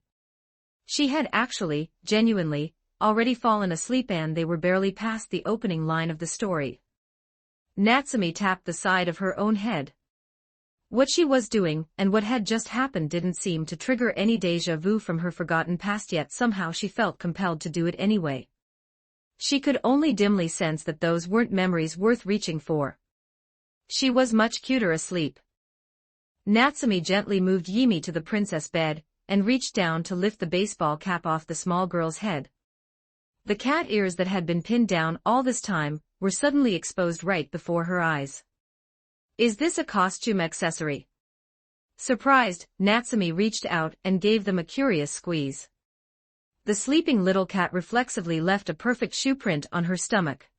She had actually, genuinely, already fallen asleep, and they were barely past the opening line of the story. Natsumi tapped the side of her own head. What she was doing and what had just happened didn't seem to trigger any déjà vu from her forgotten past, yet somehow she felt compelled to do it anyway. She could only dimly sense that those weren't memories worth reaching for. She was much cuter asleep. Natsumi gently moved Yimi to the princess bed and reached down to lift the baseball cap off the small girl's head. The cat ears that had been pinned down all this time were suddenly exposed right before her eyes. Is this a costume accessory? Surprised, Natsumi reached out and gave them a curious squeeze. The sleeping little cat reflexively left a perfect shoe print on her stomach.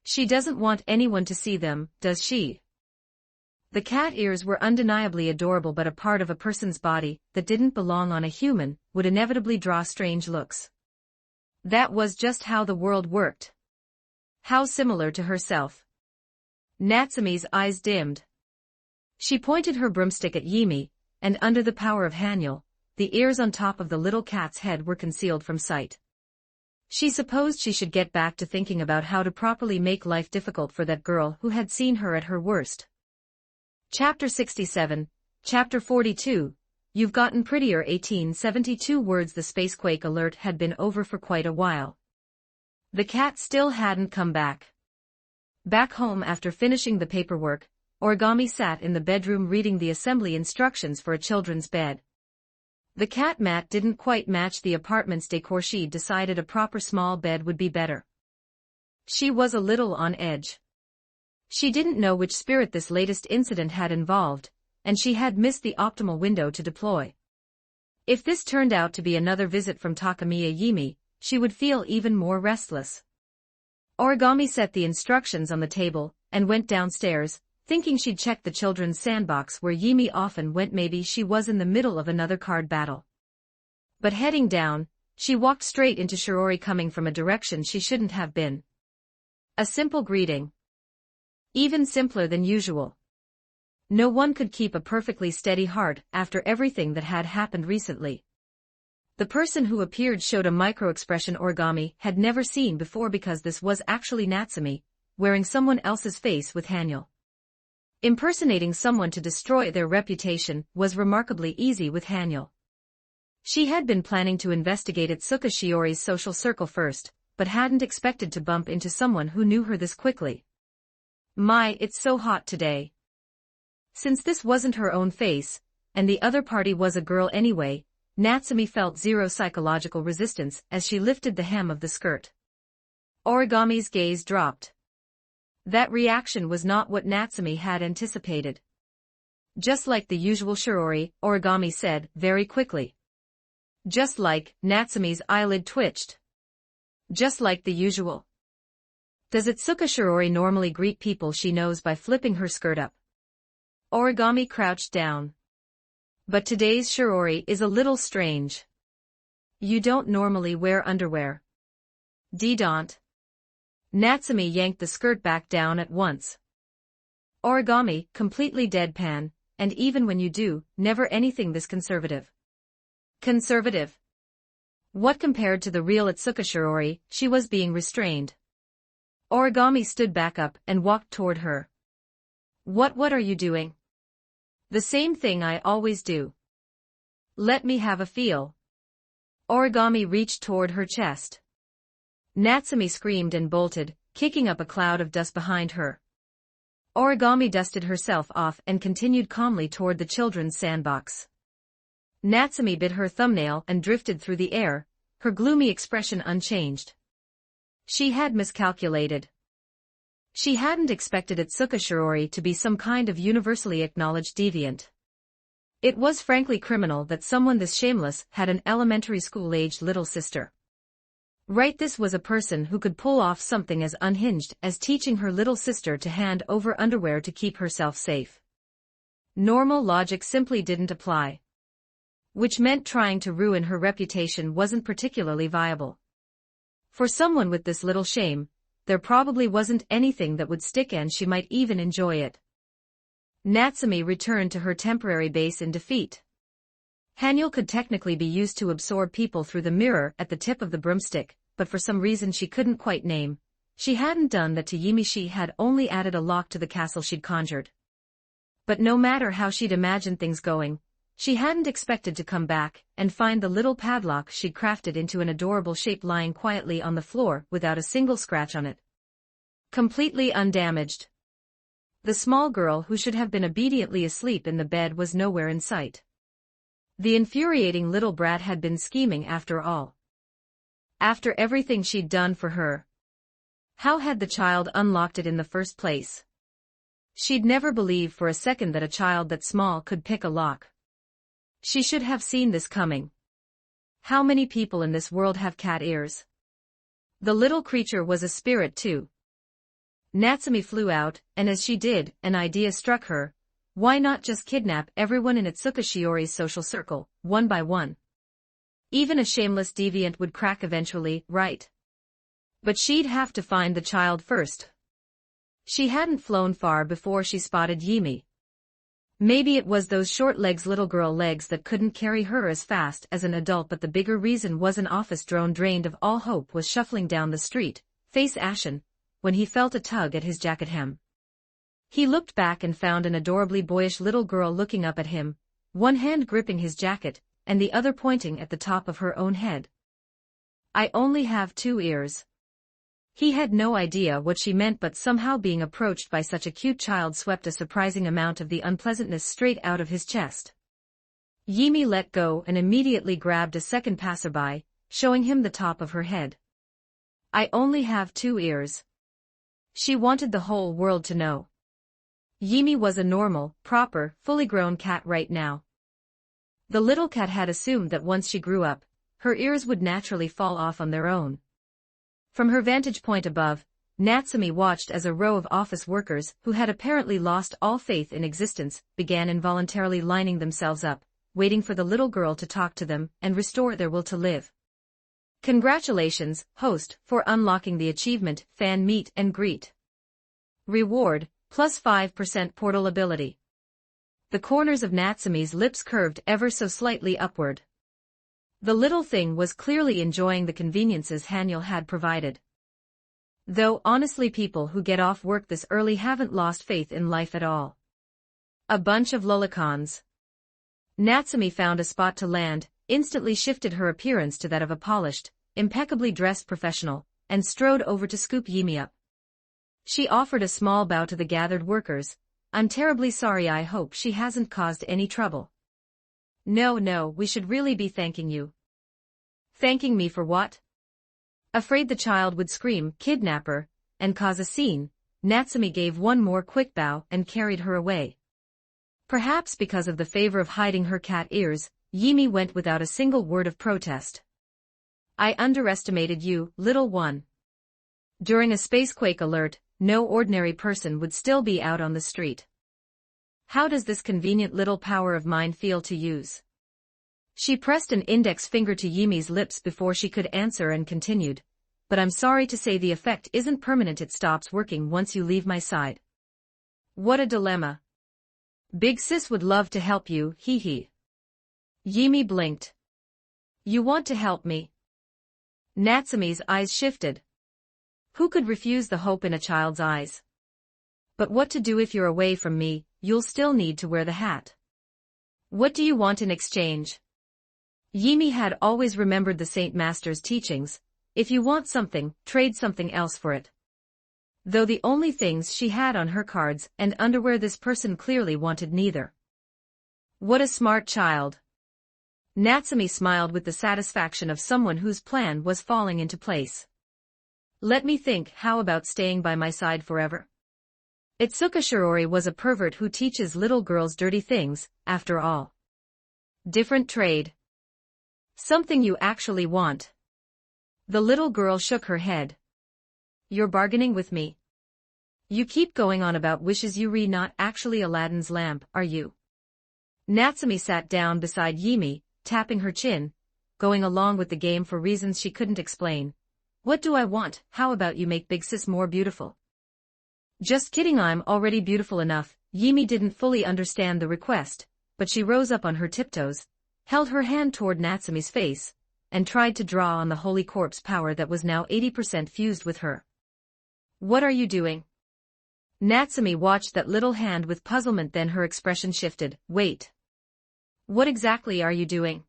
She doesn't want anyone to see them, does she? The cat ears were undeniably adorable, but a part of a person's body that didn't belong on a human would inevitably draw strange looks. That was just how the world worked. How similar to herself. Natsumi's eyes dimmed. She pointed her broomstick at Yimi, and under the power of Hanyul, the ears on top of the little cat's head were concealed from sight. She supposed she should get back to thinking about how to properly make life difficult for that girl who had seen her at her worst. Chapter 67, Chapter 42, You've Gotten Prettier. 1872 words. The spacequake alert had been over for quite a while. The cat still hadn't come back. Back home after finishing the paperwork, Origami sat in the bedroom reading the assembly instructions for a children's bed. The cat mat didn't quite match the apartment's decor. She decided a proper small bed would be better. She was a little on edge. She didn't know which spirit this latest incident had involved, and she had missed the optimal window to deploy. If this turned out to be another visit from Takamiya Yimi, she would feel even more restless. Origami set the instructions on the table and went downstairs, thinking she'd check the children's sandbox where Yimi often went. Maybe she was in the middle of another card battle. But heading down, she walked straight into Shirori, coming from a direction she shouldn't have been. A simple greeting. Even simpler than usual. No one could keep a perfectly steady heart after everything that had happened recently. The person who appeared showed a micro-expression Origami had never seen before, because this was actually Natsumi, wearing someone else's face with Hanyul. Impersonating someone to destroy their reputation was remarkably easy with Hanyul. She had been planning to investigate Itsuka Shiori's social circle first, but hadn't expected to bump into someone who knew her this quickly. My, it's so hot today. Since this wasn't her own face, and the other party was a girl anyway, Natsumi felt zero psychological resistance as she lifted the hem of the skirt. Origami's gaze dropped. That reaction was not what Natsumi had anticipated. Just like the usual, Shirori, Origami said very quickly. Just like, Natsumi's eyelid twitched. Just like the usual. Does Itsuka Shirori normally greet people she knows by flipping her skirt up? Origami crouched down. But today's Shirori is a little strange. You don't normally wear underwear. Don't. Natsumi yanked the skirt back down at once. Origami, completely deadpan, and even when you do, never anything this conservative. Conservative? What compared to the real Atsuka Shirori, she was being restrained. Origami stood back up and walked toward her. What are you doing? The same thing I always do. Let me have a feel. Origami reached toward her chest. Natsumi screamed and bolted, kicking up a cloud of dust behind her. Origami dusted herself off and continued calmly toward the children's sandbox. Natsumi bit her thumbnail and drifted through the air, her gloomy expression unchanged. She had miscalculated. She hadn't expected Atsuka Shirori to be some kind of universally acknowledged deviant. It was frankly criminal that someone this shameless had an elementary school-aged little sister. Right, this was a person who could pull off something as unhinged as teaching her little sister to hand over underwear to keep herself safe. Normal logic simply didn't apply. Which meant trying to ruin her reputation wasn't particularly viable. For someone with this little shame, there probably wasn't anything that would stick, and she might even enjoy it. Natsumi returned to her temporary base in defeat. Hanyul could technically be used to absorb people through the mirror at the tip of the broomstick, but for some reason she couldn't quite name. She hadn't done that to Yimi, she had only added a lock to the castle she'd conjured. But no matter how she'd imagined things going, she hadn't expected to come back and find the little padlock she'd crafted into an adorable shape lying quietly on the floor without a single scratch on it. Completely undamaged. The small girl who should have been obediently asleep in the bed was nowhere in sight. The infuriating little brat had been scheming after all. After everything she'd done for her. How had the child unlocked it in the first place? She'd never believed for a second that a child that small could pick a lock. She should have seen this coming. How many people in this world have cat ears? The little creature was a spirit too. Natsumi flew out, and as she did, an idea struck her. Why not just kidnap everyone in Atsuka Shiori's social circle, one by one? Even a shameless deviant would crack eventually, right? But she'd have to find the child first. She hadn't flown far before she spotted Yimi. Maybe it was those short legs, little girl legs, that couldn't carry her as fast as an adult, but the bigger reason was an office drone drained of all hope was shuffling down the street, face ashen, when he felt a tug at his jacket hem. He looked back and found an adorably boyish little girl looking up at him, one hand gripping his jacket, and the other pointing at the top of her own head. I only have 2 ears. He had no idea what she meant, but somehow being approached by such a cute child swept a surprising amount of the unpleasantness straight out of his chest. Yimi let go and immediately grabbed a second passerby, showing him the top of her head. I only have 2 ears. She wanted the whole world to know. Yimi was a normal, proper, fully grown cat right now. The little cat had assumed that once she grew up, her ears would naturally fall off on their own. From her vantage point above, Natsumi watched as a row of office workers who had apparently lost all faith in existence began involuntarily lining themselves up, waiting for the little girl to talk to them and restore their will to live. Congratulations, host, for unlocking the achievement, fan meet and greet. Reward, plus 5% portal ability. The corners of Natsumi's lips curved ever so slightly upward. The little thing was clearly enjoying the conveniences Hanyul had provided. Though honestly, people who get off work this early haven't lost faith in life at all. A bunch of lolicons. Natsumi found a spot to land, instantly shifted her appearance to that of a polished, impeccably dressed professional, and strode over to scoop Yimi up. She offered a small bow to the gathered workers. I'm terribly sorry, I hope she hasn't caused any trouble. No, we should really be thanking you. Thanking me for what? Afraid the child would scream, kidnapper, and cause a scene, Natsumi gave one more quick bow and carried her away. Perhaps because of the favor of hiding her cat ears, Yimi went without a single word of protest. I underestimated you, little one. During a spacequake alert, no ordinary person would still be out on the street. How does this convenient little power of mine feel to use? She pressed an index finger to Yimi's lips before she could answer and continued. but I'm sorry to say the effect isn't permanent. It stops working once you leave my side. What a dilemma. Big sis would love to help you, hee hee. Yimi blinked. You want to help me? Natsume's eyes shifted. Who could refuse the hope in a child's eyes? But what to do if you're away from me? You'll still need to wear the hat. What do you want in exchange? Yimi had always remembered the Saint Master's teachings. If you want something, trade something else for it. Though the only things she had on her cards and underwear, this person clearly wanted neither. What a smart child. Natsume smiled with the satisfaction of someone whose plan was falling into place. Let me think, how about staying by my side forever? Itsuka Shirori was a pervert who teaches little girls dirty things, after all. Different trade. Something you actually want. The little girl shook her head. You're bargaining with me. You keep going on about wishes. Yuri, not actually Aladdin's lamp, are you? Natsume sat down beside Yimi, tapping her chin, going along with the game for reasons she couldn't explain. What do I want? How about you make Big Sis more beautiful? Just kidding, I'm already beautiful enough. Yimi didn't fully understand the request, but she rose up on her tiptoes, held her hand toward Natsume's face, and tried to draw on the holy corpse power that was now 80% fused with her. What are you doing? Natsume watched that little hand with puzzlement, then her expression shifted. Wait. What exactly are you doing?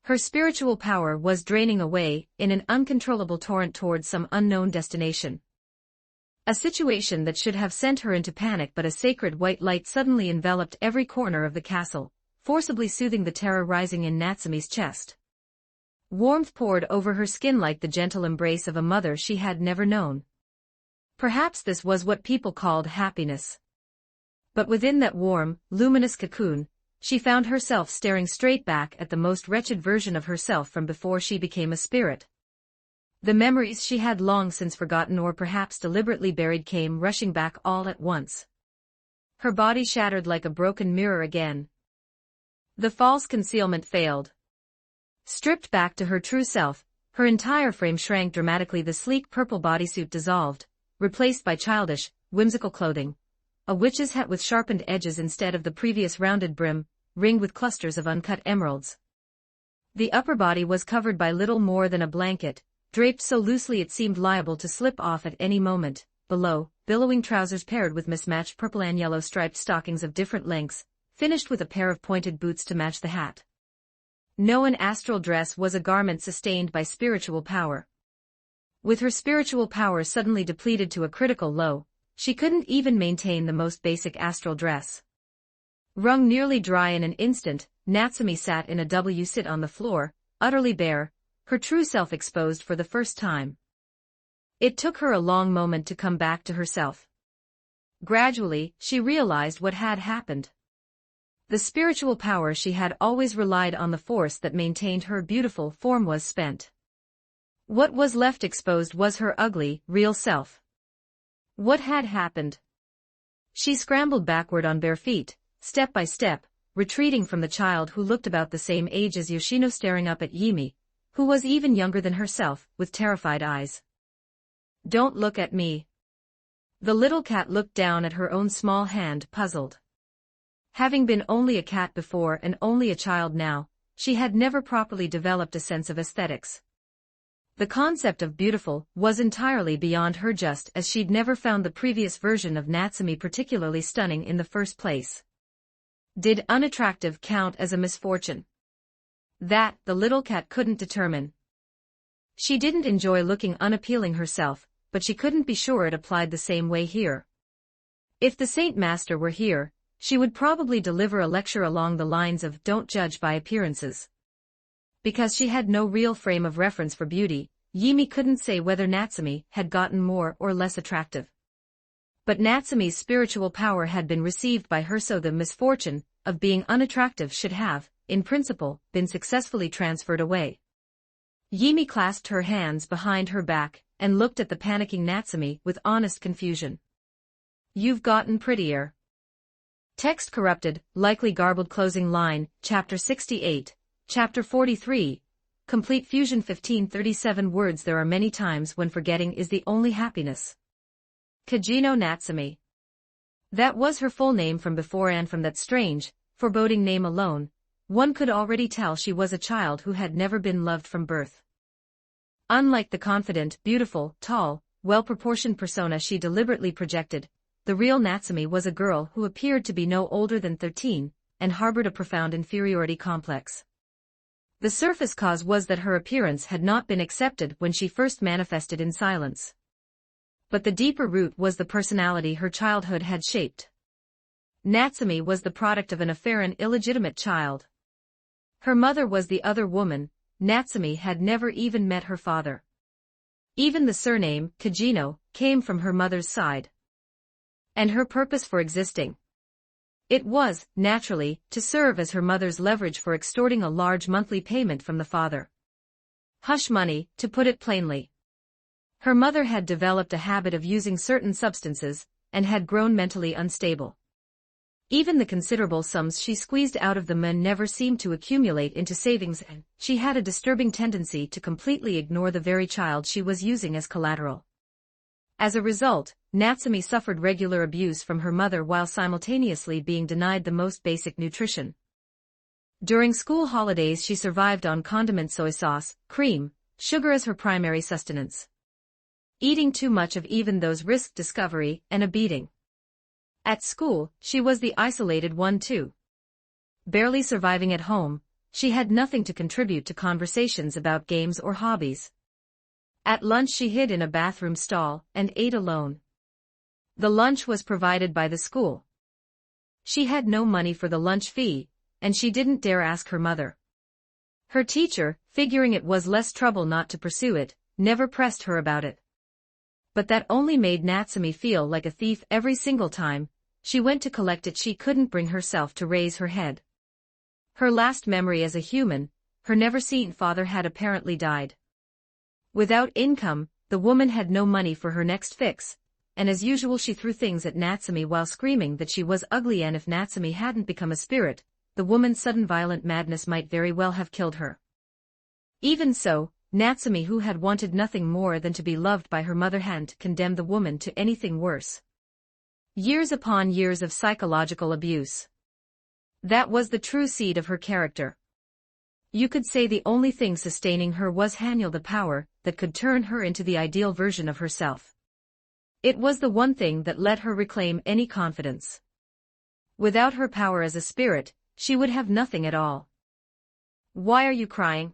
Her spiritual power was draining away in an uncontrollable torrent towards some unknown destination. A situation that should have sent her into panic, but a sacred white light suddenly enveloped every corner of the castle, forcibly soothing the terror rising in Natsume's chest. Warmth poured over her skin like the gentle embrace of a mother she had never known. Perhaps this was what people called happiness. But within that warm, luminous cocoon, she found herself staring straight back at the most wretched version of herself from before she became a spirit. The memories she had long since forgotten or perhaps deliberately buried came rushing back all at once. Her body shattered like a broken mirror again. The false concealment failed. Stripped back to her true self, her entire frame shrank dramatically. The sleek purple bodysuit dissolved, replaced by childish, whimsical clothing. A witch's hat with sharpened edges instead of the previous rounded brim, ringed with clusters of uncut emeralds. The upper body was covered by little more than a blanket, draped so loosely it seemed liable to slip off at any moment. Below, billowing trousers paired with mismatched purple and yellow striped stockings of different lengths, finished with a pair of pointed boots to match the hat. No, an astral dress was a garment sustained by spiritual power. With her spiritual power suddenly depleted to a critical low, she couldn't even maintain the most basic astral dress. Wrung nearly dry in an instant, Natsume sat in a W-sit on the floor, utterly bare, her true self exposed for the first time. It took her a long moment to come back to herself. Gradually, she realized what had happened. The spiritual power she had always relied on, the force that maintained her beautiful form, was spent. What was left exposed was her ugly, real self. What had happened? She scrambled backward on bare feet, step by step, retreating from the child who looked about the same age as Yoshino, staring up at Yimi, who was even younger than herself, with terrified eyes. Don't look at me. The little cat looked down at her own small hand, puzzled. Having been only a cat before and only a child now, she had never properly developed a sense of aesthetics. The concept of beautiful was entirely beyond her, just as she'd never found the previous version of Natsume particularly stunning in the first place. Did unattractive count as a misfortune? That, the little cat couldn't determine. She didn't enjoy looking unappealing herself, but she couldn't be sure it applied the same way here. If the Saint Master were here, she would probably deliver a lecture along the lines of "Don't judge by appearances." Because she had no real frame of reference for beauty, Yimi couldn't say whether Natsume had gotten more or less attractive. But Natsume's spiritual power had been received by her, so the misfortune of being unattractive should have, in principle, been successfully transferred away. Yimi clasped her hands behind her back and looked at the panicking Natsume with honest confusion. You've gotten prettier. Text corrupted, likely garbled. Closing line, Chapter 68, Chapter 43. Complete Fusion 1537 words. There are many times when forgetting is the only happiness. Kajino Natsumi. That was her full name from before, and from that strange, foreboding name alone, one could already tell she was a child who had never been loved from birth. Unlike the confident, beautiful, tall, well-proportioned persona she deliberately projected, the real Natsumi was a girl who appeared to be no older than 13, and harbored a profound inferiority complex. The surface cause was that her appearance had not been accepted when she first manifested in silence. But the deeper root was the personality her childhood had shaped. Natsumi was the product of an affair, an illegitimate child. Her mother was the other woman. Natsumi had never even met her father. Even the surname, Kajino, came from her mother's side. And her purpose for existing? It was, naturally, to serve as her mother's leverage for extorting a large monthly payment from the father. Hush money, to put it plainly. Her mother had developed a habit of using certain substances, and had grown mentally unstable. Even the considerable sums she squeezed out of the men never seemed to accumulate into savings, and she had a disturbing tendency to completely ignore the very child she was using as collateral. As a result, Natsumi suffered regular abuse from her mother while simultaneously being denied the most basic nutrition. During school holidays she survived on condiment, soy sauce, cream, sugar as her primary sustenance. Eating too much of even those risked discovery and a beating. At school, she was the isolated one too. Barely surviving at home, she had nothing to contribute to conversations about games or hobbies. At lunch she hid in a bathroom stall and ate alone. The lunch was provided by the school. She had no money for the lunch fee, and she didn't dare ask her mother. Her teacher, figuring it was less trouble not to pursue it, never pressed her about it. But that only made Natsumi feel like a thief every single time she went to collect it. She couldn't bring herself to raise her head. Her last memory as a human, her never-seen father had apparently died. Without income, the woman had no money for her next fix, and as usual she threw things at Natsumi while screaming that she was ugly, and if Natsumi hadn't become a spirit, the woman's sudden violent madness might very well have killed her. Even so, Natsumi, who had wanted nothing more than to be loved by her mother, hadn't condemned the woman to anything worse. Years upon years of psychological abuse. That was the true seed of her character. You could say the only thing sustaining her was Haniel, the power that could turn her into the ideal version of herself. It was the one thing that let her reclaim any confidence. Without her power as a spirit, she would have nothing at all. Why are you crying?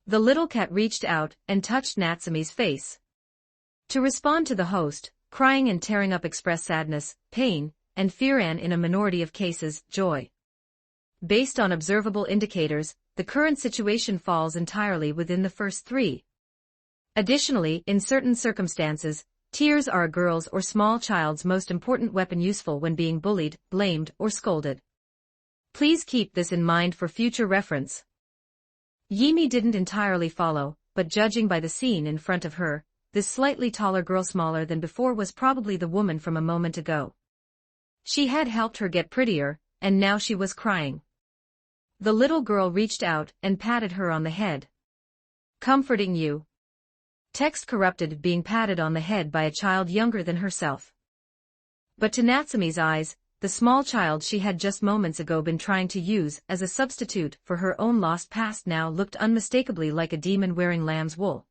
The little cat reached out and touched Natsumi's face. To respond to the host, crying and tearing up express sadness, pain, and fear, and in a minority of cases, joy. Based on observable indicators, the current situation falls entirely within the first three. Additionally, in certain circumstances, tears are a girl's or small child's most important weapon, useful when being bullied, blamed, or scolded. Please keep this in mind for future reference. Yimi didn't entirely follow, but judging by the scene in front of her, this slightly taller girl, smaller than before, was probably the woman from a moment ago. She had helped her get prettier, and now she was crying. The little girl reached out and patted her on the head. Comforting you. Text corrupted, being patted on the head by a child younger than herself. But to Natsumi's eyes, the small child she had just moments ago been trying to use as a substitute for her own lost past now looked unmistakably like a demon wearing lamb's wool.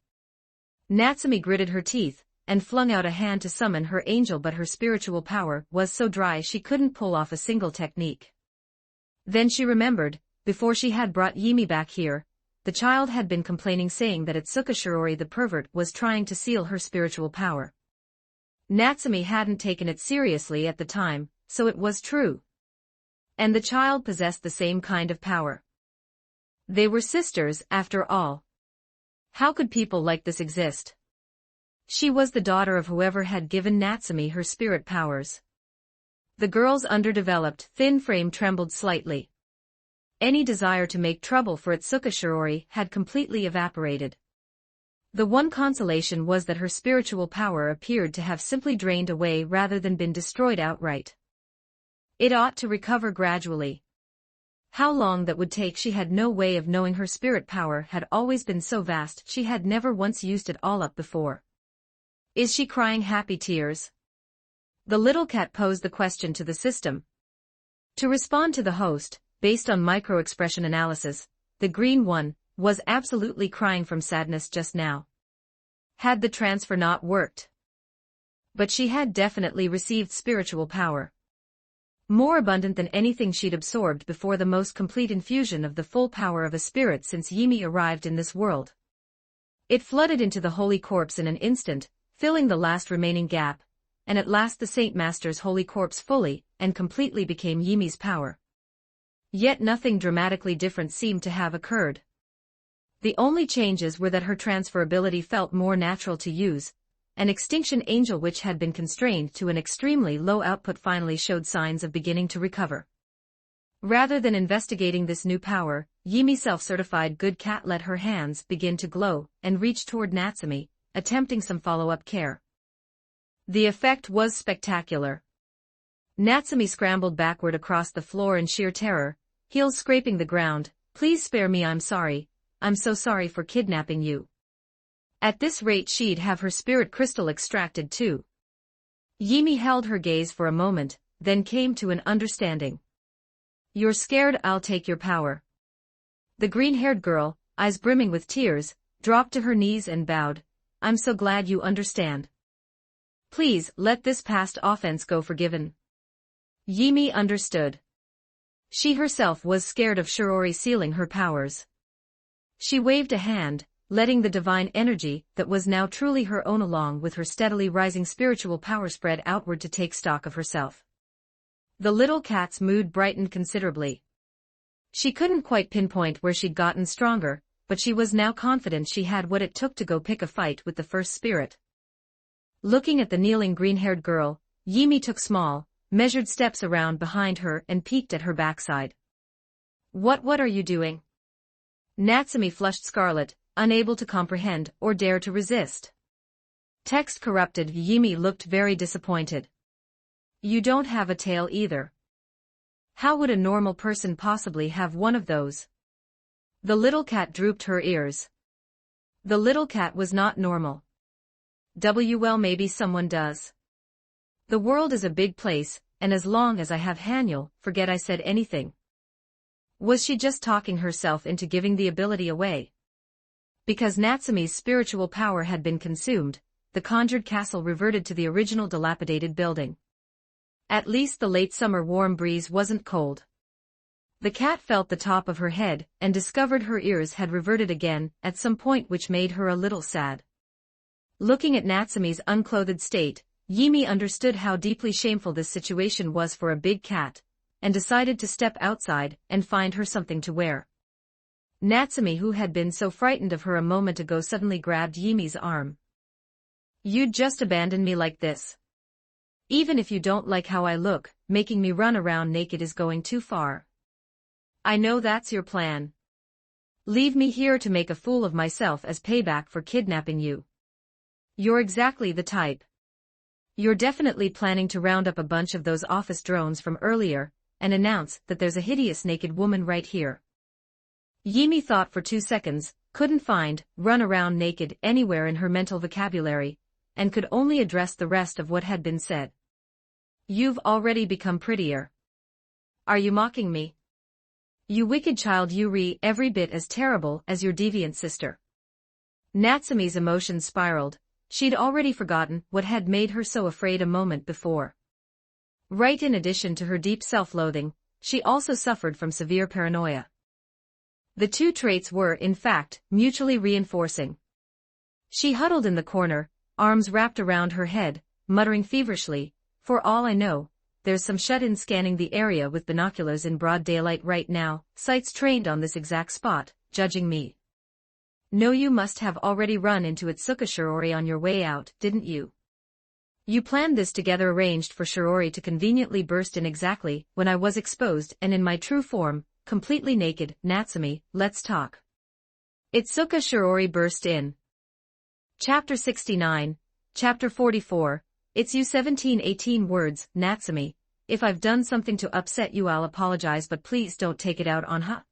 Natsumi gritted her teeth and flung out a hand to summon her angel, but her spiritual power was so dry she couldn't pull off a single technique. Then she remembered, before she had brought Yimi back here, the child had been complaining, saying that Itsuka Shirori the pervert was trying to seal her spiritual power. Natsumi hadn't taken it seriously at the time, so it was true. And the child possessed the same kind of power. They were sisters, after all. How could people like this exist? She was the daughter of whoever had given Natsumi her spirit powers. The girl's underdeveloped, thin frame trembled slightly. Any desire to make trouble for Itsuka Shirori had completely evaporated. The one consolation was that her spiritual power appeared to have simply drained away rather than been destroyed outright. It ought to recover gradually. How long that would take she had no way of knowing. Her spirit power had always been so vast she had never once used it all up before. Is she crying happy tears? The little cat posed the question to the system. To respond to the host, based on micro-expression analysis, the green one was absolutely crying from sadness just now. Had the transfer not worked? But she had definitely received spiritual power. More abundant than anything she'd absorbed before, the most complete infusion of the full power of a spirit since Yimi arrived in this world. It flooded into the holy corpse in an instant, filling the last remaining gap, and at last the Saint Master's holy corpse fully and completely became Yimi's power. Yet nothing dramatically different seemed to have occurred. The only changes were that her transferability felt more natural to use. An extinction angel which had been constrained to an extremely low output finally showed signs of beginning to recover. Rather than investigating this new power, Yimi, self-certified good cat, let her hands begin to glow and reach toward Natsumi, attempting some follow-up care. The effect was spectacular. Natsumi scrambled backward across the floor in sheer terror, heels scraping the ground. Please spare me, I'm sorry. I'm so sorry for kidnapping you. At this rate she'd have her spirit crystal extracted too. Yimi held her gaze for a moment, then came to an understanding. You're scared, I'll take your power. The green-haired girl, eyes brimming with tears, dropped to her knees and bowed. I'm so glad you understand. Please, let this past offense go forgiven. Yimi understood. She herself was scared of Shirori sealing her powers. She waved a hand, letting the divine energy that was now truly her own along with her steadily rising spiritual power spread outward to take stock of herself. The little cat's mood brightened considerably. She couldn't quite pinpoint where she'd gotten stronger, but she was now confident she had what it took to go pick a fight with the first spirit. Looking at the kneeling green-haired girl, Yimi took small, measured steps around behind her and peeked at her backside. What are you doing? Natsumi flushed scarlet, unable to comprehend or dare to resist. Text corrupted. Yimi looked very disappointed. You don't have a tail either. How would a normal person possibly have one of those? The little cat drooped her ears. The little cat was not normal. Well, maybe someone does. The world is a big place, and as long as I have Hanyul, forget I said anything. Was she just talking herself into giving the ability away? Because Natsumi's spiritual power had been consumed, the conjured castle reverted to the original dilapidated building. At least the late summer warm breeze wasn't cold. The cat felt the top of her head and discovered her ears had reverted again at some point, which made her a little sad. Looking at Natsumi's unclothed state, Yimi understood how deeply shameful this situation was for a big cat, and decided to step outside and find her something to wear. Natsumi, who had been so frightened of her a moment ago, suddenly grabbed Yimi's arm. You'd just abandon me like this? Even if you don't like how I look, making me run around naked is going too far. I know that's your plan. Leave me here to make a fool of myself as payback for kidnapping you. You're exactly the type. You're definitely planning to round up a bunch of those office drones from earlier, and announce that there's a hideous naked woman right here. Yimi thought for 2 seconds, couldn't find run around naked anywhere in her mental vocabulary, and could only address the rest of what had been said. You've already become prettier. Are you mocking me? You wicked child, you're every bit as terrible as your deviant sister. Natsumi's emotions spiraled. She'd already forgotten what had made her so afraid a moment before. Right, in addition to her deep self-loathing, she also suffered from severe paranoia. The two traits were, in fact, mutually reinforcing. She huddled in the corner, arms wrapped around her head, muttering feverishly, for all I know, there's some shut-in scanning the area with binoculars in broad daylight right now, sights trained on this exact spot, judging me. No, you must have already run into Itsuka Shirori on your way out, didn't you? You planned this together, arranged for Shirori to conveniently burst in exactly when I was exposed and in my true form, completely naked. Natsumi, let's talk. Itsuka Shirori burst in. Chapter 69, Chapter 44, It's you 17-18 words, Natsumi, if I've done something to upset you I'll apologize but please don't take it out on her.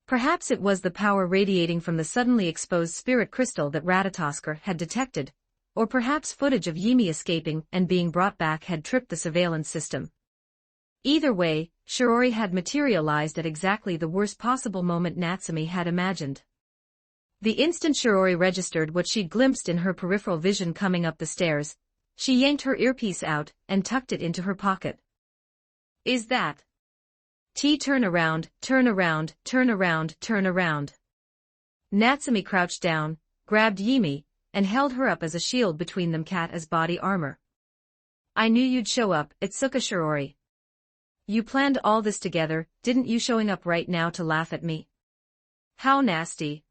Perhaps it was the power radiating from the suddenly exposed spirit crystal that Ratatosker had detected, or perhaps footage of Yimi escaping and being brought back had tripped the surveillance system. Either way, Shirori had materialized at exactly the worst possible moment Natsumi had imagined. The instant Shirori registered what she'd glimpsed in her peripheral vision coming up the stairs, she yanked her earpiece out and tucked it into her pocket. Is that? Turn around, turn around, turn around, turn around. Natsumi crouched down, grabbed Yimi, and held her up as a shield between them cat as body armor. I knew you'd show up, Itsuka Shirori. You planned all this together, didn't you showing up right now to laugh at me? How nasty.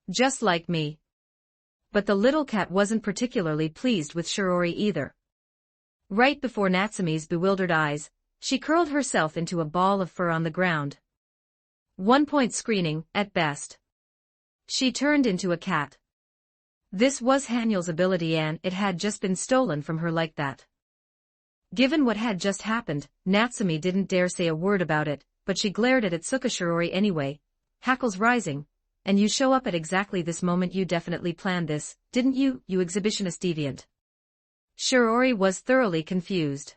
Just like me. But the little cat wasn't particularly pleased with Shirori either. Right before Natsumi's bewildered eyes, she curled herself into a ball of fur on the ground. 1-point screening, at best. She turned into a cat. This was Haniel's ability and it had just been stolen from her like that. Given what had just happened, Natsumi didn't dare say a word about it, but she glared at Itsuka Shirori anyway, hackles rising. And you show up at exactly this moment. You definitely planned this, didn't you, you exhibitionist deviant? Shirori was thoroughly confused.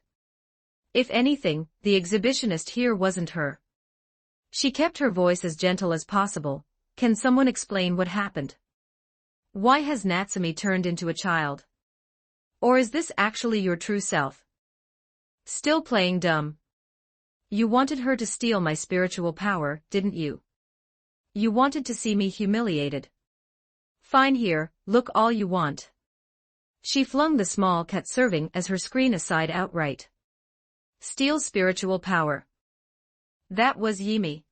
If anything, the exhibitionist here wasn't her. She kept her voice as gentle as possible. Can someone explain what happened? Why has Natsumi turned into a child? Or is this actually your true self? Still playing dumb. You wanted her to steal my spiritual power, didn't you? You wanted to see me humiliated. Fine here, look all you want. She flung the small cat serving as her screen aside outright. Steal spiritual power. That was Yimi.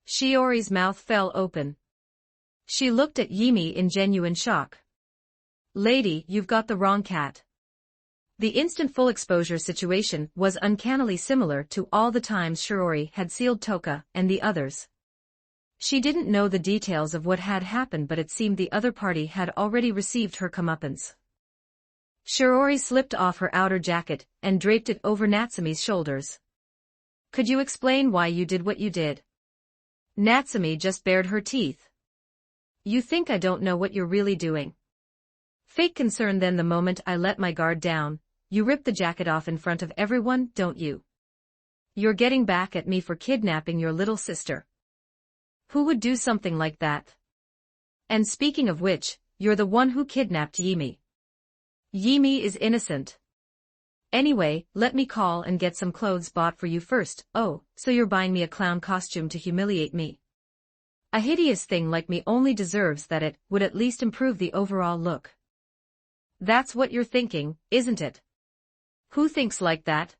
Shiori's mouth fell open. She looked at Yimi in genuine shock. Lady, you've got the wrong cat. The instant full exposure situation was uncannily similar to all the times Shirori had sealed Toka and the others. She didn't know the details of what had happened but it seemed the other party had already received her comeuppance. Shirori slipped off her outer jacket and draped it over Natsumi's shoulders. Could you explain why you did what you did? Natsumi just bared her teeth. You think I don't know what you're really doing? Fake concern. Then the moment I let my guard down, you ripped the jacket off in front of everyone, don't you? You're getting back at me for kidnapping your little sister. Who would do something like that? And speaking of which, you're the one who kidnapped Yimi. Yimi is innocent. Anyway, let me call and get some clothes bought for you first. Oh, so you're buying me a clown costume to humiliate me? A hideous thing like me only deserves that. It would at least improve the overall look. That's what you're thinking, isn't it? Who thinks like that?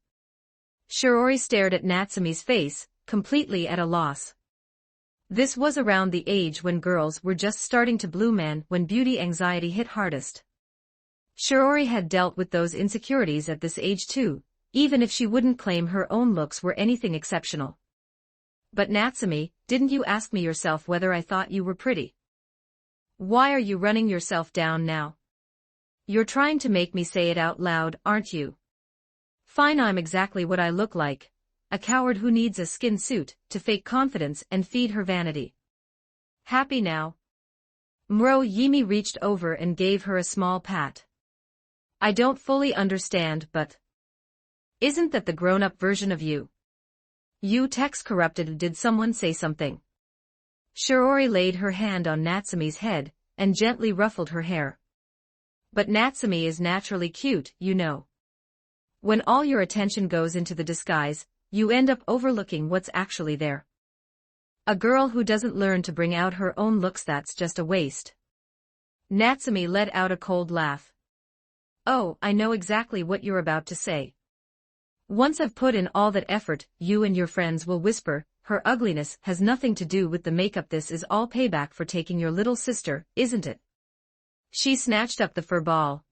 Shirori stared at Natsumi's face, completely at a loss. This was around the age when girls were just starting to bloom and when beauty anxiety hit hardest. Shirori had dealt with those insecurities at this age too, even if she wouldn't claim her own looks were anything exceptional. But Natsumi, didn't you ask me yourself whether I thought you were pretty? Why are you running yourself down now? You're trying to make me say it out loud, aren't you? Fine, I'm exactly what I look like. A coward who needs a skin suit to fake confidence and feed her vanity. Happy now? Yimi reached over and gave her a small pat. I don't fully understand, but isn't that the grown-up version of you? You text corrupted. Did someone say something? Shirori laid her hand on Natsumi's head and gently ruffled her hair. But Natsumi is naturally cute, you know. When all your attention goes into the disguise, you end up overlooking what's actually there. A girl who doesn't learn to bring out her own looks, that's just a waste. Natsumi let out a cold laugh. Oh, I know exactly what you're about to say. Once I've put in all that effort, you and your friends will whisper, her ugliness has nothing to do with the makeup. This is all payback for taking your little sister, isn't it? She snatched up the fur ball.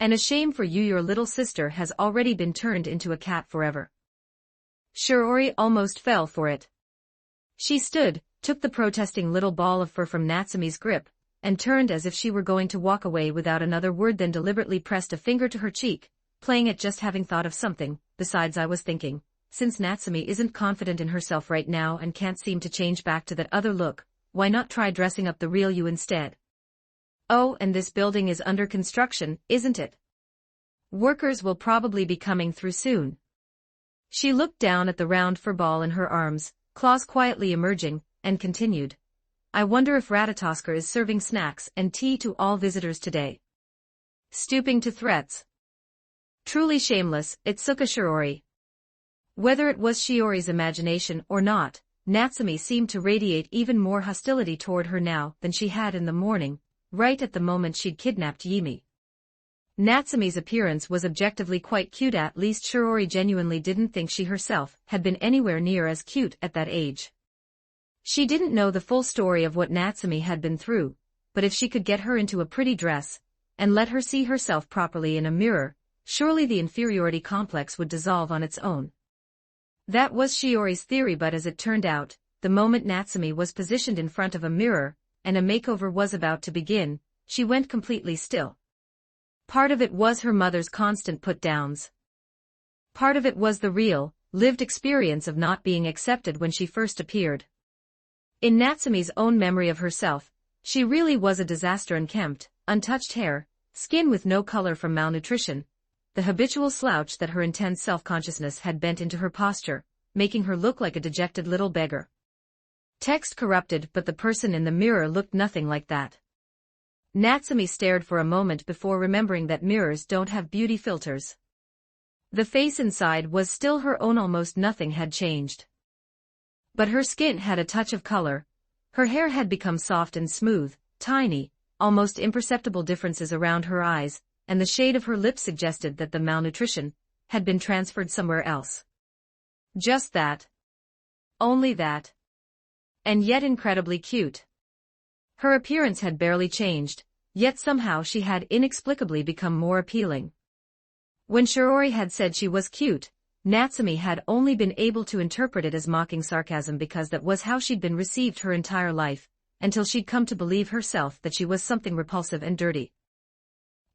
And a shame for you, your little sister has already been turned into a cat forever. Shirori almost fell for it. She stood, took the protesting little ball of fur from Natsumi's grip, and turned as if she were going to walk away without another word, then deliberately pressed a finger to her cheek, playing at just having thought of something, besides I was thinking, since Natsumi isn't confident in herself right now and can't seem to change back to that other look, why not try dressing up the real you instead? Oh, and this building is under construction, isn't it? Workers will probably be coming through soon. She looked down at the round fur ball in her arms, claws quietly emerging, and continued. I wonder if Ratatosker is serving snacks and tea to all visitors today. Stooping to threats. Truly shameless, Itsuka Shiori. Whether it was Shiori's imagination or not, Natsumi seemed to radiate even more hostility toward her now than she had in the morning, right at the moment she'd kidnapped Yimi. Natsumi's appearance was objectively quite cute, at least Shiori genuinely didn't think she herself had been anywhere near as cute at that age. She didn't know the full story of what Natsumi had been through, but if she could get her into a pretty dress, and let her see herself properly in a mirror, surely the inferiority complex would dissolve on its own. That was Shiori's theory, but as it turned out, the moment Natsumi was positioned in front of a mirror, and a makeover was about to begin, she went completely still. Part of it was her mother's constant put-downs. Part of it was the real, lived experience of not being accepted when she first appeared. In Natsumi's own memory of herself, she really was a disaster: unkempt, untouched hair, skin with no color from malnutrition, the habitual slouch that her intense self-consciousness had bent into her posture, making her look like a dejected little beggar. Text corrupted, but the person in the mirror looked nothing like that. Natsumi stared for a moment before remembering that mirrors don't have beauty filters. The face inside was still her own, almost nothing had changed. But her skin had a touch of color, her hair had become soft and smooth, tiny, almost imperceptible differences around her eyes, and the shade of her lips suggested that the malnutrition had been transferred somewhere else. Just that. Only that. And yet incredibly cute. Her appearance had barely changed, yet somehow she had inexplicably become more appealing. When Shiori had said she was cute, Natsumi had only been able to interpret it as mocking sarcasm, because that was how she'd been received her entire life, until she'd come to believe herself that she was something repulsive and dirty.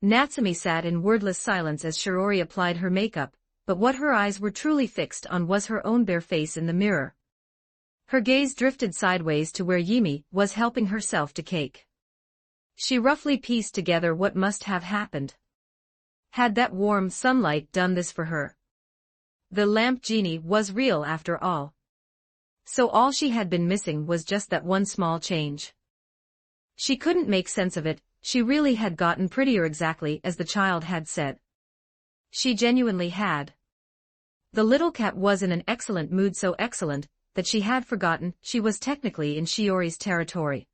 Natsumi sat in wordless silence as Shiori applied her makeup, but what her eyes were truly fixed on was her own bare face in the mirror. Her gaze drifted sideways to where Yimi was helping herself to cake. She roughly pieced together what must have happened. Had that warm sunlight done this for her? The lamp genie was real after all. So all she had been missing was just that one small change. She couldn't make sense of it. She really had gotten prettier, exactly as the child had said. She genuinely had. The little cat was in an excellent mood, so excellent that she had forgotten she was technically in Shiori's territory.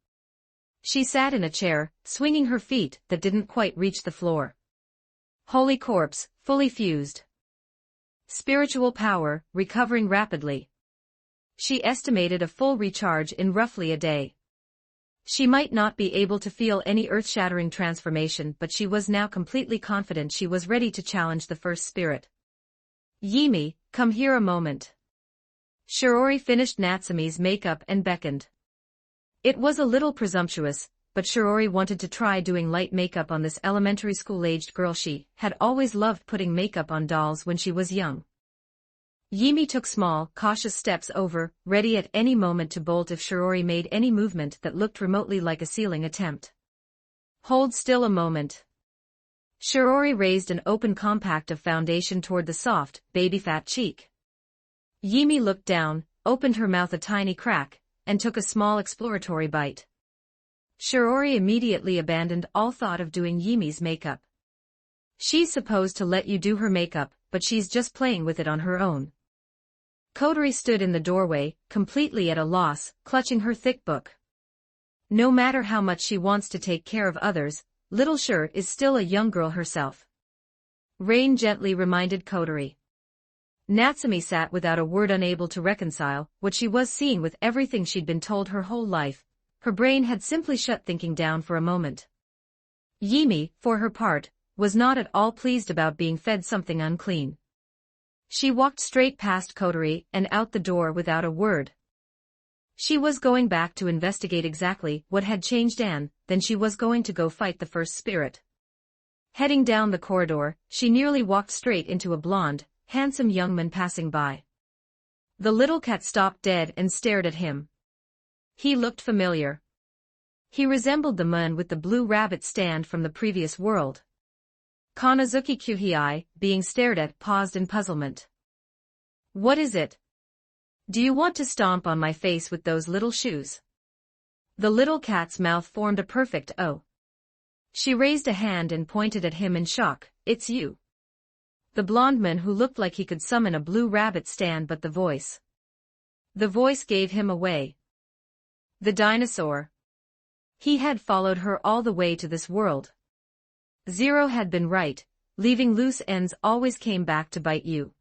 She sat in a chair, swinging her feet that didn't quite reach the floor. Holy corpse, fully fused. Spiritual power, recovering rapidly. She estimated a full recharge in roughly a day. She might not be able to feel any earth-shattering transformation, but she was now completely confident she was ready to challenge the first spirit. Yimi, come here a moment. Shiori finished Natsumi's makeup and beckoned. It was a little presumptuous, but Shiori wanted to try doing light makeup on this elementary school-aged girl. She had always loved putting makeup on dolls when she was young. Yimi took small, cautious steps over, ready at any moment to bolt if Shiori made any movement that looked remotely like a ceiling attempt. Hold still a moment. Shiori raised an open compact of foundation toward the soft, baby-fat cheek. Yimi looked down, opened her mouth a tiny crack, and took a small exploratory bite. Shiori immediately abandoned all thought of doing Yimi's makeup. She's supposed to let you do her makeup, but she's just playing with it on her own. Kodori stood in the doorway, completely at a loss, clutching her thick book. No matter how much she wants to take care of others, Little Shirt is still a young girl herself. Rain gently reminded Kodori. Natsumi sat without a word, unable to reconcile what she was seeing with everything she'd been told her whole life. Her brain had simply shut thinking down for a moment. Yimi, for her part, was not at all pleased about being fed something unclean. She walked straight past Kodori and out the door without a word. She was going back to investigate exactly what had changed Anne, then she was going to go fight the first spirit. Heading down the corridor, she nearly walked straight into a blonde, handsome young man passing by. The little cat stopped dead and stared at him. He looked familiar. He resembled the man with the blue rabbit stand from the previous world. Kanazuki Kuhei, being stared at, paused in puzzlement. What is it? Do you want to stomp on my face with those little shoes? The little cat's mouth formed a perfect O. She raised a hand and pointed at him in shock. It's you. The blond man who looked like he could summon a blue rabbit stand, but the voice. The voice gave him away. The dinosaur. He had followed her all the way to this world. Zero had been right, leaving loose ends always came back to bite you.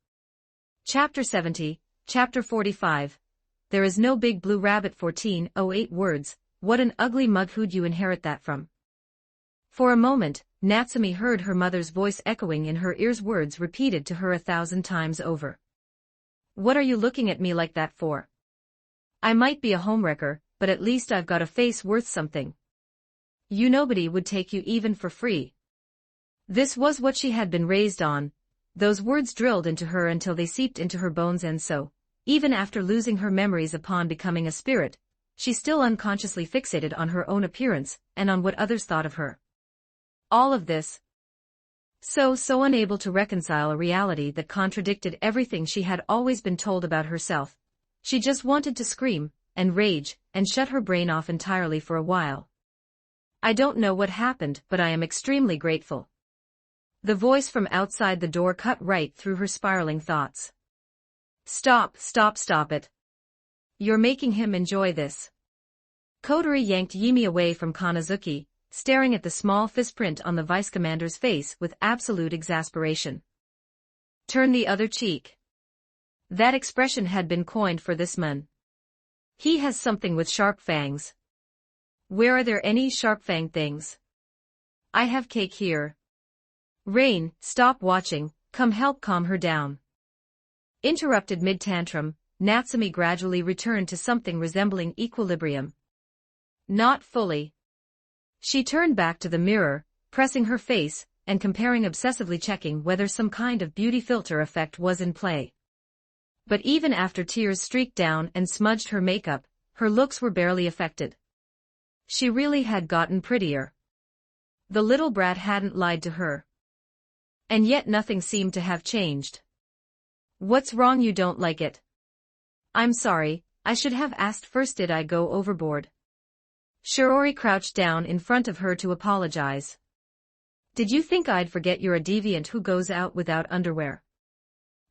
Chapter 70, Chapter 45. There is no big blue rabbit. 1408 words. What an ugly mug. Who'd you inherit that from? For a moment, Natsumi heard her mother's voice echoing in her ears, words repeated to her 1,000 times over. What are you looking at me like that for? I might be a homewrecker, but at least I've got a face worth something. You nobody would take you even for free. This was what she had been raised on. Those words drilled into her until they seeped into her bones, and so, even after losing her memories upon becoming a spirit, she still unconsciously fixated on her own appearance and on what others thought of her. All of this. So unable to reconcile a reality that contradicted everything she had always been told about herself. She just wanted to scream, and rage, and shut her brain off entirely for a while. I don't know what happened, but I am extremely grateful. The voice from outside the door cut right through her spiraling thoughts. Stop it. You're making him enjoy this. Kotori yanked Yimi away from Kanazuki, staring at the small fist print on the vice commander's face with absolute exasperation. Turn the other cheek. That expression had been coined for this man. He has something with sharp fangs. Where are there any sharp fang things? I have cake here. Rain, stop watching, come help calm her down. Interrupted mid-tantrum, Natsumi gradually returned to something resembling equilibrium. Not fully. She turned back to the mirror, pressing her face, and comparing, obsessively checking whether some kind of beauty filter effect was in play. But even after tears streaked down and smudged her makeup, her looks were barely affected. She really had gotten prettier. The little brat hadn't lied to her. And yet nothing seemed to have changed. What's wrong? You don't like it? I'm sorry, I should have asked first. Did I go overboard? Shiori crouched down in front of her to apologize. Did you think I'd forget you're a deviant who goes out without underwear?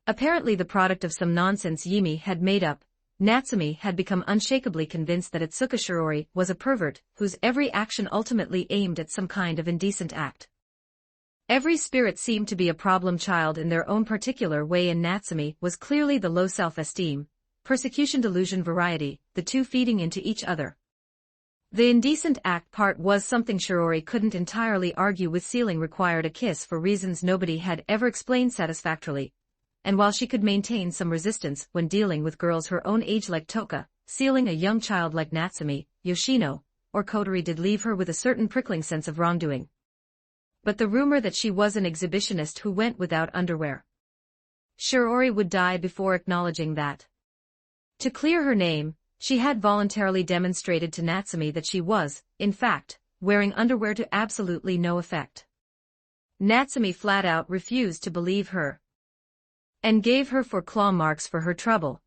Apparently the product of some nonsense Yimi had made up, Natsumi had become unshakably convinced that Itsuka Shiori was a pervert whose every action ultimately aimed at some kind of indecent act. Every spirit seemed to be a problem child in their own particular way, and Natsumi was clearly the low self-esteem, persecution delusion variety, the two feeding into each other. The indecent act part was something Shiori couldn't entirely argue with. Sealing required a kiss for reasons nobody had ever explained satisfactorily, and while she could maintain some resistance when dealing with girls her own age like Toka, sealing a young child like Natsumi, Yoshino, or Kotori did leave her with a certain prickling sense of wrongdoing. But the rumor that she was an exhibitionist who went without underwear. Shiori would die before acknowledging that. To clear her name, she had voluntarily demonstrated to Natsumi that she was, in fact, wearing underwear to absolutely no effect. Natsumi flat out refused to believe her. And gave her 4 claw marks for her trouble.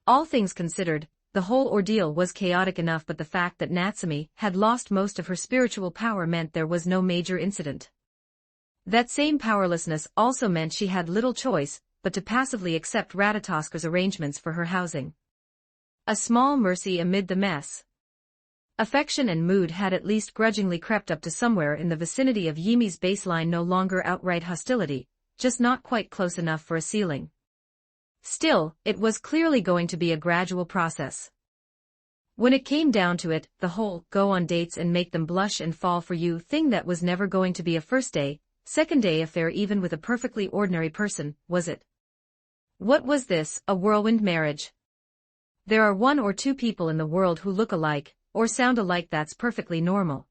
All things considered, the whole ordeal was chaotic enough, but the fact that Natsumi had lost most of her spiritual power meant there was no major incident. That same powerlessness also meant she had little choice but to passively accept Ratatoska's arrangements for her housing. A small mercy amid the mess. Affection and mood had at least grudgingly crept up to somewhere in the vicinity of Yimi's baseline, no longer outright hostility, just not quite close enough for a ceiling. Still, it was clearly going to be a gradual process. When it came down to it, the whole go on dates and make them blush and fall for you thing, that was never going to be a first day, second day affair even with a perfectly ordinary person, was it? What was this, a whirlwind marriage? There are 1 or 2 people in the world who look alike, or sound alike. That's perfectly normal.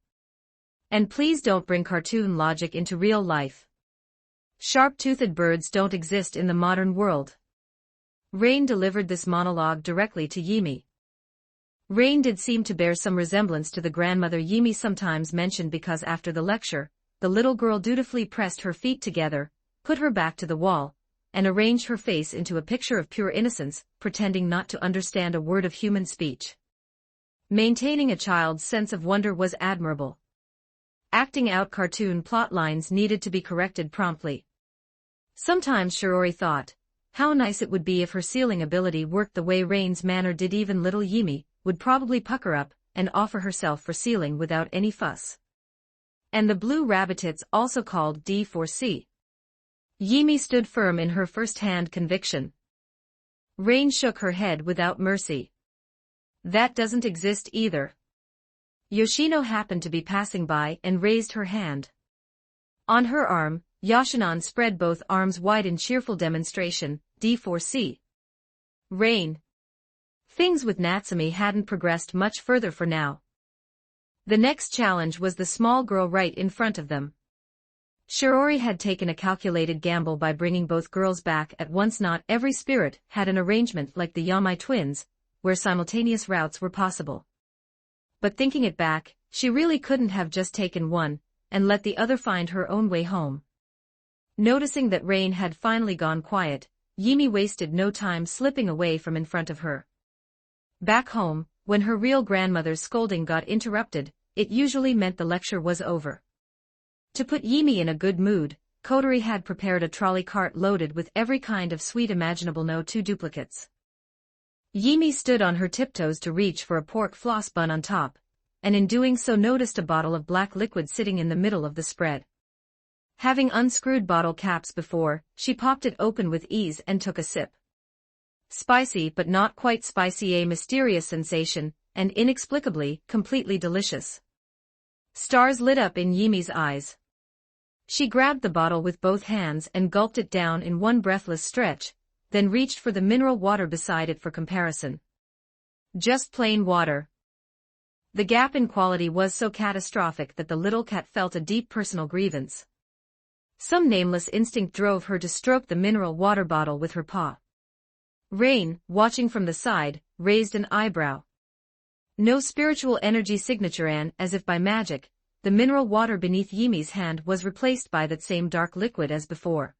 And please don't bring cartoon logic into real life. Sharp-toothed birds don't exist in the modern world. Rain delivered this monologue directly to Yimi. Rain did seem to bear some resemblance to the grandmother Yimi sometimes mentioned, because after the lecture, the little girl dutifully pressed her feet together, put her back to the wall, and arranged her face into a picture of pure innocence, pretending not to understand a word of human speech. Maintaining a child's sense of wonder was admirable. Acting out cartoon plot lines needed to be corrected promptly. Sometimes Shiori thought, how nice it would be if her sealing ability worked the way Rain's manner did. Even little Yimi would probably pucker up and offer herself for sealing without any fuss. And the blue rabbitets also called D4C. Yimi stood firm in her first-hand conviction. Rain shook her head without mercy. That doesn't exist either. Yoshino happened to be passing by and raised her hand. On her arm, Yoshinon spread both arms wide in cheerful demonstration, D4C. Rain. Things with Natsumi hadn't progressed much further for now. The next challenge was the small girl right in front of them. Shiori had taken a calculated gamble by bringing both girls back at once. Not every spirit had an arrangement like the Yamai twins, where simultaneous routes were possible. But thinking it back, she really couldn't have just taken one and let the other find her own way home. Noticing that Rain had finally gone quiet, Yimi wasted no time slipping away from in front of her. Back home, when her real grandmother's scolding got interrupted, it usually meant the lecture was over. To put Yimi in a good mood, Kotori had prepared a trolley cart loaded with every kind of sweet imaginable. No two duplicates. Yimi stood on her tiptoes to reach for a pork floss bun on top, and in doing so noticed a bottle of black liquid sitting in the middle of the spread. Having unscrewed bottle caps before, she popped it open with ease and took a sip. Spicy but not quite spicy, a mysterious sensation, and inexplicably, completely delicious. Stars lit up in Yimi's eyes. She grabbed the bottle with both hands and gulped it down in one breathless stretch, then reached for the mineral water beside it for comparison. Just plain water. The gap in quality was so catastrophic that the little cat felt a deep personal grievance. Some nameless instinct drove her to stroke the mineral water bottle with her paw. Rain, watching from the side, raised an eyebrow. No spiritual energy signature, and, as if by magic, the mineral water beneath Yimi's hand was replaced by that same dark liquid as before.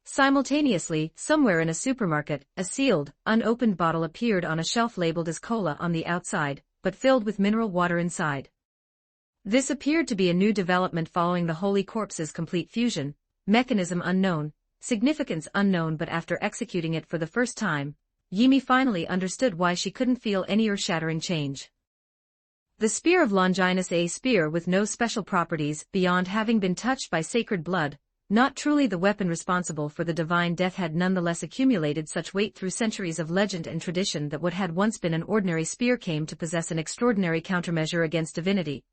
Simultaneously, somewhere in a supermarket, a sealed, unopened bottle appeared on a shelf labeled as cola on the outside, but filled with mineral water inside. This appeared to be a new development following the Holy Corpse's complete fusion, mechanism unknown, significance unknown, but after executing it for the first time, Yimi finally understood why she couldn't feel any earth-shattering change. The Spear of Longinus, a spear with no special properties beyond having been touched by sacred blood, not truly the weapon responsible for the divine death, had nonetheless accumulated such weight through centuries of legend and tradition that what had once been an ordinary spear came to possess an extraordinary countermeasure against divinity,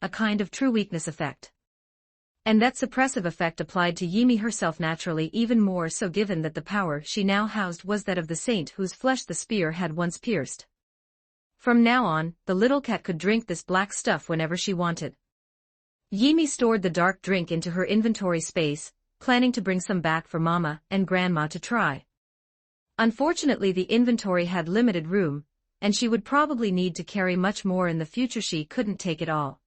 a kind of true weakness effect. And that suppressive effect applied to Yimi herself naturally, even more so given that the power she now housed was that of the saint whose flesh the spear had once pierced. From now on, the little cat could drink this black stuff whenever she wanted. Yimi stored the dark drink into her inventory space, planning to bring some back for Mama and Grandma to try. Unfortunately, the inventory had limited room, and she would probably need to carry much more in the future. She couldn't take it all.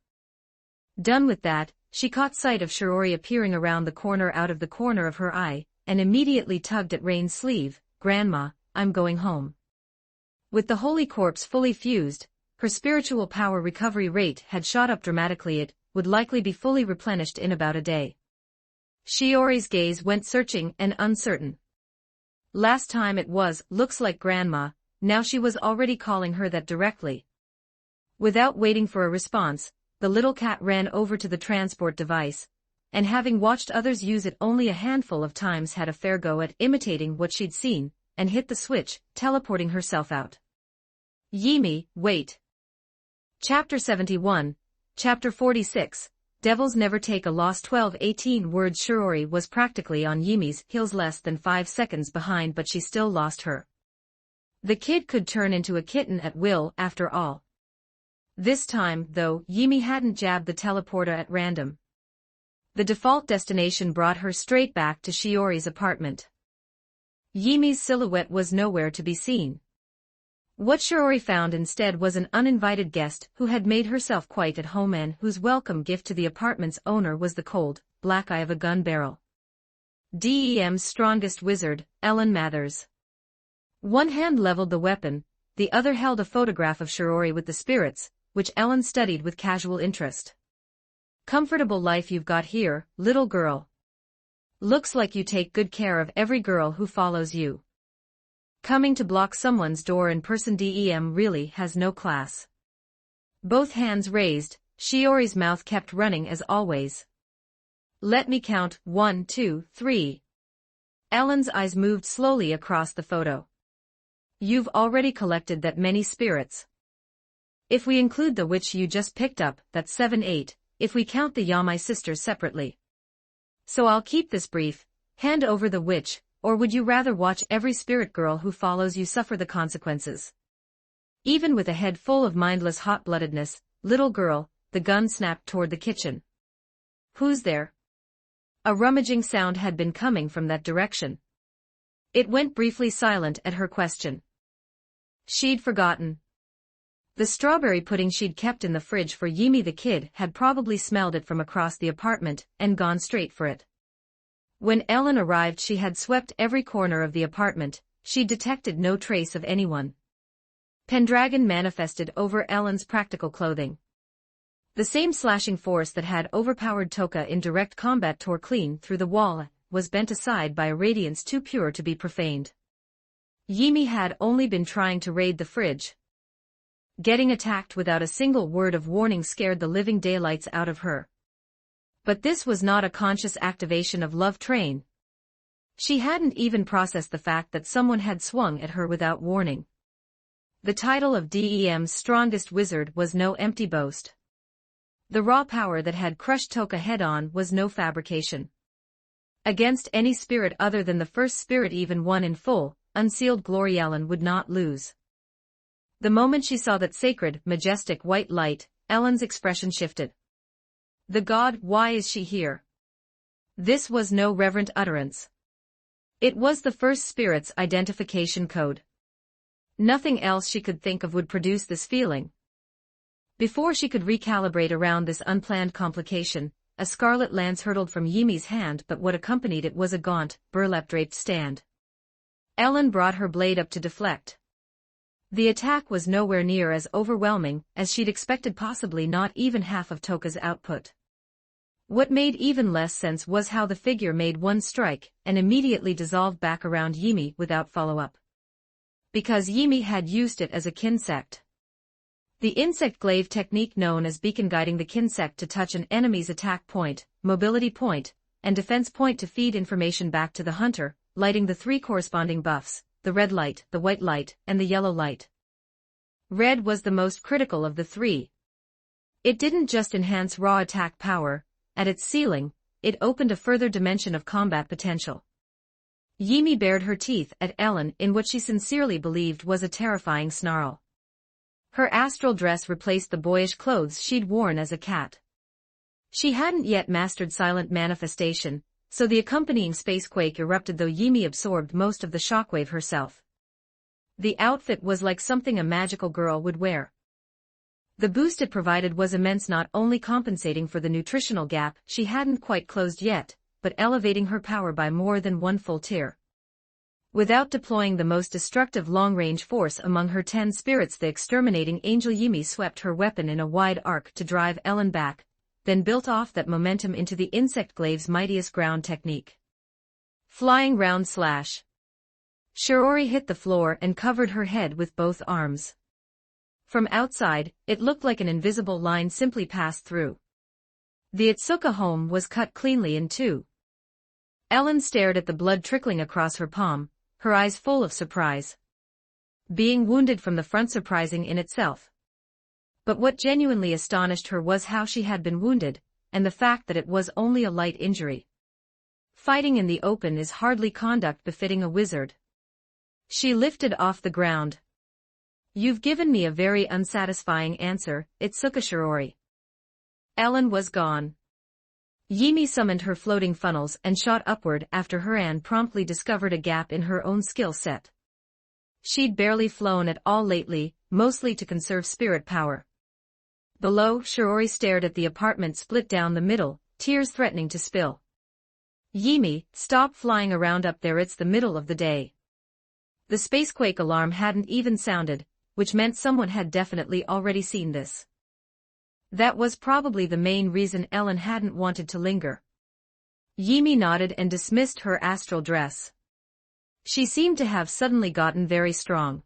Done with that, she caught sight of Shiori appearing around the corner out of the corner of her eye, and immediately tugged at Rain's sleeve. "Grandma, I'm going home." With the Holy Corpse fully fused, her spiritual power recovery rate had shot up dramatically. It would likely be fully replenished in about a day. Shiori's gaze went searching and uncertain. Last time it was, "Looks like Grandma," now she was already calling her that directly. Without waiting for a response, the little cat ran over to the transport device, and having watched others use it only a handful of times, had a fair go at imitating what she'd seen, and hit the switch, teleporting herself out. Yimi, wait. Chapter 71, Chapter 46, Devils Never Take a Loss. 12-18 words. Shiori was practically on Yimi's heels, less than 5 seconds behind, but she still lost her. The kid could turn into a kitten at will, after all. This time, though, Yimi hadn't jabbed the teleporter at random. The default destination brought her straight back to Shiori's apartment. Yumi's silhouette was nowhere to be seen. What Shiori found instead was an uninvited guest who had made herself quite at home and whose welcome gift to the apartment's owner was the cold, black eye of a gun barrel. DEM's strongest wizard, Ellen Mathers. One hand leveled the weapon, the other held a photograph of Shiori with the spirits, which Ellen studied with casual interest. Comfortable life you've got here, little girl. Looks like you take good care of every girl who follows you. Coming to block someone's door in person, DEM really has no class. Both hands raised, Shiori's mouth kept running as always. Let me count, 1, 2, 3. Ellen's eyes moved slowly across the photo. You've already collected that many spirits. If we include the witch you just picked up, that's 7, 8, if we count the Yamai sisters separately. So I'll keep this brief. Hand over the witch, or would you rather watch every spirit girl who follows you suffer the consequences? Even with a head full of mindless hot-bloodedness, little girl, the gun snapped toward the kitchen. Who's there? A rummaging sound had been coming from that direction. It went briefly silent at her question. She'd forgotten. The strawberry pudding she'd kept in the fridge for Yimi the kid had probably smelled it from across the apartment and gone straight for it. When Ellen arrived, she had swept every corner of the apartment. She detected no trace of anyone. Pendragon manifested over Ellen's practical clothing. The same slashing force that had overpowered Toka in direct combat tore clean through the wall, was bent aside by a radiance too pure to be profaned. Yimi had only been trying to raid the fridge. Getting attacked without a single word of warning scared the living daylights out of her. But this was not a conscious activation of love train. She hadn't even processed the fact that someone had swung at her without warning. The title of DEM's strongest wizard was no empty boast. The raw power that had crushed Toka head-on was no fabrication. Against any spirit other than the first spirit, even one in full, unsealed glory, Ellen would not lose. The moment she saw that sacred, majestic white light, Ellen's expression shifted. The god, why is she here? This was no reverent utterance. It was the first spirit's identification code. Nothing else she could think of would produce this feeling. Before she could recalibrate around this unplanned complication, a scarlet lance hurtled from Yimi's hand, but what accompanied it was a gaunt, burlap-draped stand. Ellen brought her blade up to deflect. The attack was nowhere near as overwhelming as she'd expected, possibly not even half of Toka's output. What made even less sense was how the figure made one strike and immediately dissolved back around Yimi without follow-up. Because Yimi had used it as a kinsect. The insect glaive technique known as beacon, guiding the kinsect to touch an enemy's attack point, mobility point, and defense point to feed information back to the hunter, lighting the three corresponding buffs, the red light, the white light, and the yellow light. Red was the most critical of the three. It didn't just enhance raw attack power, at its ceiling, it opened a further dimension of combat potential. Yimi bared her teeth at Ellen in what she sincerely believed was a terrifying snarl. Her astral dress replaced the boyish clothes she'd worn as a cat. She hadn't yet mastered silent manifestation, so the accompanying spacequake erupted, though Yimi absorbed most of the shockwave herself. The outfit was like something a magical girl would wear. The boost it provided was immense, not only compensating for the nutritional gap she hadn't quite closed yet, but elevating her power by more than one full tier. Without deploying the most destructive long-range force among her 10 spirits, the exterminating angel Yimi swept her weapon in a wide arc to drive Ellen back, then built off that momentum into the insect glaive's mightiest ground technique. Flying round slash. Shiori hit the floor and covered her head with both arms. From outside, it looked like an invisible line simply passed through. The Itsuka home was cut cleanly in two. Ellen stared at the blood trickling across her palm, her eyes full of surprise. Being wounded from the front surprising in itself. But what genuinely astonished her was how she had been wounded, and the fact that it was only a light injury. Fighting in the open is hardly conduct befitting a wizard. She lifted off the ground. You've given me a very unsatisfying answer, Itsuka Shiori. Ellen was gone. Yimi summoned her floating funnels and shot upward after her and promptly discovered a gap in her own skill set. She'd barely flown at all lately, mostly to conserve spirit power. Below, Shiori stared at the apartment split down the middle, tears threatening to spill. Yimi, stop flying around up there, it's the middle of the day. The spacequake alarm hadn't even sounded, which meant someone had definitely already seen this. That was probably the main reason Ellen hadn't wanted to linger. Yimi nodded and dismissed her astral dress. She seemed to have suddenly gotten very strong.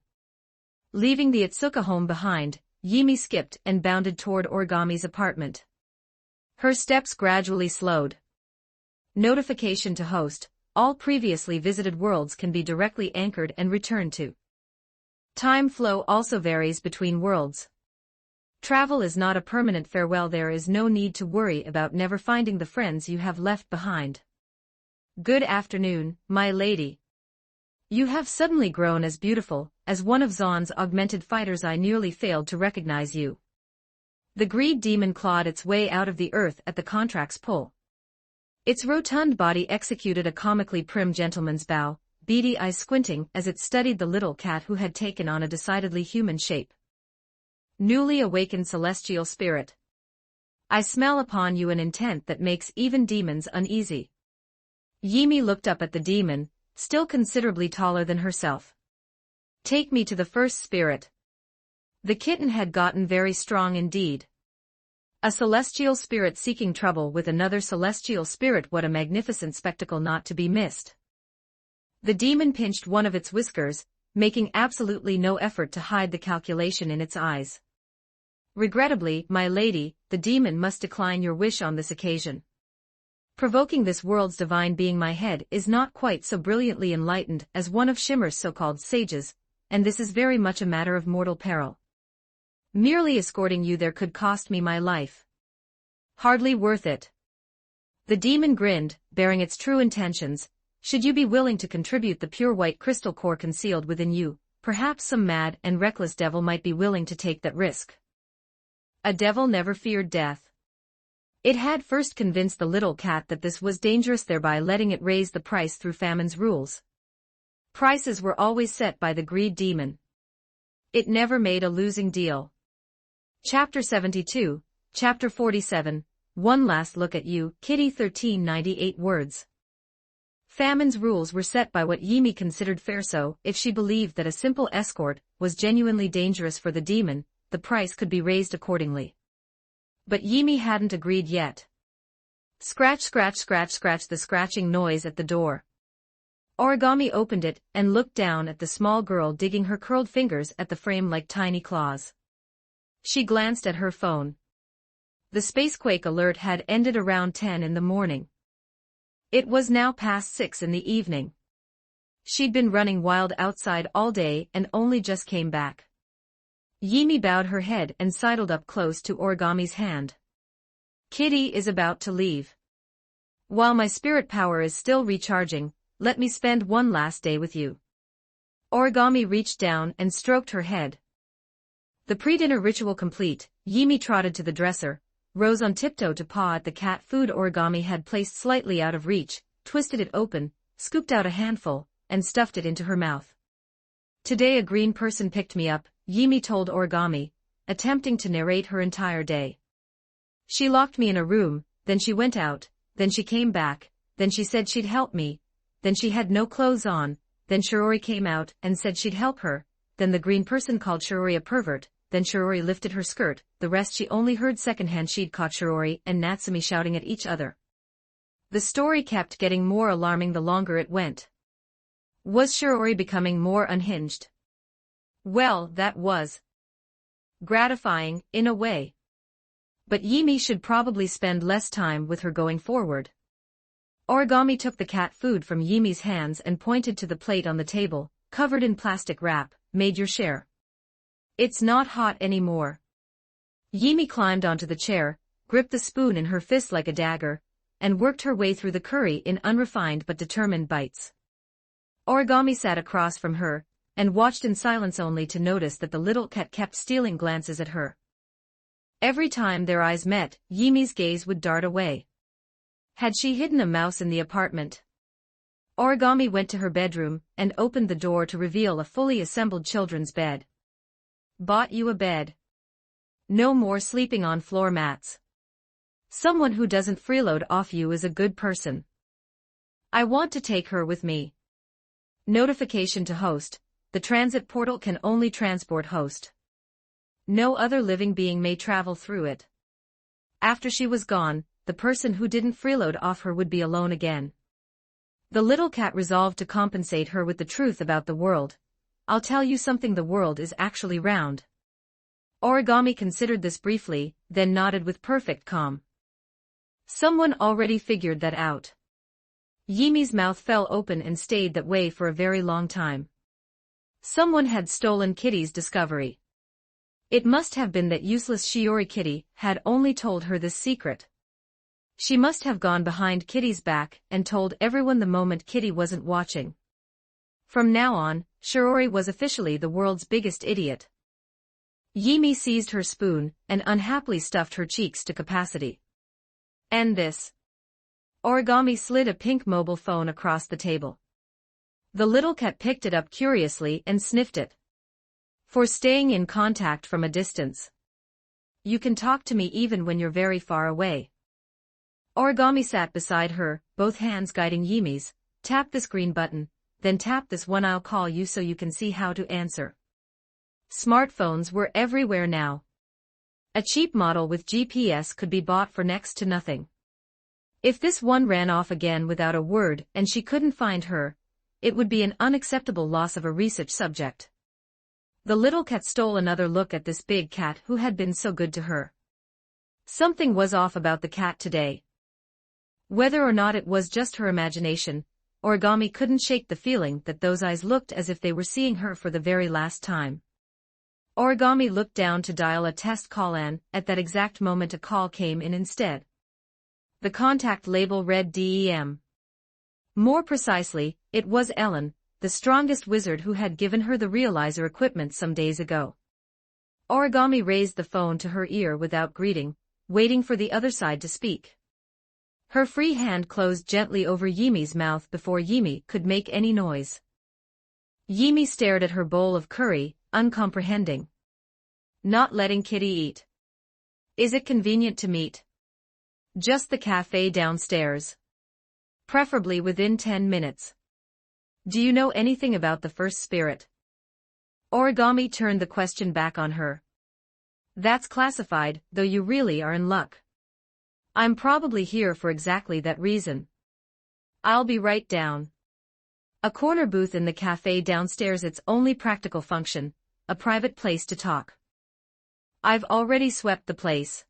Leaving the Itsuka home behind, Yimi skipped and bounded toward Origami's apartment. Her steps gradually slowed. Notification to host: all previously visited worlds can be directly anchored and returned to. Time flow also varies between worlds. Travel is not a permanent farewell. There is no need to worry about never finding the friends you have left behind. Good afternoon, my lady. You have suddenly grown as beautiful as one of Zaun's augmented fighters. I nearly failed to recognize you. The greed demon clawed its way out of the earth at the contract's pull. Its rotund body executed a comically prim gentleman's bow, beady eyes squinting as it studied the little cat who had taken on a decidedly human shape. Newly awakened celestial spirit. I smell upon you an intent that makes even demons uneasy. Yimi looked up at the demon, still considerably taller than herself. Take me to the first spirit. The kitten had gotten very strong indeed. A celestial spirit seeking trouble with another celestial spirit, what a magnificent spectacle not to be missed. The demon pinched one of its whiskers, making absolutely no effort to hide the calculation in its eyes. Regrettably, my lady, the demon must decline your wish on this occasion. Provoking this world's divine being, my head is not quite so brilliantly enlightened as one of Shimmer's so-called sages, and this is very much a matter of mortal peril. Merely escorting you there could cost me my life. Hardly worth it. The demon grinned, bearing its true intentions. Should you be willing to contribute the pure white crystal core concealed within you, perhaps some mad and reckless devil might be willing to take that risk. A devil never feared death. It had first convinced the little cat that this was dangerous, thereby letting it raise the price through famine's rules. Prices were always set by the greed demon. It never made a losing deal. Chapter 72, Chapter 47, One Last Look at You, Kitty 1398 words. Famine's rules were set by what Yimi considered fair, so if she believed that a simple escort was genuinely dangerous for the demon, the price could be raised accordingly. But Yimi hadn't agreed yet. Scratch, scratch, scratch, scratch, the scratching noise at the door. Origami opened it and looked down at the small girl digging her curled fingers at the frame like tiny claws. She glanced at her phone. The spacequake alert had ended around 10 in the morning. It was now past 6 in the evening. She'd been running wild outside all day and only just came back. Yimi bowed her head and sidled up close to Origami's hand. Kitty is about to leave. While my spirit power is still recharging, let me spend one last day with you. Origami reached down and stroked her head. The pre-dinner ritual complete, Yimi trotted to the dresser, rose on tiptoe to paw at the cat food Origami had placed slightly out of reach, twisted it open, scooped out a handful, and stuffed it into her mouth. Today a green person picked me up, Yimi told Origami, attempting to narrate her entire day. She locked me in a room, then she went out, then she came back, then she said she'd help me, then she had no clothes on, then Shiori came out and said she'd help her, then the green person called Shiori a pervert, then Shiori lifted her skirt, the rest she only heard secondhand. She'd caught Shiori and Natsumi shouting at each other. The story kept getting more alarming the longer it went. Was Shiori becoming more unhinged? Well, that was gratifying, in a way. But Yimi should probably spend less time with her going forward. Origami took the cat food from Yimi's hands and pointed to the plate on the table, covered in plastic wrap. Made your share. It's not hot anymore. Yimi climbed onto the chair, gripped the spoon in her fist like a dagger, and worked her way through the curry in unrefined but determined bites. Origami sat across from her, and watched in silence only to notice that the little cat kept stealing glances at her. Every time their eyes met, Yimi's gaze would dart away. Had she hidden a mouse in the apartment? Origami went to her bedroom and opened the door to reveal a fully assembled children's bed. Bought you a bed. No more sleeping on floor mats. Someone who doesn't freeload off you is a good person. I want to take her with me. Notification to host. The transit portal can only transport host. No other living being may travel through it. After she was gone, the person who didn't freeload off her would be alone again. The little cat resolved to compensate her with the truth about the world. I'll tell you something, the world is actually round. Origami considered this briefly, then nodded with perfect calm. Someone already figured that out. Yimi's mouth fell open and stayed that way for a very long time. Someone had stolen Kitty's discovery. It must have been that useless Shiori Kitty had only told her this secret. She must have gone behind Kitty's back and told everyone the moment Kitty wasn't watching. From now on, Shiori was officially the world's biggest idiot. Yimi seized her spoon and unhappily stuffed her cheeks to capacity. And this. Origami slid a pink mobile phone across the table. The little cat picked it up curiously and sniffed it. For staying in contact from a distance. You can talk to me even when you're very far away. Origami sat beside her, both hands guiding Yimi's. Tap this green button, then tap this one, I'll call you so you can see how to answer. Smartphones were everywhere now. A cheap model with GPS could be bought for next to nothing. If this one ran off again without a word and she couldn't find her, it would be an unacceptable loss of a research subject. The little cat stole another look at this big cat who had been so good to her. Something was off about the cat today. Whether or not it was just her imagination, Origami couldn't shake the feeling that those eyes looked as if they were seeing her for the very last time. Origami looked down to dial a test call, and at that exact moment a call came in instead. The contact label read DEM. More precisely, it was Ellen, the strongest wizard who had given her the realizer equipment some days ago. Origami raised the phone to her ear without greeting, waiting for the other side to speak. Her free hand closed gently over Yimi's mouth before Yimi could make any noise. Yimi stared at her bowl of curry, uncomprehending. Not letting Kitty eat. Is it convenient to meet? Just the cafe downstairs. Preferably within 10 minutes. Do you know anything about the first spirit? Origami turned the question back on her. That's classified, though you really are in luck. I'm probably here for exactly that reason. I'll be right down. A corner booth in the cafe downstairs, its only practical function, a private place to talk. I've already swept the place.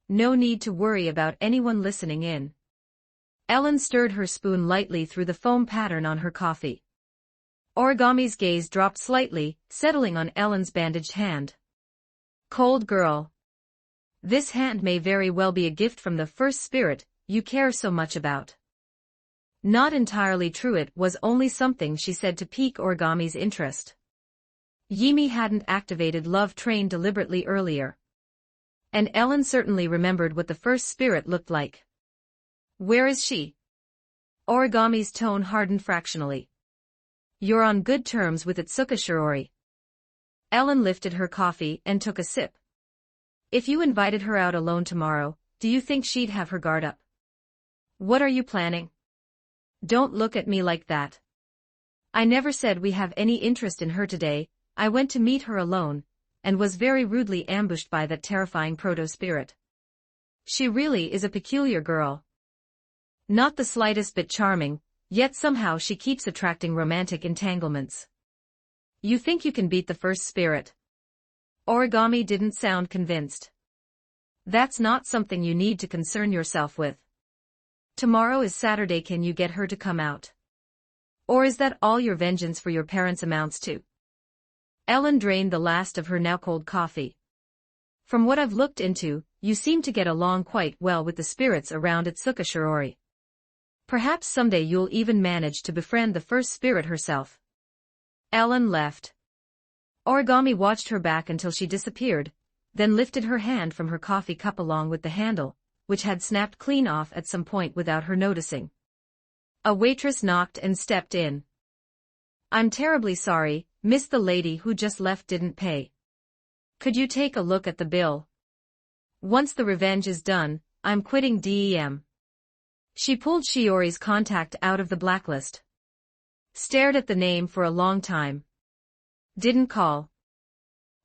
No need to worry about anyone listening in. Ellen stirred her spoon lightly through the foam pattern on her coffee. Origami's gaze dropped slightly, settling on Ellen's bandaged hand. Cold girl. This hand may very well be a gift from the first spirit you care so much about. Not entirely true, it was only something she said to pique Origami's interest. Yimi hadn't activated Love Train deliberately earlier. And Ellen certainly remembered what the first spirit looked like. Where is she? Origami's tone hardened fractionally. You're on good terms with Itsuka Shiori. Ellen lifted her coffee and took a sip. If you invited her out alone tomorrow, do you think she'd have her guard up? What are you planning? Don't look at me like that. I never said we have any interest in her today. I went to meet her alone, and was very rudely ambushed by that terrifying proto-spirit. She really is a peculiar girl. Not the slightest bit charming, yet somehow she keeps attracting romantic entanglements. You think you can beat the first spirit? Origami didn't sound convinced. That's not something you need to concern yourself with. Tomorrow is Saturday, can you get her to come out? Or is that all your vengeance for your parents amounts to? Ellen drained the last of her now cold coffee. From what I've looked into, you seem to get along quite well with the spirits around Itsuka Shiori. Perhaps someday you'll even manage to befriend the first spirit herself. Ellen left. Origami watched her back until she disappeared, then lifted her hand from her coffee cup along with the handle, which had snapped clean off at some point without her noticing. A waitress knocked and stepped in. "I'm terribly sorry, miss, the lady who just left didn't pay. Could you take a look at the bill? Once the revenge is done, I'm quitting DEM." She pulled Shiori's contact out of the blacklist. Stared at the name for a long time. Didn't call.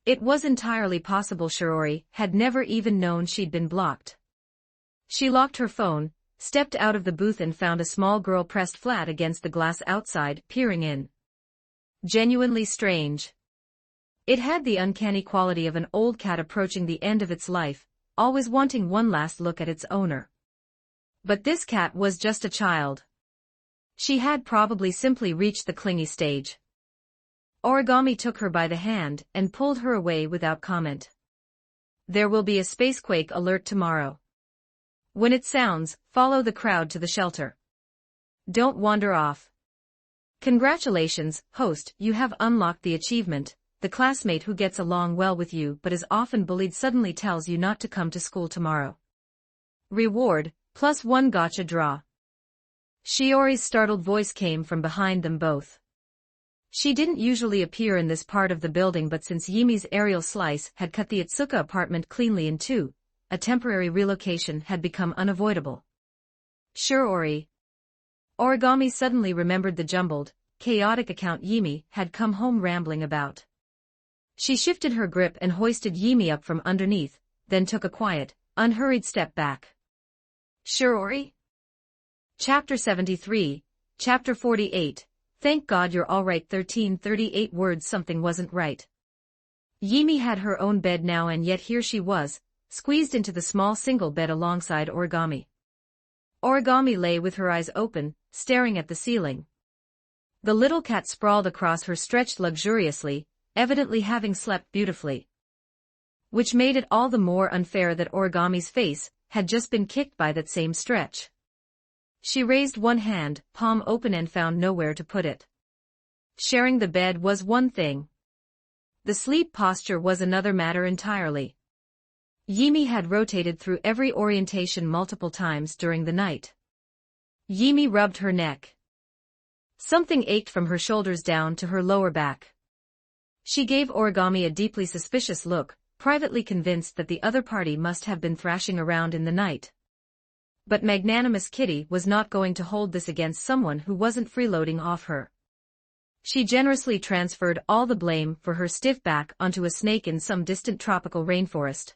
It was entirely possible Shiori had never even known she'd been blocked. She locked her phone, stepped out of the booth and found a small girl pressed flat against the glass outside, peering in. Genuinely strange. It had the uncanny quality of an old cat approaching the end of its life, always wanting one last look at its owner. But this cat was just a child. She had probably simply reached the clingy stage. Origami took her by the hand and pulled her away without comment. "There will be a spacequake alert tomorrow. When it sounds, follow the crowd to the shelter. Don't wander off. Congratulations, host, you have unlocked the achievement. The classmate who gets along well with you but is often bullied suddenly tells you not to come to school tomorrow. Reward, +1 gotcha draw." Shiori's startled voice came from behind them both. She didn't usually appear in this part of the building, but since Yumi's aerial slice had cut the Itsuka apartment cleanly in two, a temporary relocation had become unavoidable. Shiori. Origami suddenly remembered the jumbled, chaotic account Yumi had come home rambling about. She shifted her grip and hoisted Yumi up from underneath, then took a quiet, unhurried step back. "Shiori?" Chapter 73, Chapter 48, "Thank God you're alright." 1338 words. Something wasn't right. Yumi had her own bed now, and yet here she was, squeezed into the small single bed alongside Origami. Origami lay with her eyes open, staring at the ceiling. The little cat sprawled across her stretched luxuriously, evidently having slept beautifully. Which made it all the more unfair that Origami's face had just been kicked by that same stretch. She raised one hand, palm open, and found nowhere to put it. Sharing the bed was one thing. The sleep posture was another matter entirely. Yumi had rotated through every orientation multiple times during the night. Yumi rubbed her neck. Something ached from her shoulders down to her lower back. She gave Origami a deeply suspicious look, privately convinced that the other party must have been thrashing around in the night. But magnanimous Kitty was not going to hold this against someone who wasn't freeloading off her. She generously transferred all the blame for her stiff back onto a snake in some distant tropical rainforest.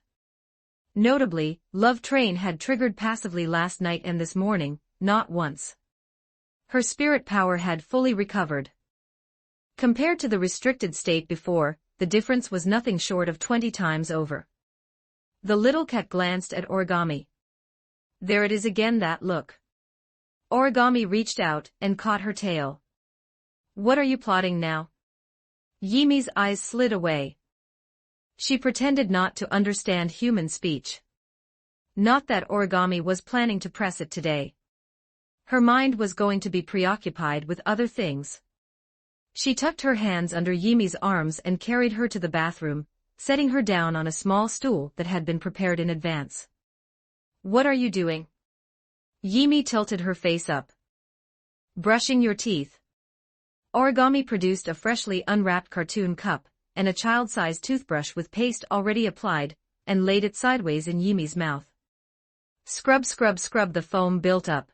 Notably, Love Train had triggered passively last night and this morning, not once. Her spirit power had fully recovered. Compared to the restricted state before, the difference was nothing short of 20 times over. The little cat glanced at Origami. There it is again, that look. Origami reached out and caught her tail. "What are you plotting now?" Yumi's eyes slid away. She pretended not to understand human speech. Not that Origami was planning to press it today. Her mind was going to be preoccupied with other things. She tucked her hands under Yumi's arms and carried her to the bathroom, setting her down on a small stool that had been prepared in advance. "What are you doing?" Yumi tilted her face up. "Brushing your teeth." Origami produced a freshly unwrapped cartoon cup and a child-sized toothbrush with paste already applied, and laid it sideways in Yumi's mouth. "Scrub, scrub, scrub." The foam built up.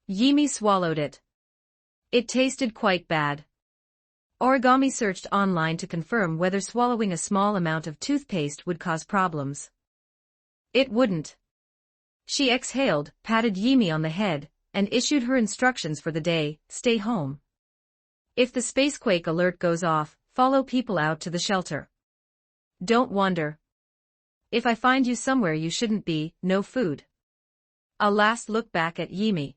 Yumi swallowed it. It tasted quite bad. Origami searched online to confirm whether swallowing a small amount of toothpaste would cause problems. It wouldn't. She exhaled, patted Yumi on the head, and issued her instructions for the day: stay home. If the spacequake alert goes off, follow people out to the shelter. Don't wander. If I find you somewhere you shouldn't be, no food. A last look back at Yumi.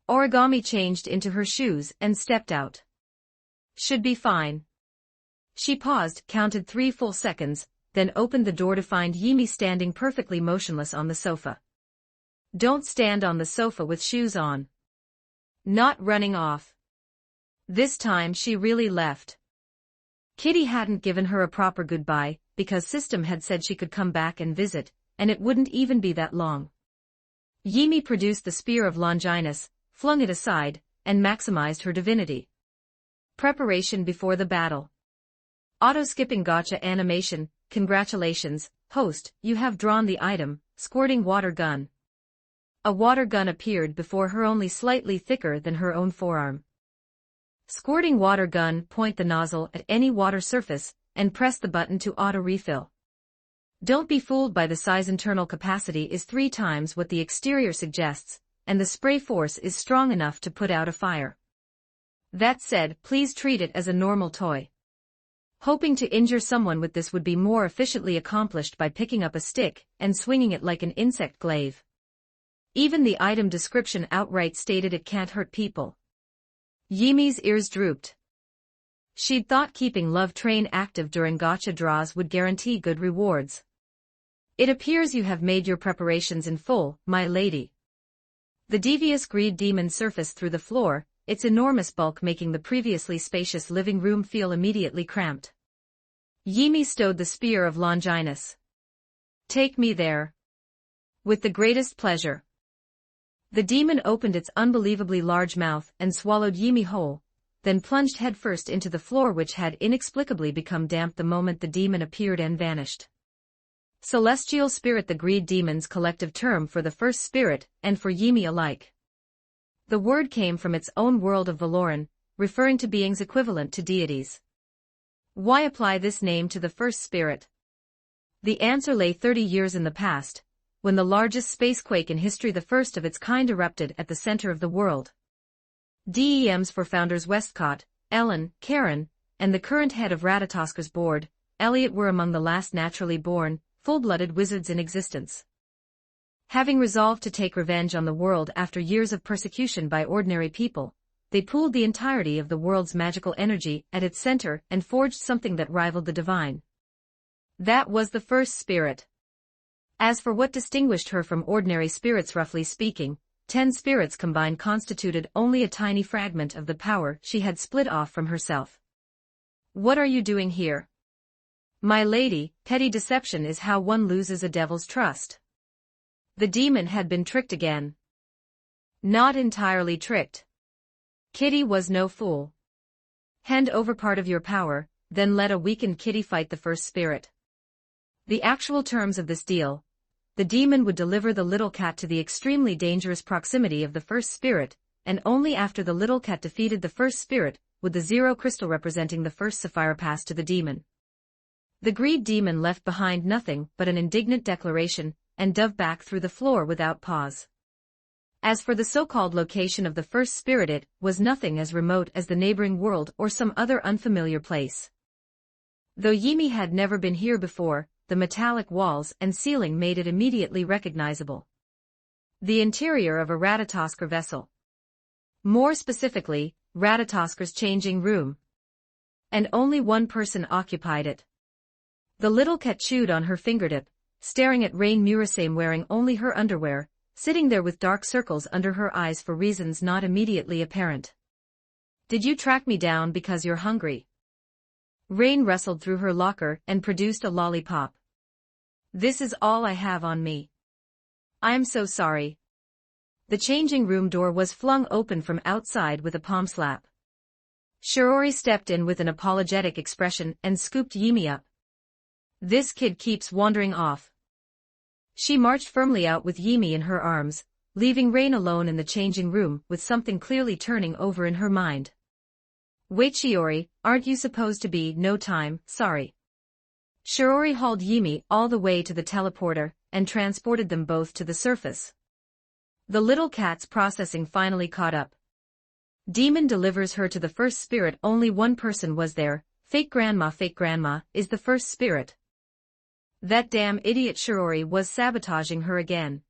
Origami changed into her shoes and stepped out. Should be fine. She paused, counted 3 full seconds, then opened the door to find Yumi standing perfectly motionless on the sofa. Don't stand on the sofa with shoes on. Not running off. This time she really left. Kitty hadn't given her a proper goodbye, because System had said she could come back and visit, and it wouldn't even be that long. Yimi produced the Spear of Longinus, flung it aside, and maximized her divinity. Preparation before the battle. Auto-skipping gotcha animation. Congratulations, host, you have drawn the item, Squirting Water Gun. A water gun appeared before her, only slightly thicker than her own forearm. Squirting Water Gun. Point the nozzle at any water surface, and press the button to auto-refill. Don't be fooled by the size. Internal capacity is 3 times what the exterior suggests, and the spray force is strong enough to put out a fire. That said, please treat it as a normal toy. Hoping to injure someone with this would be more efficiently accomplished by picking up a stick and swinging it like an insect glaive. Even the item description outright stated it can't hurt people. Yimi's ears drooped. She'd thought keeping Love Train active during gacha draws would guarantee good rewards. It appears you have made your preparations in full, my lady. The devious greed demon surfaced through the floor, its enormous bulk making the previously spacious living room feel immediately cramped. Yimi stowed the Spear of Longinus. Take me there. With the greatest pleasure. The demon opened its unbelievably large mouth and swallowed Yimi whole, then plunged headfirst into the floor, which had inexplicably become damp the moment the demon appeared and vanished. Celestial Spirit, the greed demon's collective term for the first spirit, and for Yimi alike. The word came from its own world of Valoran, referring to beings equivalent to deities. Why apply this name to the first spirit? The answer lay 30 years in the past, when the largest spacequake in history, the first of its kind, erupted at the center of the world. DEMs for founders Westcott, Ellen, Karen, and the current head of Ratatosker's board, Elliot, were among the last naturally born, full-blooded wizards in existence. Having resolved to take revenge on the world after years of persecution by ordinary people, they pooled the entirety of the world's magical energy at its center and forged something that rivaled the divine. That was the first spirit. As for what distinguished her from ordinary spirits, roughly speaking, 10 spirits combined constituted only a tiny fragment of the power she had split off from herself. What are you doing here? My lady, petty deception is how one loses a devil's trust. The demon had been tricked again. Not entirely tricked. Kitty was no fool. Hand over part of your power, then let a weakened Kitty fight the first spirit. The actual terms of this deal: the demon would deliver the little cat to the extremely dangerous proximity of the first spirit, and only after the little cat defeated the first spirit would the zero crystal representing the first sapphire pass to the demon. The greed demon left behind nothing but an indignant declaration, and dove back through the floor without pause. As for the so-called location of the first spirit, it was nothing as remote as the neighboring world or some other unfamiliar place. Though Yimi had never been here before, the metallic walls and ceiling made it immediately recognizable. The interior of a Ratatosker vessel. More specifically, Ratatosker's changing room. And only one person occupied it. The little cat chewed on her fingertip, staring at Rain Murasame wearing only her underwear, sitting there with dark circles under her eyes for reasons not immediately apparent. Did you track me down because you're hungry? Rain rustled through her locker and produced a lollipop. This is all I have on me. I'm so sorry. The changing room door was flung open from outside with a palm slap. Shirori stepped in with an apologetic expression and scooped Yimi up. This kid keeps wandering off. She marched firmly out with Yimi in her arms, leaving Rain alone in the changing room with something clearly turning over in her mind. Wait, Shiori, aren't you supposed to be no time, sorry? Shirori hauled Yimi all the way to the teleporter and transported them both to the surface. The little cat's processing finally caught up. Demon delivers her to the first spirit. Only one person was there. Fake grandma is the first spirit. That damn idiot Shirori was sabotaging her again.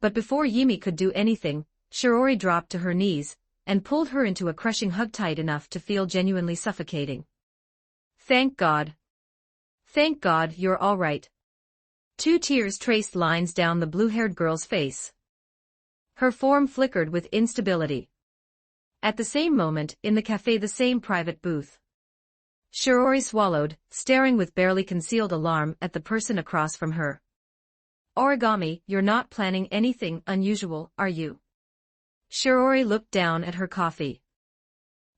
But before Yimi could do anything, Shirori dropped to her knees and pulled her into a crushing hug tight enough to feel genuinely suffocating. Thank God. Thank God you're all right. 2 tears traced lines down the blue-haired girl's face. Her form flickered with instability. At the same moment, in the cafe, the same private booth. Shirori swallowed, staring with barely concealed alarm at the person across from her. Origami, you're not planning anything unusual, are you? Shiori looked down at her coffee.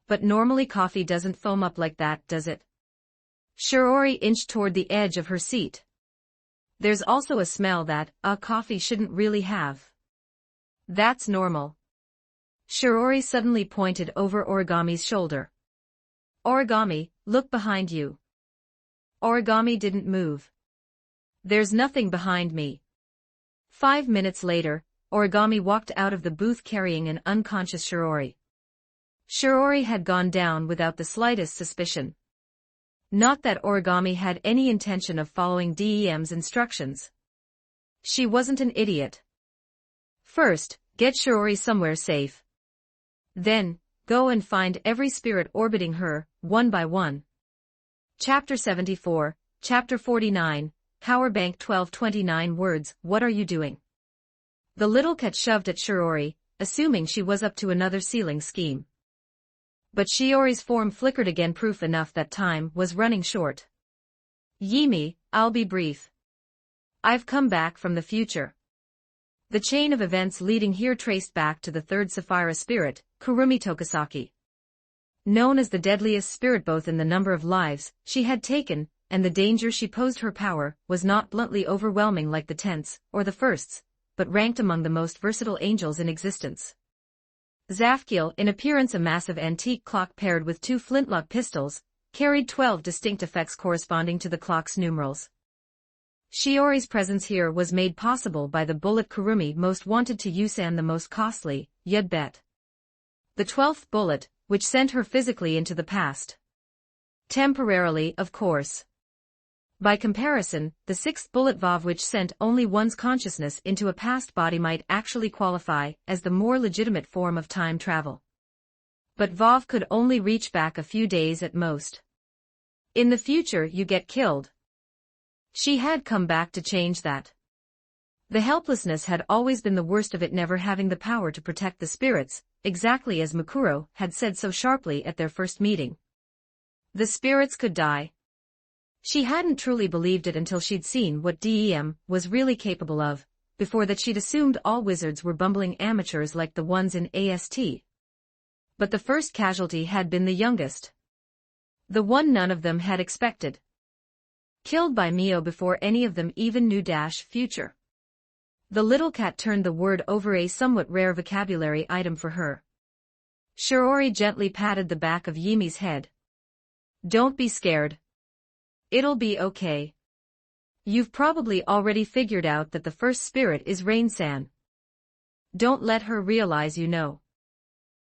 But normally coffee doesn't foam up like that, does it? Shiori inched toward the edge of her seat. There's also a smell that coffee shouldn't really have. That's normal. Shiori suddenly pointed over Origami's shoulder. Origami, look behind you. Origami didn't move. There's nothing behind me. 5 minutes later, Origami walked out of the booth carrying an unconscious Shiori. Shiori had gone down without the slightest suspicion. Not that Origami had any intention of following DEM's instructions. She wasn't an idiot. First, get Shiori somewhere safe. Then, go and find every spirit orbiting her, one by one. Chapter 74, Chapter 49, Powerbank 1229 words, what are you doing? The little cat shoved at Shiori, assuming she was up to another sealing scheme. But Shiori's form flickered again, proof enough that time was running short. Yimi, I'll be brief. I've come back from the future. The chain of events leading here traced back to the third Sapphira spirit, Kurumi Tokisaki. Known as the deadliest spirit both in the number of lives she had taken, and the danger she posed, her power was not bluntly overwhelming like the tenths or the firsts, but ranked among the most versatile angels in existence. Zafkiel, in appearance a massive antique clock paired with 2 flintlock pistols, carried 12 distinct effects corresponding to the clock's numerals. Shiori's presence here was made possible by the bullet Kurumi most wanted to use, and the most costly, you'd bet. The 12th bullet, which sent her physically into the past. Temporarily, of course. By comparison, the 6th bullet Vav, which sent only one's consciousness into a past body, might actually qualify as the more legitimate form of time travel. But Vav could only reach back a few days at most. In the future you get killed. She had come back to change that. The helplessness had always been the worst of it, never having the power to protect the spirits, exactly as Mukuro had said so sharply at their first meeting. The spirits could die. She hadn't truly believed it until she'd seen what DEM was really capable of. Before that she'd assumed all wizards were bumbling amateurs like the ones in AST. But the first casualty had been the youngest. The one none of them had expected. Killed by Mio before any of them even knew future. The little cat turned the word over, a somewhat rare vocabulary item for her. Shiori gently patted the back of Yimi's head. Don't be scared. It'll be okay. You've probably already figured out that the first spirit is Rain-san. Don't let her realize you know.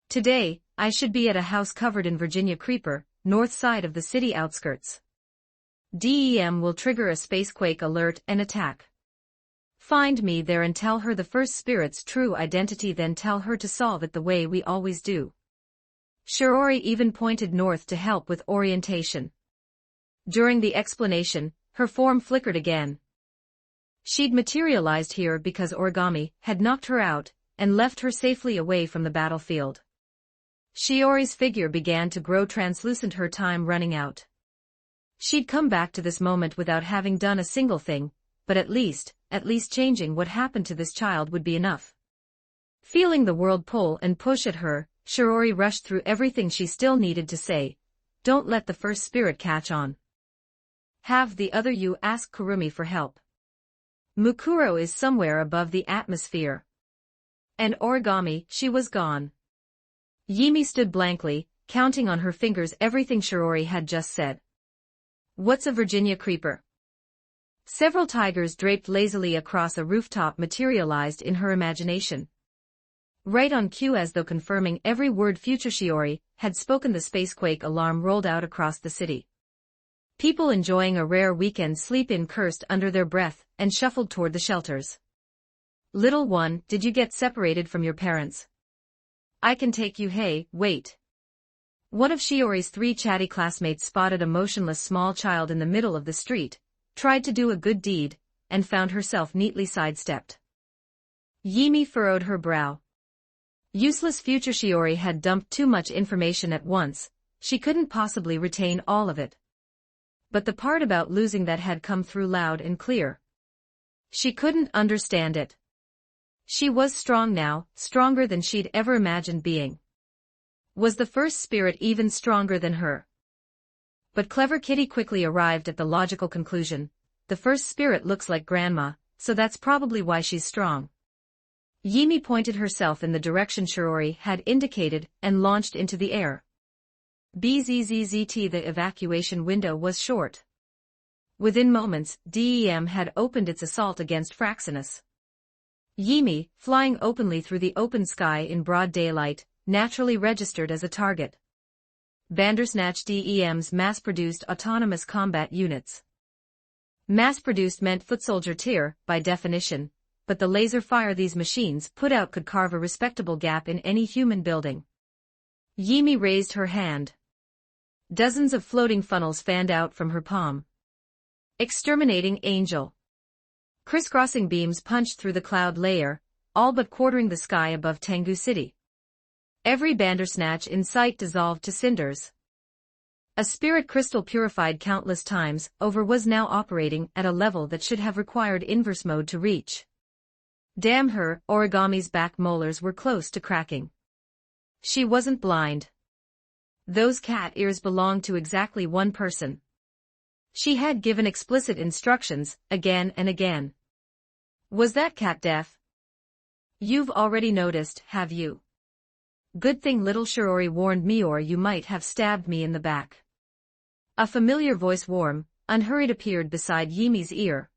Today, I should be at a house covered in Virginia creeper, north side of the city outskirts. DEM will trigger a spacequake alert and attack. Find me there and tell her the first spirit's true identity, then tell her to solve it the way we always do. Shiori even pointed north to help with orientation. During the explanation, her form flickered again. She'd materialized here because Origami had knocked her out and left her safely away from the battlefield. Shiori's figure began to grow translucent, her time running out. She'd come back to this moment without having done a single thing, but at least changing what happened to this child would be enough. Feeling the world pull and push at her, Shiori rushed through everything she still needed to say. Don't let the first spirit catch on. Have the other you ask Kurumi for help. Mukuro is somewhere above the atmosphere. And Origami, she was gone. Yimi stood blankly, counting on her fingers everything Shiori had just said. What's a Virginia creeper? Several tigers draped lazily across a rooftop materialized in her imagination. Right on cue, as though confirming every word future Shiori had spoken, the spacequake alarm rolled out across the city. People enjoying a rare weekend sleep-in cursed under their breath and shuffled toward the shelters. Little one, did you get separated from your parents? I can take you. Hey, wait. One of Shiori's 3 chatty classmates spotted a motionless small child in the middle of the street, tried to do a good deed, and found herself neatly sidestepped. Yimi furrowed her brow. Useless future Shiori had dumped too much information at once, she couldn't possibly retain all of it. But the part about losing that had come through loud and clear. She couldn't understand it. She was strong now, stronger than she'd ever imagined being. Was the first spirit even stronger than her? But clever Kitty quickly arrived at the logical conclusion. The first spirit looks like Grandma, so that's probably why she's strong. Yimi pointed herself in the direction Shirori had indicated and launched into the air. Bzzzt. The evacuation window was short. Within moments, DEM had opened its assault against Fraxinus. Yimi, flying openly through the open sky in broad daylight, naturally registered as a target. Bandersnatch DEM's mass-produced autonomous combat units. Mass-produced meant foot-soldier tier, by definition, but the laser fire these machines put out could carve a respectable gap in any human building. Yimi raised her hand. Dozens of floating funnels fanned out from her palm. Exterminating Angel. Crisscrossing beams punched through the cloud layer, all but quartering the sky above Tengu City. Every Bandersnatch in sight dissolved to cinders. A spirit crystal purified countless times over was now operating at a level that should have required inverse mode to reach. Damn her, Origami's back molars were close to cracking. She wasn't blind. Those cat ears belonged to exactly one person. She had given explicit instructions, again and again. Was that cat deaf? You've already noticed, have you? Good thing little Shirori warned me, or you might have stabbed me in the back. A familiar voice, warm, unhurried, appeared beside Yimi's ear.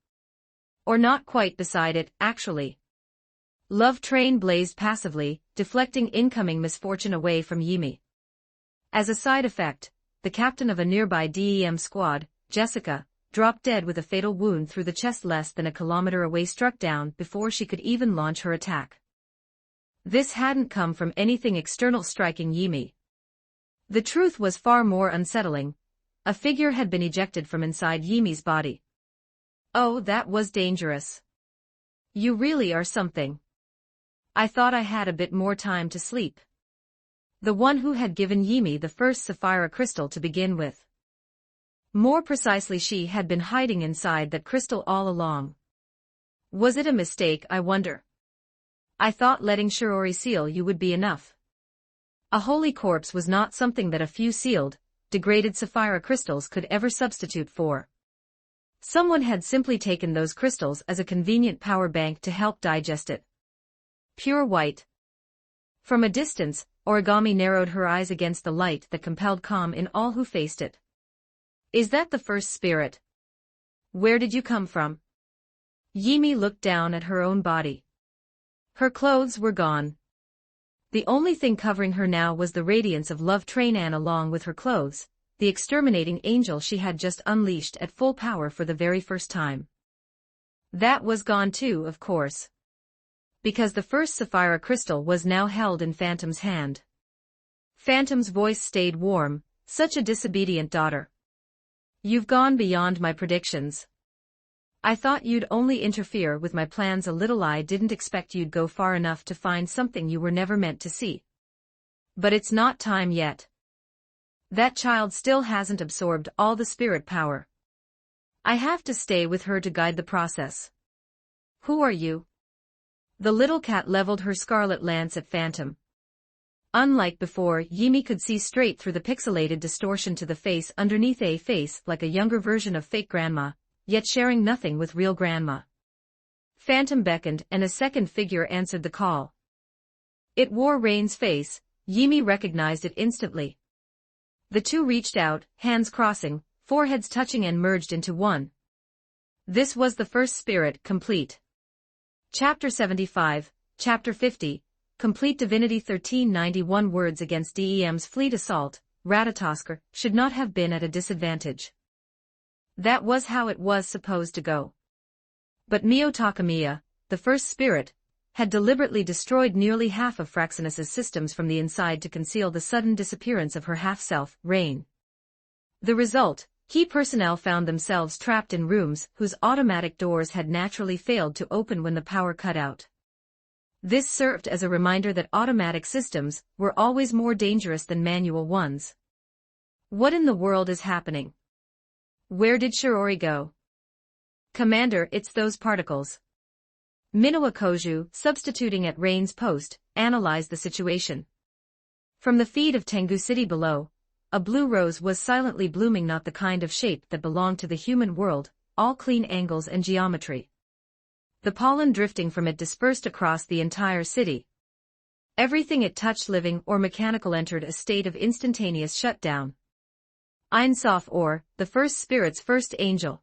Or not quite beside it, actually. Love Train blazed passively, deflecting incoming misfortune away from Yimi. As a side effect, the captain of a nearby DEM squad, Jessica, dropped dead with a fatal wound through the chest less than a kilometer away, struck down before she could even launch her attack. This hadn't come from anything external striking Yimi. The truth was far more unsettling. A figure had been ejected from inside Yimi's body. Oh, that was dangerous. You really are something. I thought I had a bit more time to sleep. The one who had given Yimi the first sapphire crystal to begin with. More precisely, she had been hiding inside that crystal all along. Was it a mistake, I wonder? I thought letting Shirori seal you would be enough. A holy corpse was not something that a few sealed, degraded sapphire crystals could ever substitute for. Someone had simply taken those crystals as a convenient power bank to help digest it. Pure white. From a distance, Origami narrowed her eyes against the light that compelled calm in all who faced it. Is that the first spirit? Where did you come from? Yimi looked down at her own body. Her clothes were gone. The only thing covering her now was the radiance of Love Train, and along with her clothes, the exterminating angel she had just unleashed at full power for the very first time. That was gone too, of course. Because the first sapphire crystal was now held in Phantom's hand. Phantom's voice stayed warm, such a disobedient daughter. You've gone beyond my predictions. I thought you'd only interfere with my plans a little. I didn't expect you'd go far enough to find something you were never meant to see. But it's not time yet. That child still hasn't absorbed all the spirit power. I have to stay with her to guide the process. Who are you? The little cat leveled her scarlet lance at Phantom. Unlike before, Yimi could see straight through the pixelated distortion to the face underneath, a face like a younger version of fake grandma, yet sharing nothing with real grandma. Phantom beckoned and a second figure answered the call. It wore Rain's face. Yimi recognized it instantly. The two reached out, hands crossing, foreheads touching, and merged into one. This was the first spirit, complete. Chapter 75, Chapter 50, Complete Divinity. 1391 words against DEM's fleet assault. Ratatosker should not have been at a disadvantage. That was how it was supposed to go. But Mio Takamiya, the first spirit, had deliberately destroyed nearly half of Fraxinus's systems from the inside to conceal the sudden disappearance of her half-self, Rain. The result, key personnel found themselves trapped in rooms whose automatic doors had naturally failed to open when the power cut out. This served as a reminder that automatic systems were always more dangerous than manual ones. What in the world is happening? Where did Shirori go? Commander, it's those particles. Minowa Koju, substituting at Rain's post, analyzed the situation. From the feed of Tengu City below, a blue rose was silently blooming, not the kind of shape that belonged to the human world, all clean angles and geometry. The pollen drifting from it dispersed across the entire city. Everything it touched, living or mechanical, entered a state of instantaneous shutdown. Ein Sof, or the first spirit's first angel.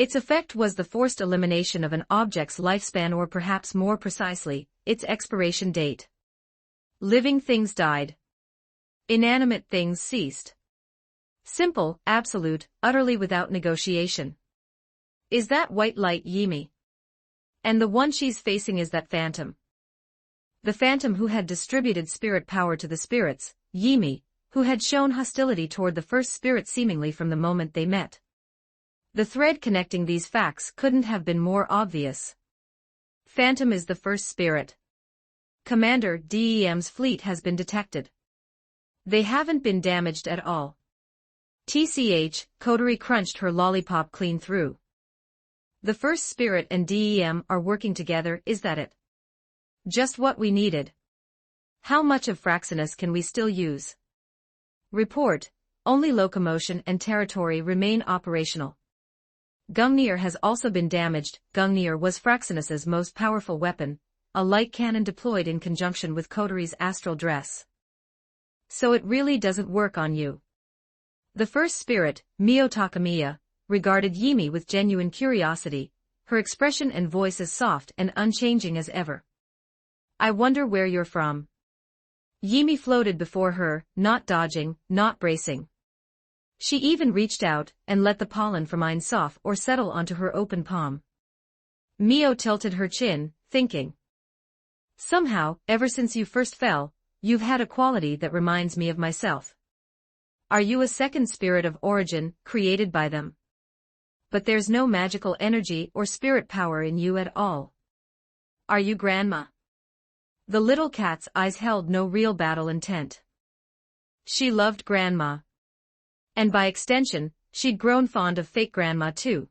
Its effect was the forced elimination of an object's lifespan, or perhaps more precisely, its expiration date. Living things died. Inanimate things ceased. Simple, absolute, utterly without negotiation. Is that white light Yimi? And the one she's facing is that phantom. The phantom who had distributed spirit power to the spirits, Yimi, who had shown hostility toward the first spirit seemingly from the moment they met. The thread connecting these facts couldn't have been more obvious. Phantom is the first spirit. Commander DEM's fleet has been detected. They haven't been damaged at all. TCH, Coterie crunched her lollipop clean through. The first spirit and DEM are working together, is that it? Just what we needed. How much of Fraxinus can we still use? Report, only locomotion and territory remain operational. Gungnir has also been damaged. Gungnir was Fraxinus's most powerful weapon, a light cannon deployed in conjunction with Coterie's astral dress. So it really doesn't work on you. The first spirit, Mio Takamiya, regarded Yimi with genuine curiosity, her expression and voice as soft and unchanging as ever. I wonder where you're from. Yimi floated before her, not dodging, not bracing. She even reached out and let the pollen from Ein Sof or settle onto her open palm. Mio tilted her chin, thinking. Somehow, ever since you first fell, you've had a quality that reminds me of myself. Are you a second spirit of origin, created by them? But there's no magical energy or spirit power in you at all. Are you Grandma? The little cat's eyes held no real battle intent. She loved Grandma. And by extension, she'd grown fond of fake Grandma too.